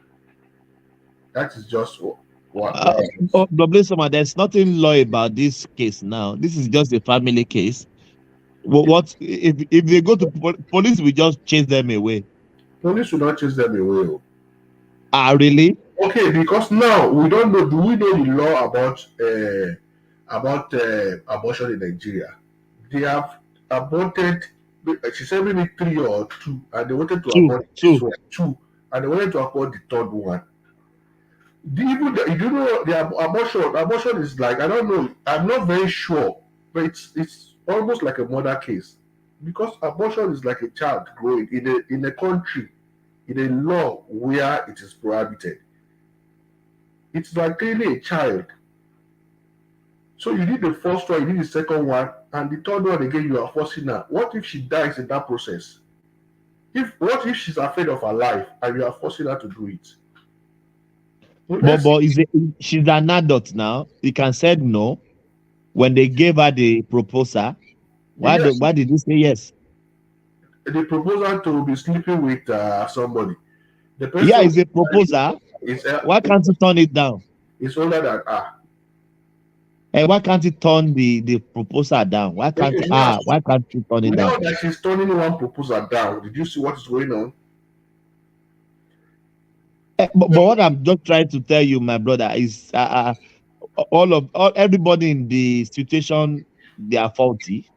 [SPEAKER 2] That is just what.
[SPEAKER 6] There's nothing law about this case now. This is just a family case. What if they go to police? Will just chase them away.
[SPEAKER 2] Police will not chase them away.
[SPEAKER 6] Really?
[SPEAKER 2] Okay, because now we don't know. Do we know the law about about abortion in Nigeria. They have aborted. She said maybe 3 or 2, and they wanted to abort this one, 2, and they wanted to abort the 3rd one. Abortion is like, I don't know. I'm not very sure, but it's almost like a murder case, because abortion is like a child growing in a country, in a law where it is prohibited. It's like really a child. So you did the first one, you did the second one, and the 3rd one again you are forcing her. What if she dies in that process? What if she's afraid of her life and you are forcing her to do it?
[SPEAKER 6] But she's an adult now. You can say no when they gave her the proposal. Why did you say yes?
[SPEAKER 2] The proposal to be sleeping with somebody. The person
[SPEAKER 6] it's a proposal. Why can't you turn it down?
[SPEAKER 2] It's older than her.
[SPEAKER 6] And why can't you turn the proposal down? Why can't you turn it down?
[SPEAKER 2] Now that she's turning one proposal down, did you see what is going on?
[SPEAKER 6] But what I'm just trying to tell you, my brother, is everybody in the situation, they are faulty.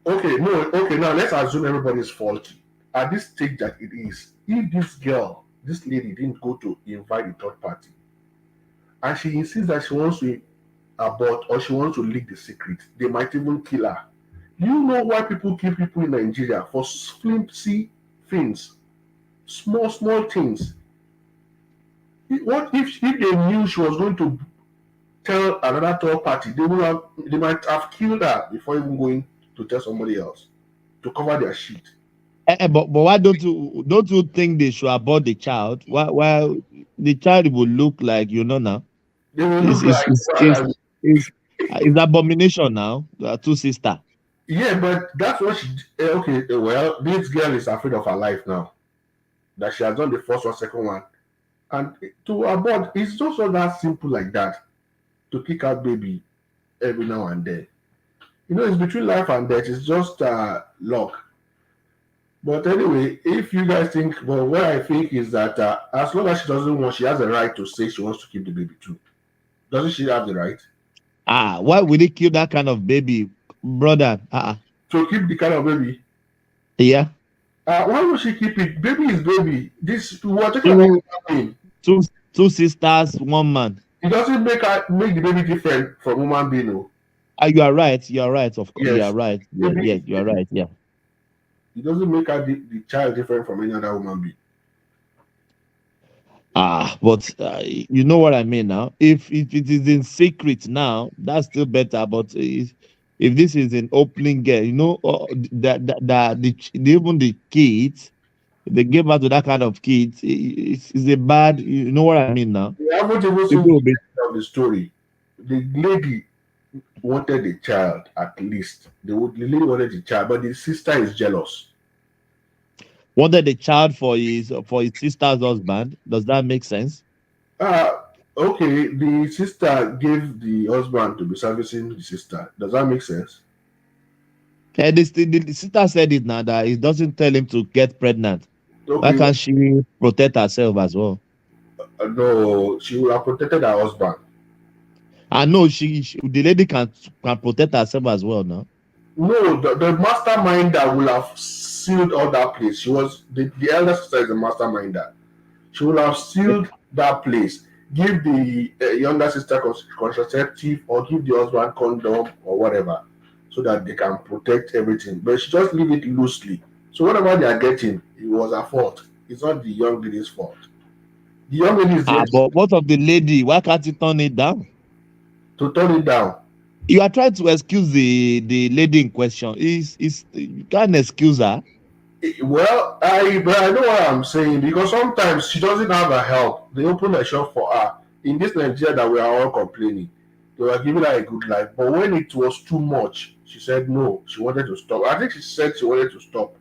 [SPEAKER 2] Okay, now let's assume everybody is faulty. At this stage that it is, if this lady didn't go to invite the 3rd party, and she insists that she wants to abort or she wants to leak the secret, they might even kill her. Do you know why people kill people in Nigeria? For flimsy things, small things. What if they knew she was going to tell another 3rd party? They might have killed her before even going to tell somebody else to cover their shit.
[SPEAKER 6] But why don't you think they should abort the child? Why the child will look like now?
[SPEAKER 2] They will look
[SPEAKER 6] it's abomination now. There are 2 sisters.
[SPEAKER 2] Yeah, but that's what she. Okay, well, this girl is afraid of her life now. That she has done the 1st or 2nd one, and to abort, it's just not that simple like that. To kick out baby every now and then, it's between life and death. It's just luck. But anyway, if you guys think, well, what I think is that as long as she doesn't want, she has a right to say she wants to keep the baby too. Doesn't she have the right?
[SPEAKER 6] Why would they kill that kind of baby, brother?
[SPEAKER 2] To keep the kind of baby?
[SPEAKER 6] Yeah.
[SPEAKER 2] Why would she keep it? Baby is baby. We are talking about human being.
[SPEAKER 6] 2 sisters, 1 man.
[SPEAKER 2] It doesn't make the baby different from human being, no.
[SPEAKER 6] You are right. You are right. Of course,
[SPEAKER 2] yes.
[SPEAKER 6] You are right. Yes, you are right. Yeah.
[SPEAKER 2] It doesn't make the child different from any other human being.
[SPEAKER 6] But you know what I mean now. If it is in secret now, that's still better. But if this is an opening game, even the kids, they give out to that kind of kids, it's a bad. You know what I mean now.
[SPEAKER 2] We haven't even seen the end of the story. The lady wanted the child, at least. The lady wanted the child, but the sister is jealous.
[SPEAKER 6] Wanted the child for his sister's husband. Does that make sense?
[SPEAKER 2] Okay, the sister gave the husband to be servicing the sister. Does that make sense?
[SPEAKER 6] The sister said it now that it doesn't tell him to get pregnant. Okay. Why can't she protect herself as well?
[SPEAKER 2] No, she would have protected her husband.
[SPEAKER 6] I know the lady can protect herself as well now.
[SPEAKER 2] No, the masterminder will have sealed all that place. She was the elder sister is the masterminder. She will have sealed that place. Give the younger sister contraceptive or give the husband condom or whatever, so that they can protect everything. But she just leave it loosely. So whatever they are getting, it was her fault. It's not the young lady's fault. The young lady is there.
[SPEAKER 6] But what of the lady? Why can't you turn it down?
[SPEAKER 2] To turn it down.
[SPEAKER 6] You are trying to excuse the lady in question. You can't excuse her.
[SPEAKER 2] Well, I know what I'm saying, because sometimes she doesn't have her help. They open a shop for her. In this Nigeria that we are all complaining, they were giving her a good life. But when it was too much, she said no. She wanted to stop. I think she said she wanted to stop.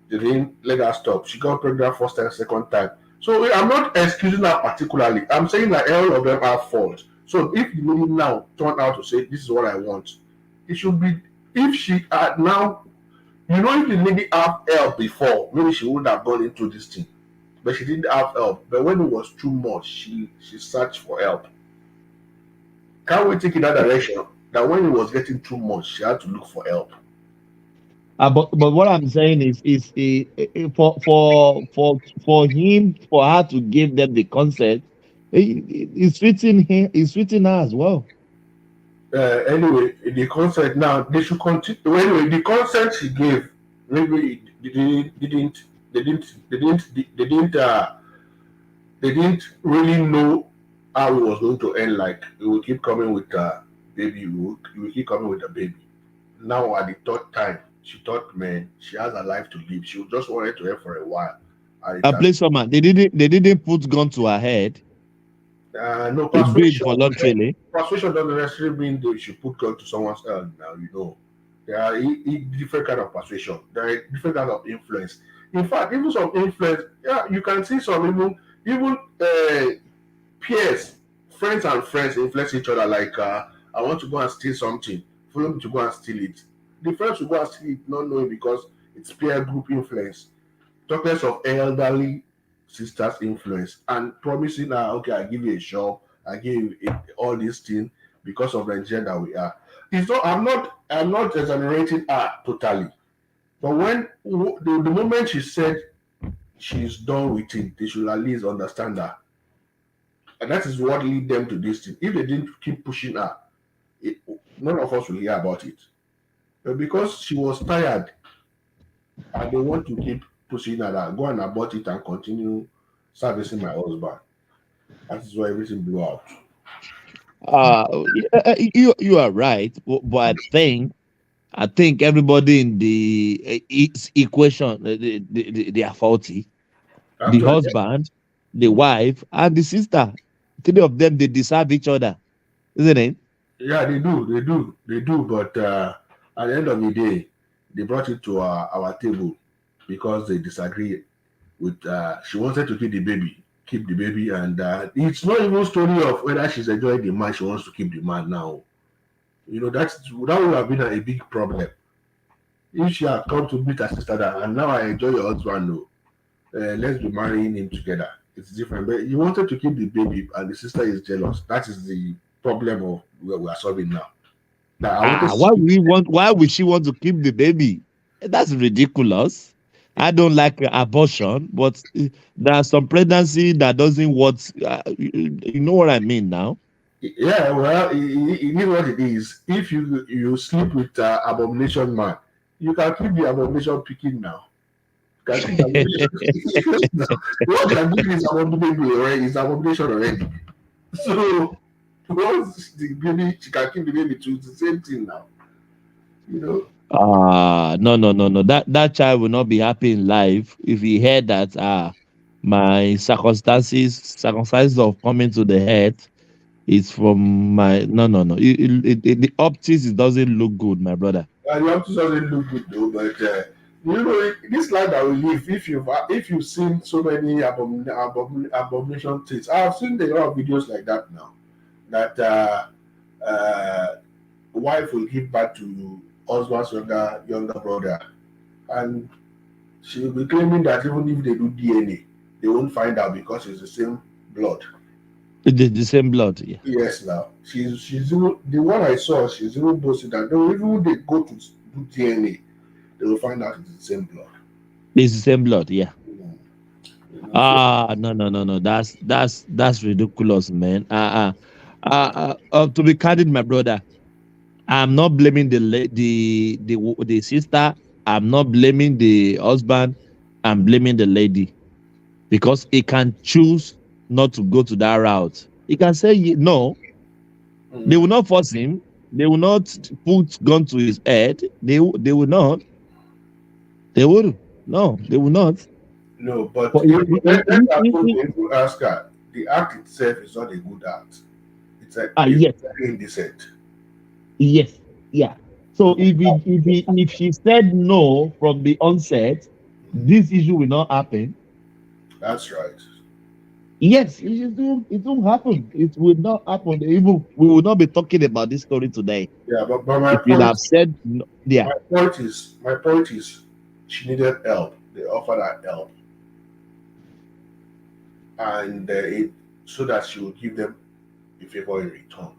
[SPEAKER 2] They didn't let her stop. She got pregnant 1st time, 2nd time. So I'm not excusing her particularly. I'm saying that all of them are fault. So if the lady now turned out to say, this is what I want, it should be, if she had now, if the lady had help before, maybe she would have gone into this thing. But she didn't have help. But when it was too much, she searched for help. Can't we take in that direction? That when it was getting too much, she had to look for help.
[SPEAKER 6] But what I'm saying is for him, for her to give them the consent, it's written her as well.
[SPEAKER 2] Anyway, the consent now they should continue. Anyway, the consent she gave, maybe they didn't really know how it was going to end. Like it will keep coming with baby, it will keep coming with a baby. Now at the third time, she thought, man, she has a life to live. She just wanted to help for a while.
[SPEAKER 6] I play someone. They didn't put gun to her head.
[SPEAKER 2] No,
[SPEAKER 6] They do it voluntarily.
[SPEAKER 2] Persuasion doesn't necessarily mean they should put gun to someone's head. Now you know, there are different kind of persuasion. There are different kind of influence. In fact, even some influence, yeah, you can see some even peers, friends and friends influence each other. Like I want to go and steal something, follow me to go and steal it. The friends will go and steal it, not knowing because it's peer group influence. Talk less of elderly sisters influence and promising her, okay, I give you a shop, I give you all these things because of the gender that we are. It's not. I'm not exonerating her totally. But when the moment she said she's done with it, they should at least understand her. And that is what lead them to this thing. If they didn't keep pushing her, none of us will hear about it. But because she was tired and they want to keep pushing her that go and abort it and continue servicing my husband. That is why everything blew out.
[SPEAKER 6] You are right, but I think everybody in the equation they are faulty.
[SPEAKER 2] Actually,
[SPEAKER 6] the husband, the wife, and the sister. Three of them they deserve each other, isn't it?
[SPEAKER 2] Yeah, they do. But at the end of the day, they brought it to our table because they disagree with. She wanted to keep the baby, and it's not even a story of whether she's enjoying the man. She wants to keep the man now. You know that would have been a big problem if she had come to meet her sister that, and now I enjoy your husband. No, let's be marrying him together. It's different. But you wanted to keep the baby, and the sister is jealous. That is the problem of where we are solving now.
[SPEAKER 6] Why would she want to keep the baby? That's ridiculous. I don't like abortion, but there are some pregnancy that doesn't want. You know what I mean now?
[SPEAKER 2] Yeah, well, it is what it is. If you sleep with abomination man, you can keep the abomination picking now. What can do is abomination already. So once the baby, she can keep the baby too. It's the same thing now. You know.
[SPEAKER 6] No. That child will not be happy in life if he heard that my circumstances of coming to the head is from my no. The optics it doesn't look good, my brother.
[SPEAKER 2] The optics doesn't look good though, but you know this life that we live. If you've seen so many abomination things, I've seen a lot of videos like that now. That wife will give back to husband's younger brother, and she will be claiming that even if they do DNA, they won't find out because it's the same blood.
[SPEAKER 6] The same blood, yeah.
[SPEAKER 2] Yes, now she's even, the one I saw. She's even boasting that even they go to do DNA, they will find out it's the same blood.
[SPEAKER 6] It's the same blood, yeah. No. That's ridiculous, man. To be candid, my brother, I'm not blaming the sister. I'm not blaming the husband. I'm blaming the lady because he can choose not to go to that route. He can say no. They will not force him. They will not put gun to his head. They will not. They will. No, they will not.
[SPEAKER 2] No, but if ask her, the act itself is not a good act. It's
[SPEAKER 6] yes.
[SPEAKER 2] very indecent.
[SPEAKER 6] Yes, yeah. So if she said no from the onset, this issue will not happen.
[SPEAKER 2] That's right.
[SPEAKER 6] Yes, it won't happen. It will not happen. Even we will not be talking about this story today.
[SPEAKER 2] Yeah, but my
[SPEAKER 6] point have said no, yeah.
[SPEAKER 2] My point is, she needed help. They offered her help, and so that she will give them a favor in return.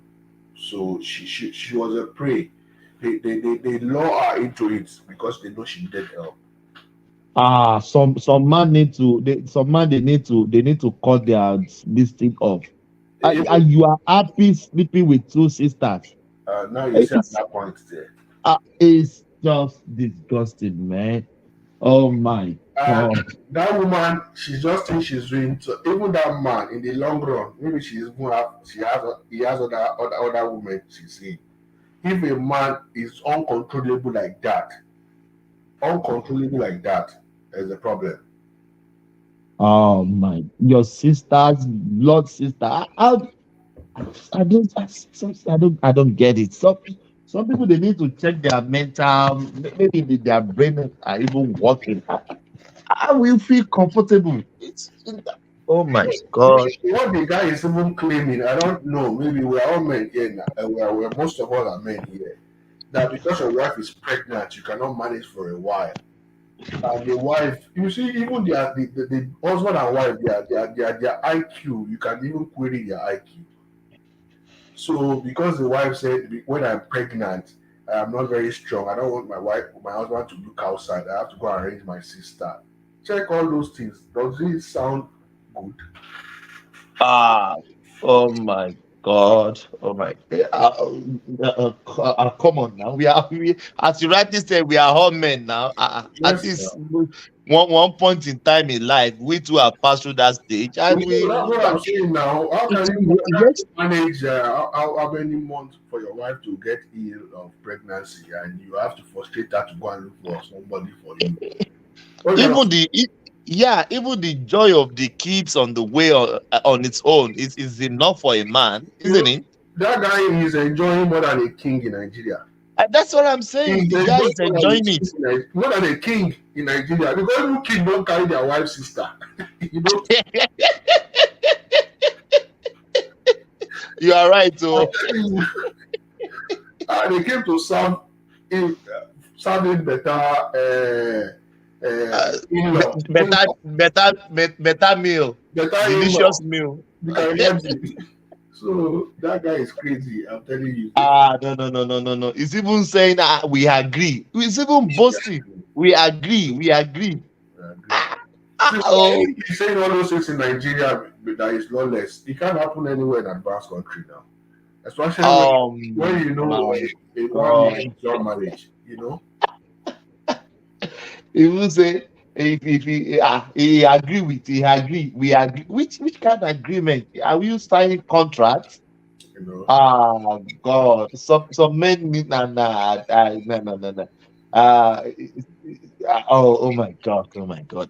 [SPEAKER 2] So she was a prey. They lure her into it because they know she needed help.
[SPEAKER 6] Some man need to they need to cut their this thing off. And you are happy sleeping with two sisters.
[SPEAKER 2] Now you see at that point there.
[SPEAKER 6] It's just disgusting, man. Oh my God.
[SPEAKER 2] That woman, she just thinks she's doing so. Even that man, in the long run, maybe he has other women she's seeing. If a man is uncontrollable like that, there's a problem.
[SPEAKER 6] Oh my, your sister's blood sister. I don't get it. Some people they need to check their mental, maybe their brain are even working. I will feel comfortable. Oh my God.
[SPEAKER 2] What the guy is even claiming, I don't know. Maybe we are all men here now. Most of us are men here. That because your wife is pregnant, you cannot manage for a while. And the wife, you see, even the husband and wife, their IQ, you can even query their IQ. So because the wife said, when I'm pregnant, I'm not very strong. I don't want my husband to look outside. I have to go and arrange my sister. Check all those things. Does it sound good?
[SPEAKER 6] Oh my God. Oh my. Come on now. We as you rightly said, we are all men now. At this one point in time in life, we too have passed through that stage, and
[SPEAKER 2] That's what I'm saying now. How can you manage how many months for your wife to get ill of pregnancy, and you have to frustrate her to go and look for somebody for you?
[SPEAKER 6] Even the joy of the kids on the way on its own is enough for a man, isn't it?
[SPEAKER 2] That guy is enjoying more than a king in Nigeria.
[SPEAKER 6] That's what I'm saying. The guy is enjoying it
[SPEAKER 2] more than a king in Nigeria, because no king don't carry their wife's sister. You know.
[SPEAKER 6] You are right, so
[SPEAKER 2] they came to serving better
[SPEAKER 6] meal, delicious meal.
[SPEAKER 2] So that guy is crazy. I'm telling you.
[SPEAKER 6] No. It's even saying we agree. It's even boasting. We agree.
[SPEAKER 2] He's saying all those things in Nigeria that is lawless. It can't happen anywhere in advanced country now. Especially when you know a 1 year job marriage, you know.
[SPEAKER 6] Even say if he agree with we agree. Which kind of agreement? Are we signing contracts?
[SPEAKER 2] You know.
[SPEAKER 6] God, some men need no. Oh my God.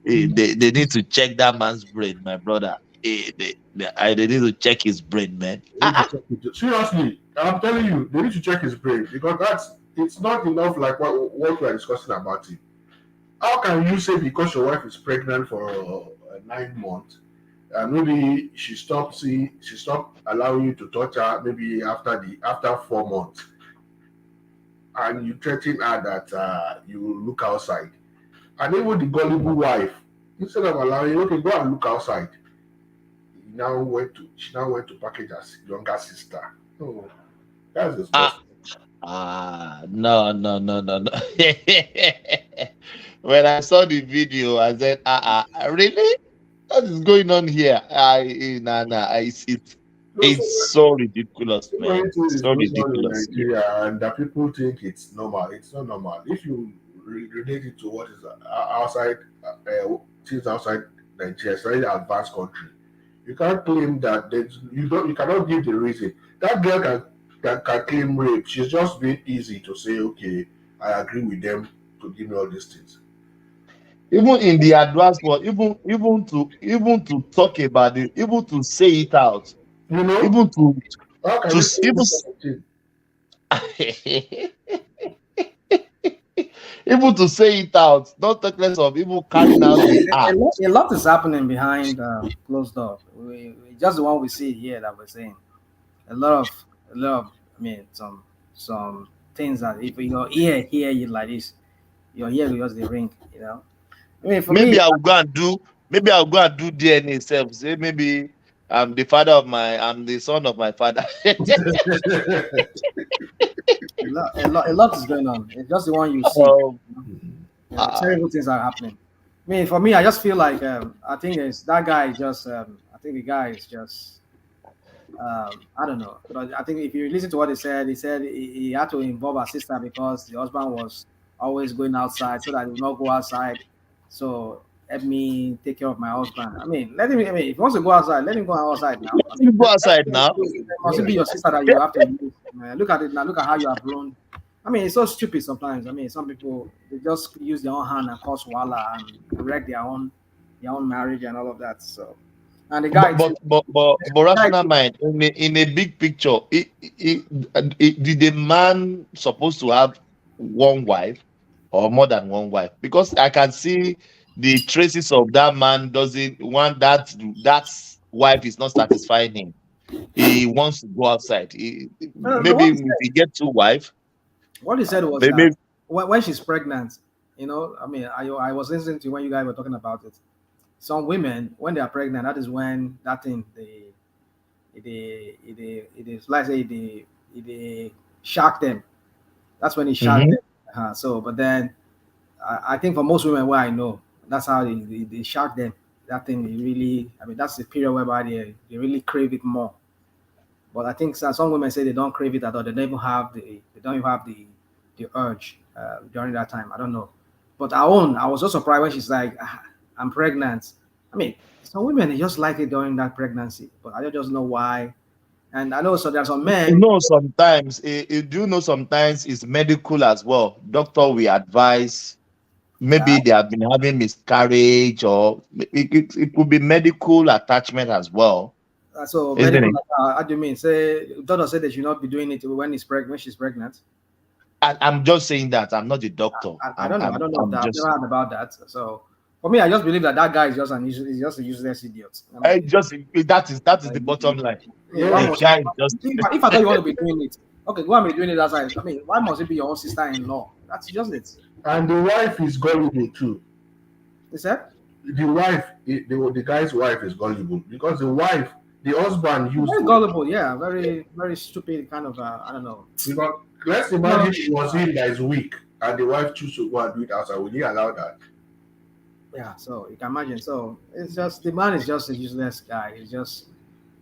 [SPEAKER 6] They need to check that man's brain, my brother. They need to check his brain, man.
[SPEAKER 2] Seriously, I'm telling you, they need to check his brain, because it's not enough like what we are discussing about it. How can you say because your wife is pregnant for 9 months, and maybe she stopped allowing you to touch her maybe after 4 months, and you threaten her that you will look outside, and even the gullible wife, instead of allowing you, okay, go and look outside, she now went to package her younger sister. No, that's disgusting.
[SPEAKER 6] No. When I saw the video, I said, really? What is going on here? It's so ridiculous, man. So ridiculous.
[SPEAKER 2] In Nigeria, and that people think it's normal. It's not normal. If you relate it to what is outside things outside Nigeria, it's very advanced country, you can't claim that you cannot give the reason. That girl can claim rape. She's just being easy to say, okay, I agree with them to give me all these things.
[SPEAKER 6] Even in the advanced world, even to talk about it, even to say it out,
[SPEAKER 2] you know,
[SPEAKER 6] even to even to say it out, not talk less of even carrying out the act.
[SPEAKER 1] A lot is happening behind closed door. Just the one we see here that we're saying. A lot of I mean, some things that if your ear hear you like this, your ear will just the ring, you know. I mean,
[SPEAKER 6] maybe I'll go and do DNA self. Say maybe I'm the father of I'm the son of my father.
[SPEAKER 1] A lot is going on. It's just the one you see. Terrible things are happening. I mean, for me, I just feel like I think it's that guy is just. I think the guy is just. I don't know, but I think if you listen to what he said he had to involve her sister because the husband was always going outside, so that he would not go outside. So help me take care of my husband. I mean, let him. I mean, if he wants to go outside, let him go outside now.
[SPEAKER 6] You go outside now.
[SPEAKER 1] Must it be your sister that you have to use? Look at it now. Look at how you have grown. I mean, it's so stupid sometimes. I mean, some people they just use their own hand and cause wala and wreck their own marriage and all of that. So, and the guy,
[SPEAKER 6] but rational mind in a big picture, did the man supposed to have one wife or more than one wife? Because I can see the traces of that man doesn't want that wife is not satisfying him. He wants to go outside. Maybe if he get two wives.
[SPEAKER 1] What he said was that when she's pregnant, I mean, I was listening to when you guys were talking about it. Some women, when they are pregnant, that is when that thing it is like say they shock them. That's when it shock them. So, but then I think for most women, where I know, that's how they shock them. That thing really, I mean, that's the period whereby they really crave it more. But I think some women say they don't crave it at all. They don't even have the urge during that time. I don't know. But I was so surprised when she's like, I'm pregnant. I mean, some women they just like it during that pregnancy, but I don't just know why. And I know so there are some men.
[SPEAKER 6] Sometimes sometimes it's medical as well. Doctor will advise. Maybe they have been having miscarriage, or it could be medical attachment as well.
[SPEAKER 1] So medical, how do you mean? Say doctor said they should not be doing it when she's pregnant.
[SPEAKER 6] I'm just saying that I'm not a doctor.
[SPEAKER 1] I don't know. I don't know. I've never heard about that. So for me, I just believe that guy is just a useless idiot. I mean,
[SPEAKER 6] that is the bottom line.
[SPEAKER 1] If I thought you want to be doing it, okay, go and be doing it outside. I mean, why must it be your own sister-in-law? That's just it.
[SPEAKER 2] And the wife is gullible too.
[SPEAKER 1] Is that?
[SPEAKER 2] The wife, the guy's wife is gullible because the husband used.
[SPEAKER 1] Very gullible, yeah. Very, very stupid kind of. I don't know.
[SPEAKER 2] Because let's imagine it was him that is weak, and the wife chooses to go and do it outside. Will he allow that?
[SPEAKER 1] Yeah, so you can imagine. So it's just the man is just a useless guy. He's just,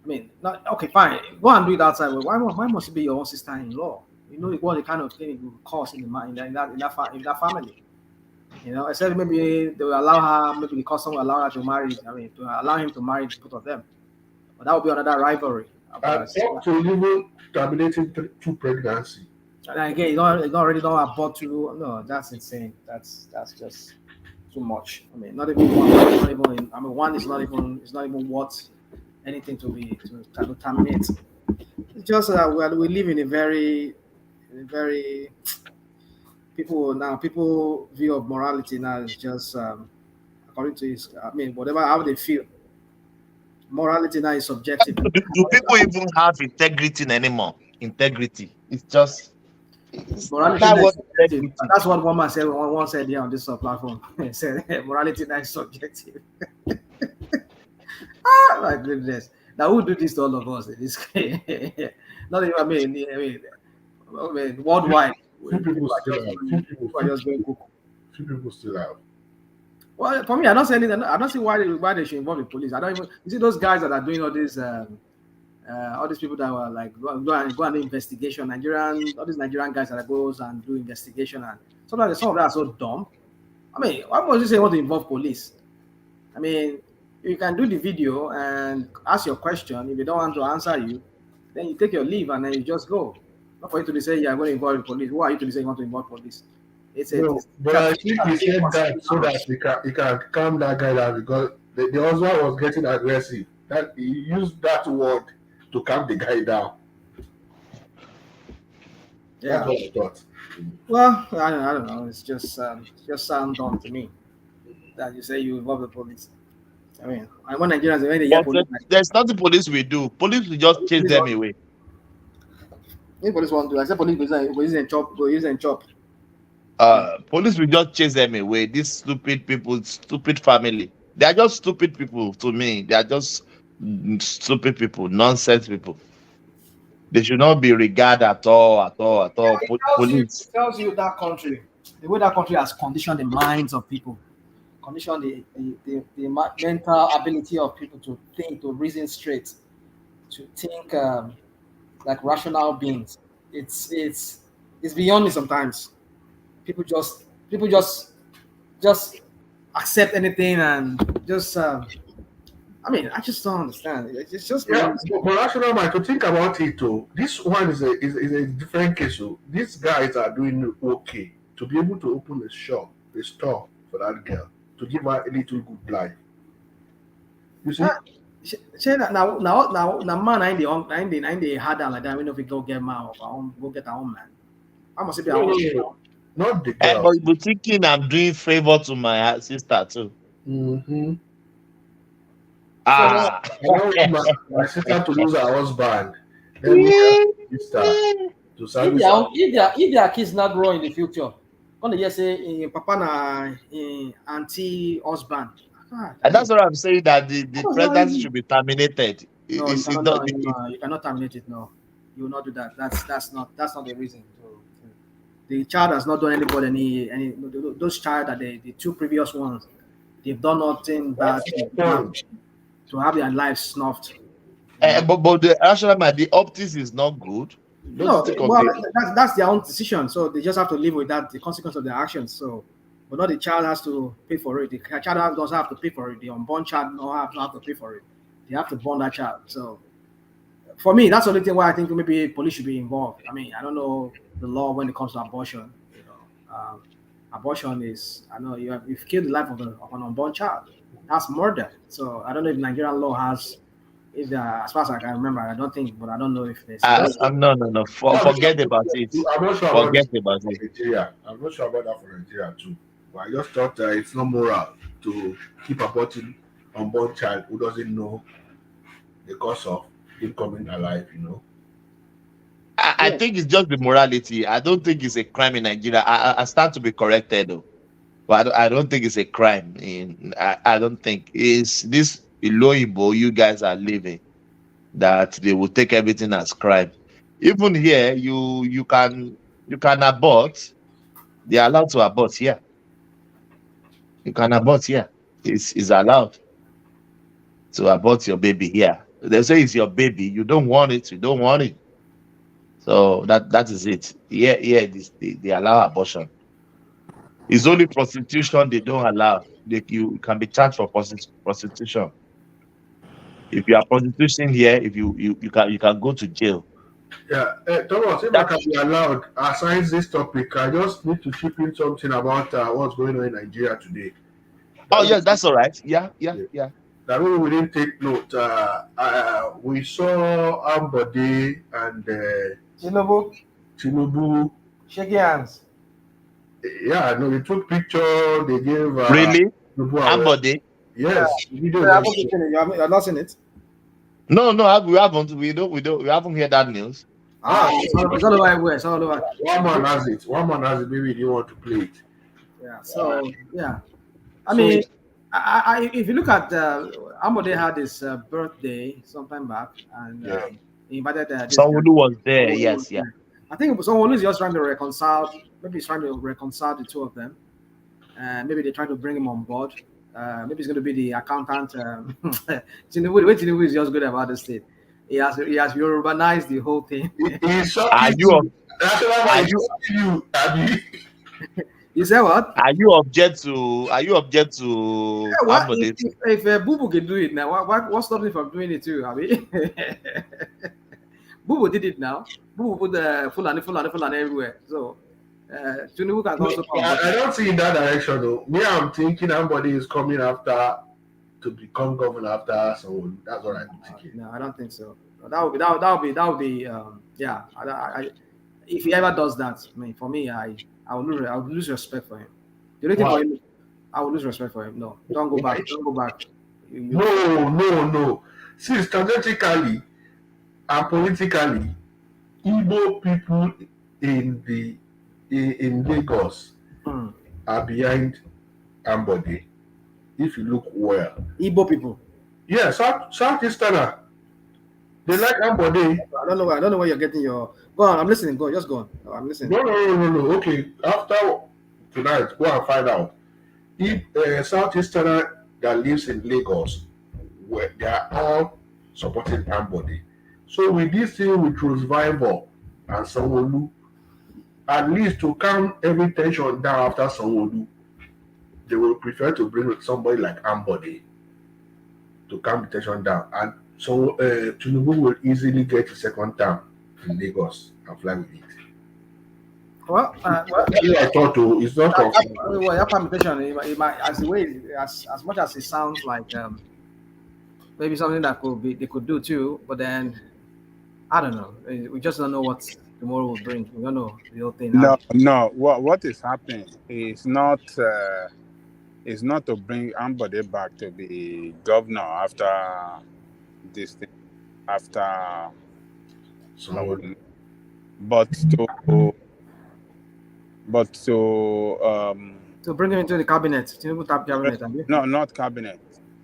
[SPEAKER 1] I mean, not okay. Fine, go and do it outside. But why must it be your own sister-in-law? You know what the kind of thing it will cause in that family. Except maybe they will allow her. Maybe the custom will allow her to marry. I mean, to allow him to marry both of them. But that would be another rivalry.
[SPEAKER 2] And to even terminating two pregnancy.
[SPEAKER 1] And again, you already don't abort two. No, that's insane. That's just too much. I mean, not even one. Not even. I mean, one is not even. It's not even worth anything to terminate. It's just we live in a very people view of morality now is just according to his. I mean, whatever how they feel. Morality now is subjective.
[SPEAKER 6] Do people even have integrity anymore? Integrity. It's just.
[SPEAKER 1] Morality that's what one man said. One said here on this platform. He said morality now is subjective. My goodness! Now who do this to all of us? In this case? Not even. I mean, worldwide.
[SPEAKER 2] People still have.
[SPEAKER 1] Well, for me, I don't see anything. I don't see why they should involve the police. I don't even. You see those guys that are doing all this. All these people that were like go and do investigation. All these Nigerian guys that goes and do investigation, and some of them are so dumb. I mean, why must you say you want to involve police? I mean, you can do the video and ask your question. If they don't want to answer you, then you take your leave and then you just go. Not for you to say you're going to involve the police. Who are you to say you want to involve police?
[SPEAKER 2] But I think he said that so that he can calm that guy down because the husband was getting aggressive. That he used that word to calm the guy down.
[SPEAKER 1] Yeah.
[SPEAKER 2] That's what I thought.
[SPEAKER 1] Well, I don't know. It's just sound dumb to me that you say you involve the police. I mean, I want Nigerians when they hear police.
[SPEAKER 6] There's nothing police will do. Police will just chase them away.
[SPEAKER 1] If police want to, I said police go use and chop.
[SPEAKER 6] Police will just chase them away. These stupid people, stupid family. They are just stupid people to me. They are just stupid people, nonsense people. They should not be regarded at all, at all, at all. Police.
[SPEAKER 1] It tells you that country, the way that country has conditioned the minds of people, conditioned the mental ability of people to think, to reason straight, to think like rational beings. It's beyond me sometimes. People just accept anything and just I mean, I just don't understand. It's just
[SPEAKER 2] Yeah, but rational mind to think about it too. This one is a different case. So these guys are doing okay to be able to open a shop, a store for that girl to give her a little good life. You see?
[SPEAKER 1] Now, man, I ain't the hard down like that. We know if we go get man or go get our own man. I must be our own.
[SPEAKER 2] Not the girl.
[SPEAKER 6] But thinking I'm doing favor to my sister too.
[SPEAKER 2] Mm-hmm.
[SPEAKER 6] Ah,
[SPEAKER 2] I want my sister to lose her husband. Then me sister to service.
[SPEAKER 1] If their kids not grow in the future, gonna just say papa na auntie husband.
[SPEAKER 6] And that's what I'm saying, that the presidency should be terminated.
[SPEAKER 1] No, you cannot terminate it. No, you will not do that. That's not the reason. The child has not done anybody any those child that the two previous ones, they've done nothing bad to have their lives snuffed.
[SPEAKER 6] But the rational mind, the optics is not good.
[SPEAKER 1] That's their own decision. So they just have to live with that, the consequence of their actions. So, but not the child has to pay for it. The child doesn't have to pay for it. The unborn child don't have to pay for it. They have to born that child. So, for me, that's the only thing why I think maybe police should be involved. I mean, I don't know the law when it comes to abortion. Abortion is, I know you've killed the life of an unborn child. That's murder. So I don't know if Nigerian law has. If as far as I can remember, I don't think, but I don't know if there's.
[SPEAKER 6] No. Forget about it.
[SPEAKER 2] I'm not sure
[SPEAKER 6] forget about it.
[SPEAKER 2] Nigeria. I'm not sure about that for Nigeria too. But I just thought it's not moral to keep aborting unborn child who doesn't know the cause of him coming alive.
[SPEAKER 6] I think it's just the morality. I don't think it's a crime in Nigeria. I stand to be corrected though, but I don't think it's a crime. I don't think it's this Iloibo you guys are living that they will take everything as crime. Even here, you can abort. They are allowed to abort here. You can abort here. It's allowed to abort your baby here. They say it's your baby. You don't want it. You don't want it. So that is it. Yeah. They allow abortion. It's only prostitution they don't allow. You can be charged for prostitution. If you are prostituting here, if you can go to jail.
[SPEAKER 2] Yeah, Thomas, if I can be allowed, aside this topic, I just need to chip in something about what's going on in Nigeria today.
[SPEAKER 6] That's all right. Yeah.
[SPEAKER 2] That we didn't take note. We saw Ambode and Tinubu
[SPEAKER 1] shaking hands.
[SPEAKER 2] Yeah, no, they took picture. They gave
[SPEAKER 6] really Ambode.
[SPEAKER 2] Yes,
[SPEAKER 1] you have not seen it.
[SPEAKER 6] No, we haven't. We haven't heard that news.
[SPEAKER 1] It's all over everywhere. It's all over.
[SPEAKER 2] One man has it. Maybe they want to play it.
[SPEAKER 1] Yeah. So yeah, I mean, if you look at Ambode had his birthday sometime back, and he invited.
[SPEAKER 6] Someone who was there. Yes, yeah.
[SPEAKER 1] I think someone who's just trying to reconcile. Maybe he's trying to reconcile the two of them. Maybe they're trying to bring him on board. Maybe it's going to be the accountant. Tinubu is just good about the state. He has urbanized the whole thing. You say what?
[SPEAKER 6] Are you object to?
[SPEAKER 1] Yeah, if Bubu can do it now, what stops me from doing it too? I mean, Bubu did it now. Bubu put the Fulani everywhere. So. Tinubu can also
[SPEAKER 2] I don't see in that direction though. Me, I'm thinking somebody is coming after to become governor after someone. That's what I'm thinking.
[SPEAKER 1] No, I don't think so. That would be yeah. If he ever does that, I mean, for me, I would lose respect for him. The only thing for him, I would lose respect for him. No, don't go back. Don't go back.
[SPEAKER 2] No. See, strategically and politically, Igbo people in Lagos are behind Ambode. If you look well,
[SPEAKER 1] Igbo people.
[SPEAKER 2] Yeah, Southeasterner. They like Ambode.
[SPEAKER 1] I don't know where you're getting your. Go on, I'm listening. Go, just go on. I'm listening.
[SPEAKER 2] No. Okay, after tonight, go and find out. If Southeasterner that lives in Lagos, where they are all supporting Ambode. So with this thing with Revival and Sanwo-Olu, at least to calm every tension down after Sanwo-Olu, they will prefer to bring somebody like Ambode to calm the tension down. And so Tinubu will easily get a second term in Lagos and fly with it.
[SPEAKER 1] Well,
[SPEAKER 2] I thought to, it's not confirmed.
[SPEAKER 1] Well, that permutation, it might, as the way, as much as it sounds like maybe something that they could do too, but then I don't know. We just don't know what tomorrow will bring. We don't know the whole thing.
[SPEAKER 12] No. What is happening is not to bring Ambode back to be governor after this thing, after but
[SPEAKER 1] to bring him into the cabinet, Tinubu cabinet.
[SPEAKER 12] No, not cabinet.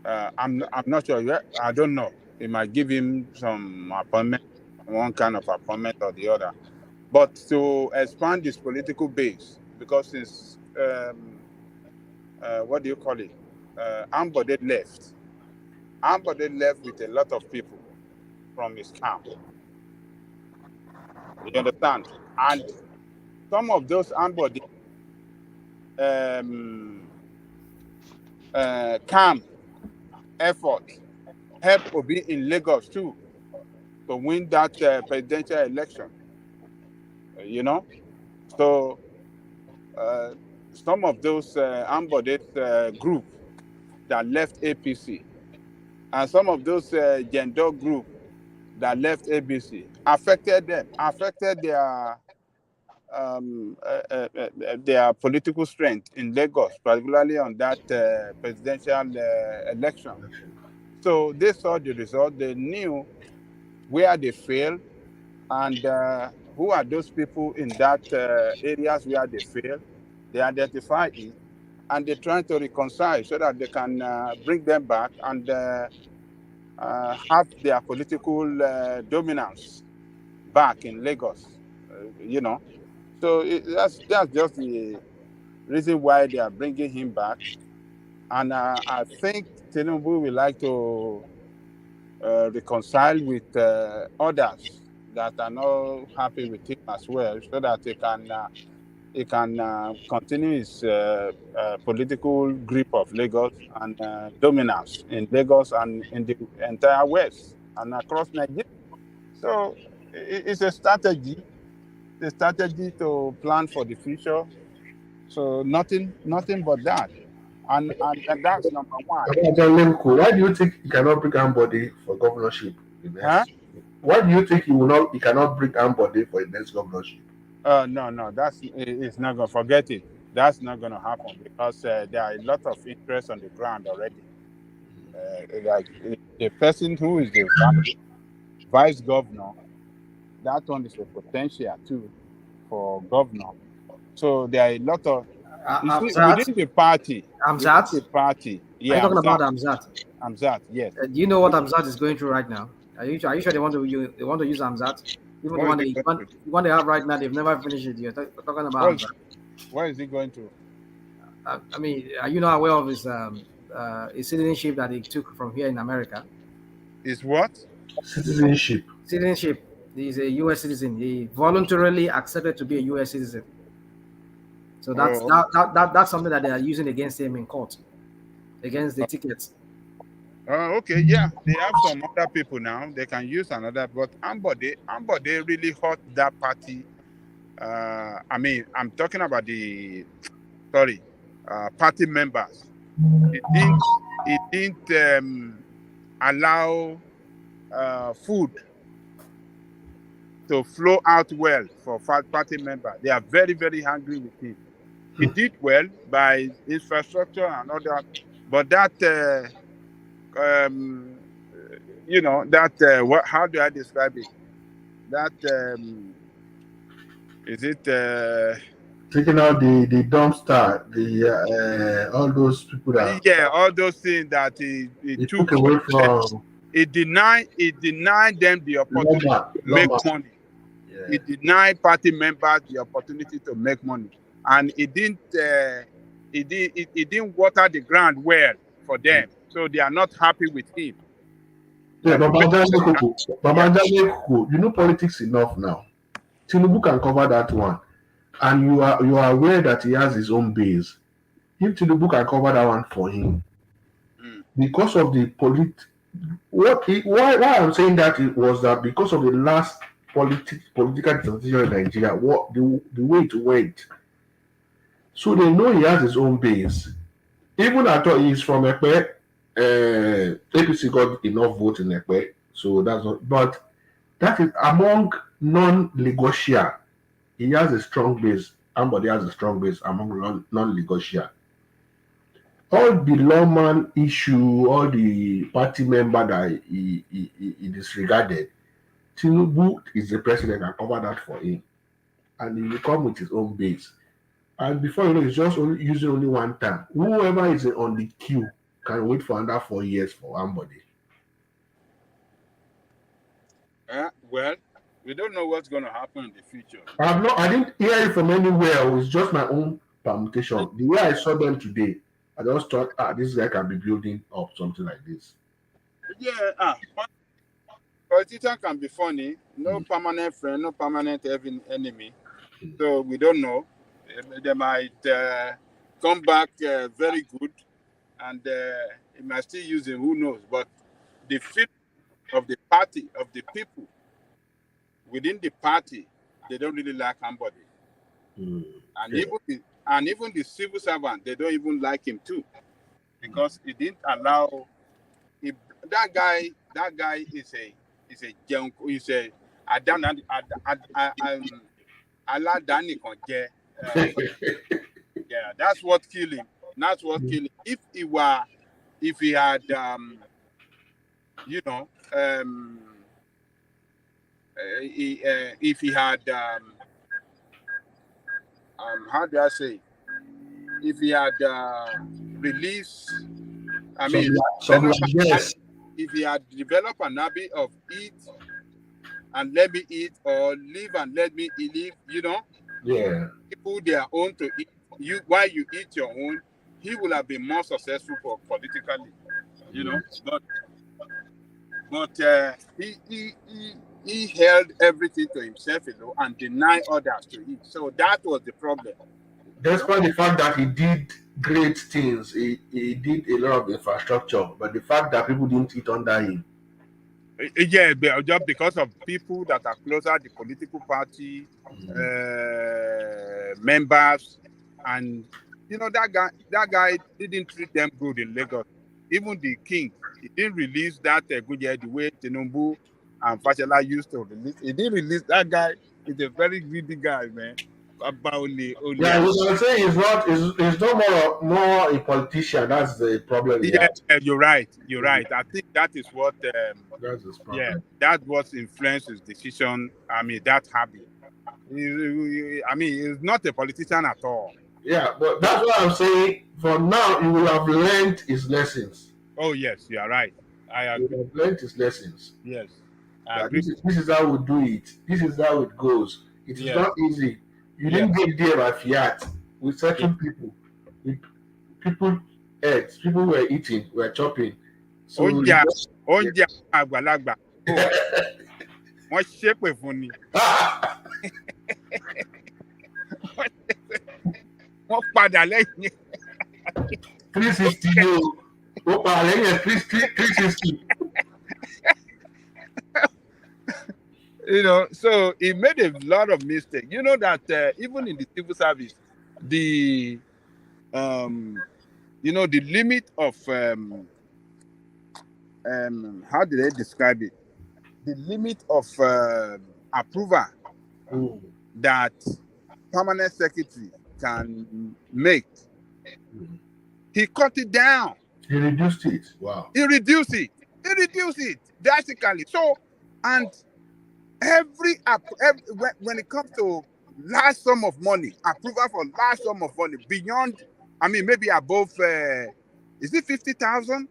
[SPEAKER 12] I'm not sure yet. I don't know. It might give him some appointment, one kind of appointment or the other. But to expand his political base, because since what do you call it? Ambode left. Ambode left with a lot of people from his camp. You understand? And some of those Ambode camp effort help Obi in Lagos too to win that presidential election. You know, so some of those Ambode group that left APC and some of those gender group that left ABC affected their political strength in Lagos, particularly on that presidential election. So they saw the result. They knew where they failed and who are those people in that areas where they failed. They identify it and they're trying to reconcile so that they can bring them back and have their political dominance back in Lagos. You know, so that's just the reason why they are bringing him back. And I think Tinubu will like to reconcile with others that are not happy with him as well, so that he can continue his political grip of Lagos and dominance in Lagos and in the entire West and across Nigeria. So it's a strategy. The strategy to plan for the future. So nothing but that. And that's number one.
[SPEAKER 2] Why do you think he cannot bring Ambode for governorship? Why do you think he cannot bring Ambode for the next governorship?
[SPEAKER 12] No, it's not gonna forget it. That's not gonna happen because there are a lot of interest on the ground already. Like the person who is the vice governor, that one is a potential too for governor. So there are a lot of within the party.
[SPEAKER 1] Amzat?
[SPEAKER 12] The party. Yeah,
[SPEAKER 1] are you talking about Amzat?
[SPEAKER 12] Amzat, yes.
[SPEAKER 1] Do you know what Amzat is going through right now? Are you sure they want to use Amzat? Even the one they have right now, they've never finished it. You're talking about Amzat.
[SPEAKER 12] What is he going through?
[SPEAKER 1] I mean, are you not aware of his citizenship that he took from here in America?
[SPEAKER 12] Is what?
[SPEAKER 2] Citizenship.
[SPEAKER 1] Citizenship. He's a U.S. citizen. He voluntarily accepted to be a U.S. citizen. So that's something that they are using against him in court, against the tickets.
[SPEAKER 12] Okay, yeah, they have some other people now. They can use another, but Ambode really hurt that party. I mean, I'm talking about the party members. It didn't allow food to flow out well for party members. They are very, very hungry with him. He did well by infrastructure and all that, but that how do I describe it? That is it
[SPEAKER 2] taking out the dumpster, the all those people that
[SPEAKER 12] all those things that he
[SPEAKER 2] took away from.
[SPEAKER 12] He denied them the opportunity to make money. Yeah. He denied party members the opportunity to make money, and he didn't water the ground well for them, so they are not happy with him.
[SPEAKER 2] Yeah, you know politics enough now. Tinubu can cover that one, and you are aware that he has his own base. If Tinubu can cover that one for him, because of the why I'm saying that it was that because of the last political transition in Nigeria, what the way it went. So they know he has his own base. Even I thought he's from Ekpe, APC got enough votes in Ekpe, so that's not. But that is among non-Lagosian. He has a strong base. Somebody has a strong base among non-Lagosian. All the lawman issue, all the party member that he disregarded, Tinubu is the president and cover that for him. And he will come with his own base. And before you know, it's just using only one time. Whoever is on the queue can wait for another 4 years for somebody.
[SPEAKER 12] Well, we don't know what's going to happen in the future.
[SPEAKER 2] I didn't hear it from anywhere. It's just my own permutation. The way I saw them today, I just thought, this guy can be building up something like this.
[SPEAKER 12] Yeah, politician can be funny. No permanent friend, no permanent enemy. So we don't know. They might come back very good, and it might still use him. Who knows? But the fit of the party, of the people within the party, they don't really like somebody. And even the civil servant, they don't even like him too, because he didn't allow. That guy is a junk. He's a yeah, that's what killed him. That's what killed him. If he had if he had how do I say? If he had released, if he had developed an habit of eat and let me eat, or live and let me live, people their own to eat. While you eat your own, he will have been more successful politically, But he held everything to himself alone and denied others to eat. So that was the problem.
[SPEAKER 2] Despite the fact that he did great things, he did a lot of infrastructure, but the fact that people didn't eat under him.
[SPEAKER 12] Yeah, just because of people that are closer to the political party members, and that guy didn't treat them good in Lagos. Even the king, he didn't release that good year the way Tinubu and Fashola used to release. He didn't release that guy. He's a very greedy guy, man.
[SPEAKER 2] Yeah, I was saying he's not more a politician. That's the problem.
[SPEAKER 12] Yeah, you're right. You're right. I think that is what.
[SPEAKER 2] That's his problem.
[SPEAKER 12] Yeah, that what influenced his decision. That habit. He's not a politician at all.
[SPEAKER 2] Yeah, but that's what I'm saying. For now, he will have learned his lessons.
[SPEAKER 12] Oh yes, you are right. I agree.
[SPEAKER 2] He will have learned his lessons.
[SPEAKER 12] Yes.
[SPEAKER 2] This is how we do it. This is how it goes. It is not easy. You didn't get there by fiat. With certain people, with people ate, people were eating, were chopping. So
[SPEAKER 12] àgbàlagbà. Wọ́n ṣépè fún ni. Wọ́n padà lẹ́yìn.
[SPEAKER 2] 360 yóò. Wọ́n padà lẹ́yìn 360.
[SPEAKER 12] So he made a lot of mistakes. You know that even in the civil service, the limit of how did I describe it? The limit of approval that permanent secretary can make. He cut it down.
[SPEAKER 2] He reduced it. Wow.
[SPEAKER 12] He reduced it drastically. So, and when it comes to large sum of money, approval for large sum of money beyond, I mean, maybe above, is it 50,000?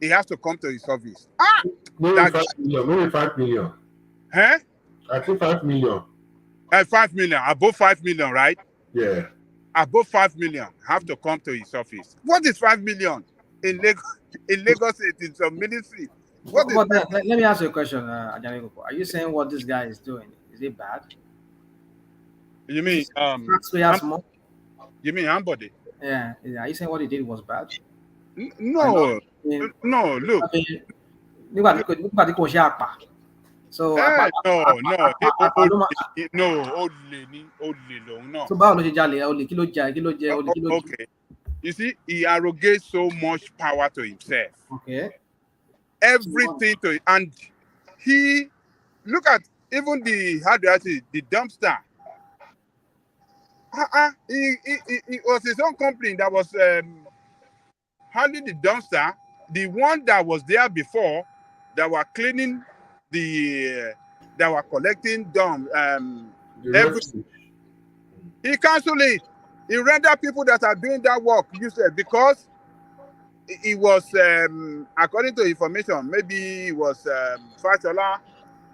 [SPEAKER 12] He has to come to his office.
[SPEAKER 2] Maybe 5 million. Maybe 5 million.
[SPEAKER 12] Huh?
[SPEAKER 2] I think 5 million.
[SPEAKER 12] 5 million, above 5 million, right?
[SPEAKER 2] Yeah.
[SPEAKER 12] Above 5 million, have to come to his office. What is 5 million in Lagos? In Lagos, it is a ministry.
[SPEAKER 1] Let me ask you a question, Ajani. Are you saying what this guy is doing is it bad?
[SPEAKER 12] You mean
[SPEAKER 1] you
[SPEAKER 12] mean Ambody?
[SPEAKER 1] Yeah. Are you saying what he did was bad?
[SPEAKER 12] No. No, look.
[SPEAKER 1] So
[SPEAKER 12] no.
[SPEAKER 1] So
[SPEAKER 12] okay. You see, he arrogates so much power to himself.
[SPEAKER 1] Okay.
[SPEAKER 12] Everything to, and he look at even the dumpster. It was his own company that was handling the dumpster. The one that was there before, that were cleaning that were collecting everything. He canceled it. He rendered people that are doing that work useless because it was, according to information, maybe it was Fashola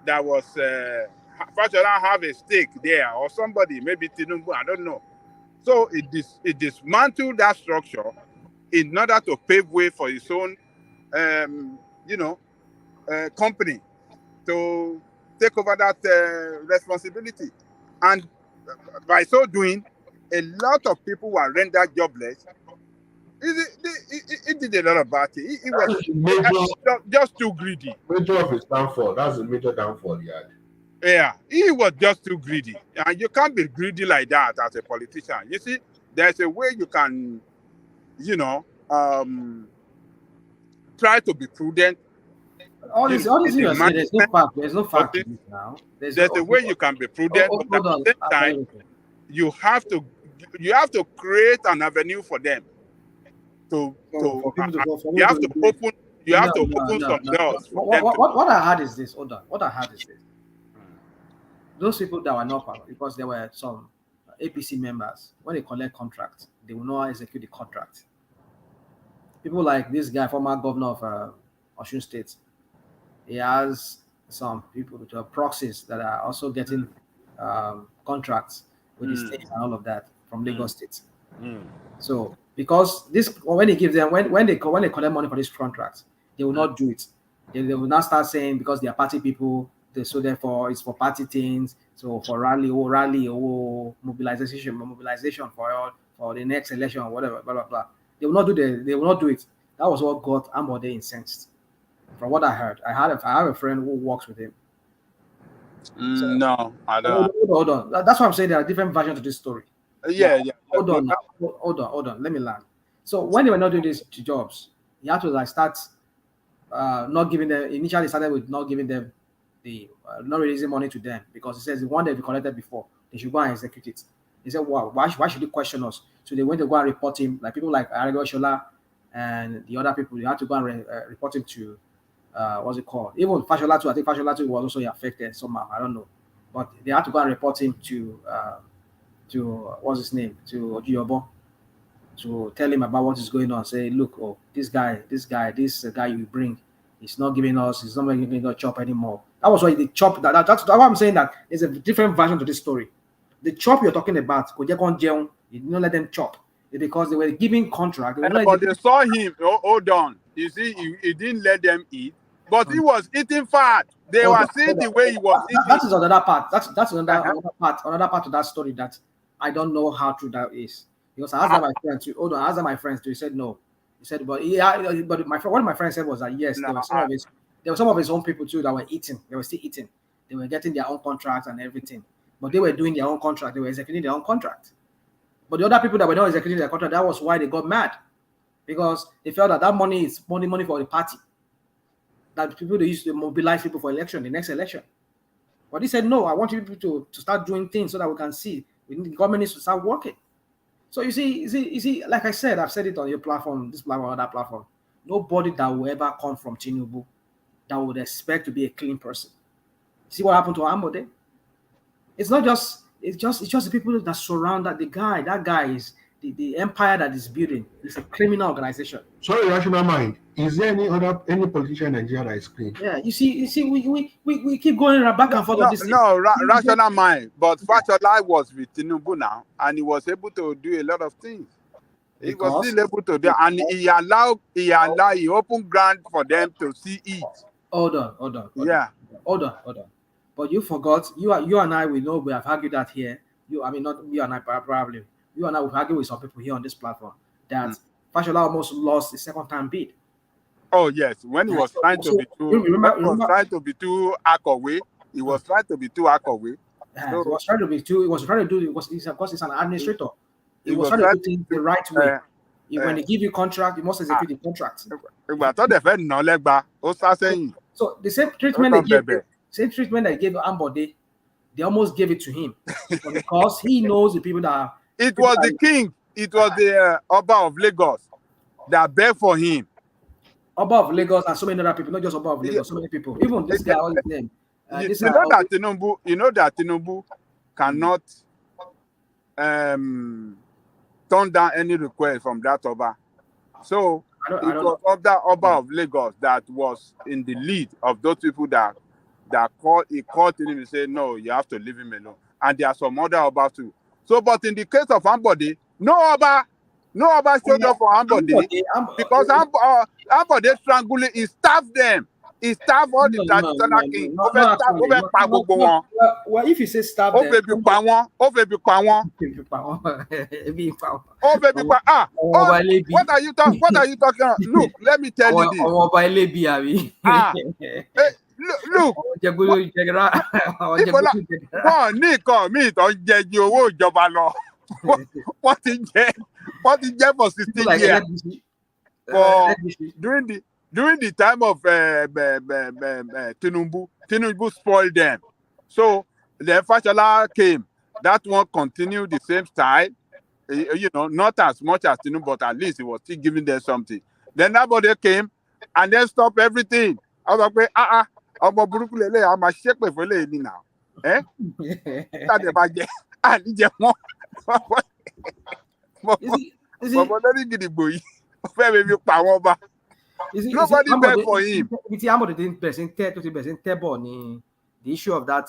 [SPEAKER 12] that was, Fashola have a stake there, or somebody, maybe Tinubu, I don't know. So it dismantled that structure in order to pave way for his own, company to take over that responsibility. And by so doing, a lot of people were rendered jobless. He did a lot of bad things. He was just too greedy.
[SPEAKER 2] Major of his downfall. That's the major downfall he had.
[SPEAKER 12] Yeah, he was just too greedy. And you can't be greedy like that as a politician. You see, there's a way you can, try to be prudent.
[SPEAKER 1] All this you saying, there's no fact. There's no fact to this now.
[SPEAKER 12] There's a way you can be prudent, but at the same time, you have to create an avenue for them. You have to open some doors.
[SPEAKER 1] What I heard is this. Hold on. What I heard is this. Those people that were not part, because there were some APC members, when they collect contracts, they will not execute the contract. People like this guy, former governor of Osun State, he has some people, proxies that are also getting contracts with the state and all of that from Lagos State. So because this, when they give them, when they collect money for these contracts, they will not do it. They will not start saying because they are party people, so therefore it's for party things. So for rally, mobilization for the next election or whatever, blah blah blah. They will not do it. That was what got Ambode incensed. From what I heard, I have a friend who works with him.
[SPEAKER 12] No, I don't.
[SPEAKER 1] Hold on. That's why I'm saying there are different versions of this story.
[SPEAKER 12] Yeah.
[SPEAKER 1] Hold on. Let me land. So when they were not doing these jobs, you have to start not giving them. Initially, started with not giving them not releasing money to them because it says the one they've collected before, they should go and execute it. They said, "Wow, why should you question us?" So they went to go and report him, like people like Arego Shola and the other people. They had to go and report him to what's it called? Even Fashola too. I think Fashola too was also affected somehow. I don't know, but they had to go and report him to what's his name, to Ojiyobo, to tell him about what is going on. Say, look, this guy you bring, he's not giving us chop anymore. That was why they chop. That's why I'm saying that there's a different version to this story. The chop you're talking about, you did not let them chop. It's because they were giving contract.
[SPEAKER 12] But they saw him. Hold on. You see, he didn't let them eat, but he was eating fat. They were seeing the way he was eating.
[SPEAKER 1] That is another part. That's another part of that story that I don't know how true that is. Because I asked my friends too. Hold on, I asked my friends too. He said no. He said, but what my friend said was that yes, there were some of his own people too that were eating. They were still eating. They were getting their own contracts and everything. But they were doing their own contract. They were executing their own contract. But the other people that were not executing their contract, that was why they got mad. Because they felt that money is money for the party. That people they used to mobilize people for the next election. But he said, no, I want you people to start doing things so that we can see. The government needs to start working. So you see, like I said, I've said it on your platform, this platform, or that platform. Nobody that will ever come from Tinubu that would expect to be a clean person. See what happened to Ambode? It's not just it's just the people that surround that guy. That guy is the empire that is building. It's a criminal organization.
[SPEAKER 2] Sorry, rational mind. Is there any politician in Nigeria that is clean?
[SPEAKER 1] Yeah, you see, we keep going back and forth on this.
[SPEAKER 12] Rational mind. But Fashola was with Tinubu now, and he was able to do a lot of things. He was still able to do, and he opened ground for them to see it.
[SPEAKER 1] Hold on. Hold on. But you forgot, you and I, we know we have argued that here. Not you and I, probably. You and I will argue with some people here on this platform that Fashola almost lost the second time bid.
[SPEAKER 12] Oh yes, when he was trying to be too Akọ̀wé, he was trying to be too Akọ̀wé.
[SPEAKER 1] He was trying to be too. He was trying to do it because he's an administrator. He was trying to do things the right way. When they give you contract, you must execute the contract. So the same treatment they gave Ambode, they almost gave it to him because he knows the people that.
[SPEAKER 12] It was the king. It was the Oba of Lagos that begged for him.
[SPEAKER 1] Oba of Lagos and so many other people, not just Oba of Lagos, so many people. Even this guy, all his name.
[SPEAKER 12] You know that Tinubu cannot turn down any request from that Oba. So it was Oba of Lagos that was in the lead of those people that called him and said, no, you have to leave him alone. And there are some other Obas too. So, but in the case of Ambode, no Oba showed up for Ambode because Ambode stranguled, he stabbed them. He stabbed all the traditional kings.
[SPEAKER 1] Well, if you say stab them,
[SPEAKER 12] what are you talking about? Look, let me tell you this. Look. What is there for 16 years? During the time of Tinubu spoiled them. So the Fashola came. That one continued the same style. Not as much as Tinubu, but at least he was still giving them something. Then nobody came and then stopped everything. I was like, I'm a shake for lady now. Eh? Nobody begged for him.
[SPEAKER 1] The issue of that,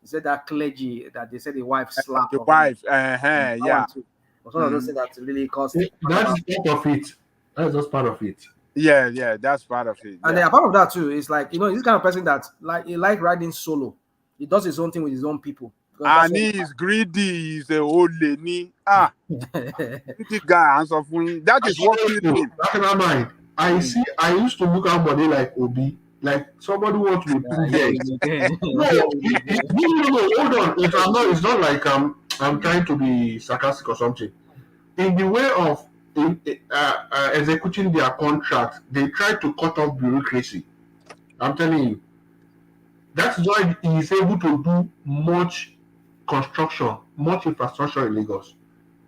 [SPEAKER 1] said that clergy that they said the wife slapped.
[SPEAKER 12] The wife, yeah.
[SPEAKER 1] Was one of those things that really caused.
[SPEAKER 2] That's part of it. That's just part of it.
[SPEAKER 12] Yeah, that's part of it.
[SPEAKER 1] And then apart from that too, it's like, this kind of person that he like riding solo. He does his own thing with his own people.
[SPEAKER 12] And he is greedy. He's a old lady. Greedy guy answer for him. That is what killed him.
[SPEAKER 2] I used to look at body like Obi, like somebody wants to be No, hold on. It's not like I'm trying to be sarcastic or something. In the way of executing their contract, they try to cut off bureaucracy. I'm telling you. That's why he is able to do much construction, much infrastructure in Lagos.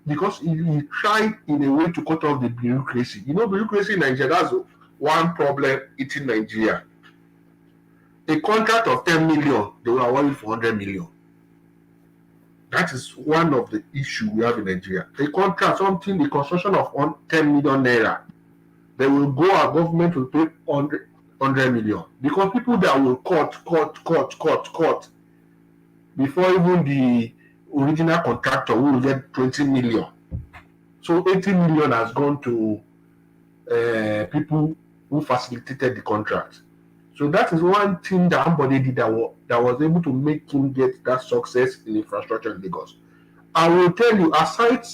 [SPEAKER 2] Because he tried in a way to cut off the bureaucracy. Bureaucracy in Nigeria, that's one problem eating Nigeria. A contract of 10 million, they will award it for 100 million. That is one of the issues we have in Nigeria. A contract, the construction of 10 million naira, they will go, our government will pay 100 million. Because people that will cut before even the original contractor will get 20 million. So 80 million has gone to people who facilitated the contract. So that is one thing that somebody did that was able to make him get that success in infrastructure in Lagos. I will tell you, aside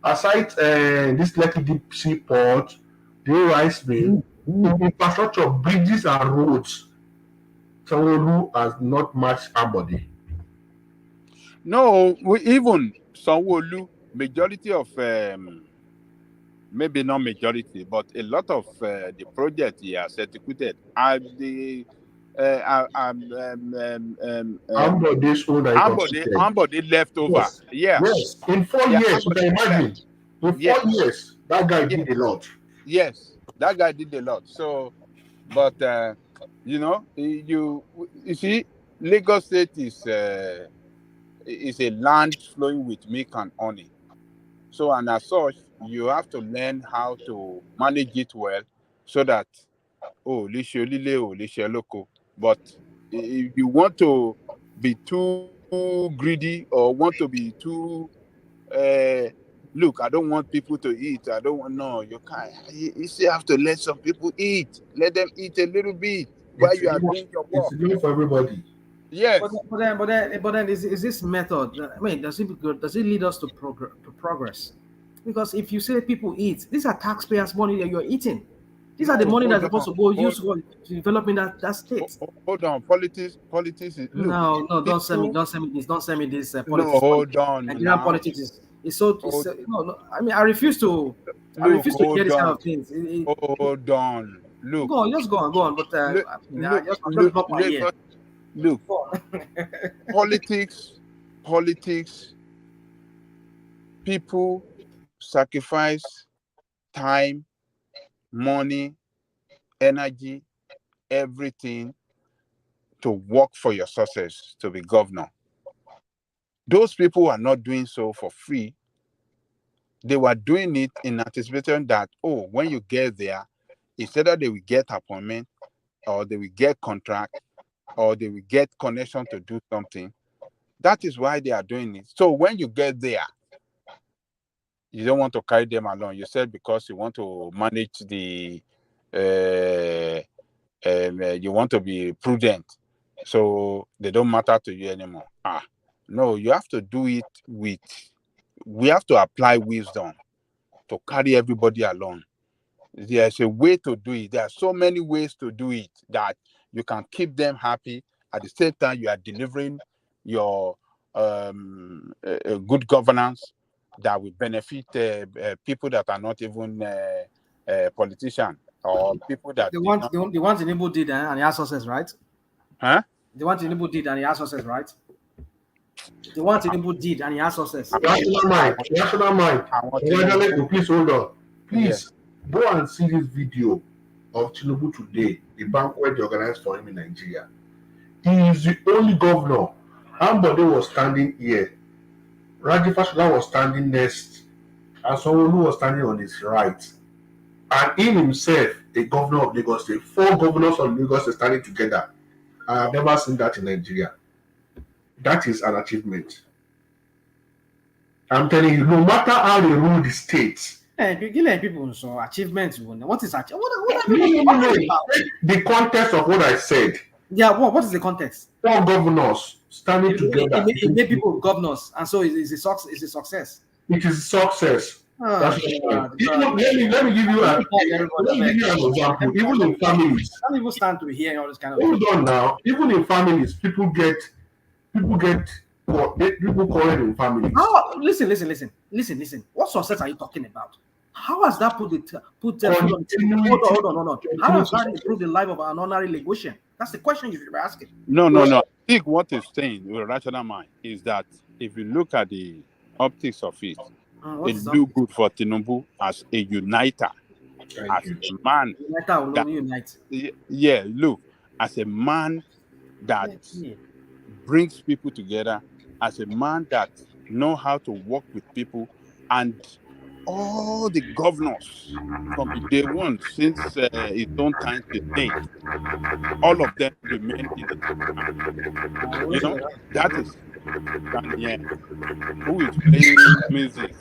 [SPEAKER 2] this Lekki Deep Sea Port, the rice mill, infrastructure, bridges and roads, Sanwo-Olu has not matched somebody.
[SPEAKER 12] No, even Sanwo-Olu, majority of maybe not majority, but a lot of the projects he has executed are the Ambode left over.
[SPEAKER 2] Yes. In 4 years, you can imagine. In 4 years, that guy did a lot.
[SPEAKER 12] Yes, that guy did a lot. So, but you see, Lagos State is is a land flowing with milk and honey. So, and as such, you have to learn how to manage it well, so that but if you want to be too greedy or want to be too look, I don't want people to eat. I don't want, no, you can't. You still have to let some people eat. Let them eat a little bit while you are doing your work.
[SPEAKER 2] It's good for everybody.
[SPEAKER 12] Yes.
[SPEAKER 1] But then is this method? I mean, does it lead us to progress? Because if you say people eat, these are taxpayers' money that you're eating. These are the money that's supposed to go use to developing that state.
[SPEAKER 12] Hold on, politics is, look.
[SPEAKER 1] No, don't send me this. Don't send me this politics.
[SPEAKER 12] No, hold on.
[SPEAKER 1] Nigerian politics is so. No. I mean, I refuse to hear this kind of things.
[SPEAKER 12] Hold on. Look.
[SPEAKER 1] Go on, just go on. But
[SPEAKER 12] look. Politics. People sacrifice time, money, energy, everything to work for your success, to be governor. Those people are not doing so for free. They were doing it in anticipation that, when you get there, instead of they will get appointment, or they will get contract, or they will get connection to do something. That is why they are doing it. So when you get there, you don't want to carry them along. You said because you want to manage the, you want to be prudent, so they don't matter to you anymore. No, you have to do it we have to apply wisdom to carry everybody along. There's a way to do it. There are so many ways to do it that you can keep them happy. At the same time, you are delivering your good governance that will benefit people that are not even politicians, or people that
[SPEAKER 1] the one Tinubu did and he has success, right?
[SPEAKER 12] Huh?
[SPEAKER 1] The one Tinubu did and he has success, right? The one Tinubu did and he has success.
[SPEAKER 2] National mind. Please hold on. Please go and see this video of Tinubu today, the banquet they organized for him in Nigeria. He is the only governor. Ambode was standing here. Raji Fashola was standing next. And someone who was standing on his right. And him himself, a governor of Lagos State, 4 governors of Lagos State standing together. I have never seen that in Nigeria. That is an achievement. I'm telling you, no matter how they rule the state.
[SPEAKER 1] People so achievements. What is achievement?
[SPEAKER 2] The context of what I said.
[SPEAKER 1] Yeah, what is the context?
[SPEAKER 2] 4 governors standing together.
[SPEAKER 1] It made people governors, and so it's a success.
[SPEAKER 2] It is success. Let me give you an example. Even in families,
[SPEAKER 1] some people stand to hear all this kind of.
[SPEAKER 2] Hold on now. Even in families, people quarrel in families.
[SPEAKER 1] Listen. What success are you talking about? How has that put hold on. How has that improved the life of an honorary Lagosian? That's the question you should be asking.
[SPEAKER 12] No. I think what he's saying with a rational mind is that if you look at the optics of it, it look good for Tinubu as a uniter, as a man.
[SPEAKER 1] Unite.
[SPEAKER 12] Yeah, look, as a man that brings people together, as a man that know how to work with people, and all the governors from the day one since his own time to date, all of them remain in the that is Daniel, who is playing music.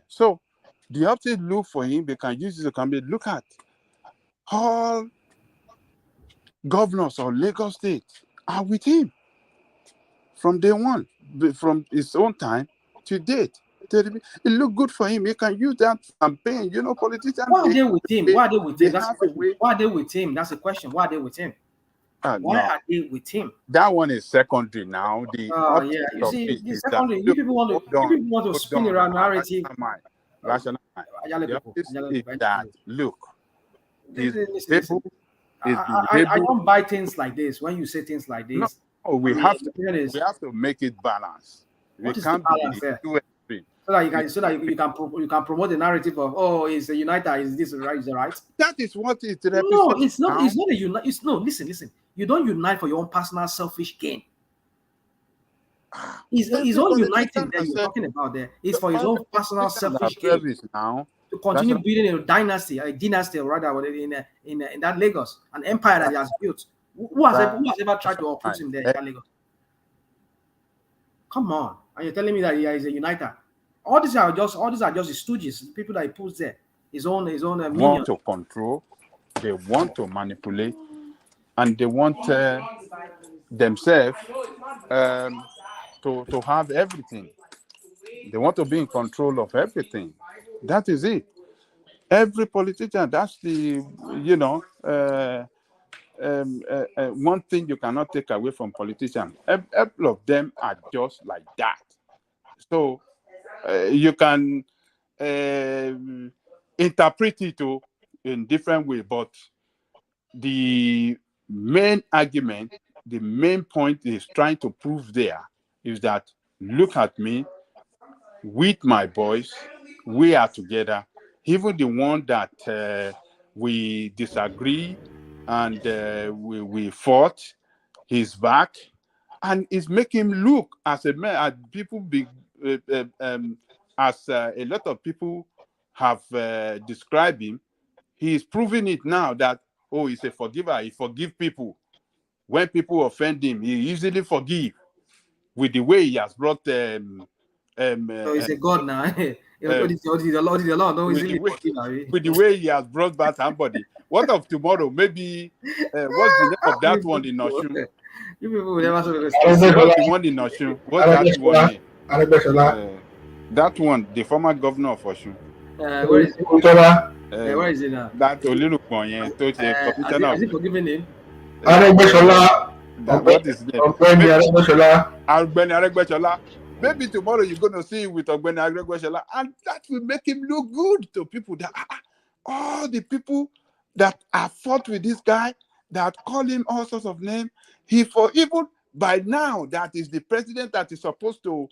[SPEAKER 12] So the option look for him, they can use it to come. Look at all governors of Lagos State are with him from day one, from his own time to date. It look good for him. He can use that campaign. Politicians.
[SPEAKER 1] Why are they with him? Why are they with him? Why are they with him? That's the question. Why are they with him? Why are they with him?
[SPEAKER 12] That one is secondary now.
[SPEAKER 1] You see, the secondary. You people want to spin around narrative.
[SPEAKER 12] Rational mind. Look,
[SPEAKER 1] listen. I don't buy things like this. When you say things like this,
[SPEAKER 12] we have to make it balanced. We can't be too extreme.
[SPEAKER 1] So that you can promote the narrative of it's a uniter, is this right? Is it right?
[SPEAKER 12] That is what it represents.
[SPEAKER 1] No, it's not. It's not a unite. Listen. You don't unite for your own personal selfish gain. His own uniting that you're talking about there is for his own personal selfish gain.
[SPEAKER 12] Now
[SPEAKER 1] to continue building a dynasty or rather in that Lagos, an empire that he has built. Who has ever tried to uproot him there in that Lagos? Come on. And you're telling me that he is a uniter. All these are just his stooges, people that he puts there. His own
[SPEAKER 12] want to control, they want to manipulate, and they want themselves to have everything. They want to be in control of everything. That is it. Every politician, that's the, one thing you cannot take away from politicians. All of them are just like that. So you can interpret it in different ways, but the main argument, the main point is trying to prove there is that, look at me, with my boys, we are together. Even the one that we disagree and we fought, he's back, and it's making him look as a man, as people as a lot of people have described him. He is proving it now that, oh, he's a forgiver. He forgives people. When people offend him, he easily forgives. With the way he has brought
[SPEAKER 1] so he's a god now. With
[SPEAKER 12] the way he has brought back somebody. What of tomorrow? Maybe what's the name of that one in Oshun?
[SPEAKER 1] You people will never
[SPEAKER 12] what's the one in Oshun? What's that one name? That one, the former governor of Oshun.
[SPEAKER 1] Where is it? Where is it now?
[SPEAKER 12] That Olilukon, commissioner.
[SPEAKER 1] Has he forgiven him?
[SPEAKER 12] What is his name? Aregbesola. Maybe tomorrow you're going to see him with Ogbeni Aregbesola, and that will make him look good to people. That all the people that have fought with this guy, that call him all sorts of names, even by now that is the president that is supposed to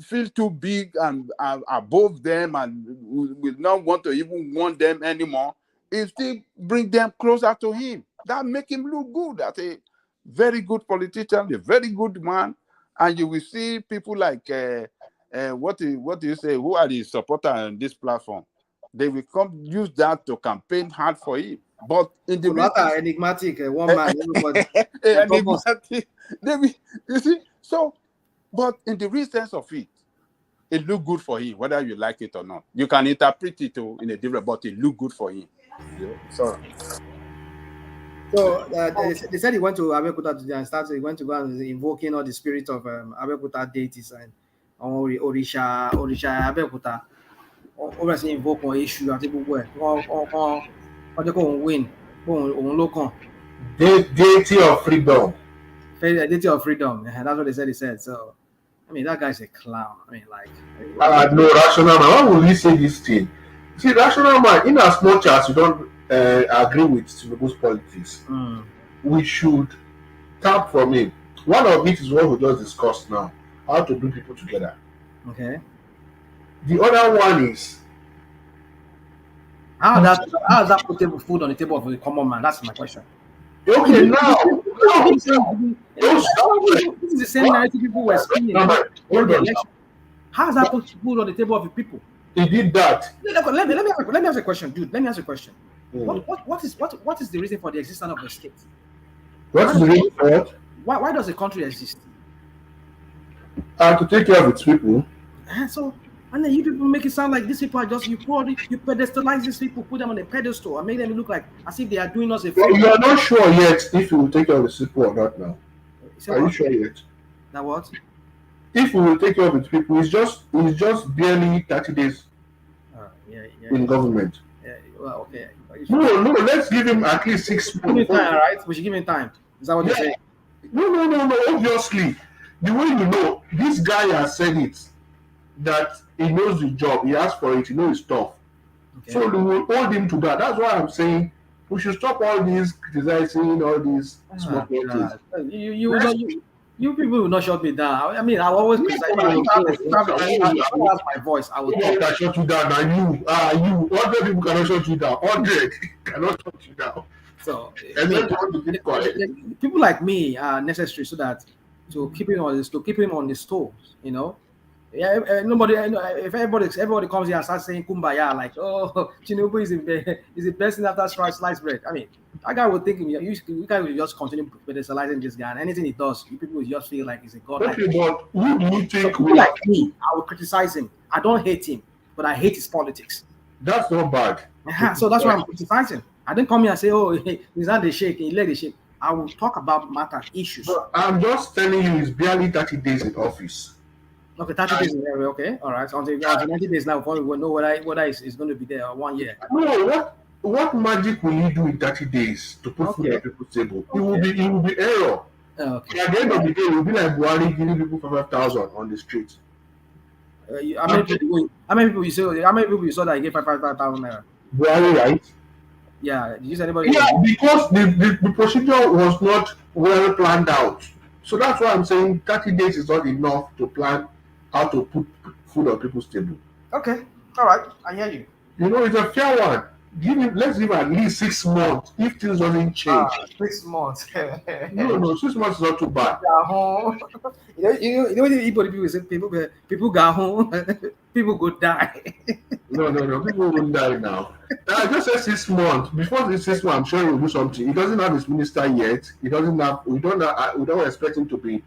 [SPEAKER 12] feel too big and above them and will not want to even want them anymore, he still bring them closer to him. That make him look good as a very good politician, a very good man. And you will see people like what do you say? Who are the supporters on this platform? They will come use that to campaign hard for him. But in the
[SPEAKER 1] enigmatic one man,
[SPEAKER 12] enigmatic. You see, so. But in the real sense of it, it look good for him, whether you like it or not. You can interpret it in a different, but it look good for him.
[SPEAKER 1] So they said he went to Abeokuta today and started. He went to go and invoking all the spirit of Abeokuta deities and Orisha Abeokuta. Obviously invoke one issue and people win.
[SPEAKER 2] Deity of freedom.
[SPEAKER 1] Deity of freedom. That's what they said. He said so. I mean, that guy's a clown. I mean, like.
[SPEAKER 2] No, rational man. Why would we say this thing? See, rational man, in as much as you don't agree with Tinubu's politics, we should tap from him. One of it is what we just discussed now, how to bring people together.
[SPEAKER 1] Okay.
[SPEAKER 2] The other one is
[SPEAKER 1] how does that put food on the table of the common man? That's my question.
[SPEAKER 2] Okay, now
[SPEAKER 1] this is the same narrative people were spinning during the election. How does that put food on the table of the people?
[SPEAKER 2] He did that.
[SPEAKER 1] Let me ask a question, dude. Let me ask a question. What is the reason for the existence of the state?
[SPEAKER 2] What is the reason for it?
[SPEAKER 1] Why does the country exist?
[SPEAKER 2] To take care of its people.
[SPEAKER 1] And then you people make it sound like these people are just you pedestalize these people, put them on a pedestal, and make them look like as if they are doing us a favor.
[SPEAKER 2] You are not sure yet if you will take care of the people or not now. Are you sure yet?
[SPEAKER 1] That what?
[SPEAKER 2] If we will take care of its people, it's just barely 30 days in government.
[SPEAKER 1] Yeah, well, okay.
[SPEAKER 2] No, let's give him at least 6 months.
[SPEAKER 1] Give him time, right? We should give him time. Is that what you're saying?
[SPEAKER 2] No. Obviously, the way you know, this guy has said it, that he knows the job, he asked for it, he knows it's tough. Okay. So we will hold him to that. That's why I'm saying we should stop all these criticizing all these small things.
[SPEAKER 1] You people will not shut me down. I mean, I always criticize. My voice. I will talk.
[SPEAKER 2] Can shut you down. You 100 people cannot shut you down. 100 cannot shut you down.
[SPEAKER 1] So I mean, people like me are necessary so that to keep him on the toes, you know. Yeah, nobody. If everybody comes here and starts saying "kumbaya," like, "Oh, Tinubu is the best thing after sliced bread." I mean, that guy would think you guys will just continue pedestalizing this guy, and anything he does, you people will just feel like he's a god.
[SPEAKER 2] Okay, but who do you think
[SPEAKER 1] people like me? I will criticize him. I don't hate him, but I hate his politics.
[SPEAKER 2] That's not bad.
[SPEAKER 1] So that's why I'm criticizing. I didn't come here and say, "Oh, he's not the shake, he let the shake." I will talk about matter issues.
[SPEAKER 2] But I'm just telling you, it's barely 30 days in office.
[SPEAKER 1] Okay, 30 days in the area. Okay, all right. So until 90 days now, before we will know whether it's going to be there 1 year.
[SPEAKER 2] No, what magic will you do in 30 days to put food on people's table? It will be error.
[SPEAKER 1] Okay.
[SPEAKER 2] At the end of the day, it will be like Buhari giving people 5,000 on the street.
[SPEAKER 1] How many people you saw that he gave 5,000 naira?
[SPEAKER 2] Buhari, right?
[SPEAKER 1] Yeah. Did you see anybody?
[SPEAKER 2] Yeah, because the procedure was not well planned out. So that's why I'm saying 30 days is not enough to plan how to put food on people's table.
[SPEAKER 1] Okay. All right. I hear you.
[SPEAKER 2] You know, it's a fair one. Let's give at least 6 months if things doesn't change.
[SPEAKER 1] 6 months.
[SPEAKER 2] No, 6 months is not too bad.
[SPEAKER 1] You know what people say? People go home, people go die.
[SPEAKER 2] No, people won't die now. I just said 6 months. Before this 6 months, I'm sure he will do something. He doesn't have his minister yet. We don't expect him to be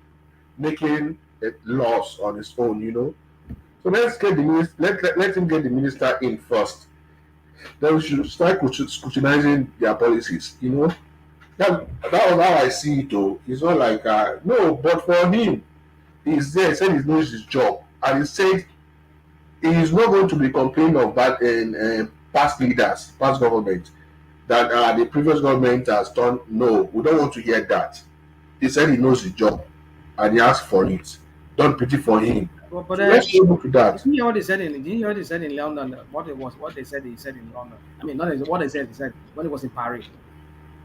[SPEAKER 2] making laws on his own, you know. So let's get let him get the minister in first. Then we should start scrutinizing their policies, you know. That was how I see it though. It's not like no, but for him, he's there, he said he knows his job. And he said he is not going to be complaining of bad past leaders, past government, that the previous government has done. No, we don't want to hear that. He said he knows his job and he asked for it. Don't pity for him.
[SPEAKER 1] But
[SPEAKER 2] let's go to that.
[SPEAKER 1] Didn't you already said in London what they said he said in London? I mean, not what they said. He said when it was in Paris,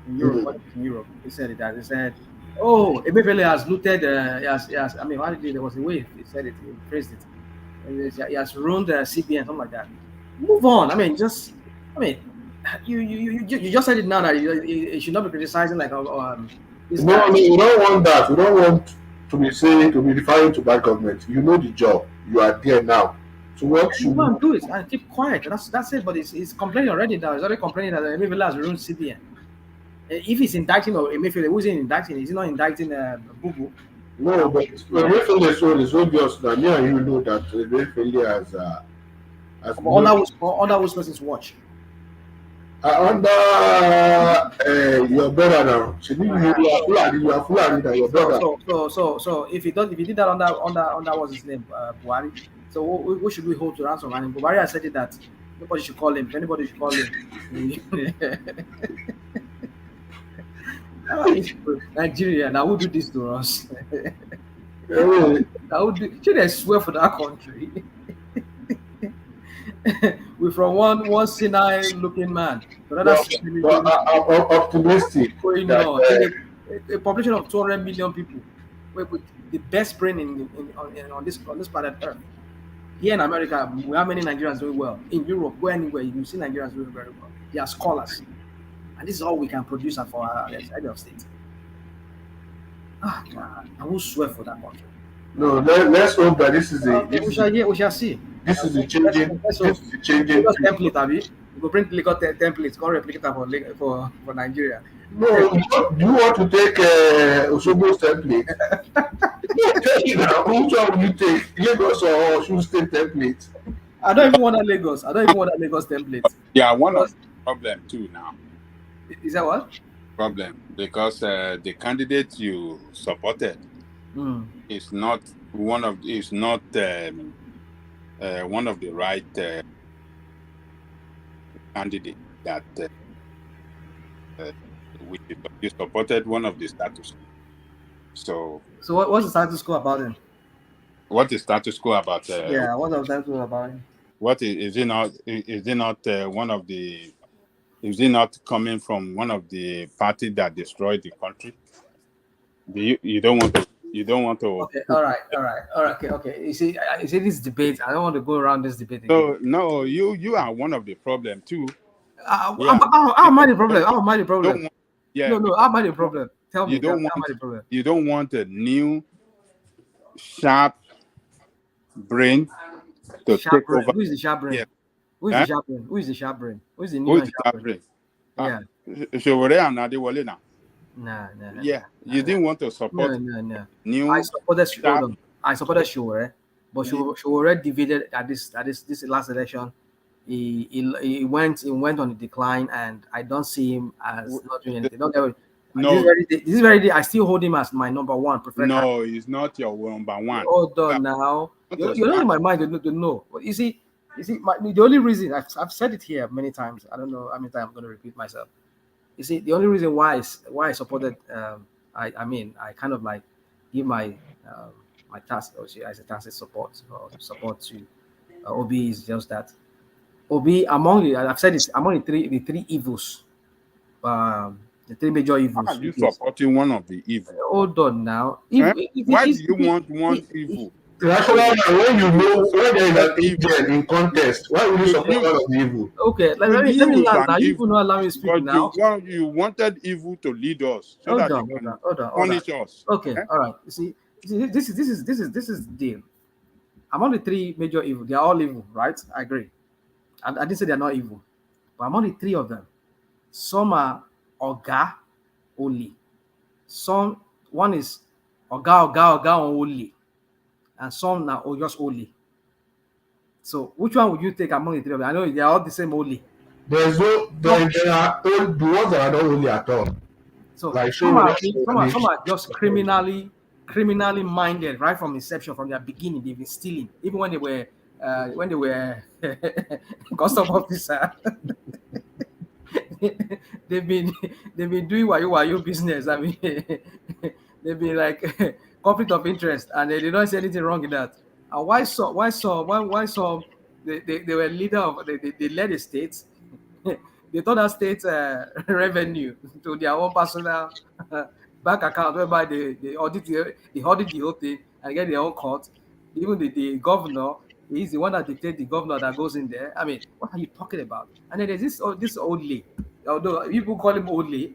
[SPEAKER 1] in Europe. In Europe, he said it. He said, "Oh, Emefiele has looted. Yes. I mean, there was a way he said it. He phrased it. He has ruined the CBN, something like that. Move on. I mean, you just said it now that you should not be criticizing like
[SPEAKER 2] this guy. No, we don't want that. We don't want to be referring to bad government. You know the job. You are there now. So what should
[SPEAKER 1] you do it and keep quiet? That's it. But he's complaining already now. He's already complaining that Emefiele has ruined CBN. If he's indicting Emefiele, who's he indicting? Is he not indicting Bubu?
[SPEAKER 2] No, but Emefiele is obvious that me and you know that Emefiele has
[SPEAKER 1] under which person's watch?
[SPEAKER 2] Under your brother now. You are Fulani than your brother.
[SPEAKER 1] So if he did that under what's his name, Buhari. So who should we hold to ransom? And Buhari has said it that nobody should call him. If anybody should call him. Nigeria, now who do this to us? Should they swear for that country? We're from one senile looking man.
[SPEAKER 2] I'm optimistic.
[SPEAKER 1] A population of 200 million people, with the best brain on this planet Earth. Here in America, we have many Nigerians doing well. In Europe, go anywhere, you see Nigerians doing very well. They are scholars, and this is all we can produce for our head of state. God, I will swear for that country.
[SPEAKER 2] No, let's hope that this is
[SPEAKER 1] we shall see.
[SPEAKER 2] This is the changing.
[SPEAKER 1] Template, Abi. We go bring Lagos templates, go replicate for Nigeria.
[SPEAKER 2] No, you want to take Osogbo's template? Which one will you take? Lagos or Osun State template?
[SPEAKER 1] I don't even want a Lagos. Lagos template.
[SPEAKER 12] Yeah, one of the problem too now.
[SPEAKER 1] Is that what?
[SPEAKER 12] Problem because the candidate you supported is not one of the right candidate that you supported one of the status quo.
[SPEAKER 1] So what's the status quo about him?
[SPEAKER 12] What is status quo about?
[SPEAKER 1] What's the status quo about him?
[SPEAKER 12] What is he not? Is he not one of the? Is he not coming from one of the parties that destroyed the country? You don't want to.
[SPEAKER 1] Okay, all right. Okay. You see this debate. I don't want to go around this debate
[SPEAKER 12] again. No, you are one of the problem too.
[SPEAKER 1] How am I the problem?
[SPEAKER 12] Yeah.
[SPEAKER 1] No. How about the problem? Tell me.
[SPEAKER 12] How
[SPEAKER 1] about the problem?
[SPEAKER 12] You don't want a new, sharp brain to take over.
[SPEAKER 1] Who is the sharp brain?
[SPEAKER 12] Yeah.
[SPEAKER 1] Who is the sharp brain? Who is the sharp brain? Who is the new
[SPEAKER 12] Who
[SPEAKER 1] and
[SPEAKER 12] is the sharp brain?
[SPEAKER 1] Yeah.
[SPEAKER 12] Showore and Adewale now.
[SPEAKER 1] Nah.
[SPEAKER 12] Yeah. You didn't want to support new.
[SPEAKER 1] I supported Showore, but Showore divided at this last election. He went on the decline, and I don't see him as not doing anything.
[SPEAKER 12] No,
[SPEAKER 1] this is very. I still hold him as my number one preferred.
[SPEAKER 12] No, he's not your number one.
[SPEAKER 1] Hold on now. You're not in my mind to know. But you see, the only reason I've said it here many times. I don't know how many times I'm going to repeat myself. You see, the only reason why I supported, I kind of like give my my task as a tacit support to Obi is just that Obi I've said this among the three evils, the three major evils.
[SPEAKER 12] Are you supporting one of the evil?
[SPEAKER 1] Hold on now.
[SPEAKER 12] Why do you want one evil?
[SPEAKER 2] When you know when there is an evil in contest, why would you support one of the evil?
[SPEAKER 1] Okay, let me land now. You will not allow me to speak now.
[SPEAKER 12] You wanted evil to lead us so that you can punish us.
[SPEAKER 1] Okay, all right. You see, this is the deal. Among the three major evil, they are all evil, right? I agree. I didn't say they are not evil, but among the three of them, some are Oga only. One is Oga only, and some are just only. So which one would you take among the three of them? I know they are all the same only.
[SPEAKER 2] There are the ones that are not only at all.
[SPEAKER 1] So like some are just criminally minded right from inception, from their beginning. They've been stealing, even when they were custom officer. they've been doing wayo business. I mean, they've been like conflict of interest, and they don't see anything wrong in that. And why some they were leader of they led the states. They thought that state revenue to their own personal bank account, whereby they audit the whole thing and get their own court. Even the governor, he's the one that dictates the governor that goes in there. I mean, what are you talking about? And then there's this Oldley. Although people call him Oldley,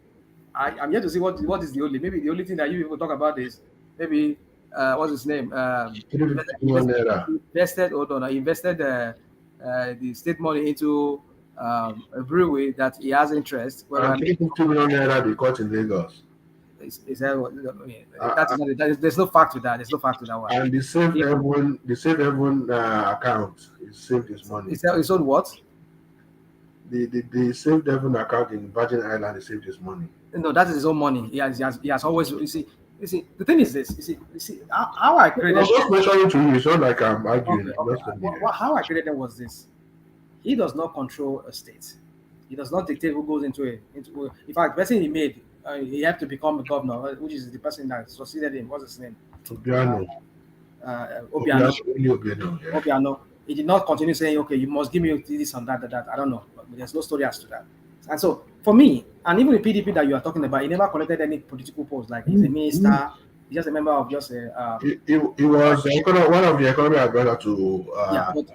[SPEAKER 1] I'm yet to see what is the Oldley. Maybe the only thing that you people talk about is maybe what's his name? Invested the state money into a brewery that he has interest.
[SPEAKER 2] And 2 million naira be caught in Lagos.
[SPEAKER 1] Is that what? There's no fact to that. There's no fact to that one.
[SPEAKER 2] And the Save Heaven account saved his money.
[SPEAKER 1] It's on what?
[SPEAKER 2] The Save Heaven account in Virgin Island, he saved his money.
[SPEAKER 1] No, that is his own money. He has always. You see, the thing is this. You see how I created.
[SPEAKER 2] I was just mentioning to you. It's not like I'm arguing.
[SPEAKER 1] How I created them was this. He does not control a state. He does not dictate who goes into it. In fact, the person he made, he had to become a governor, which is the person that succeeded him. What's his name?
[SPEAKER 2] Obiano.
[SPEAKER 1] Obiano. He did not continue saying, okay, you must give me this and that. I don't know. But there's no story as to that. And so, for me, and even the PDP that you are talking about, he never collected any political post. Like, he's a minister. He's just a member of just a...
[SPEAKER 2] He was one of the economic advisors to...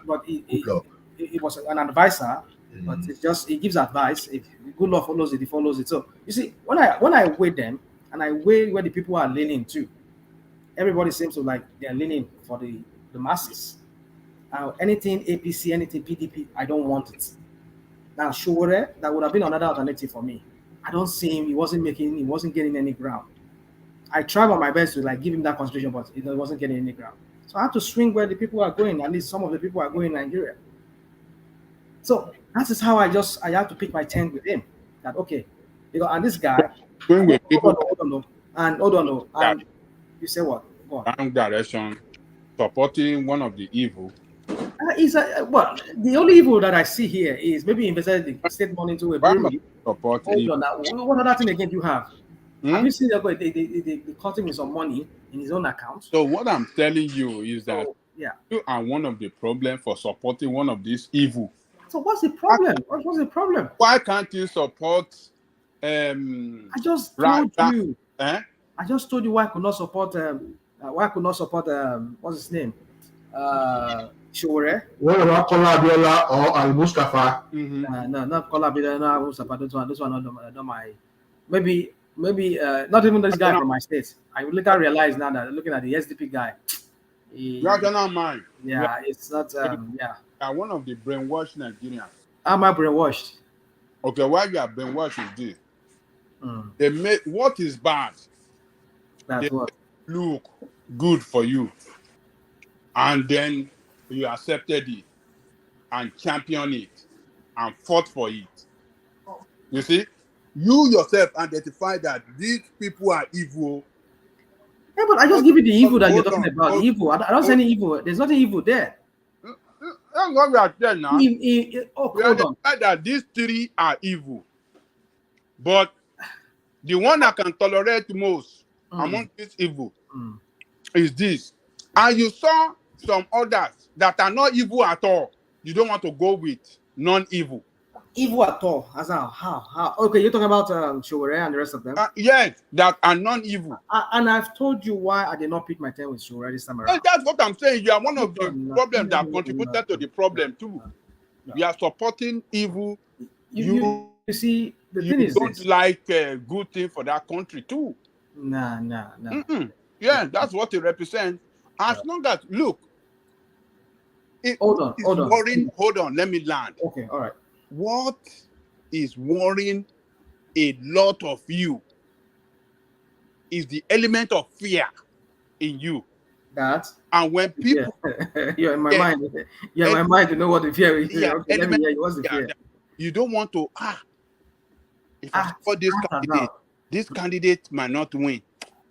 [SPEAKER 1] but he was an advisor, but it's just he gives advice. If good law follows it, he follows it. So you see, when I weigh them and I weigh where the people are leaning to, everybody seems to like they're leaning for the masses. Anything APC, anything PDP, I don't want it. Now Showore, that would have been another alternative for me. I don't see him. He wasn't getting any ground. I tried my best to like give him that concentration, but it wasn't getting any ground. So I had to swing where the people are going. At least some of the people are going in Nigeria. So that is how I had to pick my tent with him. That okay, and this guy.
[SPEAKER 12] Going with people.
[SPEAKER 1] Hold on. And you say what? Go on.
[SPEAKER 12] Wrong direction, supporting one of the evil.
[SPEAKER 1] The only evil that I see here is maybe invested the state money into a brewery. Hold on now. What other thing again do you have? Have you seen that they cut him with some money in his own account?
[SPEAKER 12] So what I'm telling you is that you are one of the problem for supporting one of these evil.
[SPEAKER 1] So what's the problem? What's the problem?
[SPEAKER 12] Why can't you support?
[SPEAKER 1] I just told you. I just told you why I could not support. What's his name? Showore.
[SPEAKER 2] What about Kola Abiola or Al Mustafa?
[SPEAKER 1] No, not Kola Abiola. No, Al Mustafa. Those one not my maybe not even this guy from my state. I later realized now that looking at the SDP guy,
[SPEAKER 12] Rational mind.
[SPEAKER 1] Yeah, it's not.
[SPEAKER 12] Are one of the brainwashed Nigerians.
[SPEAKER 1] Am I brainwashed?
[SPEAKER 12] Okay, why you are brainwashed is this. They make what is bad.
[SPEAKER 1] That's what
[SPEAKER 12] look good for you, and then you accepted it and championed it and fought for it. You see, you yourself identify that these people are evil.
[SPEAKER 1] Yeah, but I just give you the evil that you're talking about. The evil. I don't say any evil. There's nothing evil there.
[SPEAKER 12] That's what we are saying now. We
[SPEAKER 1] hold on.
[SPEAKER 12] That these three are evil, but the one I can tolerate most among this evil is this. And you saw some others that are not evil at all. You don't want to go with non-evil.
[SPEAKER 1] Evil at all? As how? Okay, you're talking about Showore and the rest of them?
[SPEAKER 12] Yes, that are non-evil.
[SPEAKER 1] And I've told you why I did not pick my time with Showore this time around.
[SPEAKER 12] That's what I'm saying. You are one of the problems that contributed to the problem too. You are supporting evil.
[SPEAKER 1] You see, the thing is
[SPEAKER 12] don't this. Like a good thing for that country too.
[SPEAKER 1] Nah.
[SPEAKER 12] Yeah, that's what it represents. As long as look,
[SPEAKER 1] hold on.
[SPEAKER 12] Hold on, let me land.
[SPEAKER 1] Okay, all right.
[SPEAKER 12] What is worrying a lot of you is the element of fear in you.
[SPEAKER 1] That
[SPEAKER 12] and when people
[SPEAKER 1] you're in my mind. You're in my mind to know what the fear is.
[SPEAKER 12] Yeah,
[SPEAKER 1] okay, let me hear you. What's the fear?
[SPEAKER 12] You don't want to if I support this candidate, this candidate might not win.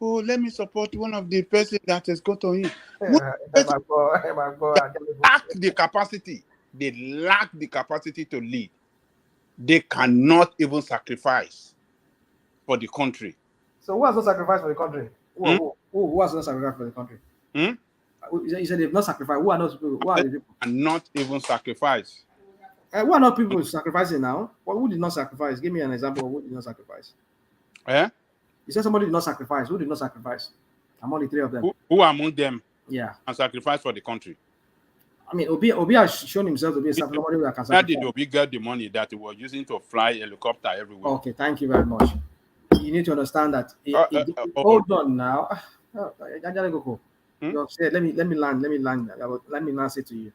[SPEAKER 12] Oh, let me support one of the person that has got on him. They lack the capacity. They lack the capacity to lead. They cannot even sacrifice for the country.
[SPEAKER 1] So who has not sacrificed for the country? Who has not sacrificed for the country? You said they've not sacrificed. Who are not people? Who are the people?
[SPEAKER 12] And not even sacrifice.
[SPEAKER 1] Who are not people sacrificing now? Well, who did not sacrifice? Give me an example of who did not sacrifice. You said somebody did not sacrifice. Who did not sacrifice? Among the three of them.
[SPEAKER 12] Who among them?
[SPEAKER 1] Yeah.
[SPEAKER 12] And sacrifice for the country.
[SPEAKER 1] I mean, Obi has shown himself to be somebody who can sacrifice.
[SPEAKER 12] How did Obi get the money that he was using to fly helicopter everywhere?
[SPEAKER 1] Okay, thank you very much. You need to understand that. Hold on now. Let me land. Let me now say to you,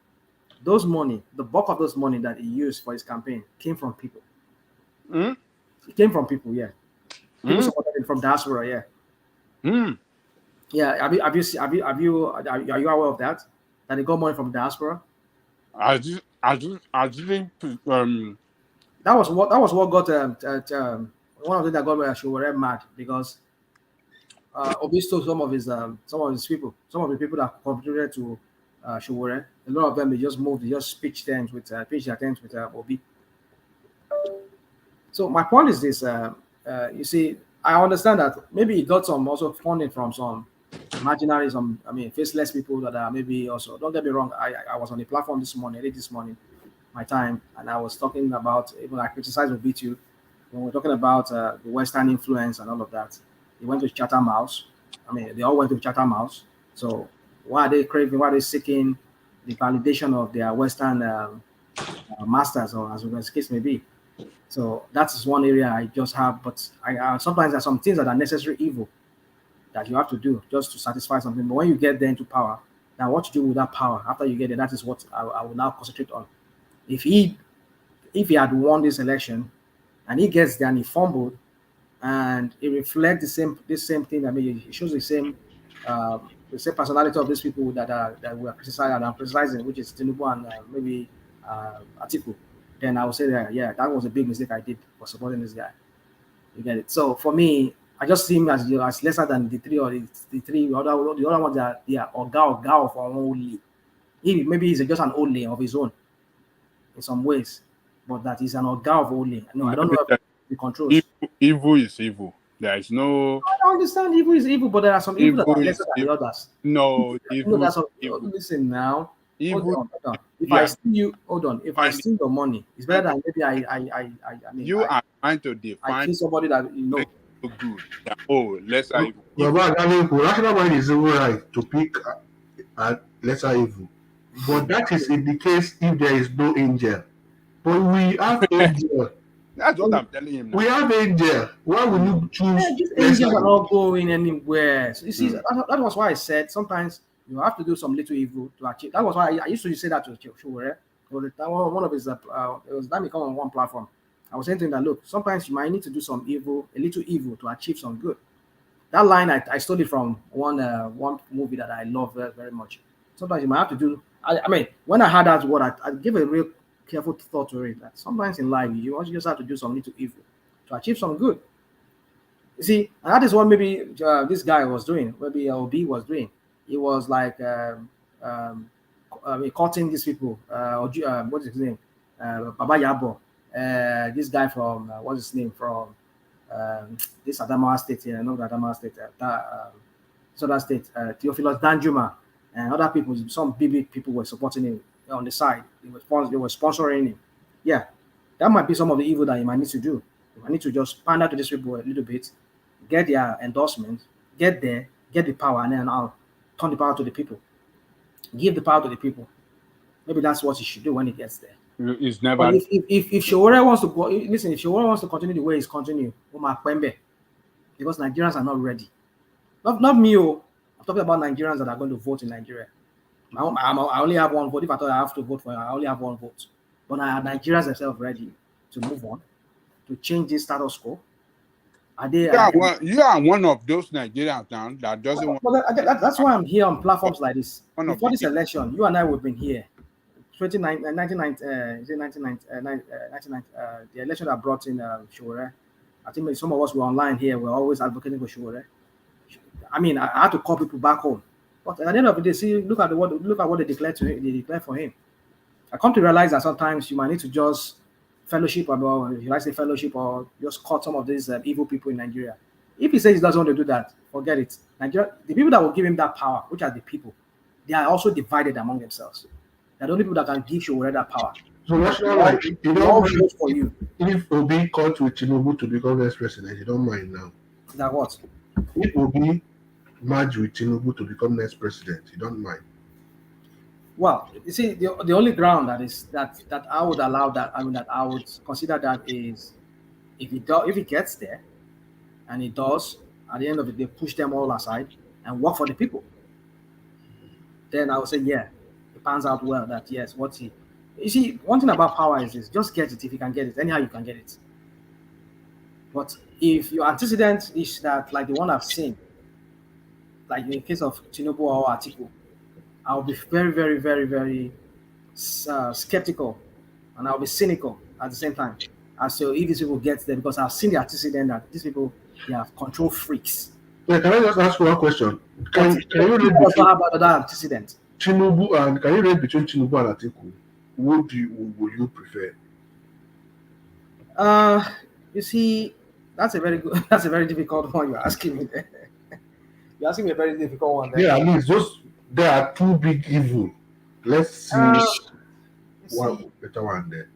[SPEAKER 1] those money, the bulk of those money that he used for his campaign came from people. It came from people, yeah. People supported him from diaspora, yeah. Yeah, are you aware of that? That they got money from diaspora?
[SPEAKER 12] I didn't.
[SPEAKER 1] That was what got one of them that got Showore mad because Obi stole some of his people, some of the people that contributed to Showore. A lot of them they just pitched their tents with Obi. So my point is this: you see, I understand that maybe he got some also funding from some marginally, faceless people that are maybe also. Don't get me wrong. I was on the platform this morning, my time, and I was talking about even I criticized Obi too when we're talking about the Western influence and all of that. He went to Chatham House. They all went to Chatham House. So why are they craving? Why are they seeking the validation of their Western masters, or as the case may be? So that's one area I just have. But I sometimes there's some things that are necessary evil that you have to do just to satisfy something. But when you get there into power, now what to do with that power after you get there, that is what I will now concentrate on. If he had won this election and he gets there and he fumbled and it reflects the same thing, it shows the same personality of these people that we are criticizing, which is Tinubu and maybe Atiku, then I would say that was a big mistake I did for supporting this guy. You get it? So for me, I just see him as lesser than the three the other ones that they are Oga for only. Maybe he's just an only of his own in some ways, but that is an Oga of only. No, I don't know if he controls.
[SPEAKER 12] Evil is evil. There is no.
[SPEAKER 1] I understand evil is evil, but there are some evil that are lesser than the others.
[SPEAKER 12] No, evil.
[SPEAKER 1] Listen now.
[SPEAKER 12] Evil.
[SPEAKER 1] Hold on. If I steal you, hold on. If I steal your money, it's better than maybe
[SPEAKER 12] you are trying to define.
[SPEAKER 1] I kill somebody that you know.
[SPEAKER 12] Good. Lesser evil.
[SPEAKER 2] Rational mind is evil, right, to pick lesser evil. But that is in the case if there is no angel. But we have angel.
[SPEAKER 12] That's what I'm telling him now.
[SPEAKER 2] We have angel. Why will you choose?
[SPEAKER 1] These angels are not going anywhere. So you see, that was why I said sometimes you have to do some little evil to achieve. That was why I used to say that to Shuwere. One of his, it was let me come on one platform. I was saying to him that look, sometimes you might need to do some evil, a little evil, to achieve some good. That line I stole it from one movie that I love very, very much. Sometimes you might have to do. I mean, when I heard that word, I give a real careful thought to it. That sometimes in life you also just have to do some little evil to achieve some good. You see, and that is what maybe this guy was doing. Maybe OB was doing. He was like cutting these people. What's his name? Baba Yabo. This guy from what's his name from this Adamawa State here, not Adamawa State. This other state, Theophilus Danjuma, and other people. Some big people were supporting him on the side. They were sponsoring him. Yeah, that might be some of the evil that you might need to do. You might need to just pander to these people a little bit, get their endorsement, get there, get the power, and then I'll turn the power to the people. Give the power to the people. Maybe that's what he should do when he gets there.
[SPEAKER 12] It's never.
[SPEAKER 1] But if Showore wants to go, listen. If Showore wants to continue the way he's continuing, because Nigerians are not ready. Not me. I'm talking about Nigerians that are going to vote in Nigeria. I only have one vote. If I thought I have to vote for him, I only have one vote. But are Nigerians themselves ready to move on, to change this status quo? Are they?
[SPEAKER 12] You are one of those Nigerians now that doesn't want.
[SPEAKER 1] That's why I'm here on platforms like this. Before this election, you and I would have been here. 1990, the election that brought in Showore. I think some of us were online here. We're always advocating for Showore. I mean, I had to call people back home. But at the end of the day, see, look at what they declared to him. They declared for him. I come to realize that sometimes you might need to just fellowship, or if you like to say fellowship, or just cut some of these evil people in Nigeria. If he says he doesn't want to do that, forget it. Nigeria, the people that will give him that power, which are the people, they are also divided among themselves. They're the only people that can give Showore that power.
[SPEAKER 2] So that's not like you don't mind for you. If Obi called with Tinubu to become next president, you don't mind now.
[SPEAKER 1] That what?
[SPEAKER 2] If Obi merge with Tinubu to become next president, you don't mind.
[SPEAKER 1] Well, you see, the only ground that I would allow that, I mean, that I would consider that is if he gets there, and he does, at the end of it, they push them all aside and work for the people. Then I would say, yeah, it pans out well. That yes, you see, one thing about power is this: just get it if you can get it. Anyhow, you can get it. But if your antecedent is that, like the one I've seen, like in the case of Tinubu or Atiku, I'll be very, very, very, very skeptical, and I'll be cynical at the same time as to if these people get there, because I've seen the antecedent that these people, they are control freaks.
[SPEAKER 2] Yeah, can I just ask one question? Can you read
[SPEAKER 1] between about that antecedent?
[SPEAKER 2] Tinubu and can you read between Tinubu and Atiku? Would you prefer?
[SPEAKER 1] You see, that's a very difficult one you're asking me there. You're asking me a very difficult one there.
[SPEAKER 2] Yeah, I mean, there are two big evil. Let's see one better one there.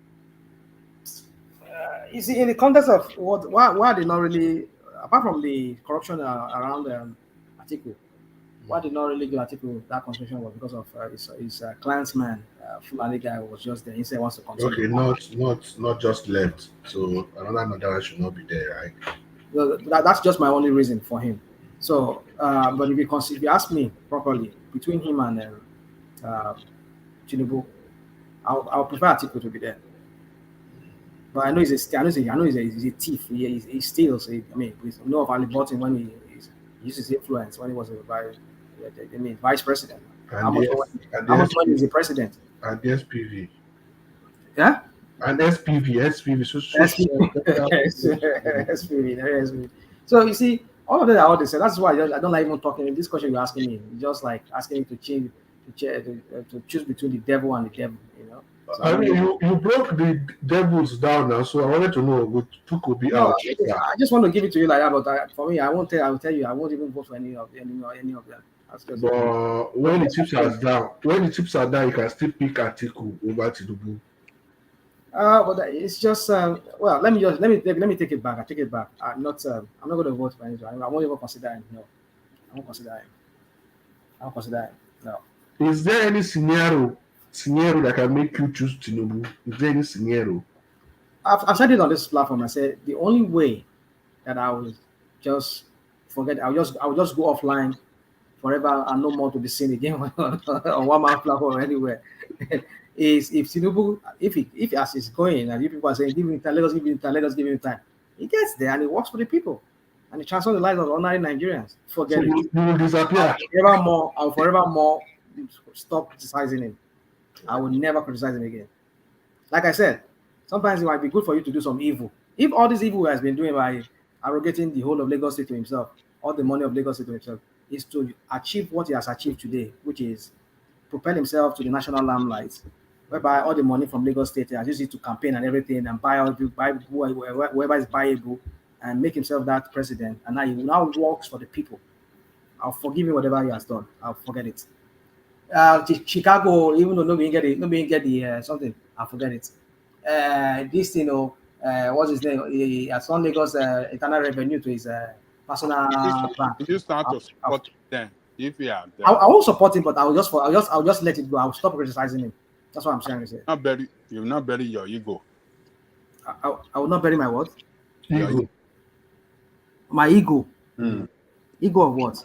[SPEAKER 1] You see, in the context of why did not really, apart from the corruption around Atiku, why did not really give Atiku that concession was because of his clansman, Fulani guy who was just there. He said he wants to continue.
[SPEAKER 2] Okay, not just left. So another should not be there, right?
[SPEAKER 1] That's just my only reason for him. So, but if you ask me properly, between him and Tinubu, I'll prefer Atiku to be there. But I know he's a thief. He steals. I mean, we know of Ali Burton when he used his influence when he was vice president. How much money is the president?
[SPEAKER 2] And the SPV.
[SPEAKER 1] Yeah?
[SPEAKER 2] And SPV.
[SPEAKER 1] SPV. So you see, all of that are all they say. That's why I don't like even talking. This question you're asking me, just like asking me to choose between the devil and the devil, you know. So,
[SPEAKER 2] I mean, you broke the devils down now, so I wanted to know what took will be out.
[SPEAKER 1] I just want to give it to you like that, but for me, I will tell you, I won't even vote for any of them. That's just
[SPEAKER 2] but when the chips are down, you can still pick Atiku over Tinubu.
[SPEAKER 1] But it's just well. Let me take it back. I take it back. I'm not going to vote for anyone. I won't even consider him. No, I won't consider him. No.
[SPEAKER 2] Is there any scenario that can make you choose Tinubu? Is there any scenario?
[SPEAKER 1] I've said it on this platform. I said the only way that I will just forget, I'll just go offline forever and no more to be seen again on one man platform or anywhere. Is if Tinubu, if as it's going and you people are saying give him time, let us give him time, let us give him time. He gets there and he works for the people and he transforms the lives of ordinary Nigerians. Forget
[SPEAKER 2] So
[SPEAKER 1] it.
[SPEAKER 2] you will disappear.
[SPEAKER 1] I'll forevermore stop criticizing him. I will never criticize him again. Like I said, sometimes it might be good for you to do some evil. If all this evil he has been doing by arrogating the whole of Lagos State to himself, all the money of Lagos State to himself, is to achieve what he has achieved today, which is propel himself to the national limelight, whereby all the money from Lagos State has used it to campaign and everything and buy whoever is buyable and make himself that president. And now he now works for the people. I'll forgive him whatever he has done. I'll forget it. Chicago, even though nobody get the something, I'll forget it. This what's his name? He has on Lagos internal revenue to his personal bank.
[SPEAKER 12] You start to support them if you are there.
[SPEAKER 1] I won't support him, but I'll just let it go. I'll stop criticizing him. That's what I'm trying to say.
[SPEAKER 12] You will not bury your ego.
[SPEAKER 1] I will not bury my what?
[SPEAKER 12] Ego.
[SPEAKER 1] My ego. Ego of what?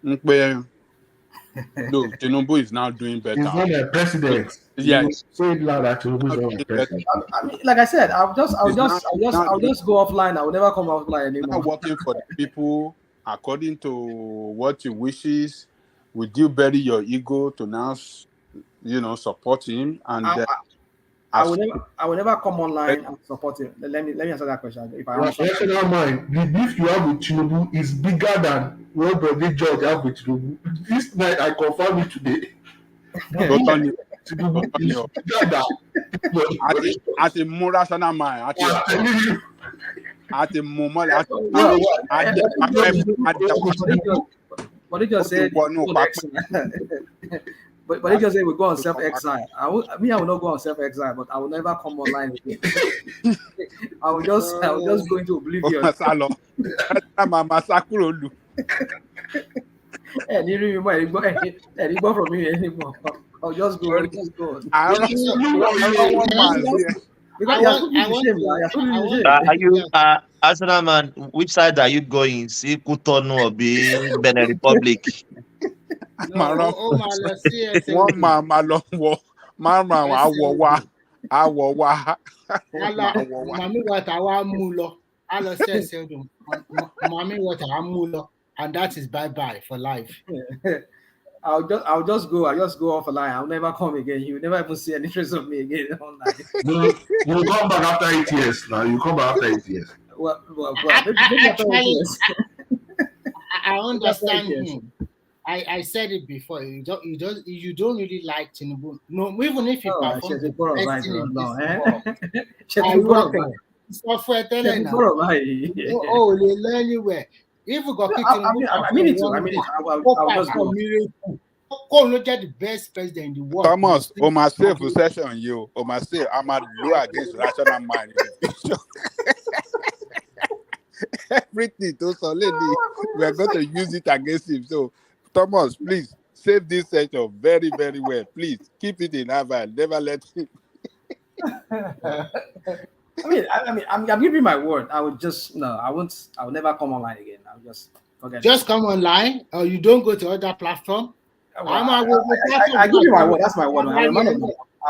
[SPEAKER 12] No, Tinubu is now doing better.
[SPEAKER 2] He's not a president.
[SPEAKER 12] Yes.
[SPEAKER 2] Say it loud that Tinubu is not a president.
[SPEAKER 1] I mean, like I said, I'll just go offline. I will never come offline anymore.
[SPEAKER 12] Not working for the people according to what he wishes. Would you bury your ego to now, support him? And
[SPEAKER 1] I will never come online and support him. Let me answer that question. If I
[SPEAKER 2] rational mind, the beef you have with Tinubu is bigger than what the judge have with Tinubu. This night I confirm it today. Tinubu is bigger than.
[SPEAKER 12] At a more rational mind, at a moment,
[SPEAKER 1] what did you say? But he just say we go on self-exile. I will not go on self-exile, but I will never come online again. I will just go into oblivion. From me anymore. I'll just go.
[SPEAKER 6] Are you Arsenal man? Which side are you going? See Cotonou or be Benin Republic?
[SPEAKER 12] One man,
[SPEAKER 8] and that is bye-bye for life.
[SPEAKER 1] I'll just go off a line. I'll never come again. You will never even see any trace of me again online.
[SPEAKER 2] You'll come back after 8 years. Now you come back after 8 years.
[SPEAKER 1] Well, maybe after 8 years.
[SPEAKER 8] I understand him. I said it before. You don't really like Tinubu. No, even if you perform the best thing in this world. Oh, they learn anywhere. If we got
[SPEAKER 1] I mean it. I'll just
[SPEAKER 8] go look at the best president in the world.
[SPEAKER 12] Thomas, my self session you. My self, I'm a law against rational mind. Everything to lady, we are going to use it against him. So, Thomas, please save this session very, very well. Please keep it in Harvard. Never let him.
[SPEAKER 1] I'm giving my word. I would just I will never come online again. I'll just forget.
[SPEAKER 8] Just come online, or you don't go to other platform.
[SPEAKER 1] I give you my word. That's my word. I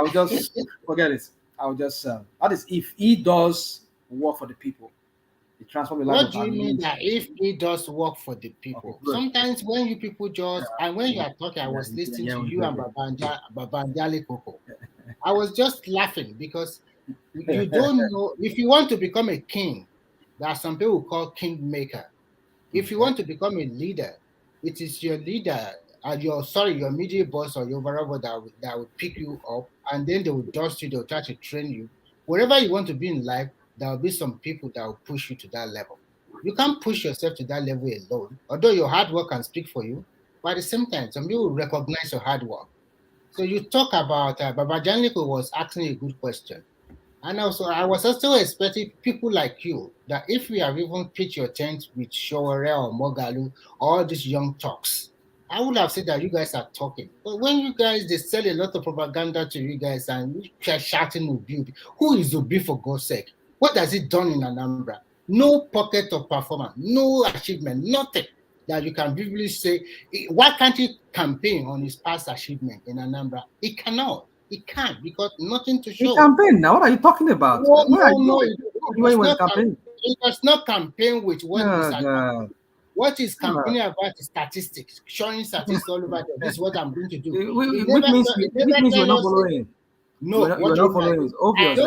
[SPEAKER 1] will just forget it. I will just that is if he does work for the people.
[SPEAKER 8] What do you mean that if he does work for the people? Okay, sometimes when you people just and when you are talking, I was listening to you and Babandali Koko. I was just laughing because you don't know if you want to become a king. There are some people who call kingmaker. If you want to become a leader, it is your leader and your immediate boss or your whatever that will pick you up, and then they will dust you. They'll try to train you. Wherever you want to be in life, there will be some people that will push you to that level. You can't push yourself to that level alone, although your hard work can speak for you. But at the same time, some people will recognize your hard work. So you talk about Baba Janliko was asking a good question. And also, I was also expecting people like you that if we have even pitched your tent with Showore or Mogalu, all these young talks, I would have said that you guys are talking. But when you guys, they sell a lot of propaganda to you guys and you are shouting Obi. Who is Obi for God's sake? What has he done in Anambra? No pocket of performance, no achievement, nothing that you can vividly say. Why can't he campaign on his past achievement in Anambra? He cannot. He can't because nothing to show.
[SPEAKER 1] He campaigned now. What are you talking about?
[SPEAKER 8] No.
[SPEAKER 1] It
[SPEAKER 8] does not campaign with what is what is campaigning about is statistics, showing statistics all over there. This is what I'm going to do.
[SPEAKER 1] Which means you're not following.
[SPEAKER 8] No,
[SPEAKER 1] you're not following. It's obvious.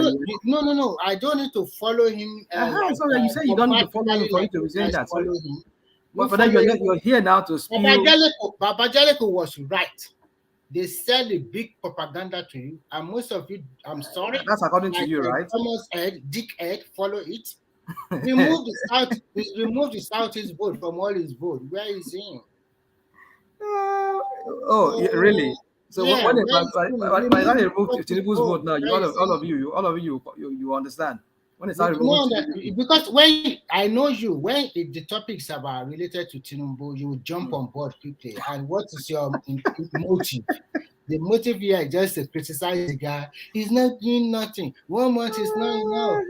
[SPEAKER 8] No. I don't need to follow him.
[SPEAKER 1] So you say you don't need to follow him for you to be saying that. But then you're here now to speak.
[SPEAKER 8] Baba Jaleko was right. They sell a big propaganda to you, and most of you, I'm sorry.
[SPEAKER 1] That's according to you, right?
[SPEAKER 8] Thomas Ed, Dick Ed, follow it. Remove the Southeast vote from all his vote. Where is he?
[SPEAKER 1] Really? So by the time you remove Tinubu's vote now, all of you understand. When it's
[SPEAKER 8] because when I know you, when the topics are related to Tinubu, you will jump on board quickly. And what is your motive? The motive here is just to criticize the guy. He's not doing nothing. 1 month is not enough.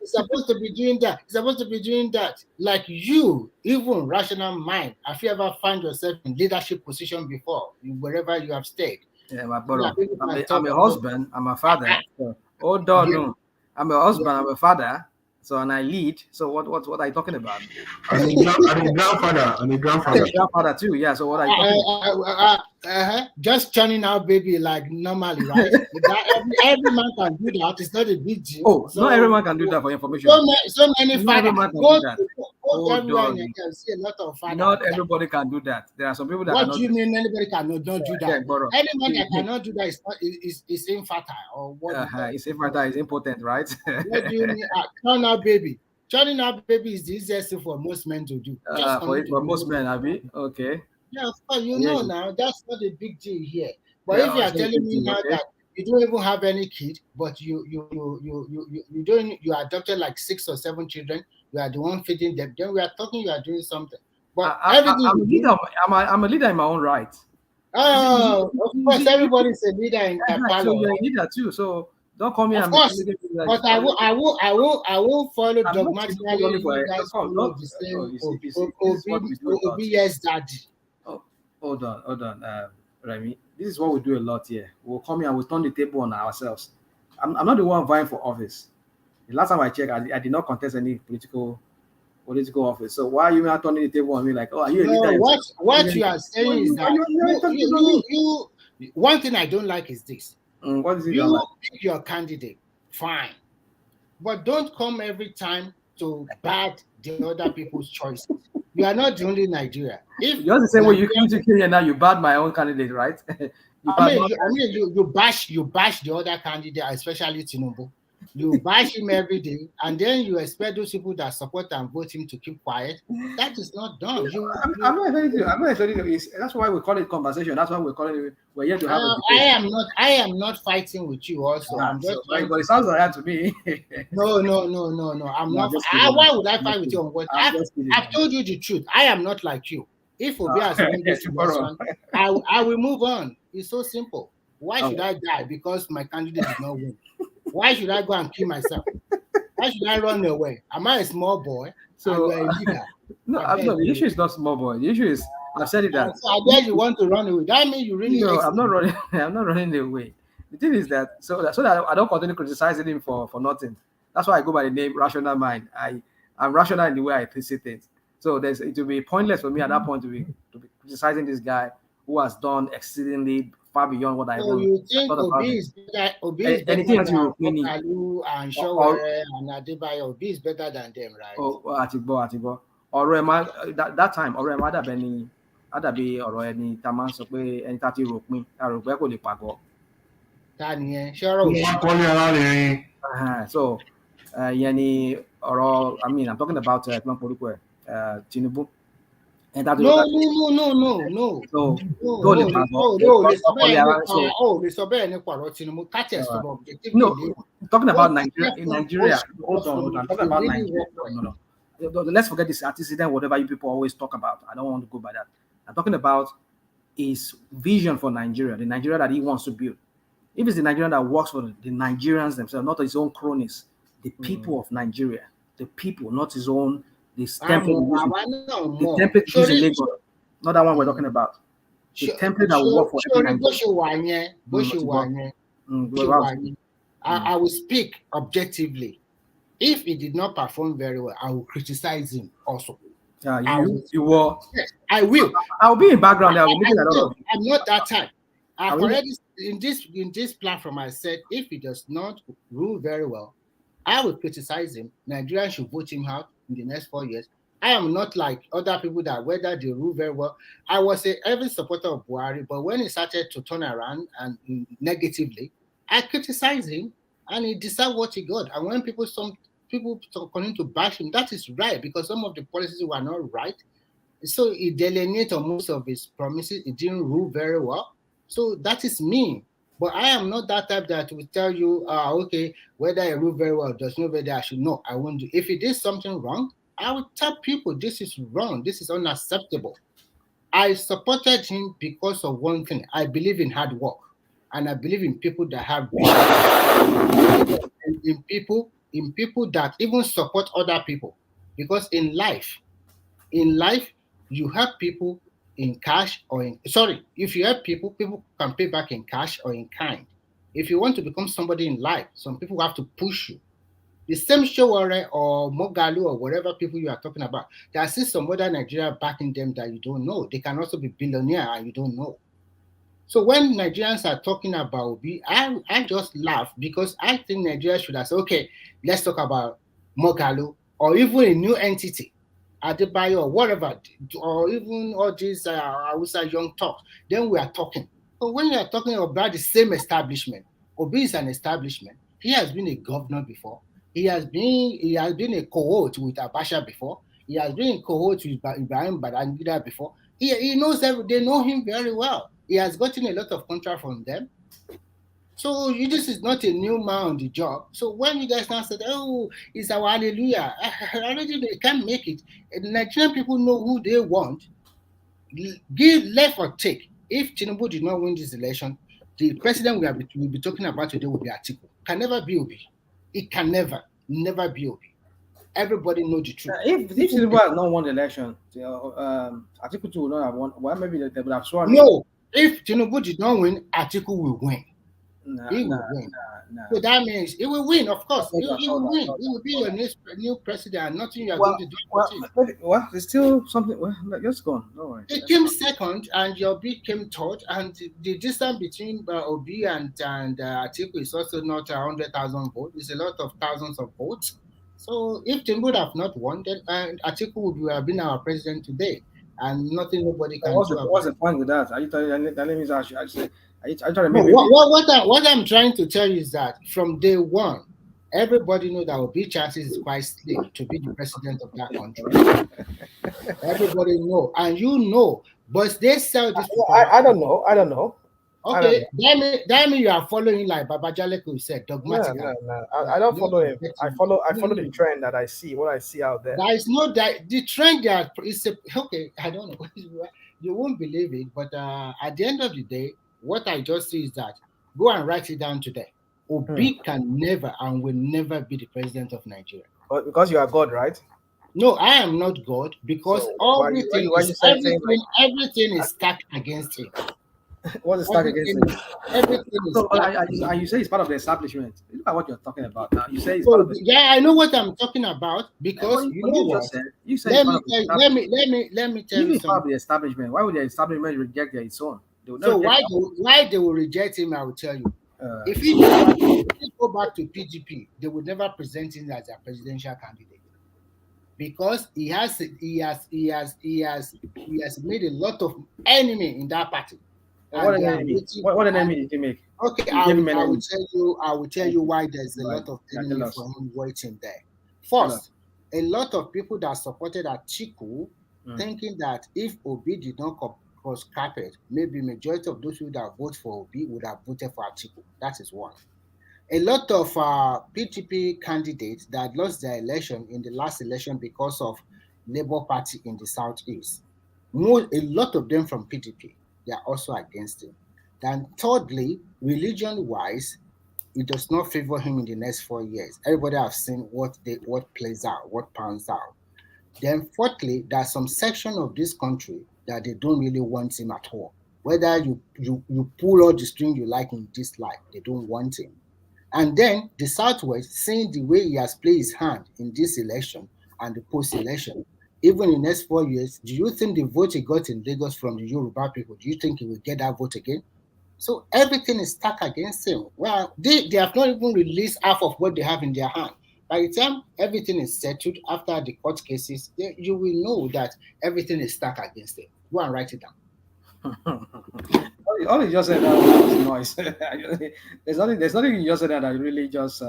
[SPEAKER 8] He's supposed to be doing that. He's supposed to be doing that. Like you, even rational mind, have you ever found yourself in leadership position before, wherever you have stayed?
[SPEAKER 1] Yeah, my brother. I'm a husband. I'm a father. No. I'm a husband, I'm a father, and I lead. So what are you talking about?
[SPEAKER 2] I'm a grandfather. I'm a
[SPEAKER 1] grandfather too. Yeah. So what are you talking
[SPEAKER 8] about? Just churning out baby like normally, right? every man can do that. It's not a big deal.
[SPEAKER 1] Oh, so, not every man can do that for information.
[SPEAKER 8] So many fathers
[SPEAKER 1] go
[SPEAKER 8] everywhere and you can see a lot of fathers.
[SPEAKER 1] Not everybody can do that. There are some people that.
[SPEAKER 8] What do you mean anybody cannot don't do that? Yeah, any man that cannot do that is infertile or what?
[SPEAKER 1] It's infertile, it's impotent, right?
[SPEAKER 8] What do you mean? Turn out baby. Turning out baby is the easiest thing for most men to do.
[SPEAKER 1] For most men, Abby. Okay.
[SPEAKER 8] Yeah, of course, now that's not a big deal here. But if you are telling me now that you don't even have any kid, but you adopted like 6 or 7 children, you are the one feeding them, then we are talking you are doing something. But
[SPEAKER 1] I'm a leader in my own right.
[SPEAKER 8] Oh, of course, everybody's a leader in
[SPEAKER 1] so you're a leader too. So don't call me.
[SPEAKER 8] Of course, but I will follow dogmatically. Yes, daddy.
[SPEAKER 1] Hold on, Remy. This is what we do a lot here. We'll come here and we'll turn the table on ourselves. I'm not the one vying for office. The last time I checked, I did not contest any political office. So why are you not turning the table on me like, oh, are you a leader?
[SPEAKER 8] What you are saying is that you one thing I don't like is this.
[SPEAKER 1] What is it?
[SPEAKER 8] You pick your candidate, fine. But don't come every time to bad the other people's choices. You are not the only Nigeria. If
[SPEAKER 1] you're the same way you came to Kenya now, you bad my own candidate, right?
[SPEAKER 8] you bash the other candidate, especially Tinubu. You bash him every day, and then you expect those people that support and vote him to keep quiet. That is not done.
[SPEAKER 1] I'm not expecting you. That's why we call it conversation. That's why we call it. We're here to have a
[SPEAKER 8] debate. I am not fighting with you. Also, I'm just.
[SPEAKER 1] But it sounds like that to me.
[SPEAKER 8] No. I'm not. Why would I fight with you on what? I've told you the truth. I am not like you. If Obi has won this one, I will move on. It's so simple. Why should I die because my candidate did not win? Why should I go and kill myself? Why should I run away? Am I a small boy?
[SPEAKER 1] So
[SPEAKER 8] a leader?
[SPEAKER 1] No, the issue is not small boy. The issue is I've said it that.
[SPEAKER 8] So I bet you want to run away. That means you really.
[SPEAKER 1] No, I'm not running. I'm not running away. The thing is that so that I don't continue criticizing him for nothing. That's why I go by the name Rational Mind. I'm rational in the way I see things. So it will be pointless for me at that point to be criticizing this guy who has done exceedingly far beyond what I want.
[SPEAKER 8] So you think Obi is better than Okalu and Showore and Adebayo? Obi is better than them, right?
[SPEAKER 1] Oh, Atibo. That time, ọ̀rọ̀ ẹ̀ má dàbí ọ̀rọ̀ ẹni tá máa ń sọ pé ẹni tá ti rò pin, àròpẹ́ kò lè pàgọ́.
[SPEAKER 8] Ta ni ẹ? Ṣọ́rọ̀
[SPEAKER 2] òṣì.
[SPEAKER 1] So, ìyẹn ni ọ̀rọ̀, I'm talking about Tinubu.
[SPEAKER 8] No.
[SPEAKER 1] So, talking about Nigeria. In Nigeria, hold on. I'm talking about Nigeria. No. Let's forget this antecedent, whatever you people always talk about. I don't want to go by that. I'm talking about his vision for Nigeria, the Nigeria that he wants to build. If it's the Nigeria that works for the Nigerians themselves, not his own cronies, the people of Nigeria, the people, not his own, this template, the template used in Lagos, not that one we're talking about. The template that will work for every Nigerian.
[SPEAKER 8] I will speak objectively. If he did not perform very well, I will criticize him also.
[SPEAKER 1] You will.
[SPEAKER 8] Yes, I will.
[SPEAKER 1] I'll be in background.
[SPEAKER 8] I'm not that type. I've already in this platform. I said if he does not rule very well, I will criticize him. Nigerians should vote him out in the next 4 years. I am not like other people that whether they rule very well. I was a heavy supporter of Buhari, but when he started to turn around and negatively, I criticized him, and he decided what he got. And when people continue to bash him, that is right, because some of the policies were not right. So he delineated on most of his promises. He didn't rule very well. So that is me. But I am not that type that will tell you, okay, whether I rule very well does not whether I should. No, I won't do. If he did something wrong, I will tell people this is wrong. This is unacceptable. I supported him because of one thing. I believe in hard work, and I believe in people that have vision. In people that even support other people. Because in life, you help people in cash or if you help people, people can pay back in cash or in kind. If you want to become somebody in life, some people have to push you. The same Showore or Mogalu or whatever people you are talking about, there are still some other Nigeria backing them that you don't know. They can also be billionaire and you don't know. So when Nigerians are talking about Obi, I just laugh because I think Nigeria should have said, okay, let's talk about Mogalu or even a new entity, Adebayo or whatever, or even all these Hausa young talk. Then we are talking. But when you are talking about the same establishment, Obi is an establishment. He has been a governor before. He has been a cohort with Abacha before. He has been a cohort with Ibrahim Babangida before. He knows they know him very well. He has gotten a lot of contract from them. So this is not a new man on the job. So when you guys now said, oh, it's our hallelujah, already they can't make it. The Nigerian people know who they want. Give left or take. If Tinubu did not win this election, the president we'll be talking about today will be Atiku. Can never be Obi. It can never be Obi. Everybody know the truth.
[SPEAKER 1] If Tinubu has not won the election, Atiku will not have won. Well, maybe they would have sworn.
[SPEAKER 8] No, if Tinubu did not win, Atiku will win. He will win. So that means he will win, of course. He will win. He will be your new president, and nothing you are going to do.
[SPEAKER 1] Well, there's still something. Well, let's go on. Don't worry.
[SPEAKER 8] He came second, and Obi came third, and the distance between Obi and Atiku is also not 100,000 votes. It's a lot of thousands of votes. So if Tinubu would have not won, then Atiku would have been our president today, and nobody can do about it.
[SPEAKER 1] What's the point with that? Are you telling me I say?
[SPEAKER 8] What I'm trying to tell you is that from day one, everybody knows that Obi chances is quite slim to be the president of that country. Everybody know, and you know, but they sell this.
[SPEAKER 1] I don't know.
[SPEAKER 8] Okay, that mean you are following like Baba Jaleko said, dogmatically.
[SPEAKER 1] No. I don't follow him. I follow the trend that I see. What I see out there.
[SPEAKER 8] There is no that the trend that is okay. I don't know. You won't believe it, but at the end of the day, what I just see is that go and write it down today. Obi can never and will never be the president of Nigeria.
[SPEAKER 1] Because you are God, right?
[SPEAKER 8] No, I am not God because everything is stacked against him.
[SPEAKER 1] What is stacked against him?
[SPEAKER 8] Everything is
[SPEAKER 1] and you say it's part of the establishment. Look at what you're talking about now. You say it's
[SPEAKER 8] part of the I know what I'm talking about because you know what?
[SPEAKER 1] You said
[SPEAKER 8] let me tell you something.
[SPEAKER 1] Part of the establishment. Why would the establishment reject its own?
[SPEAKER 8] So why they will reject him, I will tell you. If he go back to PGP, they would never present him as a presidential candidate because he has made a lot of enemy in that party.
[SPEAKER 1] What enemy did he make?
[SPEAKER 8] Okay, I will tell you why there's a lot of enemy for him waiting there. First, a lot of people that supported Atiku thinking that if Obi did not cross carpet, maybe majority of those who that vote for Obi would have voted for Atiku. That is one. A lot of PGP candidates that lost their election in the last election because of Labour Party in the Southeast. A lot of them from PDP, they are also against him. Then thirdly, religion-wise, it does not favor him in the next 4 years. Everybody have seen what plays out, what pans out. Then fourthly, there's some section of this country that they don't really want him at all. Whether you pull all the string you like in this life, they don't want him. And then the Southwest, seeing the way he has played his hand in this election and the post-election, even in the next 4 years, do you think the vote he got in Lagos from the Yoruba people, do you think he will get that vote again? So everything is stuck against him. Well, they have not even released half of what they have in their hand. By the time everything is settled after the court cases, you will know that everything is stuck against him. Go and write it down.
[SPEAKER 1] All you just said that was noise. There's nothing you just said that really just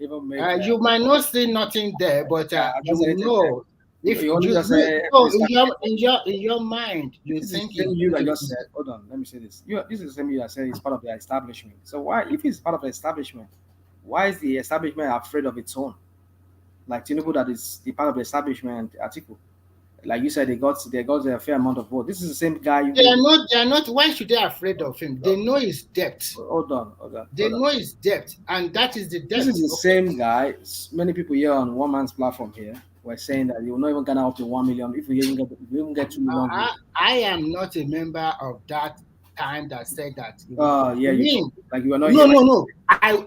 [SPEAKER 1] even make.
[SPEAKER 8] You might not see nothing there, but you know. If
[SPEAKER 1] you only just
[SPEAKER 8] say in your mind, you think
[SPEAKER 1] you that just said, hold on, let me say this. This is the same you that said it's part of the establishment. So why, if it's part of the establishment, why is the establishment afraid of its own? Like Tinubu, that is the part of the establishment article. Like you said, they got a fair amount of vote. This is the same guy.
[SPEAKER 8] They are not. Why should they be afraid of him? They know his depth.
[SPEAKER 1] Hold on.
[SPEAKER 8] They know his depth, and that is the depth.
[SPEAKER 1] This is the same guy. Many people here on one man's platform here were saying that you will not even get up to 1 million if we even get 2 million.
[SPEAKER 8] I am not a member of that time that said that.
[SPEAKER 1] Yeah, you are not.
[SPEAKER 8] No.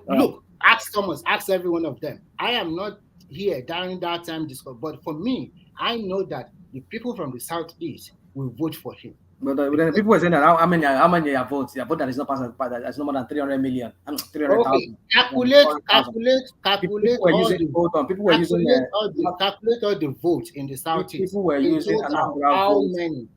[SPEAKER 8] Look. Ask Thomas. Ask every one of them. I am not here during that time discuss. But for me, I know that the people from the Southeast will vote for him.
[SPEAKER 1] But the people were saying that how many are votes? A vote that is not passed, that's no more than 300 million. 300,000.
[SPEAKER 8] Okay. Calculate all the votes in the Southeast.
[SPEAKER 1] People were using Anambra vote.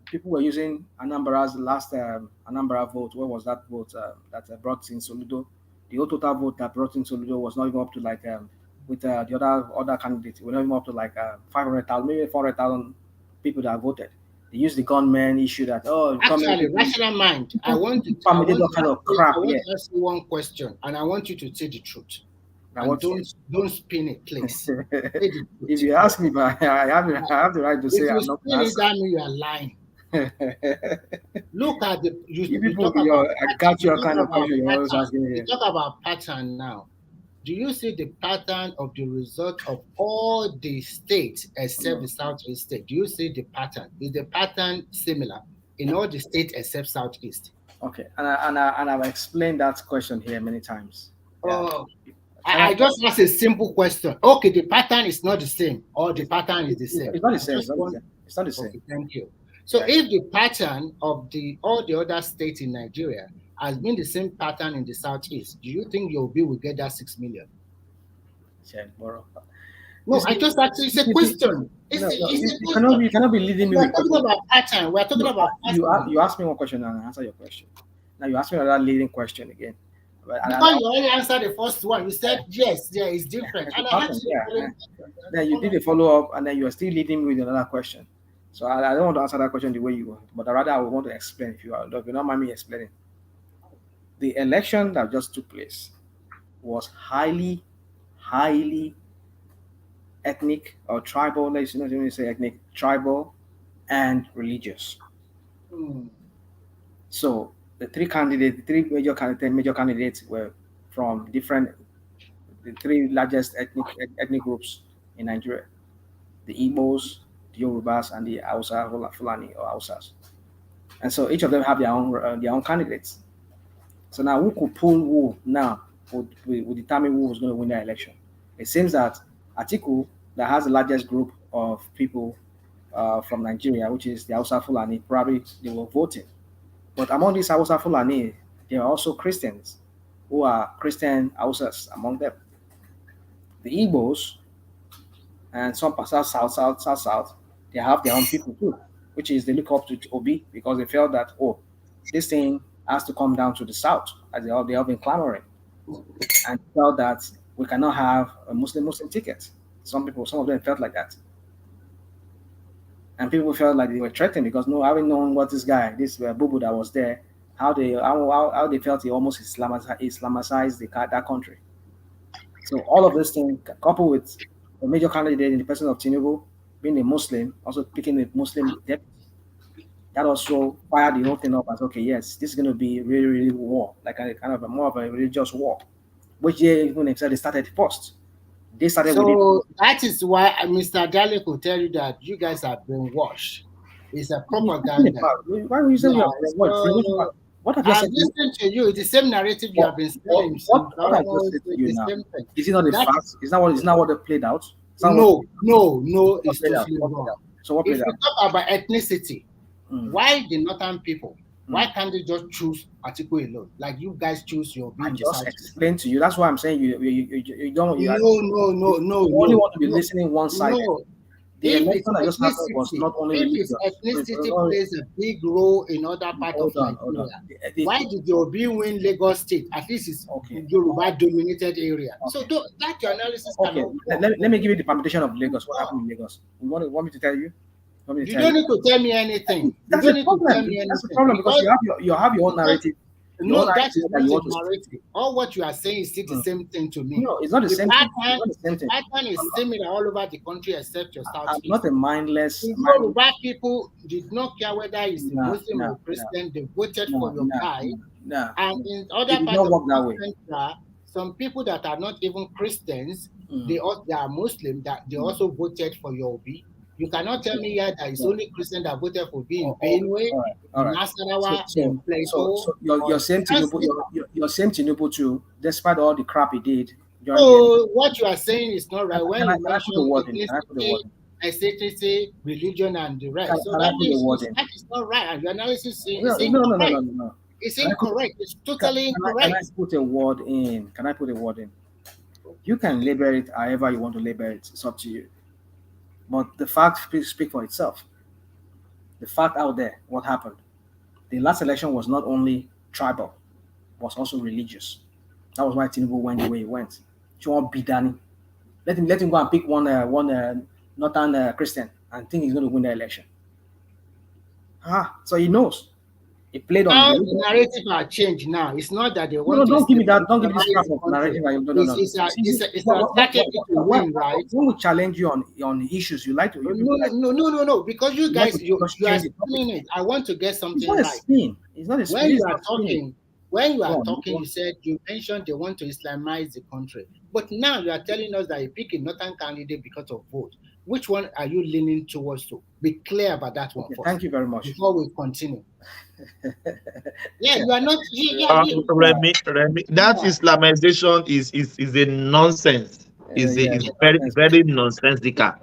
[SPEAKER 1] People were using Anambra's last Anambra vote. What was that vote that brought in Soludo? The whole total vote that brought in Soludo was not even up to like with the other candidates. We're not even up to like 500,000, maybe 400,000 people that voted. They used the gunman issue that
[SPEAKER 8] actually rational mind. I want to ask you one question, and I want you to say the truth. Don't spin it, please.
[SPEAKER 1] If you ask me, but I have the right to say I'm not.
[SPEAKER 8] If you you are lying. Look at the
[SPEAKER 1] I got your kind of question you're always asking here.
[SPEAKER 8] You talk about pattern now. Do you see the pattern of the result of all the states except the Southeast state? Do you see the pattern? Is the pattern similar in all the states except Southeast?
[SPEAKER 1] Okay, and I've explained that question here many times.
[SPEAKER 8] Oh, I just asked a simple question. Okay, the pattern is not the same, or the pattern is the same.
[SPEAKER 1] It's not the same. It's not the same.
[SPEAKER 8] Okay, thank you. So if the pattern of all the other states in Nigeria has been the same pattern in the Southeast, do you think Yoruba will get that 6 million? No, I just actually it's a question.
[SPEAKER 1] You cannot be leading me.
[SPEAKER 8] We're talking about pattern. We're talking about pattern.
[SPEAKER 1] You ask me one question and I answer your question. Now you ask me another leading question again.
[SPEAKER 8] Because you already answered the first one. You said yes, it's different.
[SPEAKER 1] Then you did a follow-up and then you are still leading me with another question. So I don't want to answer that question the way you want, but rather I would want to explain if you don't mind me explaining. The election that just took place was highly ethnic or tribal, let's not even say ethnic, tribal and religious. So the three major candidates were from the three largest ethnic groups in Nigeria: the Igbos, the Yorubas, and the Hausa Fulani or Hausas. And so each of them have their own candidates. So now who could pull who now would determine who was going to win the election. It seems that Atiku, that has the largest group of people from Nigeria, which is the Hausa Fulani, probably they were voting. But among these Hausa Fulani, there are also Christians who are Christian Hausas among them. The Igbos and some south, they have their own people too, which is they look up to Obi because they felt that, this thing has to come down to the south, as they have been clamoring, and felt that we cannot have a Muslim ticket. Some of them felt like that. And people felt like they were threatened because having known what this Bubu that was there, how they felt he almost Islamicized that country. So all of this thing, coupled with a major candidate in the person of Tinubu being a Muslim, also picking a Muslim deputy, that also fired the whole thing up as, okay, yes, this is going to be really, really war, like a kind of more of a religious war, which they even said they started first. They started with it.
[SPEAKER 8] So that is why Mr. Dalek will tell you that you guys are brainwashed. It's a propaganda.
[SPEAKER 1] Why would you say we are brainwashed? What have you said?
[SPEAKER 8] I'm listening to you. It's the same narrative you have been saying.
[SPEAKER 1] What I just said to you now? Is it not a fact? Is not what they played out?
[SPEAKER 8] No, it's totally wrong.
[SPEAKER 1] So what played
[SPEAKER 8] out? If you talk about ethnicity, why the northern people? Why can't they just choose Atiku alone? Like you guys choose your being.
[SPEAKER 1] I just explained to you. That's why I'm saying you don't.
[SPEAKER 8] No.
[SPEAKER 1] You only want to be listening one side.
[SPEAKER 8] No.
[SPEAKER 1] The election that just happened was not only religious.
[SPEAKER 8] Ethnicity plays a big role in other parts of Nigeria. Why did the Obi win Lagos State? At least it's Yoruba dominated area. So that your analysis cannot.
[SPEAKER 1] Let me give you the permutation of Lagos. What happened in Lagos? You want me to tell you?
[SPEAKER 8] You don't need to tell me anything.
[SPEAKER 1] That's the problem. That's the problem because you have your own narrative.
[SPEAKER 8] No, that's not the narrative. All what you are saying is still the same thing to me.
[SPEAKER 1] No, it's not the same thing.
[SPEAKER 8] The pattern is similar all over the country except your south.
[SPEAKER 1] I'm not a mindless.
[SPEAKER 8] Yoruba people did not care whether it's Muslim or Christian. They voted for your guy. And in other parts of the country, some people that are not even Christians, they are Muslim, that they also voted for your Obi. You cannot tell me here that it's only Christian that voted for being Benue, Nasarawa, and Plateau.
[SPEAKER 1] So you're saying Tinubu too, despite all the crap he did.
[SPEAKER 8] So what you are saying is not right. When you mention ethnicity, religion, and the rest, so that is not right. And your analysis is incorrect.
[SPEAKER 1] No.
[SPEAKER 8] It's incorrect. It's totally incorrect.
[SPEAKER 1] Can I put a word in? You can label it however you want to label it. It's up to you. But the facts speak for itself. The fact out there, what happened? The last election was not only tribal, was also religious. That was why Tinubu went the way he went. You want beat Danny? Let him go and pick one northern Christian and think he's going to win the election. So he knows. He played on
[SPEAKER 8] now the narrative has changed now. It's not that they want
[SPEAKER 1] don't give me that. Don't give me this crap of narrative. No.
[SPEAKER 8] It's a strategy to win, right?
[SPEAKER 1] When we challenge you on issues, you like to.
[SPEAKER 8] No. Because you guys, you are spinning it. I want to get something right.
[SPEAKER 1] It's not a spin.
[SPEAKER 8] When you are talking, you mentioned they want to Islamize the country. But now you are telling us that you pick a northern candidate because of vote. Which one are you leaning towards to? Be clear about that one first.
[SPEAKER 1] Thank you very much.
[SPEAKER 8] Before we continue. You are not.
[SPEAKER 6] Remy, that Islamization is a nonsense. It's very nonsensical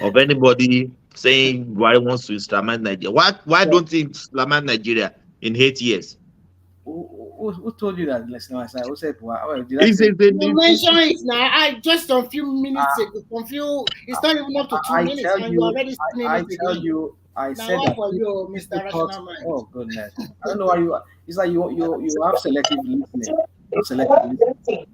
[SPEAKER 6] of anybody saying why wants to Islamize Nigeria. Why don't you Islamize Nigeria in 8 years?
[SPEAKER 1] Who told you that? Who said
[SPEAKER 8] you mentioned it now. I just a few minutes ago. It's not even up to 2 minutes, and you already
[SPEAKER 1] I said that.
[SPEAKER 8] For you, Mr. Rational Mind.
[SPEAKER 1] Oh goodness! I don't know why you. It's like you have selective listening. Selective listening.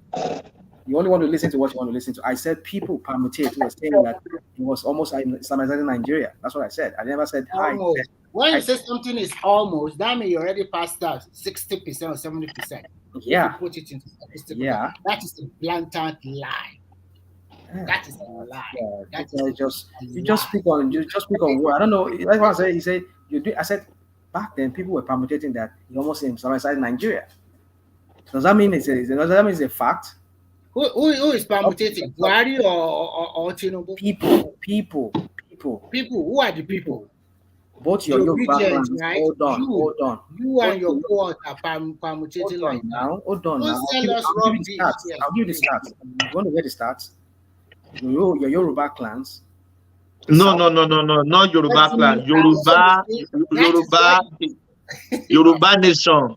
[SPEAKER 1] You only want to listen to what you want to listen to. I said people permutate were saying that it was almost Islamizing Nigeria. That's what I said. I never said
[SPEAKER 8] almost. When you say something is almost, that means you already passed that 60% or 70%.
[SPEAKER 1] Yeah.
[SPEAKER 8] If you put it into statistics.
[SPEAKER 1] Yeah.
[SPEAKER 8] That is a blatant lie. That is a lie.
[SPEAKER 1] You just speak on what I don't know. That's what I said. He said you do. I said back then people were permutating that you almost Islamizing Nigeria. Does that mean it's a fact?
[SPEAKER 8] Who is permutating? Buhari or Tinubu?
[SPEAKER 1] People.
[SPEAKER 8] Who are the people?
[SPEAKER 1] Both your backgrounds.
[SPEAKER 8] Right?
[SPEAKER 1] Hold on.
[SPEAKER 8] You and your cohort are permutating right
[SPEAKER 1] now. Hold on now.
[SPEAKER 8] I'll
[SPEAKER 1] give you the stats. You want to get the stats? Your Yoruba clans.
[SPEAKER 6] No, not Yoruba clan. Yoruba nation.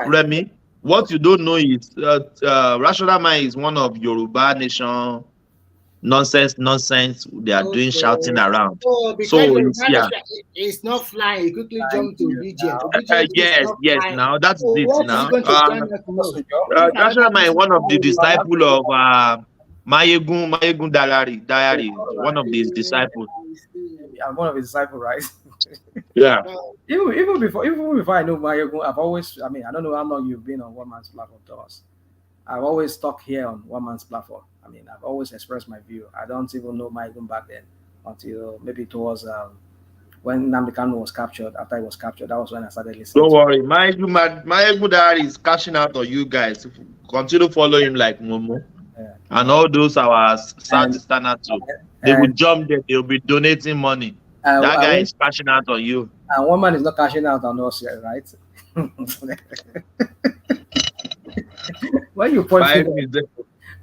[SPEAKER 6] Remy, what you don't know is Rashorama is one of Yoruba nation nonsense. They are doing shouting around.
[SPEAKER 8] It's not flying. You quickly jump to region.
[SPEAKER 6] Yes. Now that's it. Now, Rashorama is one of the disciples of Mayegun Diary. One of his disciples.
[SPEAKER 1] I'm one of his disciples, right?
[SPEAKER 6] Yeah.
[SPEAKER 1] Even before I know Mayegun, I've always. I don't know how long you've been on One Man's Platform, Thomas. I've always talked here on One Man's Platform. I've always expressed my view. I don't even know Mayegun back then until maybe towards when Nnamdi Kanu was captured, after he was captured, that was when I started listening.
[SPEAKER 6] Don't worry, my Diary is cashing out on you guys. Continue following him like Momo. And all those our South Eastern too. They will jump there, they'll be donating money. That guy is cashing out on you.
[SPEAKER 1] And one man is not cashing out on us yet, right? When you point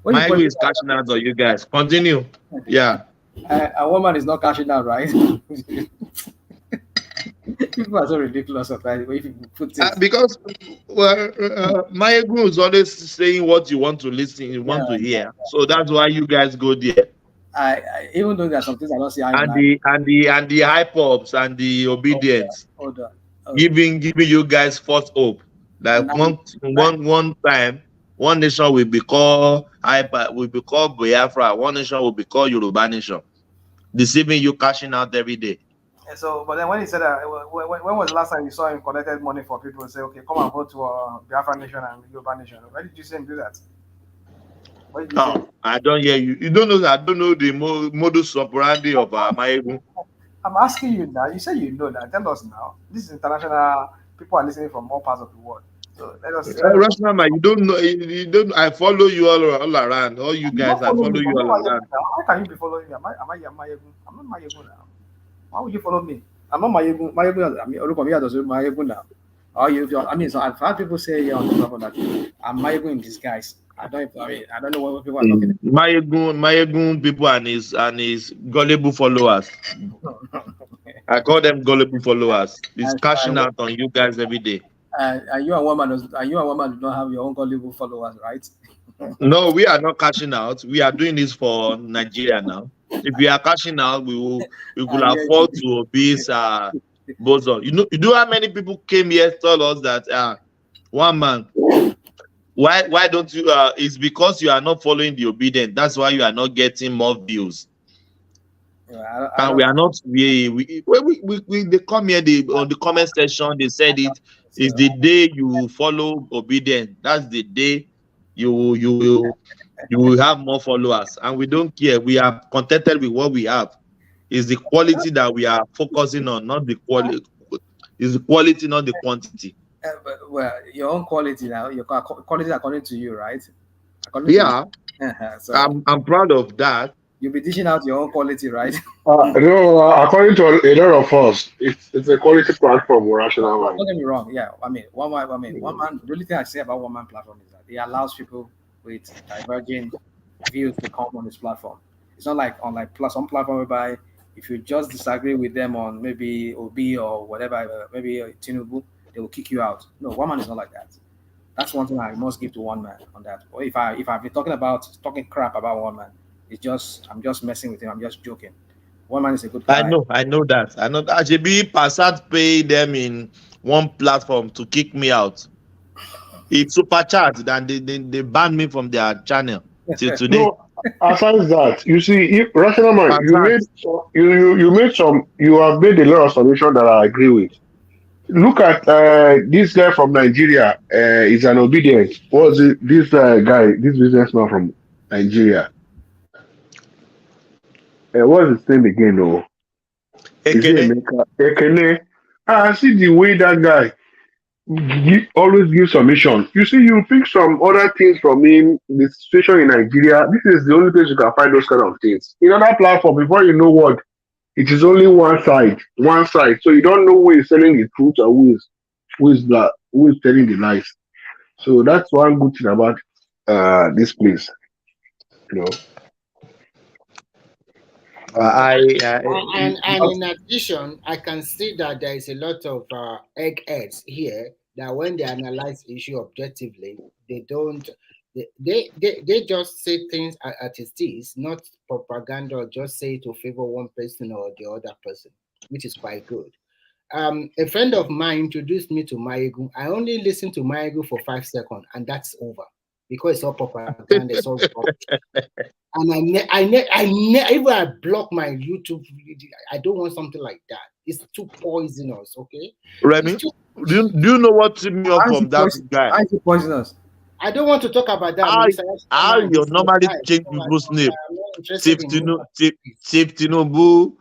[SPEAKER 6] my is cashing out on you guys. Continue. Yeah.
[SPEAKER 1] A woman is not cashing out, right? People are so ridiculous sometimes. If you put it.
[SPEAKER 6] Because Mayegun is always saying what you want to listen, you want to hear. So that's why you guys go there.
[SPEAKER 1] I even though there are some things I don't see.
[SPEAKER 6] And the hype ups and the obedience, giving you guys false hope. Like one time, one nation will be called Biafra. One nation will be called Yoruba nation, deceiving you, cashing out every day.
[SPEAKER 1] So, but then when he said that, when was the last time you saw him collected money for people and say, okay, come and vote to Biafra nation and Yoruba nation? Why did you see him do that?
[SPEAKER 6] I don't hear you. You don't know that. I don't know the modus operandi of Mayegun.
[SPEAKER 1] I'm asking you now. You say you know that. Tell us now. This is international. People are listening from all parts of the world. So let us.
[SPEAKER 6] Rashmama, you don't know. You don't. I follow you all around. All you guys, I follow you all around.
[SPEAKER 1] How can you be following me? Am I Mayegun? I'm not Mayegun now. Why would you follow me? I'm not Mayegun. Mayegun. I mean, look at me as Mayegun now. I mean, so I've heard people say on the platform that I'm Mayegun in disguise. I don't know what people are talking about.
[SPEAKER 6] Mayegun people and his gullible followers. I call them gullible followers. He's cashing out on you guys every day.
[SPEAKER 1] Are you a woman do not have your own gullible followers, right?
[SPEAKER 6] No, we are not cashing out. We are doing this for Nigeria now. If we are cashing out, we could afford to obese Bozo. You know how many people came here to tell us that one man. Why don't you? It's because you are not following the obedient. That's why you are not getting more views. And we are not. They come here. On the comment section, they said it is the day you follow obedient. That's the day you will have more followers. And we don't care. We are contented with what we have. It's the quality that we are focusing on, not the quality. It's the quality, not the quantity.
[SPEAKER 1] Well, your own quality now, your quality according to you, right?
[SPEAKER 6] So I'm proud of that.
[SPEAKER 1] You'll be dishing out your own quality, right?
[SPEAKER 2] No, according to a lot of us, it's a quality platform. Rational.
[SPEAKER 1] Don't get me wrong. Yeah, one man. The only thing I say about one man platform is that it allows people with diverging views to come on this platform. It's not like on some platform whereby if you just disagree with them on maybe OB or whatever, maybe Tinubu, they will kick you out. No, one man is not like that. That's one thing I must give to one man on that. Or if I've been talking crap about one man, I'm just messing with him. I'm just joking. One man is a good guy.
[SPEAKER 6] I know that. I should be Passat pay them in one platform to kick me out. It's super chat, and they banned me from their channel till today.
[SPEAKER 2] No, aside that, you see, Rational Man, you have made a lot of solutions that I agree with. Look at this guy from Nigeria. Is an obedient. What's it? This businessman from Nigeria. What's his name again? Oh, Ekene. I see the way that guy always gives submission. You see, you pick some other things from him. The situation in Nigeria. This is the only place you can find those kind of things. In other platform, before you know what. It is only one side. So you don't know who is telling the truth or who is telling the lies. So that's one good thing about this place. You know.
[SPEAKER 8] And in addition, I can see that there is a lot of eggheads here that when they analyze the issue objectively, they don't. They just say things at its is, not propaganda or just say to favor one person or the other person, which is quite good. A friend of mine introduced me to Mayegun. I only listened to Mayegun for 5 seconds, and that's over because it's all propaganda. It's all and even I block my YouTube. I don't want something like that. It's too poisonous. Okay,
[SPEAKER 6] Remy, do you know what took me up from that guy?
[SPEAKER 1] Why is it poisonous?
[SPEAKER 8] I don't want to talk about that.
[SPEAKER 6] How you normally change people's name? Chief Tinubu,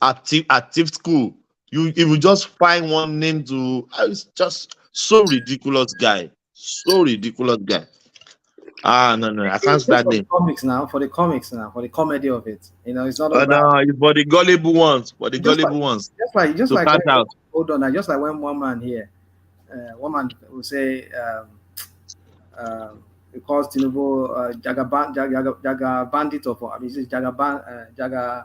[SPEAKER 6] active school. If you just find one name to, it's just so ridiculous guy. So ridiculous guy. No, I can't stand him.
[SPEAKER 1] For the comics now, for the comedy of it. It's not
[SPEAKER 6] No,
[SPEAKER 1] about.
[SPEAKER 6] it's for the gullible ones. For the gullible ones.
[SPEAKER 1] Just like
[SPEAKER 6] catch out.
[SPEAKER 1] Hold on, just like when one man here, one man will say, because Tinubu Jaga bandit of, Jaga.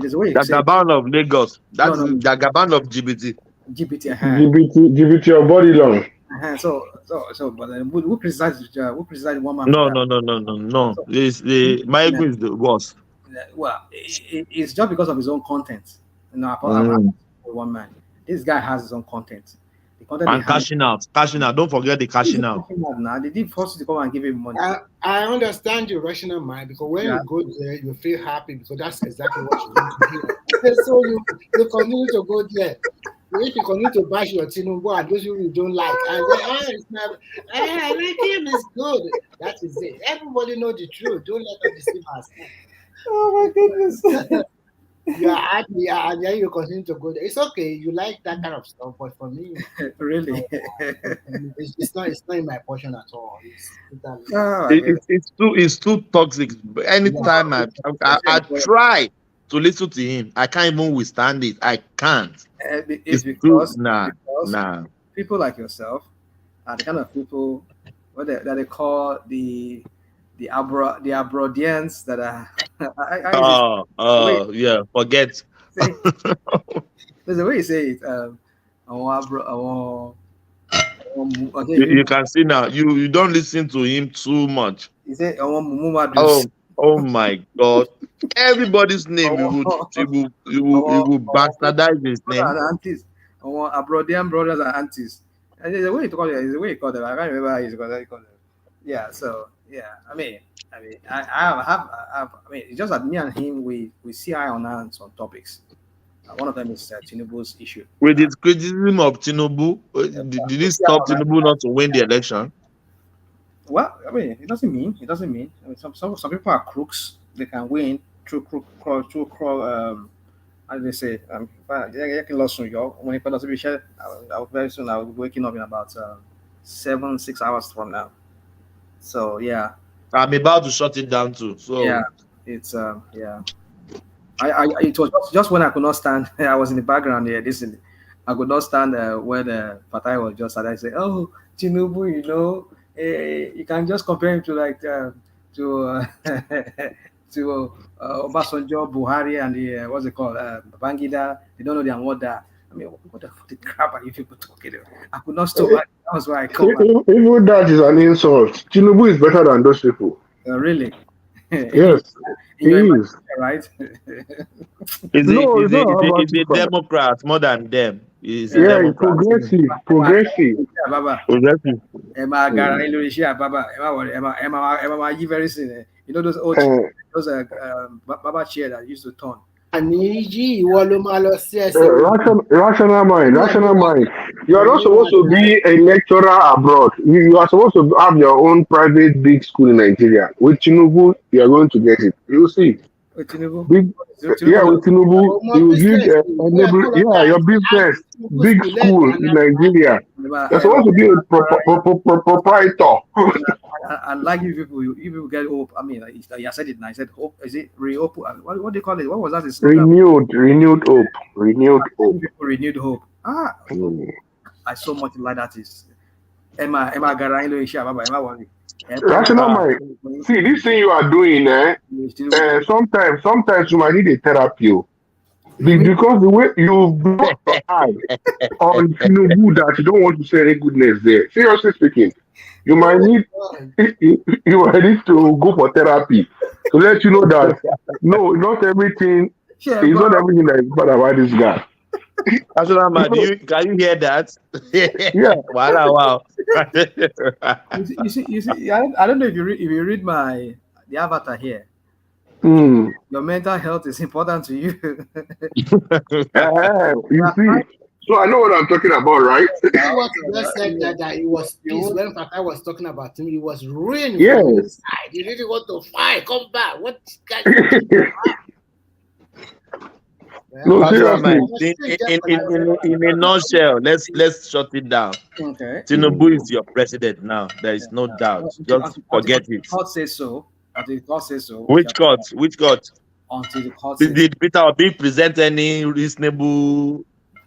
[SPEAKER 1] There's a way you say
[SPEAKER 6] Jagaban of Lagos. That's Jagaban of GBT.
[SPEAKER 2] GBT your body long.
[SPEAKER 1] But who criticized one man?
[SPEAKER 6] No. Michael is the worst.
[SPEAKER 1] Well, it's just because of his own content. One man. This guy has his own content. The content
[SPEAKER 6] and cashing out. Don't forget the cashing out.
[SPEAKER 1] Now they did force you to come and give him money.
[SPEAKER 8] I understand your rational mind, because when you go there, you feel happy because that's exactly what you want to hear. So you continue to go there. If you continue to bash your Tinubu and those you don't like, and it's not, I like him, it's good. That is it. Everybody know the truth. Don't let them deceive us.
[SPEAKER 1] Oh my goodness.
[SPEAKER 8] You're happy, and then you continue to go there. It's okay. You like that kind of stuff, but for me,
[SPEAKER 1] really,
[SPEAKER 8] it's not in my portion at all.
[SPEAKER 6] It's too toxic. Anytime I try to listen to him, I can't even withstand it. I can't.
[SPEAKER 1] It's because people like yourself are the kind of people that they call the Abrodians that are.
[SPEAKER 6] Forget.
[SPEAKER 1] There's a way you say it.
[SPEAKER 6] You can see now. You don't listen to him too much.
[SPEAKER 1] You say,
[SPEAKER 6] oh my God! Everybody's name you will bastardize his name.
[SPEAKER 1] Aunties, Abrodian brothers and aunties. And there's a way to call it. There's a way to call them. I can't remember how you call them. Yeah. So yeah. I mean, it's just that me and him, we see eye on eye on some topics. One of them is Tinubu's issue.
[SPEAKER 6] With his criticism of Tinubu, did he stop Tinubu not to win the election?
[SPEAKER 1] Well, I mean, it doesn't mean. I mean, some people are crooks. They can win through how do they say? When it doesn't be shared, very soon I'll be waking up in about 6 hours from now. So yeah.
[SPEAKER 6] I'm about to shut it down too. So
[SPEAKER 1] yeah, it's yeah. It was just when I could not stand. I was in the background here. Listen, I could not stand when Fatai was just. And I say, "Oh, Tinubu, you can just compare him to like to Obasanjo, Buhari, and the what's it called, Babangida. They don't know their mother. I mean, what the crap are you people talking about? I could not stop. That was why I come.
[SPEAKER 2] Even that is an insult. Tinubu is better than those people.
[SPEAKER 1] Really?
[SPEAKER 2] Yes, he is.
[SPEAKER 1] Right?
[SPEAKER 6] He's a Democrat more than them. He's
[SPEAKER 2] progressive.
[SPEAKER 1] Very soon. You know those old Baba chair that used to turn.
[SPEAKER 2] Rational mind. You are not supposed to be a lecturer abroad. You are supposed to have your own private big school in Nigeria. With Tinubu, you are going to get it. You see.
[SPEAKER 1] With Tinubu?
[SPEAKER 2] With Tinubu, you give your business, big school in Nigeria. You're supposed to be a proprietor.
[SPEAKER 1] And like you people get hope. I mean, I said it now. I said hope. Is it reopen? What do you call it? What was that?
[SPEAKER 2] Renewed hope.
[SPEAKER 1] Renewed hope. I so much like that is. Emma Garailo Isha Baba. Emma Wali.
[SPEAKER 2] Rational mind. See, this thing you are doing, sometimes you might need a therapy. Because the way you block your eye on Tinubu that you don't want to say any goodness there. Seriously speaking, you might need to go for therapy to let you know that no, not everything not everything that is bad about this guy.
[SPEAKER 6] Can you hear that?
[SPEAKER 2] Yeah.
[SPEAKER 6] Wow.
[SPEAKER 1] You see, I don't know if you read the avatar here. Your mental health is important to you.
[SPEAKER 2] You see. So I know what I'm talking about, right?
[SPEAKER 8] What you just said that it was peace when Fatai was talking about him. It was ruin.
[SPEAKER 2] Yes.
[SPEAKER 8] He really want to fight. Come back. What?
[SPEAKER 2] No, seriously.
[SPEAKER 6] In a nutshell, let's shut it down.
[SPEAKER 1] Okay.
[SPEAKER 6] Tinubu is your president now. There is no doubt. Just forget it.
[SPEAKER 1] Court says so. Until the court says so.
[SPEAKER 6] Which court? Which court?
[SPEAKER 1] Until the court says
[SPEAKER 6] Did Peter Obi present any reasonable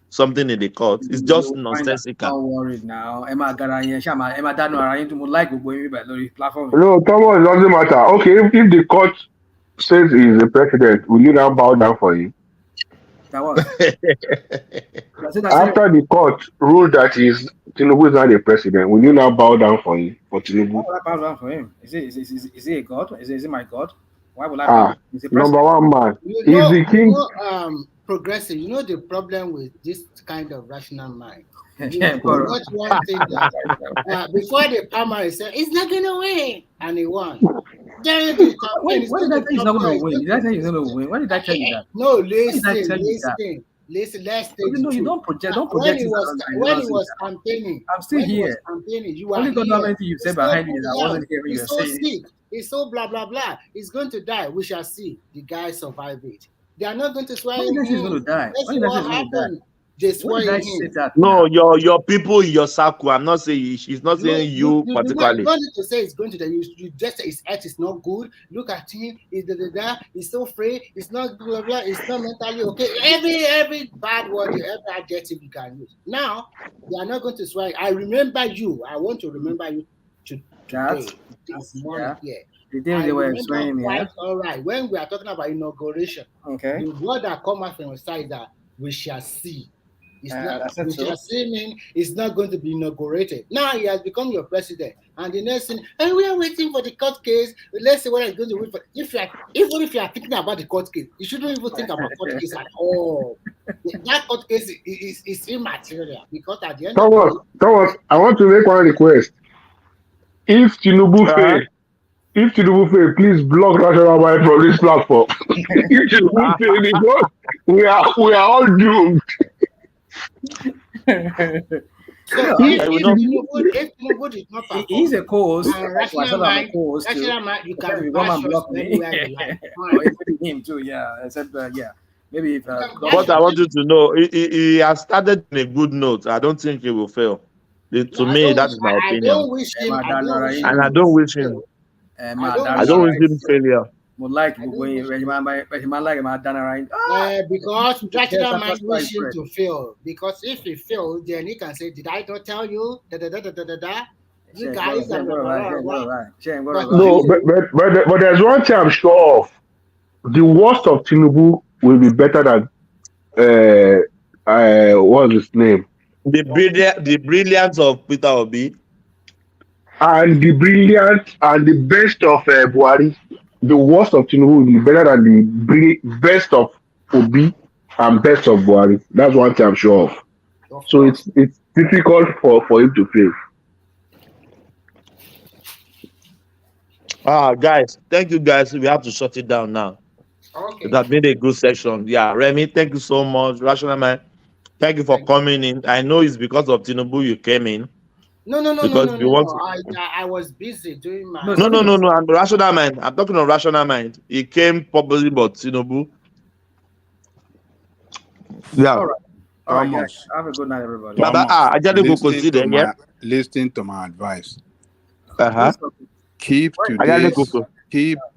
[SPEAKER 6] something in the court? It's just nonsensical.
[SPEAKER 1] Don't worry now. Emma Garanya, Shama, Emma Dano Arayin to like the platform.
[SPEAKER 2] No, Thomas, it doesn't matter. Okay, if the court says he's the president, will you now bow down for him?
[SPEAKER 1] That was.
[SPEAKER 2] After the court ruled that Tinubu is not the president, will you now bow down for him, for Tinubu?
[SPEAKER 1] Why would I bow down for him? Is he a god? Is he my god? Why would I bow down? He's a
[SPEAKER 2] Number one man.
[SPEAKER 8] He's
[SPEAKER 2] the king.
[SPEAKER 8] Progressive. You know the problem with this kind of rational mind. Not one thing that before the primary said it's not gonna win, and he won.
[SPEAKER 1] What did I tell you he's not gonna win? Did I tell you he's not gonna win? Why did I tell you that?
[SPEAKER 8] No, listen. Let's take
[SPEAKER 1] no, you don't project. Don't
[SPEAKER 8] when
[SPEAKER 1] project.
[SPEAKER 8] He was campaigning,
[SPEAKER 1] I'm still here.
[SPEAKER 8] You are
[SPEAKER 1] only got
[SPEAKER 8] here.
[SPEAKER 1] Anything you said behind me. I wasn't hearing you
[SPEAKER 8] so
[SPEAKER 1] saying.
[SPEAKER 8] Sick. He's so blah blah blah. He's going to die. We shall see. The guy survived it. They are not going to swear him.
[SPEAKER 1] He's going to die.
[SPEAKER 8] That's what happened. They swear him.
[SPEAKER 6] No, your people in your circle. I'm not saying she's not saying you particularly.
[SPEAKER 8] You don't need to say it's going to die. You just say his health is not good. Look at him. He's so free. He's not blah blah. He's not mentally okay. Every bad word, every adjective you can use. Now they are not going to swear. I remember you. I want to remember you today. This morning here.
[SPEAKER 1] The day they were swearing me.
[SPEAKER 8] All right. When we are talking about inauguration,
[SPEAKER 1] okay.
[SPEAKER 8] The word that comes out from your side is that we shall see. It's shall see mean it's not going to be inaugurated. Now he has become your president, and the next thing, we are waiting for the court case. Let's see what I'm going to wait for. Even if you are thinking about the court case, you shouldn't even think about court case at all. That court case is immaterial because at the end
[SPEAKER 2] Thomas, I want to make one request. If Tinubu fail, please block Rational Mind from this platform. If Tinubu fail, because we are all doomed.
[SPEAKER 1] He's a co-host.
[SPEAKER 8] Rational Mind, you can
[SPEAKER 1] block me. Him too, yeah. Except, maybe if.
[SPEAKER 6] What I want you to know, he has started in a good note. I don't think he will fail. To me, that is my opinion.
[SPEAKER 8] I don't wish him.
[SPEAKER 6] I don't wish him. I don't wish him failure.
[SPEAKER 1] Because
[SPEAKER 8] Rational Mind wish him to fail. Because if he fails, then he can say, "Did I not tell you?" You guys are
[SPEAKER 2] no, but there's one thing I'm sure of: the worst of Tinubu will be better than what's his name?
[SPEAKER 6] The brilliance of Peter Obi.
[SPEAKER 2] And the brilliant and the best of Buhari, the worst of Tinubu will be better than the best of Obi and best of Buhari. That's one thing I'm sure of. So it's difficult for him to fail.
[SPEAKER 6] Guys, thank you guys. We have to shut it down now.
[SPEAKER 8] Okay.
[SPEAKER 6] It has been a good session. Yeah, Remy, thank you so much. Rational Man, thank you for coming in. I know it's because of Tinubu you came in.
[SPEAKER 8] No. I was busy doing my.
[SPEAKER 6] No. I'm Rational Mind. I'm talking on Rational Mind. He came probably, but Tinubu. Yeah.
[SPEAKER 1] All right, guys. Have a good night, everybody.
[SPEAKER 12] Listen to my advice.
[SPEAKER 6] Keep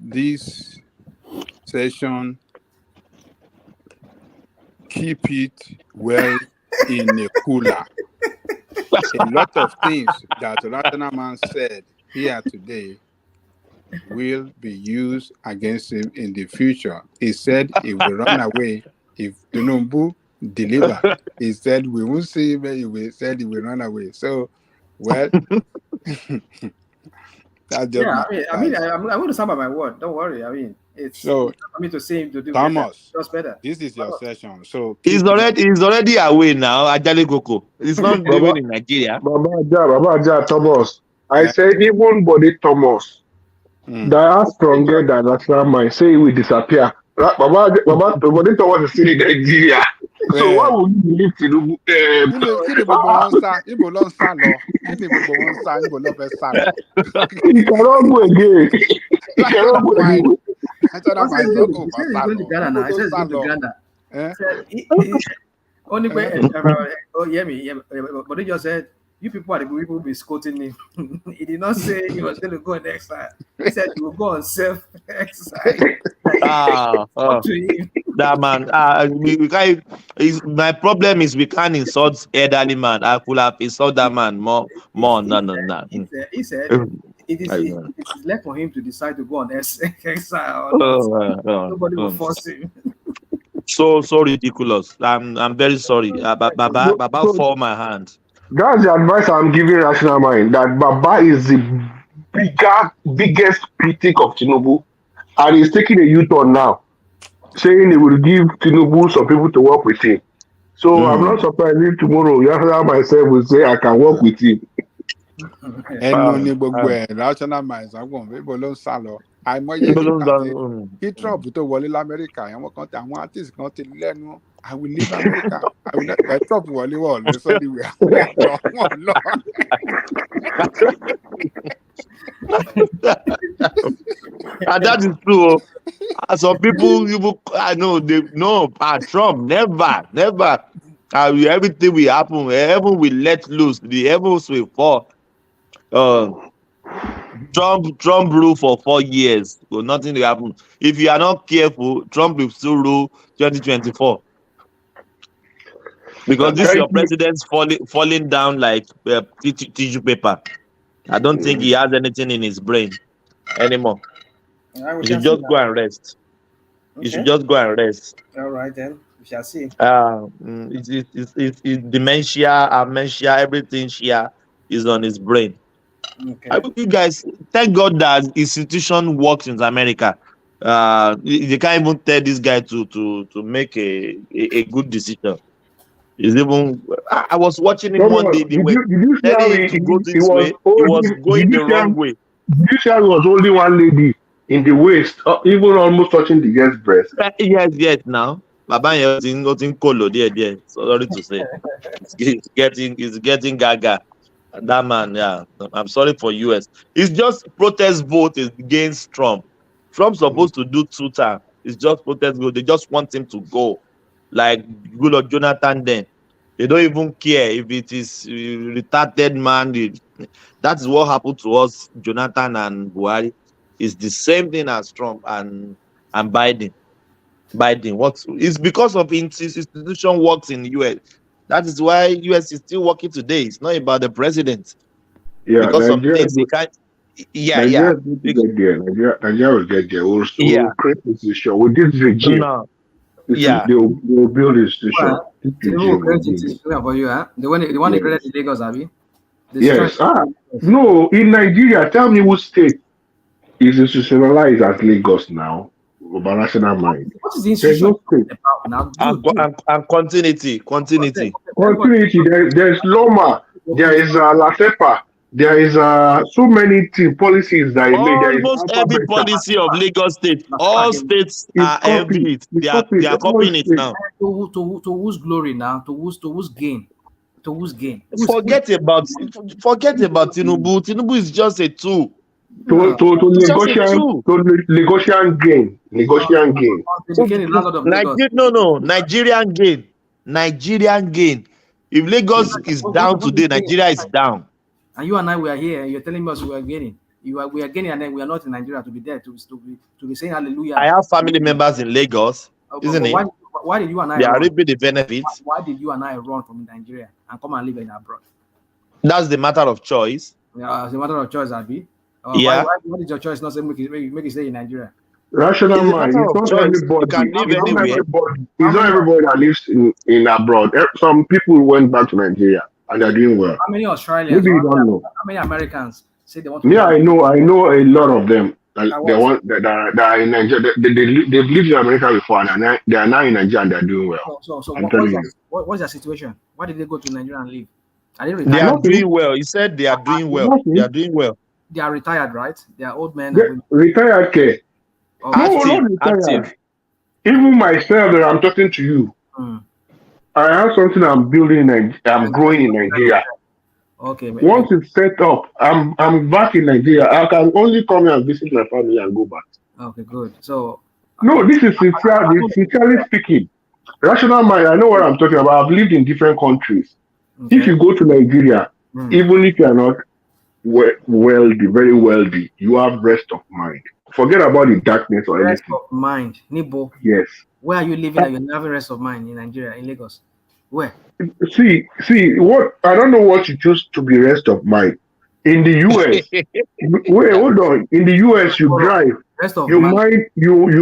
[SPEAKER 12] this session. Keep it well in a cooler. A lot of things that Rational Man said here today will be used against him in the future. He said he will run away if Tinubu deliver. He said we won't see him. He said he will run away. So, well, that's just
[SPEAKER 1] I'm going to stand by my word. Don't worry. I mean, it's
[SPEAKER 12] so
[SPEAKER 1] for me to say him to do
[SPEAKER 12] Thomas,
[SPEAKER 1] just better.
[SPEAKER 12] This is your session. So
[SPEAKER 6] he's already away now. Ajale Koko. He's not living in Nigeria.
[SPEAKER 2] Baba Thomas. I said even Body Thomas. That are stronger than Rational Mind. Say he will disappear. Baba Body Thomas is still in Nigeria. So why would you believe Tinubu? He cannot go again. He cannot go again.
[SPEAKER 1] He said he's going to Ghana now. He said he's going to Ghana. Only way. Oh, yeah, but he just said, "You people are the people who be scolding him." He did not say he was going to go on exile. He said he will go on self-exile.
[SPEAKER 6] That man. We can't. My problem is we can't insult elderly man. I could have insult that man more. No.
[SPEAKER 1] He said it is left for him to decide to go on exile or not. Nobody will force him.
[SPEAKER 6] So ridiculous. I'm very sorry. Baba fall my hand.
[SPEAKER 2] That's the advice I'm giving Rational Mind, that Baba is the biggest critic of Tinubu, and he's taking a U-turn now, saying he will give Tinubu some people to work with him. So I'm not surprised if tomorrow Rational myself will say I can work with him.
[SPEAKER 12] Rational Minds people ló ń sá lọ. Àìmọye kí Trump tó wọlé l'Amẹ́ríkà àwọn artist kan ti lẹ́nu I will leave America. I will let Trump wọlé wọ̀ lọ sọ́ọ́dí wọ́n lọ.
[SPEAKER 6] And that is true. Some people I know Trump never. Everything will happen. Heaven will let loose. The heavens will fall. Trump rule for 4 years, so nothing will happen. If you are not careful, Trump will still rule 2024. Because this your president's falling down like tissue paper. I don't think he has anything in his brain anymore. You should just go and rest. You should just go and rest.
[SPEAKER 1] All right, then we shall see.
[SPEAKER 6] It's dementia, amnesia, everything is on his brain.
[SPEAKER 1] Okay.
[SPEAKER 6] You guys, thank God that institution works in America. They can't even tell this guy to make a good decision. I was watching him one day. They were telling him to go this way. He was going the wrong way.
[SPEAKER 2] Did you say there was only one lady in the waist, even almost touching the girl's breast?
[SPEAKER 6] Yes. Now, Baba is getting colo there. Sorry to say, it's getting gaga. That man, yeah. I'm sorry for US. It's just protest vote against Trump. Trump's supposed to do 2 times. It's just protest vote. They just want him to go. Like good old Jonathan then. They don't even care if it is retarded man. That is what happened to us, Jonathan and Buhari. It's the same thing as Trump and Biden. It's because of institution works in the US. That is why US is still working today. It's not about the president.
[SPEAKER 2] Yeah,
[SPEAKER 6] because
[SPEAKER 2] Nigeria,
[SPEAKER 6] of things they can't.
[SPEAKER 2] Nigeria will get there. We'll create institution with this regime. They will build institution.
[SPEAKER 1] The one they created in Lagos, Abi.
[SPEAKER 2] Yes. No, in Nigeria, tell me which state is institutionalized as Lagos now. About National Mind.
[SPEAKER 1] What is the institution about now?
[SPEAKER 6] And continuity.
[SPEAKER 2] There's Loma. There is LASEPA. There is so many policies that
[SPEAKER 6] almost every policy of Lagos State. All states are envying it. They are copying it now.
[SPEAKER 1] To whose glory now? To whose gain? To whose gain?
[SPEAKER 6] Forget about Tinubu. Tinubu is just a tool.
[SPEAKER 2] To negotiation gain. Nigerian
[SPEAKER 6] gain. If Lagos is down today, Nigeria is down.
[SPEAKER 1] And you and I were here. You're telling us we are gaining. We are gaining, and then we are not in Nigeria to be there to be saying hallelujah.
[SPEAKER 6] I have family members in Lagos, isn't it?
[SPEAKER 1] Why did you and I?
[SPEAKER 6] They are reaping the benefits.
[SPEAKER 1] Why did you and I run from Nigeria and come and live in abroad?
[SPEAKER 6] That's the matter of choice.
[SPEAKER 1] Yeah, it's a matter of choice, Abi.
[SPEAKER 6] Yeah.
[SPEAKER 1] Why did your choice not say make it stay in Nigeria?
[SPEAKER 2] Rational mind. It's not everybody. It's not everybody that lives in abroad. Some people went back to Nigeria and they're doing well.
[SPEAKER 1] How many Australians?
[SPEAKER 2] Maybe you don't know.
[SPEAKER 1] How many Americans say they want to?
[SPEAKER 2] Yeah, I know a lot of them. That are in Nigeria. They've lived in America before and they are now in Nigeria and they're doing well.
[SPEAKER 1] So what's their situation? Why did they go to Nigeria and live?
[SPEAKER 6] They are doing well. He said they are doing well. They are doing well.
[SPEAKER 1] They are retired, right? They are old men.
[SPEAKER 2] Retired care.
[SPEAKER 6] Active.
[SPEAKER 2] Even myself that I'm talking to you, I have something I'm building and I'm growing in Nigeria.
[SPEAKER 1] Okay.
[SPEAKER 2] Once it's set up, I'm back in Nigeria. I can only come here and visit my family and go back.
[SPEAKER 1] Okay, good. So
[SPEAKER 2] no, this is sincerely speaking. Rational mind, I know what I'm talking about. I've lived in different countries. Okay. If you go to Nigeria, even if you are not wealthy, very wealthy, you have rest of mind. Forget about the darkness or
[SPEAKER 1] rest
[SPEAKER 2] anything.
[SPEAKER 1] Rest of mind, Nibo.
[SPEAKER 2] Yes.
[SPEAKER 1] Where are you living and you're having rest of mind in Nigeria, in Lagos? Where?
[SPEAKER 2] See, what I don't know what you choose to be rest of mind. In the US, wait, hold on. In the US, you drive. You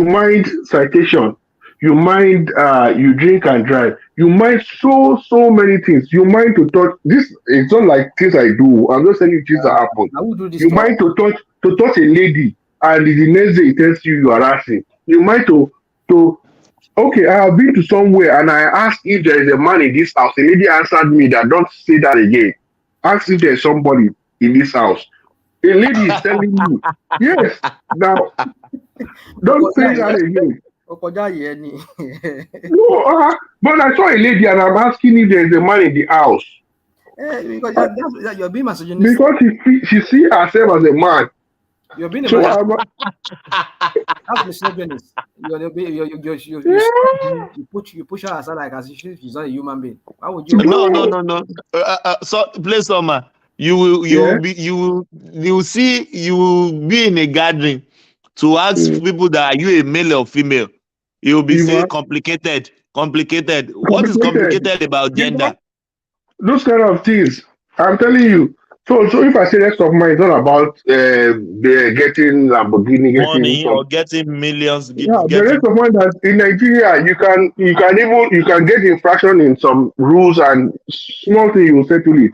[SPEAKER 2] mind citation. You mind you drink and drive. You mind so many things. You mind to touch this. It's not like things I do. I'm just telling you things that happen. You mind to touch a lady, and the next day it tells you are harassing. You mind to okay, I have been to somewhere and I asked if there is a man in this house. A lady answered me that don't say that again. Ask if there's somebody in this house. A lady is telling you, yes, now don't say that again. No, but I saw a lady and I'm asking if there's a man in the house.
[SPEAKER 1] Because you're being misogynistic.
[SPEAKER 2] Because she see herself as a man.
[SPEAKER 1] You're being a that's misogynist. You push her aside like as if she's not a human being. Why would you?
[SPEAKER 6] No. So play some. You will be in a gathering to ask people that are you a male or female. You will be saying complicated. What is complicated about gender?
[SPEAKER 2] Those kind of things. I'm telling you. So if I say rest of mind, it's not about getting Lamborghini,
[SPEAKER 6] money or getting millions.
[SPEAKER 2] The rest of mind that in Nigeria you can get infraction in some rules and small thing you will settle it.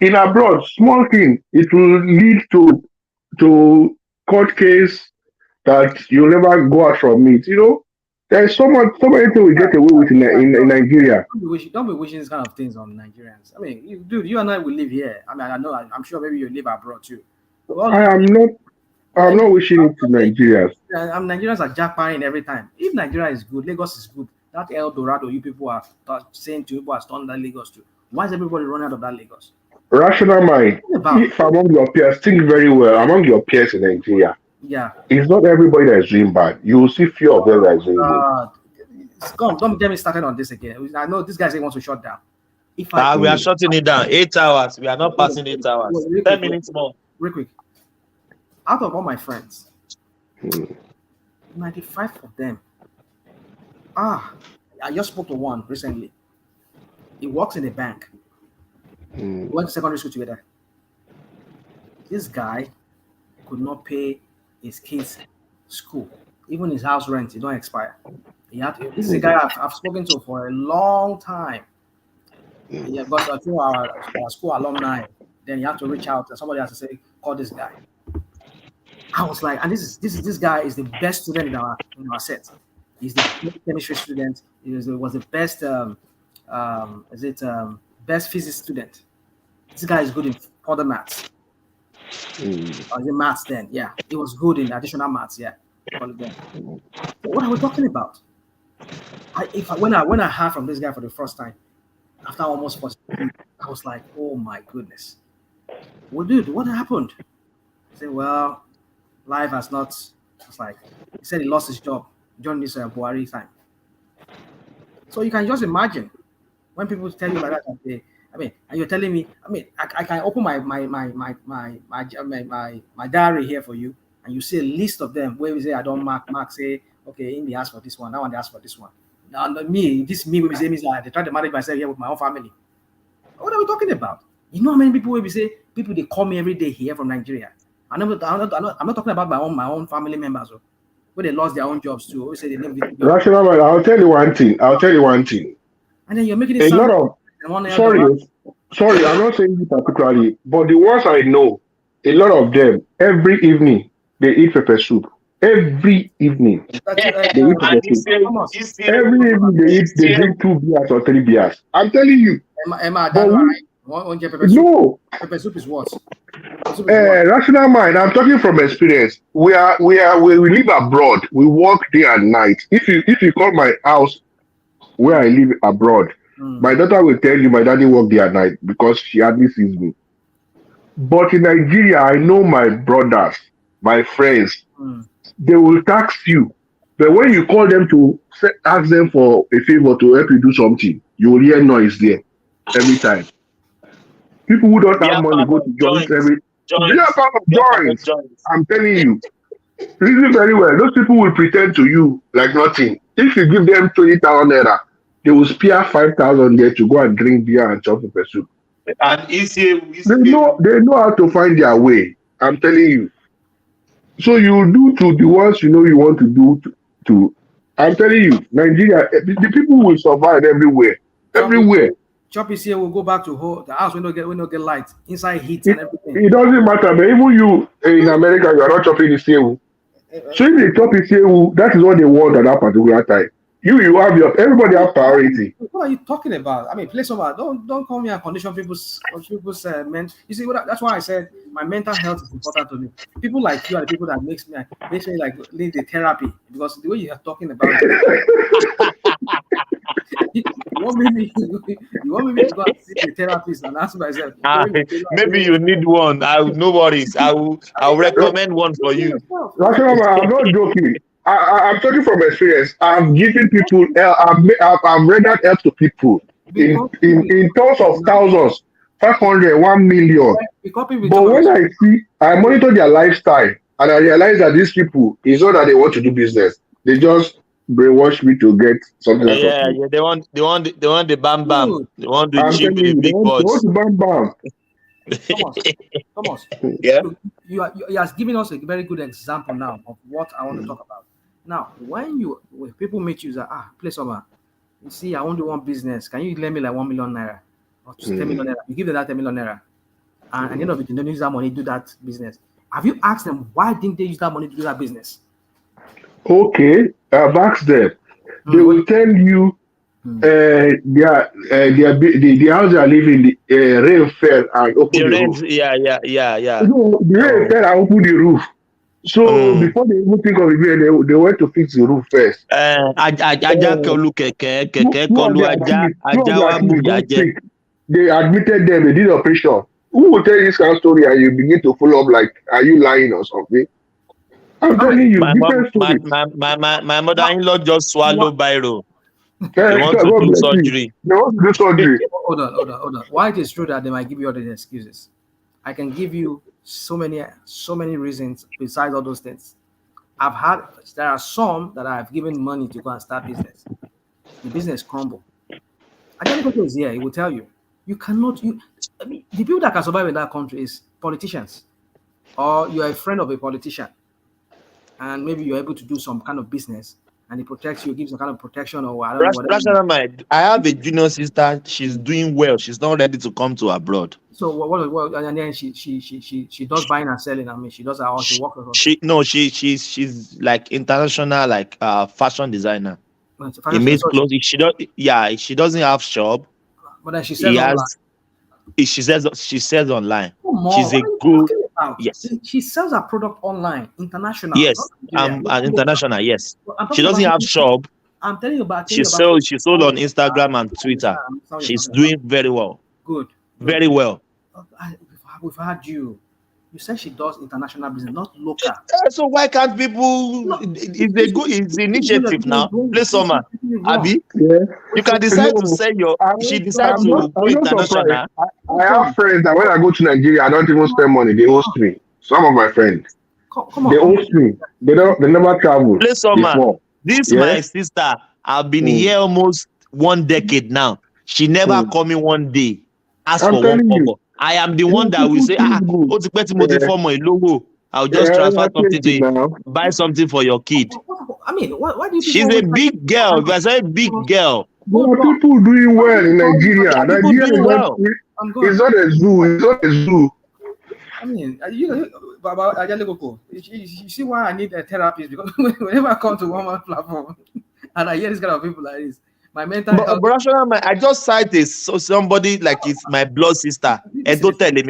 [SPEAKER 2] In abroad, small thing it will lead to court case that you'll never go out from it. You know, there's so many things we get away with in Nigeria.
[SPEAKER 1] Don't be wishing these kind of things on Nigerians. I mean, you and I will live here. I mean, I'm sure maybe you live abroad too.
[SPEAKER 2] I'm not wishing it to Nigerians.
[SPEAKER 1] Nigerians are jackpotting every time. If Nigeria is good, Lagos is good. That El Dorado you people are saying to people has turned that Lagos to. Why is everybody running out of that Lagos?
[SPEAKER 2] Rational mind. If among your peers, think very well. Among your peers in Nigeria, it's not everybody that is doing bad. You will see few of them that is doing good.
[SPEAKER 1] Don't get me started on this again. I know this guy wants to shut down.
[SPEAKER 6] We are shutting it down. 8 hours. We are not passing 8 hours. 10 minutes more.
[SPEAKER 1] Real quick. Out of all my friends, 95 of them. I just spoke to one recently. He works in a bank. We went to secondary school together. This guy could not pay his kids' school. Even his house rent, it don't expire. This is a guy I've spoken to for a long time. He got through our school alumni. Then you have to reach out and somebody has to say, call this guy. I was like, and this guy is the best student in our set. He's the best chemistry student. He was the best best physics student. This guy is good in further maths. The maths then, yeah. He was good in additional maths, yeah. What are we talking about? When I heard from this guy for the first time, after almost 40 years, I was like, oh my goodness. Well, dude, what happened? I said, well, life has not. It's like he said he lost his job during this Buhari time. So you can just imagine when people tell you like that. And you're telling me. I can open my diary here for you, and you see a list of them where we say I don't mark say okay, in the ask for this one, that one they ask for this one. Now me will be saying they try to manage myself here with my own family. What are we talking about? You know how many people will be say people they call me every day here from Nigeria. I'm not talking about my own family members where they lost their own jobs too. Always say they never get jobs.
[SPEAKER 2] Rational, I'll tell you one thing.
[SPEAKER 1] And then you're making it sound
[SPEAKER 2] sorry, I'm not saying you particularly, but the ones I know, a lot of them every evening they eat pepper soup. Every evening they eat pepper soup. Every evening they drink 2 beers or 3 beers. I'm telling you.
[SPEAKER 1] No. Pepper soup is what?
[SPEAKER 2] Rational mind. I'm talking from experience. We live abroad. We work day and night. If you call my house where I live abroad, my daughter will tell you my daddy work day and night because she hardly sees me. But in Nigeria, I know my brothers, my friends. They will tax you But when you call them to ask them for a favor to help you do something, you will hear noise there every time. People who don't have money go to joints every joints. I'm telling you. Listen very well. Those people will pretend to you like nothing. If you give them 20,000 naira, they will spare 5,000 there to go and drink beer and chop pepper soup.
[SPEAKER 6] And
[SPEAKER 2] they know how to find their way. I'm telling you. So you do to the ones you know you want to do to. I'm telling you, Nigeria, the people will survive everywhere. Everywhere.
[SPEAKER 1] Chop is here. We'll go back to the house. We don't get light inside heat and everything.
[SPEAKER 2] It doesn't matter, but even you in America, you are not chopping the same. So if they chop the same, that is what they want at that particular time. You have everybody have priority.
[SPEAKER 1] What are you talking about? I mean, play over. Don't call me and condition people's mental. You see, that's why I said my mental health is important to me. People like you are the people that makes me like need the therapy, because the way you are talking about it, you want me to go and see the therapist and ask myself.
[SPEAKER 6] Maybe you need one. No worries. I'll recommend one for you.
[SPEAKER 2] I'm not joking. I'm talking from experience. I've given people I've rendered help to people in tons of thousands, 500, 1 million. But when I monitor their lifestyle and I realize that these people, it's not that they want to do business. They just brainwash me to get something.
[SPEAKER 6] Yeah. They want the bam bam. They want the cheap with the big boys.
[SPEAKER 2] They want the bam bam.
[SPEAKER 1] Thomas,
[SPEAKER 6] yeah.
[SPEAKER 1] You are giving us a very good example now of what I want to talk about. Now, when people meet you, say, play over. You see, I only want business. Can you lend me like 1 million naira or 10 million naira? You give them that 10 million naira, and at the end of it, they don't use that money to do that business. Have you asked them why didn't they use that money to do that business?
[SPEAKER 2] Okay, I've asked them. They will tell you the house they are living, the rain fell and opened the roof.
[SPEAKER 6] Yeah.
[SPEAKER 2] No, the rain fell and opened the roof. So before they even think of it, they went to fix the roof first. They admitted them, they did operation. Who will tell you this kind of story and you begin to follow up like, are you lying or something? I'm telling you,
[SPEAKER 6] my mother-in-law just swallowed biro. They want to do surgery.
[SPEAKER 1] Hold on. Why it is true that they might give you all these excuses? I can give you so many reasons besides all those things. There are some that I've given money to go and start business. The business crumble. Ajani is here. He will tell you, the people that can survive in that country is politicians, or you are a friend of a politician, and maybe you're able to do some kind of business, and he protects you, gives some kind of protection, or I don't know what.
[SPEAKER 6] I have a junior sister. She's doing well. She's not ready to come to abroad.
[SPEAKER 1] So what? And then she does buying and selling. I mean, she does how she works.
[SPEAKER 6] She's like international, like fashion designer. He makes clothes. She doesn't have shop.
[SPEAKER 1] But then she sells online.
[SPEAKER 6] She sells online.
[SPEAKER 1] She's
[SPEAKER 6] a good. Yes.
[SPEAKER 1] She sells her product online, international.
[SPEAKER 6] Yes, international. Yes. She doesn't have shop.
[SPEAKER 1] I'm telling you about.
[SPEAKER 6] She sold on Instagram and Twitter. She's doing very well.
[SPEAKER 1] Good.
[SPEAKER 6] Very well.
[SPEAKER 1] We've had you. You said she does international business, not local.
[SPEAKER 6] So why can't people? It's the initiative now. Play summer, Abi.
[SPEAKER 2] Yeah.
[SPEAKER 6] You can decide to sell your. She decides to go international.
[SPEAKER 2] I have friends that when I go to Nigeria, I don't even spend money. They host me. Some of my friends. They host me. They never travel.
[SPEAKER 6] Play summer. This my sister. I've been here almost 1 decade now. She never called me one day. Ask for one cover. I am the one that will say, I'll just transfer something to you. Buy something for your kid.
[SPEAKER 1] I mean, why do you?
[SPEAKER 6] She's a big girl. You're a big girl.
[SPEAKER 2] There are people doing well in Nigeria. Nigeria is well. It's not a zoo. It's not a zoo.
[SPEAKER 1] I mean, you see why I need a therapist? Because whenever I come to one platform and I hear this kind of people like this, my mental health.
[SPEAKER 6] I just cited somebody like it's my blood sister. And don't tell me,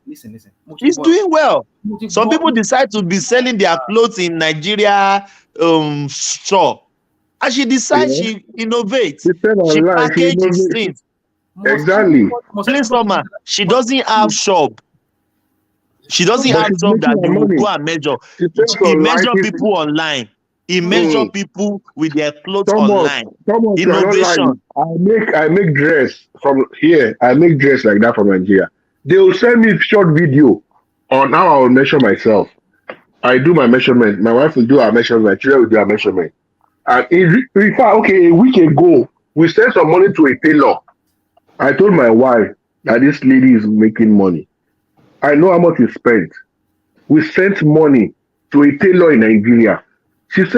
[SPEAKER 1] Listen.
[SPEAKER 6] She's doing well. Some people decide to be selling their clothes in Nigeria store. And she decides she innovates. She packages things.
[SPEAKER 2] Exactly.
[SPEAKER 6] Please, Summer, she doesn't have shop. She doesn't have shop that you will go and measure. She measure people online. He measure people with their clothes
[SPEAKER 2] Thomas
[SPEAKER 6] online.
[SPEAKER 2] cannot lie. I make dress from here. I make dress like that from Nigeria. They will send me short video on how I will measure myself. I do my measurement. My wife will do her measurement. My children will do her measurement. And in fact, okay, a week ago, we sent some money to a tailor. I told my wife that this lady is making money. I know how much we spent. We sent money to a tailor in Nigeria. This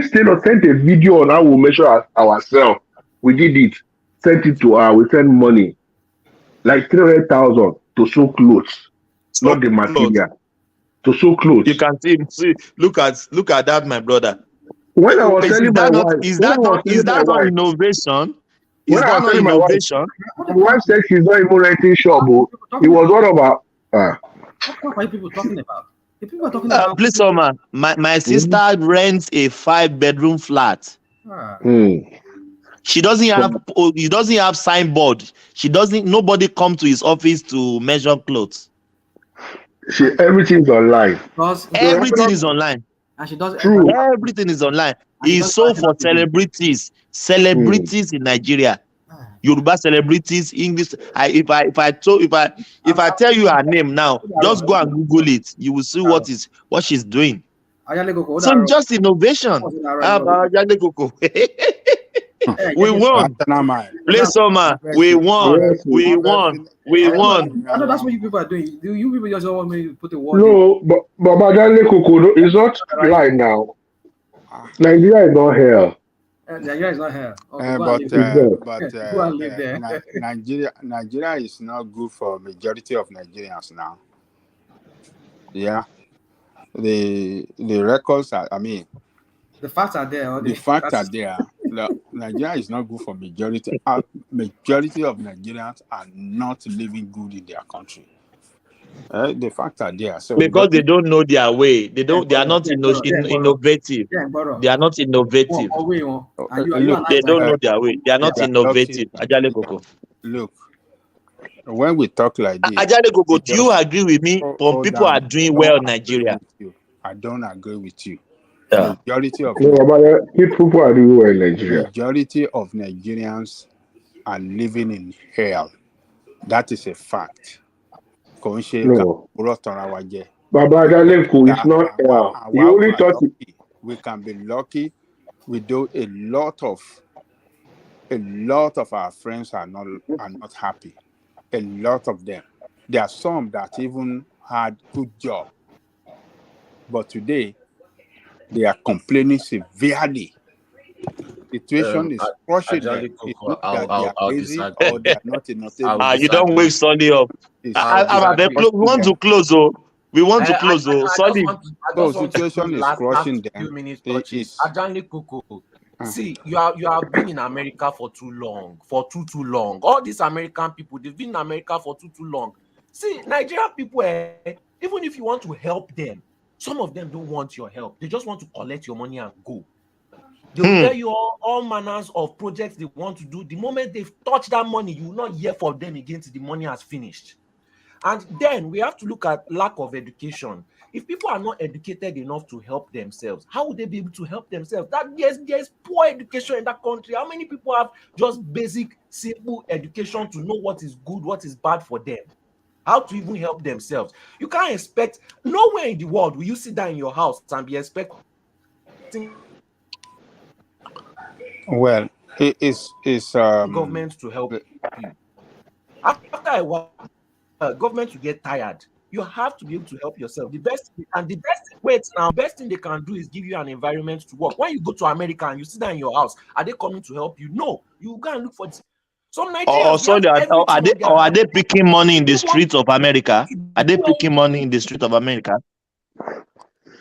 [SPEAKER 2] tailor sent a video on how we measure ourselves. We did it, sent it to her. We sent money, like 300,000 to sew clothes, not the material. To sew clothes.
[SPEAKER 6] You can see. Look at that, my brother.
[SPEAKER 2] When I was telling my wife,
[SPEAKER 6] is that not innovation? Is that not innovation?
[SPEAKER 2] My wife said she's not even renting shop. It was one of our.
[SPEAKER 1] What are people talking about? The people are talking about.
[SPEAKER 6] Please, Omar, my sister rents a 5-bedroom flat. She doesn't have. He doesn't have signboard. Nobody come to his office to measure clothes.
[SPEAKER 2] Everything's online.
[SPEAKER 6] Everything is online.
[SPEAKER 1] And she does
[SPEAKER 6] everything is online. It's so for celebrities in Nigeria. Yoruba celebrities, English. If I tell you her name now, just go and Google it. You will see what she's doing. So just innovation. We won. Please, Soma. We won. We won. We won.
[SPEAKER 1] I know that's what you people are doing. You people just want me to put the word.
[SPEAKER 2] No, but Baba Koko is not right now. Nigeria is not here.
[SPEAKER 1] Nigeria is not here.
[SPEAKER 12] Nigeria is not good for majority of Nigerians now. Yeah, the records are. I mean,
[SPEAKER 1] the facts are there.
[SPEAKER 12] The facts are there. Nigeria is not good for majority. Majority of Nigerians are not living good in their country. The facts are there. So
[SPEAKER 6] because they don't know their way. They are not innovative. They are not innovative. They don't know their way. They are not innovative. Ajale Koko.
[SPEAKER 12] Look, when we talk like this,
[SPEAKER 6] Ajale Koko, do you agree with me? People are doing well in Nigeria.
[SPEAKER 12] I don't agree with you.
[SPEAKER 6] Yeah.
[SPEAKER 12] Majority of
[SPEAKER 2] people are doing well in Nigeria.
[SPEAKER 12] Majority of Nigerians are living in hell. That is a fact.
[SPEAKER 2] No.
[SPEAKER 12] Baba
[SPEAKER 2] Jalenko is not hell. You only thought
[SPEAKER 12] we can be lucky. We do a lot of our friends are not happy. A lot of them. There are some that even had good job, but today they are complaining severely. The situation is crushing them. It's not that they are lazy or they are not innovative.
[SPEAKER 6] You don't wake Sunday up. We want to close. We want to close.
[SPEAKER 12] Sunday. So situation is crushing them.
[SPEAKER 9] Ajani Koko. See, you have been in America for too long. For too long. All these American people, they've been in America for too long. See, Nigerian people, even if you want to help them, some of them don't want your help. They just want to collect your money and go. They will tell you all manners of projects they want to do. The moment they've touched that money, you will not hear from them again till the money has finished. And then we have to look at lack of education. If people are not educated enough to help themselves, how would they be able to help themselves? That there's poor education in that country. How many people have just basic, simple education to know what is good, what is bad for them? How to even help themselves? You can't expect, nowhere in the world will you sit down in your house and be expecting.
[SPEAKER 12] Well, it's
[SPEAKER 9] government to help you. After a while, government will get tired. You have to be able to help yourself. The best thing they can do is give you an environment to work. When you go to America and you sit down in your house, are they coming to help you? No, you go and look for some Nigerians.
[SPEAKER 6] Are they picking money in the streets of America? Are they picking money in the streets of America?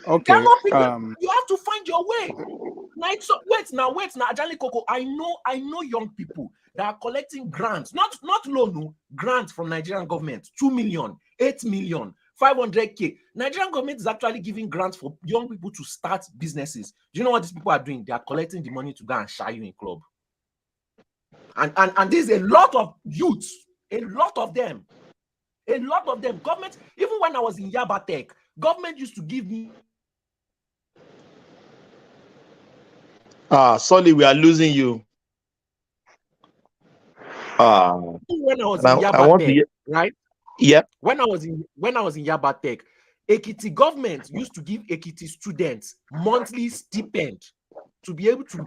[SPEAKER 12] Okay.
[SPEAKER 9] You have to find your way. Wait now, Ajani Koko. I know young people that are collecting grants, not loan, grants from Nigerian government, 2 million, 8 million, 500K. Nigerian government is actually giving grants for young people to start businesses. Do you know what these people are doing? They are collecting the money to go and shy you in club. And there's a lot of youths, a lot of them. Government, even when I was in Yaba Tech, government used to give me
[SPEAKER 6] Sorry, we are losing you.
[SPEAKER 9] When I was in
[SPEAKER 6] I want to
[SPEAKER 9] Yabatek, right?
[SPEAKER 6] Yeah.
[SPEAKER 9] When I was in Yabatek, Ekiti government used to give Ekiti students monthly stipend to be able to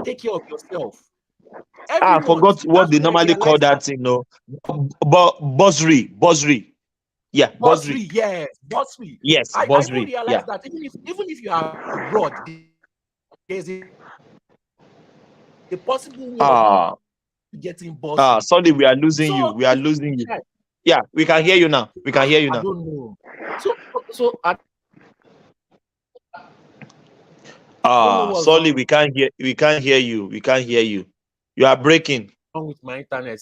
[SPEAKER 9] take care of yourself.
[SPEAKER 6] I forgot what they normally call that thing, bursary. Yeah, bursary.
[SPEAKER 9] Yes, bursary.
[SPEAKER 6] Yes,
[SPEAKER 9] I
[SPEAKER 6] bursary.
[SPEAKER 9] realized that even if you are abroad, there's a possible way of you getting bursary.
[SPEAKER 6] Sorry, we are losing you. We are losing you. Yeah, we can hear you now. We can hear you now.
[SPEAKER 9] I don't know. So
[SPEAKER 6] sorry, we can't hear you. We can't hear you. You are breaking.
[SPEAKER 9] Wrong with my internet.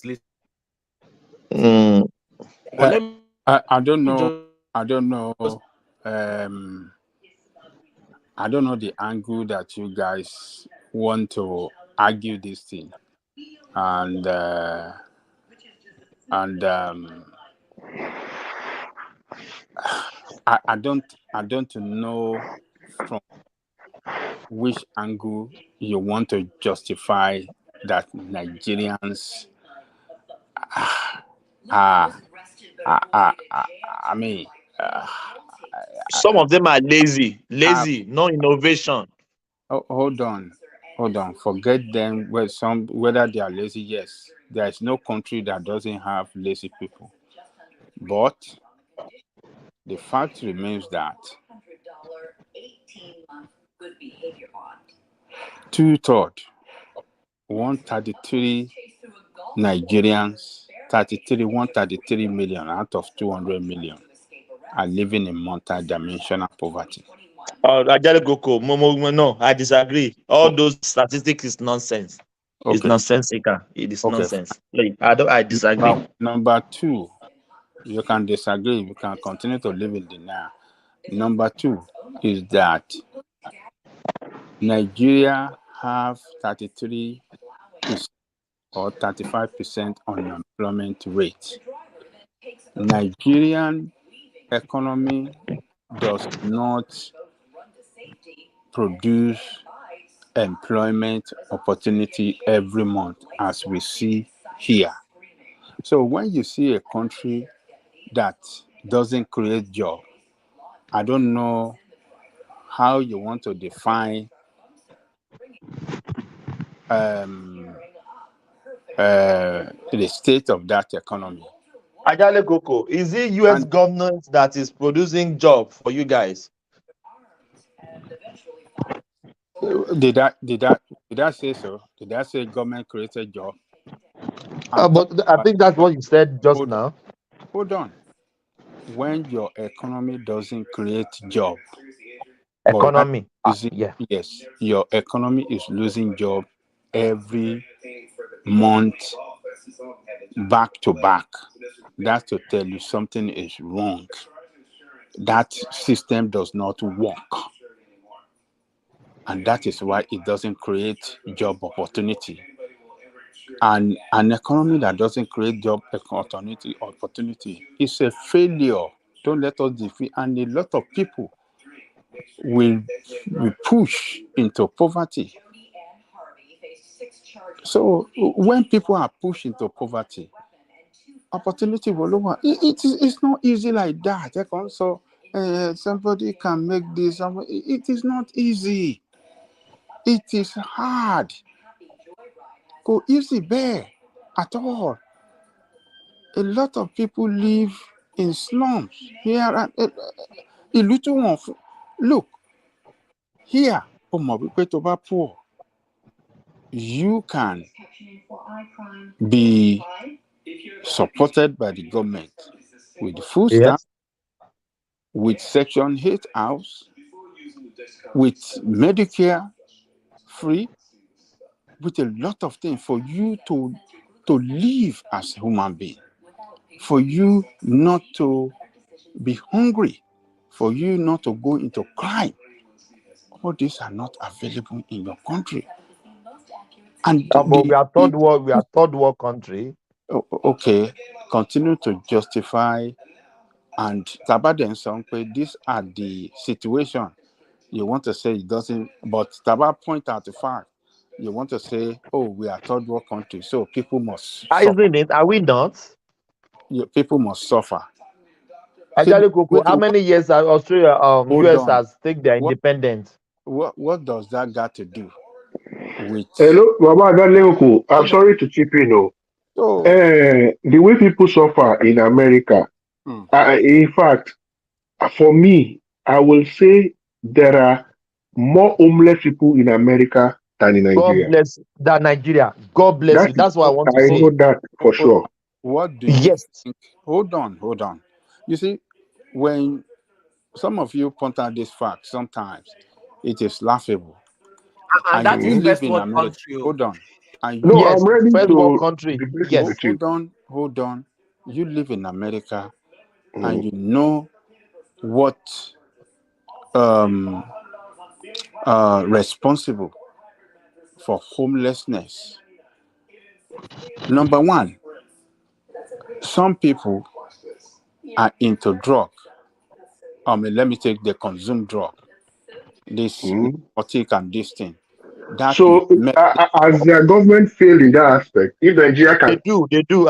[SPEAKER 12] I don't know. I don't know. I don't know the angle that you guys want to argue this thing, and I don't know from which angle you want to justify that Nigerians I mean,
[SPEAKER 6] some of them are lazy, no innovation.
[SPEAKER 12] Hold on. Forget them. Whether they are lazy, yes, there is no country that doesn't have lazy people. But the fact remains that 2/3, 133 Nigerians, 133 million out of 200 million are living in multi-dimensional poverty.
[SPEAKER 6] No, I disagree. All those statistics is nonsense.
[SPEAKER 12] Okay.
[SPEAKER 6] It's nonsensical. It is nonsense. I disagree.
[SPEAKER 12] Number two, you can disagree. You can continue to live in denial. Number two is that Nigeria have 33% or 35% unemployment rate. Nigerian economy does not produce employment opportunity every month as we see here. So when you see a country that doesn't create job, I don't know how you want to define the state of that economy.
[SPEAKER 6] Ajale Koko, is it U.S. government that is producing job for you guys?
[SPEAKER 12] Did I say so? Did I say government created job?
[SPEAKER 6] But I think that's what you said just now.
[SPEAKER 12] Hold on. When your economy doesn't create job, yes, your economy is losing job every month, back to back. That's to tell you something is wrong. That system does not work. And that is why it doesn't create job opportunity. And an economy that doesn't create job opportunity is a failure. Don't let us defeat. And a lot of people will push into poverty. So when people are pushed into poverty, opportunity will over. It's not easy like that. So somebody can make this. It is not easy. It is hard. Go easy there at all. A lot of people live in slums here. Look, here, poor. You can be supported by the government with food stamps, with Section 8 house, with Medicare free, with a lot of things for you to live as a human being, for you not to be hungry, for you not to go into crime. All these are not available in your country. And
[SPEAKER 6] but we are third world country.
[SPEAKER 12] Okay, continue to justify and these are the situation You want to say it doesn't, but Taba point out the fact. You want to say, oh, we are third world country, so people must suffer.
[SPEAKER 6] Isn't it? Are we not?
[SPEAKER 12] People must suffer.
[SPEAKER 6] Actually, Coco, how many years has Australia, US has taken their independence?
[SPEAKER 12] What does that got to do with?
[SPEAKER 2] Hello, Baba Adeleko. I'm sorry to chip in.
[SPEAKER 12] So,
[SPEAKER 2] the way people suffer in America, in fact, for me, I will say there are more homeless people in America than in Nigeria.
[SPEAKER 6] God bless that Nigeria. God bless you. That's what I want to say.
[SPEAKER 2] I know that for sure.
[SPEAKER 12] What do you think? Hold on. You see, when some of you point out this fact, sometimes it is laughable.
[SPEAKER 9] And that is first world country.
[SPEAKER 12] Hold on. And
[SPEAKER 2] no, I'm ready
[SPEAKER 6] first
[SPEAKER 2] to
[SPEAKER 6] world country.
[SPEAKER 2] Yes.
[SPEAKER 12] Hold on. You live in America, and you know what responsible for homelessness. Number one, some people are into drug. Let me take the consume drug. This narcotic and this thing.
[SPEAKER 2] So, as their government failed in that aspect, if Nigeria can,
[SPEAKER 6] they do.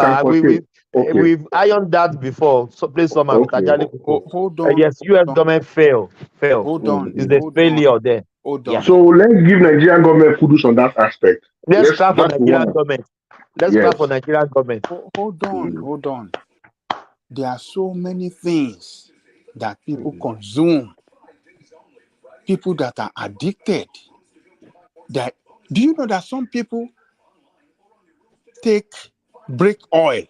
[SPEAKER 6] We've ironed that before. So please, somehow with Ajali.
[SPEAKER 12] Hold on.
[SPEAKER 6] Yes, US government failed.
[SPEAKER 12] Hold on.
[SPEAKER 6] Is the failure there?
[SPEAKER 12] Yes.
[SPEAKER 2] So let's give Nigerian government kudos on that aspect.
[SPEAKER 6] Let's clap for Nigerian government. Let's clap for Nigerian government.
[SPEAKER 12] Hold on. There are so many things that people consume. People that are addicted. Do you know that some people take brake oil?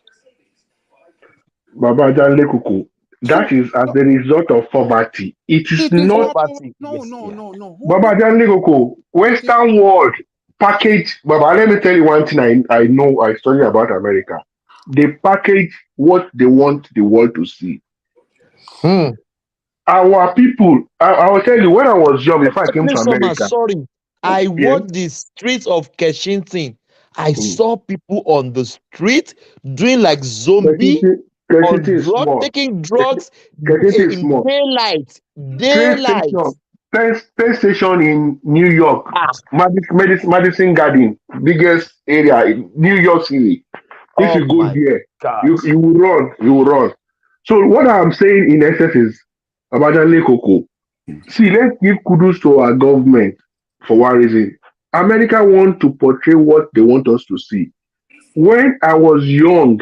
[SPEAKER 2] Baba Adeleko, that is as a result of poverty. It is not
[SPEAKER 6] poverty.
[SPEAKER 12] No.
[SPEAKER 2] Baba Adeleko, Western world package. Baba, let me tell you one thing I know. I study about America. They package what they want the world to see. Our people, I will tell you, when I was young, before I came to America.
[SPEAKER 6] Sorry, I walked the streets of Kensington. I saw people on the street doing like zombie on drug, taking drugs in daylight.
[SPEAKER 2] Train station in New York, Madison Garden, biggest area in New York City. If you go there, you will run. So what I'm saying in essence is, Abadale Koko, see, let's give kudos to our government for one reason. America want to portray what they want us to see. When I was young,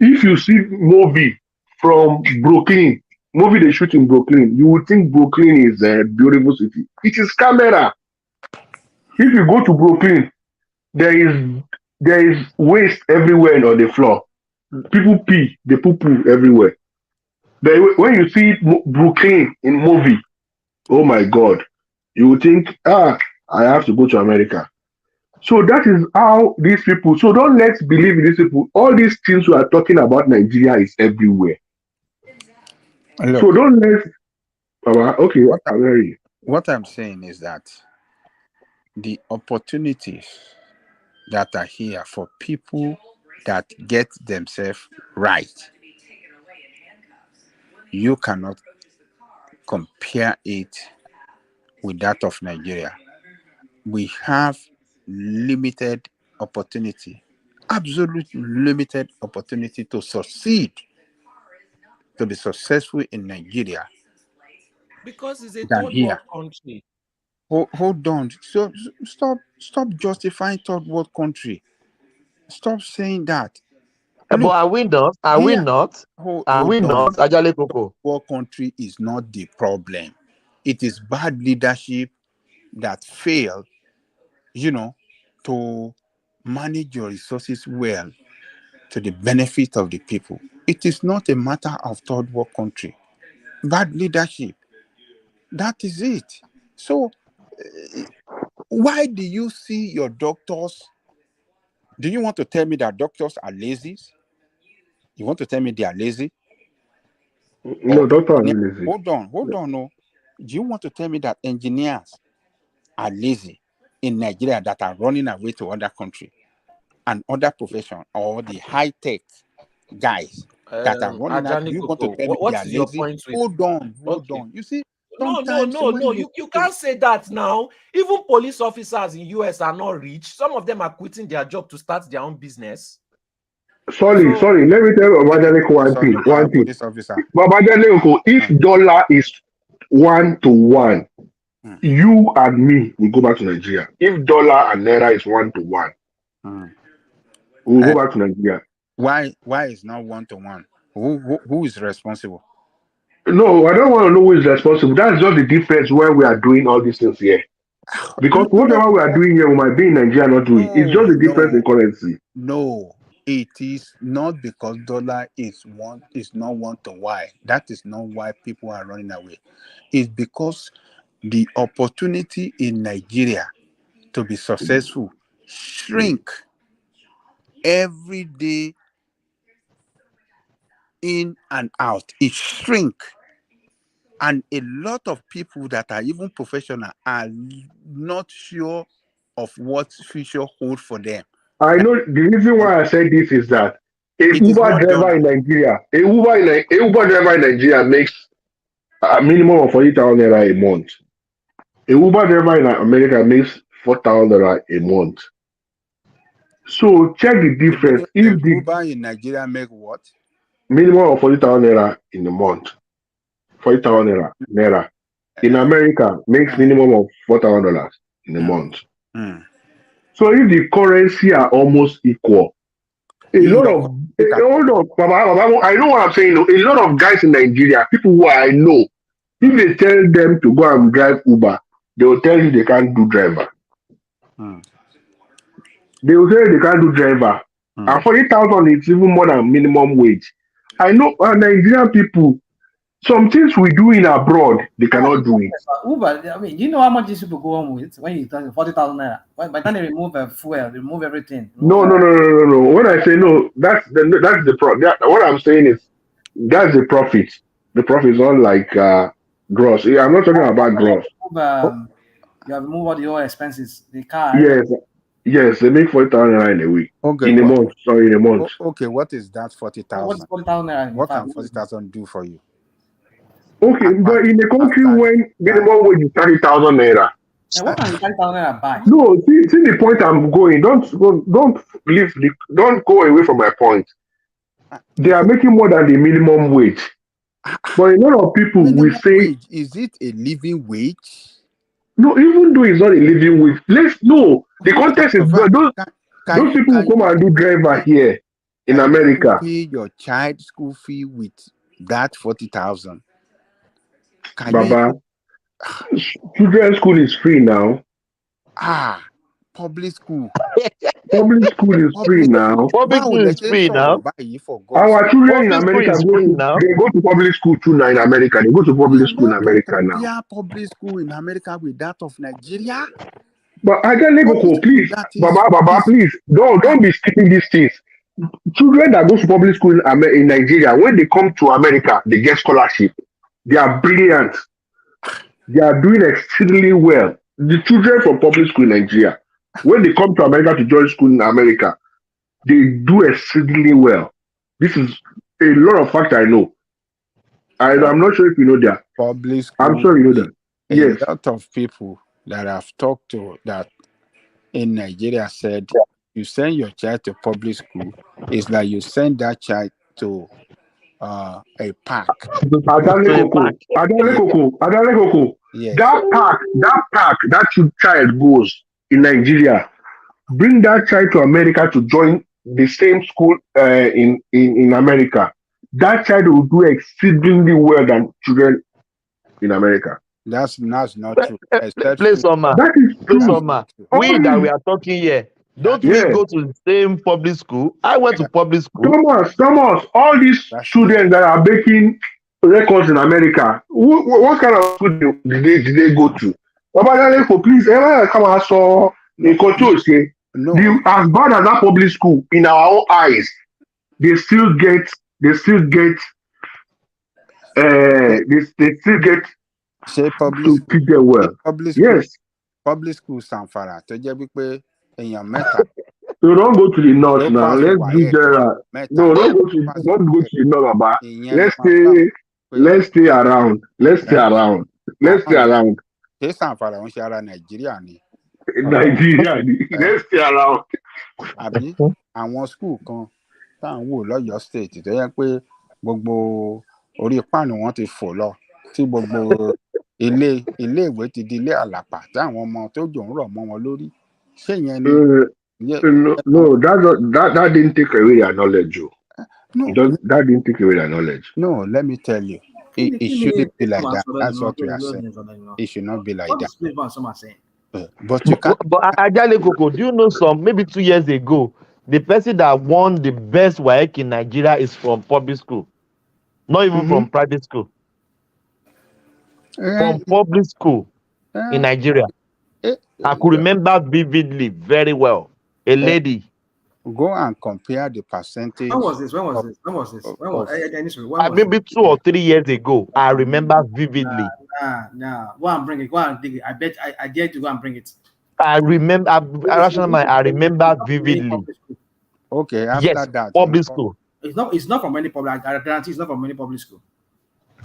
[SPEAKER 2] if you see movie from Brooklyn, movie they shoot in Brooklyn, you would think Brooklyn is a beautiful city. It is camera. If you go to Brooklyn, there is waste everywhere on the floor. People pee, they poo everywhere. When you see Brooklyn in movie, oh my God, you would think, I have to go to America. So that is how these people, so don't let's believe in these people. All these things we are talking about Nigeria is everywhere. Look, so don't let, okay,
[SPEAKER 12] what I'm saying is that the opportunities that are here for people that get themselves right, you cannot compare it with that of Nigeria. We have limited opportunity, absolute limited opportunity to succeed, to be successful in Nigeria.
[SPEAKER 9] Because it's a third world country.
[SPEAKER 12] Hold on. So stop justifying third world country. Stop saying that.
[SPEAKER 6] Look, but are we not? Are we not? Are we not? Ajale Koko.
[SPEAKER 12] World country is not the problem. It is bad leadership that fail, to manage your resources well to the benefit of the people. It is not a matter of third world country. Bad leadership. That is it. So, why do you see your doctors? Do you want to tell me that doctors are lazy? You want to tell me they are lazy?
[SPEAKER 2] No, doctors are lazy.
[SPEAKER 12] Hold on. No. Do you want to tell me that engineers are lazy in Nigeria that are running away to other country and other profession, or the high-tech guys that are running out? You want to tell me they are lazy? Hold on. You see,
[SPEAKER 9] No. You can't say that now. Even police officers in US are not rich. Some of them are quitting their job to start their own business.
[SPEAKER 2] Sorry. Let me tell Babajale one thing. Babajale, if dollar is 1-to-1, you and me will go back to Nigeria. If dollar and naira is 1-to-1, we'll go back to Nigeria.
[SPEAKER 12] Why is not 1-to-1? Who is responsible?
[SPEAKER 2] No, I don't want to know who is responsible. That's just the difference where we are doing all these things here. Because whatever we are doing here, we might be in Nigeria not doing. It's just the difference in currency.
[SPEAKER 12] No, it is not because dollar is not 1-to-1. That is not why people are running away. It's because the opportunity in Nigeria to be successful shrink every day in and out. It shrink. And a lot of people that are even professional are not sure of what future holds for them.
[SPEAKER 2] I know the reason why I said this is that a Uber driver in Nigeria makes a minimum of 40,000 naira a month. A Uber driver in America makes 4,000 naira a month. So check the difference. If the
[SPEAKER 12] Uber in Nigeria make what?
[SPEAKER 2] Minimum of 40,000 naira in a month. 40,000 naira. In America, makes minimum of $4,000 in a month. So if the currency are almost equal, I know what I'm saying. A lot of guys in Nigeria, people who I know, if they tell them to go and drive Uber, they will tell you they can't do driver. They will tell you they can't do driver. And 40,000 is even more than minimum wage. I know Nigerian people, some things we do in abroad, they cannot do it.
[SPEAKER 1] Uber, I mean, you know how much these people go on with when you tell 40,000 naira? By the time they remove fuel, remove everything.
[SPEAKER 2] No. When I say no, that's the problem. What I'm saying is that's the profit. The profit is not like gross. I'm not talking about gross.
[SPEAKER 1] You have removed all the other expenses. The car.
[SPEAKER 2] Yes, they make 40,000 naira in a week.
[SPEAKER 12] Okay,
[SPEAKER 2] in a month.
[SPEAKER 12] Okay, what is that 40,000?
[SPEAKER 1] What's 40,000 naira?
[SPEAKER 12] What can 40,000 do for you?
[SPEAKER 2] Okay, but in a country when minimum wage is 30,000 naira.
[SPEAKER 1] And what can 30,000 naira buy?
[SPEAKER 2] No, see the point I'm going. Don't go away from my point. They are making more than the minimum wage. But a lot of people will say,
[SPEAKER 12] wage, is it a living wage?
[SPEAKER 2] No, even though it's not a living wage. The context is those people who come and do driver here in America.
[SPEAKER 12] Pay your child school fee with that 40,000.
[SPEAKER 2] Baba, children's school is free now.
[SPEAKER 12] Public school.
[SPEAKER 2] Public school is free now.
[SPEAKER 6] Public school is free now.
[SPEAKER 2] Our children in America go to public school too now in America. They go to public school in America now.
[SPEAKER 12] Public school in America with that of Nigeria.
[SPEAKER 2] But please, Baba, please don't be skipping these things. Children that go to public school in Nigeria, when they come to America, they get scholarship. They are brilliant. They are doing extremely well. The children from public school in Nigeria, when they come to America to join school in America, they do extremely well. This is a lot of facts I know. I'm not sure if you know that.
[SPEAKER 12] Public school.
[SPEAKER 2] I'm sure you know that. Yes.
[SPEAKER 12] A lot of people that I've talked to that in Nigeria said, you send your child to public school, it's like you send that child to a park.
[SPEAKER 2] Adale Koko. Yes. That park that your child goes in Nigeria, bring that child to America to join the same school in America. That child will do exceedingly well than children in America.
[SPEAKER 12] That's not true.
[SPEAKER 6] Please, Oma.
[SPEAKER 2] That is true.
[SPEAKER 6] We that we are talking here, don't we go to the same public school? I went to public school.
[SPEAKER 2] Thomas, all these children that are making records in America, what kind of school did they go to? Please, come and saw in control say as bad as that public school in our own eyes, they still get
[SPEAKER 12] say public
[SPEAKER 2] to teach them well. Yes.
[SPEAKER 12] Public school Sanfara.
[SPEAKER 2] So don't go to the north now. Let's do general. No, don't go to the north, Baba. Let's stay around. Let's stay around.
[SPEAKER 12] Let's stay around Nigeria.
[SPEAKER 2] Nigeria, let's stay around.
[SPEAKER 12] Àbí àwọn school kan tá à ń wò lọ́yọ̀ọ́ state tó yẹ pé gbogbo orí páànù wọn ti fò lọ tí gbogbo ilé-ìwé ti di ilé àlàpà tí àwọn ọmọ tó jò ń rọ̀ mọ́ wọn lórí. Ṣé ìyẹn ni?
[SPEAKER 2] No, that didn't take away their knowledge. That didn't take away their knowledge.
[SPEAKER 12] No, let me tell you. It shouldn't be like that. That's what we are saying. It should not be like that. But you can't.
[SPEAKER 6] But Ajale Koko, do you know maybe 2 years ago, the person that won the best WAEC in Nigeria is from public school, not even from private school. From public school in Nigeria. I could remember vividly, very well. A lady.
[SPEAKER 12] Go and compare the percentage.
[SPEAKER 1] When was this?
[SPEAKER 6] Maybe 2 or 3 years ago. I remember vividly.
[SPEAKER 1] Go and bring it. Go and dig it. I bet I dare to go and bring it.
[SPEAKER 6] I remember. I remember vividly.
[SPEAKER 12] Okay. After that,
[SPEAKER 6] public school.
[SPEAKER 1] It's not from any public. I guarantee it's not from any public school.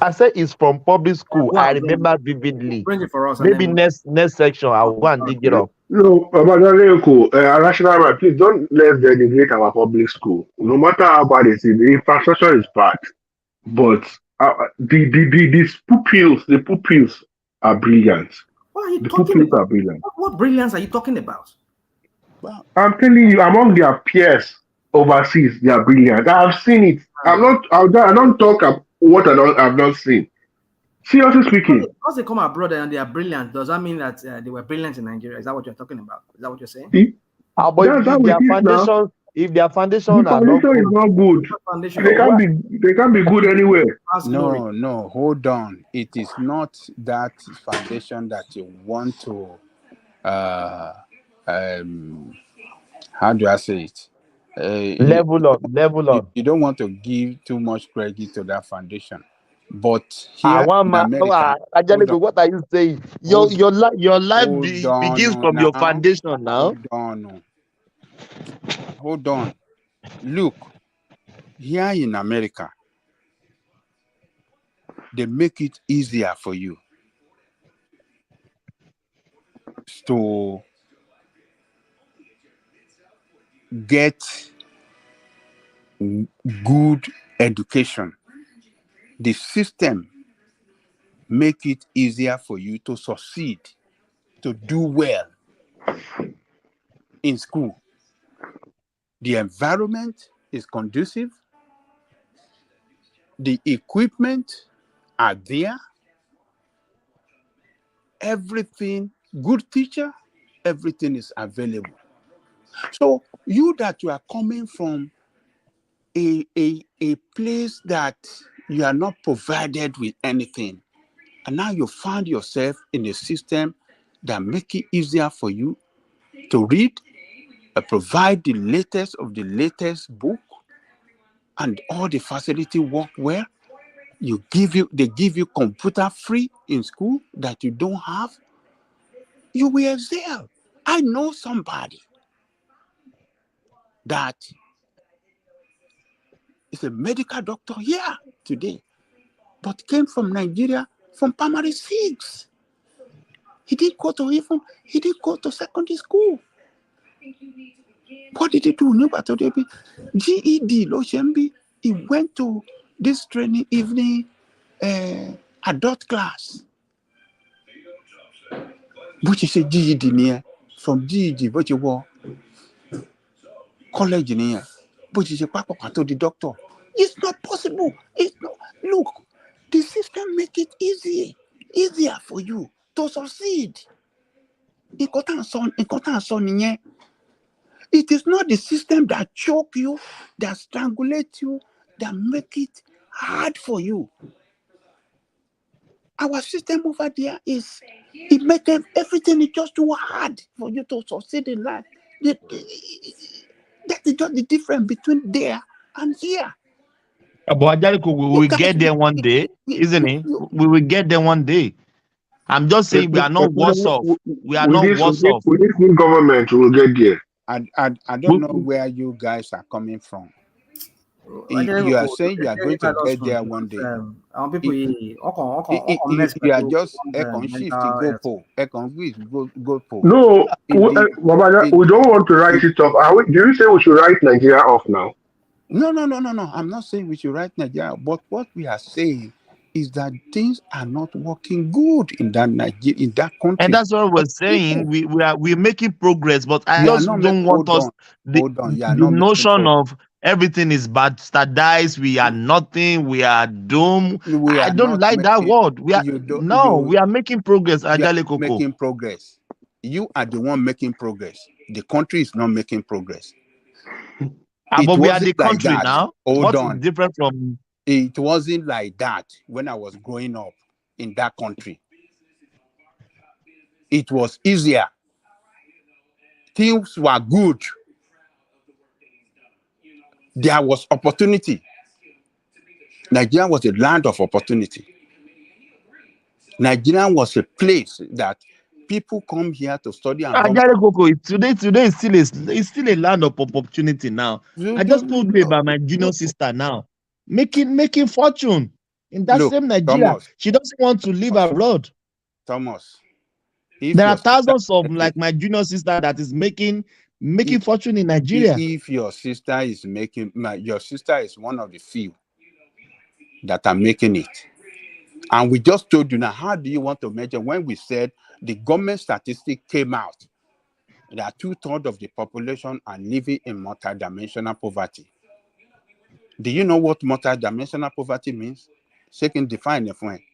[SPEAKER 6] I said it's from public school. I remember vividly.
[SPEAKER 1] Bring it for us.
[SPEAKER 6] Maybe next section I'll go and dig it up.
[SPEAKER 2] No, Rational, please don't let's denigrate our public school. No matter how bad it is, the infrastructure is bad. But the pupils are brilliant.
[SPEAKER 1] What are you
[SPEAKER 2] the
[SPEAKER 1] talking
[SPEAKER 2] pupils
[SPEAKER 1] about?
[SPEAKER 2] Are brilliant.
[SPEAKER 1] What brilliance are you talking about?
[SPEAKER 12] Wow.
[SPEAKER 2] I'm telling you, among their peers overseas, they are brilliant. I've seen it. I don't talk about what I've not seen. Seriously speaking,
[SPEAKER 1] because they come abroad and they are brilliant, does that mean that they were brilliant in Nigeria? Is that what you're talking about? Is that what you're saying?
[SPEAKER 6] If their foundation
[SPEAKER 2] is not good, they can't be good anywhere.
[SPEAKER 12] No, hold on. It is not that foundation that you want to how do I say it?
[SPEAKER 6] Level up.
[SPEAKER 12] You don't want to give too much credit to that foundation. But here in America,
[SPEAKER 6] what are you saying? Your life begins from your foundation now.
[SPEAKER 12] Hold on. Look, here in America, they make it easier for you to get good education. The system make it easier for you to succeed, to do well in school. The environment is conducive. The equipment are there. Everything, good teacher, everything is available. So you are coming from a place that you are not provided with anything, and now you find yourself in a system that make it easier for you to read, provide the latest of the latest book, and all the facility work well. They give you computer free in school that you don't have. You will excel. I know somebody that is a medical doctor here today, but came from Nigeria from primary 6. He didn't go to secondary school. What did he do? GED, he went to this training evening adult class. Which is a GED near from GED, but you were college near, but you say papa to the doctor. It's not possible. It's not. Look, the system make it easier for you to succeed. It is not the system that choke you, that strangulate you, that make it hard for you. Our system over there it makes everything just too hard for you to succeed in life. That is just the difference between there and here.
[SPEAKER 6] But we will get there one day, isn't it? We will get there one day. I'm just saying we are not worse off. We are not worse off.
[SPEAKER 2] With this new government, we will get there.
[SPEAKER 12] I don't know where you guys are coming from.
[SPEAKER 11] You are saying you are going to get there one day.
[SPEAKER 1] People,
[SPEAKER 11] you are just shift go pole.
[SPEAKER 2] No, Baba, we don't want to write it off. Do you say we should write Nigeria off now?
[SPEAKER 11] No. I'm not saying we should write Nigeria, but what we are saying is that things are not working good in that country.
[SPEAKER 6] And that's what we're saying. We're making progress, but I just don't want us the notion of everything is bad, standardized, we are nothing, we are doomed. I don't like that word. We are making progress, Ajale Koko.
[SPEAKER 11] Making progress. You are the one making progress. The country is not making progress.
[SPEAKER 6] But we are the country now. What's different from?
[SPEAKER 11] It wasn't like that when I was growing up in that country. It was easier. Things were good. There was opportunity. Nigeria was a land of opportunity. Nigeria was a place that people come here to study and
[SPEAKER 6] today is still a land of opportunity now. I just told you about my junior sister now. Making fortune in that same Nigeria.
[SPEAKER 11] Thomas,
[SPEAKER 6] she doesn't want to live abroad.
[SPEAKER 11] Thomas.
[SPEAKER 6] There are thousands of like my junior sister that is making fortune in Nigeria.
[SPEAKER 11] If your sister is your sister is one of the few that are making it. And we just told you now, how do you want to measure when we said the government statistic came out that 2/3 of the population are living in multidimensional poverty? Do you know what multidimensional poverty means? Second, define it for me.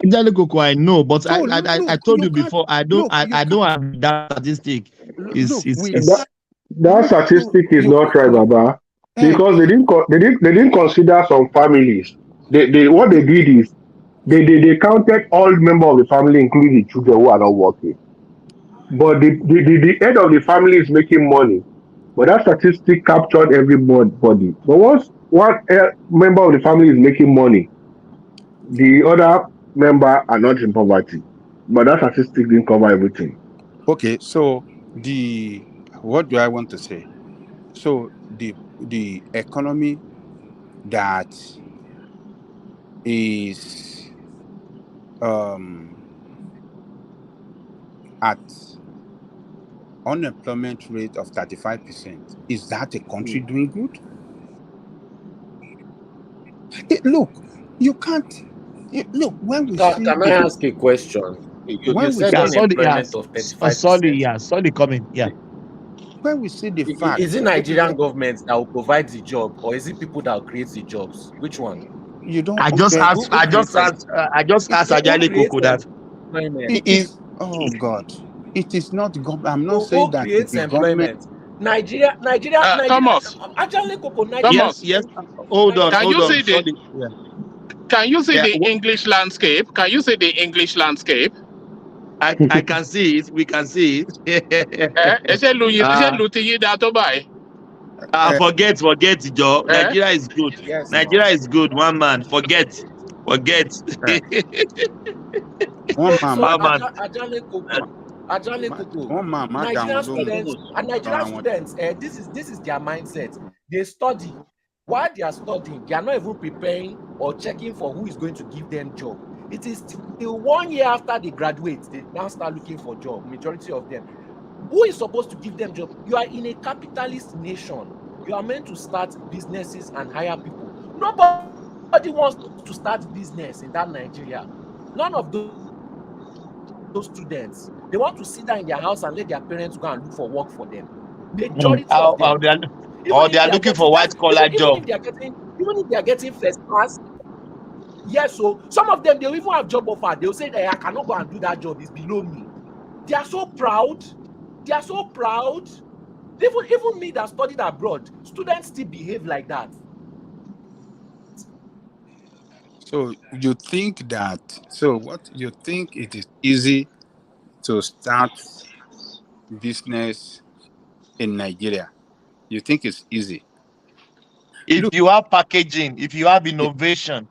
[SPEAKER 6] I know, but I told you before, I don't have that statistic.
[SPEAKER 2] That statistic is not right, Baba, because they didn't consider some families. What they did is they counted all members of the family, including the children who are not working. But the head of the family is making money. But that statistic captured everybody. But once one member of the family is making money, the other member are not in poverty. But that statistic didn't cover everything.
[SPEAKER 11] Okay, so what do I want to say? So the economy that is at unemployment rate of 35%, is that a country doing good? Look, you can't. Look, when we see.
[SPEAKER 9] Can I ask a question? You said unemployment of 35%.
[SPEAKER 6] Sorry, coming. Yeah.
[SPEAKER 11] When we see the fact,
[SPEAKER 9] is it Nigerian government that will provide the job, or is it people that will create the jobs? Which one?
[SPEAKER 11] You don't.
[SPEAKER 6] I just asked Ajale Koko that.
[SPEAKER 11] It is. Oh God! It is not government. I'm not saying that it is
[SPEAKER 9] employment. Nigeria.
[SPEAKER 14] Thomas.
[SPEAKER 9] Ajale Koko.
[SPEAKER 6] Yes. Hold on.
[SPEAKER 14] Can you see the English landscape? Can you see the English landscape?
[SPEAKER 6] I can see it. We can see it. Forget it, Joe. Nigeria is good. Yes, Nigeria is good. One man. Forget.
[SPEAKER 11] One man.
[SPEAKER 9] Ajale Koko. Nigerian students. This is their mindset. They study. While they are studying, they are not even preparing or checking for who is going to give them job. It is till 1 year after they graduate, they now start looking for job. Majority of them. Who is supposed to give them job? You are in a capitalist nation. You are meant to start businesses and hire people. Nobody wants to start business in that Nigeria. None of those students. They want to sit down in their house and let their parents go and look for work for them. Majority of them.
[SPEAKER 6] They are looking for white collar job.
[SPEAKER 9] Even if they are getting first class. Yes, so some of them, they'll even have job offer. They'll say that I cannot go and do that job, it's below me. They are so proud. Even me that studied abroad, students still behave like that.
[SPEAKER 11] So you think what you think it is easy to start business in Nigeria? You think it's easy?
[SPEAKER 6] If you have packaging, if you have innovation,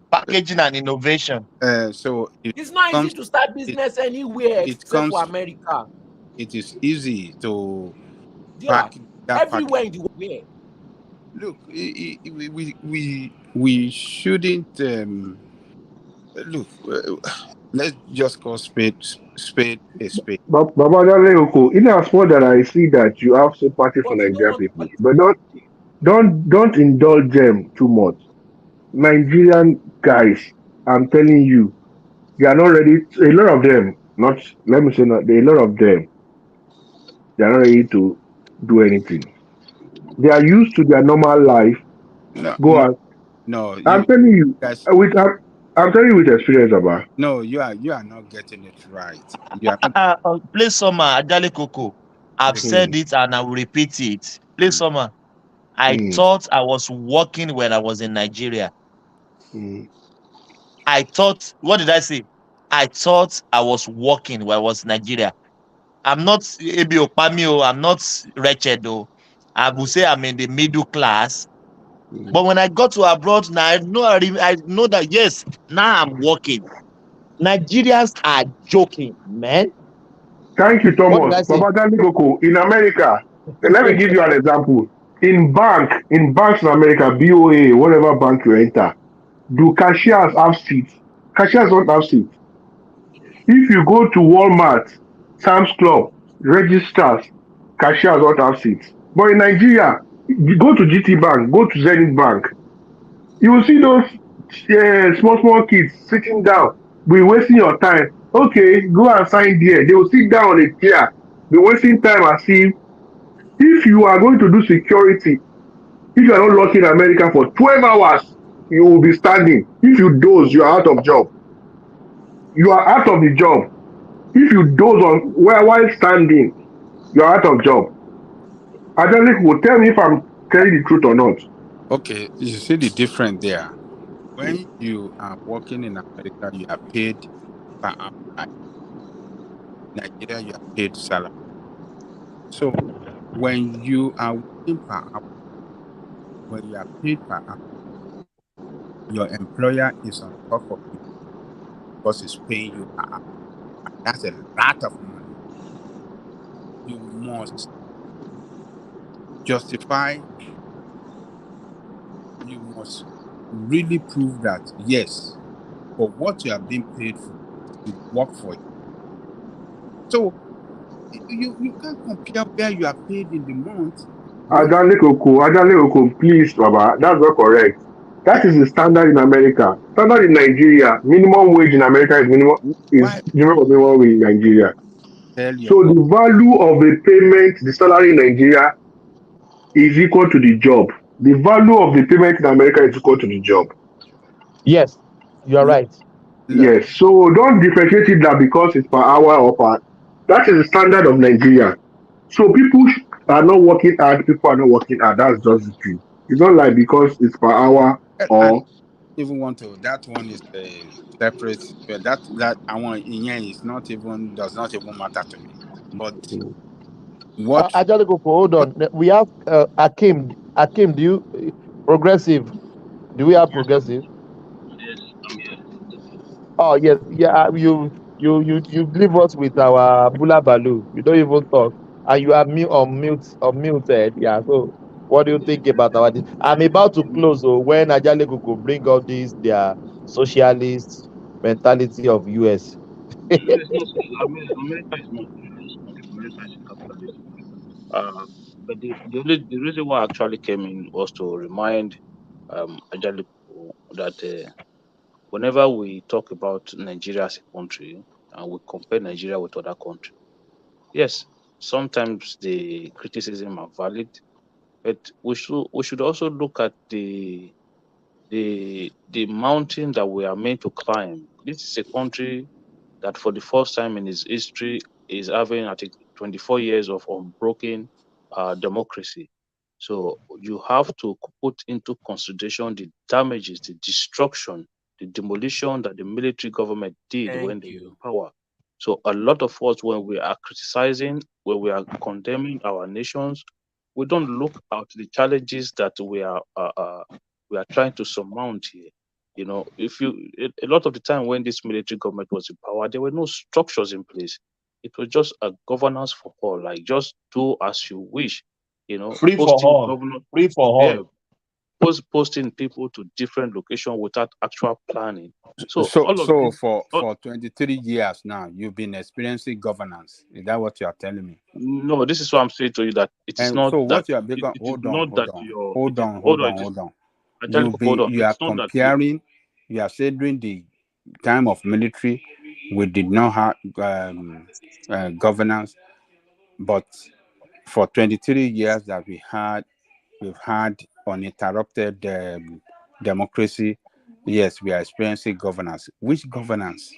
[SPEAKER 6] packaging and innovation.
[SPEAKER 11] So
[SPEAKER 9] it's not easy to start business anywhere except for America.
[SPEAKER 11] It is easy to
[SPEAKER 9] pack everywhere in the world.
[SPEAKER 11] look, we shouldn't look. Let's just call spade a spade.
[SPEAKER 2] Baba Oko, in as much that I see that you have sympathy for
[SPEAKER 9] But you don't
[SPEAKER 2] Nigerian
[SPEAKER 9] want
[SPEAKER 2] people, but don't indulge them too much. Nigerian guys, I'm telling you, they are not ready. A lot of them, not let me say not a lot of them, they are not ready to do anything. They are used to their normal life.
[SPEAKER 11] No,
[SPEAKER 2] Go
[SPEAKER 11] no,
[SPEAKER 2] on.
[SPEAKER 11] no.
[SPEAKER 2] I'm
[SPEAKER 11] You
[SPEAKER 2] telling you,
[SPEAKER 11] guys,
[SPEAKER 2] I'm telling you with experience, about.
[SPEAKER 11] no, you are not getting it right. You are not.
[SPEAKER 6] Play summer, Ajale Coco. I've
[SPEAKER 2] Hmm,
[SPEAKER 6] said it and I will repeat it. Play
[SPEAKER 11] Mm,
[SPEAKER 6] summer. I
[SPEAKER 2] hmm,
[SPEAKER 6] thought I was working when I was in Nigeria.
[SPEAKER 2] hmm.
[SPEAKER 6] I thought, what did I say? I thought I was working when I was in Nigeria. I'm not Ebi Opamio, I'm not wretched though. I would say I'm in the middle class. But when I got to abroad now, I know that yes, now I'm working. Nigerians are joking, man.
[SPEAKER 2] Thank you,
[SPEAKER 6] What did
[SPEAKER 2] Thomas.
[SPEAKER 6] I say?
[SPEAKER 2] Baba Koko, in America, let me give you an example. In banks in America, BOA, whatever bank you enter, do cashiers have seats? Cashiers don't have seats. If you go to Walmart, Sam's Club, registers, cashiers don't have seats. But in Nigeria, you go to GT Bank, go to Zenith Bank, you will see those small kids sitting down, be wasting your time. Okay, go and sign there. They will sit down on a chair, be wasting time as if you are going to do security, if you are not lucky in America for 12 hours, you will be standing. If you doze, you are out of job. You are out of the job. If you doze on while standing, you are out of job. Adelic will tell me if I'm telling the truth or not.
[SPEAKER 11] okay, you see the difference there. When you are working in America, you are paid per hour. Right? Nigeria, you are paid salary. So when you are working per hour, when you are paid per hour, your employer is on top of you because he's paying you per hour. That's a lot of money. You must justify, you must really prove that, yes, for what you are being paid for, you work for it. So you can't compare where you are paid in the month.
[SPEAKER 2] Adelic Oko, please, Baba, that's not correct. That is the standard in America. Standard in Nigeria, minimum wage in America is
[SPEAKER 11] Why
[SPEAKER 2] different from minimum wage in Nigeria.
[SPEAKER 11] tell
[SPEAKER 2] So
[SPEAKER 11] your boss?
[SPEAKER 2] the value of a payment, the salary in Nigeria is equal to the job. The value of the payment in America is equal to the job.
[SPEAKER 6] Yes, you are
[SPEAKER 11] Look,
[SPEAKER 6] right.
[SPEAKER 11] look.
[SPEAKER 2] Yes. So don't differentiate it that because it's per hour or per. That is the standard of Nigeria. So people are not working hard. People are not working hard. That's just the truth. It's not like because it's per hour
[SPEAKER 11] I
[SPEAKER 2] or.
[SPEAKER 11] even want to. That one is a separate. But that I want in here is not even does not even matter to me. But what
[SPEAKER 6] Ajale Coco, hold
[SPEAKER 11] what
[SPEAKER 6] on. We have Akim. Akim, do you progressive? Do we have progressive?
[SPEAKER 15] Yes, I'm here.
[SPEAKER 6] Oh yes, yeah. You leave us with our Bula Balu. You don't even talk, and you are unmuted. Yeah. So, what do you think about our? I'm about to close. So when Ajale Coco bring up this their socialist mentality of US.
[SPEAKER 15] No, it's not. America is not socialist country. America is a capitalist country. But the reason why I actually came in was to remind Ajali people that whenever we talk about Nigeria as a country and we compare Nigeria with other countries, yes, sometimes the criticism are valid, but we should also look at the mountain that we are meant to climb. This is a country that for the first time in its history is having, I think, 24 years of unbroken democracy. So you have to put into consideration the damages, the destruction, the demolition that the military government did when
[SPEAKER 9] Thank
[SPEAKER 15] they were in
[SPEAKER 9] you.
[SPEAKER 15] power. So a lot of us, when we are criticizing, when we are condemning our nations, we don't look at the challenges that we are trying to surmount here. You know, if you a lot of the time when this military government was in power, there were no structures in place. It was just a governance for all, like just do as you wish. You know,
[SPEAKER 6] Free for
[SPEAKER 15] posting
[SPEAKER 6] all.
[SPEAKER 15] governor,
[SPEAKER 6] Free for
[SPEAKER 15] yeah,
[SPEAKER 6] all.
[SPEAKER 15] posting people to different locations without actual planning. So
[SPEAKER 11] So,
[SPEAKER 15] all of this,
[SPEAKER 11] for 23 years now, you've been experiencing governance. Is that what you are telling me?
[SPEAKER 15] no, this is what I'm saying to you, that it is
[SPEAKER 11] And
[SPEAKER 15] not
[SPEAKER 11] so,
[SPEAKER 15] that
[SPEAKER 11] what you are big on?
[SPEAKER 15] it is
[SPEAKER 11] Hold on,
[SPEAKER 15] not
[SPEAKER 11] hold
[SPEAKER 15] that
[SPEAKER 11] on,
[SPEAKER 15] you're
[SPEAKER 11] hold
[SPEAKER 15] it is
[SPEAKER 11] on,
[SPEAKER 15] hold
[SPEAKER 11] hold
[SPEAKER 15] on,
[SPEAKER 11] on,
[SPEAKER 15] it is
[SPEAKER 11] hold on.
[SPEAKER 15] Angelico, hold on.
[SPEAKER 11] You are
[SPEAKER 15] It's not that you
[SPEAKER 11] comparing. You are saying during the time of military, we did not have governance, but for 23 years that we've had uninterrupted democracy. Yes, we are experiencing governance. Which governance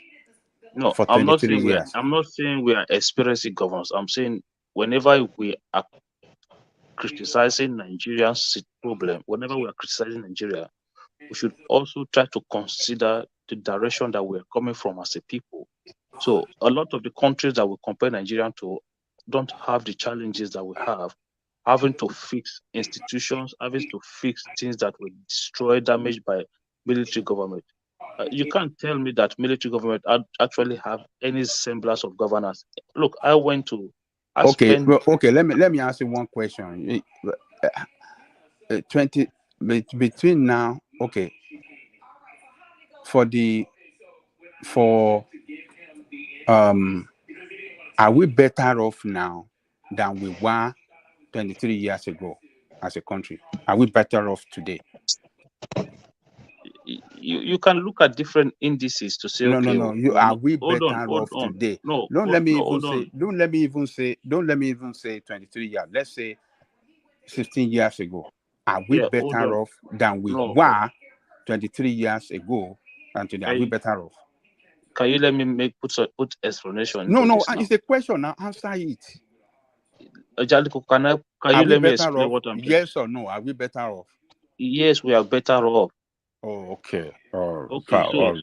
[SPEAKER 15] no,
[SPEAKER 11] for 23 years?
[SPEAKER 15] I'm not saying we are experiencing governance. I'm saying whenever we are criticizing Nigeria's problem, whenever we are criticizing Nigeria, we should also try to consider the direction that we're coming from as a people. So a lot of the countries that we compare Nigeria to don't have the challenges that we have, having to fix institutions, having to fix things that were destroyed, damaged by military government. You can't tell me that military government actually have any semblance of governance. Look,
[SPEAKER 11] Okay, let me ask you one question. 20 between now, okay, for are we better off now than we were 23 years ago as a country? Are we better off today?
[SPEAKER 15] You can look at different indices to say,
[SPEAKER 11] No. Are we
[SPEAKER 15] hold
[SPEAKER 11] better off
[SPEAKER 15] on.
[SPEAKER 11] today?
[SPEAKER 15] No,
[SPEAKER 11] Don't let me
[SPEAKER 15] hold on.
[SPEAKER 11] Don't let me even say 23 years. Let's say 16 years ago. Are we better off than we were 23 years ago? And today, are we better off?
[SPEAKER 15] Can you let me put explanation
[SPEAKER 11] No,
[SPEAKER 15] into this now?
[SPEAKER 11] it's a question. Now answer it.
[SPEAKER 15] Jaliko, can you let me explain what I'm saying?
[SPEAKER 11] Yes or no? Are we better off?
[SPEAKER 15] Yes, we are better off.
[SPEAKER 11] Oh, okay.
[SPEAKER 15] Okay, so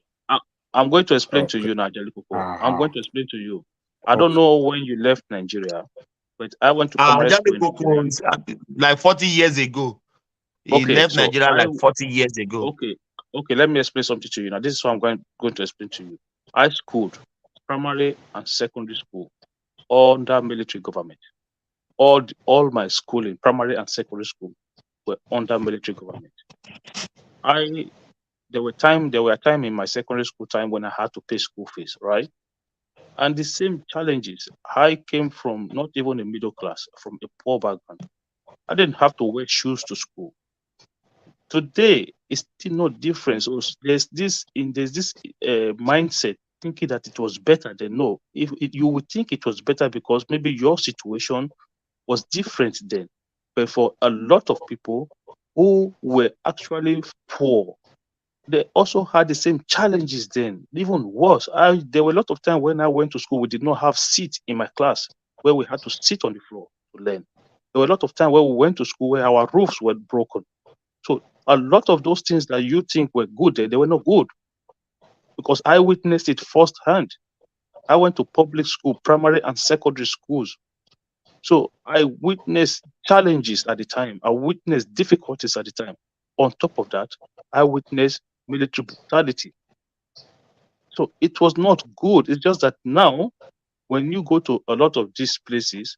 [SPEAKER 15] I'm going to explain to you now, Jaliko. I'm going to explain to you. I don't know when you left Nigeria, but I went to primary school in Nigeria.
[SPEAKER 9] Like 40 years ago. He left Nigeria like 40 years ago.
[SPEAKER 15] Okay, let me explain something to you. Now, this is what I'm going to explain to you. I schooled primary and secondary school under military government. All my schooling, primary and secondary school, were under military government. There were a time in my secondary school time when I had to pay school fees, right? And the same challenges. I came from not even a middle class, from a poor background. I didn't have to wear shoes to school. Today, it's still no difference. There's this mindset thinking that it was better than no. You would think it was better because maybe your situation was different then. But for a lot of people who were actually poor, they also had the same challenges then, even worse. There were a lot of times when I went to school, we did not have seats in my class where we had to sit on the floor to learn. There were a lot of times where we went to school where our roofs were broken. So a lot of those things that you think were good, they were not good because I witnessed it firsthand. I went to public school, primary and secondary schools. So I witnessed challenges at the time. I witnessed difficulties at the time. On top of that, I witnessed military brutality. So it was not good. It's just that now, when you go to a lot of these places,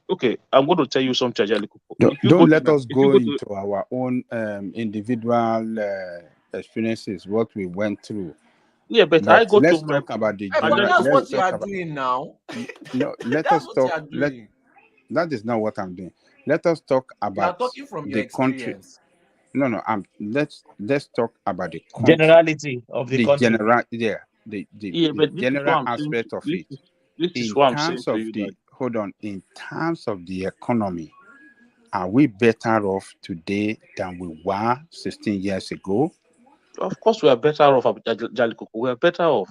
[SPEAKER 15] okay, I'm going to tell you something.
[SPEAKER 11] Don't let us go into our own individual experiences, what we went through.
[SPEAKER 15] Yeah, but I go
[SPEAKER 11] let's
[SPEAKER 15] to
[SPEAKER 11] talk about the
[SPEAKER 9] general. That's what you are doing now.
[SPEAKER 11] No, let us talk. That is not what I'm doing. Let us talk about
[SPEAKER 9] you are talking from your experience.
[SPEAKER 11] Country. No. Let's talk about the country.
[SPEAKER 9] Generality of the country.
[SPEAKER 11] The general aspect of it.
[SPEAKER 15] This is what I'm saying to you.
[SPEAKER 11] Hold on. In terms of the economy, are we better off today than we were 16 years ago?
[SPEAKER 15] Of course, we are better off, Jaliko. We are better off.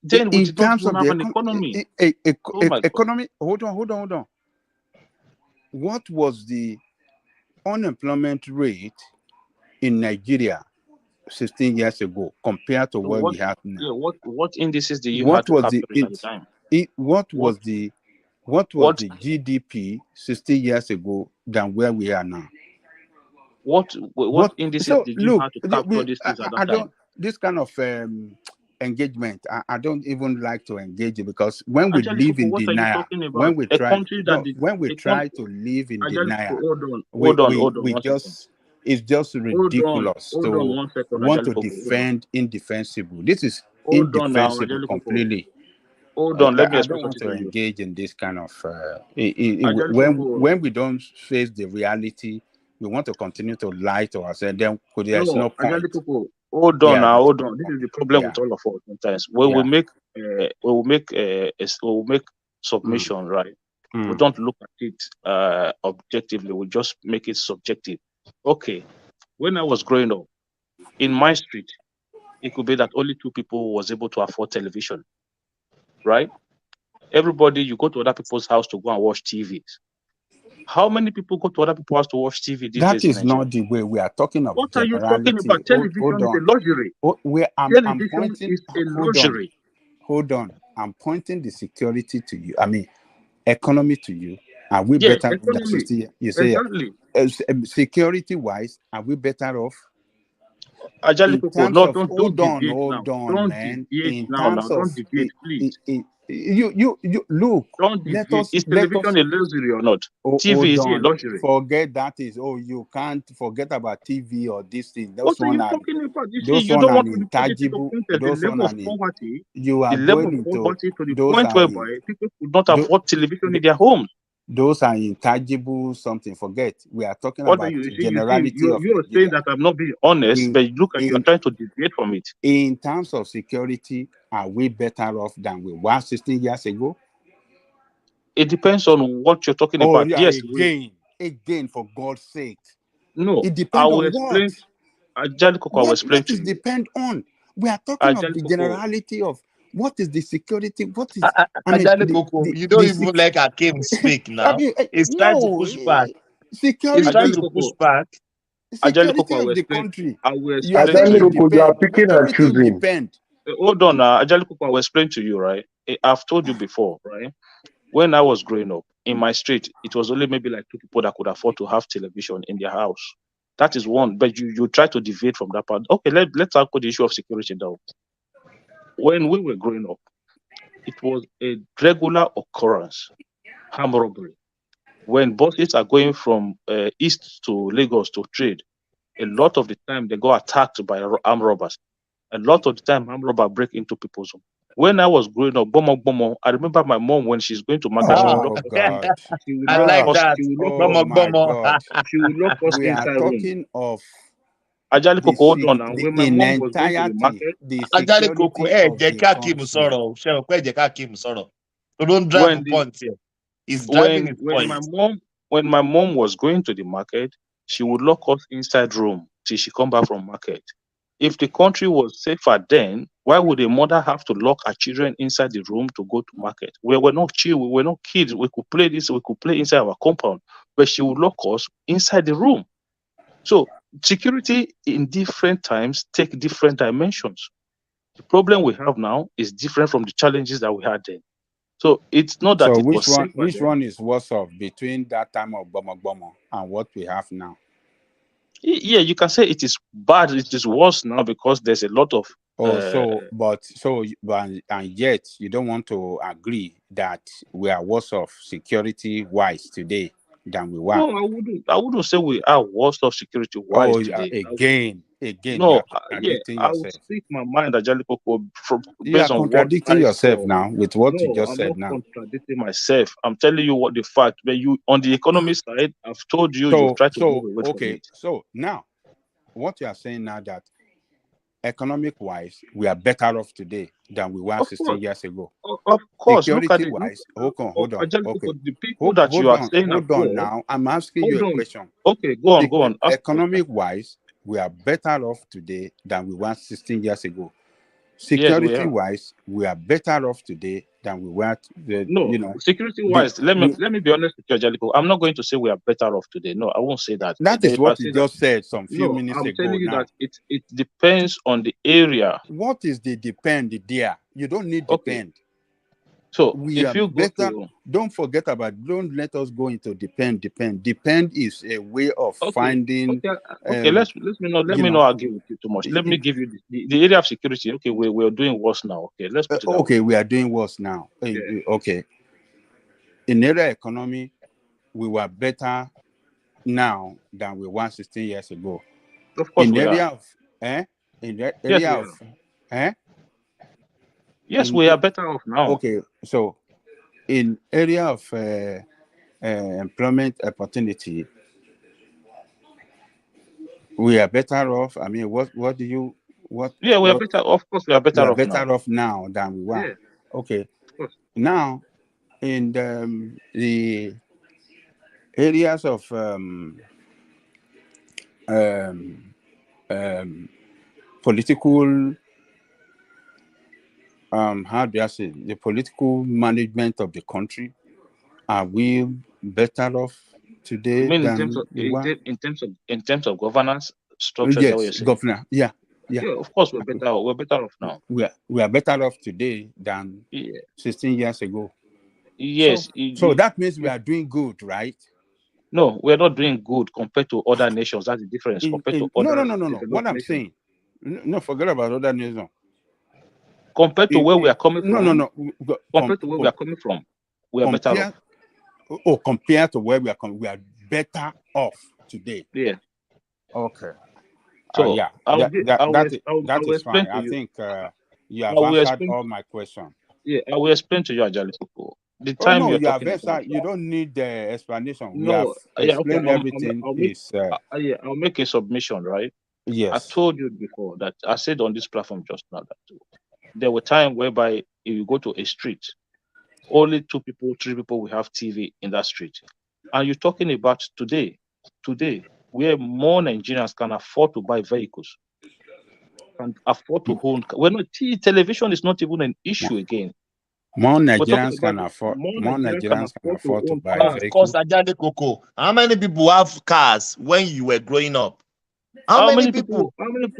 [SPEAKER 15] Then we did not even have an economy.
[SPEAKER 11] Economy. Hold on. What was the unemployment rate in Nigeria 16 years ago compared to what we have now?
[SPEAKER 15] Yeah, what indices do you have to capture at the time?
[SPEAKER 11] What was the GDP 16 years ago than where we are now?
[SPEAKER 15] What indices did you have to capture these things at that time?
[SPEAKER 11] This kind of engagement, I don't even like to engage it because when we live in denial, when we try to live in denial, we just it's just ridiculous
[SPEAKER 15] Hold on 1 second,
[SPEAKER 11] want to
[SPEAKER 15] Ajali Coco.
[SPEAKER 11] defend indefensible. This is
[SPEAKER 15] Hold on now,
[SPEAKER 11] indefensible
[SPEAKER 15] Ajali Coco.
[SPEAKER 11] completely.
[SPEAKER 15] Hold on, let me
[SPEAKER 11] I
[SPEAKER 15] explain
[SPEAKER 11] don't want
[SPEAKER 15] something
[SPEAKER 11] to
[SPEAKER 15] to you.
[SPEAKER 11] engage in this kind of
[SPEAKER 15] Coco.
[SPEAKER 11] when we don't face the reality, we want to continue to lie to ourselves. Then there's no point.
[SPEAKER 15] Ajali Coco, hold on now, hold on. This is the problem with all of us sometimes. When we make submission, right? We don't look at it objectively. We just make it subjective. Okay, when I was growing up, in my street, it could be that only 2 people was able to afford television, right? Everybody, you go to other people's house to go and watch TVs. How many people go to other people's house to watch TV these days in
[SPEAKER 11] That is
[SPEAKER 15] Nigeria?
[SPEAKER 11] not the way we are talking of.
[SPEAKER 15] What
[SPEAKER 11] generality.
[SPEAKER 15] are you talking about? Television is a luxury.
[SPEAKER 11] I'm pointing.
[SPEAKER 15] Is a luxury.
[SPEAKER 11] Hold on. I'm pointing the security to you. I mean, economy to you. Are we
[SPEAKER 15] Yeah,
[SPEAKER 11] better?
[SPEAKER 15] economy.
[SPEAKER 11] You say
[SPEAKER 15] Exactly.
[SPEAKER 11] Security-wise, are we better off?
[SPEAKER 15] Ajali Coco, no, don't
[SPEAKER 11] hold
[SPEAKER 15] deviate
[SPEAKER 11] on, man.
[SPEAKER 15] In terms of, don't deviate, please.
[SPEAKER 11] You look.
[SPEAKER 15] Don't deviate. Is television a luxury or not? TV is a luxury.
[SPEAKER 11] Forget that is. You can't forget about TV or this thing.
[SPEAKER 15] What are you talking about? You see, you don't want to intangible. The level of poverty.
[SPEAKER 11] You are
[SPEAKER 15] the level of poverty to the point whereby people could not afford television in their homes.
[SPEAKER 11] Those are intangible something. Forget. We are talking about generality of
[SPEAKER 15] you are saying that I'm not being honest, but look at you are trying to deviate from it.
[SPEAKER 11] In terms of security, are we better off than we were 16 years ago?
[SPEAKER 15] It depends on what you're talking about.
[SPEAKER 11] Yeah,
[SPEAKER 15] yes,
[SPEAKER 11] again, for God's sake.
[SPEAKER 15] No,
[SPEAKER 11] it depends on
[SPEAKER 15] explain. Ajali Coco, I will explain
[SPEAKER 11] what is depend on? We are talking of the generality of what is the security, what is
[SPEAKER 6] Ajali Coco, you don't even like Hakim speak now. He's trying to push back.
[SPEAKER 11] Security.
[SPEAKER 6] He's trying to push back.
[SPEAKER 11] Security of the country.
[SPEAKER 2] Ajali Coco, you are picking and choosing.
[SPEAKER 15] Hold on, Ajali Coco, I will explain to you, right? I've told you before, right? When I was growing up in my street, it was only maybe like 2 people that could afford to have television in their house. That is one, but you try to deviate from that part. Okay, let's tackle the issue of security now. When we were growing up, it was a regular occurrence, armed robbery. When buses are going from east to Lagos to trade, a lot of the time they go attacked by armed robbers. A lot of the time, armed robbers break into people's home. When I was growing up, I remember my mom when she's going to market.
[SPEAKER 11] She will lock us
[SPEAKER 15] inside
[SPEAKER 11] talking of
[SPEAKER 15] Ajali Coco, hold on now. When my mom was going to the market,
[SPEAKER 6] Ajali Coco, don't drive the point here. He's driving his point.
[SPEAKER 15] When my mom was going to the market, she would lock us inside room till she come back from market. If the country was safer then, why would a mother have to lock her children inside the room to go to market? We were not children, we were not kids. We could play inside our compound, but she would lock us inside the room. So security in different times take different dimensions. The problem we have now is different from the challenges that we had then. So it's not that it was safer.
[SPEAKER 11] Which one is worse off between that time of Bomo and what we have now?
[SPEAKER 15] Yeah, you can say it is bad. It is worse now because there's a lot of.
[SPEAKER 11] And yet you don't want to agree that we are worse off security-wise today than we were.
[SPEAKER 15] No, I wouldn't say we are worse off security-wise today.
[SPEAKER 11] Again.
[SPEAKER 15] No, I will speak my mind, Ajali Coco, based on
[SPEAKER 11] contradicting yourself now with what you just said now.
[SPEAKER 15] I'm not contradicting myself. I'm telling you what the fact. But you, on the economy side, I've told you you've tried to move away from it.
[SPEAKER 11] So now, what you are saying now that economic-wise, we are better off today than we were 16 years ago.
[SPEAKER 15] Of course.
[SPEAKER 11] Security-wise, hold on.
[SPEAKER 15] The people that you are saying
[SPEAKER 11] hold on now. I'm asking you a question.
[SPEAKER 15] Okay, go on.
[SPEAKER 11] Economic-wise, we are better off today than we were 16 years ago. Security-wise, we are better off today than we were.
[SPEAKER 15] Security-wise, let me be honest with you, Ajali. I'm not going to say we are better off today. No, I won't say that.
[SPEAKER 11] That is what you just said some few minutes ago.
[SPEAKER 15] I'm telling you that it depends on the area.
[SPEAKER 11] What is the depend there? You don't need depend.
[SPEAKER 15] So
[SPEAKER 11] if you better, don't let us go into depend. Depend is a way of finding.
[SPEAKER 15] Okay. Let me not argue with you too much. Let me give you the area of security. Okay, we're doing worse now. Okay, let's put it that way.
[SPEAKER 11] We are doing worse now. Okay. In area economy, we were better now than we were 16 years ago.
[SPEAKER 15] Of course
[SPEAKER 11] In
[SPEAKER 15] we
[SPEAKER 11] area
[SPEAKER 15] are.
[SPEAKER 11] of in the
[SPEAKER 15] Yes,
[SPEAKER 11] area
[SPEAKER 15] we
[SPEAKER 11] of
[SPEAKER 15] are.
[SPEAKER 11] eh
[SPEAKER 15] Yes,
[SPEAKER 11] in
[SPEAKER 15] we are better off now.
[SPEAKER 11] okay, so in area of employment opportunity, we are better off. I mean, what do you what
[SPEAKER 15] Yeah, we are
[SPEAKER 11] what
[SPEAKER 15] better. Of course, we are
[SPEAKER 11] we
[SPEAKER 15] better
[SPEAKER 11] are
[SPEAKER 15] off now.
[SPEAKER 11] better off now than we were.
[SPEAKER 15] Yeah,
[SPEAKER 11] Okay,
[SPEAKER 15] of course.
[SPEAKER 11] now in the areas of um, political how do I say, the political management of the country, are we better off today
[SPEAKER 15] You mean
[SPEAKER 11] than we were?
[SPEAKER 15] in terms of governance structure? Is that what you're
[SPEAKER 11] Yes,
[SPEAKER 15] saying?
[SPEAKER 11] governor. Yeah.
[SPEAKER 15] Yeah, of course we're better. We're better off now.
[SPEAKER 11] We are better off today than
[SPEAKER 15] Yeah.
[SPEAKER 11] 16 years ago.
[SPEAKER 15] Yes.
[SPEAKER 11] So that means we are doing good, right?
[SPEAKER 15] No, we're not doing good compared to other nations. That's the difference. Compared to
[SPEAKER 11] No.
[SPEAKER 15] other
[SPEAKER 11] What
[SPEAKER 15] developed
[SPEAKER 11] I'm
[SPEAKER 15] nations.
[SPEAKER 11] saying, no, forget about other nations.
[SPEAKER 15] Compared to where we are coming from.
[SPEAKER 11] No.
[SPEAKER 15] Compared to where we are coming from, we are better off.
[SPEAKER 11] Compared to where we are coming, we are better off today.
[SPEAKER 15] Yeah.
[SPEAKER 11] Okay.
[SPEAKER 15] So
[SPEAKER 11] Yeah,
[SPEAKER 15] I
[SPEAKER 11] that
[SPEAKER 15] will
[SPEAKER 11] is
[SPEAKER 15] explain
[SPEAKER 11] fine.
[SPEAKER 15] to
[SPEAKER 11] I
[SPEAKER 15] you.
[SPEAKER 11] think you
[SPEAKER 15] I
[SPEAKER 11] have
[SPEAKER 15] will
[SPEAKER 11] answered
[SPEAKER 15] explain.
[SPEAKER 11] all my questions.
[SPEAKER 15] Yeah, I will explain to you, Ajali Koko. The
[SPEAKER 11] Oh
[SPEAKER 15] time
[SPEAKER 11] no,
[SPEAKER 15] you're
[SPEAKER 11] you have
[SPEAKER 15] talking about.
[SPEAKER 11] answered. You don't need the explanation. We have
[SPEAKER 15] No, yeah, okay.
[SPEAKER 11] explained everything.
[SPEAKER 15] I'll make a submission, right?
[SPEAKER 11] Yes.
[SPEAKER 15] I told you before that I said on this platform just now that there were times whereby if you go to a street, only 2 people, 3 people will have TV in that street. And you're talking about today, where more Nigerians can afford to buy vehicles, can afford to own. Television is not even an issue again.
[SPEAKER 11] More Nigerians can afford. More Nigerians can afford to buy vehicles.
[SPEAKER 7] Ajali Koko, how many people have cars when you were growing up? How many people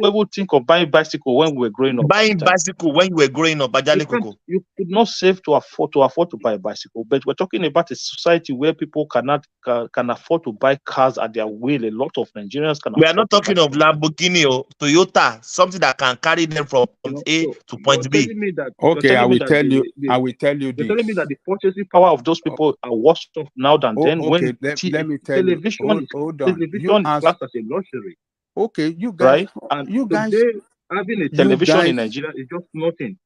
[SPEAKER 15] ever think of buying bicycle when we were growing up?
[SPEAKER 7] Buying bicycle when you were growing up, Ajali Koko?
[SPEAKER 15] You could not save to afford to buy a bicycle, but we're talking about a society where people can afford to buy cars at their will. A lot of Nigerians can.
[SPEAKER 7] We are not talking of Lamborghini or Toyota, something that can carry them from point A to point B.
[SPEAKER 11] Okay, I will tell you. I will tell you
[SPEAKER 15] You're
[SPEAKER 11] this.
[SPEAKER 15] telling me that the purchasing power of those people are worse off now than then.
[SPEAKER 11] Okay,
[SPEAKER 15] When
[SPEAKER 11] let me tell you. Hold on.
[SPEAKER 15] Television is classed as a luxury.
[SPEAKER 11] Okay, you guys.
[SPEAKER 15] Right? And
[SPEAKER 11] you guys.
[SPEAKER 15] Today, having a television in Nigeria is just nothing.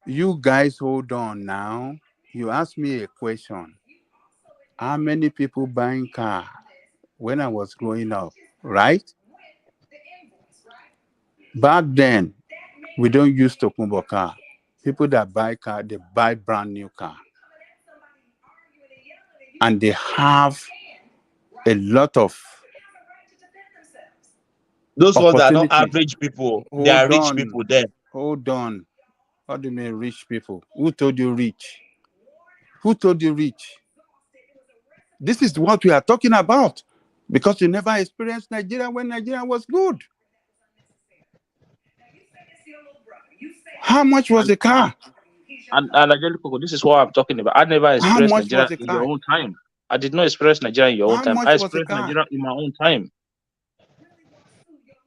[SPEAKER 11] You guys, hold on now. You asked me a question. How many people buying car when I was growing up, right? Back then, we don't use Tokumbo car. People that buy car, they buy brand new car. And they have a lot of
[SPEAKER 7] those ones are not average people. They are rich people then.
[SPEAKER 11] Hold on. What do you mean rich people? Who told you rich? Who told you rich? This is what we are talking about. Because you never experienced Nigeria when Nigeria was good. How much was the car?
[SPEAKER 15] And this is what I'm talking about. I never experienced Nigeria in your own time. I did not experience Nigeria in your own time. I experienced Nigeria in my own time.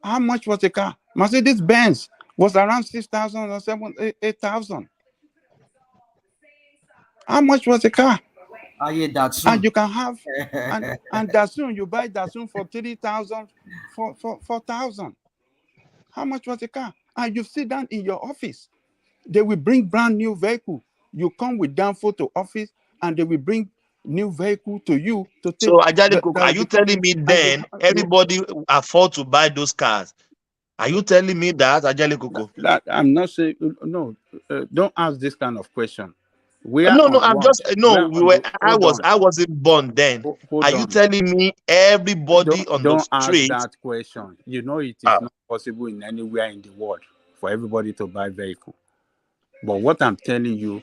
[SPEAKER 11] How much was the car? Mercedes Benz was around 6,000 or 8,000. How much was the car? And you can have and Datsun, you buy Datsun for 3,000, 4,000. How much was the car? And you sit down in your office. They will bring brand new vehicle. You come with down photo office, and they will bring new vehicle to you to take.
[SPEAKER 7] So Ajali Koko, are you telling me then everybody afford to buy those cars? Are you telling me that, Ajali Koko?
[SPEAKER 11] I'm not saying no. Don't ask this kind of question.
[SPEAKER 7] No. I'm just I wasn't born then. Are you telling me everybody on the street?
[SPEAKER 11] Don't ask that question. You know it is not possible in anywhere in the world for everybody to buy vehicle. But what I'm telling you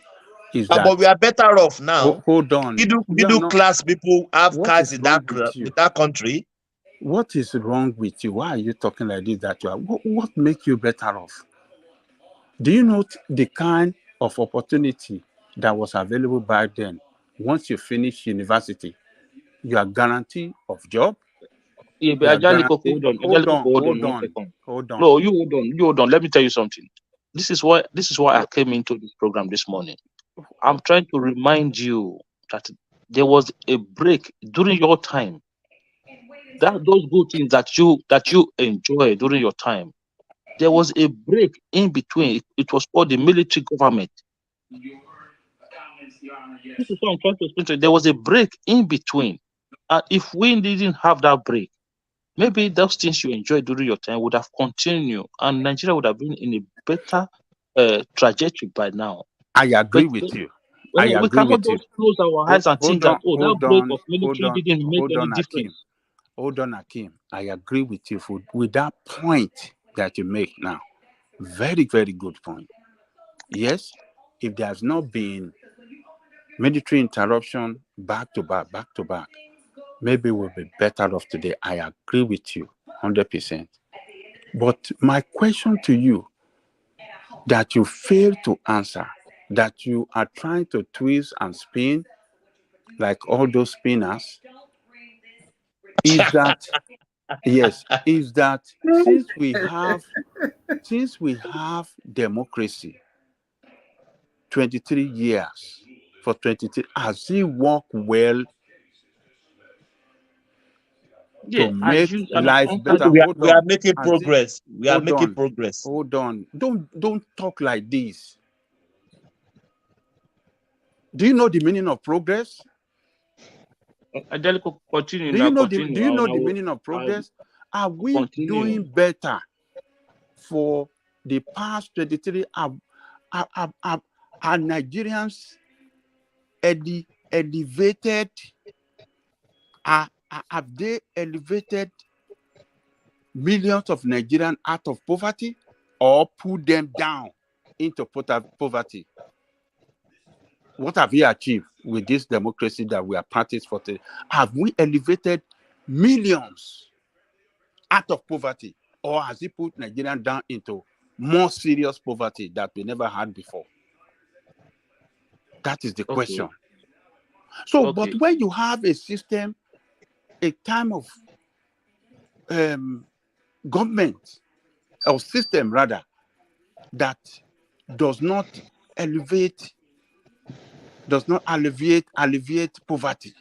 [SPEAKER 11] is that.
[SPEAKER 7] But we are better off now.
[SPEAKER 11] Hold on.
[SPEAKER 7] Middle class people have cars in that country.
[SPEAKER 11] What is wrong with you? Why are you talking like this? What makes you better off? Do you know the kind of opportunity that was available back then? Once you finish university, you are guaranteed of job.
[SPEAKER 15] Yeah, but hold on. No, you hold on. Let me tell you something. This is why I came into this program this morning. I'm trying to remind you that there was a break during your time. those good things that you enjoy during your time, there was a break in between. It was called the military government. This is what I'm trying to explain to you. There was a break in between. And if we didn't have that break, maybe those things you enjoyed during your time would have continued, and Nigeria would have been in a better trajectory by now.
[SPEAKER 11] I agree
[SPEAKER 15] But
[SPEAKER 11] with you. I
[SPEAKER 15] we
[SPEAKER 11] agree
[SPEAKER 15] cannot
[SPEAKER 11] with you.
[SPEAKER 15] just close our eyes and think that, oh, that break of
[SPEAKER 11] hold
[SPEAKER 15] military
[SPEAKER 11] on,
[SPEAKER 15] didn't make any
[SPEAKER 11] Akim.
[SPEAKER 15] difference.
[SPEAKER 11] Hold on, Akim. I agree with you with that point that you make now. Very, very good point. Yes, if there has not been military interruption back to back, maybe we'll be better off today. I agree with you 100%. But my question to you that you fail to answer, that you are trying to twist and spin like all those spinners, is that since we have democracy 23 years, for 23, has it worked well to make life better?
[SPEAKER 6] We are making progress. We are making progress.
[SPEAKER 11] Hold on. Don't talk like this. Do you know the meaning of progress?
[SPEAKER 15] Continue.
[SPEAKER 11] Do you know the meaning of progress? Are we doing better for the past 23? Are Nigerians elevated? Have they elevated millions of Nigerians out of poverty, or put them down into poverty? What have we achieved with this democracy that we are practicing for today? Have we elevated millions out of poverty, or has it put Nigerians down into more serious poverty that we never had before? That is the question. So, but when you have a system, a time of government or system rather, that does not alleviate poverty,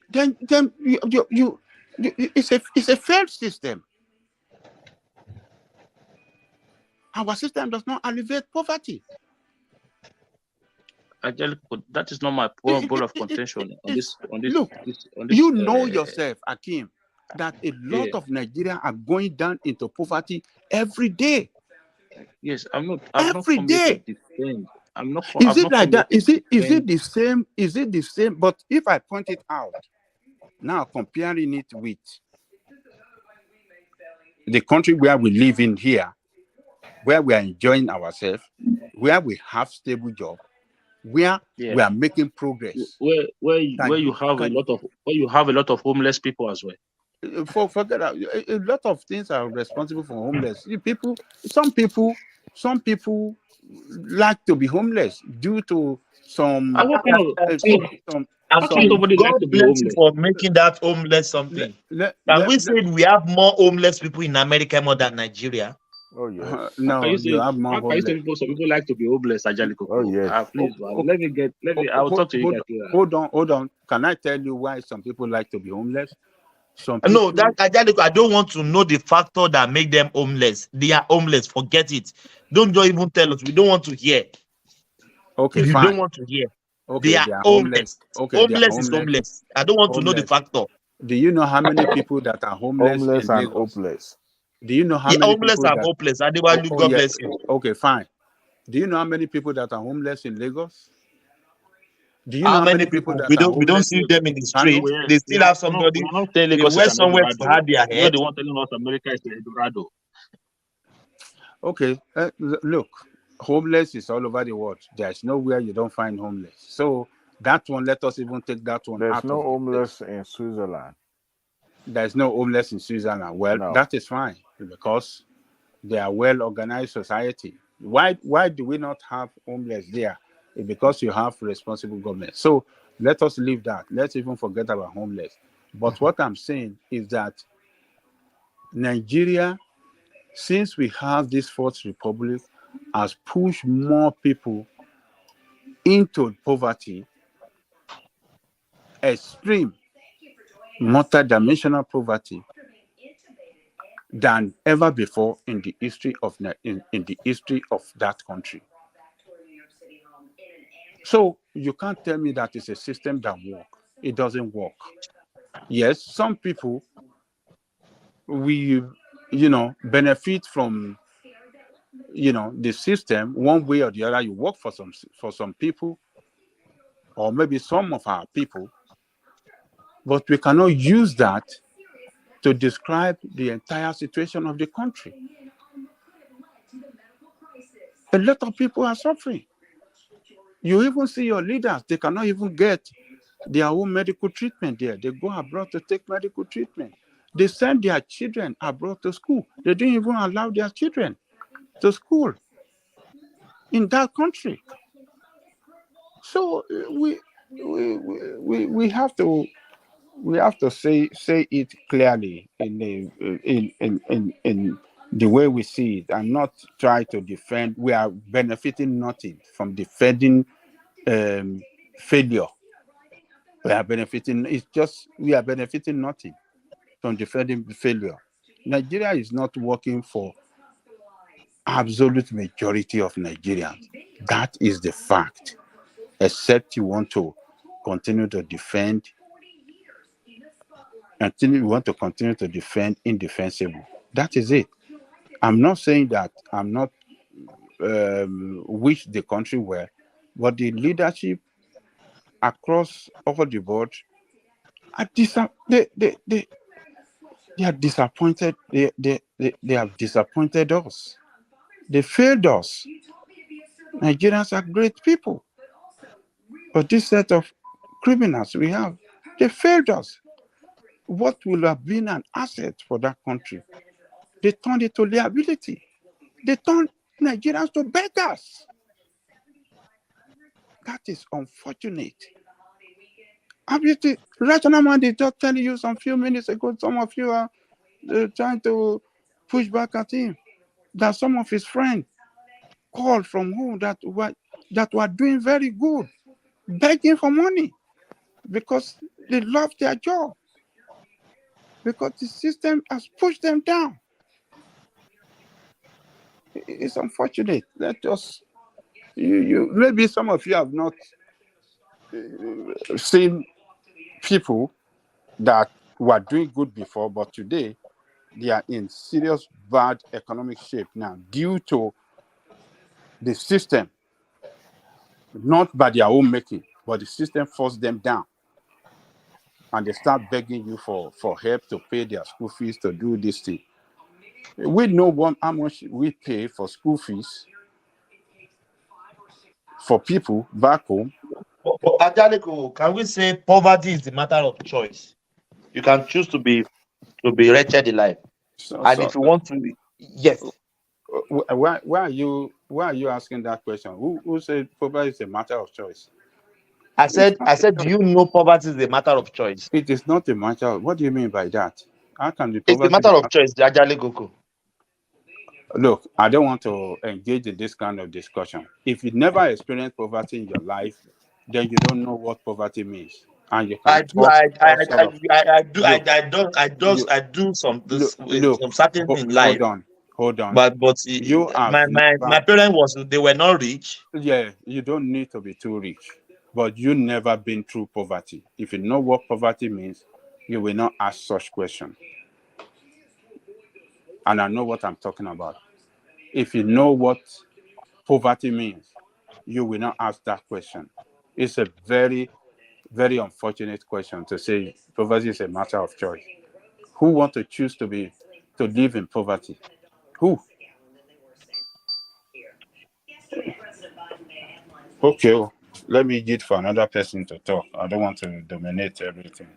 [SPEAKER 11] then you it's a failed system. Our system does not alleviate poverty.
[SPEAKER 15] Angelico, that is not my ball of contention on this.
[SPEAKER 11] Look, you know yourself, Akim, that a lot of Nigerians are going down into poverty every day.
[SPEAKER 15] Yes, I'm not
[SPEAKER 11] every day.
[SPEAKER 15] I'm not.
[SPEAKER 11] Is it like that? Is it the same? Is it the same? But if I point it out now, comparing it with the country where we live in here, where we are enjoying ourselves, where we have stable job, where we are making progress,
[SPEAKER 15] where you have a lot of homeless people as well.
[SPEAKER 11] Forget that. A lot of things are responsible for homeless people. Some people like to be homeless due to some.
[SPEAKER 6] God bless you for making that homeless something. Can we say we have more homeless people in America more than Nigeria?
[SPEAKER 12] Oh yes.
[SPEAKER 11] No, you have more homeless.
[SPEAKER 15] Some people like to be homeless, Angelico.
[SPEAKER 12] Oh yes.
[SPEAKER 15] Please, I'll talk to you guys.
[SPEAKER 11] Hold on. Can I tell you why some people like to be homeless?
[SPEAKER 6] No, that Angelico, I don't want to know the factor that make them homeless. They are homeless. Forget it. Don't even tell us. We don't want to hear.
[SPEAKER 11] Okay,
[SPEAKER 6] if you
[SPEAKER 11] fine.
[SPEAKER 6] don't want to hear.
[SPEAKER 11] Okay,
[SPEAKER 6] they are homeless.
[SPEAKER 11] Okay,
[SPEAKER 6] homeless is homeless. I don't want to know the factor.
[SPEAKER 11] Do you know how many people that are homeless in Lagos?
[SPEAKER 12] And hopeless.
[SPEAKER 11] Do you know how many
[SPEAKER 6] homeless
[SPEAKER 11] people
[SPEAKER 6] and hopeless? God bless you.
[SPEAKER 11] Okay, fine. Do you know how many people that are homeless in Lagos? Do you
[SPEAKER 6] how
[SPEAKER 11] know
[SPEAKER 6] many people that we don't see them in the street? They still have somebody. They went somewhere to hide their head.
[SPEAKER 15] You're the one telling us America is Eldorado.
[SPEAKER 11] Okay, look, homeless is all over the world. There's nowhere you don't find homeless. So that one, let us even take that one out.
[SPEAKER 12] There's no homeless in Switzerland.
[SPEAKER 11] There's no homeless in Switzerland. Well, that is fine because they are well-organized society. Why do we not have homeless there? It's because you have responsible government. So let us leave that. Let's even forget about homeless. But what I'm saying is that Nigeria, since we have this Fourth Republic, has pushed more people into poverty, extreme multidimensional poverty than ever before in the history of in the history of that country. So you can't tell me that it's a system that works. It doesn't work. Yes, some people we benefit from the system one way or the other. You work for some people, or maybe some of our people, but we cannot use that to describe the entire situation of the country. A lot of people are suffering. You even see your leaders, they cannot even get their own medical treatment there. They go abroad to take medical treatment. They send their children abroad to school. They don't even allow their children to school in that country. So we have to say it clearly in the way we see it, and not try to defend. We are benefiting nothing from defending failure. We are benefiting nothing from defending failure. Nigeria is not working for absolute majority of Nigerians. That is the fact. Except you want to continue to defend indefensible. That is it. I'm not saying that I'm not wish the country well, but the leadership across over the board are they are disappointed. They have disappointed us. They failed us. Nigerians are great people, but this set of criminals we have, they failed us. What will have been an asset for that country, they turned it to liability. They turned Nigerians to beggars. That is unfortunate. Obviously, rational man is just telling you some few minutes ago, some of you are trying to push back at him, that some of his friends called from home that were doing very good, begging for money because they love their job, because the system has pushed them down. It's unfortunate. Let us, maybe some of you have not seen people that were doing good before, but today they are in serious bad economic shape now due to the system, not by their own making, but the system forced them down. And they start begging you for help to pay their school fees, to do this thing. We know how much we pay for school fees for people back home.
[SPEAKER 13] But Angelico, can we say poverty is a matter of choice? You can choose to be wretched in life, and if you want to, yes.
[SPEAKER 11] Why are you asking that question? Who said poverty is a matter of choice?
[SPEAKER 13] I said, do you know poverty is a matter of choice?
[SPEAKER 11] It is not a matter of, what do you mean by that? How can the
[SPEAKER 13] poverty? It's a matter of choice, Angelico.
[SPEAKER 11] Look, I don't want to engage in this kind of discussion. If you never experienced poverty in your life, then you don't know what poverty means. And you can
[SPEAKER 13] I do some certain in life.
[SPEAKER 11] Hold on.
[SPEAKER 13] But my parents they were not rich.
[SPEAKER 11] Yeah, you don't need to be too rich, but you never been through poverty. If you know what poverty means, you will not ask such question. And I know what I'm talking about. If you know what poverty means, you will not ask that question. It's a very, very unfortunate question to say poverty is a matter of choice. Who want to choose to live in poverty? Who? Okay, let me give for another person to talk. I don't want to dominate everything.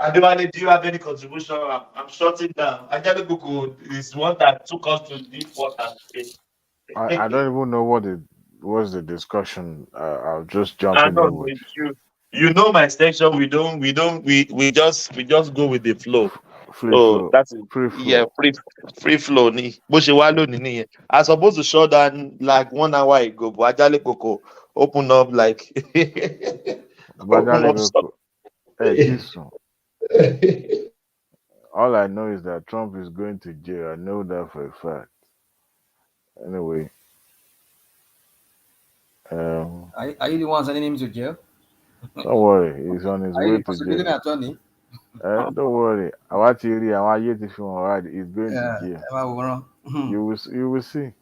[SPEAKER 13] Adewale, do you have any contribution? I'm shutting down. Angelico is one that took us to deep water.
[SPEAKER 4] I don't even know what was the discussion. I'll just jump in.
[SPEAKER 13] You know my section. We just go with the flow. That's
[SPEAKER 4] free flow.
[SPEAKER 13] Yeah, free flow. I supposed to shut down like 1 hour ago, but Angelico open up like
[SPEAKER 4] open up. Hey, Kisu. All I know is that Trump is going to jail. I know that for a fact. Anyway,
[SPEAKER 1] Are you the one sending him to jail?
[SPEAKER 4] don't worry, he's on his
[SPEAKER 1] Are you
[SPEAKER 4] way
[SPEAKER 1] the
[SPEAKER 4] to
[SPEAKER 1] prosecuting
[SPEAKER 4] jail.
[SPEAKER 1] attorney?
[SPEAKER 4] Don't worry. Our theory, our yet if you alright, he's going to
[SPEAKER 1] Yeah,
[SPEAKER 4] jail.
[SPEAKER 1] wrong.
[SPEAKER 4] You will see.
[SPEAKER 1] Okay.
[SPEAKER 4] You will see.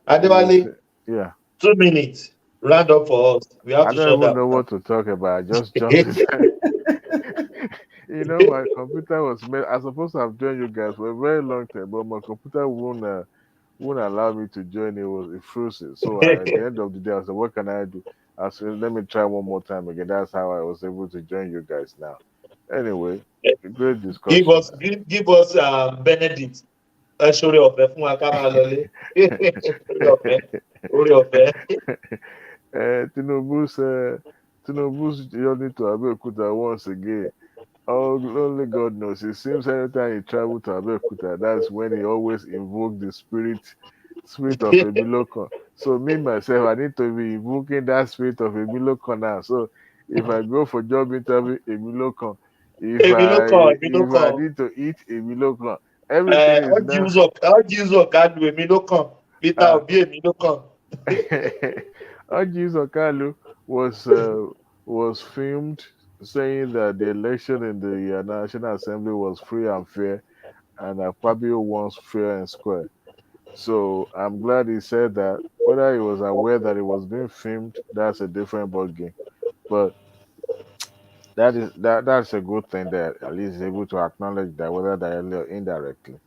[SPEAKER 13] Adewale,
[SPEAKER 4] Yeah.
[SPEAKER 13] 2 minutes. Round up for us. We have
[SPEAKER 4] I
[SPEAKER 13] to
[SPEAKER 4] don't
[SPEAKER 13] shut
[SPEAKER 4] even
[SPEAKER 13] down
[SPEAKER 4] know
[SPEAKER 13] now.
[SPEAKER 4] what to talk about. I just jumped in. My computer was made. I supposed to have joined you guys for a very long time, but my computer won't allow me to join. It froze it. So at the end of the day, I said, "What can I do?" I said, "Let me try one more time again." That's how I was able to join you guys now. Anyway, great
[SPEAKER 13] give
[SPEAKER 4] discussion.
[SPEAKER 13] us give us Benedict. Sorry ọ̀fẹ́ fún wa ká máa lọlé. Orí ọ̀fẹ́.
[SPEAKER 4] Tinubu's journey to Abeokuta once again. Oh, only God knows. It seems anytime he traveled to Abeokuta, that's when he always invoked the spirit of Emiloko. So me myself, I need to be invoking that spirit of Emiloko now. So if I go for job interview, Emiloko. If
[SPEAKER 13] Èmi ló kàn, èmi ló
[SPEAKER 4] I
[SPEAKER 13] kàn.
[SPEAKER 4] need to eat Emiloko, everything is now.
[SPEAKER 13] Ọ́jì Úzọ̀ Kánú èmi ló kàn. Peter Obi èmi ló kàn.
[SPEAKER 4] Oji Okalu was filmed saying that the election in the National Assembly was free and fair, and Akpabio wants fair and square. So I'm glad he said that. Whether he was aware that it was being filmed, that's a different ballgame. But that's a good thing that at least he's able to acknowledge that, whether directly or indirectly.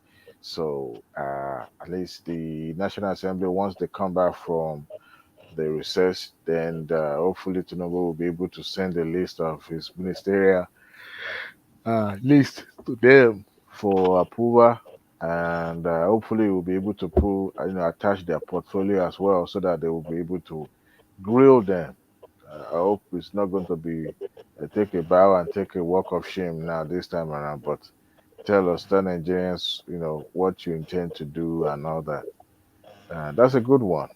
[SPEAKER 4] So at least the National Assembly, once they come back from the recess, then hopefully Tinubu will be able to send a list of his ministerial list to them for approval, and hopefully we'll be able to attach their portfolio as well, so that they will be able to grill them. I hope it's not going to be take a bow and take a walk of shame now this time around, but tell Nigerians, what you intend to do and all that. That's a good one.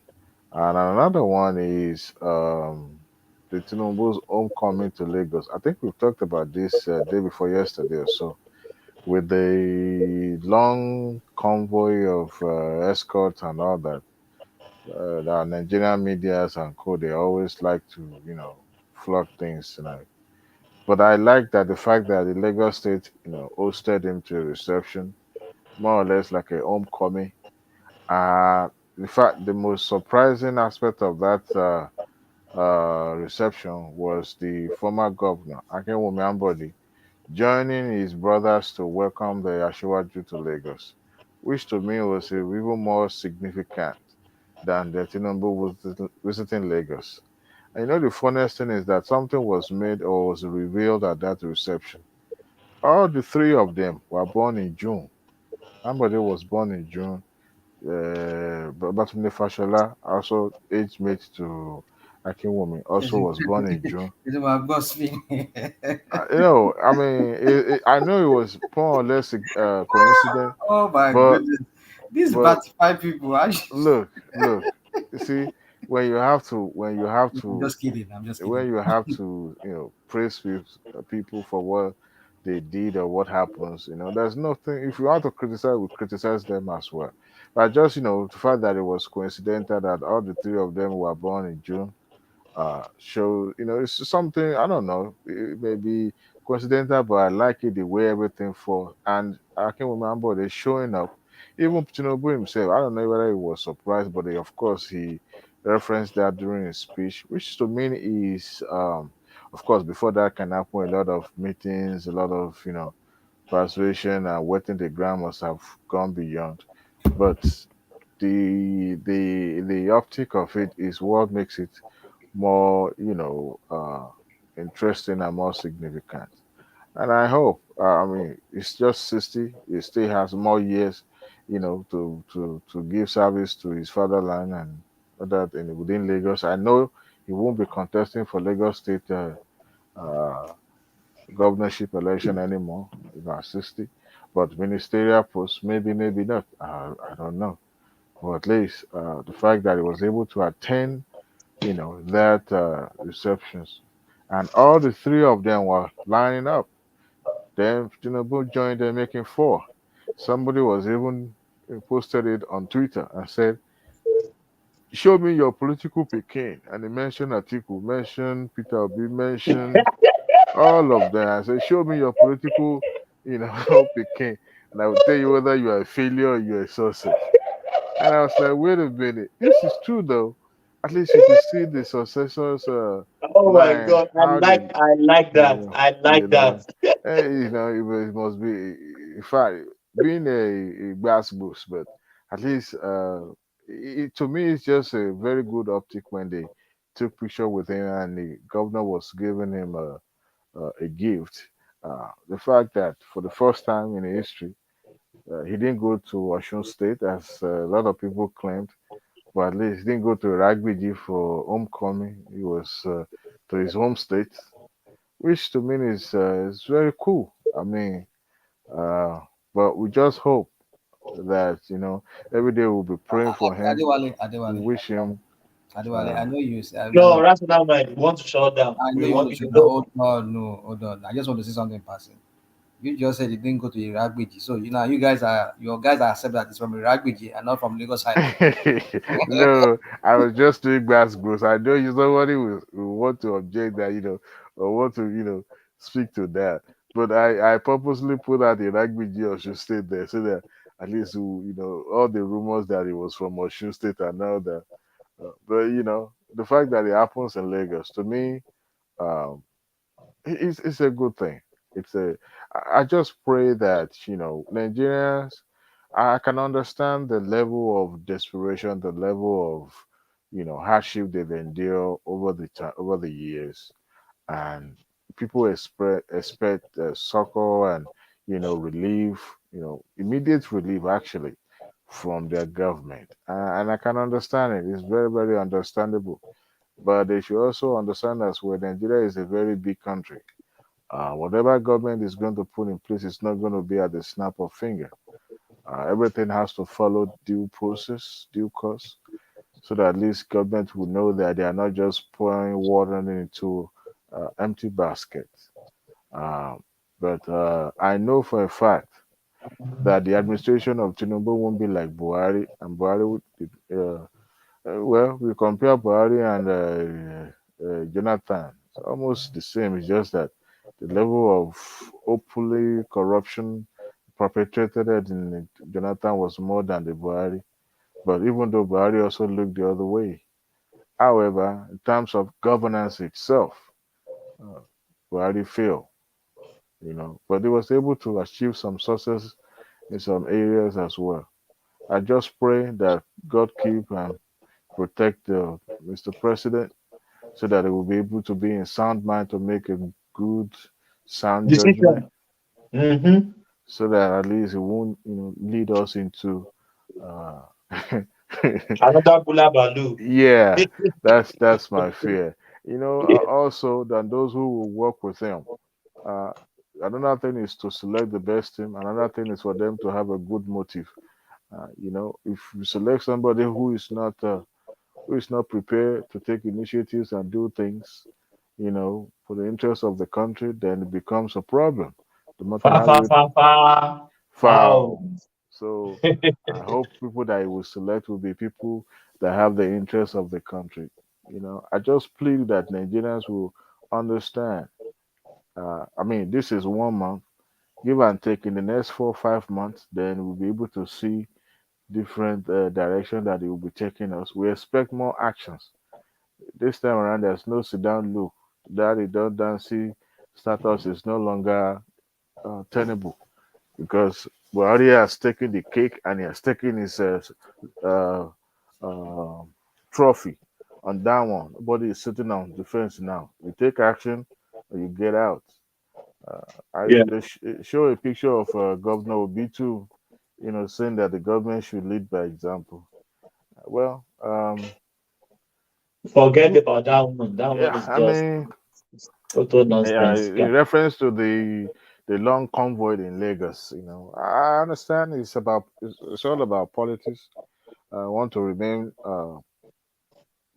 [SPEAKER 4] And another one is the Tinubu's homecoming to Lagos. I think we've talked about this day before yesterday or so, with the long convoy of escorts and all that. The Nigerian medias and co, they always like to, flood things tonight. But I like that the fact that the Lagos State, hosted him to a reception, more or less like a homecoming. In fact, the most surprising aspect of that reception was the former governor, Akinwumi Ambody, joining his brothers to welcome the Ashiwaju to Lagos, which to me was even more significant than the Tinubu visiting Lagos. And the funniest thing is that something was made or was revealed at that reception. All the three of them were born in June. Ambody was born in June. Babatunde Fashola, also age mate to Akinwumi, also was born in June.
[SPEAKER 1] It's about gossiping.
[SPEAKER 4] I mean, I know it was more or less coincident.
[SPEAKER 1] Oh my
[SPEAKER 4] but
[SPEAKER 1] goodness. These
[SPEAKER 4] but
[SPEAKER 1] five people.
[SPEAKER 4] look, you see, when you have to,
[SPEAKER 1] I'm just kidding. I'm just kidding.
[SPEAKER 4] when you have to, praise people for what they did or what happens, there's nothing. If you want to criticize, we criticize them as well. But just, the fact that it was coincidental that all the three of them were born in June, show, it's something. I don't know, it may be coincidental, but I like it the way everything falls. And I can remember they showing up. Even Tinubu himself, I don't know whether he was surprised, but of course he referenced that during his speech, which to me is, of course, before that can happen, a lot of meetings, a lot of persuasion and wetting the ground must have gone beyond. But the optic of it is what makes it more, interesting and more significant. And I hope, I mean, it's just 60. He still has more years, to give service to his fatherland and other within Lagos. I know he won't be contesting for Lagos State uh, governorship election anymore, at 60. But ministerial post, maybe not. I don't know. But at least the fact that he was able to attend, that receptions, and all the three of them were lining up. Then Tinubu joined them, making four. Somebody was even posted it on Twitter and said, "Show me your political Pekin." And he mentioned Atiku, mentioned Peter Obi, mentioned all of them. I said, "Show me your political, Pekin, and I will tell you whether you are a failure or you are a success." And I was like, "Wait a minute, this is true though. At least you could see the successors'
[SPEAKER 13] Oh my
[SPEAKER 4] line,
[SPEAKER 13] God,
[SPEAKER 4] how they,
[SPEAKER 13] I like that. I
[SPEAKER 4] you
[SPEAKER 13] like that.
[SPEAKER 4] know, it must be, in fact, being a grass boost, but at least to me, it's just a very good optic when they took picture with him and the governor was giving him a gift. The fact that for the first time in history, he didn't go to Osun State as a lot of people claimed, but at least he didn't go to Ragbiji for homecoming. He was to his home state, which to me is very cool. I mean, uh, but we just hope that every day we'll be praying for him.
[SPEAKER 1] Adewale,
[SPEAKER 4] We
[SPEAKER 1] Adewale,
[SPEAKER 4] wish him.
[SPEAKER 1] Adewale. I know you.
[SPEAKER 13] No, rational mind. You want to shut down.
[SPEAKER 1] I know
[SPEAKER 13] You
[SPEAKER 1] you want
[SPEAKER 13] want
[SPEAKER 1] to
[SPEAKER 13] you
[SPEAKER 1] shut down.
[SPEAKER 13] know.
[SPEAKER 1] Hold on, no, hold on. I just want to say something in passing. You just said you didn't go to Iragbiji, so your guys are accept that it's from Iragbiji and not from Lagos Island.
[SPEAKER 4] No, I was just doing grass growth. I know somebody will want to object that, or want to, speak to that. But I purposely put out the Ragbiji Osun State there so that at least, all the rumors that it was from Osun State and now that. But, the fact that it happens in Lagos, to me, um, it's a good thing. It's a. I just pray that Nigerians. I can understand the level of desperation, the level of hardship they've endured over the years, and people expect succor and relief, immediate relief actually from their government, and I can understand it. It's very, very understandable. But they should also understand as well, Nigeria is a very big country. Whatever government is going to put in place, it's not going to be at the snap of finger. Everything has to follow due process, due course, so that at least government will know that they are not just pouring water into empty baskets. Um, but I know for a fact that the administration of Tinubu won't be like Buhari, and Buhari well, we compare Buhari and Jonathan. It's almost the same. It's just that the level of openly corruption perpetrated in Jonathan was more than the Buhari. But even though Buhari also looked the other way. However, in terms of governance itself, uh, Buhari failed, but he was able to achieve some success in some areas as well. I just pray that God keep and protect Mr. President so that he will be able to be in sound mind to make a good, sound judgment,
[SPEAKER 13] Decision. Mm-hmm.
[SPEAKER 4] so that at least it won't, lead us into, uh,
[SPEAKER 13] Another Bula Balu.
[SPEAKER 4] yeah, that's my fear. Also than those who will work with him. Uh, Another thing is to select the best team. Another thing is for them to have a good motive. If you select somebody who is not prepared to take initiatives and do things, for the interest of the country, then it becomes a problem. No matter
[SPEAKER 13] Fa
[SPEAKER 4] how
[SPEAKER 13] fa
[SPEAKER 4] great
[SPEAKER 13] fa fa. Wow.
[SPEAKER 4] foul. So I hope people that he will select will be people that have the interest of the country. I just plead that Nigerians will understand. I mean, this is 1 month, give and take. In the next 4 or 5 months, then we'll be able to see different direction that it will be taking us. We expect more actions. This time around, there's no sit down look. That redundancy status is no longer tenable because Buhari has taken the cake and he has taken his uh, uh, trophy on that one. Nobody is sitting on the fence now. You take action or you get out.
[SPEAKER 13] Yeah.
[SPEAKER 4] They show a picture of Governor Obitu, saying that the government should lead by example. Well,
[SPEAKER 13] Forget about that one. That one
[SPEAKER 4] yeah,
[SPEAKER 13] is
[SPEAKER 4] I
[SPEAKER 13] just
[SPEAKER 4] mean,
[SPEAKER 13] total
[SPEAKER 4] yeah,
[SPEAKER 13] nonsense. Yeah.
[SPEAKER 4] in reference to the long convoy in Lagos, I understand it's all about politics. I want to remain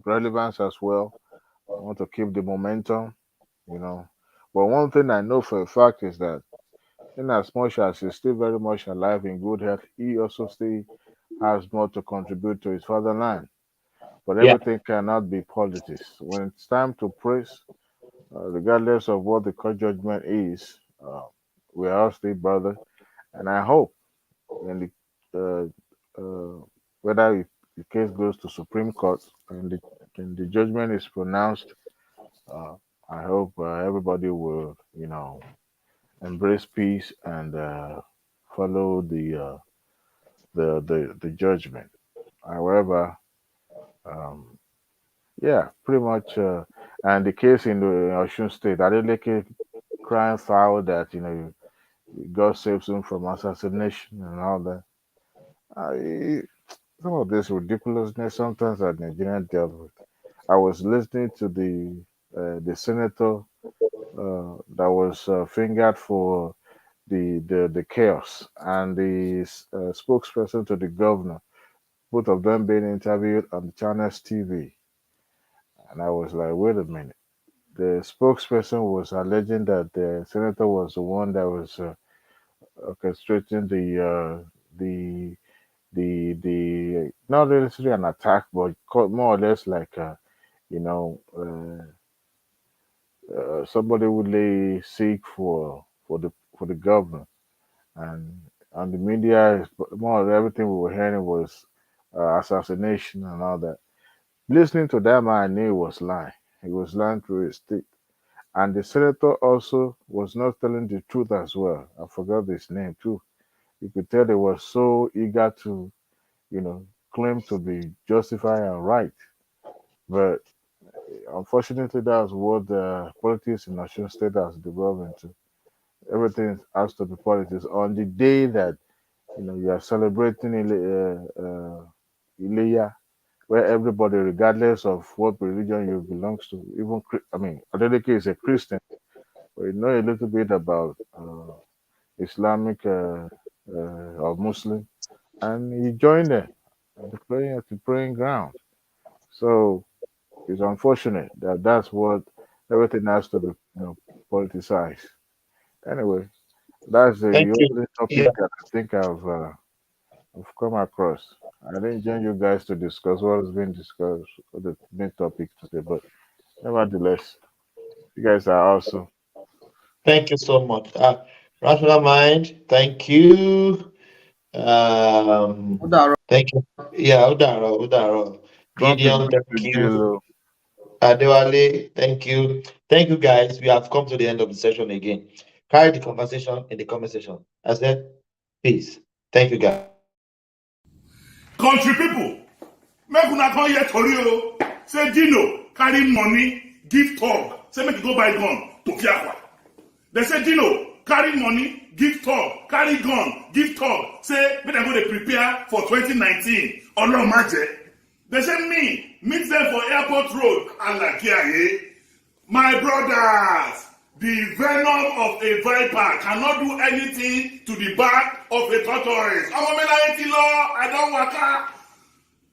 [SPEAKER 4] relevant as well. I want to keep the momentum. you know. But one thing I know for a fact is that in as much as he's still very much alive in good health, he also still has more to contribute to his fatherland. But
[SPEAKER 13] Yeah.
[SPEAKER 4] everything cannot be politics. When it's time to praise, regardless of what the court judgment is, we are all still brothers. And I hope when whether the case goes to Supreme Court and the judgment is pronounced, uh, I hope everybody will, embrace peace and follow the judgment. However, um, yeah, pretty much. And the case in the Osun State, Adeleke crying foul that God saves him from assassination and all that. Some of this ridiculousness sometimes that Nigerian dealt with. I was listening to the senator that was fingered for the chaos and the spokesperson to the governor, both of them being interviewed on the Channels TV. And I was like, wait a minute. The spokesperson was alleging that the senator was the one that was orchestrating the not necessarily an attack, but more or less like you know somebody would lay seek for the governor, and on the media, more of everything we were hearing was assassination and all that. Listening to that man, I knew he was lying. He was lying through his teeth. And the senator also was not telling the truth as well. I forgot his name too. You could tell they were so eager to, claim to be justified and right. But unfortunately, that's what the politics in Osun State has developed into. Everything has to be politics. On the day that you are celebrating Ileya, where everybody, regardless of what religion you belongs to, even Adeleke is a Christian, but you know a little bit about Islamic or Muslim, and he joined them at the praying ground. So it's unfortunate that that's what everything has to be, politicized. Anyway, that's the
[SPEAKER 13] Thank you.
[SPEAKER 4] only
[SPEAKER 13] Yeah.
[SPEAKER 4] topic that I think I've come across. I didn't join you guys to discuss what has been discussed, the main topic today, but nevertheless, you guys are awesome.
[SPEAKER 13] Thank you so much. Rational Mind, thank you. Thank you. Yeah, Udaro. Gideon,
[SPEAKER 4] Contribute
[SPEAKER 13] thank
[SPEAKER 4] to
[SPEAKER 13] you.
[SPEAKER 4] Jilo.
[SPEAKER 13] Adewale, thank you. Thank you, guys. We have come to the end of the session again. Carry the conversation in the comment section. I said, peace. Thank you, guys.
[SPEAKER 10] Country people, make una come here tori o. Say Dino carry money, give talk. Say make you go buy gun to Piakwa. They say Dino carry money, give talk, carry gun, give talk. Say make dem go dey prepare for 2019. Ọlọ́run má jẹ́. They say me meet them for airport road Alakiaye. My brothers, the venom of a viper cannot do anything to the back of a tortoise. I don't waka.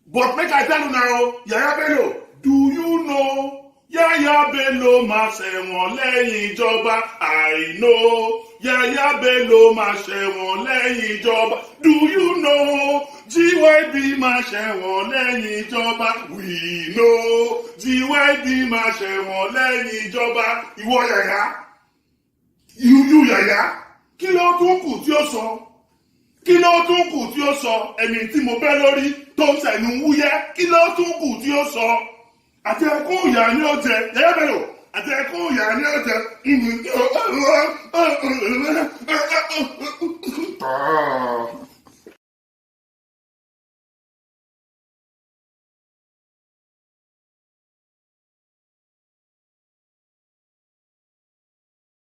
[SPEAKER 10] But make I tell you now, Yaya Bello, do you know? Yaya Bello máa ṣẹ̀wọ̀n lẹ́yìn ìjọba. I know. Yaya Bello máa ṣẹ̀wọ̀n lẹ́yìn ìjọba. Do you know? GYB máa ṣẹ̀wọ̀n lẹ́yìn ìjọba. We know. GYB máa ṣẹ̀wọ̀n lẹ́yìn ìjọba. Ìwọ Yaya. You Yaya. Kí ló tún kù tí ó sọ? Kí ló tún kù tí ó sọ? Ẹni tí mo bẹ́ lórí tó ń sẹ̀nu wúyẹ́. Kí ló tún kù tí ó sọ? Àtẹ̀kùn ìyá ni ó jẹ. Yaya Bello. Àtẹ̀kùn ìyá ni ó jẹ.